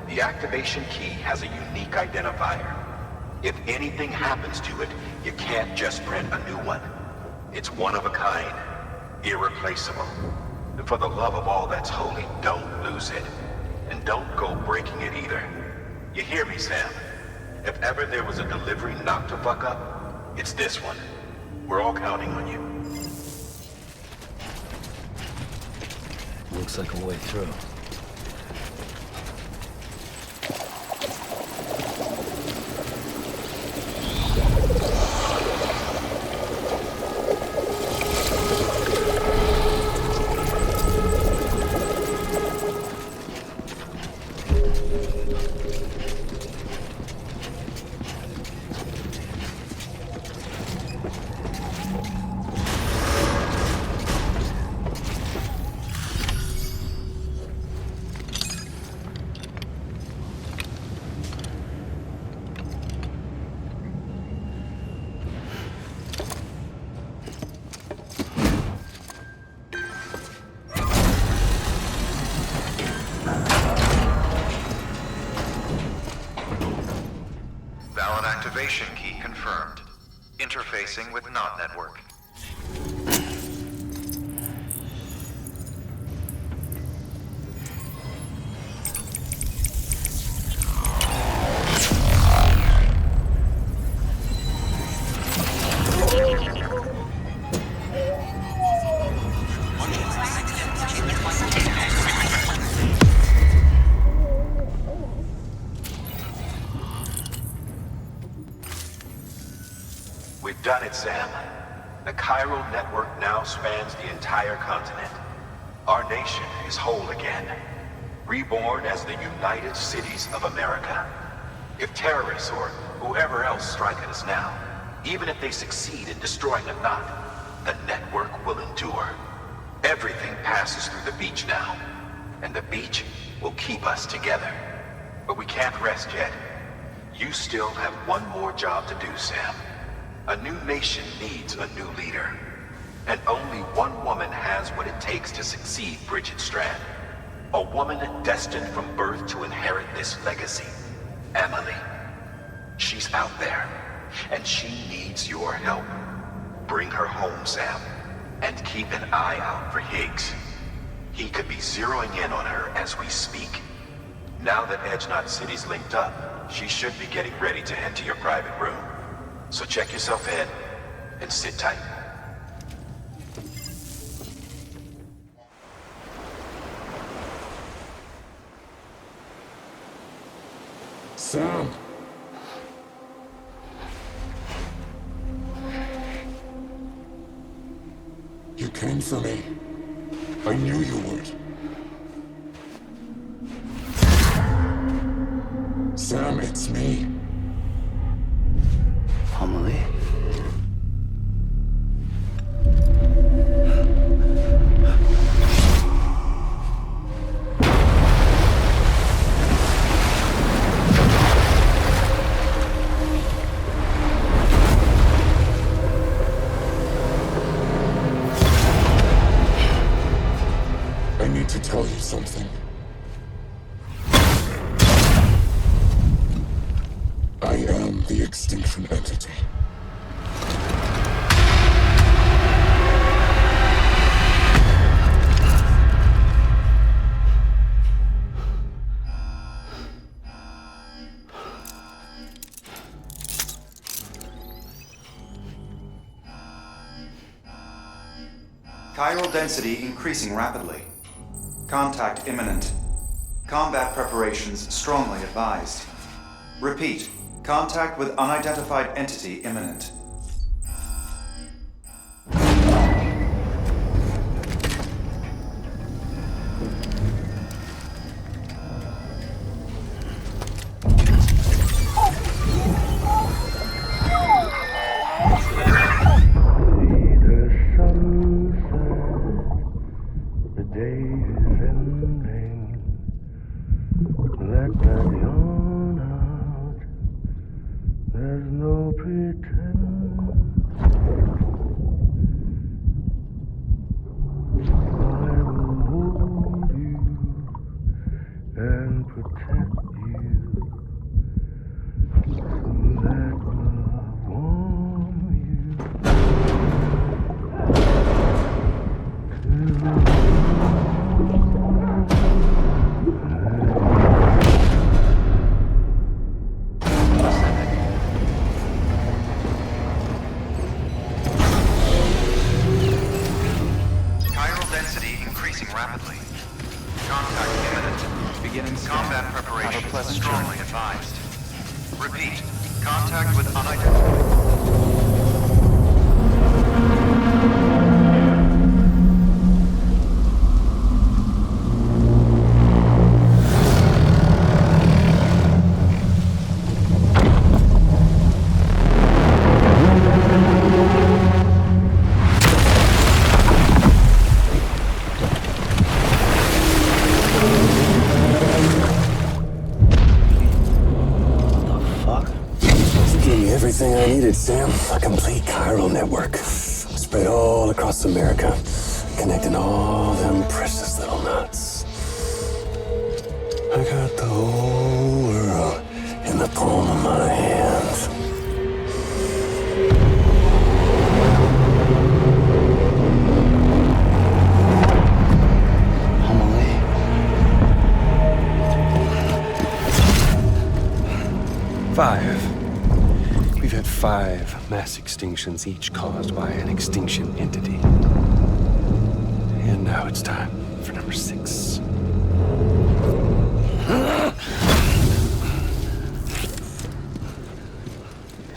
The activation key has a unique identifier. If anything happens to it, you can't just print a new one. It's one of a kind, irreplaceable. And for the love of all that's holy, don't lose it. And don't go breaking it either. You hear me, Sam? If ever there was a delivery not to fuck up, it's this one. We're all counting on you.
Looks like a way through.
Activation key confirmed. Interfacing with NOT network.
We've done it, Sam. The chiral network now spans the entire continent. Our nation is whole again. Reborn as the United Cities of America. If terrorists or whoever else strike at us now, even if they succeed in destroying the knot, the network will endure. Everything passes through the beach now, and the beach will keep us together. But we can't rest yet. You still have one more job to do, Sam. A new nation needs a new leader. And only one woman has what it takes to succeed Bridget Strand. A woman destined from birth to inherit this legacy. Amelie. She's out there, and she needs your help. Bring her home, Sam, and keep an eye out for Higgs. He could be zeroing in on her as we speak. Now that Edge Knot City's linked up, she should be getting ready to head to your private room. So check yourself in, and sit tight.
Sam! You came for me. I knew you would. Sam, it's me.
Amelie?
I need to tell you something. I am the extinction.
Chiral density increasing rapidly. Contact imminent. Combat preparations strongly advised. Repeat, contact with unidentified entity imminent.
Everything I needed, Sam. A complete chiral network. Spread all across America. Connecting all them precious little nuts. I got the whole world in the palm of my hand.
Amelie.
5. We've had 5 mass extinctions, each caused by an extinction entity. And now it's time for number 6.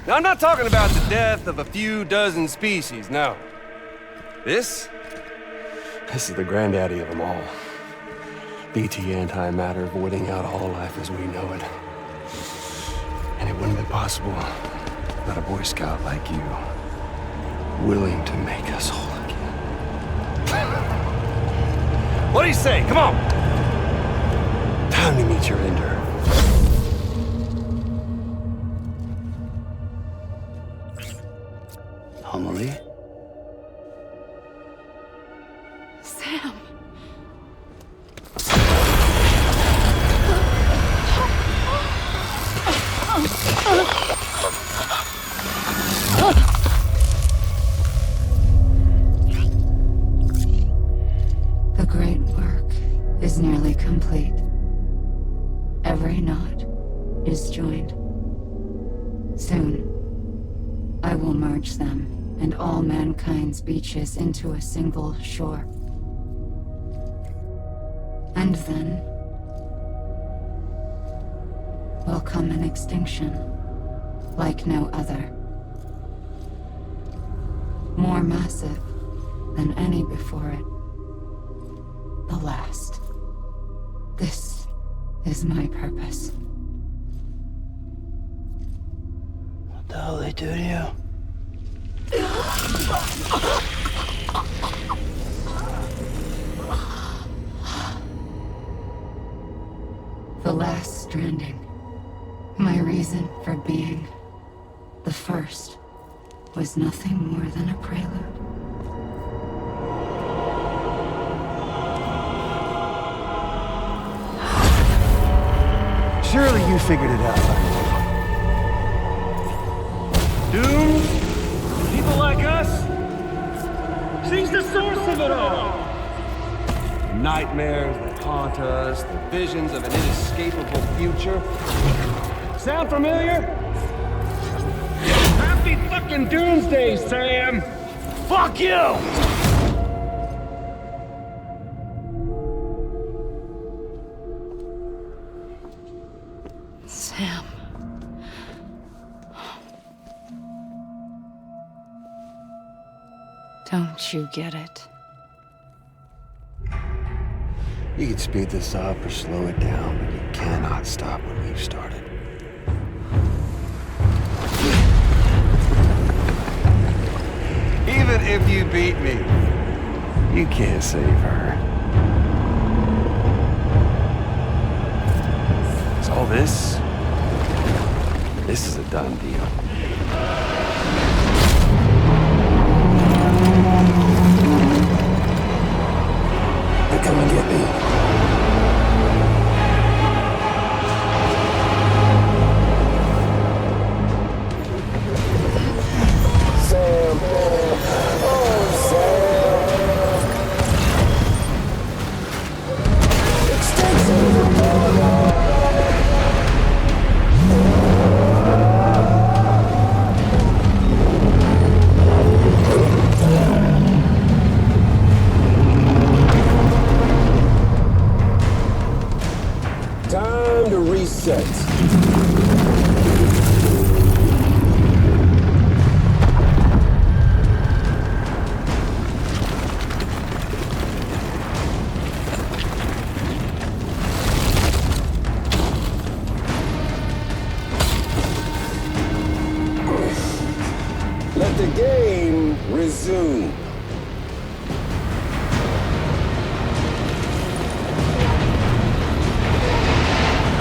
Now, I'm not talking about the death of a few dozen species, no. This is the granddaddy of them all. BT antimatter voiding out all life as we know it. And it wouldn't be possible without a Boy Scout like you, willing to make us whole again. What do you say? Come on! Time to meet your ender.
Amelie?
Sam. The great work is nearly complete. Every knot is joined. Soon, I will merge them and all mankind's beaches into a single shore. And then will come an extinction like no other. More massive than any before it. The last. This is my purpose.
What the hell they do to you?
The last stranding. My reason for being. The first was nothing more than a prelude.
Surely you figured it out by now.
Doomed? People like us? She's the source of it all!
Nightmares that haunt us, the visions of an inescapable future. Sound familiar?
Happy fucking doomsday, Sam! Fuck you!
Don't you get it?
You can speed this up or slow it down, but you cannot stop when we've started. Even if you beat me, you can't save her. So all this is a done deal.
They're coming to get me. Sam! Oh, Sam! Extension! Time to reset. Let the game resume.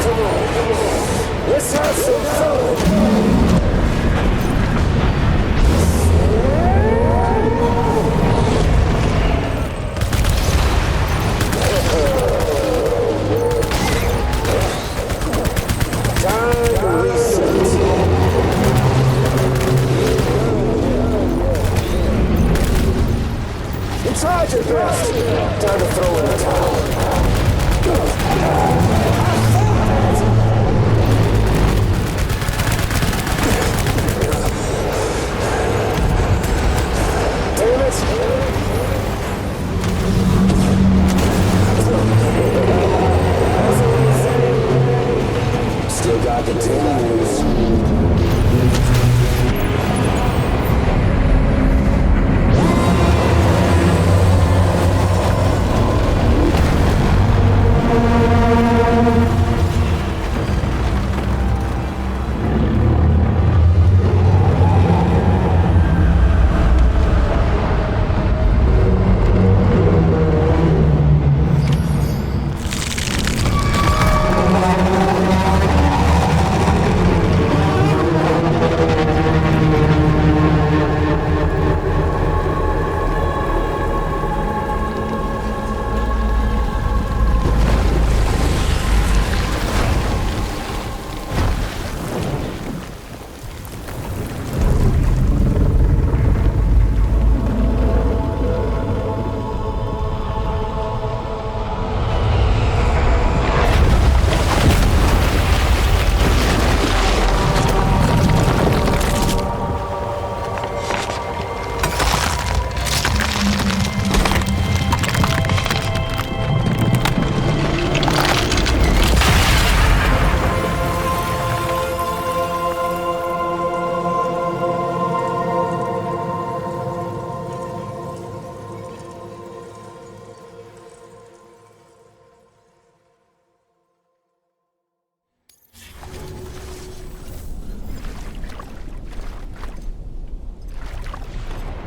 Come on. Let's have some fun. Time to reset. You tried your best. Time to throw in the towel. Damn it! Still got the continues.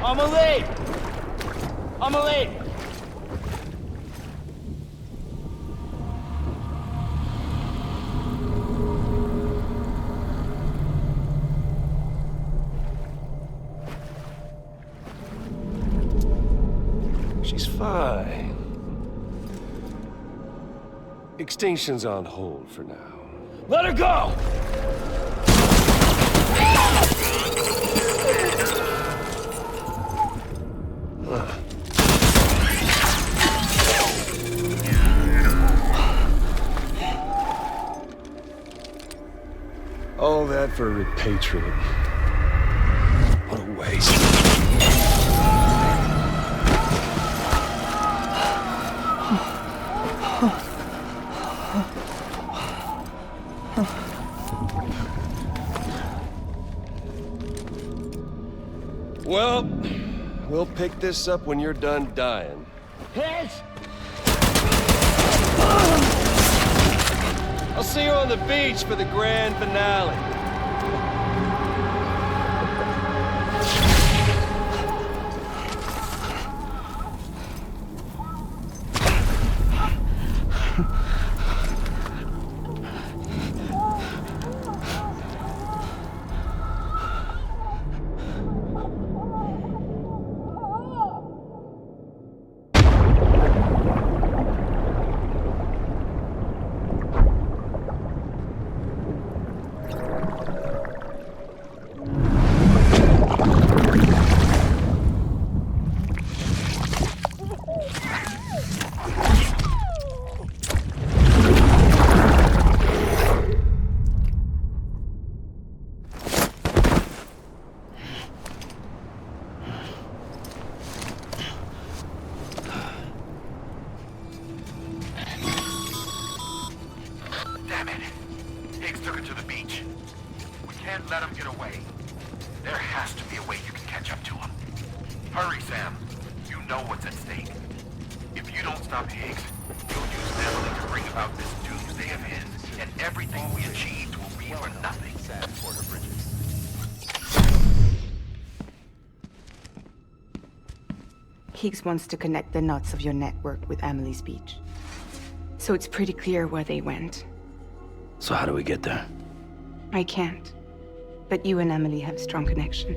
Amelie! Amelie!
She's fine. Extinction's on hold for now.
Let her go!
All that for repatriate. What a waste. Well, We'll pick this up when you're done dying.
Hits!
I'll see you on the beach for the grand finale.
Higgs wants to connect the knots of your network with Amelie's beach. So it's pretty clear where they went.
So how do we get there?
I can't. But you and Amelie have a strong connection.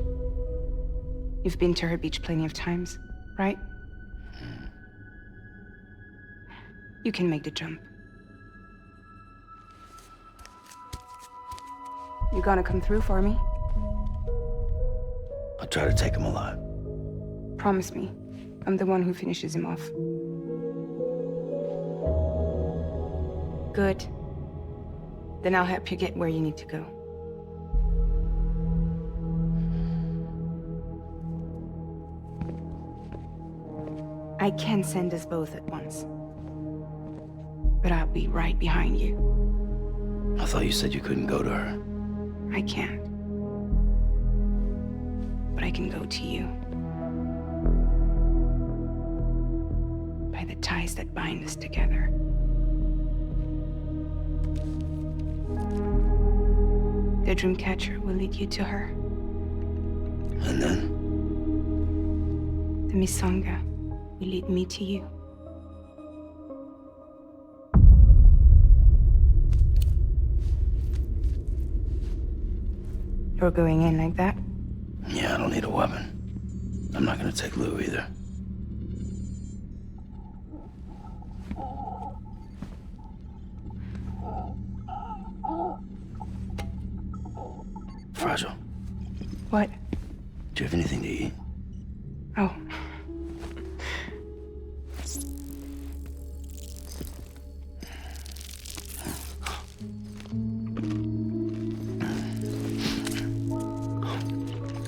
You've been to her beach plenty of times, right? You can make the jump. You gonna come through for me?
I'll try to take him alive.
Promise me. I'm the one who finishes him off. Good. Then I'll help you get where you need to go. I can send us both at once. But I'll be right behind you.
I thought you said you couldn't go to her.
I can't. But I can go to you. By the ties that bind us together. The Dreamcatcher will lead you to her.
And then?
The Misanga will lead me to you. You're going in like that?
Yeah, I don't need a weapon. I'm not gonna take Lou either. Fragile.
What?
Do you have anything to eat?
Oh.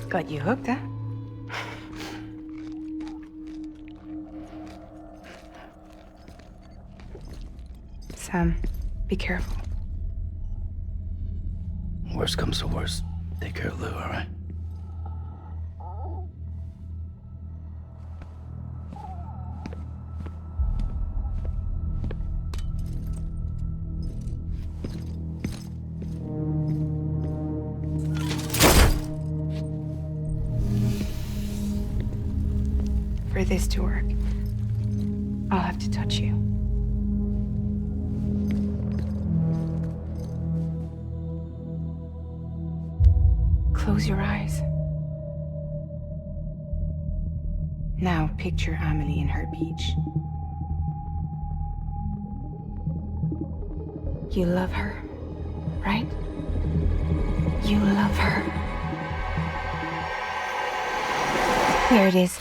Got you hooked, huh? Sam, be careful.
Worst comes to worst. Take care of Lou, all right?
For this to work, I'll have to touch you. Close your eyes. Now picture Amelie in her beach. You love her, right? You love her. Here it is.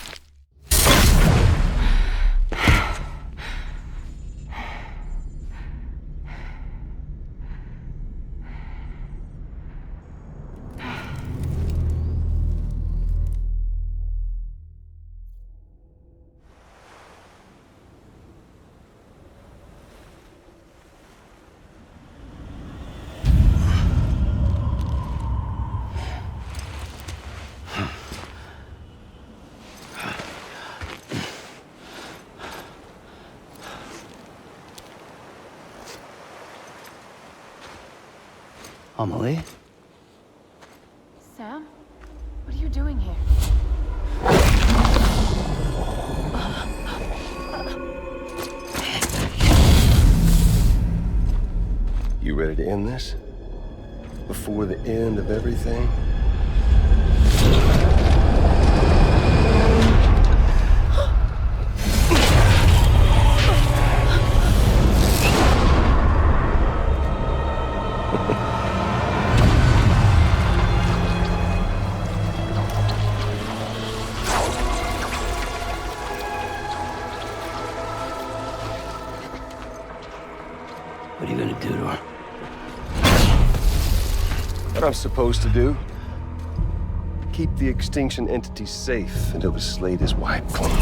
Amelie?
Sam? What are you doing here?
You ready to end this? Before the end of everything?
What are you gonna do to her?
What I'm supposed to do? Keep the extinction entity safe until the slate is wiped clean.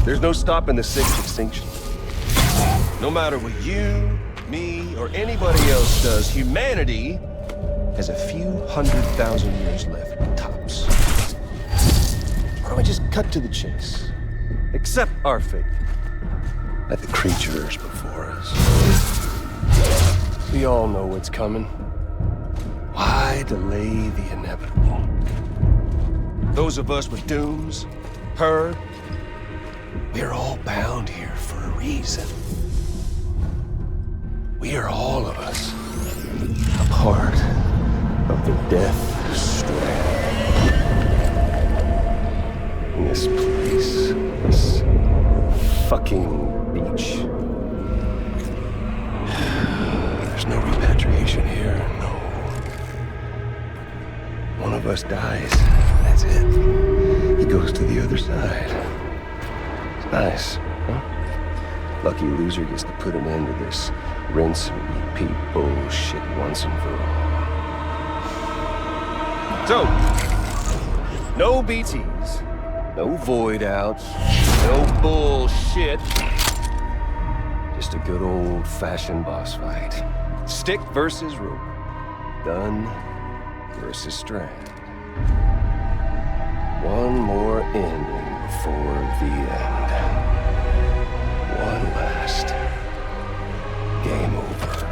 There's no stopping the sixth extinction. No matter what you, me, or anybody else does, humanity has a few 100,000 years left, tops. Why don't we just cut to the chase? Accept our fate, like the creatures before us. We all know what's coming. Why delay the inevitable? Those of us with dooms, her, we're all bound here for a reason. We are all of us a part of the Death Strand. In this place, this fucking beach. There's no repatriation here, no. One of us dies, that's it. He goes to the other side. It's nice, huh? Lucky loser gets to put an end to this rinse and repeat bullshit once and for all. So, no BTs, no void outs, no bullshit. Just a good old-fashioned boss fight. Stick versus rope. Gun versus Strand. One more ending before the end. One last game over.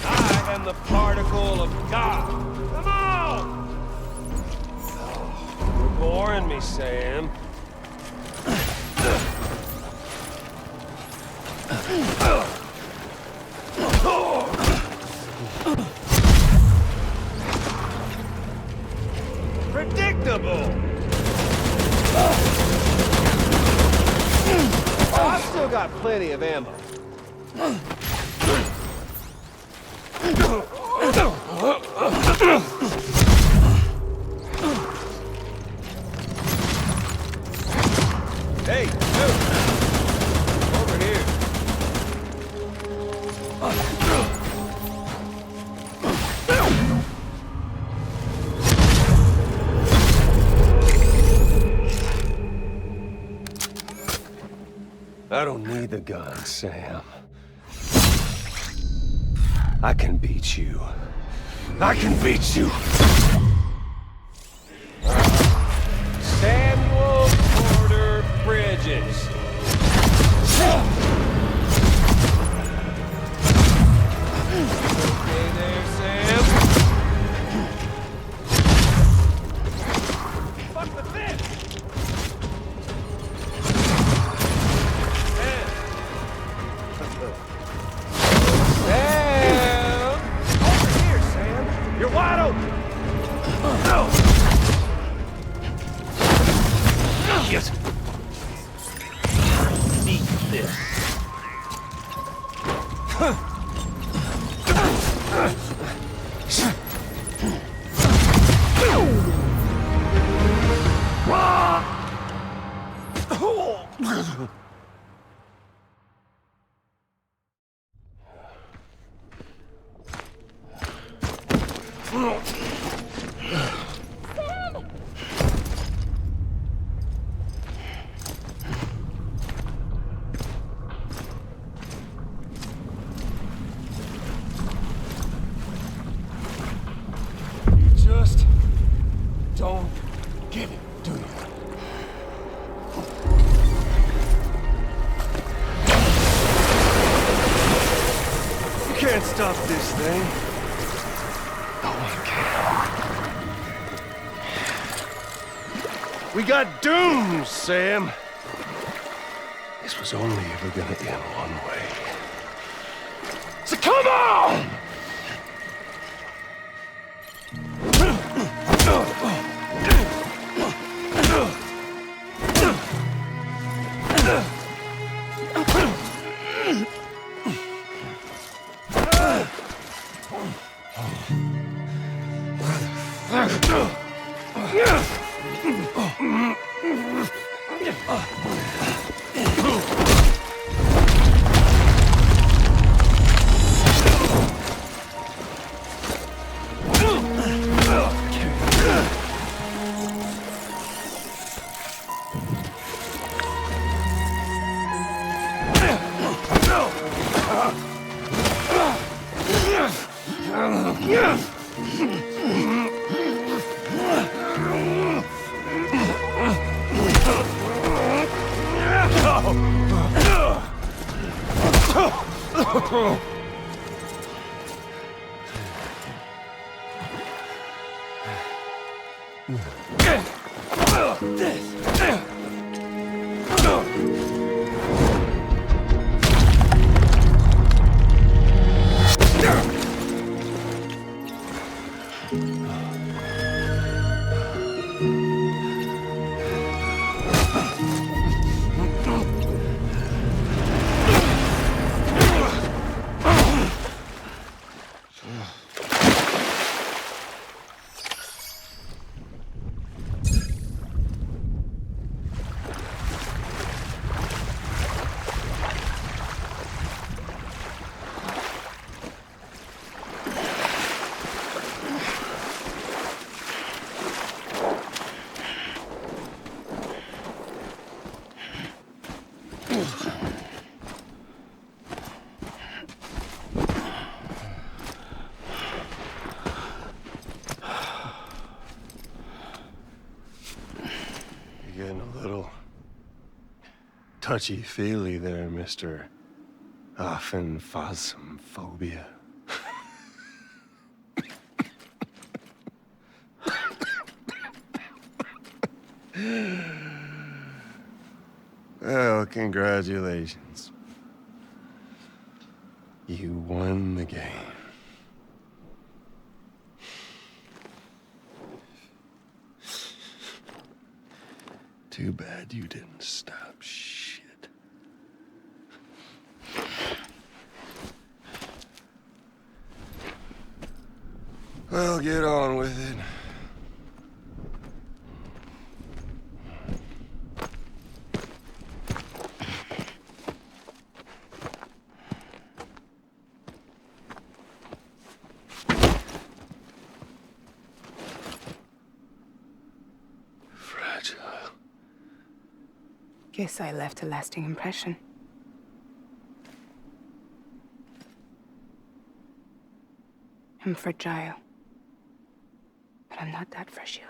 I am the particle of God. Come on! You're boring me, Sam. Predictable! I've still got plenty of ammo. Hey, dude! Over here. I don't need the gun, Sam. I can beat you. I can beat you. Samuel Porter Bridges. Okay there, Sam. Fuck the fish! Sam! Over here, Sam! You're wide open! No! Shit! Need this. Just don't get it, do you? anything? No one can. We got doomed, Sam. This was only ever gonna end one way. So come on! Touchy-feely there, Mr. Phasmophobia. Well, congratulations. You won the game. Too bad you didn't stop shit. Well, get on with it. Fragile.
Guess I left a lasting impression. I'm fragile. But I'm not that fragile.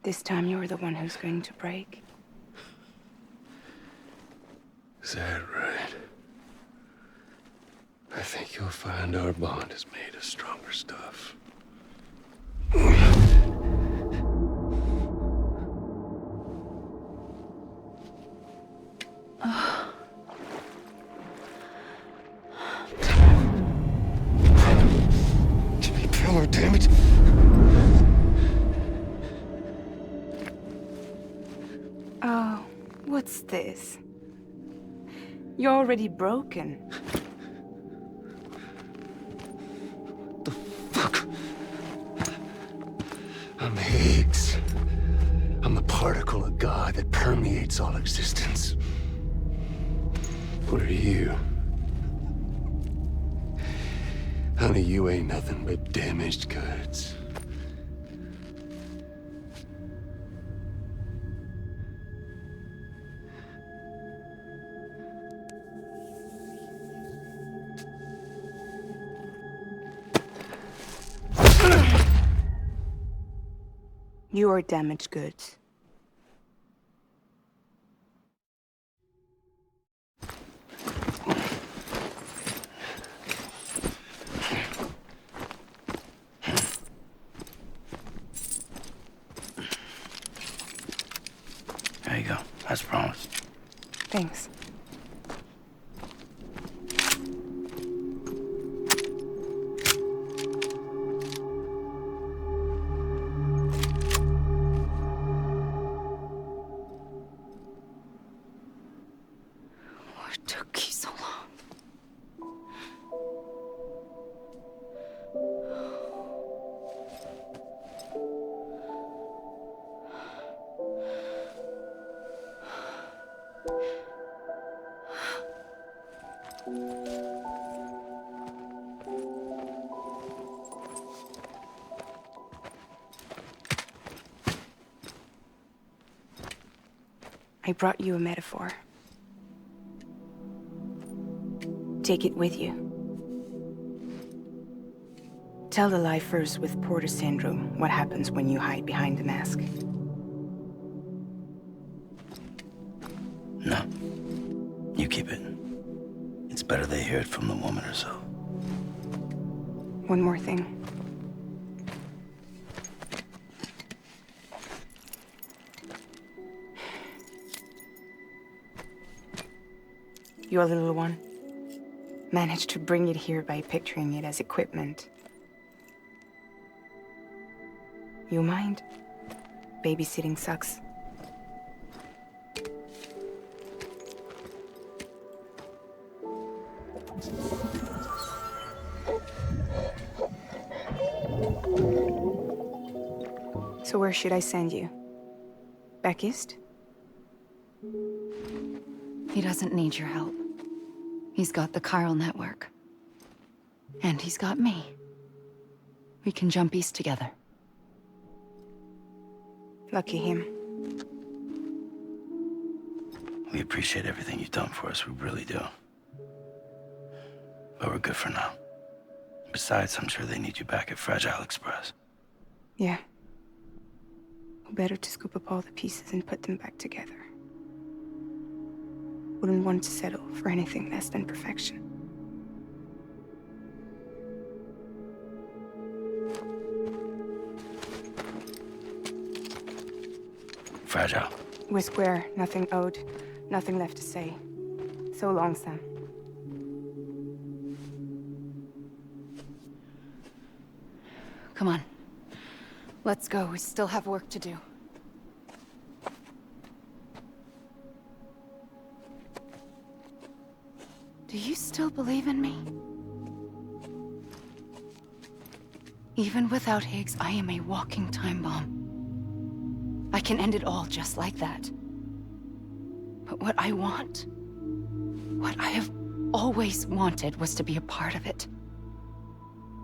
This time you're the one who's going to break.
Is that right? I think you'll find our bond is made of stronger stuff. Jimmy Pillar, damn it!
Oh, what's this? You're already broken.
I'm Higgs. I'm the particle of God that permeates all existence. What are you? Honey, you ain't nothing but damaged goods.
You are damaged goods.
There you go, as promised.
Thanks.
What took you so long?
I brought you a metaphor. Take it with you. Tell the lifers with Porter syndrome what happens when you hide behind the mask.
No. You keep it. It's better they hear it from the woman herself.
One more thing. Your little one managed to bring it here by picturing it as equipment. You mind? Babysitting sucks. So where should I send you? Back east?
He doesn't need your help. He's got the chiral network. And he's got me. We can jump east together.
Lucky him.
We appreciate everything you've done for us, we really do. But we're good for now. Besides, I'm sure they need you back at Fragile Express.
Yeah. Better to scoop up all the pieces and put them back together. Wouldn't want to settle for anything less than perfection.
Fragile.
We're square, nothing owed, nothing left to say. So long, Sam.
Come on. Let's go. We still have work to do. Do you still believe in me? Even without Higgs, I am a walking time bomb. I can end it all just like that. But what I want, what I have always wanted, was to be a part of it.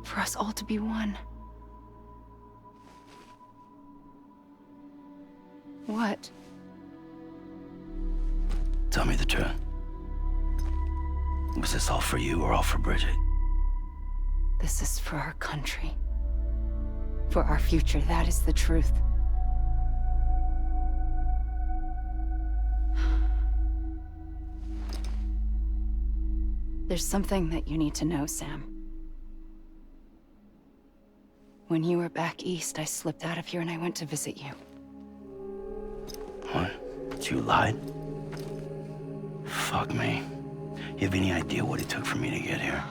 For us all to be one. What?
Tell me the truth. Was this all for you or all for Bridget?
This is for our country. For our future, that is the truth. There's something that you need to know, Sam. When you were back east, I slipped out of here and I went to visit you.
What? You lied? Fuck me. You have any idea what it took for me to get here?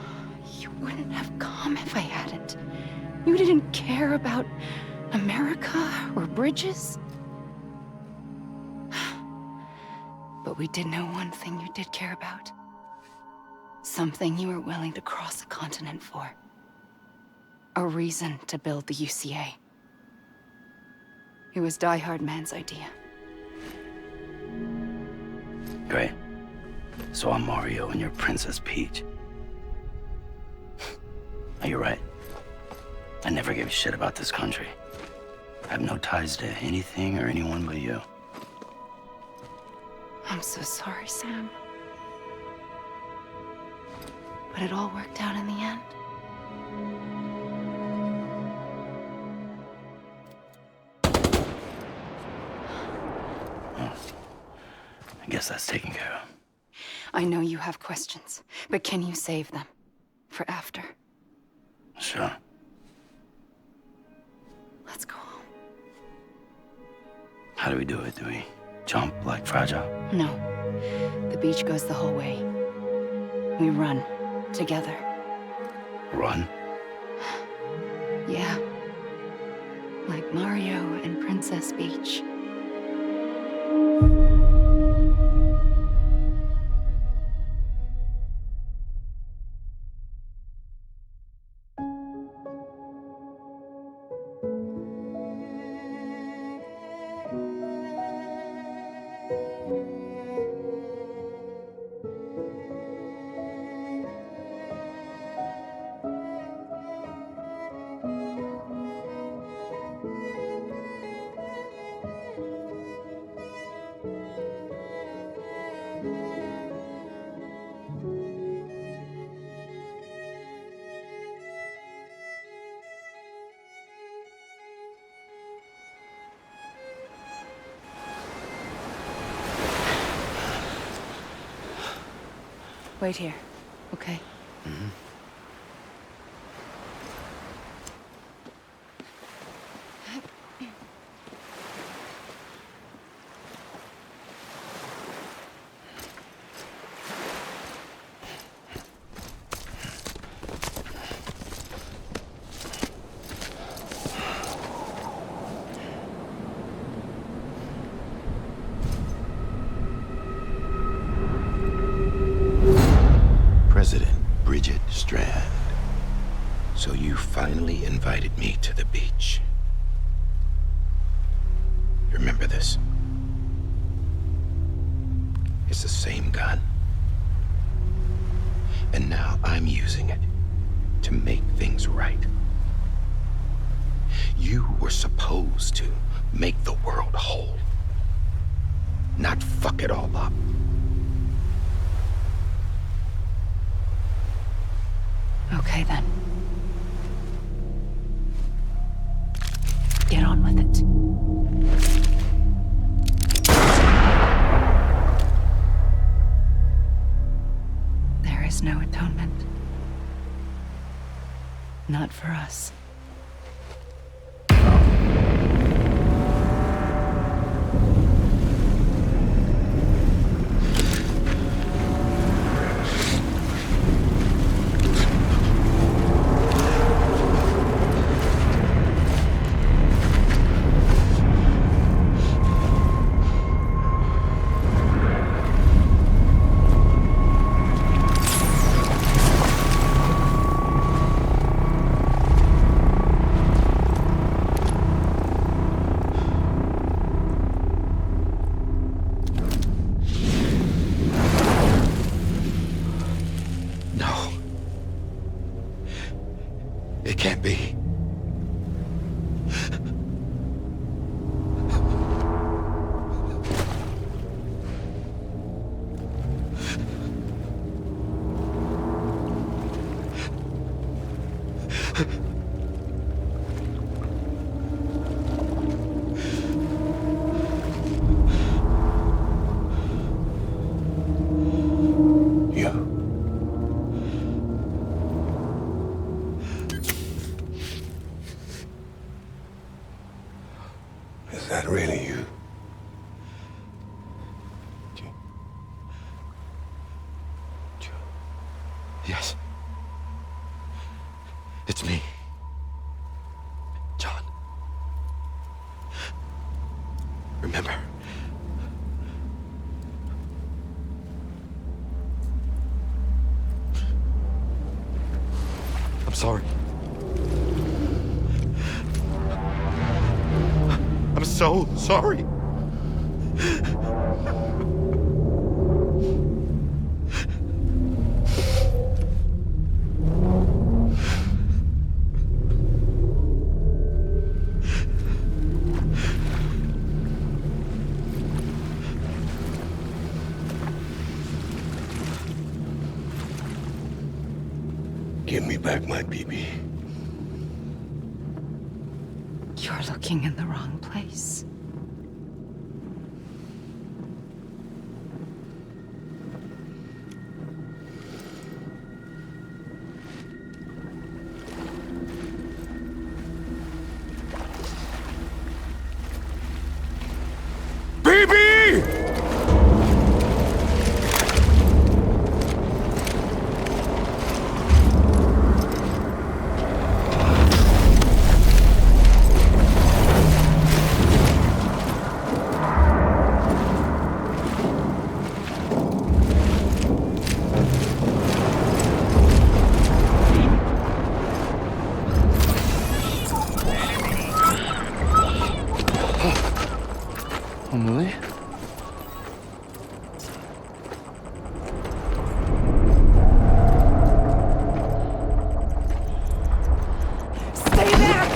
You wouldn't have come if I hadn't. You didn't care about America or bridges. But we did know one thing you did care about. Something you were willing to cross a continent for. A reason to build the UCA. It was Die-Hardman's idea.
Great. So I'm Mario and you're Princess Peach. You're right. I never gave a shit about this country. I have no ties to anything or anyone but you.
I'm so sorry, Sam. But it all worked out in the end.
guess that's taken care of.
I know you have questions, but can you save them? For after?
Sure.
Let's go home.
How do we do it? Do we jump like Fragile?
No. The beach goes the whole way. We run. Together.
Run?
Yeah. Like Mario and Princess Beach. Wait here, okay?
Mm-hmm.
President Bridget Strand. So you finally invited me to the beach. Remember this? It's the same gun. And now I'm using it to make things right. You were supposed to make the world whole, not fuck it all up.
Okay, then. Get on with it. There is no atonement. Not for us.
It can't be.
Is that really you?
Yes. It's me. John. Remember. I'm sorry. I'm so sorry.
Give me back my BB.
You're looking in the wrong place.
Amelie?
Stay back!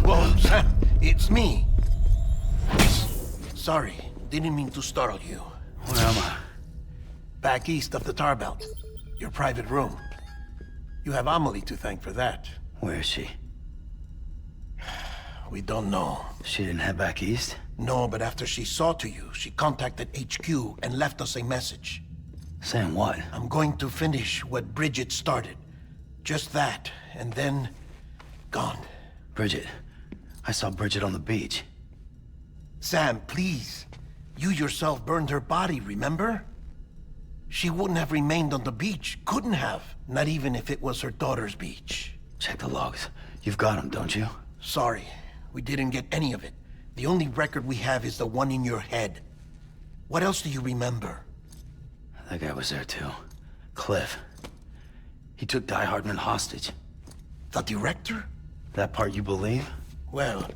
Whoa, Sam, it's me. Sorry, didn't mean to startle you.
Where am I?
Back east of the tar belt. Your private room. You have Amelie to thank for that.
Where is she?
We don't know.
She didn't head back east?
No, but after she saw to you, she contacted HQ and left us a message.
Saying what?
I'm going to finish what Bridget started. Just that, and then... gone.
Bridget. I saw Bridget on the beach.
Sam, please. You yourself burned her body, remember? She wouldn't have remained on the beach. Couldn't have. Not even if it was her daughter's beach.
Check the logs. You've got them, don't you?
Sorry. We didn't get any of it. The only record we have is the one in your head. What else do you remember?
That guy was there too. Cliff. He took Die-Hardman hostage.
The director?
That part you believe?
Well,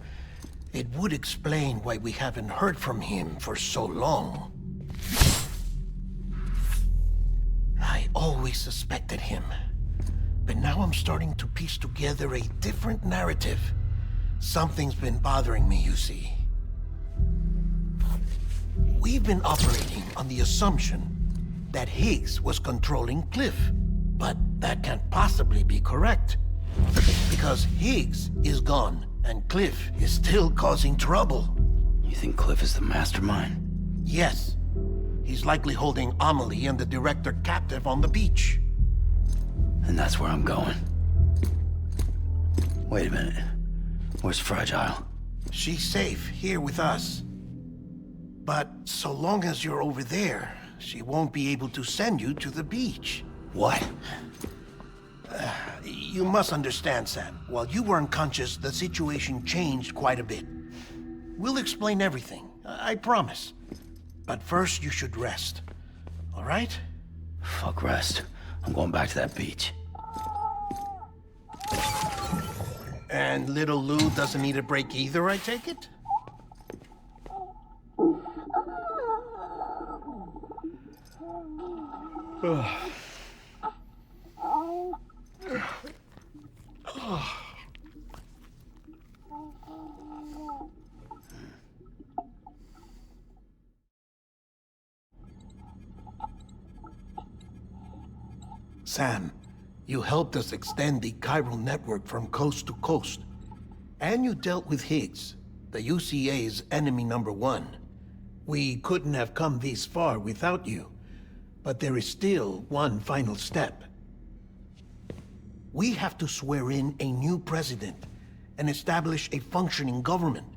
it would explain why we haven't heard from him for so long. I always suspected him. But now I'm starting to piece together a different narrative. Something's been bothering me, you see. We've been operating on the assumption that Higgs was controlling Cliff. But that can't possibly be correct. Because Higgs is gone, and Cliff is still causing trouble.
You think Cliff is the mastermind?
Yes. He's likely holding Amelie and the director captive on the beach.
And that's where I'm going. Wait a minute. Where's Fragile?
She's safe here with us. But so long as you're over there, she won't be able to send you to the beach.
What?
You must understand, Sam. While you were unconscious, the situation changed quite a bit. We'll explain everything, I promise. But first, you should rest. All right?
Fuck rest. I'm going back to that beach.
And little Lou doesn't need a break either, I take it? Sam, you helped us extend the chiral network from coast to coast. And you dealt with Higgs, the UCA's enemy #1. We couldn't have come this far without you. But there is still one final step. We have to swear in a new president and establish a functioning government.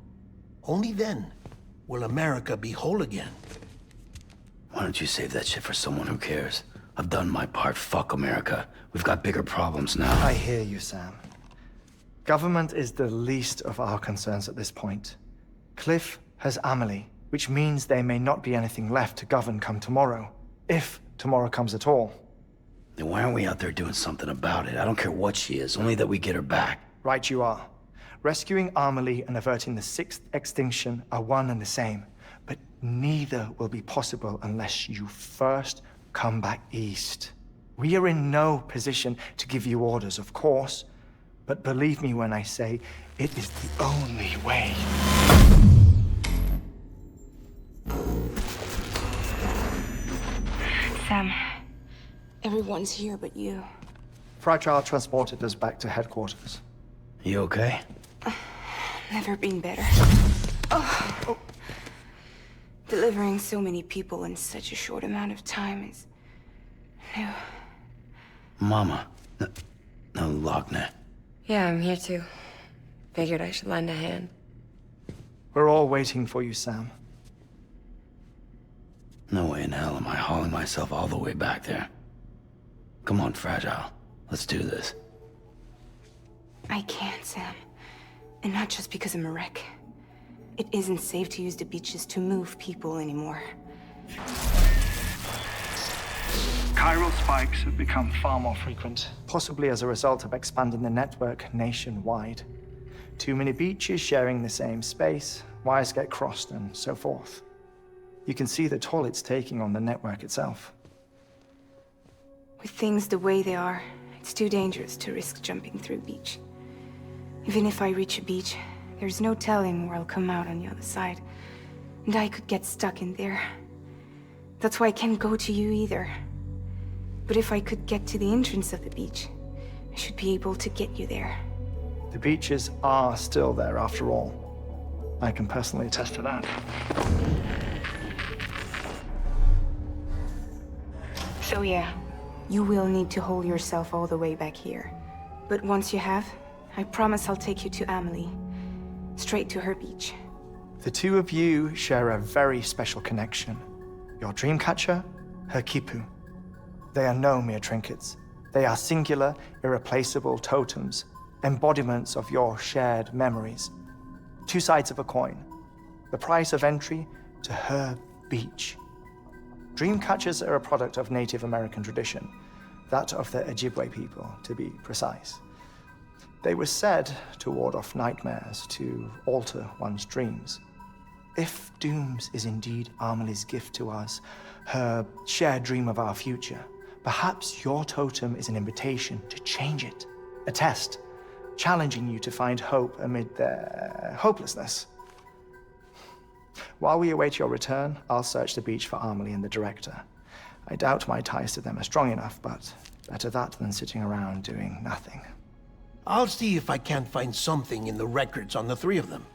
Only then will America be whole again.
Why don't you save that shit for someone who cares? I've done my part. Fuck America. We've got bigger problems now.
I hear you, Sam. Government is the least of our concerns at this point. Cliff has Amelie, which means there may not be anything left to govern come tomorrow. If tomorrow comes at all.
Then why aren't we out there doing something about it? I don't care what she is, only that we get her back.
Right you are. Rescuing Amelie and averting the 6th extinction are one and the same. But neither will be possible unless you first come back east. We are in no position to give you orders, of course. But believe me when I say, it is the only way.
Sam, everyone's here but you.
Fragile transported us back to headquarters.
You okay?
Never been better. Oh. Delivering so many people in such a short amount of time is new.
Mama. No, Lochner.
Yeah, I'm here too. Figured I should lend a hand.
We're all waiting for you, Sam.
No way in hell am I hauling myself all the way back there. Come on, Fragile. Let's do this.
I can't, Sam. And not just because I'm a wreck. It isn't safe to use the beaches to move people anymore.
Chiral spikes have become far more frequent, possibly as a result of expanding the network nationwide. Too many beaches sharing the same space, wires get crossed, and so forth. You can see the toll it's taking on the network itself.
With things the way they are, it's too dangerous to risk jumping through a beach. Even if I reach a beach, there's no telling where I'll come out on the other side. And I could get stuck in there. That's why I can't go to you either. But if I could get to the entrance of the beach, I should be able to get you there.
The beaches are still there after all. I can personally attest to that.
So yeah, you will need to hold yourself all the way back here. But once you have, I promise I'll take you to Amelie. Straight to her beach.
The two of you share a very special connection. Your dreamcatcher, her quipu. They are no mere trinkets. They are singular, irreplaceable totems, embodiments of your shared memories. Two sides of a coin. The price of entry to her beach. Dreamcatchers are a product of Native American tradition, that of the Ojibwe people, to be precise. They were said to ward off nightmares, to alter one's dreams. If Dooms is indeed Amelie's gift to us, her shared dream of our future, perhaps your totem is an invitation to change it. A test, challenging you to find hope amid their hopelessness. While we await your return, I'll search the beach for Amelie and the director. I doubt my ties to them are strong enough, but better that than sitting around doing nothing.
I'll see if I can't find something in the records on the three of them.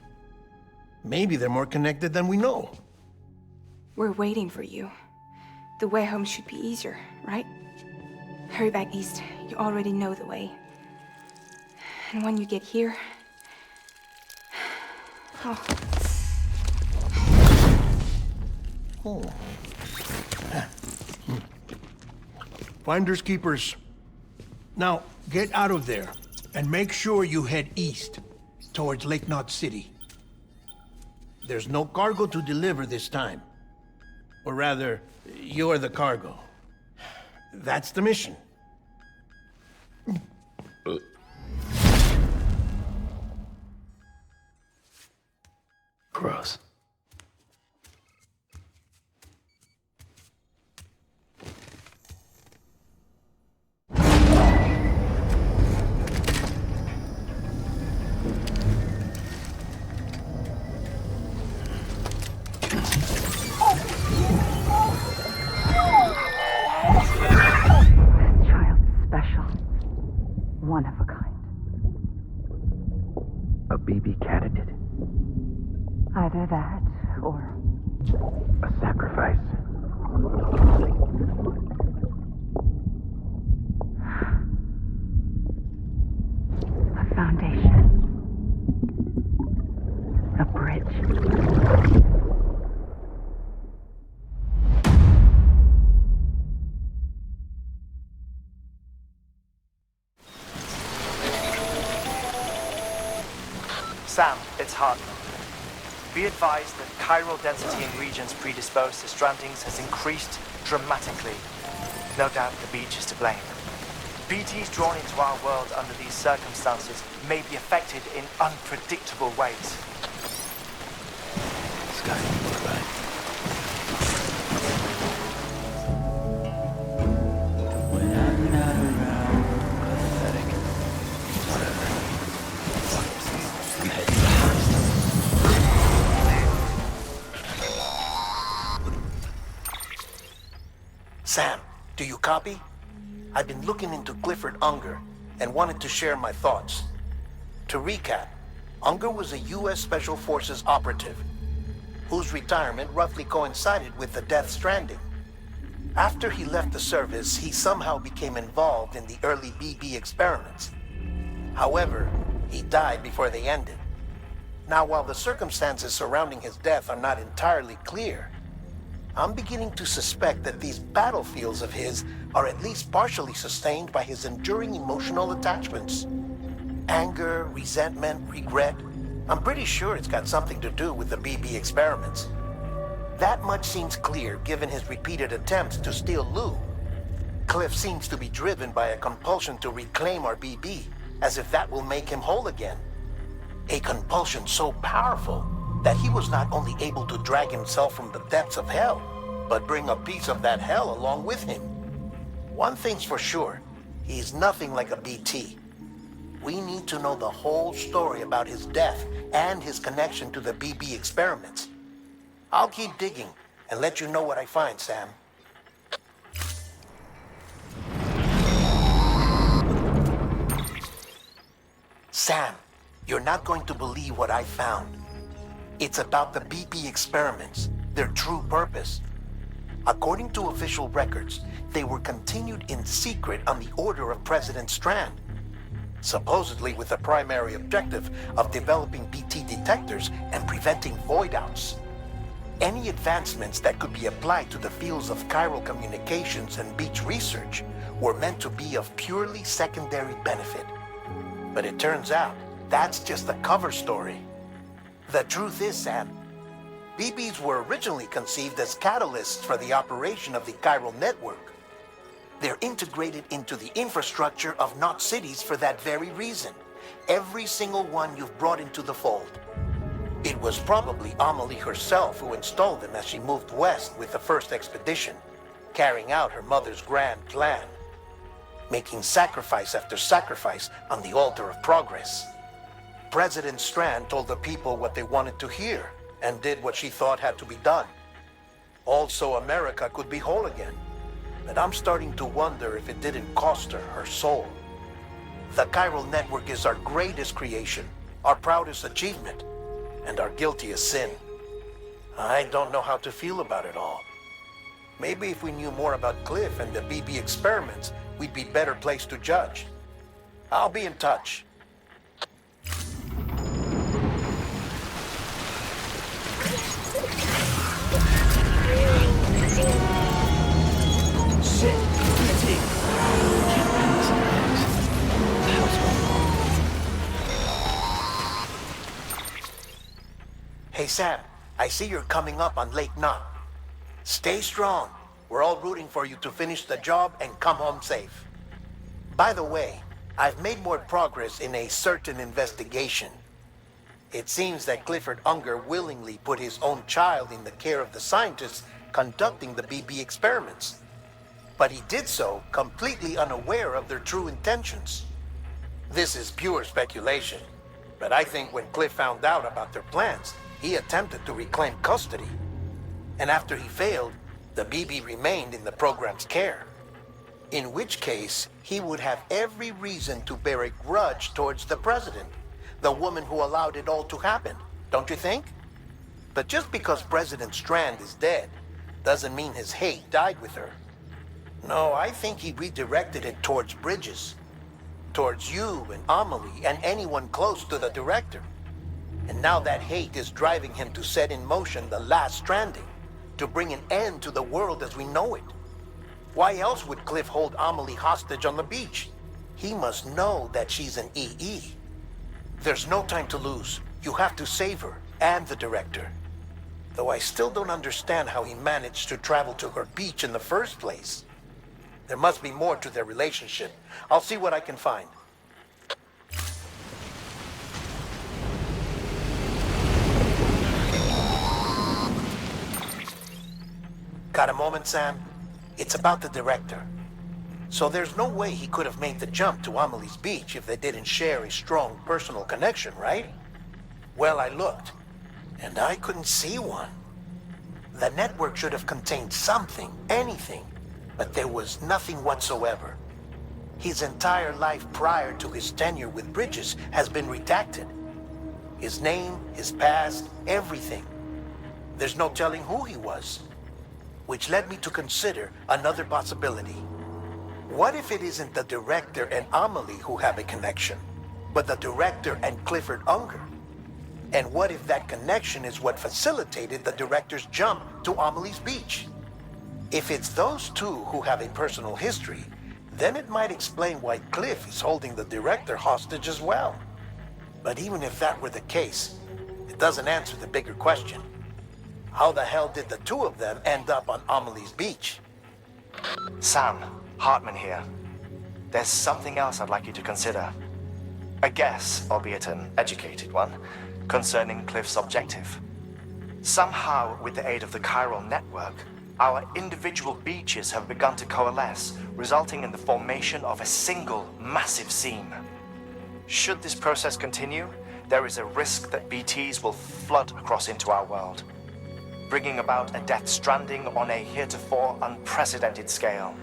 Maybe they're more connected than we know.
We're waiting for you. The way home should be easier, right? Hurry back east. You already know the way. And when you get here...
Oh. Finders keepers. Now, get out of there, and make sure you head east, towards Lake Knot City. There's no cargo to deliver this time. Or rather, you're the cargo. That's the mission.
Gross.
One of a kind.
A BB candidate?
Either that, or...
a sacrifice?
A foundation. A bridge.
Sam, it's Heartman. Be advised that chiral density in regions predisposed to strandings has increased dramatically. No doubt the beach is to blame. BTs drawn into our world under these circumstances may be affected in unpredictable ways.
Sky, right. When I'm not around, pathetic. Whatever. Fuck it. I'm heading
Sam, do you copy? I've been looking into Clifford Unger and wanted to share my thoughts. To recap, Unger was a U.S. Special Forces operative. whose retirement roughly coincided with the Death Stranding. After he left the service, he somehow became involved in the early BB experiments. However, he died before they ended. Now, while the circumstances surrounding his death are not entirely clear, I'm beginning to suspect that these battlefields of his are at least partially sustained by his enduring emotional attachments. Anger, resentment, regret. I'm pretty sure it's got something to do with the BB experiments. That much seems clear given his repeated attempts to steal Lou. Cliff seems to be driven by a compulsion to reclaim our BB, as if that will make him whole again. A compulsion so powerful that he was not only able to drag himself from the depths of hell, but bring a piece of that hell along with him. One thing's for sure, he's nothing like a BT. We need to know the whole story about his death and his connection to the BB experiments. I'll keep digging and let you know what I find, Sam. Sam, you're not going to believe what I found. It's about the BB experiments, their true purpose. According to official records, they were continued in secret on the order of President Strand, supposedly with the primary objective of developing BT detectors and preventing void-outs. Any advancements that could be applied to the fields of chiral communications and beach research were meant to be of purely secondary benefit. But it turns out, that's just a cover story. The truth is, Sam, BBs were originally conceived as catalysts for the operation of the chiral network. They're integrated into the infrastructure of not cities for that very reason. Every single one you've brought into the fold. It was probably Amelie herself who installed them as she moved west with the first expedition, carrying out her mother's grand plan, making sacrifice after sacrifice on the altar of progress. President Strand told the people what they wanted to hear and did what she thought had to be done. Also, America could be whole again. But I'm starting to wonder if it didn't cost her her soul. The chiral network is our greatest creation, our proudest achievement, and our guiltiest sin. I don't know how to feel about it all. Maybe if we knew more about Cliff and the BB experiments, we'd be better placed to judge. I'll be in touch.
Shit! BT! Can't bring this in Higgs. What the hell's going on?
Hey Sam, I see you're coming up on Lake Knot. Stay strong. We're all rooting for you to finish the job and come home safe. By the way, I've made more progress in a certain investigation. It seems that Clifford Unger willingly put his own child in the care of the scientists conducting the BB experiments. But he did so completely unaware of their true intentions. This is pure speculation, but I think when Cliff found out about their plans, he attempted to reclaim custody. And after he failed, the BB remained in the program's care. In which case, he would have every reason to bear a grudge towards the president, the woman who allowed it all to happen, don't you think? But just because President Strand is dead, doesn't mean his hate died with her. No, I think he redirected it towards Bridges, towards you and Amelie and anyone close to the director. And now that hate is driving him to set in motion the last Stranding, to bring an end to the world as we know it. Why else would Cliff hold Amelie hostage on the beach? He must know that she's an EE. There's no time to lose. You have to save her and the director. Though I still don't understand how he managed to travel to her beach in the first place. There must be more to their relationship. I'll see what I can find. Got a moment, Sam? It's about the director. So there's no way he could have made the jump to Amelie's beach if they didn't share a strong personal connection, right? Well, I looked, and I couldn't see one. The network should have contained something, anything, but there was nothing whatsoever. His entire life prior to his tenure with Bridges has been redacted. His name, his past, everything. There's no telling who he was. Which led me to consider another possibility. What if it isn't the director and Amelie who have a connection, but the director and Clifford Unger? And what if that connection is what facilitated the director's jump to Amelie's beach? If it's those two who have a personal history, then it might explain why Cliff is holding the director hostage as well. But even if that were the case, it doesn't answer the bigger question. How the hell did the two of them end up on Amelie's beach?
Sam, Heartman here. There's something else I'd like you to consider. A guess, albeit an educated one, concerning Cliff's objective. Somehow, with the aid of the chiral network, our individual beaches have begun to coalesce, resulting in the formation of a single massive seam. Should this process continue, there is a risk that BTs will flood across into our world, bringing about a death stranding on a heretofore unprecedented scale.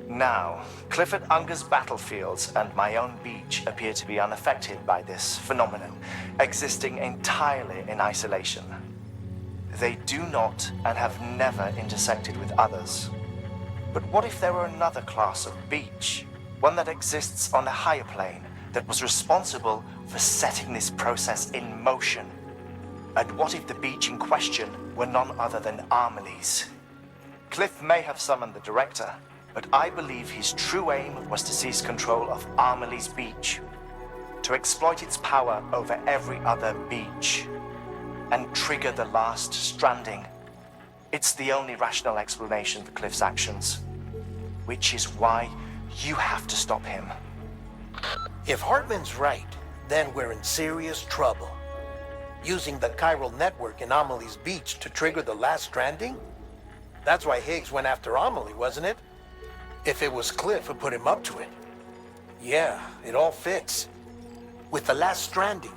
Now, Clifford Unger's battlefields and my own beach appear to be unaffected by this phenomenon, existing entirely in isolation. They do not and have never intersected with others. But what if there were another class of beach, one that exists on a higher plane, that was responsible for setting this process in motion? And what if the beach in question were none other than Amelie's? Cliff may have summoned the director, but I believe his true aim was to seize control of Amelie's beach, to exploit its power over every other beach, and trigger the last stranding. It's the only rational explanation for Cliff's actions, which is why you have to stop him.
If Heartman's right, then we're in serious trouble. Using the chiral network in Amelie's beach to trigger the last stranding? That's why Higgs went after Amelie, wasn't it? If it was Cliff who put him up to it. Yeah, it all fits. With the last stranding,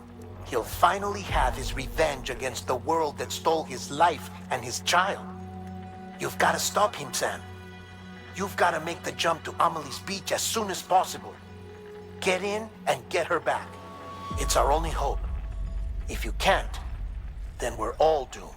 he'll finally have his revenge against the world that stole his life and his child. You've got to stop him, Sam. You've got to make the jump to Amelie's beach as soon as possible. Get in and get her back. It's our only hope. If you can't, then we're all doomed.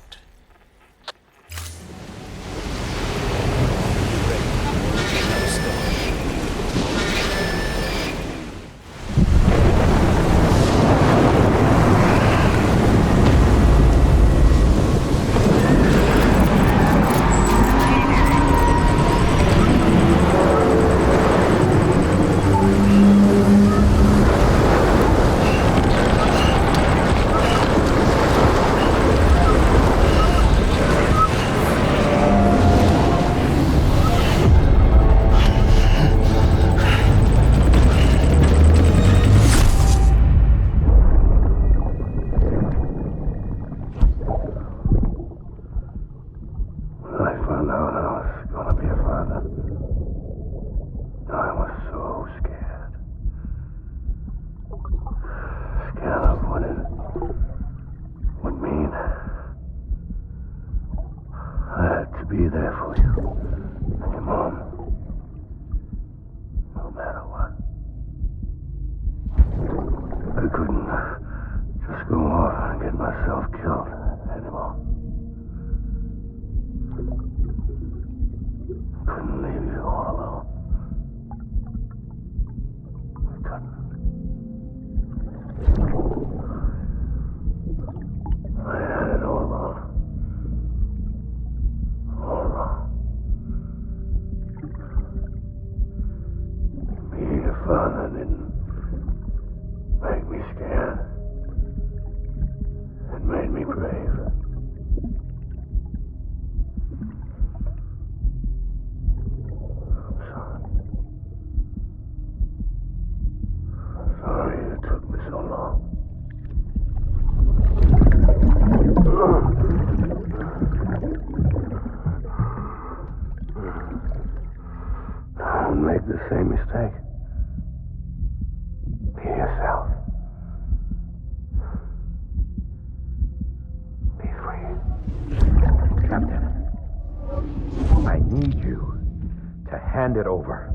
Hand it over.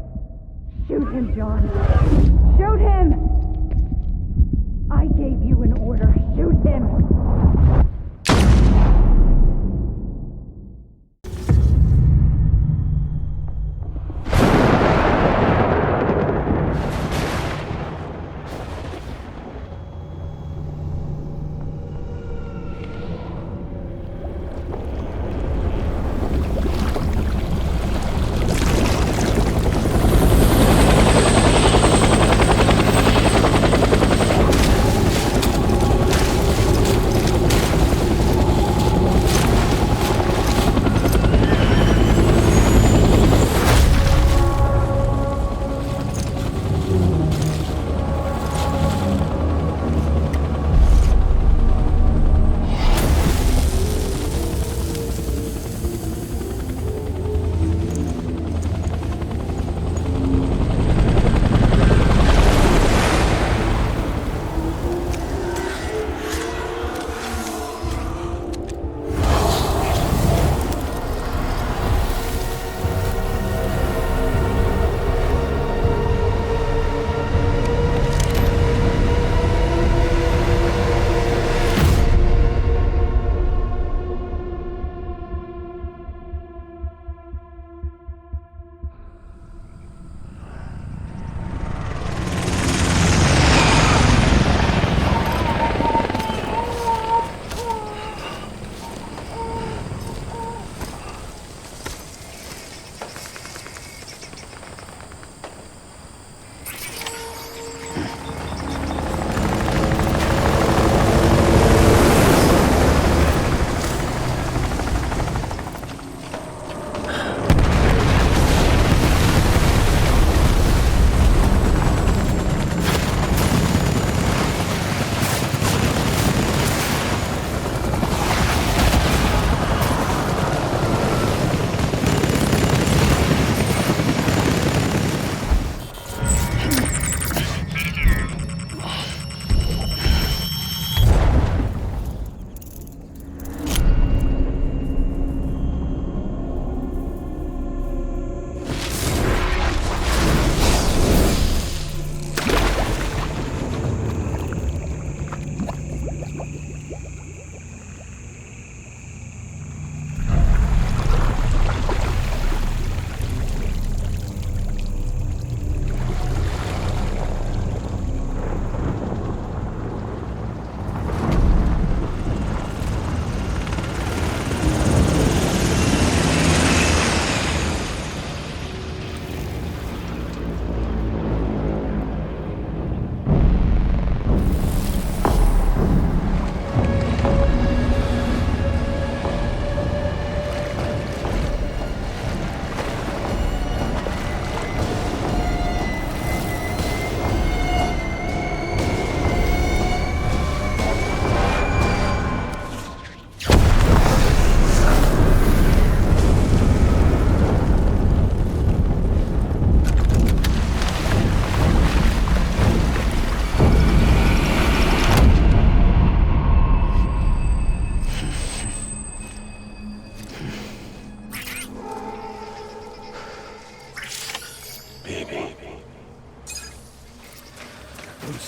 Shoot him, John. Shoot him! I gave you an order. Shoot him!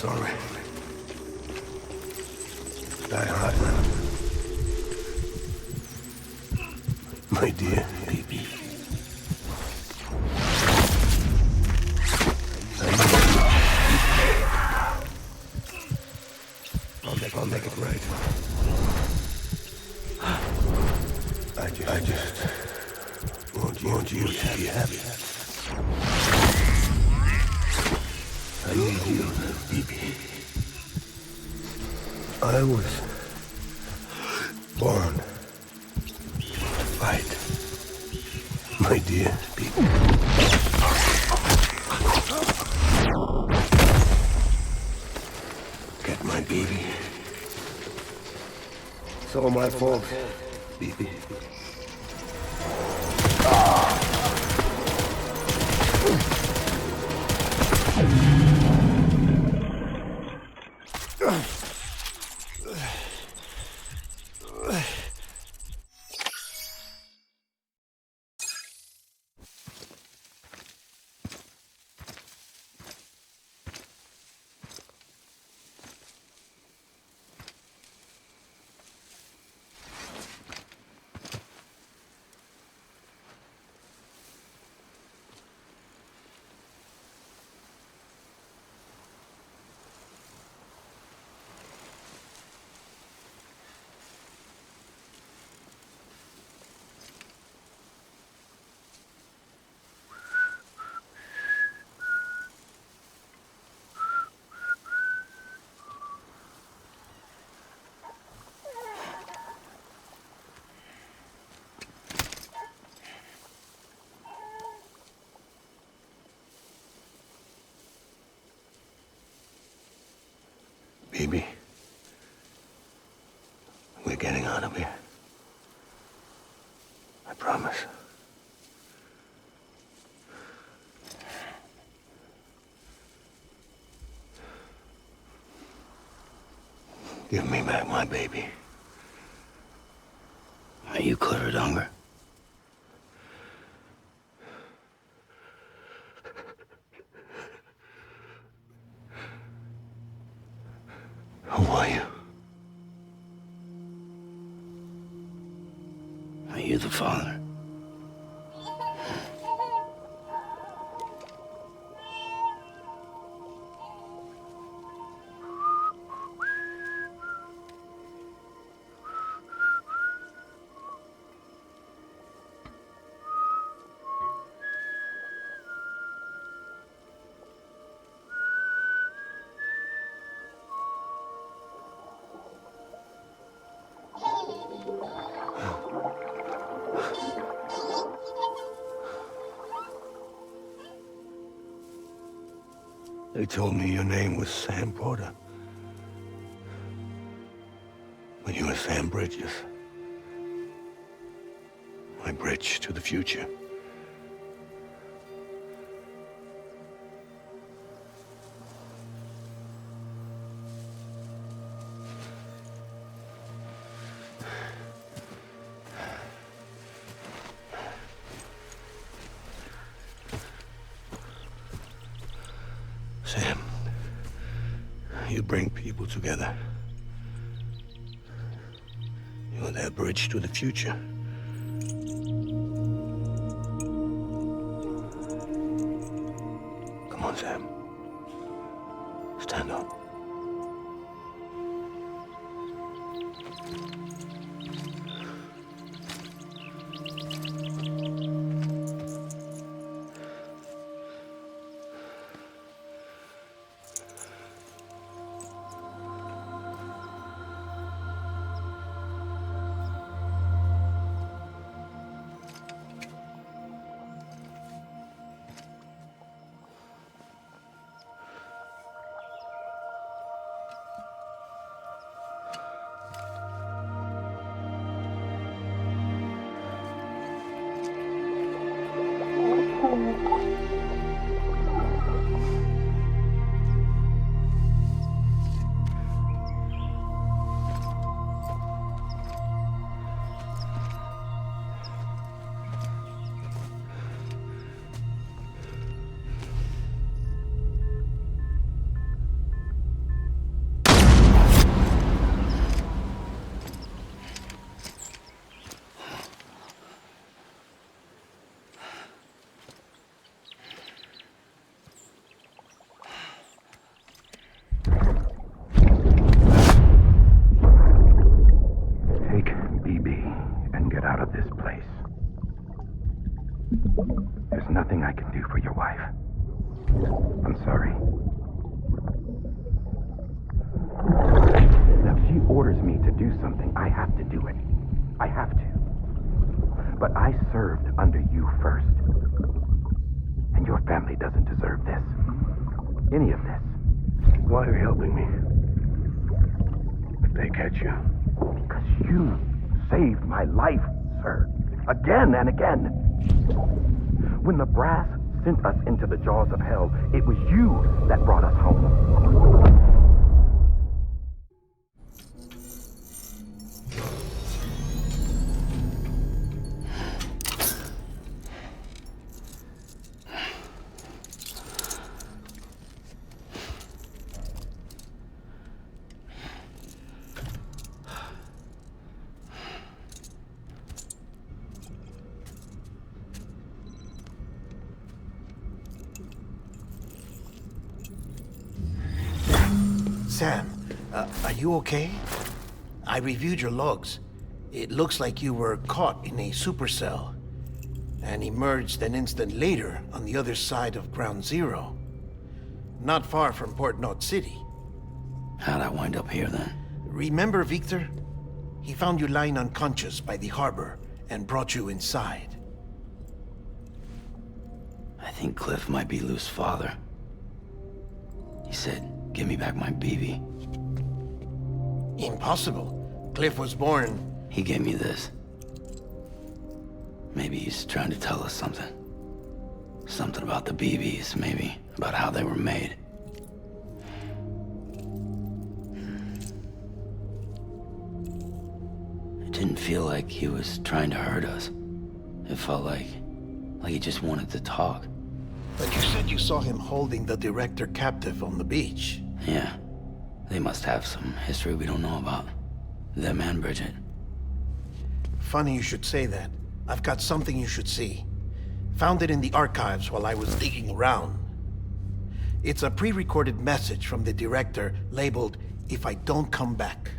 sorry. Die-Hardman. My dear baby. I'll make it right. I just want you to be happy. I need you, baby. I was born to fight, my dear baby. Get my baby. It's all my fault, baby. Baby, we're getting out of here. I promise. Give me back my baby.
Are you Clifford Unger?
Who are you?
Are you the father?
They told me your name was Sam Porter. But you were Sam Bridges. My bridge to the future. Sam, you bring people together. You're their bridge to the future. Come on, Sam. Stand up.
and get out of this place. There's nothing I can do for your wife. I'm sorry. Now, if she orders me to do something, I have to do it. I have to. But I served under you first. And your family doesn't deserve this. Any of this.
Why are you helping me? If they catch you.
Because you saved my life, sir. Again and again. When the brass sent us into the jaws of hell, it was you that brought us home.
Sam, are you okay? I reviewed your logs. It looks like you were caught in a supercell and emerged an instant later on the other side of Ground Zero. Not far from Port Knot City.
How'd I wind up here then?
Remember Victor? He found you lying unconscious by the harbor and brought you inside.
I think Cliff might be Lou's father. He said, "Give me back my BB."
Impossible. Cliff was born...
He gave me this. Maybe he's trying to tell us something. Something about the BBs, maybe. About how they were made. It didn't feel like he was trying to hurt us. It felt like he just wanted to talk.
But you said you saw him holding the director captive on the beach.
Yeah. They must have some history we don't know about. Them and Bridget.
Funny you should say that. I've got something you should see. Found it in the archives while I was digging around. It's a pre-recorded message from the director labeled, "If I don't come back."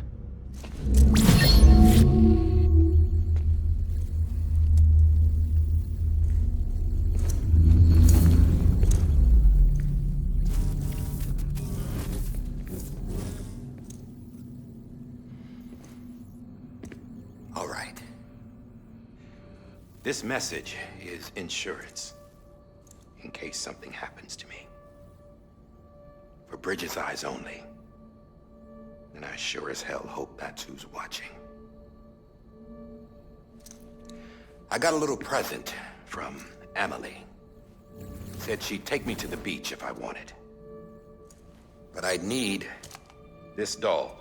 This message is insurance, in case something happens to me. For Bridget's eyes only. And I sure as hell hope that's who's watching. I got a little present from Amelie. Said she'd take me to the beach if I wanted. But I'd need this doll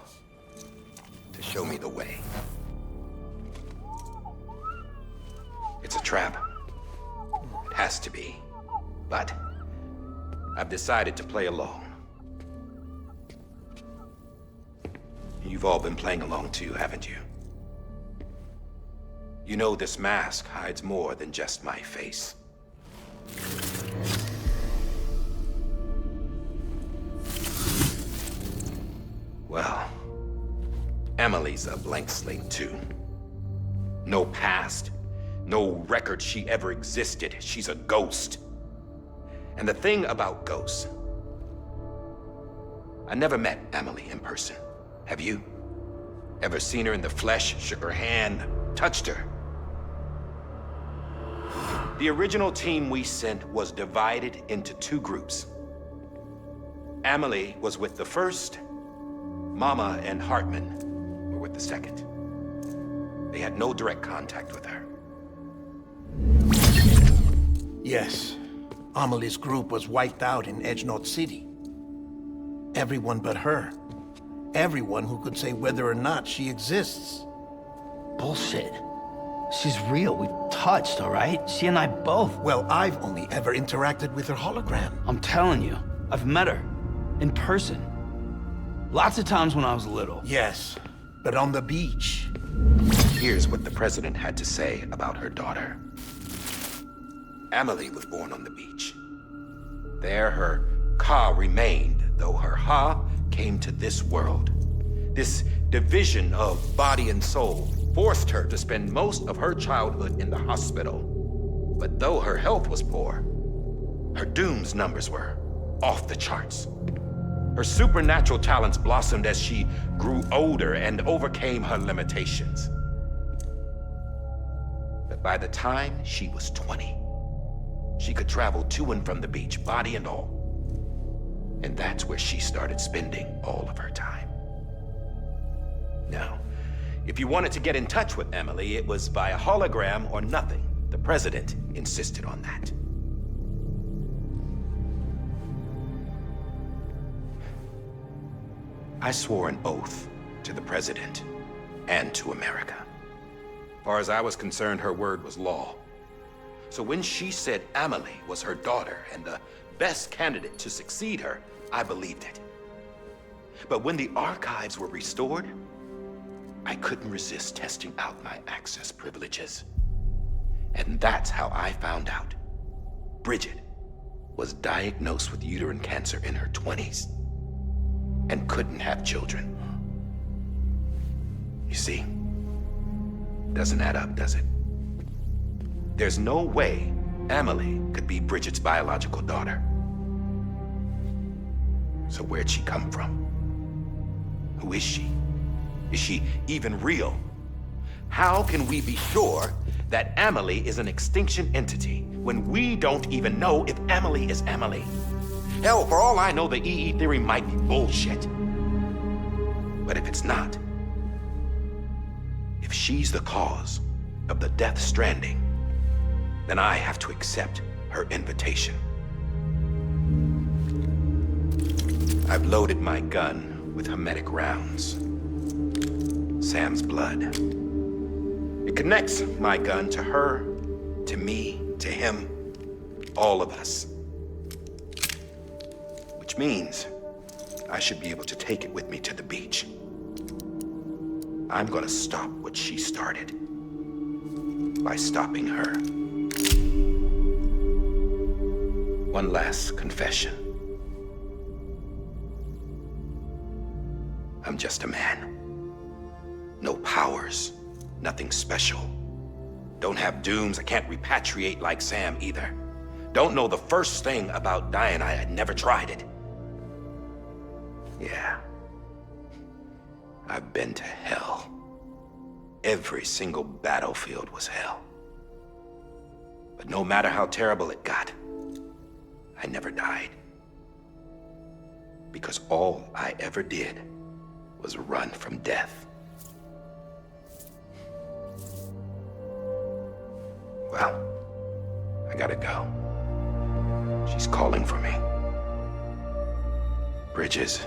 to show me the way. It's a trap. It has to be. But I've decided to play along. You've all been playing along too, haven't you? You know this mask hides more than just my face. Well, Amelie's a blank slate too. No past. No record she ever existed. She's a ghost. And the thing about ghosts, I never met Amelie in person. Have you? Ever seen her in the flesh, shook her hand, touched her? The original team we sent was divided into two groups. Amelie was with the first. Mama and Heartman were with the second. They had no direct contact with her.
Yes. Amelie's group was wiped out in Edge Knot City. Everyone but her. Everyone who could say whether or not she exists.
Bullshit. She's real. We touched, all right? She and I both.
Well, I've only ever interacted with her hologram.
I'm telling you, I've met her. In person. Lots of times when I was little.
Yes, but on the beach.
Here's what the president had to say about her daughter. Amelie was born on the beach. There her Ka remained, though her Ha came to this world. This division of body and soul forced her to spend most of her childhood in the hospital. But though her health was poor, her Doom's numbers were off the charts. Her supernatural talents blossomed as she grew older and overcame her limitations. But by the time she was 20, she could travel to and from the beach, body and all. And that's where she started spending all of her time. Now, if you wanted to get in touch with Amelie, it was via hologram or nothing. The president insisted on that. I swore an oath to the president and to America. As far as I was concerned, her word was law. So when she said Amelie was her daughter and the best candidate to succeed her, I believed it. But when the archives were restored, I couldn't resist testing out my access privileges. And that's how I found out Bridget was diagnosed with uterine cancer in her 20s and couldn't have children. You see, doesn't add up, does it? There's no way Amelie could be Bridget's biological daughter. So where'd she come from? Who is she? Is she even real? How can we be sure that Amelie is an extinction entity when we don't even know if Amelie is Amelie? Hell, for all I know, the EE theory might be bullshit. But if it's not, if she's the cause of the death stranding, then I have to accept her invitation. I've loaded my gun with hermetic rounds. Sam's blood. It connects my gun to her, to me, to him, all of us. Which means I should be able to take it with me to the beach. I'm gonna stop what she started by stopping her. One last confession. I'm just a man. No powers, nothing special. Don't have dooms, I can't repatriate like Sam either. Don't know the first thing about dying, I had never tried it. Yeah. I've been to hell. Every single battlefield was hell. But no matter how terrible it got, I never died. Because all I ever did was run from death. Well, I gotta go. She's calling for me. Bridges,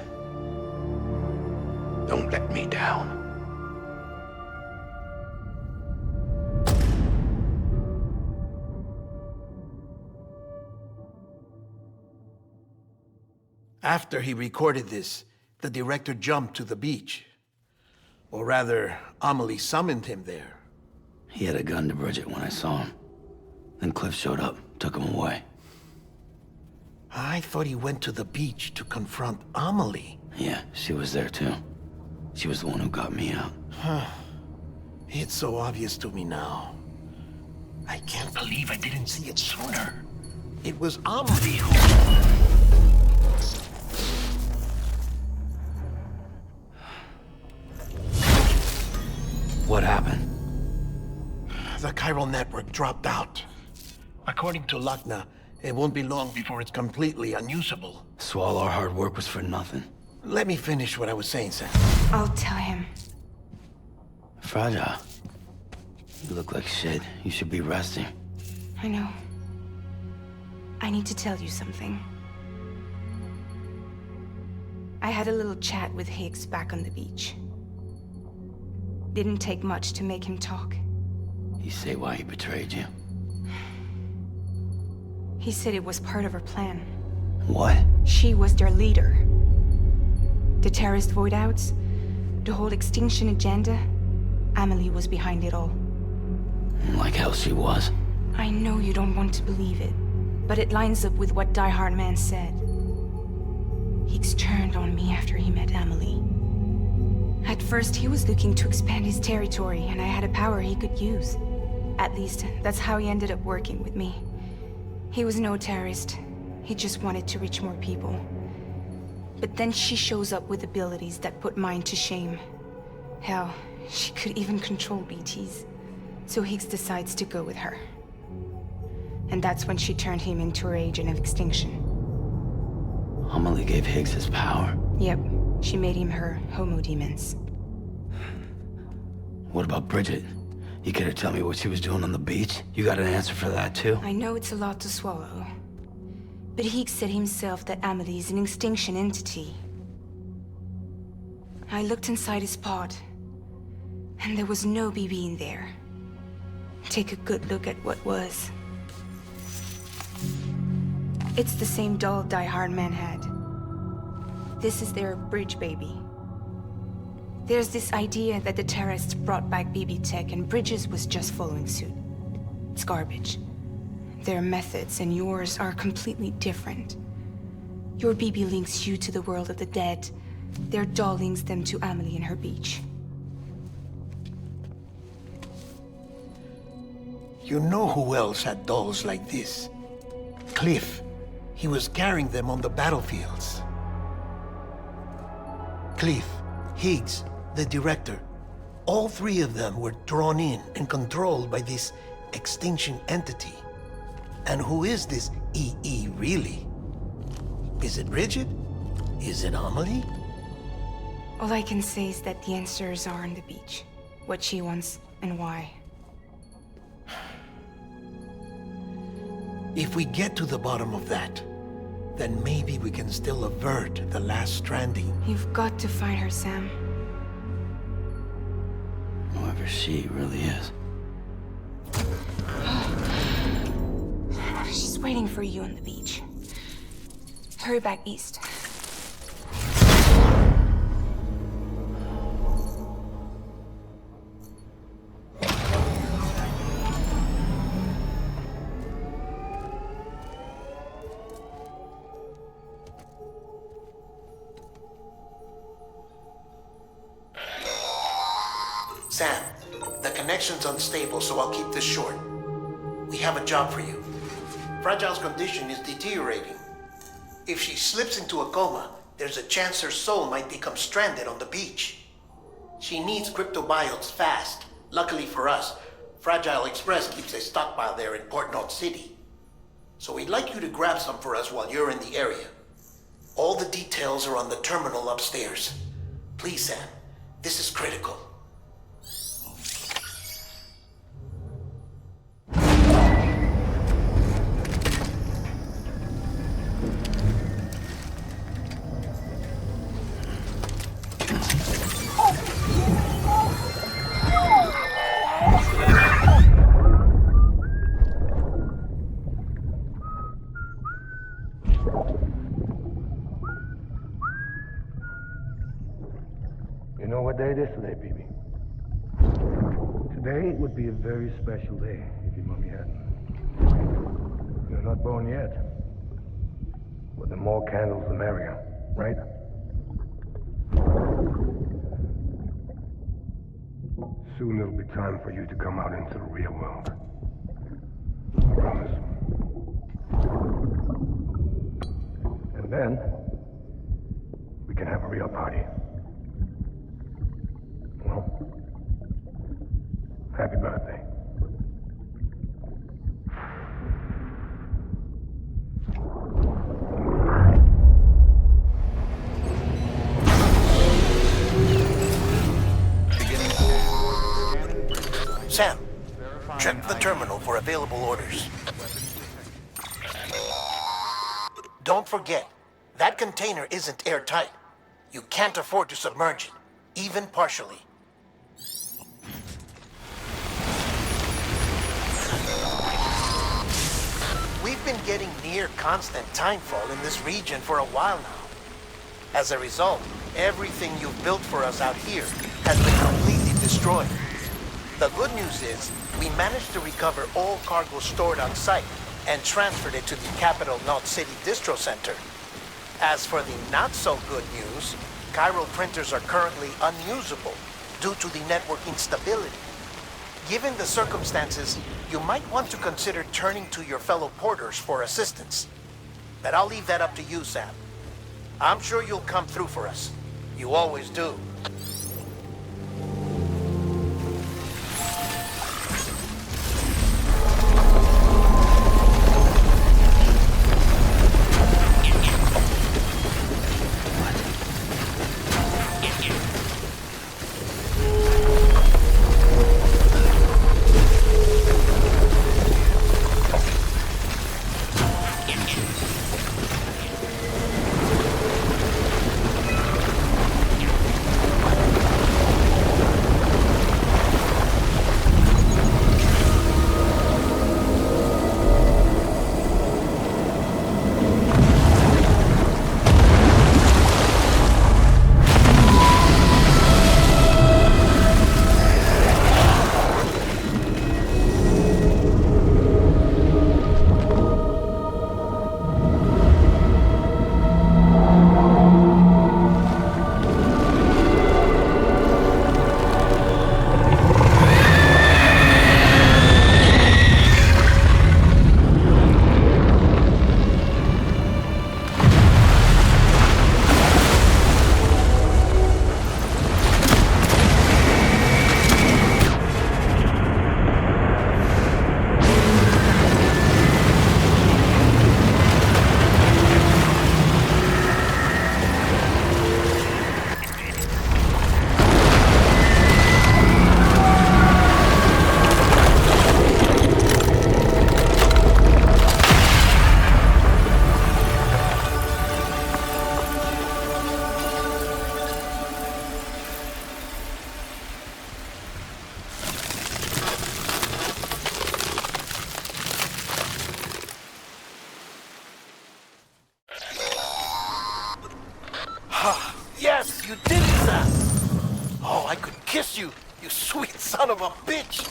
don't let me down.
After he recorded this, the director jumped to the beach. Or rather, Amelie summoned him there.
He had a gun to Bridget when I saw him. Then Cliff showed up, took him away.
I thought he went to the beach to confront Amelie.
Yeah, she was there too. She was the one who got me out.
It's so obvious to me now. I can't believe I didn't see it sooner. It was Amelie who...
What happened?
The chiral network dropped out. According to Lakna, it won't be long before it's completely unusable.
So all our hard work was for nothing.
Let me finish what I was saying, Sam.
I'll tell him.
Fragile. You look like shit. You should be resting.
I know. I need to tell you something. I had a little chat with Higgs back on the beach. Didn't take much to make him talk.
You say why he betrayed you?
He said it was part of her plan.
What?
She was their leader. The terrorist void-outs, the whole extinction agenda, Amelie was behind it all.
Like hell she was.
I know you don't want to believe it, but it lines up with what Die-Hardman said. Higgs turned on me after he met Amelie. At first, he was looking to expand his territory, and I had a power he could use. At least, that's how he ended up working with me. He was no terrorist. He just wanted to reach more people. But then she shows up with abilities that put mine to shame. Hell, she could even control BTs. So Higgs decides to go with her. And that's when she turned him into her agent of extinction.
Amelie gave Higgs his power?
Yep, she made him her homo demons.
What about Bridget? You care to tell me what she was doing on the beach? You got an answer for that too?
I know it's a lot to swallow. But Higgs said himself that Amelie is an extinction entity. I looked inside his pod, and there was no BB in there. Take a good look at what was. It's the same doll Die-Hardman had. This is their bridge baby. There's this idea that the terrorists brought back BB tech and Bridges was just following suit. It's garbage. Their methods and yours are completely different. Your BB links you to the world of the dead. Their doll links them to Amelie and her beach.
You know who else had dolls like this? Cliff. He was carrying them on the battlefields. Cliff, Higgs, the director. All three of them were drawn in and controlled by this extinction entity. And who is this EE really? Is it Bridget? Is it Amelie?
All I can say is that the answers are on the beach. What she wants and why.
If we get to the bottom of that, then maybe we can still avert the last stranding.
You've got to find her, Sam.
Whoever she really is.
She's waiting for you on the beach. Hurry back east.
Sam, the connection's unstable, so I'll keep this short. We have a job for you. Fragile's condition is deteriorating. If she slips into a coma, there's a chance her soul might become stranded on the beach. She needs cryptobiotes fast. Luckily for us, Fragile Express keeps a stockpile there in Port Knot City. So we'd like you to grab some for us while you're in the area. All the details are on the terminal upstairs. Please, Sam, this is critical.
You know what day it is today, BB? Today would be a very special day if your mommy hadn't. You're not born yet. But the more candles, the merrier, right? Soon it'll be time for you to come out into the real world. I promise. And then, we can have a real party. Well, happy birthday.
Sam, check the terminal for available orders. Don't forget, that container isn't airtight. You can't afford to submerge it, even partially. We've been getting near constant timefall in this region for a while now. As a result, everything you've built for us out here has been completely destroyed. The good news is, we managed to recover all cargo stored on site and transferred it to the capital Knot City Distro Center. As for the not-so-good news, Chiral printers are currently unusable due to the network instability. Given the circumstances, you might want to consider turning to your fellow porters for assistance. But I'll leave that up to you, Sam. I'm sure you'll come through for us. You always do. Yes, you did it, Sam! Oh, I could kiss you, you sweet son of a bitch!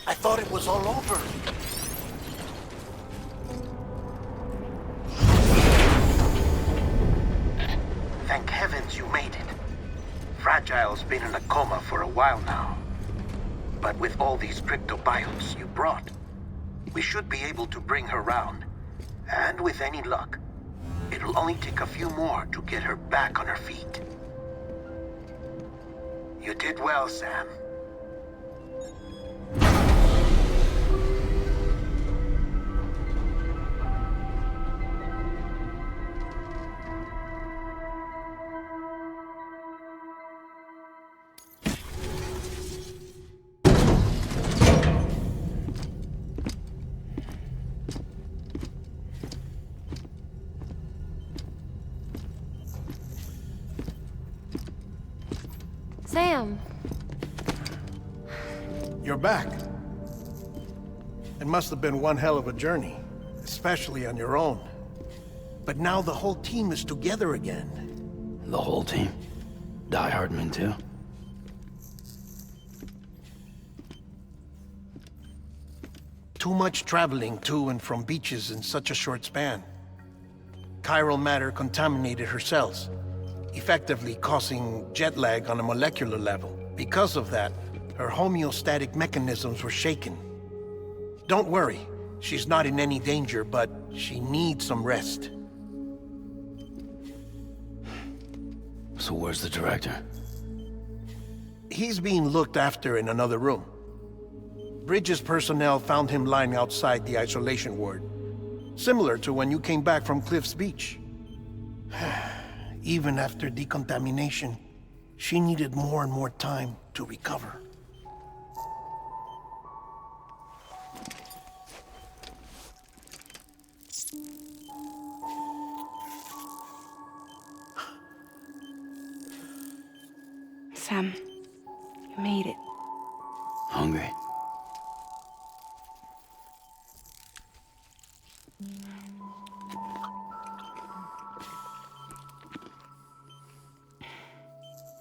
I thought it was all over. Thank heavens you made it. Fragile's been in a coma for a while now. But with all these cryptobiotes you brought, we should be able to bring her round. And with any luck, it'll only take a few more to get her back on her feet. You did well, Sam.
Sam.
You're back. It must have been one hell of a journey, especially on your own. But now the whole team is together again.
The whole team? Die-Hardman too?
Too much traveling to and from beaches in such a short span. Chiral matter contaminated her cells, effectively causing jet lag on a molecular level. Because of that, her homeostatic mechanisms were shaken. Don't worry, she's not in any danger, but she needs some rest.
So where's the director?
He's being looked after in another room. Bridget's personnel found him lying outside the isolation ward, similar to when you came back from Cliff's Beach. Even after decontamination, she needed more and more time to recover.
Sam, you made it.
Hungry?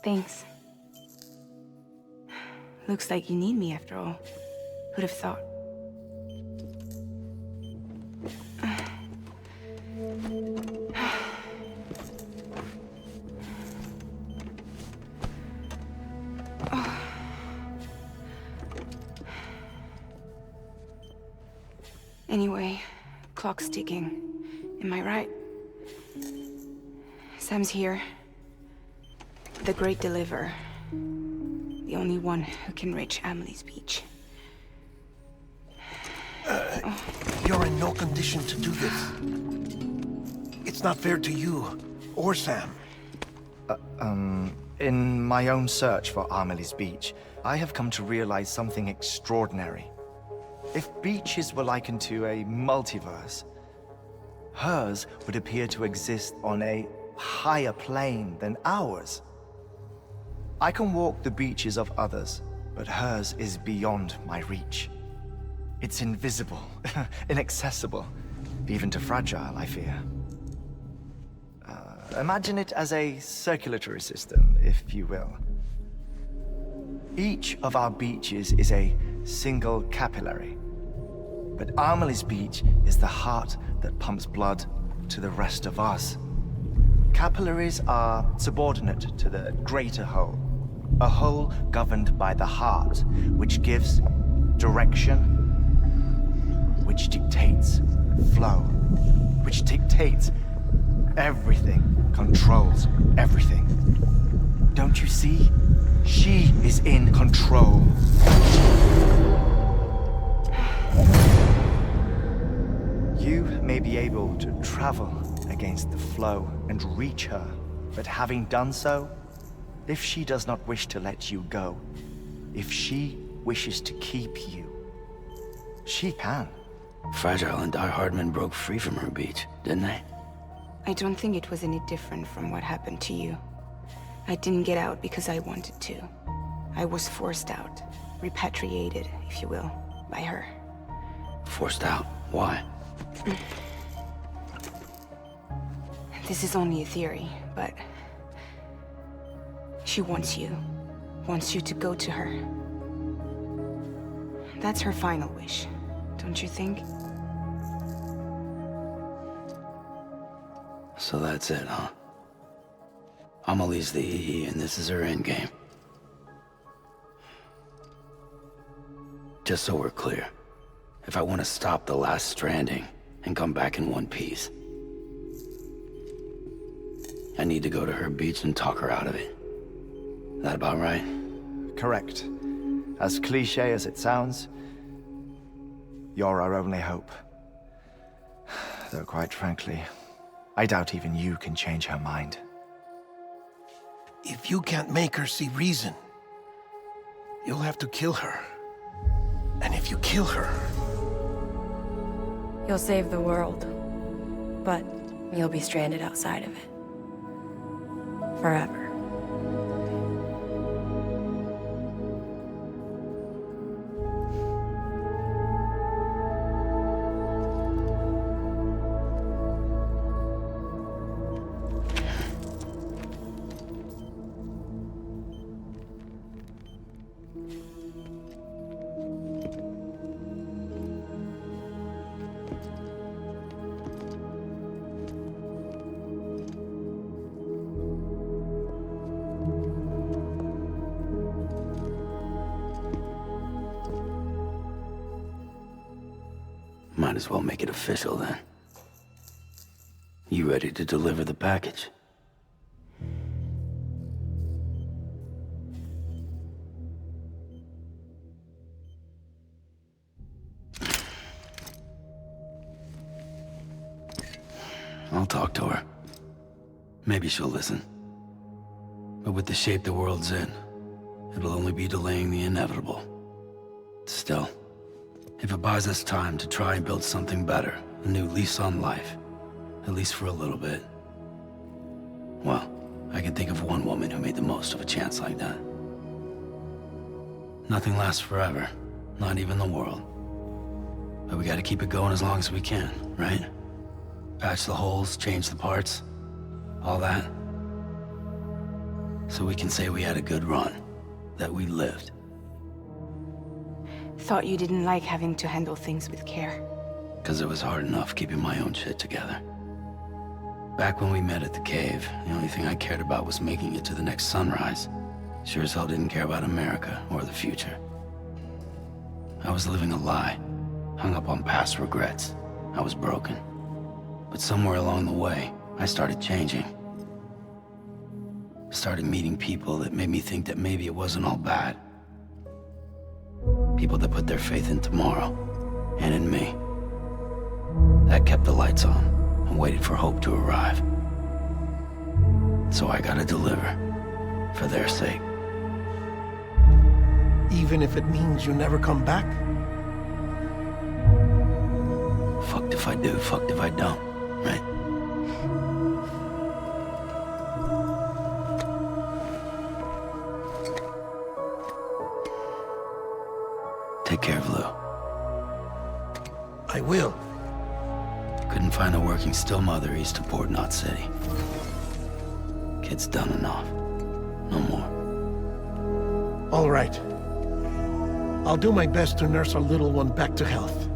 Thanks. Looks like you need me after all. Who'd have thought? Anyway, clock's ticking. Am I right? Sam's here. The Great Deliverer. The only one who can reach Amelie's beach.
You're in no condition to do this. It's not fair to you or Sam.
In my own search for Amelie's beach, I have come to realize something extraordinary. If beaches were likened to a multiverse, hers would appear to exist on a higher plane than ours. I can walk the beaches of others, but hers is beyond my reach. It's invisible, inaccessible, even to fragile, I fear. Imagine it as a circulatory system, if you will. Each of our beaches is a single capillary. But Amelie's beach is the heart that pumps blood to the rest of us. Capillaries are subordinate to the greater whole. A whole governed by the heart, which gives direction, which dictates flow, which dictates everything, controls everything. Don't you see? She is in control. You may be able to travel against the flow and reach her, but having done so, if she does not wish to let you go, if she wishes to keep you, she can.
Fragile and Die-Hardman broke free from her beach, didn't they?
I don't think it was any different from what happened to you. I didn't get out because I wanted to. I was forced out, repatriated, if you will, by her.
Forced out? Why?
This is only a theory, but she wants you to go to her. That's her final wish, don't you think?
So that's it, huh? Amelie's the EE, and this is her endgame. Just so we're clear, if I want to stop the last Stranding and come back in one piece, I need to go to her beach and talk her out of it. That about right?
Correct. As cliché as it sounds, you're our only hope. Though quite frankly, I doubt even you can change her mind.
If you can't make her see reason, you'll have to kill her. And if you kill her...
You'll save the world, but you'll be stranded outside of it. Forever.
Might as well make it official then. You ready to deliver the package? I'll talk to her. Maybe she'll listen. But with the shape the world's in, it'll only be delaying the inevitable. Still, if it buys us time to try and build something better, a new lease on life, at least for a little bit, well, I can think of one woman who made the most of a chance like that. Nothing lasts forever, not even the world. But we gotta keep it going as long as we can, right? Patch the holes, change the parts, all that. So we can say we had a good run, that we lived.
Thought you didn't like having to handle things with care.
'Cause it was hard enough keeping my own shit together. Back when we met at the cave, the only thing I cared about was making it to the next sunrise. Sure as hell didn't care about America or the future. I was living a lie, hung up on past regrets. I was broken. But somewhere along the way, I started changing. Started meeting people that made me think that maybe it wasn't all bad. People that put their faith in tomorrow, and in me. That kept the lights on, and waited for hope to arrive. So I gotta deliver, for their sake.
Even if it means you never come back?
Fucked if I do, fucked if I don't, right? Take care of Lou.
I will.
Couldn't find a working still mother east of Port Knot City. Kid's done enough. No more.
All right. I'll do my best to nurse our little one back to health.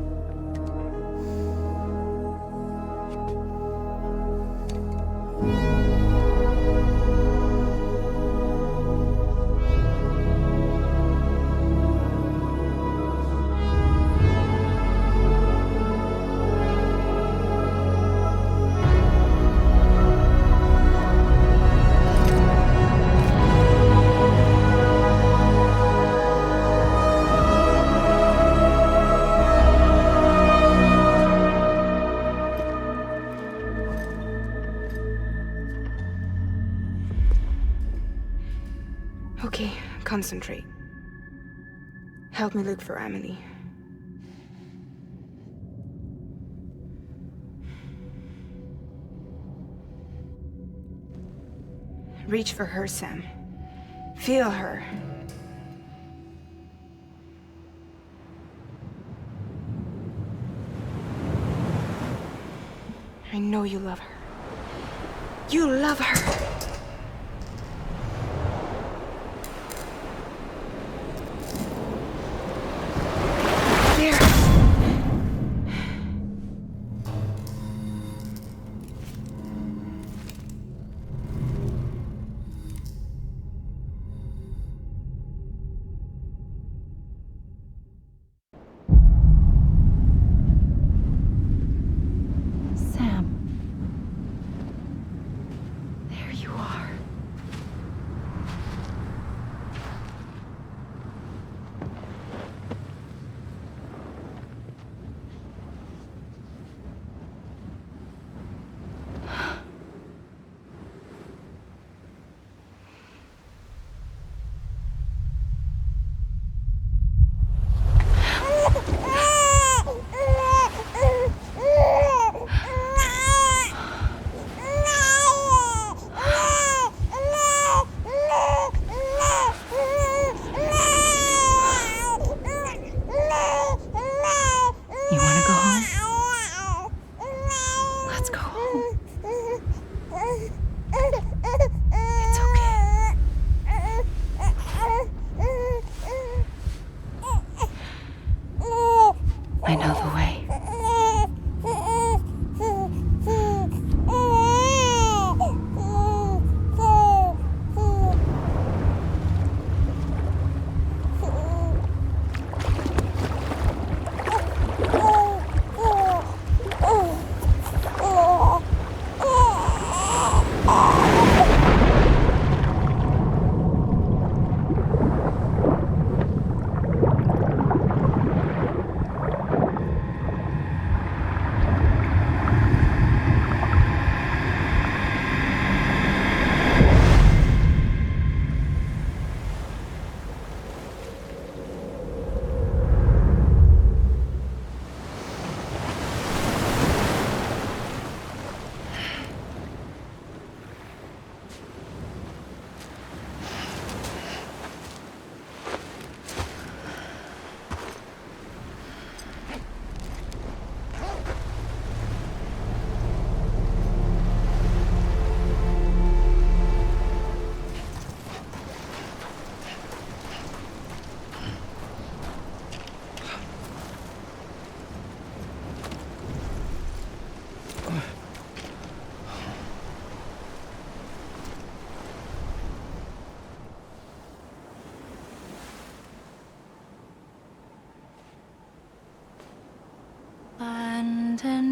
Okay, concentrate. Help me look for Amelie. Reach for her, Sam. Feel her. I know you love her. You love her!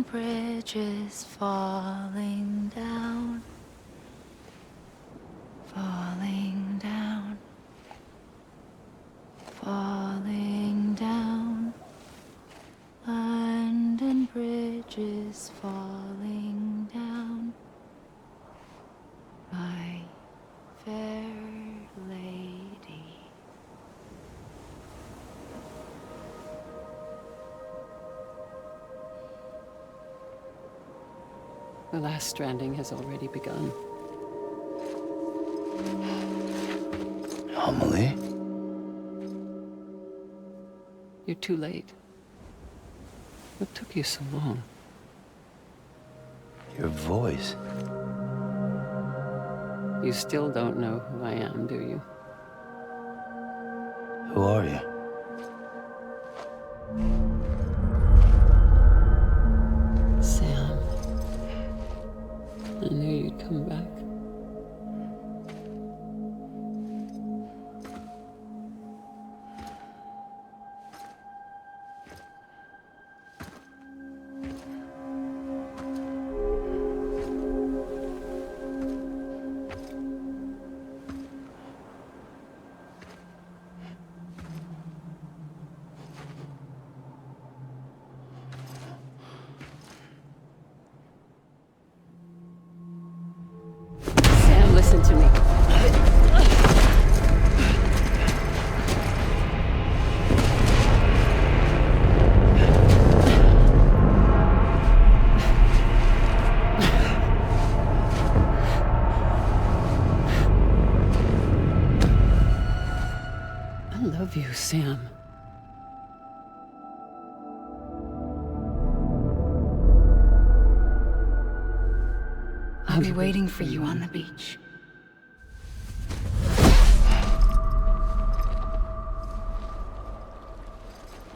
and bridges falling down, falling down, falling down. Land and bridges falling down. My fair lady.
The last stranding has already begun.
Amelie?
You're too late. What took you so long?
Your voice.
You still don't know who I am, do you?
Who are you?
Sam. I knew you'd come back. Sam, listen to me. I love you, Sam.
I'll be waiting for you on the beach.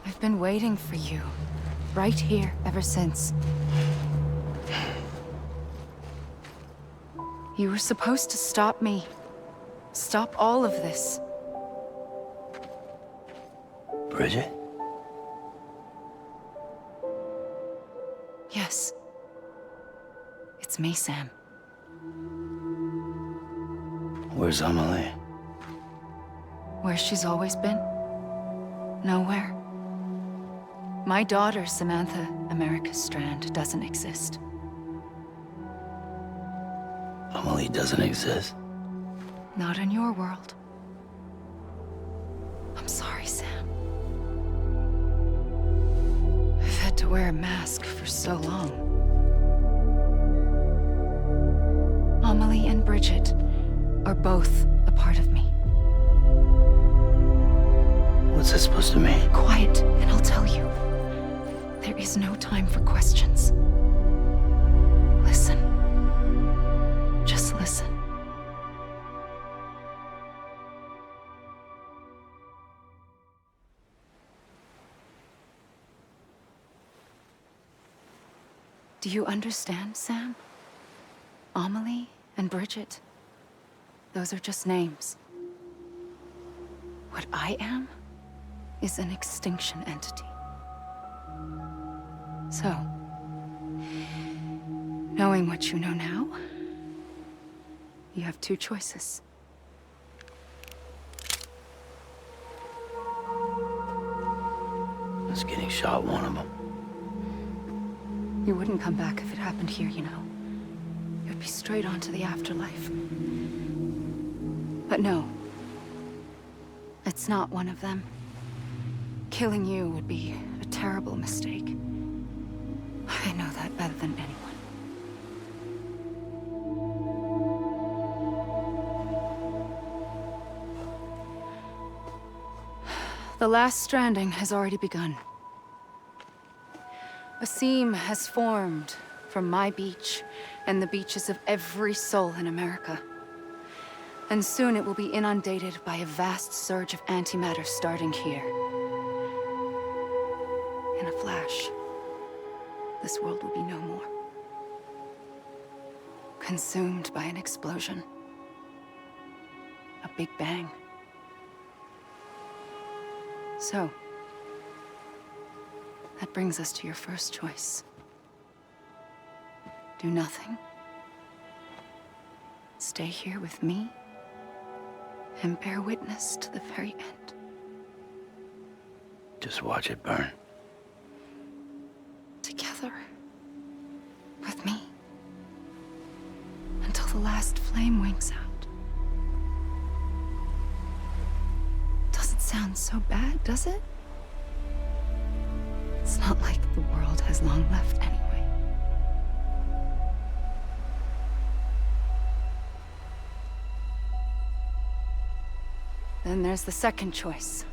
I've been waiting for you, right here, ever since. You were supposed to stop me. Stop all of this.
Bridget?
Yes. It's me, Sam.
Where's Amelie?
Where she's always been. Nowhere. My daughter, Samantha America Strand, doesn't exist.
Amelie doesn't exist?
Not in your world. I'm sorry, Sam. I've had to wear a mask for so long. Amelie and Bridget are both a part of me.
What's that supposed to mean?
Quiet, and I'll tell you. There is no time for questions. Listen. Just listen. Do you understand, Sam? Amelie and Bridget, those are just names. What I am is an extinction entity. So, knowing what you know now, you have two choices.
Was getting shot one of them.
You wouldn't come back if it happened here, you know. You'd be straight on to the afterlife. But no. It's not one of them. Killing you would be a terrible mistake. I know that better than anyone. The last stranding has already begun. A seam has formed from my beach and the beaches of every soul in America. And soon it will be inundated by a vast surge of antimatter starting here. In a flash, this world will be no more. Consumed by an explosion. A big bang. So, that brings us to your first choice. Do nothing. Stay here with me and bear witness to the very end.
Just watch it burn.
Together. With me. Until the last flame winks out. Doesn't sound so bad, does it? It's not like the world has long left anyway. Then there's the second choice.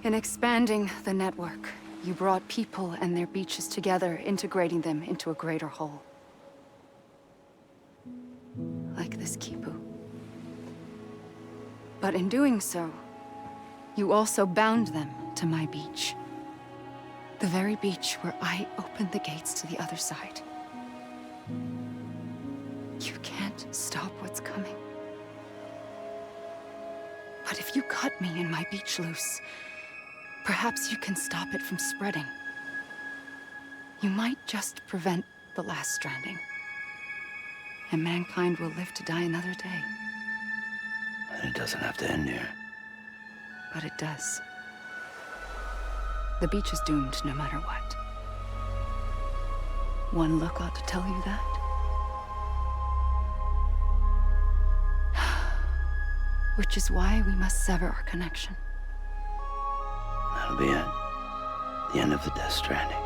In expanding the network, you brought people and their beaches together, integrating them into a greater whole. Like this Kipu. But in doing so, you also bound them to my beach. The very beach where I opened the gates to the other side. You can't stop what's coming. But if you cut me and my beach loose, perhaps you can stop it from spreading. You might just prevent the last stranding. And mankind will live to die another day.
And it doesn't have to end here.
But it does. The beach is doomed no matter what. One look ought to tell you that. Which is why we must sever our connection.
That'll be it. The end of the Death Stranding.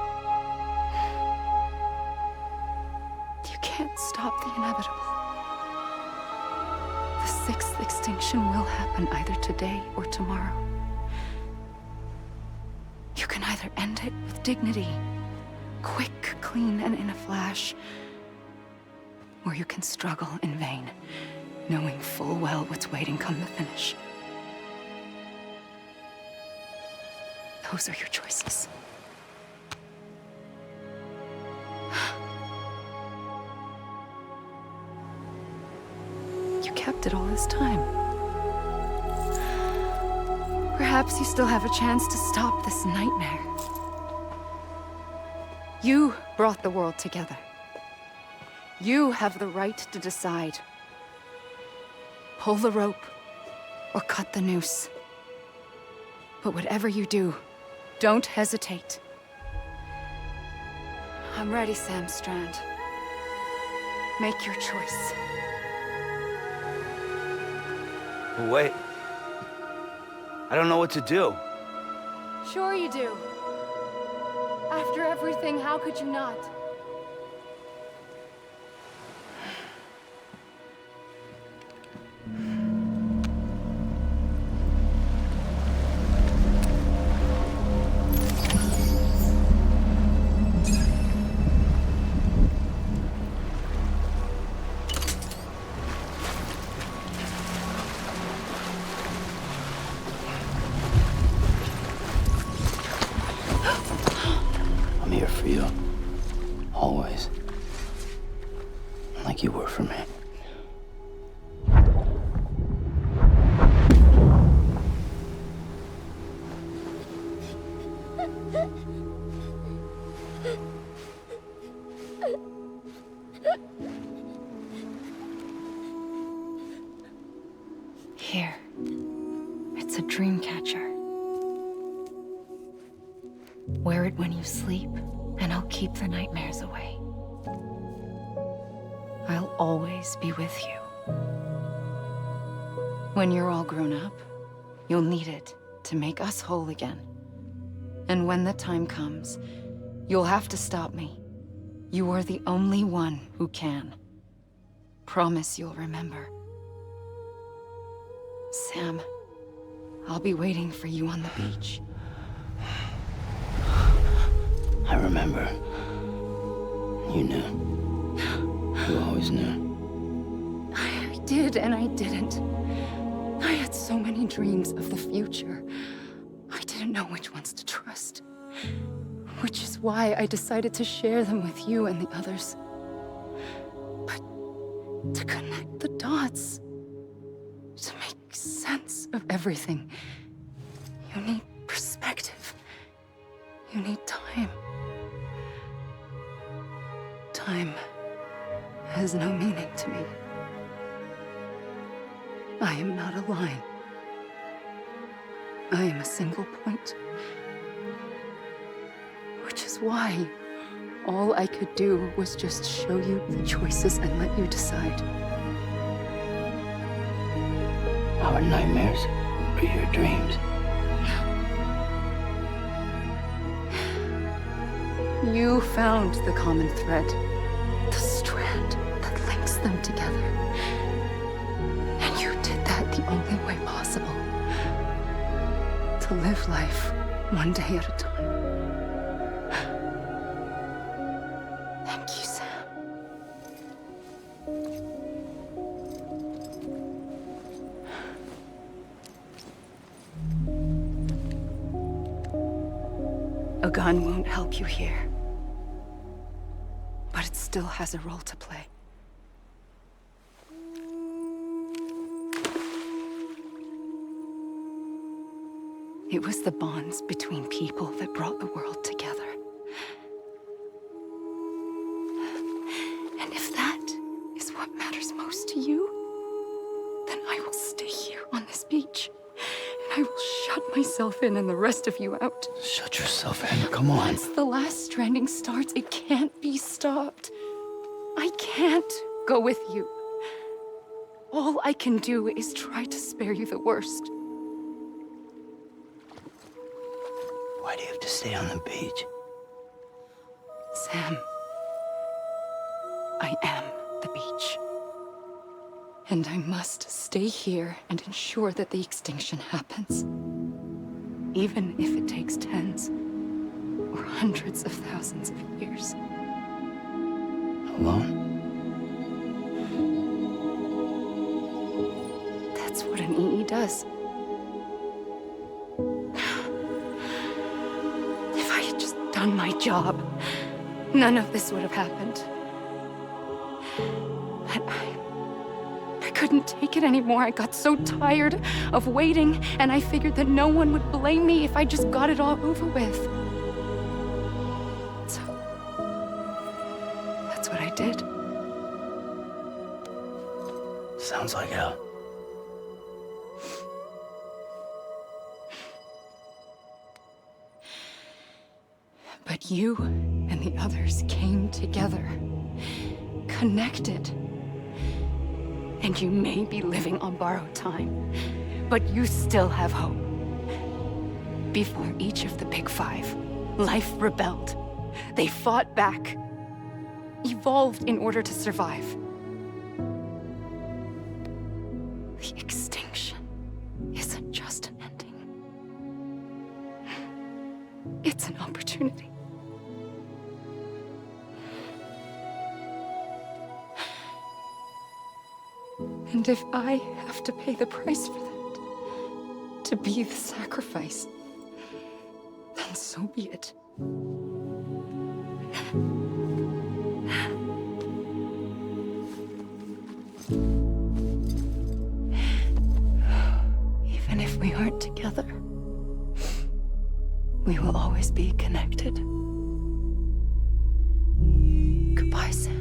You can't stop the inevitable. The sixth extinction will happen either today or tomorrow. You can either end it with dignity, quick, clean, and in a flash, or you can struggle in vain, knowing full well what's waiting come the finish. Those are your choices. You kept it all this time. Perhaps you still have a chance to stop this nightmare. You brought the world together. You have the right to decide. Pull the rope, or cut the noose. But whatever you do, don't hesitate. I'm ready, Sam Strand. Make your choice.
Wait. I don't know what to do.
Sure you do. After everything, how could you not?
I'm here for you. Always. Like you were for me.
Here. It's a dream catcher. Wear it when you sleep, and I'll keep the nightmares away. I'll always be with you. When you're all grown up, you'll need it to make us whole again. And when the time comes, you'll have to stop me. You are the only one who can. Promise you'll remember. Sam, I'll be waiting for you on the beach.
I remember. You knew. You always knew.
I did and I didn't. I had so many dreams of the future. I didn't know which ones to trust. Which is why I decided to share them with you and the others. But to connect the dots, to make sense of everything, you need perspective. You need time. has no meaning to me. I am not a line. I am a single point. Which is why all I could do was just show you the choices and let you decide.
Our nightmares or your dreams?
You found the common thread, the strand that links them together. And you did that the only way possible. To live life one day at a time. Thank you, Sam. A gun won't help you here. But it still has a role to play. It was the bonds between people that brought the world together. And if that is what matters most to you, then I will stay here on this beach. And I will shut myself in and the rest of you out.
Shut yourself in, come on.
Once the last stranding starts, it can't be stopped. I can't go with you. All I can do is try to spare you the worst.
Why do you have to stay on the beach?
Sam, I am the beach. And I must stay here and ensure that the extinction happens. Even if it takes tens or hundreds of thousands of years.
Alone?
That's what an EE does. If I had just done my job, none of this would have happened. But I couldn't take it anymore. I got so tired of waiting, and I figured that no one would blame me if I just got it all over with. So, that's what I did.
Sounds like hell.
But you and the others came together, connected. And you may be living on borrowed time, but you still have hope. Before each of the Big Five, life rebelled. They fought back, evolved in order to survive. The extinction isn't just an ending. It's an opportunity. And if I have to pay the price for that, to be the sacrifice, then so be it. Even if we aren't together, we will always be connected. Goodbye, Sam.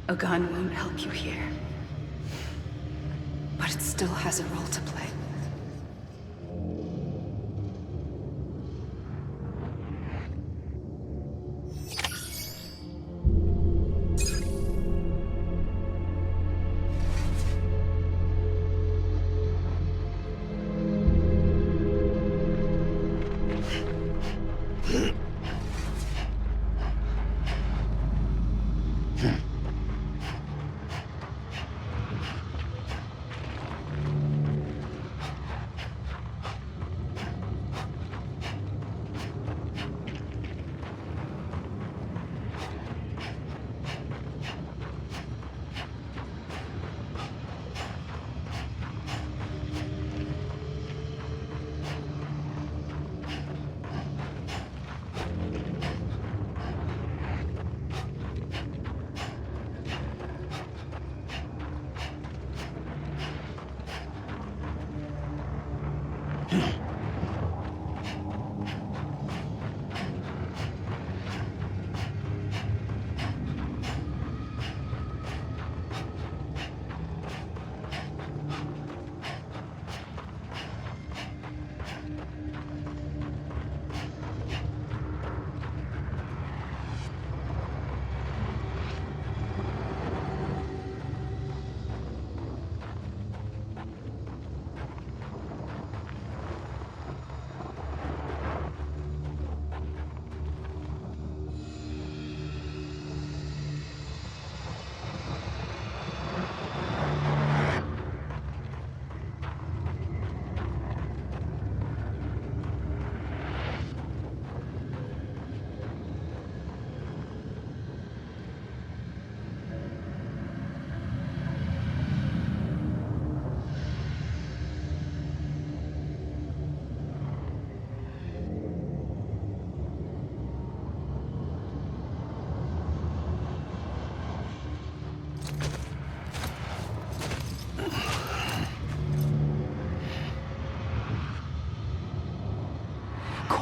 A gun won't help you here. But it still has a role to play.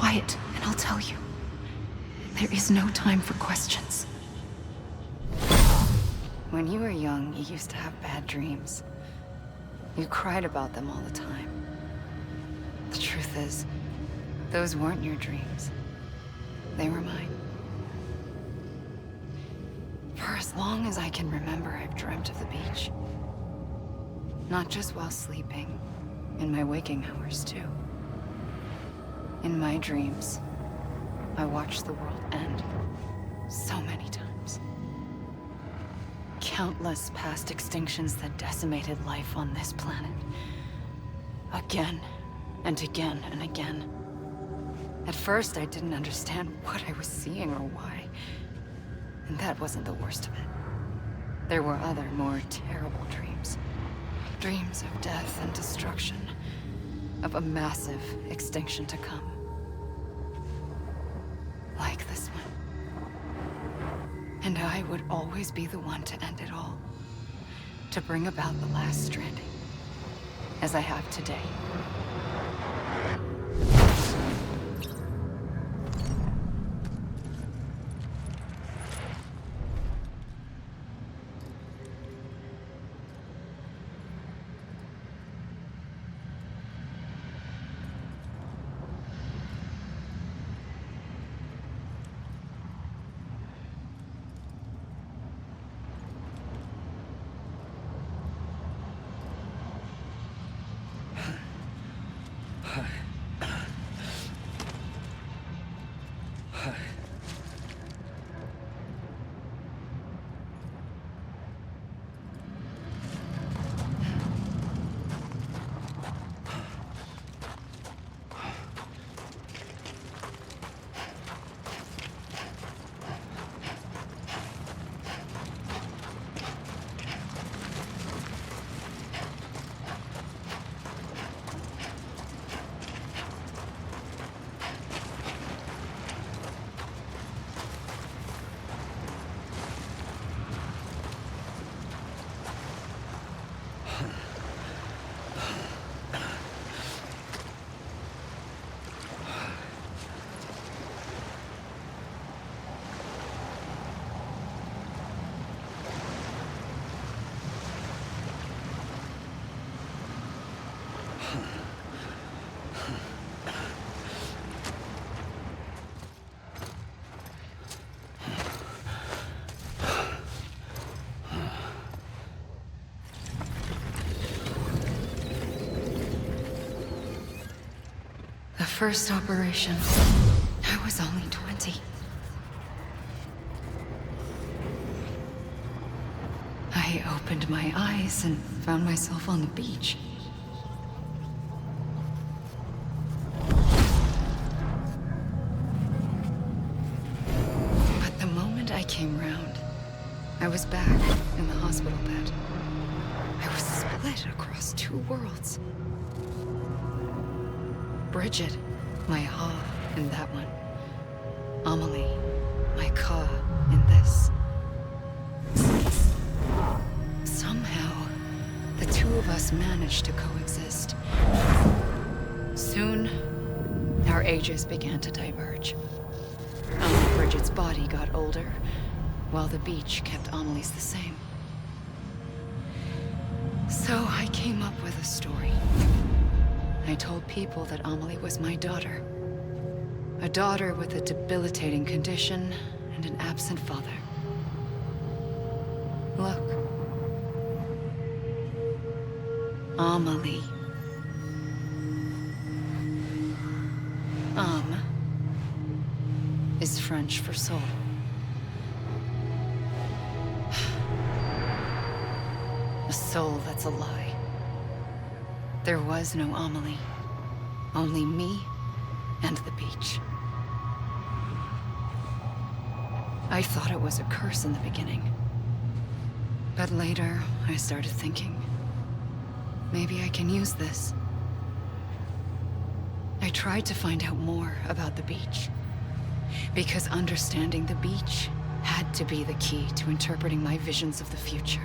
Quiet, and I'll tell you. There is no time for questions. When you were young, you used to have bad dreams. You cried about them all the time. The truth is, those weren't your dreams. They were mine. For as long as I can remember, I've dreamt of the beach. Not just while sleeping, in my waking hours too. In my dreams, I watched the world end so many times. Countless past extinctions that decimated life on this planet. Again, and again, and again. At first, I didn't understand what I was seeing or why. And that wasn't the worst of it. There were other, more terrible dreams. Dreams of death and destruction. Of a massive extinction to come. Like this one. And I would always be the one to end it all. To bring about the last stranding. As I have today. First operation, I was only 20. I opened my eyes and found myself on the beach. But the moment I came round, I was back in the hospital bed. I was split across two worlds. Bridget, my Ha in that one. Amelie, my Ka in this. Somehow, the two of us managed to coexist. Soon, our ages began to diverge. Bridget's body got older, while the beach kept Amelie's the same. So I came up with a story. I told people that Amelie was my daughter. A daughter with a debilitating condition and an absent father. Look. Amelie. Is French for soul. A soul that's a lie. There was no Amelie. Only me and the beach. I thought it was a curse in the beginning. But later, I started thinking, maybe I can use this. I tried to find out more about the beach. Because understanding the beach had to be the key to interpreting my visions of the future.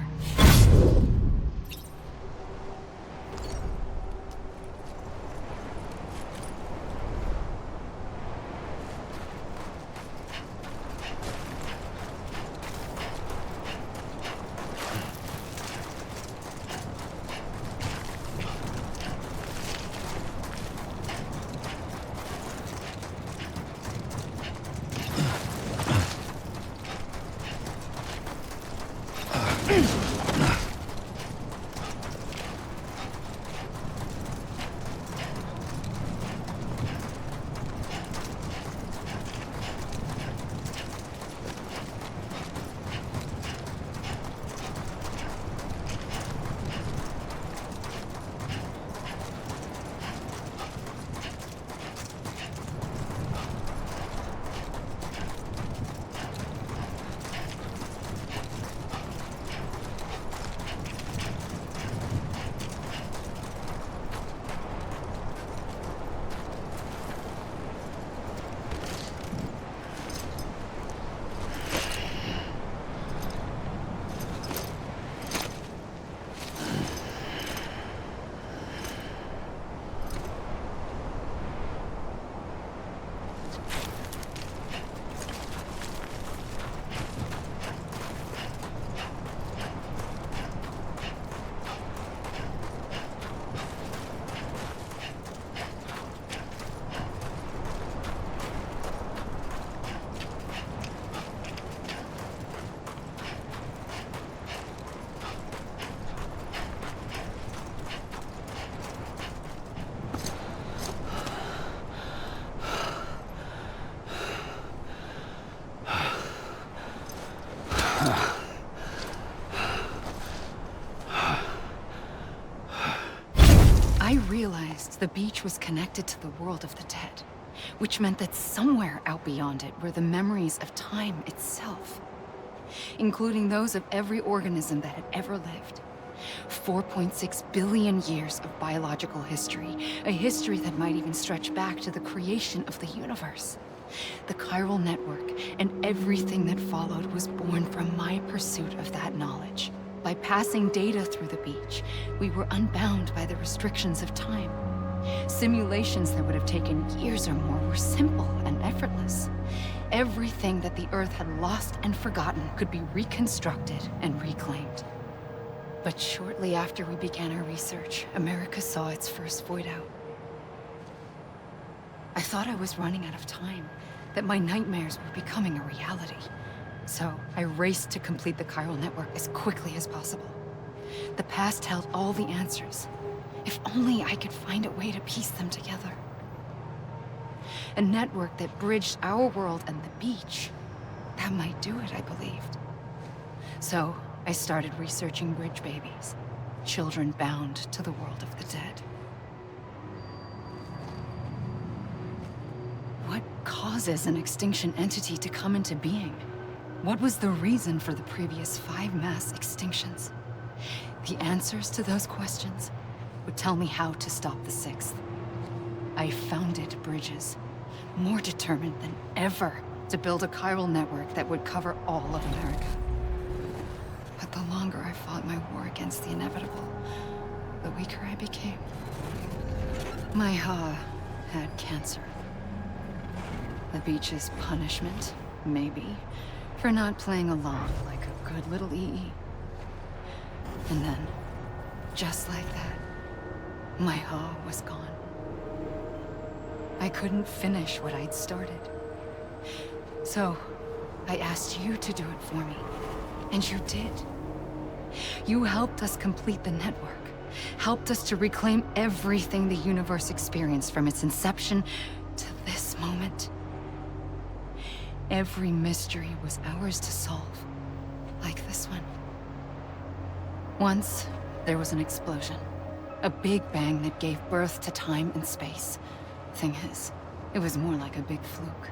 I realized the beach was connected to the world of the dead, which meant that somewhere out beyond it were the memories of time itself, including those of every organism that had ever lived. 4.6 billion years of biological history, a history that might even stretch back to the creation of the universe. The chiral network and everything that followed was born from my pursuit of that knowledge. By passing data through the beach, we were unbound by the restrictions of time. Simulations that would have taken years or more were simple and effortless. Everything that the Earth had lost and forgotten could be reconstructed and reclaimed. But shortly after we began our research, America saw its first void out. I thought I was running out of time, that my nightmares were becoming a reality. So I raced to complete the chiral network as quickly as possible. The past held all the answers. If only I could find a way to piece them together. A network that bridged our world and the beach. That might do it, I believed. So I started researching bridge babies, children bound to the world of the dead. What causes an extinction entity to come into being? What was the reason for the previous 5 mass extinctions? The answers to those questions would tell me how to stop the 6th. I founded bridges, more determined than ever to build a chiral network that would cover all of America. But the longer I fought my war against the inevitable, the weaker I became. My Ha had cancer. The beach's punishment, maybe, for not playing along like a good little EE. And then, just like that, my Ha was gone. I couldn't finish what I'd started. So, I asked you to do it for me, and you did. You helped us complete the network, helped us to reclaim everything the universe experienced from its inception to this moment. Every mystery was ours to solve, like this one. Once, there was an explosion. A big bang that gave birth to time and space. Thing is, it was more like a big fluke.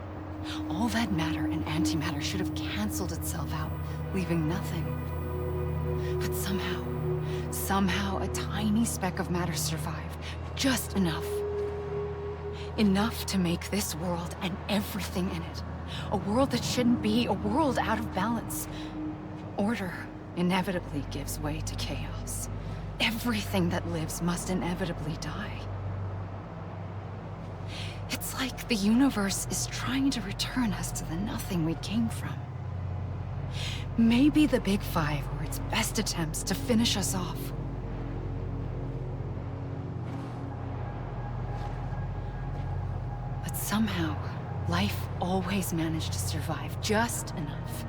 All that matter and antimatter should have canceled itself out, leaving nothing. But somehow a tiny speck of matter survived. Just enough. Enough to make this world and everything in it. A world that shouldn't be, a world out of balance. Order inevitably gives way to chaos. Everything that lives must inevitably die. It's like the universe is trying to return us to the nothing we came from. Maybe the Big Five were its best attempts to finish us off. But somehow, life always managed to survive just enough.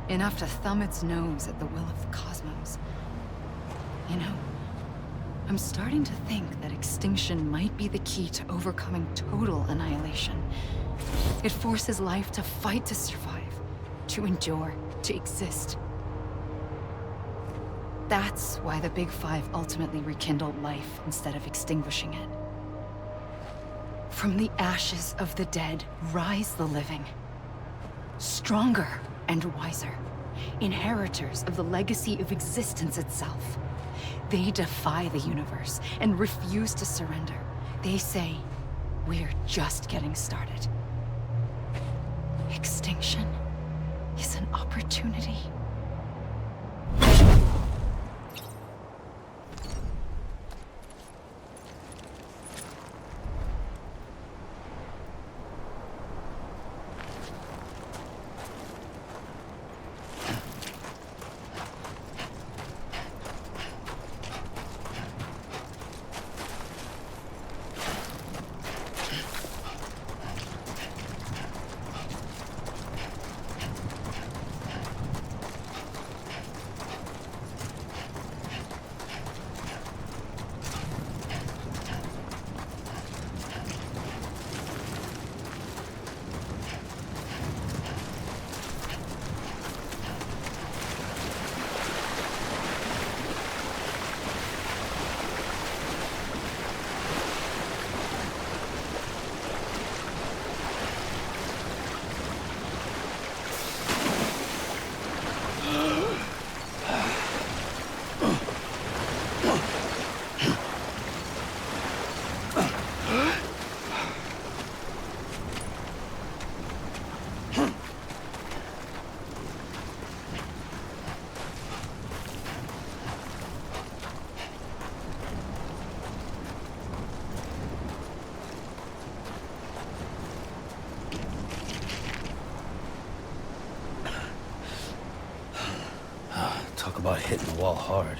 Enough to thumb its nose at the will of the cosmos. You know, I'm starting to think that extinction might be the key to overcoming total annihilation. It forces life to fight to survive, to endure, to exist. That's why the Big Five ultimately rekindled life instead of extinguishing it. From the ashes of the dead rise the living. Stronger and wiser. Inheritors of the legacy of existence itself. They defy the universe and refuse to surrender. They say, we're just getting started. Extinction is an opportunity.
Talk about hitting the wall hard.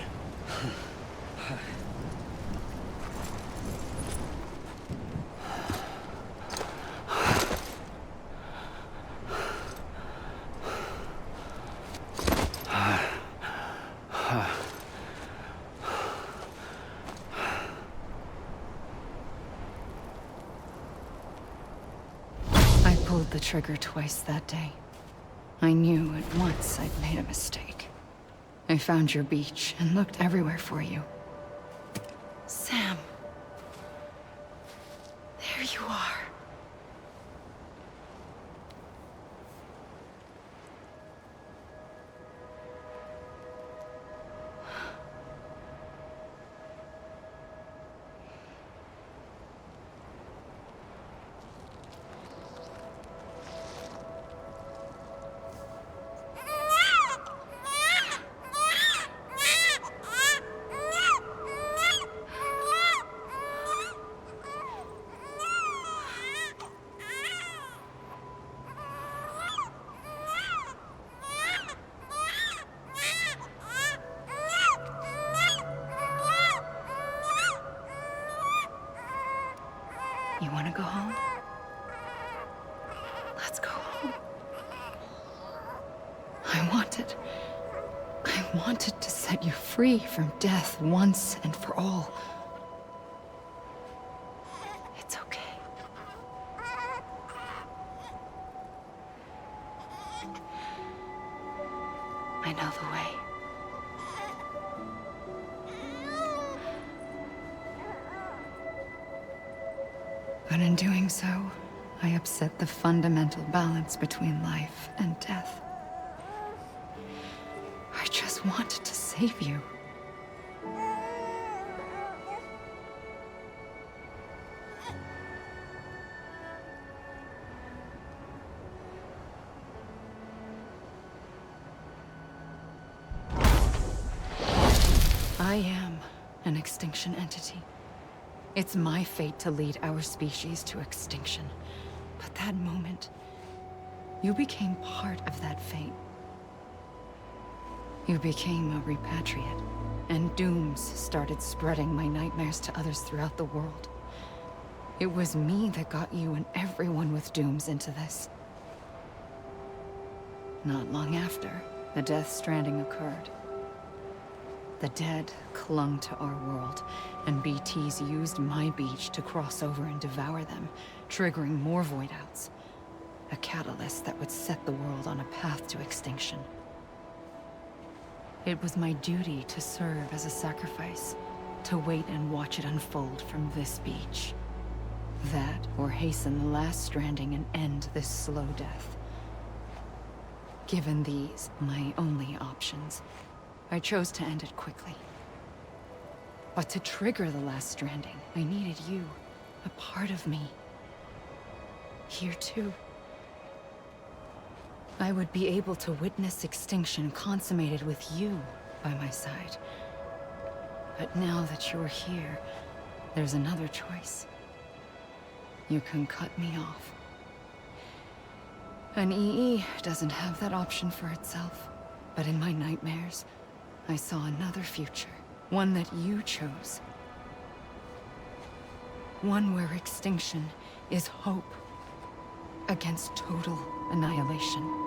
I pulled the trigger twice that day. I knew at once I'd made a mistake. I found your beach and looked everywhere for you. Sam. There you are. You want to go home? Let's go home. I wanted to set you free from death once and for all. It's okay. I know the way. But in doing so, I upset the fundamental balance between life and death. I just wanted to save you. I am an extinction entity. It's my fate to lead our species to extinction. But that moment, you became part of that fate. You became a repatriate, and dooms started spreading my nightmares to others throughout the world. It was me that got you and everyone with dooms into this. Not long after, the Death Stranding occurred. The dead clung to our world, and BTs used my beach to cross over and devour them, triggering more void outs. A catalyst that would set the world on a path to extinction. It was my duty to serve as a sacrifice, to wait and watch it unfold from this beach. That, or hasten the last stranding and end this slow death. Given these, my only options, I chose to end it quickly. But to trigger the last stranding, I needed you, a part of me. Here too. I would be able to witness extinction consummated with you by my side. But now that you're here, there's another choice. You can cut me off. An EE doesn't have that option for itself. But in my nightmares, I saw another future. One that you chose. One where extinction is hope against total annihilation.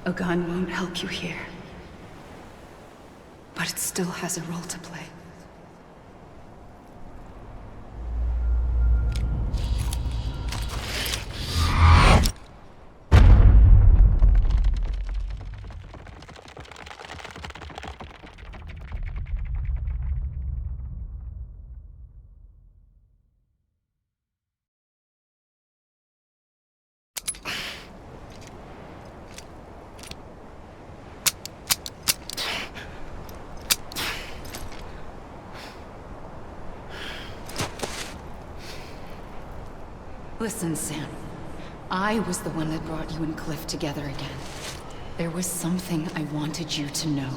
A gun won't help you here. But it still has a role to play. Listen, Sam. I was the one that brought you and Cliff together again. There was something I wanted you to know.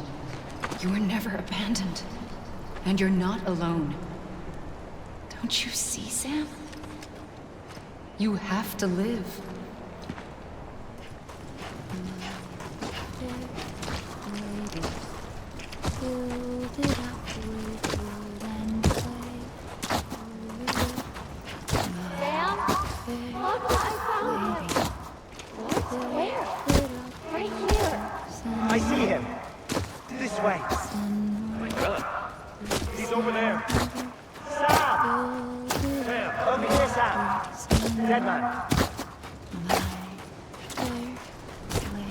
You were never abandoned. And you're not alone. Don't you see, Sam? You have to live.
I see him. This way. He's over there. Sam! Sam! Over here, Sam! Deadman!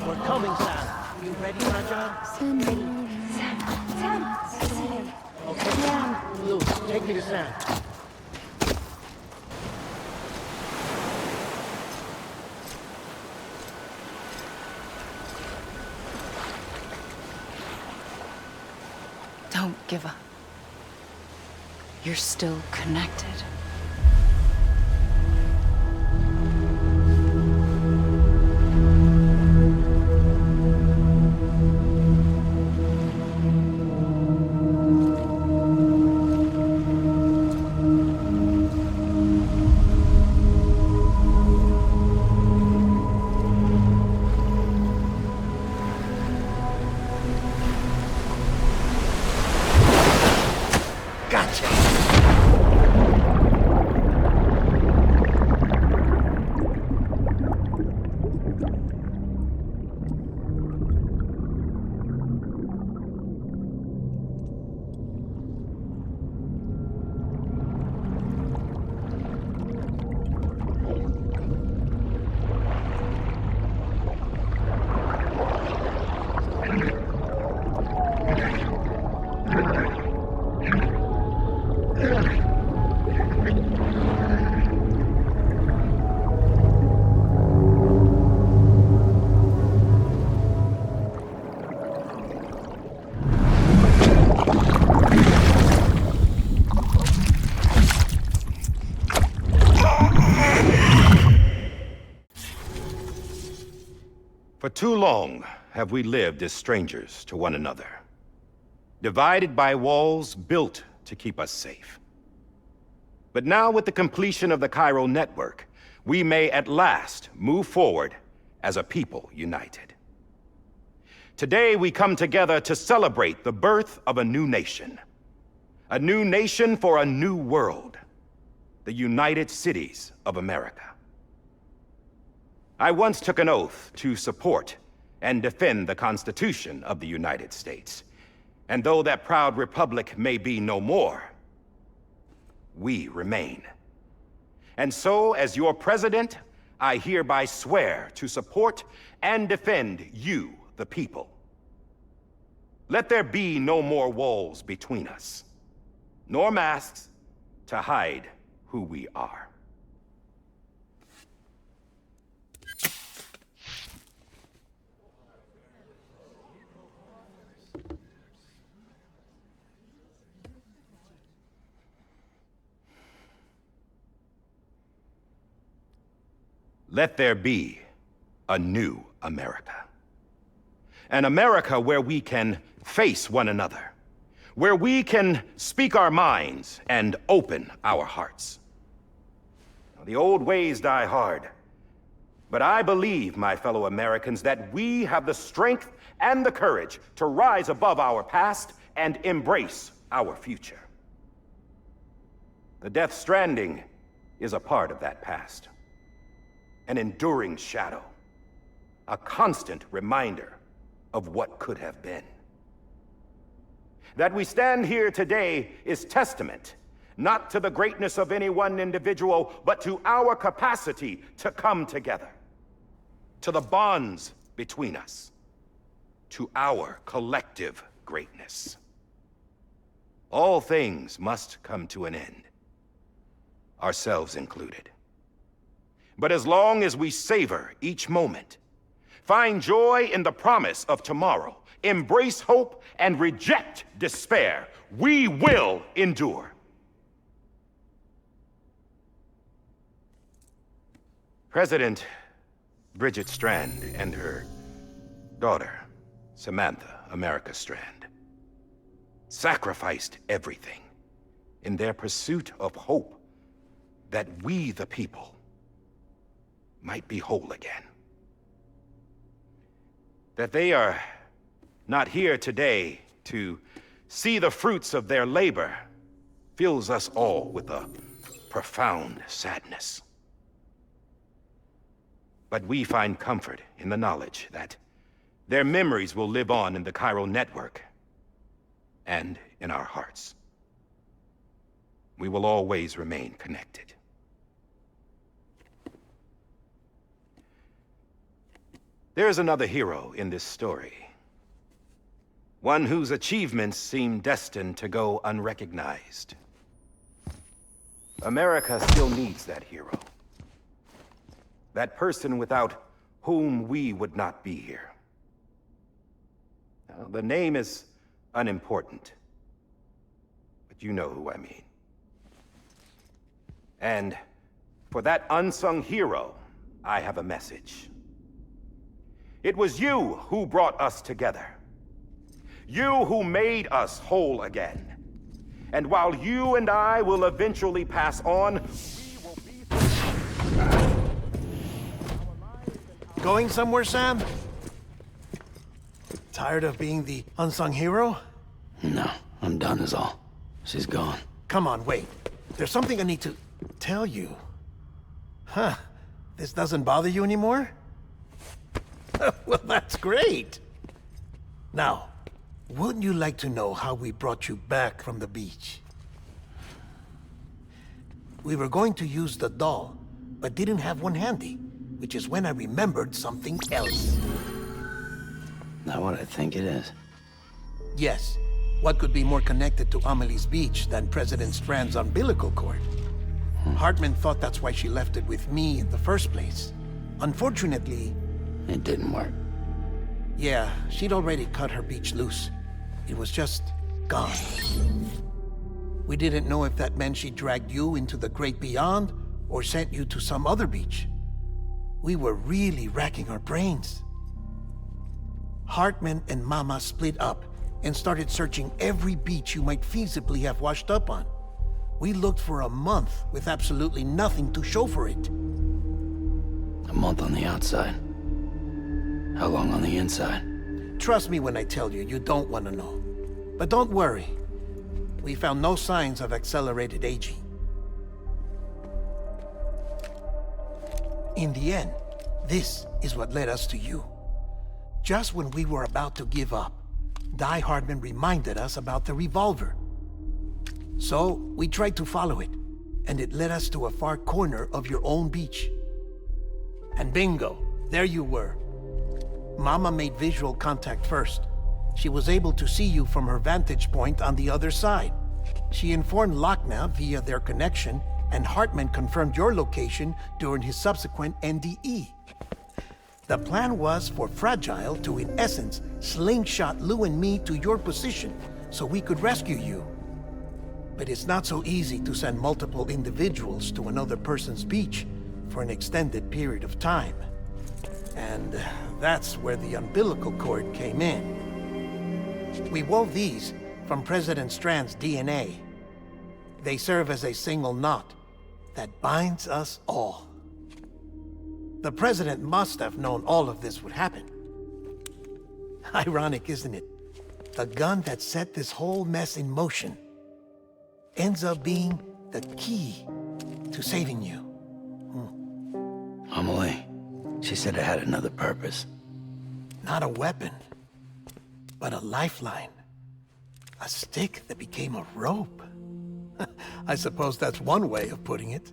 We're coming, Sam. You ready, Raja? Ready. Sam! I see him. Okay. Sam! Luke, take me to Sam.
Don't give up. You're still connected.
For too long have we lived as strangers to one another, divided by walls built to keep us safe. But now, with the completion of the chiral network, we may at last move forward as a people united. Today we come together to celebrate the birth of a new nation for a new world, the United Cities of America. I once took an oath to support and defend the Constitution of the United States. And though that proud republic may be no more, we remain. And so, as your president, I hereby swear to support and defend you, the people. Let there be no more walls between us, nor masks to hide who we are. Let there be a new America. An America where we can face one another, where we can speak our minds and open our hearts. Now, the old ways die hard, but I believe, my fellow Americans, that we have the strength and the courage to rise above our past and embrace our future. The Death Stranding is a part of that past. An enduring shadow, a constant reminder of what could have been. That we stand here today is testament, not to the greatness of any one individual, but to our capacity to come together, to the bonds between us, to our collective greatness. All things must come to an end, ourselves included. But as long as we savor each moment, find joy in the promise of tomorrow, embrace hope, and reject despair, we will endure. President Bridget Strand and her daughter, Samantha America Strand, sacrificed everything in their pursuit of hope that we, the people, might be whole again. That they are not here today to see the fruits of their labor fills us all with a profound sadness. But we find comfort in the knowledge that their memories will live on in the chiral network and in our hearts. We will always remain connected. There is another hero in this story. One whose achievements seem destined to go unrecognized. America still needs that hero. That person without whom we would not be here. Now, the name is unimportant, but you know who I mean. And for that unsung hero, I have a message. It was you who brought us together. You who made us whole again. And while you and I will eventually pass on, we will be...
Going somewhere, Sam? Tired of being the unsung hero?
No, I'm done is all. She's gone.
Come on, wait. There's something I need to tell you. Huh. This doesn't bother you anymore? Well, that's great. Now, wouldn't you like to know how we brought you back from the beach? We were going to use the doll, but didn't have one handy, which is when I remembered something else.
Not what I think it is.
Yes. What could be more connected to Amelie's beach than President Strand's umbilical cord? Heartman thought that's why she left it with me in the first place. Unfortunately...
It didn't work.
Yeah, she'd already cut her beach loose. It was just gone. We didn't know if that meant she dragged you into the great beyond or sent you to some other beach. We were really racking our brains. Heartman and Mama split up and started searching every beach you might feasibly have washed up on. We looked for a month with absolutely nothing to show for it.
A month on the outside. How long on the inside?
Trust me when I tell you, you don't want to know. But don't worry. We found no signs of accelerated aging. In the end, this is what led us to you. Just when we were about to give up, Die-Hardman reminded us about the revolver. So, we tried to follow it, and it led us to a far corner of your own beach. And bingo, there you were. Mama made visual contact first. She was able to see you from her vantage point on the other side. She informed Lochna via their connection, and Heartman confirmed your location during his subsequent NDE. The plan was for Fragile to, in essence, slingshot Lou and me to your position so we could rescue you. But it's not so easy to send multiple individuals to another person's beach for an extended period of time. And that's where the umbilical cord came in. We wove these from President Strand's DNA. They serve as a single knot that binds us all. The President must have known all of this would happen. Ironic, isn't it? The gun that set this whole mess in motion ends up being the key to saving you.
Amelie. She said it had another purpose.
Not a weapon, but a lifeline. A stick that became a rope. I suppose that's one way of putting it.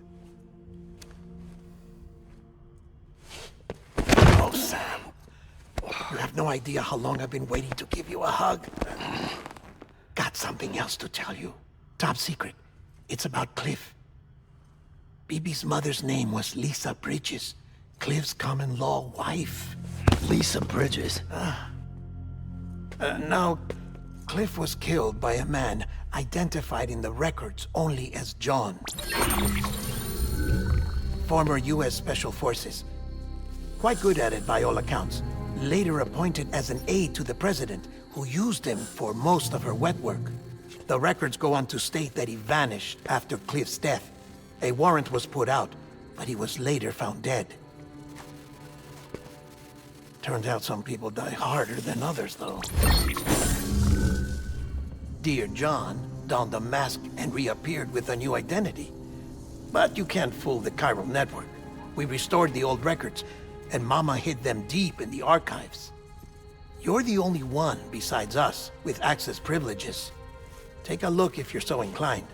Oh, Sam. You have no idea how long I've been waiting to give you a hug. Got something else to tell you. Top secret. It's about Cliff. Bibi's mother's name was Lisa Bridges, Cliff's common-law wife.
Lisa Bridges?
Now, Cliff was killed by a man identified in the records only as John. Former U.S. Special Forces. Quite good at it by all accounts. Later appointed as an aide to the president, who used him for most of her wet work. The records go on to state that he vanished after Cliff's death. A warrant was put out, but he was later found dead. Turns out some people die harder than others, though. Dear John donned a mask and reappeared with a new identity. But you can't fool the chiral network. We restored the old records, and Mama hid them deep in the archives. You're the only one besides us with access privileges. Take a look if you're so inclined.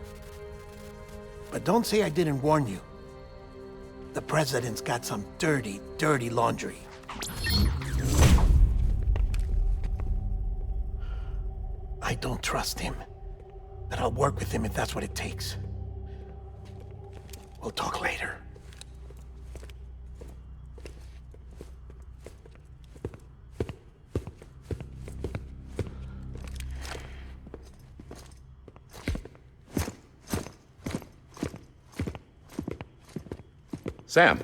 But don't say I didn't warn you. The president's got some dirty, dirty laundry. I don't trust him, but I'll work with him if that's what it takes. We'll talk later.
Sam.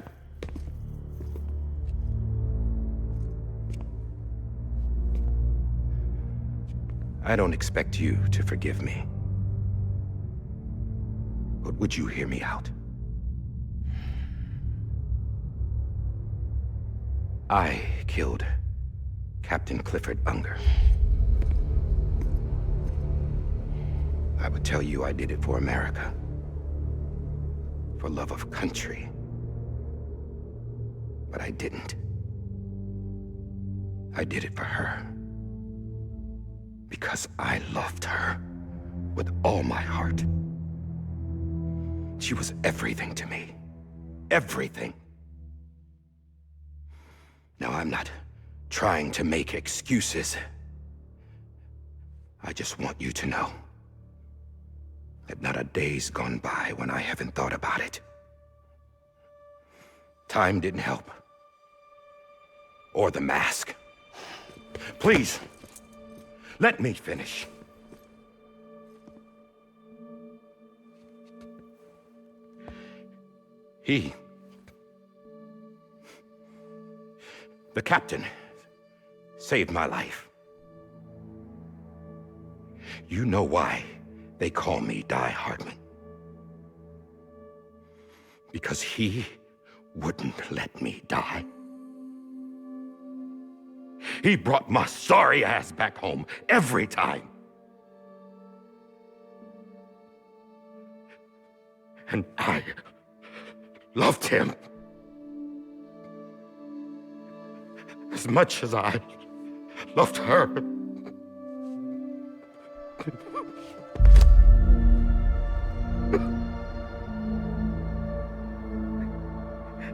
I don't expect you to forgive me. But would you hear me out? I killed Captain Clifford Unger. I would tell you I did it for America. For love of country. But I didn't. I did it for her. Because I loved her with all my heart. She was everything to me. Everything. Now, I'm not trying to make excuses. I just want you to know that not a day's gone by when I haven't thought about it. Time didn't help. Or the mask. Please, let me finish. The captain, saved my life. You know why they call me Die-Hardman. Because he wouldn't let me die. He brought my sorry ass back home every time. And I loved him as much as I loved her.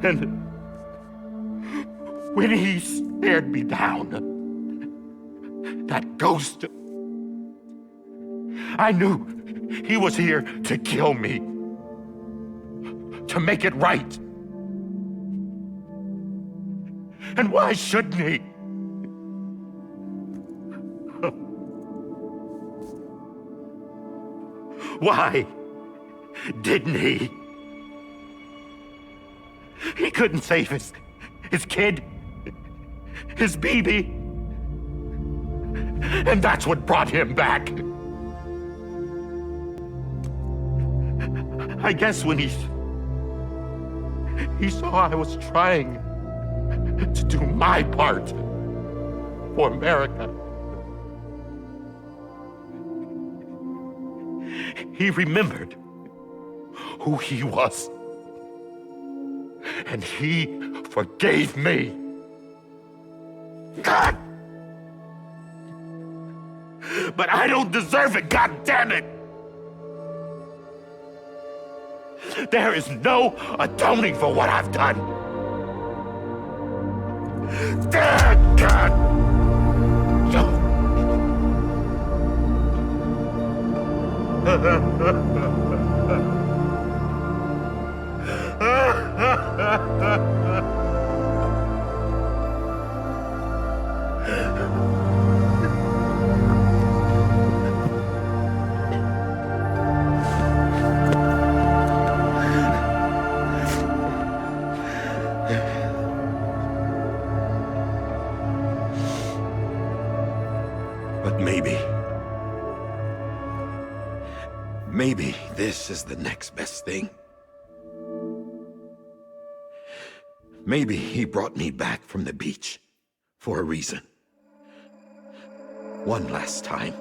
And when he stared me down, that ghost, I knew he was here to kill me, to make it right. And why shouldn't he? Why didn't he? He couldn't save his kid, his baby. And that's what brought him back. I guess when he saw I was trying to do my part for America, he remembered who he was. And he forgave me. God
but I don't deserve it, goddammit! There is no atoning for what I've done. God!
But maybe this is the next best thing. Maybe he brought me back from the beach for a reason. One last time.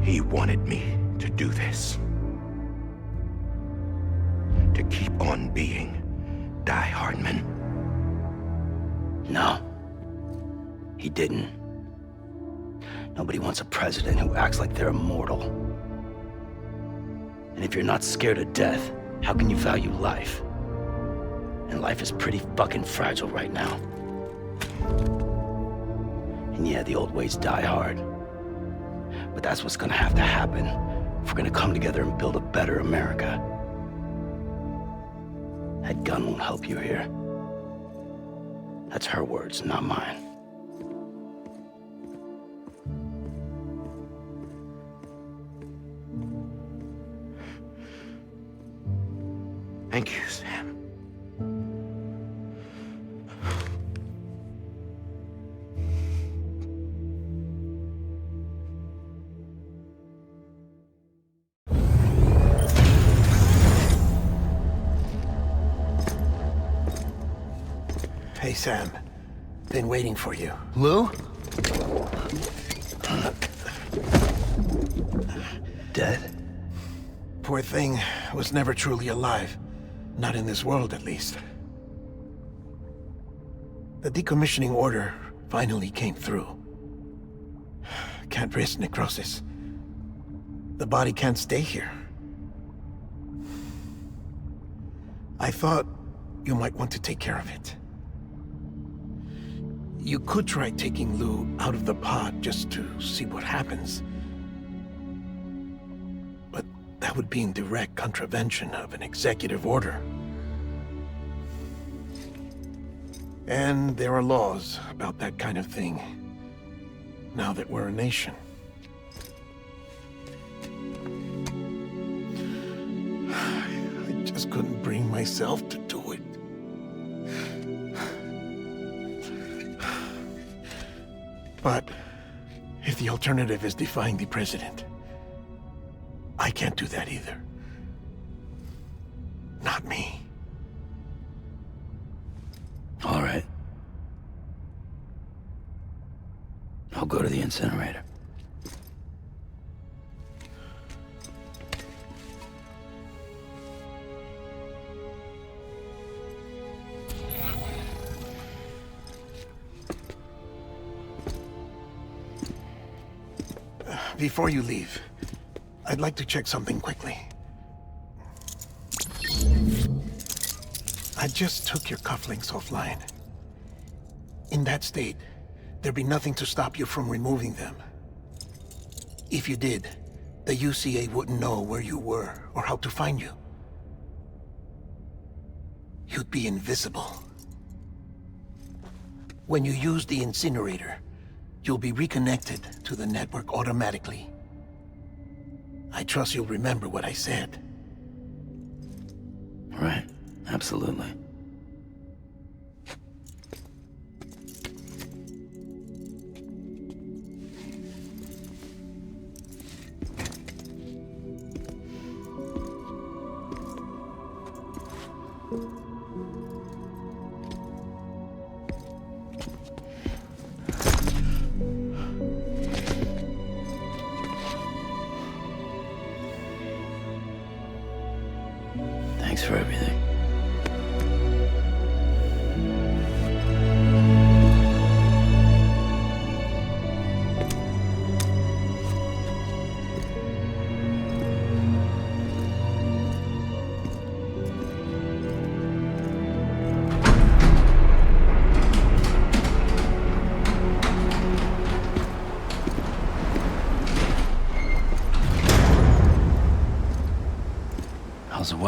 He wanted me to do this. To keep on being Die-Hardman.
No. He didn't. Nobody wants a president who acts like they're immortal. And if you're not scared of death, how can you value life? And life is pretty fucking fragile right now. And yeah, the old ways die hard. But that's what's gonna have to happen if we're gonna come together and build a better America. That gun won't help you here. That's her words, not mine.
Thank you, Sam.
Hey, Sam. Been waiting for you.
Lou?
Dead? Poor thing was never truly alive. Not in this world, at least. The decommissioning order finally came through. Can't risk necrosis. The body can't stay here. I thought you might want to take care of it. You could try taking Lou out of the pod just to see what happens. But that would be in direct contravention of an executive order. And there are laws about that kind of thing, now that we're a nation. I just couldn't bring myself to do it. But if the alternative is defying the president, I can't do that either. Not me.
All right. I'll go to the incinerator.
Before you leave, I'd like to check something quickly. I just took your cufflinks offline. In that state, there'd be nothing to stop you from removing them. If you did, the UCA wouldn't know where you were or how to find you. You'd be invisible. When you use the incinerator, you'll be reconnected to the network automatically. I trust you'll remember what I said.
Right, absolutely. Thanks for everything.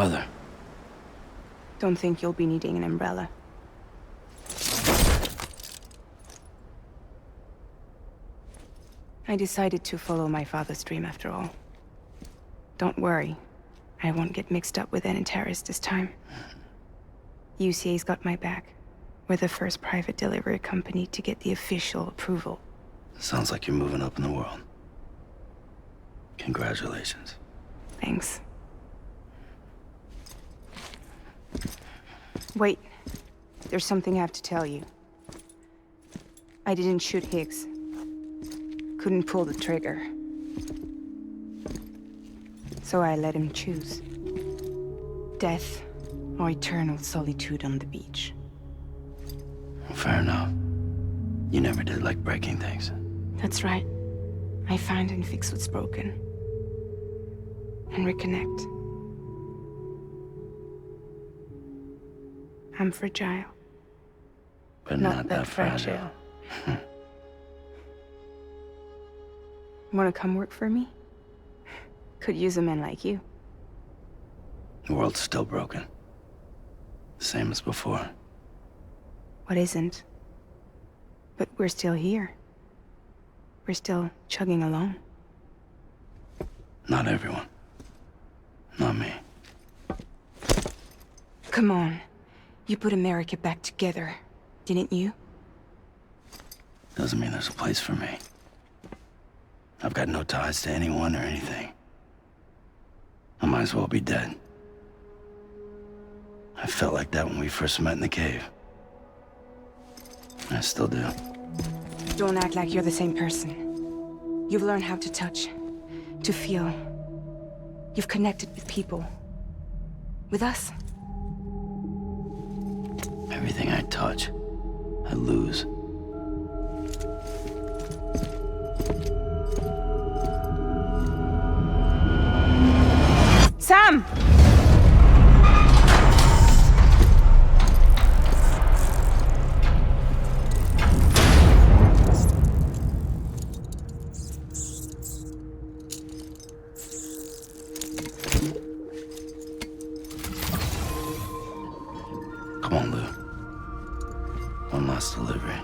weather?
Don't think you'll be needing an umbrella. I decided to follow my father's dream after all. Don't worry. I won't get mixed up with any terrorists this time. UCA's got my back. We're the first private delivery company to get the official approval.
Sounds like you're moving up in the world. Congratulations.
Thanks. Wait. There's something I have to tell you. I didn't shoot Higgs. Couldn't pull the trigger. So I let him choose. Death or eternal solitude on the beach.
Fair enough. You never did like breaking things.
That's right. I find and fix what's broken. And reconnect. I'm fragile.
But not that fragile.
Wanna come work for me? Could use a man like you.
The world's still broken. Same as before.
What isn't? But we're still here. We're still chugging along.
Not everyone. Not me.
Come on. You put America back together, didn't you?
Doesn't mean there's a place for me. I've got no ties to anyone or anything. I might as well be dead. I felt like that when we first met in the cave. I still do.
Don't act like you're the same person. You've learned how to touch, to feel. You've connected with people. With us.
Everything I touch, I lose.
Sam!
Come on, Lou. One last delivery.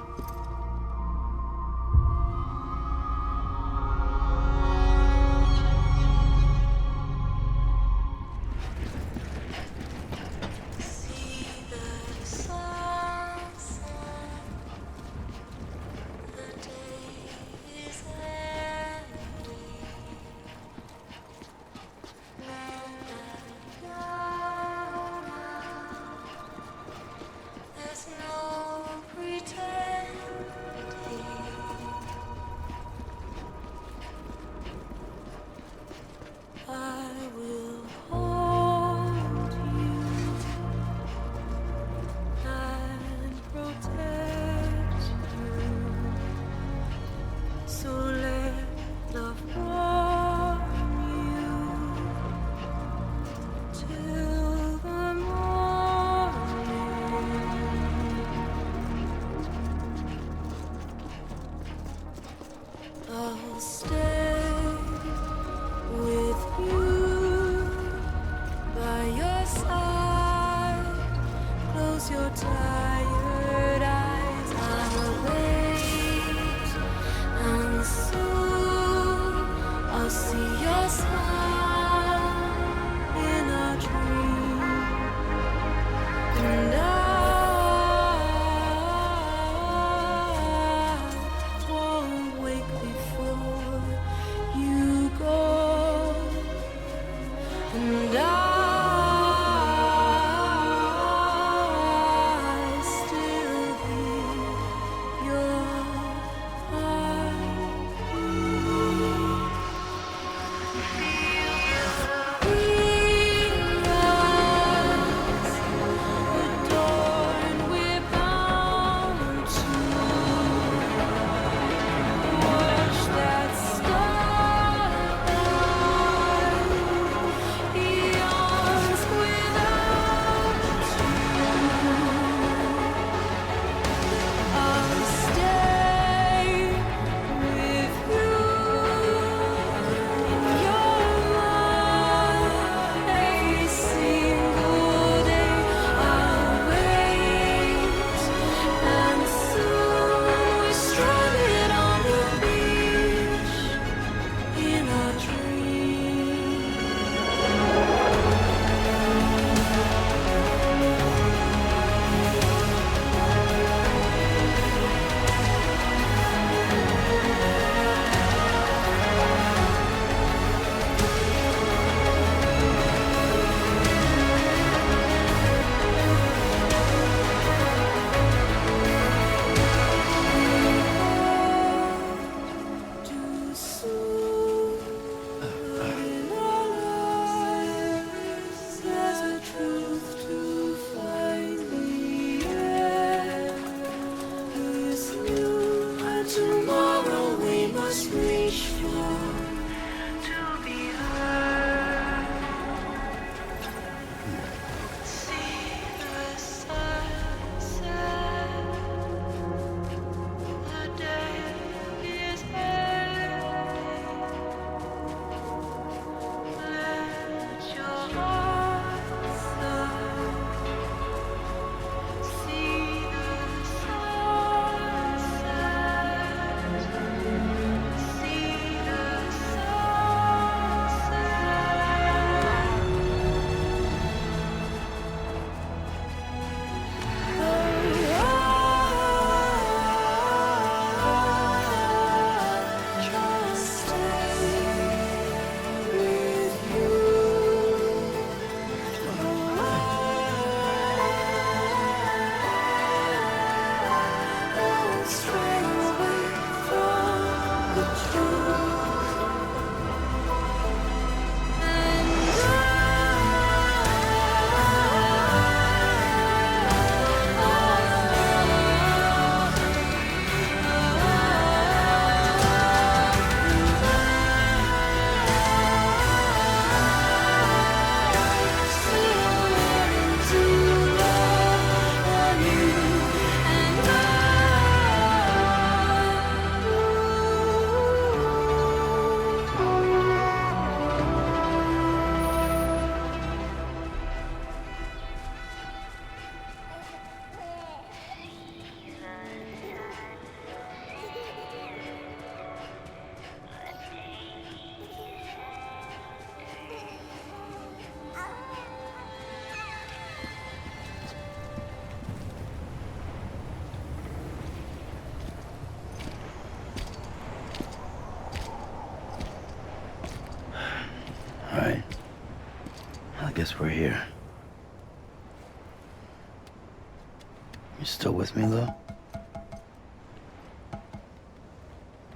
guess we're here. You still with me, Lou?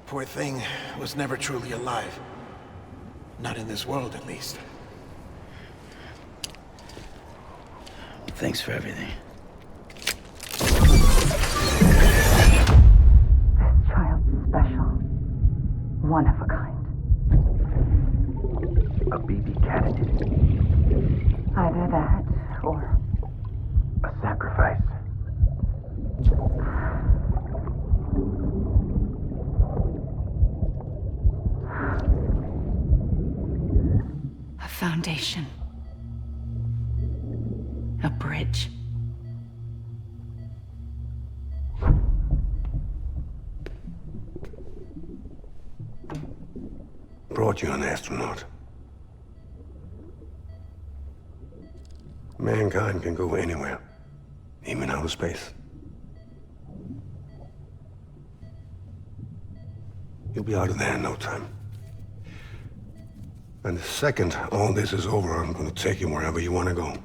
Poor thing was never truly alive. Not in this world, at least.
Thanks for everything.
This child's special. One of a kind.
A BB candidate.
Either that, or...
A sacrifice.
A foundation. A bridge.
Brought you an astronaut. Mankind can go anywhere, even outer space. You'll be out of there in no time. And the second all this is over, I'm gonna take you wherever you want to go.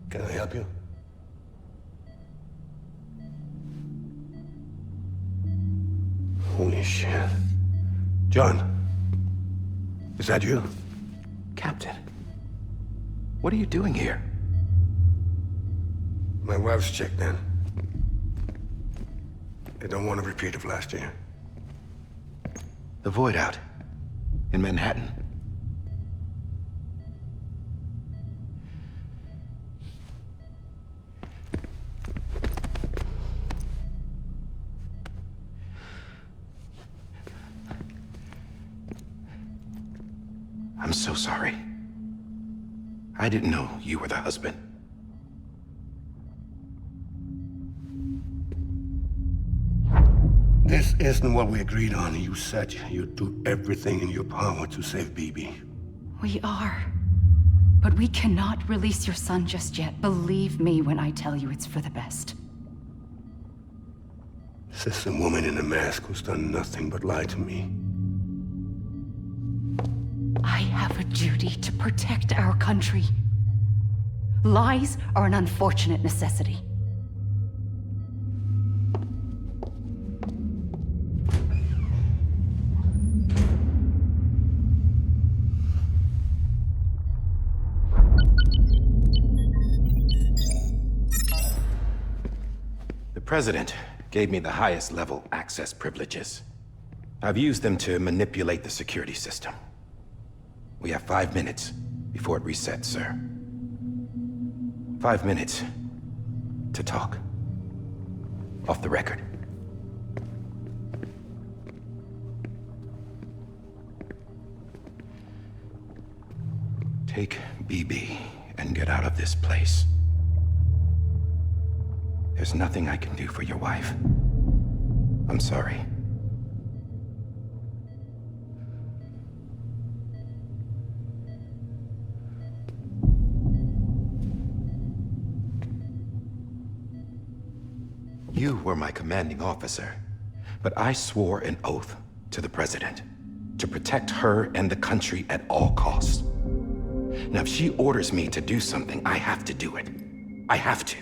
Can I help you? Holy shit. John, is that you?
Captain, what are you doing here?
My wife's checked in. They don't want a repeat of last year.
The Void out. In Manhattan. I'm so sorry. I didn't know you were the husband.
This isn't what we agreed on. You said you'd do everything in your power to save BB.
We are. But we cannot release your son just yet. Believe me when I tell you it's for the best.
This is a woman in a mask who's done nothing but lie to me.
I have a duty to protect our country. Lies are an unfortunate necessity.
The President gave me the highest level access privileges. I've used them to manipulate the security system. We have 5 minutes before it resets, sir. 5 minutes to talk. Off the record. Take BB and get out of this place. There's nothing I can do for your wife. I'm sorry. You were my commanding officer, but I swore an oath to the President to protect her and the country at all costs. Now, if she orders me to do something, I have to do it. I have to.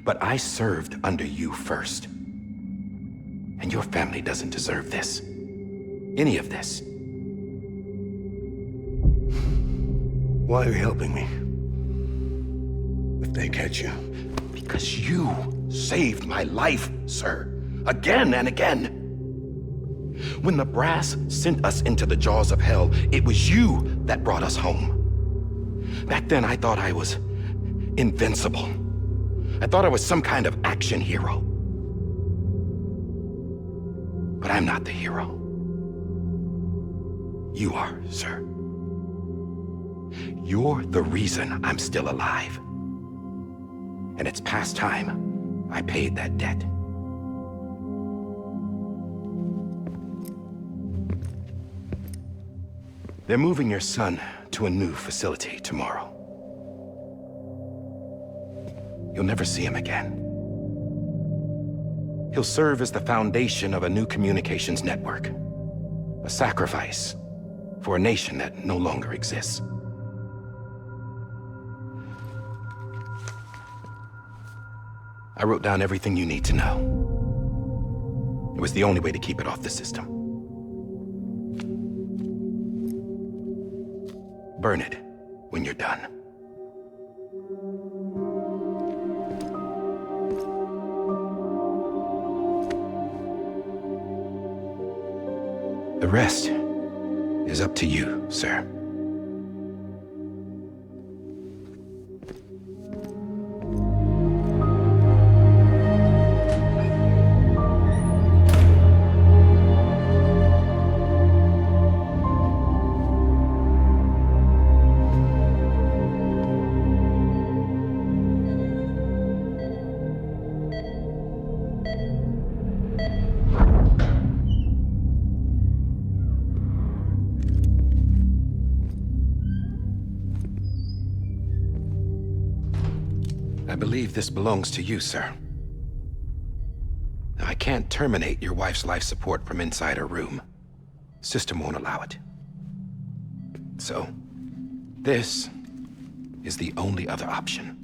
But I served under you first. And your family doesn't deserve this. Any of this.
Why are you helping me? If they catch you.
Because you saved my life, sir. Again and again. When the brass sent us into the jaws of hell, it was you that brought us home. Back then, I thought I was invincible. I thought I was some kind of action hero. But I'm not the hero. You are, sir. You're the reason I'm still alive. And it's past time I paid that debt. They're moving your son to a new facility tomorrow. You'll never see him again. He'll serve as the foundation of a new communications network. A sacrifice for a nation that no longer exists. I wrote down everything you need to know. It was the only way to keep it off the system. Burn it when you're done. The rest is up to you, sir. I believe this belongs to you, sir. I can't terminate your wife's life support from inside her room. System won't allow it. So, this is the only other option.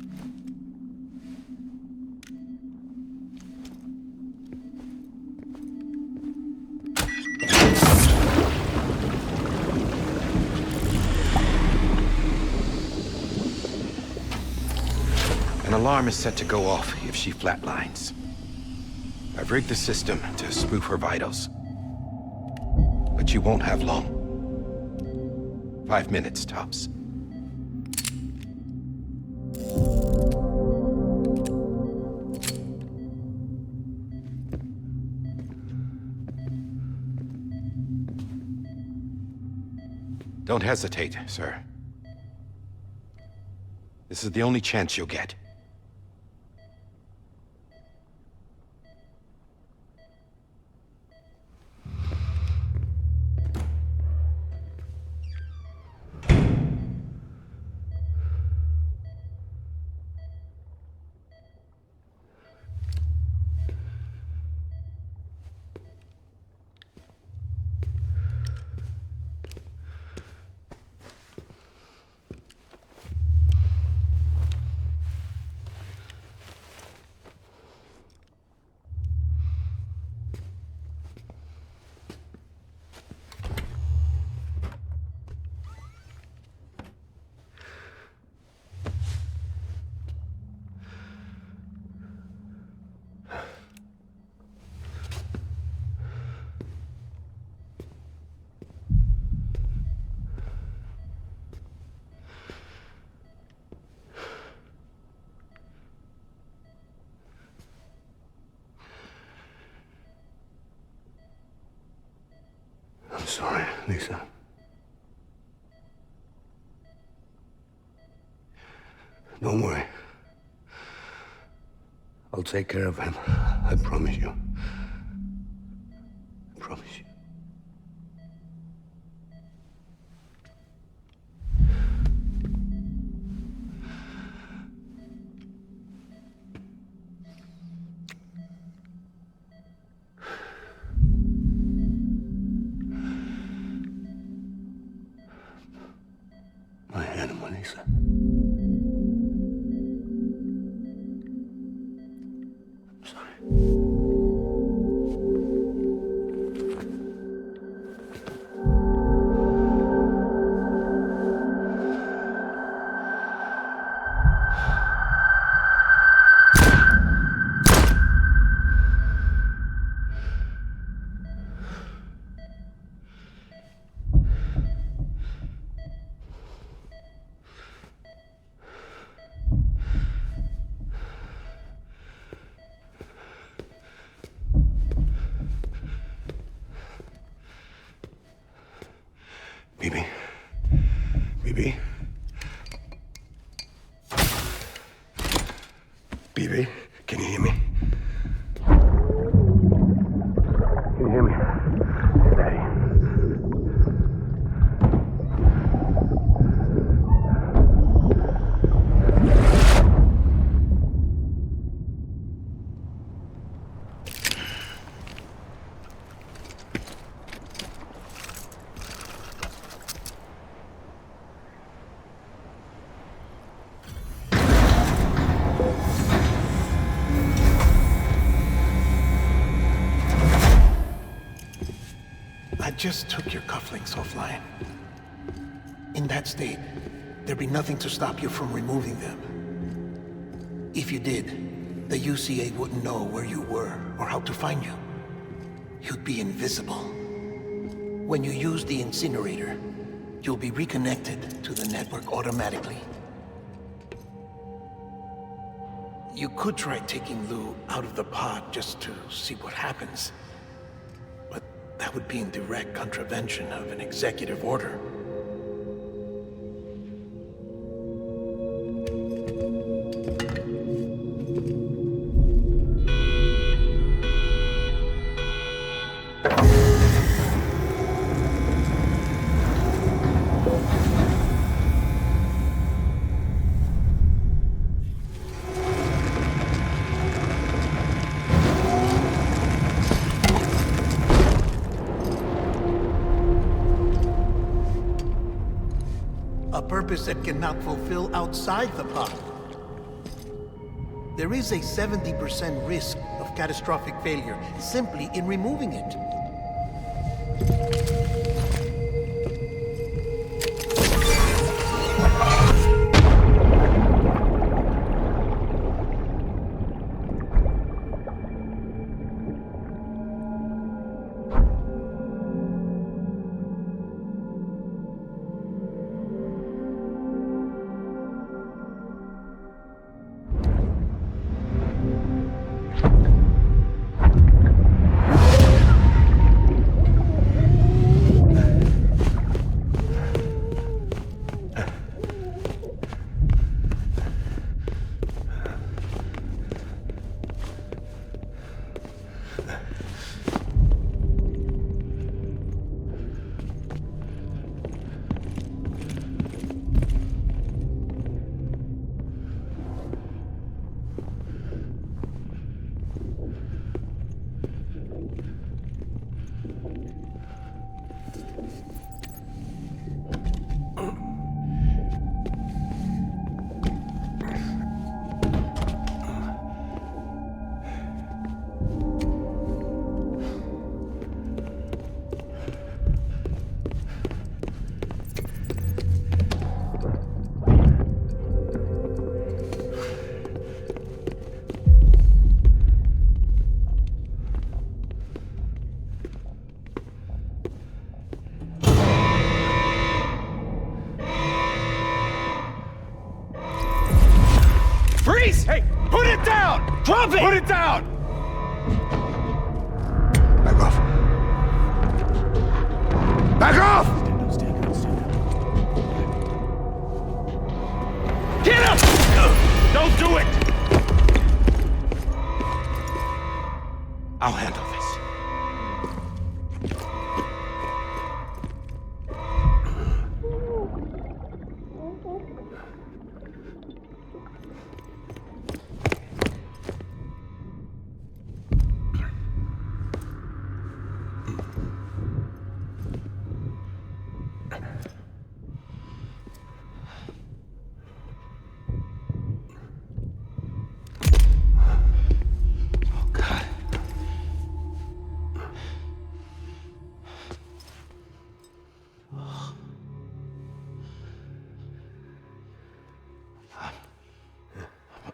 An alarm is set to go off if she flatlines. I've rigged the system to spoof her vitals. But you won't have long. 5 minutes, tops. Don't hesitate, sir. This is the only chance you'll get.
I'm sorry, Lisa. Don't worry. I'll take care of him. I promise you. I promise you. My animal, Lisa. I'm sorry. BB. BB. BB, can you hear me? Can you hear me? Steady.
just took your cufflinks offline. In that state, there'd be nothing to stop you from removing them. If you did, the UCA wouldn't know where you were or how to find you. You'd be invisible. When you use the incinerator, you'll be reconnected to the network automatically. You could try taking Lou out of the pod just to see what happens. But that would be in direct contravention of an executive order. That cannot fulfill outside the pod. There is a 70% risk of catastrophic failure simply in removing it.
Hey, put it down! Drop it! Put it down!
Back off. Back off!
Get him! Don't do it!
I'll handle this.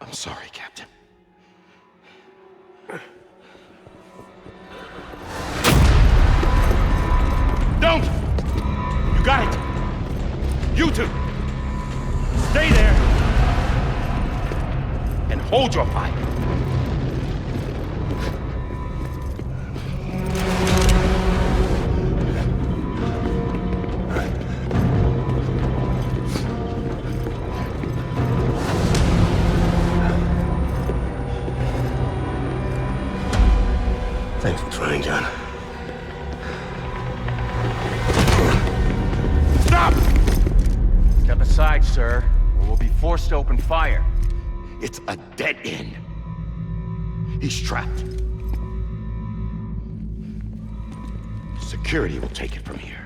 I'm sorry, Captain.
Don't! You got it! You two! Stay there! And hold your fire!
Thanks for trying, John.
Stop!
Step aside, sir, or we'll be forced to open fire.
It's a dead end. He's trapped. Security will take it from here.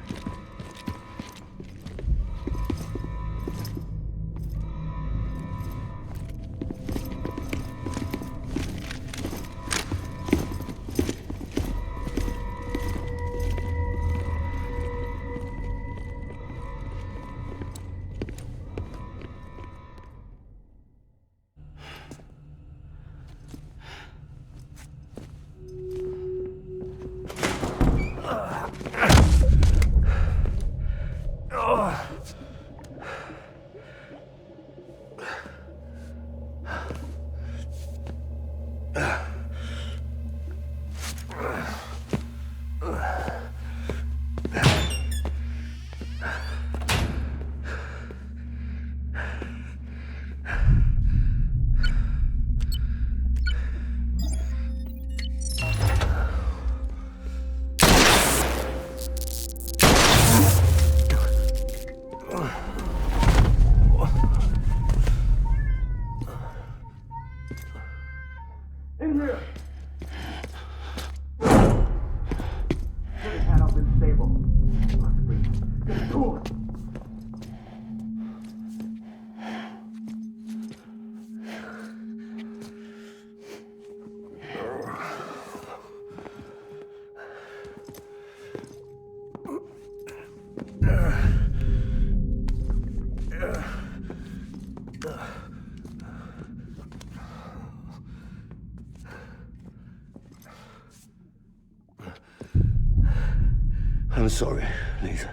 sorry, Lisa.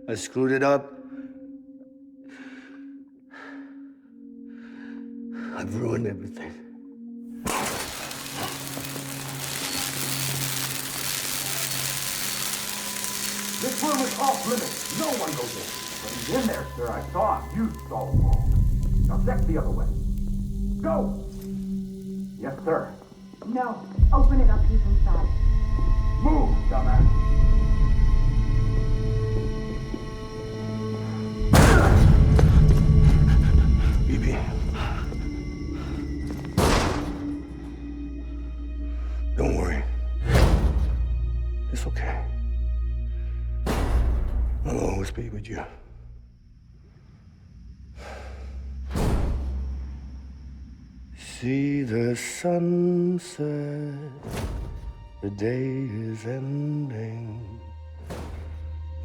I screwed it up. I've ruined everything.
This room is off limits. No one goes in. But he's in there, sir. I saw him. You saw him all. Now check the other way. Go! Yes, sir.
No. Open it up. He's inside.
Move, dumbass.
BB. Don't worry. It's okay. I'll always be with you. See the sunset, the day is ending.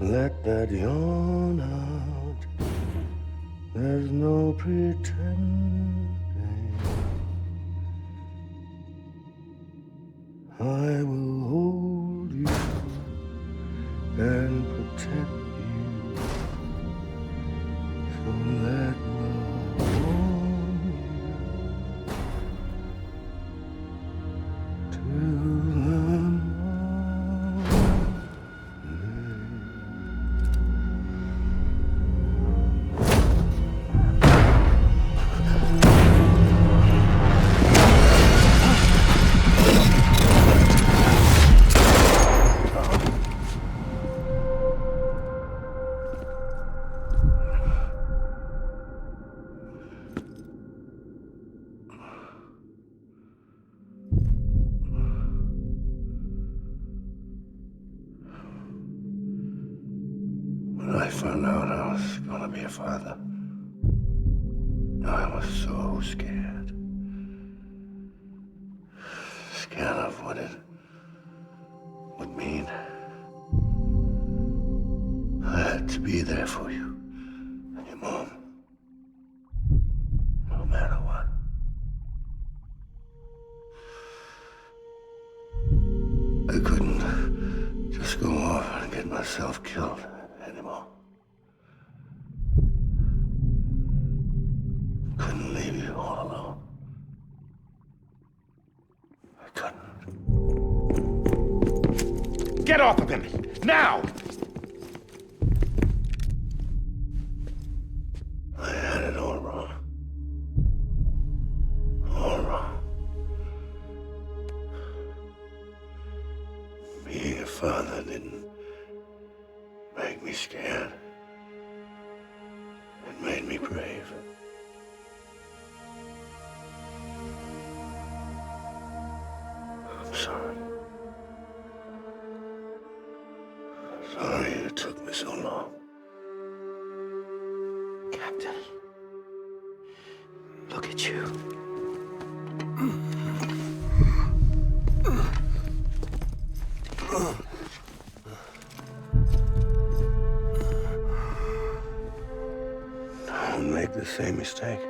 Let that yawn out, there's no pretending. I will hold you and protect you, so let love warm you to the When I found out I was gonna be a father, I was so scared. Scared of what it would mean. I had to be there for you and your mom, no matter what. I couldn't just go off and get myself killed anymore. Couldn't leave you all alone. I couldn't.
Get off of him! Now!
I had it all wrong. All wrong. Being a father didn't make me scared. It made me brave. I'm sorry. Sorry it took me so long.
Captain, look at you.
Don't make the same mistake.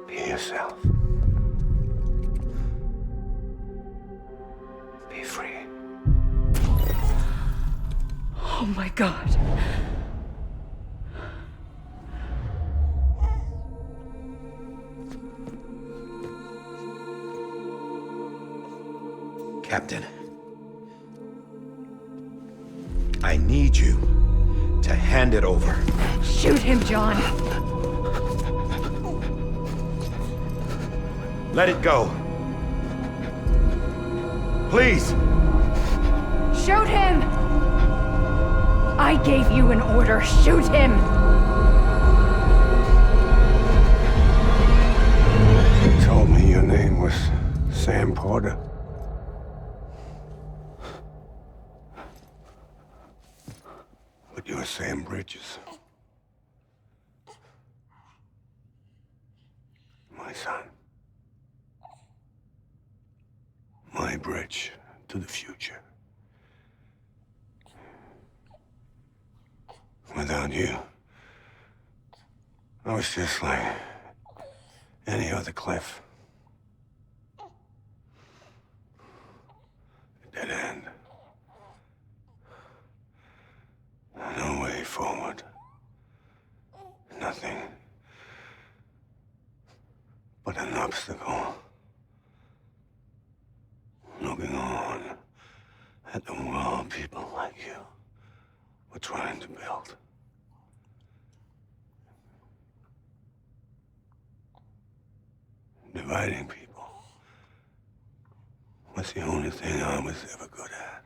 Be yourself. Be free.
Oh my God.
Captain, I need you to hand it over.
Shoot him, John.
Let it go. Please.
Shoot him! I gave you an order. Shoot him!
You told me your name was Sam Porter. But you're Sam Bridges. My son. My bridge to the future. Without you, I was just like any other Cliff. obstacle. Looking on at the world people like you were trying to build. Dividing people was the only thing I was ever good at.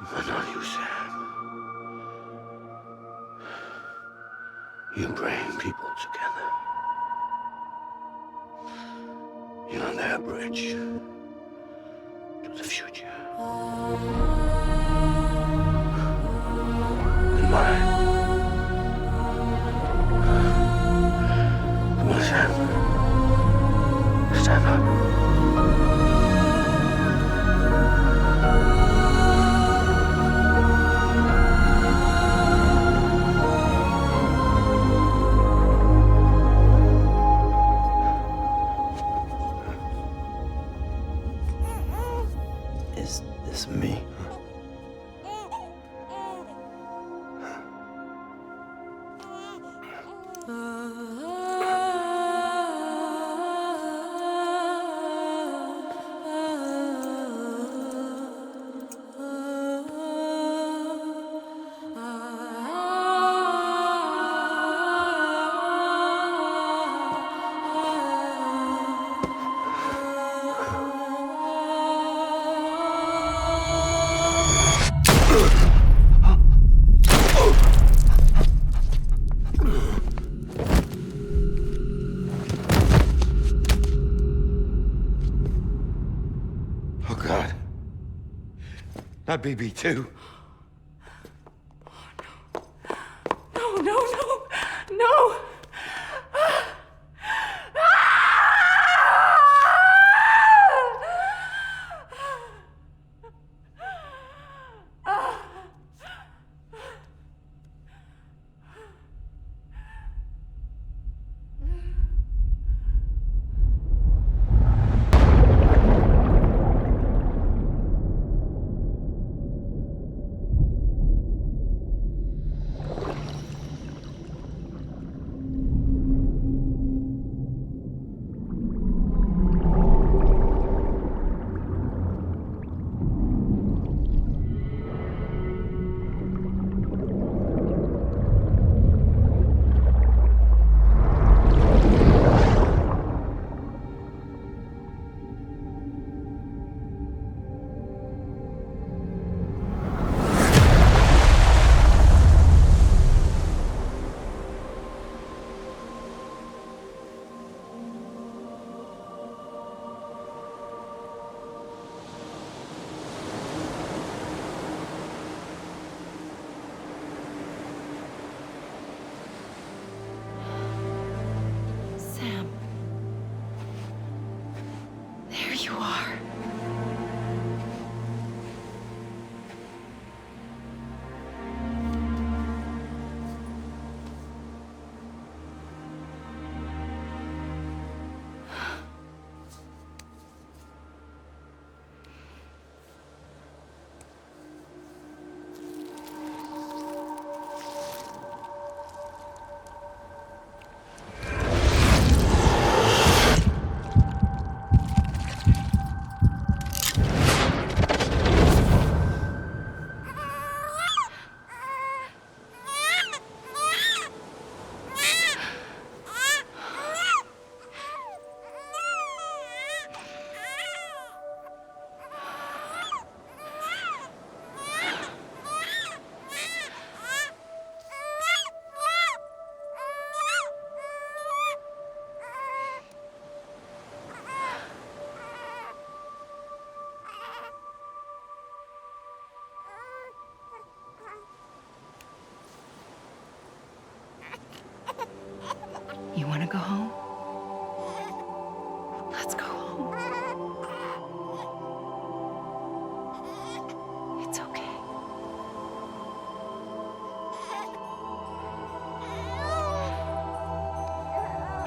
But not you, Sam. You bring people together. You're on their bridge to the future. And mine. Come on, Sam. Stand up.
Is this me?
Oh, God. Not BB2.
No, no, no, no!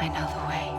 I know the way.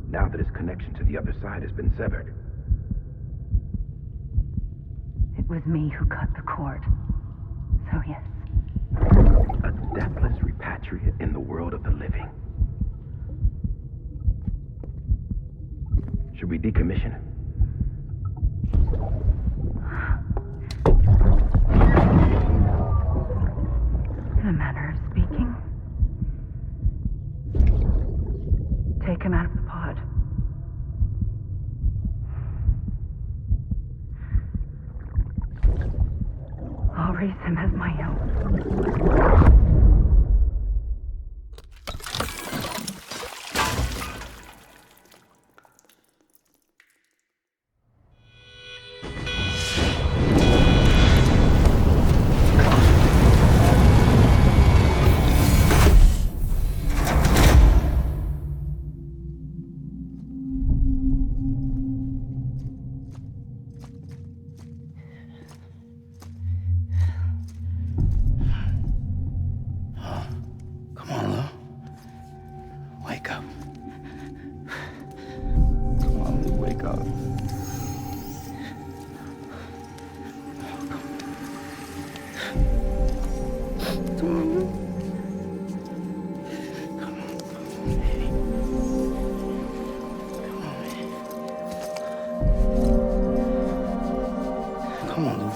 Now that his connection to the other side has been severed.
It was me who cut the cord. So yes.
A deathless repatriate in the world of the living. Should we decommission him?
In a manner of speaking. Take him out of the pod. I'll raise him as my own.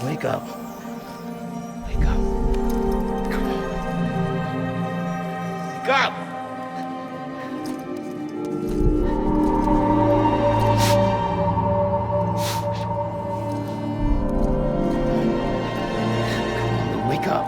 Wake up. Wake up. Come on. Wake up! Come on, wake up.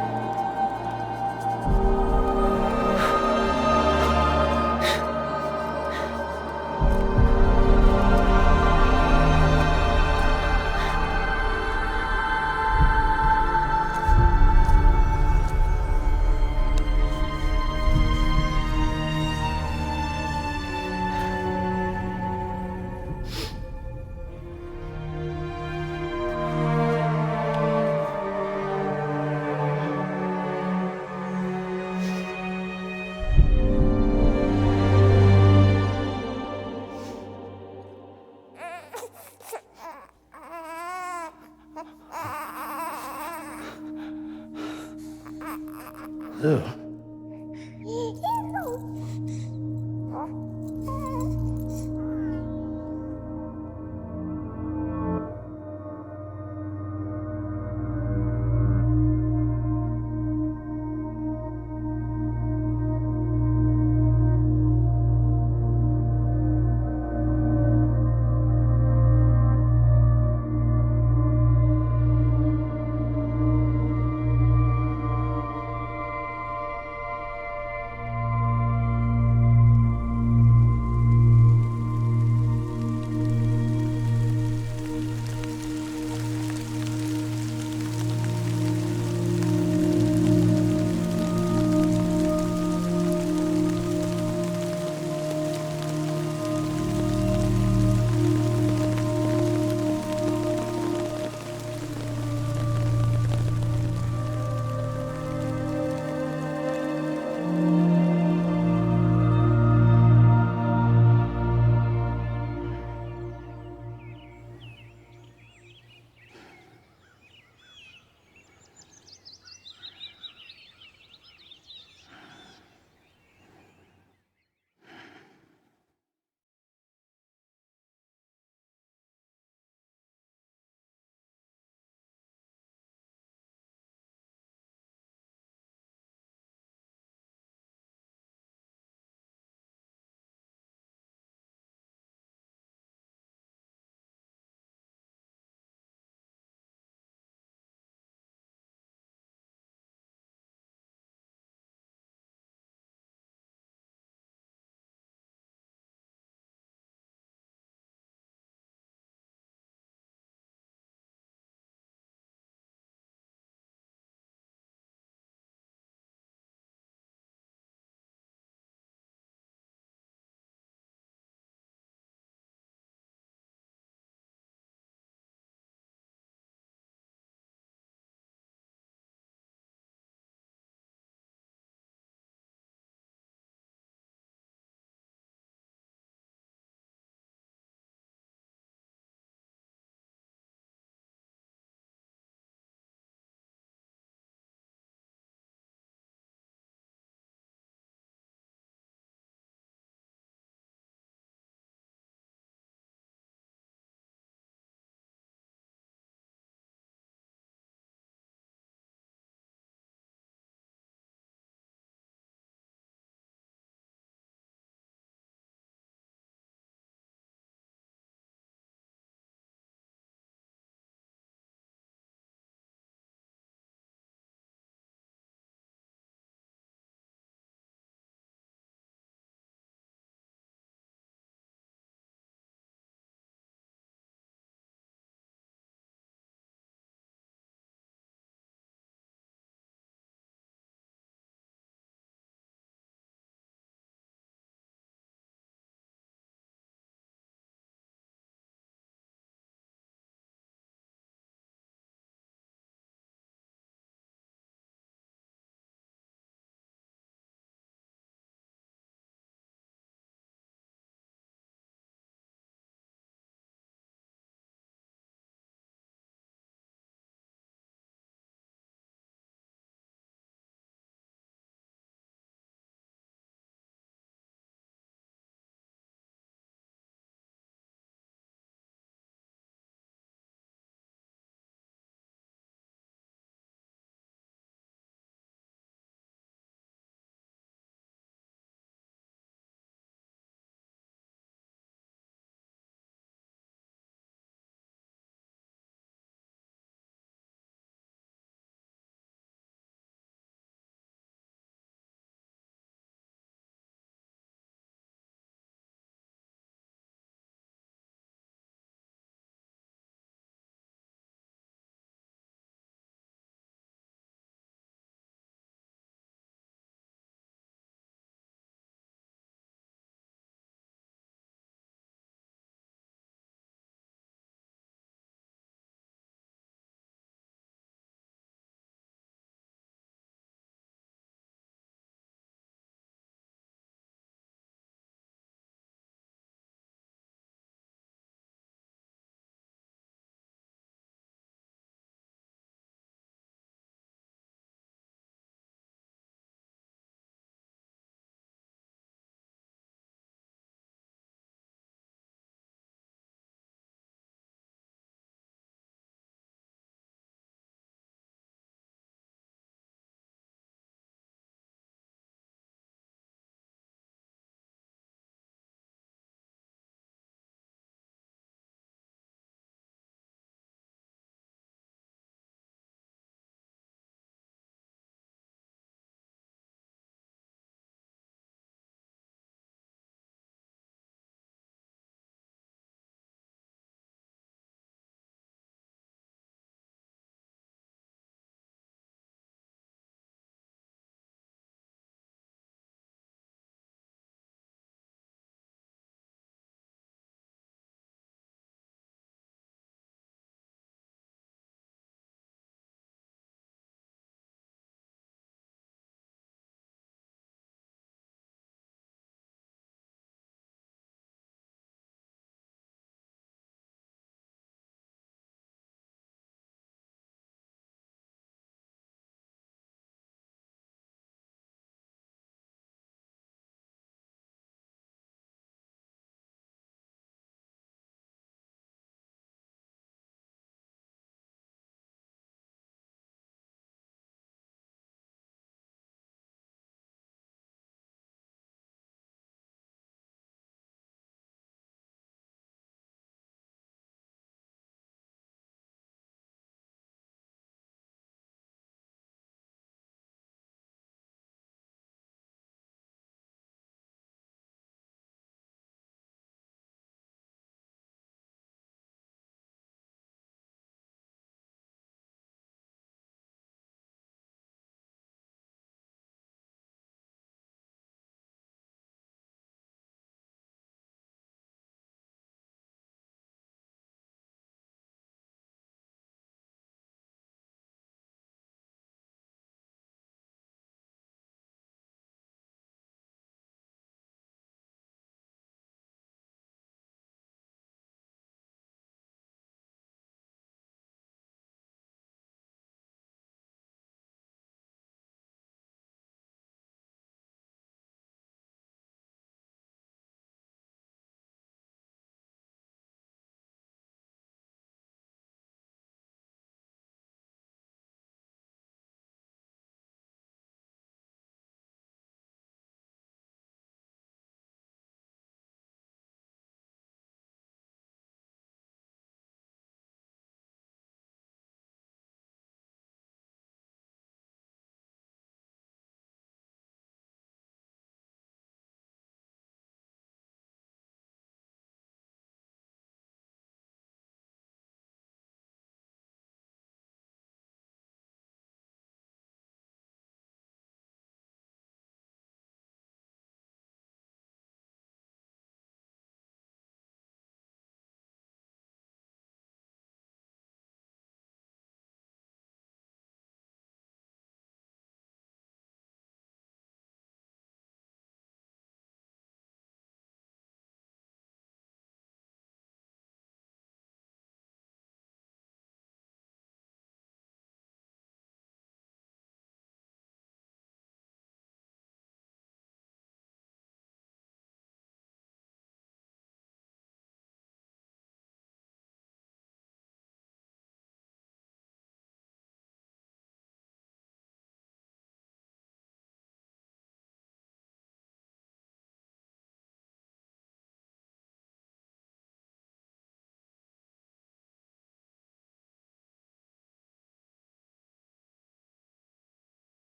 Ew.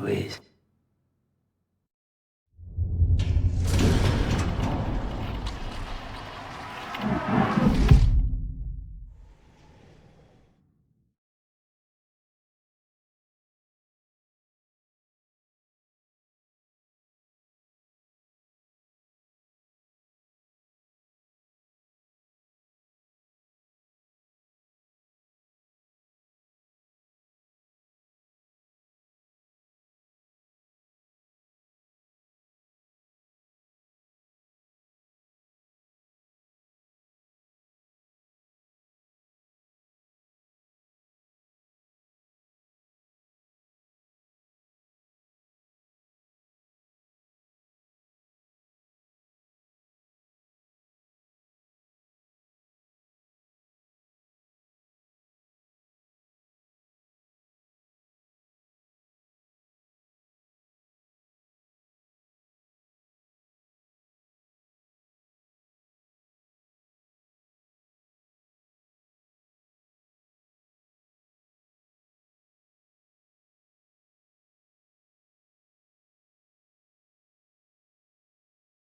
Louise.